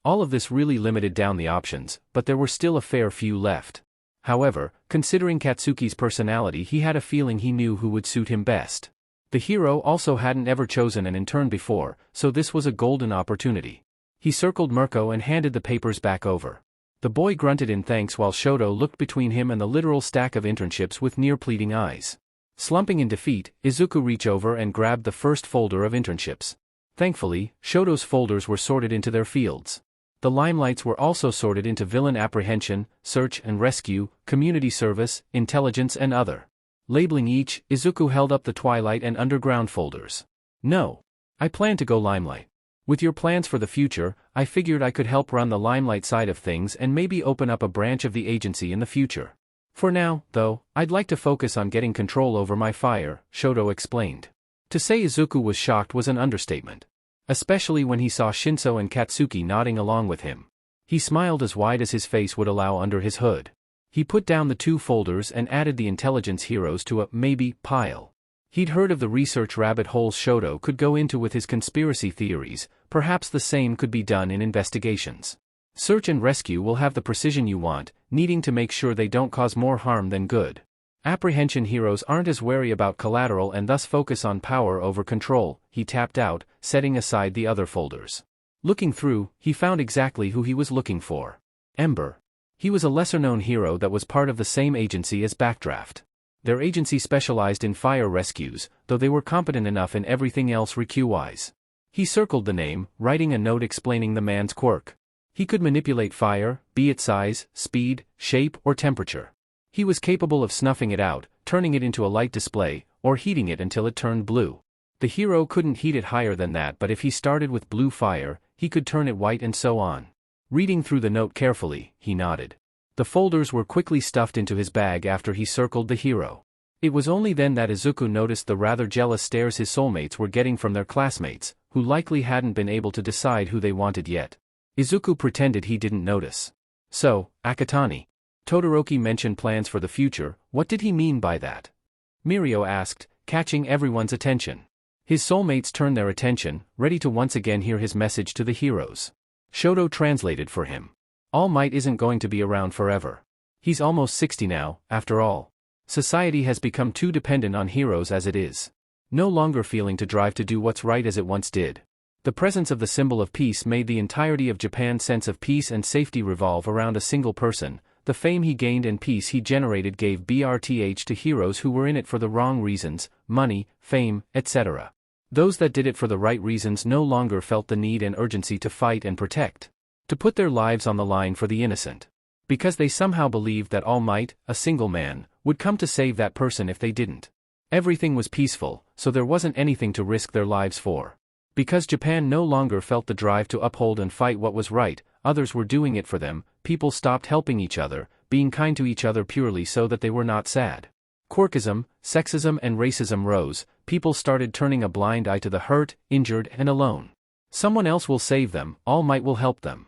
Speaker 1: All of this really limited down the options, but there were still a fair few left. However, considering Katsuki's personality, he had a feeling he knew who would suit him best. The hero also hadn't ever chosen an intern before, so this was a golden opportunity. He circled Mirko and handed the papers back over. The boy grunted in thanks while Shoto looked between him and the literal stack of internships with near-pleading eyes. Slumping in defeat, Izuku reached over and grabbed the first folder of internships. Thankfully, Shoto's folders were sorted into their fields. The limelights were also sorted into villain apprehension, search and rescue, community service, intelligence and other. Labeling each, Izuku held up the twilight and underground folders. No. I plan to go limelight. With your plans for the future, I figured I could help run the limelight side of things and maybe open up a branch of the agency in the future. For now, though, I'd like to focus on getting control over my fire, Shoto explained. To say Izuku was shocked was an understatement. Especially when he saw Shinso and Katsuki nodding along with him. He smiled as wide as his face would allow under his hood. He put down the 2 folders and added the intelligence heroes to a maybe pile. He'd heard of the research rabbit holes Shoto could go into with his conspiracy theories, perhaps the same could be done in investigations. Search and rescue will have the precision you want, needing to make sure they don't cause more harm than good. Apprehension heroes aren't as wary about collateral and thus focus on power over control. He tapped out, setting aside the other folders. Looking through, he found exactly who he was looking for. Ember. He was a lesser-known hero that was part of the same agency as Backdraft. Their agency specialized in fire rescues, though they were competent enough in everything else recue-wise. He circled the name, writing a note explaining the man's quirk. He could manipulate fire, be it size, speed, shape, or temperature. He was capable of snuffing it out, turning it into a light display, or heating it until it turned blue. The hero couldn't heat it higher than that, but if he started with blue fire, he could turn it white and so on. Reading through the note carefully, he nodded. The folders were quickly stuffed into his bag after he circled the hero. It was only then that Izuku noticed the rather jealous stares his soulmates were getting from their classmates, who likely hadn't been able to decide who they wanted yet. Izuku pretended he didn't notice. So, Akatani. Todoroki mentioned plans for the future. What did he mean by that? Mirio asked, catching everyone's attention. His soulmates turned their attention, ready to once again hear his message to the heroes. Shoto translated for him. All Might isn't going to be around forever. He's almost 60 now, after all. Society has become too dependent on heroes as it is. No longer feeling to drive to do what's right as it once did. The presence of the symbol of peace made the entirety of Japan's sense of peace and safety revolve around a single person. The fame he gained and peace he generated gave BRTH to heroes who were in it for the wrong reasons, money, fame, etc. Those that did it for the right reasons no longer felt the need and urgency to fight and protect. To put their lives on the line for the innocent. Because they somehow believed that All Might, a single man, would come to save that person if they didn't. Everything was peaceful, so there wasn't anything to risk their lives for. Because Japan no longer felt the drive to uphold and fight what was right, others were doing it for them, people stopped helping each other, being kind to each other purely so that they were not sad. Quirkism, sexism and racism rose, people started turning a blind eye to the hurt, injured and alone. Someone else will save them, All Might will help them.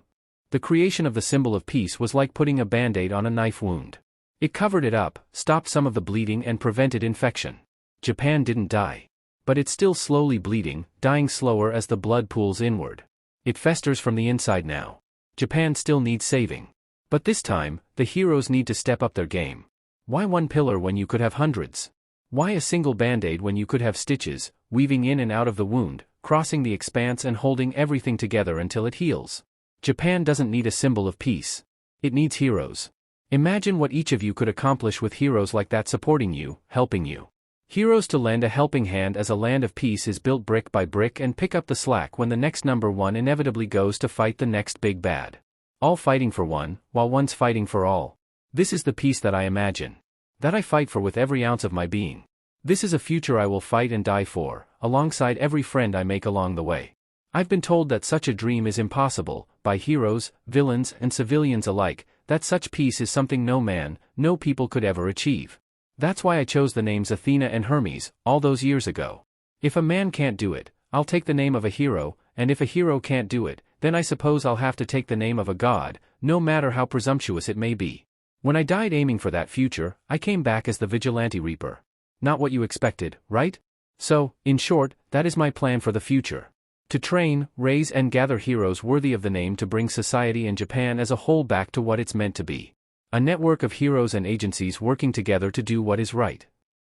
Speaker 1: The creation of the symbol of peace was like putting a band-aid on a knife wound. It covered it up, stopped some of the bleeding and prevented infection. Japan didn't die. But it's still slowly bleeding, dying slower as the blood pools inward. It festers from the inside now. Japan still needs saving. But this time, the heroes need to step up their game. Why one pillar when you could have hundreds? Why a single band-aid when you could have stitches, weaving in and out of the wound, crossing the expanse and holding everything together until it heals. Japan doesn't need a symbol of peace. It needs heroes. Imagine what each of you could accomplish with heroes like that supporting you, helping you. Heroes to lend a helping hand as a land of peace is built brick by brick and pick up the slack when the next number one inevitably goes to fight the next big bad. All fighting for one, while one's fighting for all. This is the peace that I imagine. That I fight for with every ounce of my being. This is a future I will fight and die for, alongside every friend I make along the way. I've been told that such a dream is impossible, by heroes, villains, and civilians alike, that such peace is something no man, no people could ever achieve. That's why I chose the names Athena and Hermes, all those years ago. If a man can't do it, I'll take the name of a hero, and if a hero can't do it, then I suppose I'll have to take the name of a god, no matter how presumptuous it may be. When I died aiming for that future, I came back as the Vigilante Reaper. Not what you expected, right? So, in short, that is my plan for the future. To train, raise and gather heroes worthy of the name to bring society and Japan as a whole back to what it's meant to be. A network of heroes and agencies working together to do what is right.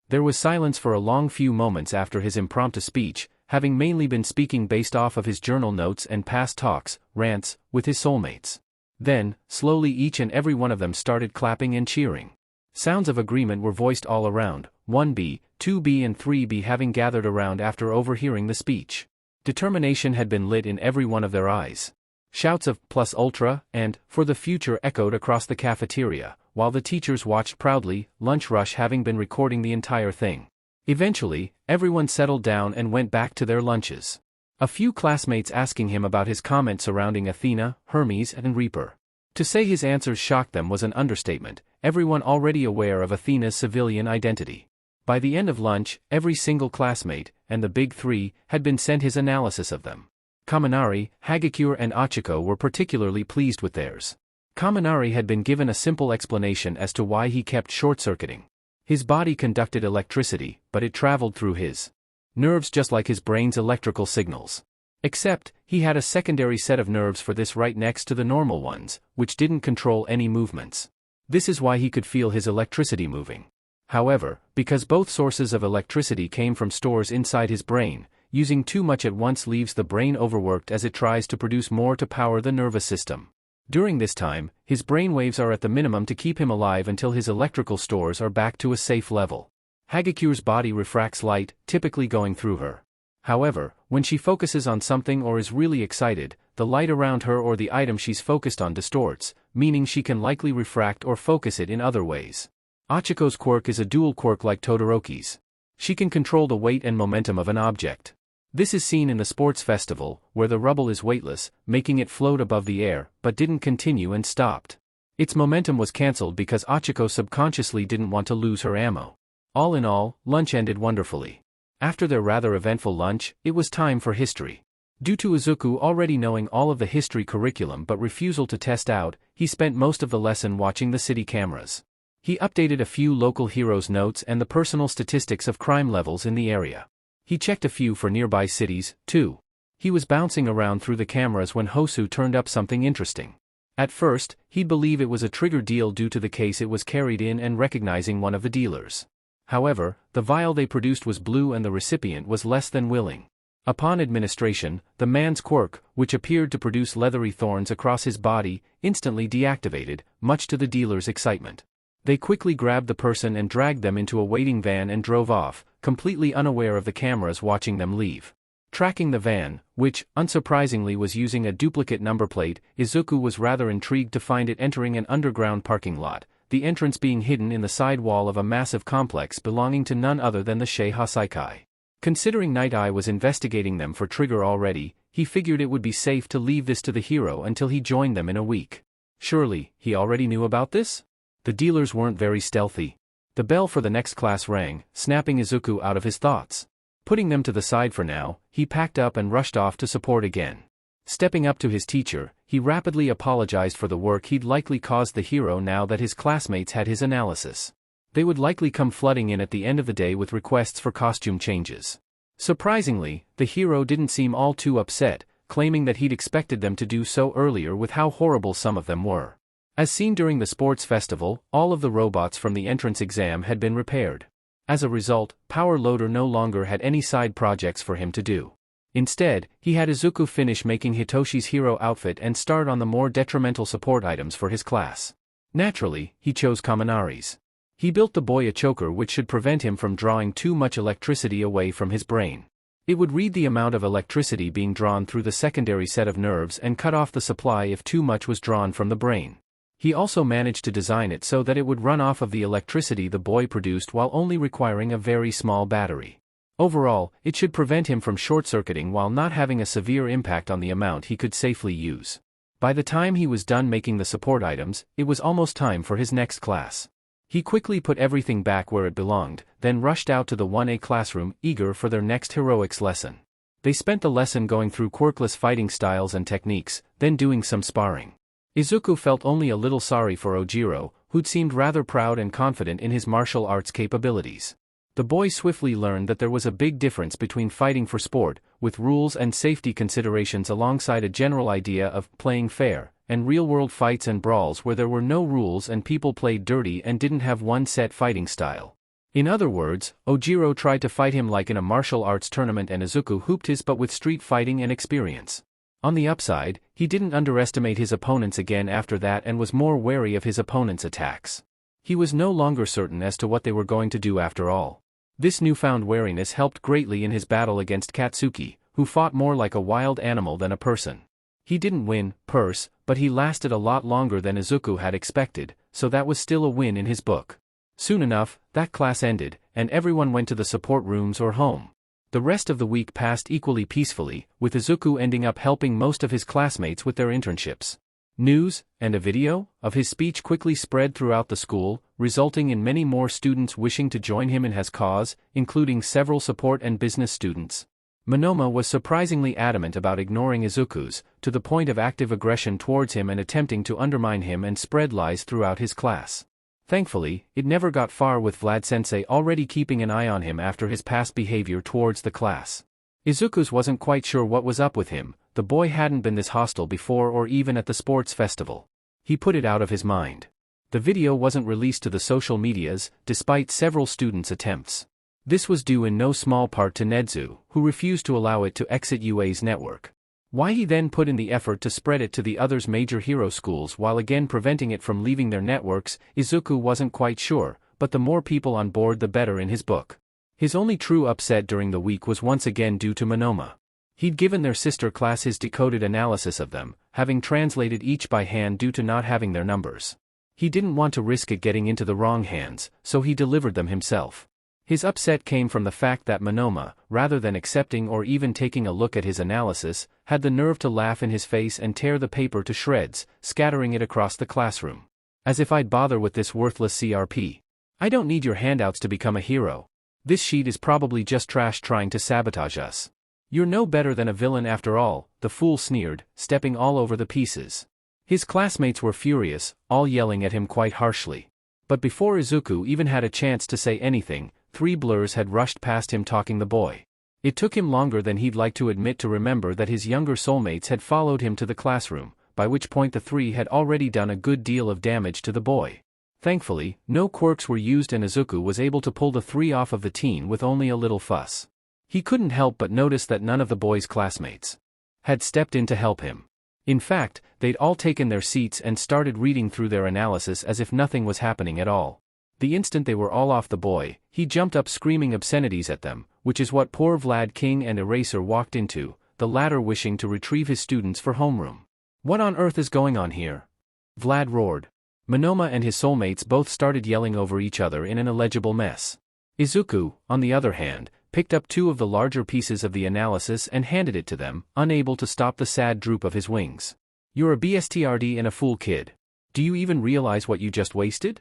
Speaker 1: There was silence for a long few moments after his impromptu speech, having mainly been speaking based off of his journal notes and past talks, rants, with his soulmates. Then, slowly each and every one of them started clapping and cheering. Sounds of agreement were voiced all around, 1B, 2B and 3B having gathered around after overhearing the speech. Determination had been lit in every one of their eyes. Shouts of plus ultra and for the future echoed across the cafeteria, while the teachers watched proudly, lunch rush having been recording the entire thing. Eventually, everyone settled down and went back to their lunches. A few classmates asking him about his comment surrounding Athena, Hermes and Reaper. To say his answers shocked them was an understatement, everyone already aware of Athena's civilian identity. By the end of lunch, every single classmate, and the big three, had been sent his analysis of them. Kaminari, Hagakure and Achiko were particularly pleased with theirs. Kaminari had been given a simple explanation as to why he kept short-circuiting. His body conducted electricity, but it traveled through his nerves just like his brain's electrical signals. Except, he had a secondary set of nerves for this right next to the normal ones, which didn't control any movements. This is why he could feel his electricity moving. However, because both sources of electricity came from stores inside his brain, using too much at once leaves the brain overworked as it tries to produce more to power the nervous system. During this time, his brain waves are at the minimum to keep him alive until his electrical stores are back to a safe level. Hagakure's body refracts light, typically going through her. However, when she focuses on something or is really excited, the light around her or the item she's focused on distorts, meaning she can likely refract or focus it in other ways. Achiko's quirk is a dual quirk like Todoroki's. She can control the weight and momentum of an object. This is seen in the sports festival, where the rubble is weightless, making it float above the air, but didn't continue and stopped. Its momentum was cancelled because Achiko subconsciously didn't want to lose her ammo. All in all, lunch ended wonderfully. After their rather eventful lunch, it was time for history. Due to Izuku already knowing all of the history curriculum but refusal to test out, he spent most of the lesson watching the city cameras. He updated a few local heroes' notes and the personal statistics of crime levels in the area. He checked a few for nearby cities, too. He was bouncing around through the cameras when Hosu turned up something interesting. At first, he'd believe it was a trigger deal due to the case it was carried in and recognizing one of the dealers. However, the vial they produced was blue and the recipient was less than willing. Upon administration, the man's quirk, which appeared to produce leathery thorns across his body, instantly deactivated, much to the dealer's excitement. They quickly grabbed the person and dragged them into a waiting van and drove off, completely unaware of the cameras watching them leave. Tracking the van, which, unsurprisingly was using a duplicate number plate, Izuku was rather intrigued to find it entering an underground parking lot, the entrance being hidden in the side wall of a massive complex belonging to none other than the Shei Hasaikai. Considering Night Eye was investigating them for trigger already, he figured it would be safe to leave this to the hero until he joined them in a week. Surely, he already knew about this? The dealers weren't very stealthy. The bell for the next class rang, snapping Izuku out of his thoughts. Putting them to the side for now, he packed up and rushed off to support again. Stepping up to his teacher, he rapidly apologized for the work he'd likely caused the hero now that his classmates had his analysis. They would likely come flooding in at the end of the day with requests for costume changes. Surprisingly, the hero didn't seem all too upset, claiming that he'd expected them to do so earlier with how horrible some of them were. As seen during the sports festival, all of the robots from the entrance exam had been repaired. As a result, Power Loader no longer had any side projects for him to do. Instead, he had Izuku finish making Hitoshi's hero outfit and start on the more detrimental support items for his class. Naturally, he chose Kaminari's. He built the boy a choker which should prevent him from drawing too much electricity away from his brain. It would read the amount of electricity being drawn through the secondary set of nerves and cut off the supply if too much was drawn from the brain. He also managed to design it so that it would run off of the electricity the boy produced while only requiring a very small battery. Overall, it should prevent him from short-circuiting while not having a severe impact on the amount he could safely use. By the time he was done making the support items, it was almost time for his next class. He quickly put everything back where it belonged, then rushed out to the 1A classroom, eager for their next heroics lesson. They spent the lesson going through quirkless fighting styles and techniques, then doing some sparring. Izuku felt only a little sorry for Ojiro, who'd seemed rather proud and confident in his martial arts capabilities. The boy swiftly learned that there was a big difference between fighting for sport, with rules and safety considerations alongside a general idea of playing fair, and real-world fights and brawls where there were no rules and people played dirty and didn't have one set fighting style. In other words, Ojiro tried to fight him like in a martial arts tournament and Izuku hooped his butt with street fighting and experience. On the upside, he didn't underestimate his opponents again after that and was more wary of his opponents' attacks. He was no longer certain as to what they were going to do after all. This newfound wariness helped greatly in his battle against Katsuki, who fought more like a wild animal than a person. He didn't win, but he lasted a lot longer than Izuku had expected, so that was still a win in his book. Soon enough, that class ended, and everyone went to the support rooms or home. The rest of the week passed equally peacefully, with Izuku ending up helping most of his classmates with their internships. News, and a video, of his speech quickly spread throughout the school, resulting in many more students wishing to join him in his cause, including several support and business students. Monoma was surprisingly adamant about ignoring Izuku's, to the point of active aggression towards him and attempting to undermine him and spread lies throughout his class. Thankfully, it never got far with Vlad-sensei already keeping an eye on him after his past behavior towards the class. Izuku's wasn't quite sure what was up with him. The boy hadn't been this hostile before or even at the sports festival. He put it out of his mind. The video wasn't released to the social medias, despite several students' attempts. This was due in no small part to Nedzu, who refused to allow it to exit UA's network. Why he then put in the effort to spread it to the others' major hero schools while again preventing it from leaving their networks, Izuku wasn't quite sure, but the more people on board the better in his book. His only true upset during the week was once again due to Monoma. He'd given their sister class his decoded analysis of them, having translated each by hand due to not having their numbers. He didn't want to risk it getting into the wrong hands, so he delivered them himself. His upset came from the fact that Monoma, rather than accepting or even taking a look at his analysis, had the nerve to laugh in his face and tear the paper to shreds, scattering it across the classroom. As if I'd bother with this worthless CRP. I don't need your handouts to become a hero. This sheet is probably just trash trying to sabotage us. You're no better than a villain after all, the fool sneered, stepping all over the pieces. His classmates were furious, all yelling at him quite harshly. But before Izuku even had a chance to say anything, 3 blurs had rushed past him talking the boy. It took him longer than he'd like to admit to remember that his younger soulmates had followed him to the classroom, by which point the 3 had already done a good deal of damage to the boy. Thankfully, no quirks were used and Izuku was able to pull the 3 off of the teen with only a little fuss. He couldn't help but notice that none of the boy's classmates had stepped in to help him. In fact, they'd all taken their seats and started reading through their analysis as if nothing was happening at all. The instant they were all off the boy, he jumped up screaming obscenities at them, which is what poor Vlad King and Eraser walked into, the latter wishing to retrieve his students for homeroom. What on earth is going on here? Vlad roared. Monoma and his soulmates both started yelling over each other in an illegible mess. Izuku, on the other hand, picked up 2 of the larger pieces of the analysis and handed it to them, unable to stop the sad droop of his wings. You're a BSTRD and a fool kid. Do you even realize what you just wasted?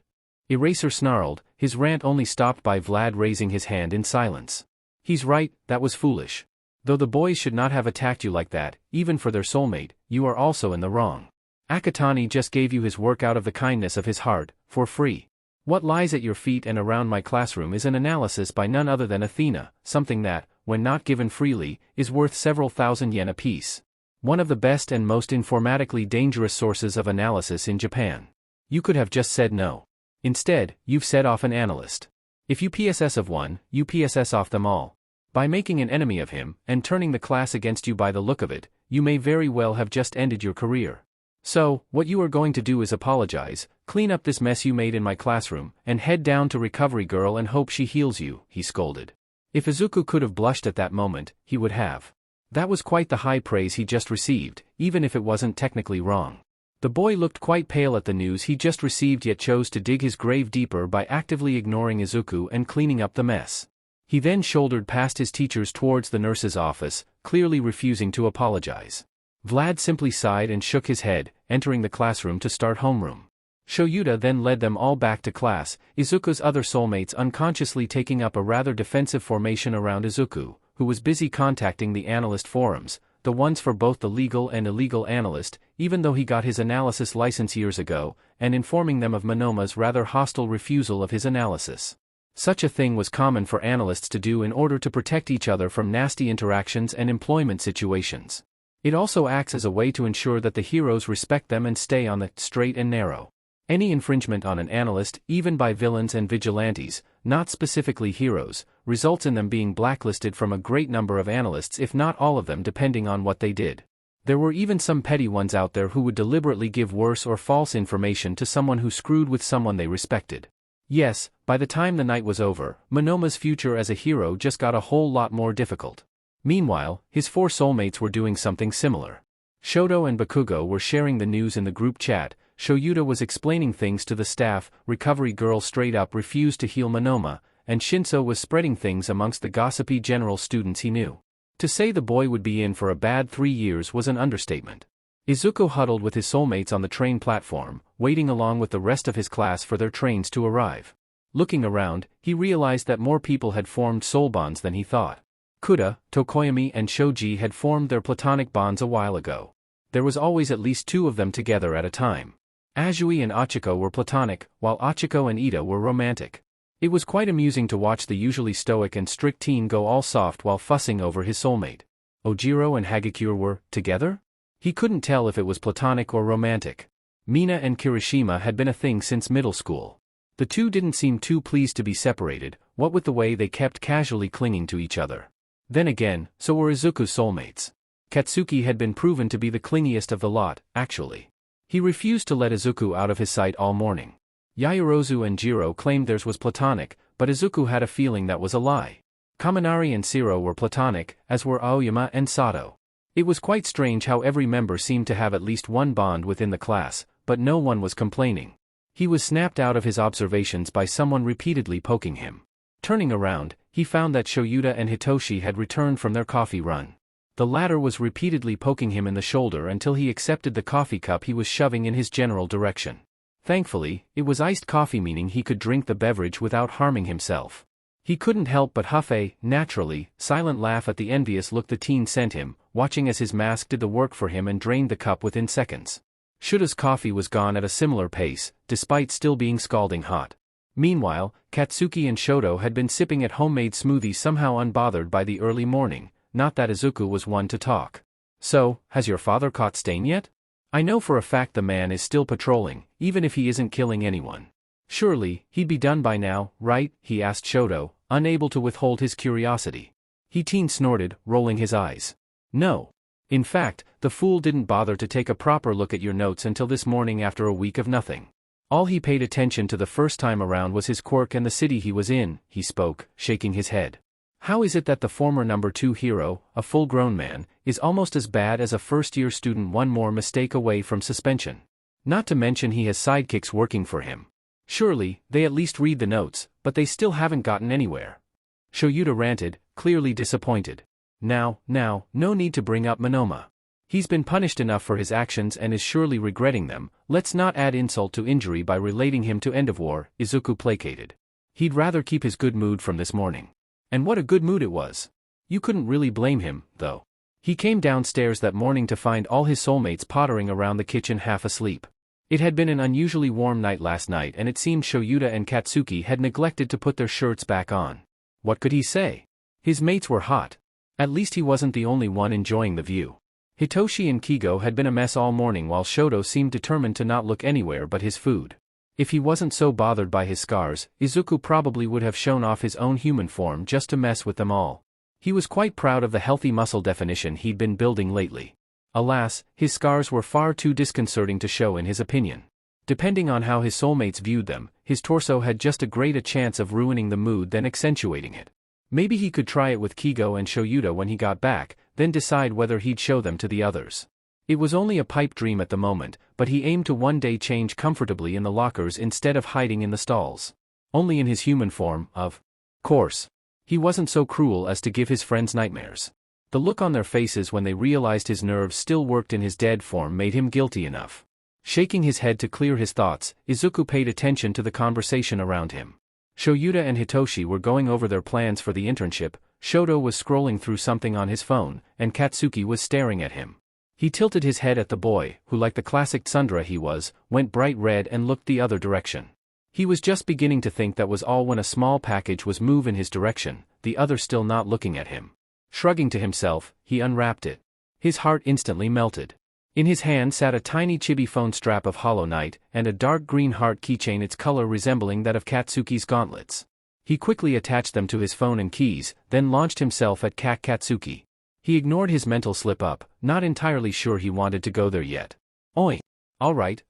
Speaker 1: Eraser snarled, his rant only stopped by Vlad raising his hand in silence. He's right, that was foolish. Though the boys should not have attacked you like that, even for their soulmate, you are also in the wrong. Akatani just gave you his work out of the kindness of his heart, for free. What lies at your feet and around my classroom is an analysis by none other than Athena, something that, when not given freely, is worth several thousand yen apiece. One of the best and most informatically dangerous sources of analysis in Japan. You could have just said no. Instead, you've set off an analyst. If you PSS of one, you PSS off them all. By making an enemy of him, and turning the class against you by the look of it, you may very well have just ended your career. So, what you are going to do is apologize, clean up this mess you made in my classroom, and head down to Recovery Girl and hope she heals you, he scolded. If Izuku could have blushed at that moment, he would have. That was quite the high praise he just received, even if it wasn't technically wrong. The boy looked quite pale at the news he just received, yet chose to dig his grave deeper by actively ignoring Izuku and cleaning up the mess. He then shouldered past his teachers towards the nurse's office, clearly refusing to apologize. Vlad simply sighed and shook his head, entering the classroom to start homeroom. Shoyuta then led them all back to class, Izuku's other soulmates unconsciously taking up a rather defensive formation around Izuku, who was busy contacting the analyst forums, the ones for both the legal and illegal analyst, even though he got his analysis license years ago, and informing them of Monoma's rather hostile refusal of his analysis. Such a thing was common for analysts to do in order to protect each other from nasty interactions and employment situations. It also acts as a way to ensure that the heroes respect them and stay on the straight and narrow. Any infringement on an analyst, even by villains and vigilantes, not specifically heroes, results in them being blacklisted from a great number of analysts, if not all of them, depending on what they did. There were even some petty ones out there who would deliberately give worse or false information to someone who screwed with someone they respected. Yes, by the time the night was over, Monoma's future as a hero just got a whole lot more difficult. Meanwhile, his 4 soulmates were doing something similar. Shoto and Bakugo were sharing the news in the group chat, Shoyuta was explaining things to the staff, Recovery Girl straight up refused to heal Monoma, and Shinso was spreading things amongst the gossipy general students he knew. To say the boy would be in for a bad 3 years was an understatement. Izuku huddled with his soulmates on the train platform, waiting along with the rest of his class for their trains to arrive. Looking around, he realized that more people had formed soul bonds than he thought. Kuda, Tokoyami and Shoji had formed their platonic bonds a while ago. There was always at least 2 of them together at a time. Azui and Achiko were platonic, while Achiko and Ida were romantic. It was quite amusing to watch the usually stoic and strict teen go all soft while fussing over his soulmate. Ojiro and Hagakure were together? He couldn't tell if it was platonic or romantic. Mina and Kirishima had been a thing since middle school. The two didn't seem too pleased to be separated, what with the way they kept casually clinging to each other. Then again, so were Izuku's soulmates. Katsuki had been proven to be the clingiest of the lot, actually. He refused to let Izuku out of his sight all morning. Yaoyorozu and Jiro claimed theirs was platonic, but Izuku had a feeling that was a lie. Kaminari and Siro were platonic, as were Aoyama and Sato. It was quite strange how every member seemed to have at least one bond within the class, but no one was complaining. He was snapped out of his observations by someone repeatedly poking him. Turning around, he found that Shoyuta and Hitoshi had returned from their coffee run. The latter was repeatedly poking him in the shoulder until he accepted the coffee cup he was shoving in his general direction. Thankfully, it was iced coffee, meaning he could drink the beverage without harming himself. He couldn't help but huff a, naturally, silent laugh at the envious look the teen sent him, watching as his mask did the work for him and drained the cup within seconds. Shuta's coffee was gone at a similar pace, despite still being scalding hot. Meanwhile, Katsuki and Shoto had been sipping at homemade smoothies, somehow unbothered by the early morning, not that Izuku was one to talk. "So, has your father caught Stain yet? I know for a fact the man is still patrolling, even if he isn't killing anyone. Surely, he'd be done by now, right?" he asked Shoto, unable to withhold his curiosity. He teen snorted, rolling his eyes. "No. In fact, the fool didn't bother to take a proper look at your notes until this morning after a week of nothing. All he paid attention to the first time around was his quirk and the city he was in," he spoke, shaking his head. "How is it that the former number 2 hero, a full-grown man, is almost as bad as a first-year student, one more mistake away from suspension? Not to mention he has sidekicks working for him. Surely, they at least read the notes, but they still haven't gotten anywhere." Shoyuta ranted, clearly disappointed. Now, no need to bring up Monoma. He's been punished enough for his actions and is surely regretting them. Let's not add insult to injury by relating him to End of War, Izuku placated. He'd rather keep his good mood from this morning. And what a good mood it was. You couldn't really blame him, though. He came downstairs that morning to find all his soulmates pottering around the kitchen half asleep. It had been an unusually warm night last night, and it seemed Shoyuta and Katsuki had neglected to put their shirts back on. What could he say? His mates were hot. At least he wasn't the only one enjoying the view. Hitoshi and Kigo had been a mess all morning, while Shoto seemed determined to not look anywhere but his food. If he wasn't so bothered by his scars, Izuku probably would have shown off his own human form just to mess with them all. He was quite proud of the healthy muscle definition he'd been building lately. Alas, his scars were far too disconcerting to show in his opinion. Depending on how his soulmates viewed them, his torso had just as great a chance of ruining the mood than accentuating it. Maybe he could try it with Kigo and Shoyuta when he got back, then decide whether he'd show them to the others. It was only a pipe dream at the moment, but he aimed to one day change comfortably in the lockers instead of hiding in the stalls. Only in his human form, of course. He wasn't so cruel as to give his friends nightmares. The look on their faces when they realized his nerves still worked in his dead form made him guilty enough. Shaking his head to clear his thoughts, Izuku paid attention to the conversation around him. Shoyuta and Hitoshi were going over their plans for the internship, Shoto was scrolling through something on his phone, and Katsuki was staring at him. He tilted his head at the boy, who like the classic tsundere he was, went bright red and looked the other direction. He was just beginning to think that was all when a small package was moved in his direction, the other still not looking at him. Shrugging to himself, he unwrapped it. His heart instantly melted. In his hand sat a tiny chibi phone strap of Hollow Knight, and a dark green heart keychain, its color resembling that of Katsuki's gauntlets. He quickly attached them to his phone and keys, then launched himself at Katsuki. He ignored his mental slip-up, not entirely sure he wanted to go there yet. Oi! Alright,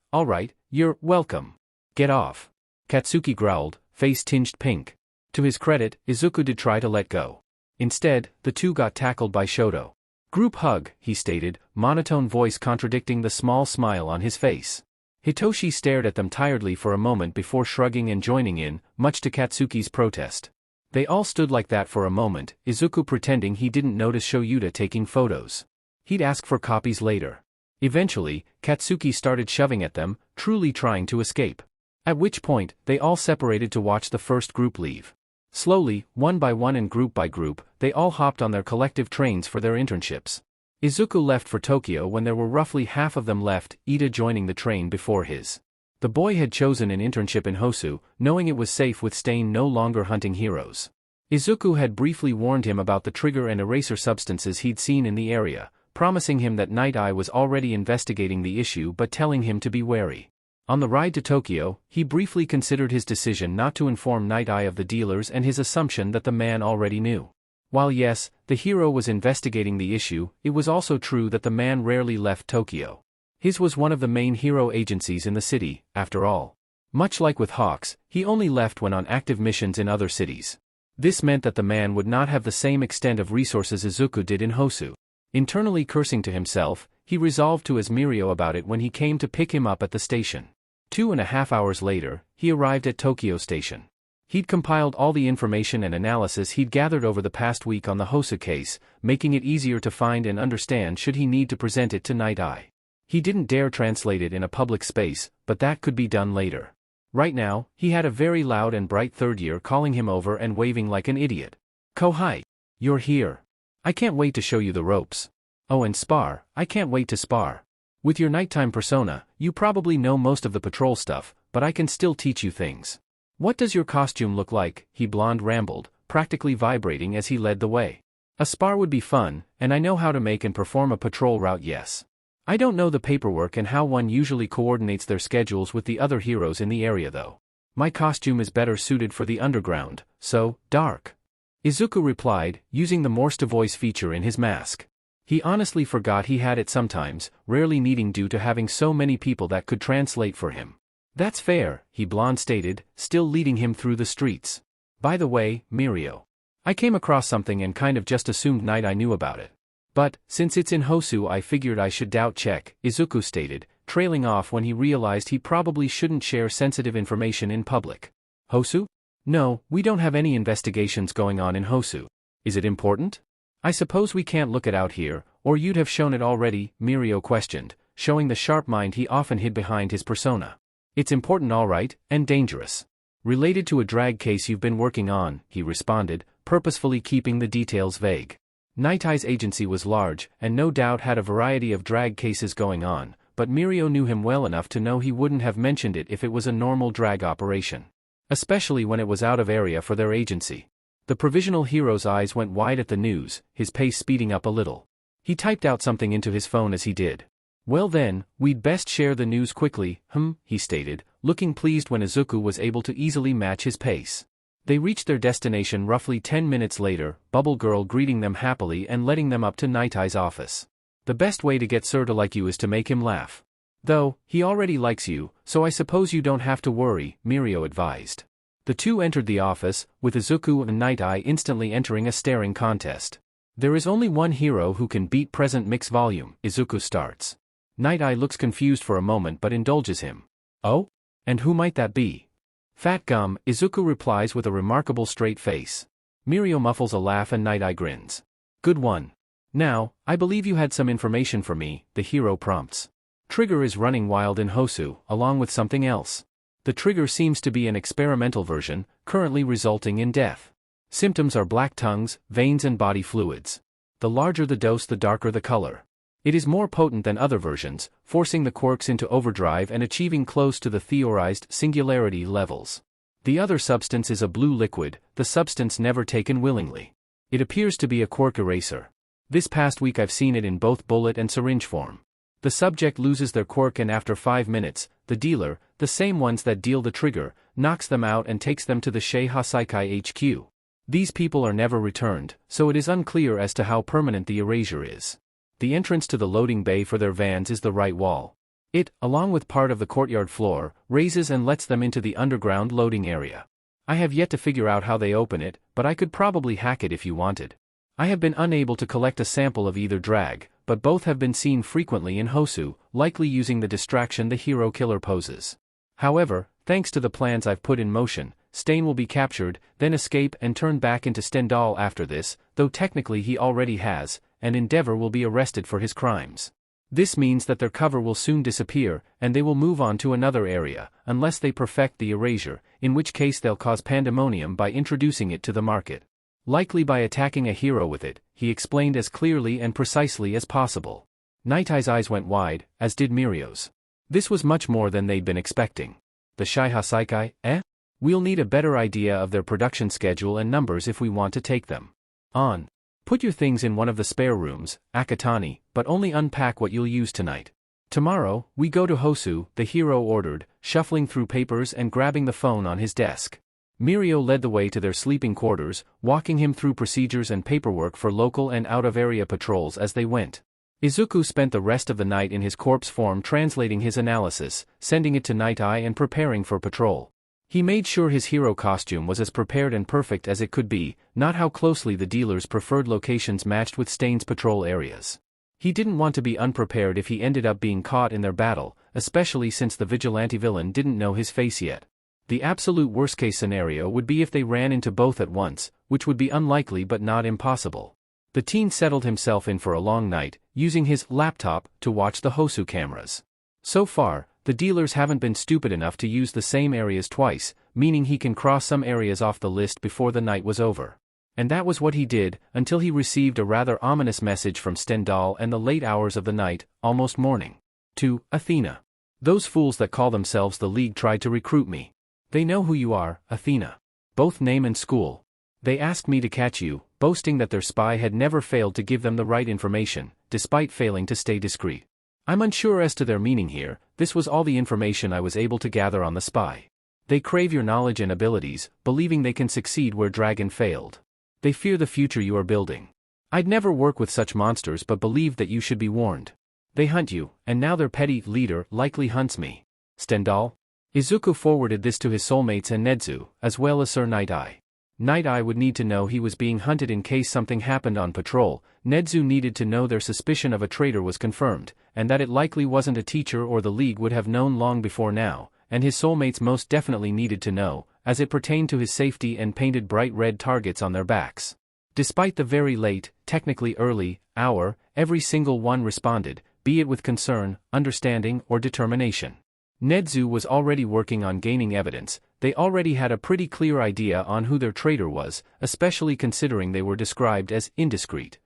Speaker 1: you're welcome. Get off. Katsuki growled, face tinged pink. To his credit, Izuku did try to let go. Instead, the two got tackled by Shoto. Group hug, he stated, monotone voice contradicting the small smile on his face. Hitoshi stared at them tiredly for a moment before shrugging and joining in, much to Katsuki's protest. They all stood like that for a moment, Izuku pretending he didn't notice Shoyuta taking photos. He'd ask for copies later. Eventually, Katsuki started shoving at them, truly trying to escape. At which point, they all separated to watch the first group leave. Slowly, one by one and group by group, they all hopped on their collective trains for their internships. Izuku left for Tokyo when there were roughly half of them left, Ida joining the train before his. The boy had chosen an internship in Hosu, knowing it was safe with Stain no longer hunting heroes. Izuku had briefly warned him about the trigger and eraser substances he'd seen in the area, promising him that Night Eye was already investigating the issue but telling him to be wary. On the ride to Tokyo, he briefly considered his decision not to inform Night Eye of the dealers and his assumption that the man already knew. While yes, the hero was investigating the issue, it was also true that the man rarely left Tokyo. His was one of the main hero agencies in the city, after all. Much like with Hawks, he only left when on active missions in other cities. This meant that the man would not have the same extent of resources Izuku did in Hosu. Internally cursing to himself, he resolved to ask Mirio about it when he came to pick him up at the station. 2.5 hours later, he arrived at Tokyo Station. He'd compiled all the information and analysis he'd gathered over the past week on the Hosu case, making it easier to find and understand should he need to present it to Night Eye. He didn't dare translate it in a public space, but that could be done later. Right now, he had a very loud and bright third year calling him over and waving like an idiot. Kohai! You're here. I can't wait to show you the ropes. Oh, and spar, I can't wait to spar. With your nighttime persona, you probably know most of the patrol stuff, but I can still teach you things. What does your costume look like? He blonde rambled, practically vibrating as he led the way. A spar would be fun, and I know how to make and perform a patrol route, yes. I don't know the paperwork and how one usually coordinates their schedules with the other heroes in the area though. My costume is better suited for the underground, so, dark. Izuku replied, using the Morse to voice feature in his mask. He honestly forgot he had it sometimes, rarely needing due to having so many people that could translate for him. That's fair, he blonde stated, still leading him through the streets. By the way, Mirio. I came across something and kind of just assumed Night Eye knew about it. But, since it's in Hosu I figured I should doubt check, Izuku stated, trailing off when he realized he probably shouldn't share sensitive information in public. Hosu? No, we don't have any investigations going on in Hosu. Is it important? I suppose we can't look it out here, or you'd have shown it already, Mirio questioned, showing the sharp mind he often hid behind his persona. It's important all right, and dangerous. Related to a drag case you've been working on, he responded, purposefully keeping the details vague. Night Eye's agency was large, and no doubt had a variety of drag cases going on, but Mirio knew him well enough to know he wouldn't have mentioned it if it was a normal drag operation. Especially when it was out of area for their agency. The provisional hero's eyes went wide at the news, his pace speeding up a little. He typed out something into his phone as he did. Well then, we'd best share the news quickly, he stated, looking pleased when Izuku was able to easily match his pace. They reached their destination roughly 10 minutes later, Bubble Girl greeting them happily and letting them up to Night Eye's office. The best way to get Sir to like you is to make him laugh. Though, he already likes you, so I suppose you don't have to worry, Mirio advised. The two entered the office, with Izuku and Night Eye instantly entering a staring contest. There is only one hero who can beat present mix volume, Izuku starts. Night Eye looks confused for a moment but indulges him. Oh? And who might that be? Fat gum, Izuku replies with a remarkable straight face. Mirio muffles a laugh and Night Eye grins. Good one. Now, I believe you had some information for me, the hero prompts. Trigger is running wild in Hosu, along with something else. The trigger seems to be an experimental version, currently resulting in death. Symptoms are black tongues, veins and body fluids. The larger the dose, the darker the color. It is more potent than other versions, forcing the quirks into overdrive and achieving close to the theorized singularity levels. The other substance is a blue liquid, the substance never taken willingly. It appears to be a quirk eraser. This past week I've seen it in both bullet and syringe form. The subject loses their quirk and after 5 minutes, the dealer, the same ones that deal the trigger, knocks them out and takes them to the Seiha HQ. These people are never returned, so it is unclear as to how permanent the erasure is. The entrance to the loading bay for their vans is the right wall. It, along with part of the courtyard floor, raises and lets them into the underground loading area. I have yet to figure out how they open it, but I could probably hack it if you wanted. I have been unable to collect a sample of either drag, but both have been seen frequently in Hosu, likely using the distraction the hero killer poses. However, thanks to the plans I've put in motion, Stain will be captured, then escape and turn back into Stendhal after this, though technically he already has, and Endeavor will be arrested for his crimes. This means that their cover will soon disappear, and they will move on to another area, unless they perfect the erasure, in which case they'll cause pandemonium by introducing it to the market. Likely by attacking a hero with it, he explained as clearly and precisely as possible. Night Eye's eyes went wide, as did Mirio's. This was much more than they'd been expecting. The Seiha Saikai, eh? We'll need a better idea of their production schedule and numbers if we want to take them on. Put your things in one of the spare rooms, Akatani, but only unpack what you'll use tonight. Tomorrow, we go to Hosu, the hero ordered, shuffling through papers and grabbing the phone on his desk. Mirio led the way to their sleeping quarters, walking him through procedures and paperwork for local and out-of-area patrols as they went. Izuku spent the rest of the night in his corpse form translating his analysis, sending it to Night Eye and preparing for patrol. He made sure his hero costume was as prepared and perfect as it could be, not how closely the dealer's preferred locations matched with Stain's patrol areas. He didn't want to be unprepared if he ended up being caught in their battle, especially since the vigilante villain didn't know his face yet. The absolute worst-case scenario would be if they ran into both at once, which would be unlikely but not impossible. The teen settled himself in for a long night, using his laptop to watch the Hosu cameras. So far, the dealers haven't been stupid enough to use the same areas twice, meaning he can cross some areas off the list before the night was over. And that was what he did, until he received a rather ominous message from Stendhal and the late hours of the night, almost morning. To Athena. Those fools that call themselves the League tried to recruit me. They know who you are, Athena. Both name and school. They asked me to catch you, boasting that their spy had never failed to give them the right information, despite failing to stay discreet. I'm unsure as to their meaning here, this was all the information I was able to gather on the spy. They crave your knowledge and abilities, believing they can succeed where Dragon failed. They fear the future you are building. I'd never work with such monsters but believed that you should be warned. They hunt you, and now their petty leader likely hunts me. Stendhal? Izuku forwarded this to his soulmates and Nedzu, as well as Sir Night Eye. Night Eye would need to know he was being hunted in case something happened on patrol. Nedzu needed to know their suspicion of a traitor was confirmed, and that it likely wasn't a teacher or the League would have known long before now, and his soulmates most definitely needed to know, as it pertained to his safety and painted bright red targets on their backs. Despite the very late, technically early, hour, every single one responded, be it with concern, understanding, or determination. Nedzu was already working on gaining evidence. They already had a pretty clear idea on who their traitor was, especially considering they were described as indiscreet.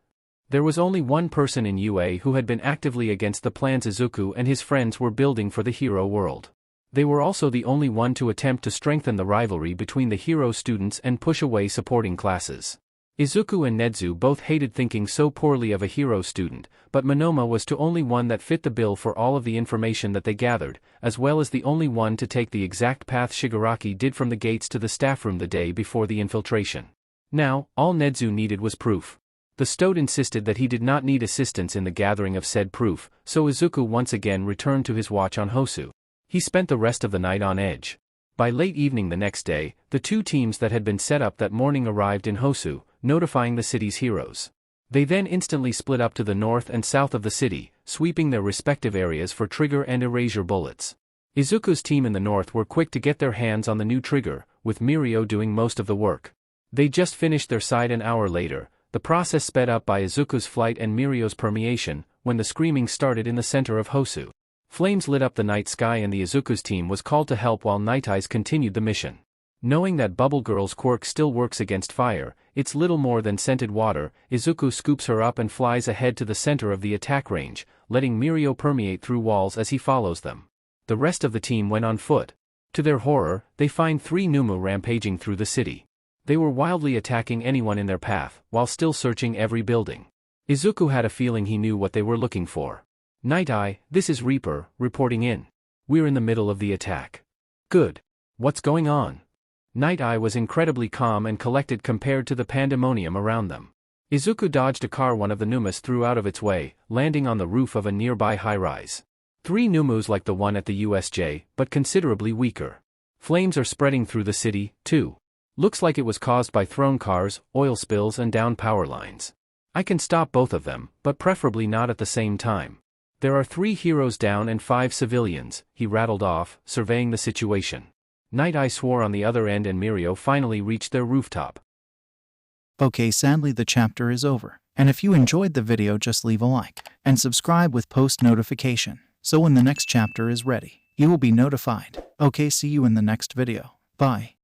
Speaker 1: There was only one person in UA who had been actively against the plans Izuku and his friends were building for the hero world. They were also the only one to attempt to strengthen the rivalry between the hero students and push away supporting classes. Izuku and Nezu both hated thinking so poorly of a hero student, but Monoma was the only one that fit the bill for all of the information that they gathered, as well as the only one to take the exact path Shigaraki did from the gates to the staff room the day before the infiltration. Now, all Nezu needed was proof. The Stoat insisted that he did not need assistance in the gathering of said proof, so Izuku once again returned to his watch on Hosu. He spent the rest of the night on edge. By late evening the next day, the two teams that had been set up that morning arrived in Hosu, notifying the city's heroes. They then instantly split up to the north and south of the city, sweeping their respective areas for trigger and erasure bullets. Izuku's team in the north were quick to get their hands on the new trigger, with Mirio doing most of the work. They just finished their side an hour later, the process sped up by Izuku's flight and Mirio's permeation, when the screaming started in the center of Hosu. Flames lit up the night sky and the Izuku's team was called to help while Night Eyes continued the mission. Knowing that Bubble Girl's quirk still works against fire, it's little more than scented water, Izuku scoops her up and flies ahead to the center of the attack range, letting Mirio permeate through walls as he follows them. The rest of the team went on foot. To their horror, they find 3 Numu rampaging through the city. They were wildly attacking anyone in their path, while still searching every building. Izuku had a feeling he knew what they were looking for. Night Eye, this is Reaper, reporting in. We're in the middle of the attack. Good. What's going on? Night Eye was incredibly calm and collected compared to the pandemonium around them. Izuku dodged a car one of the Numus threw out of its way, landing on the roof of a nearby high-rise. 3 Numus like the one at the USJ, but considerably weaker. Flames are spreading through the city, too. Looks like it was caused by thrown cars, oil spills and down power lines. I can stop both of them, but preferably not at the same time. There are 3 heroes down and 5 civilians, he rattled off, surveying the situation. Night Eye swore on the other end and Mirio finally reached their rooftop.
Speaker 2: Okay, sadly the chapter is over, and if you enjoyed the video just leave a like, and subscribe with post notification, so when the next chapter is ready, you will be notified. Okay, see you in the next video. Bye.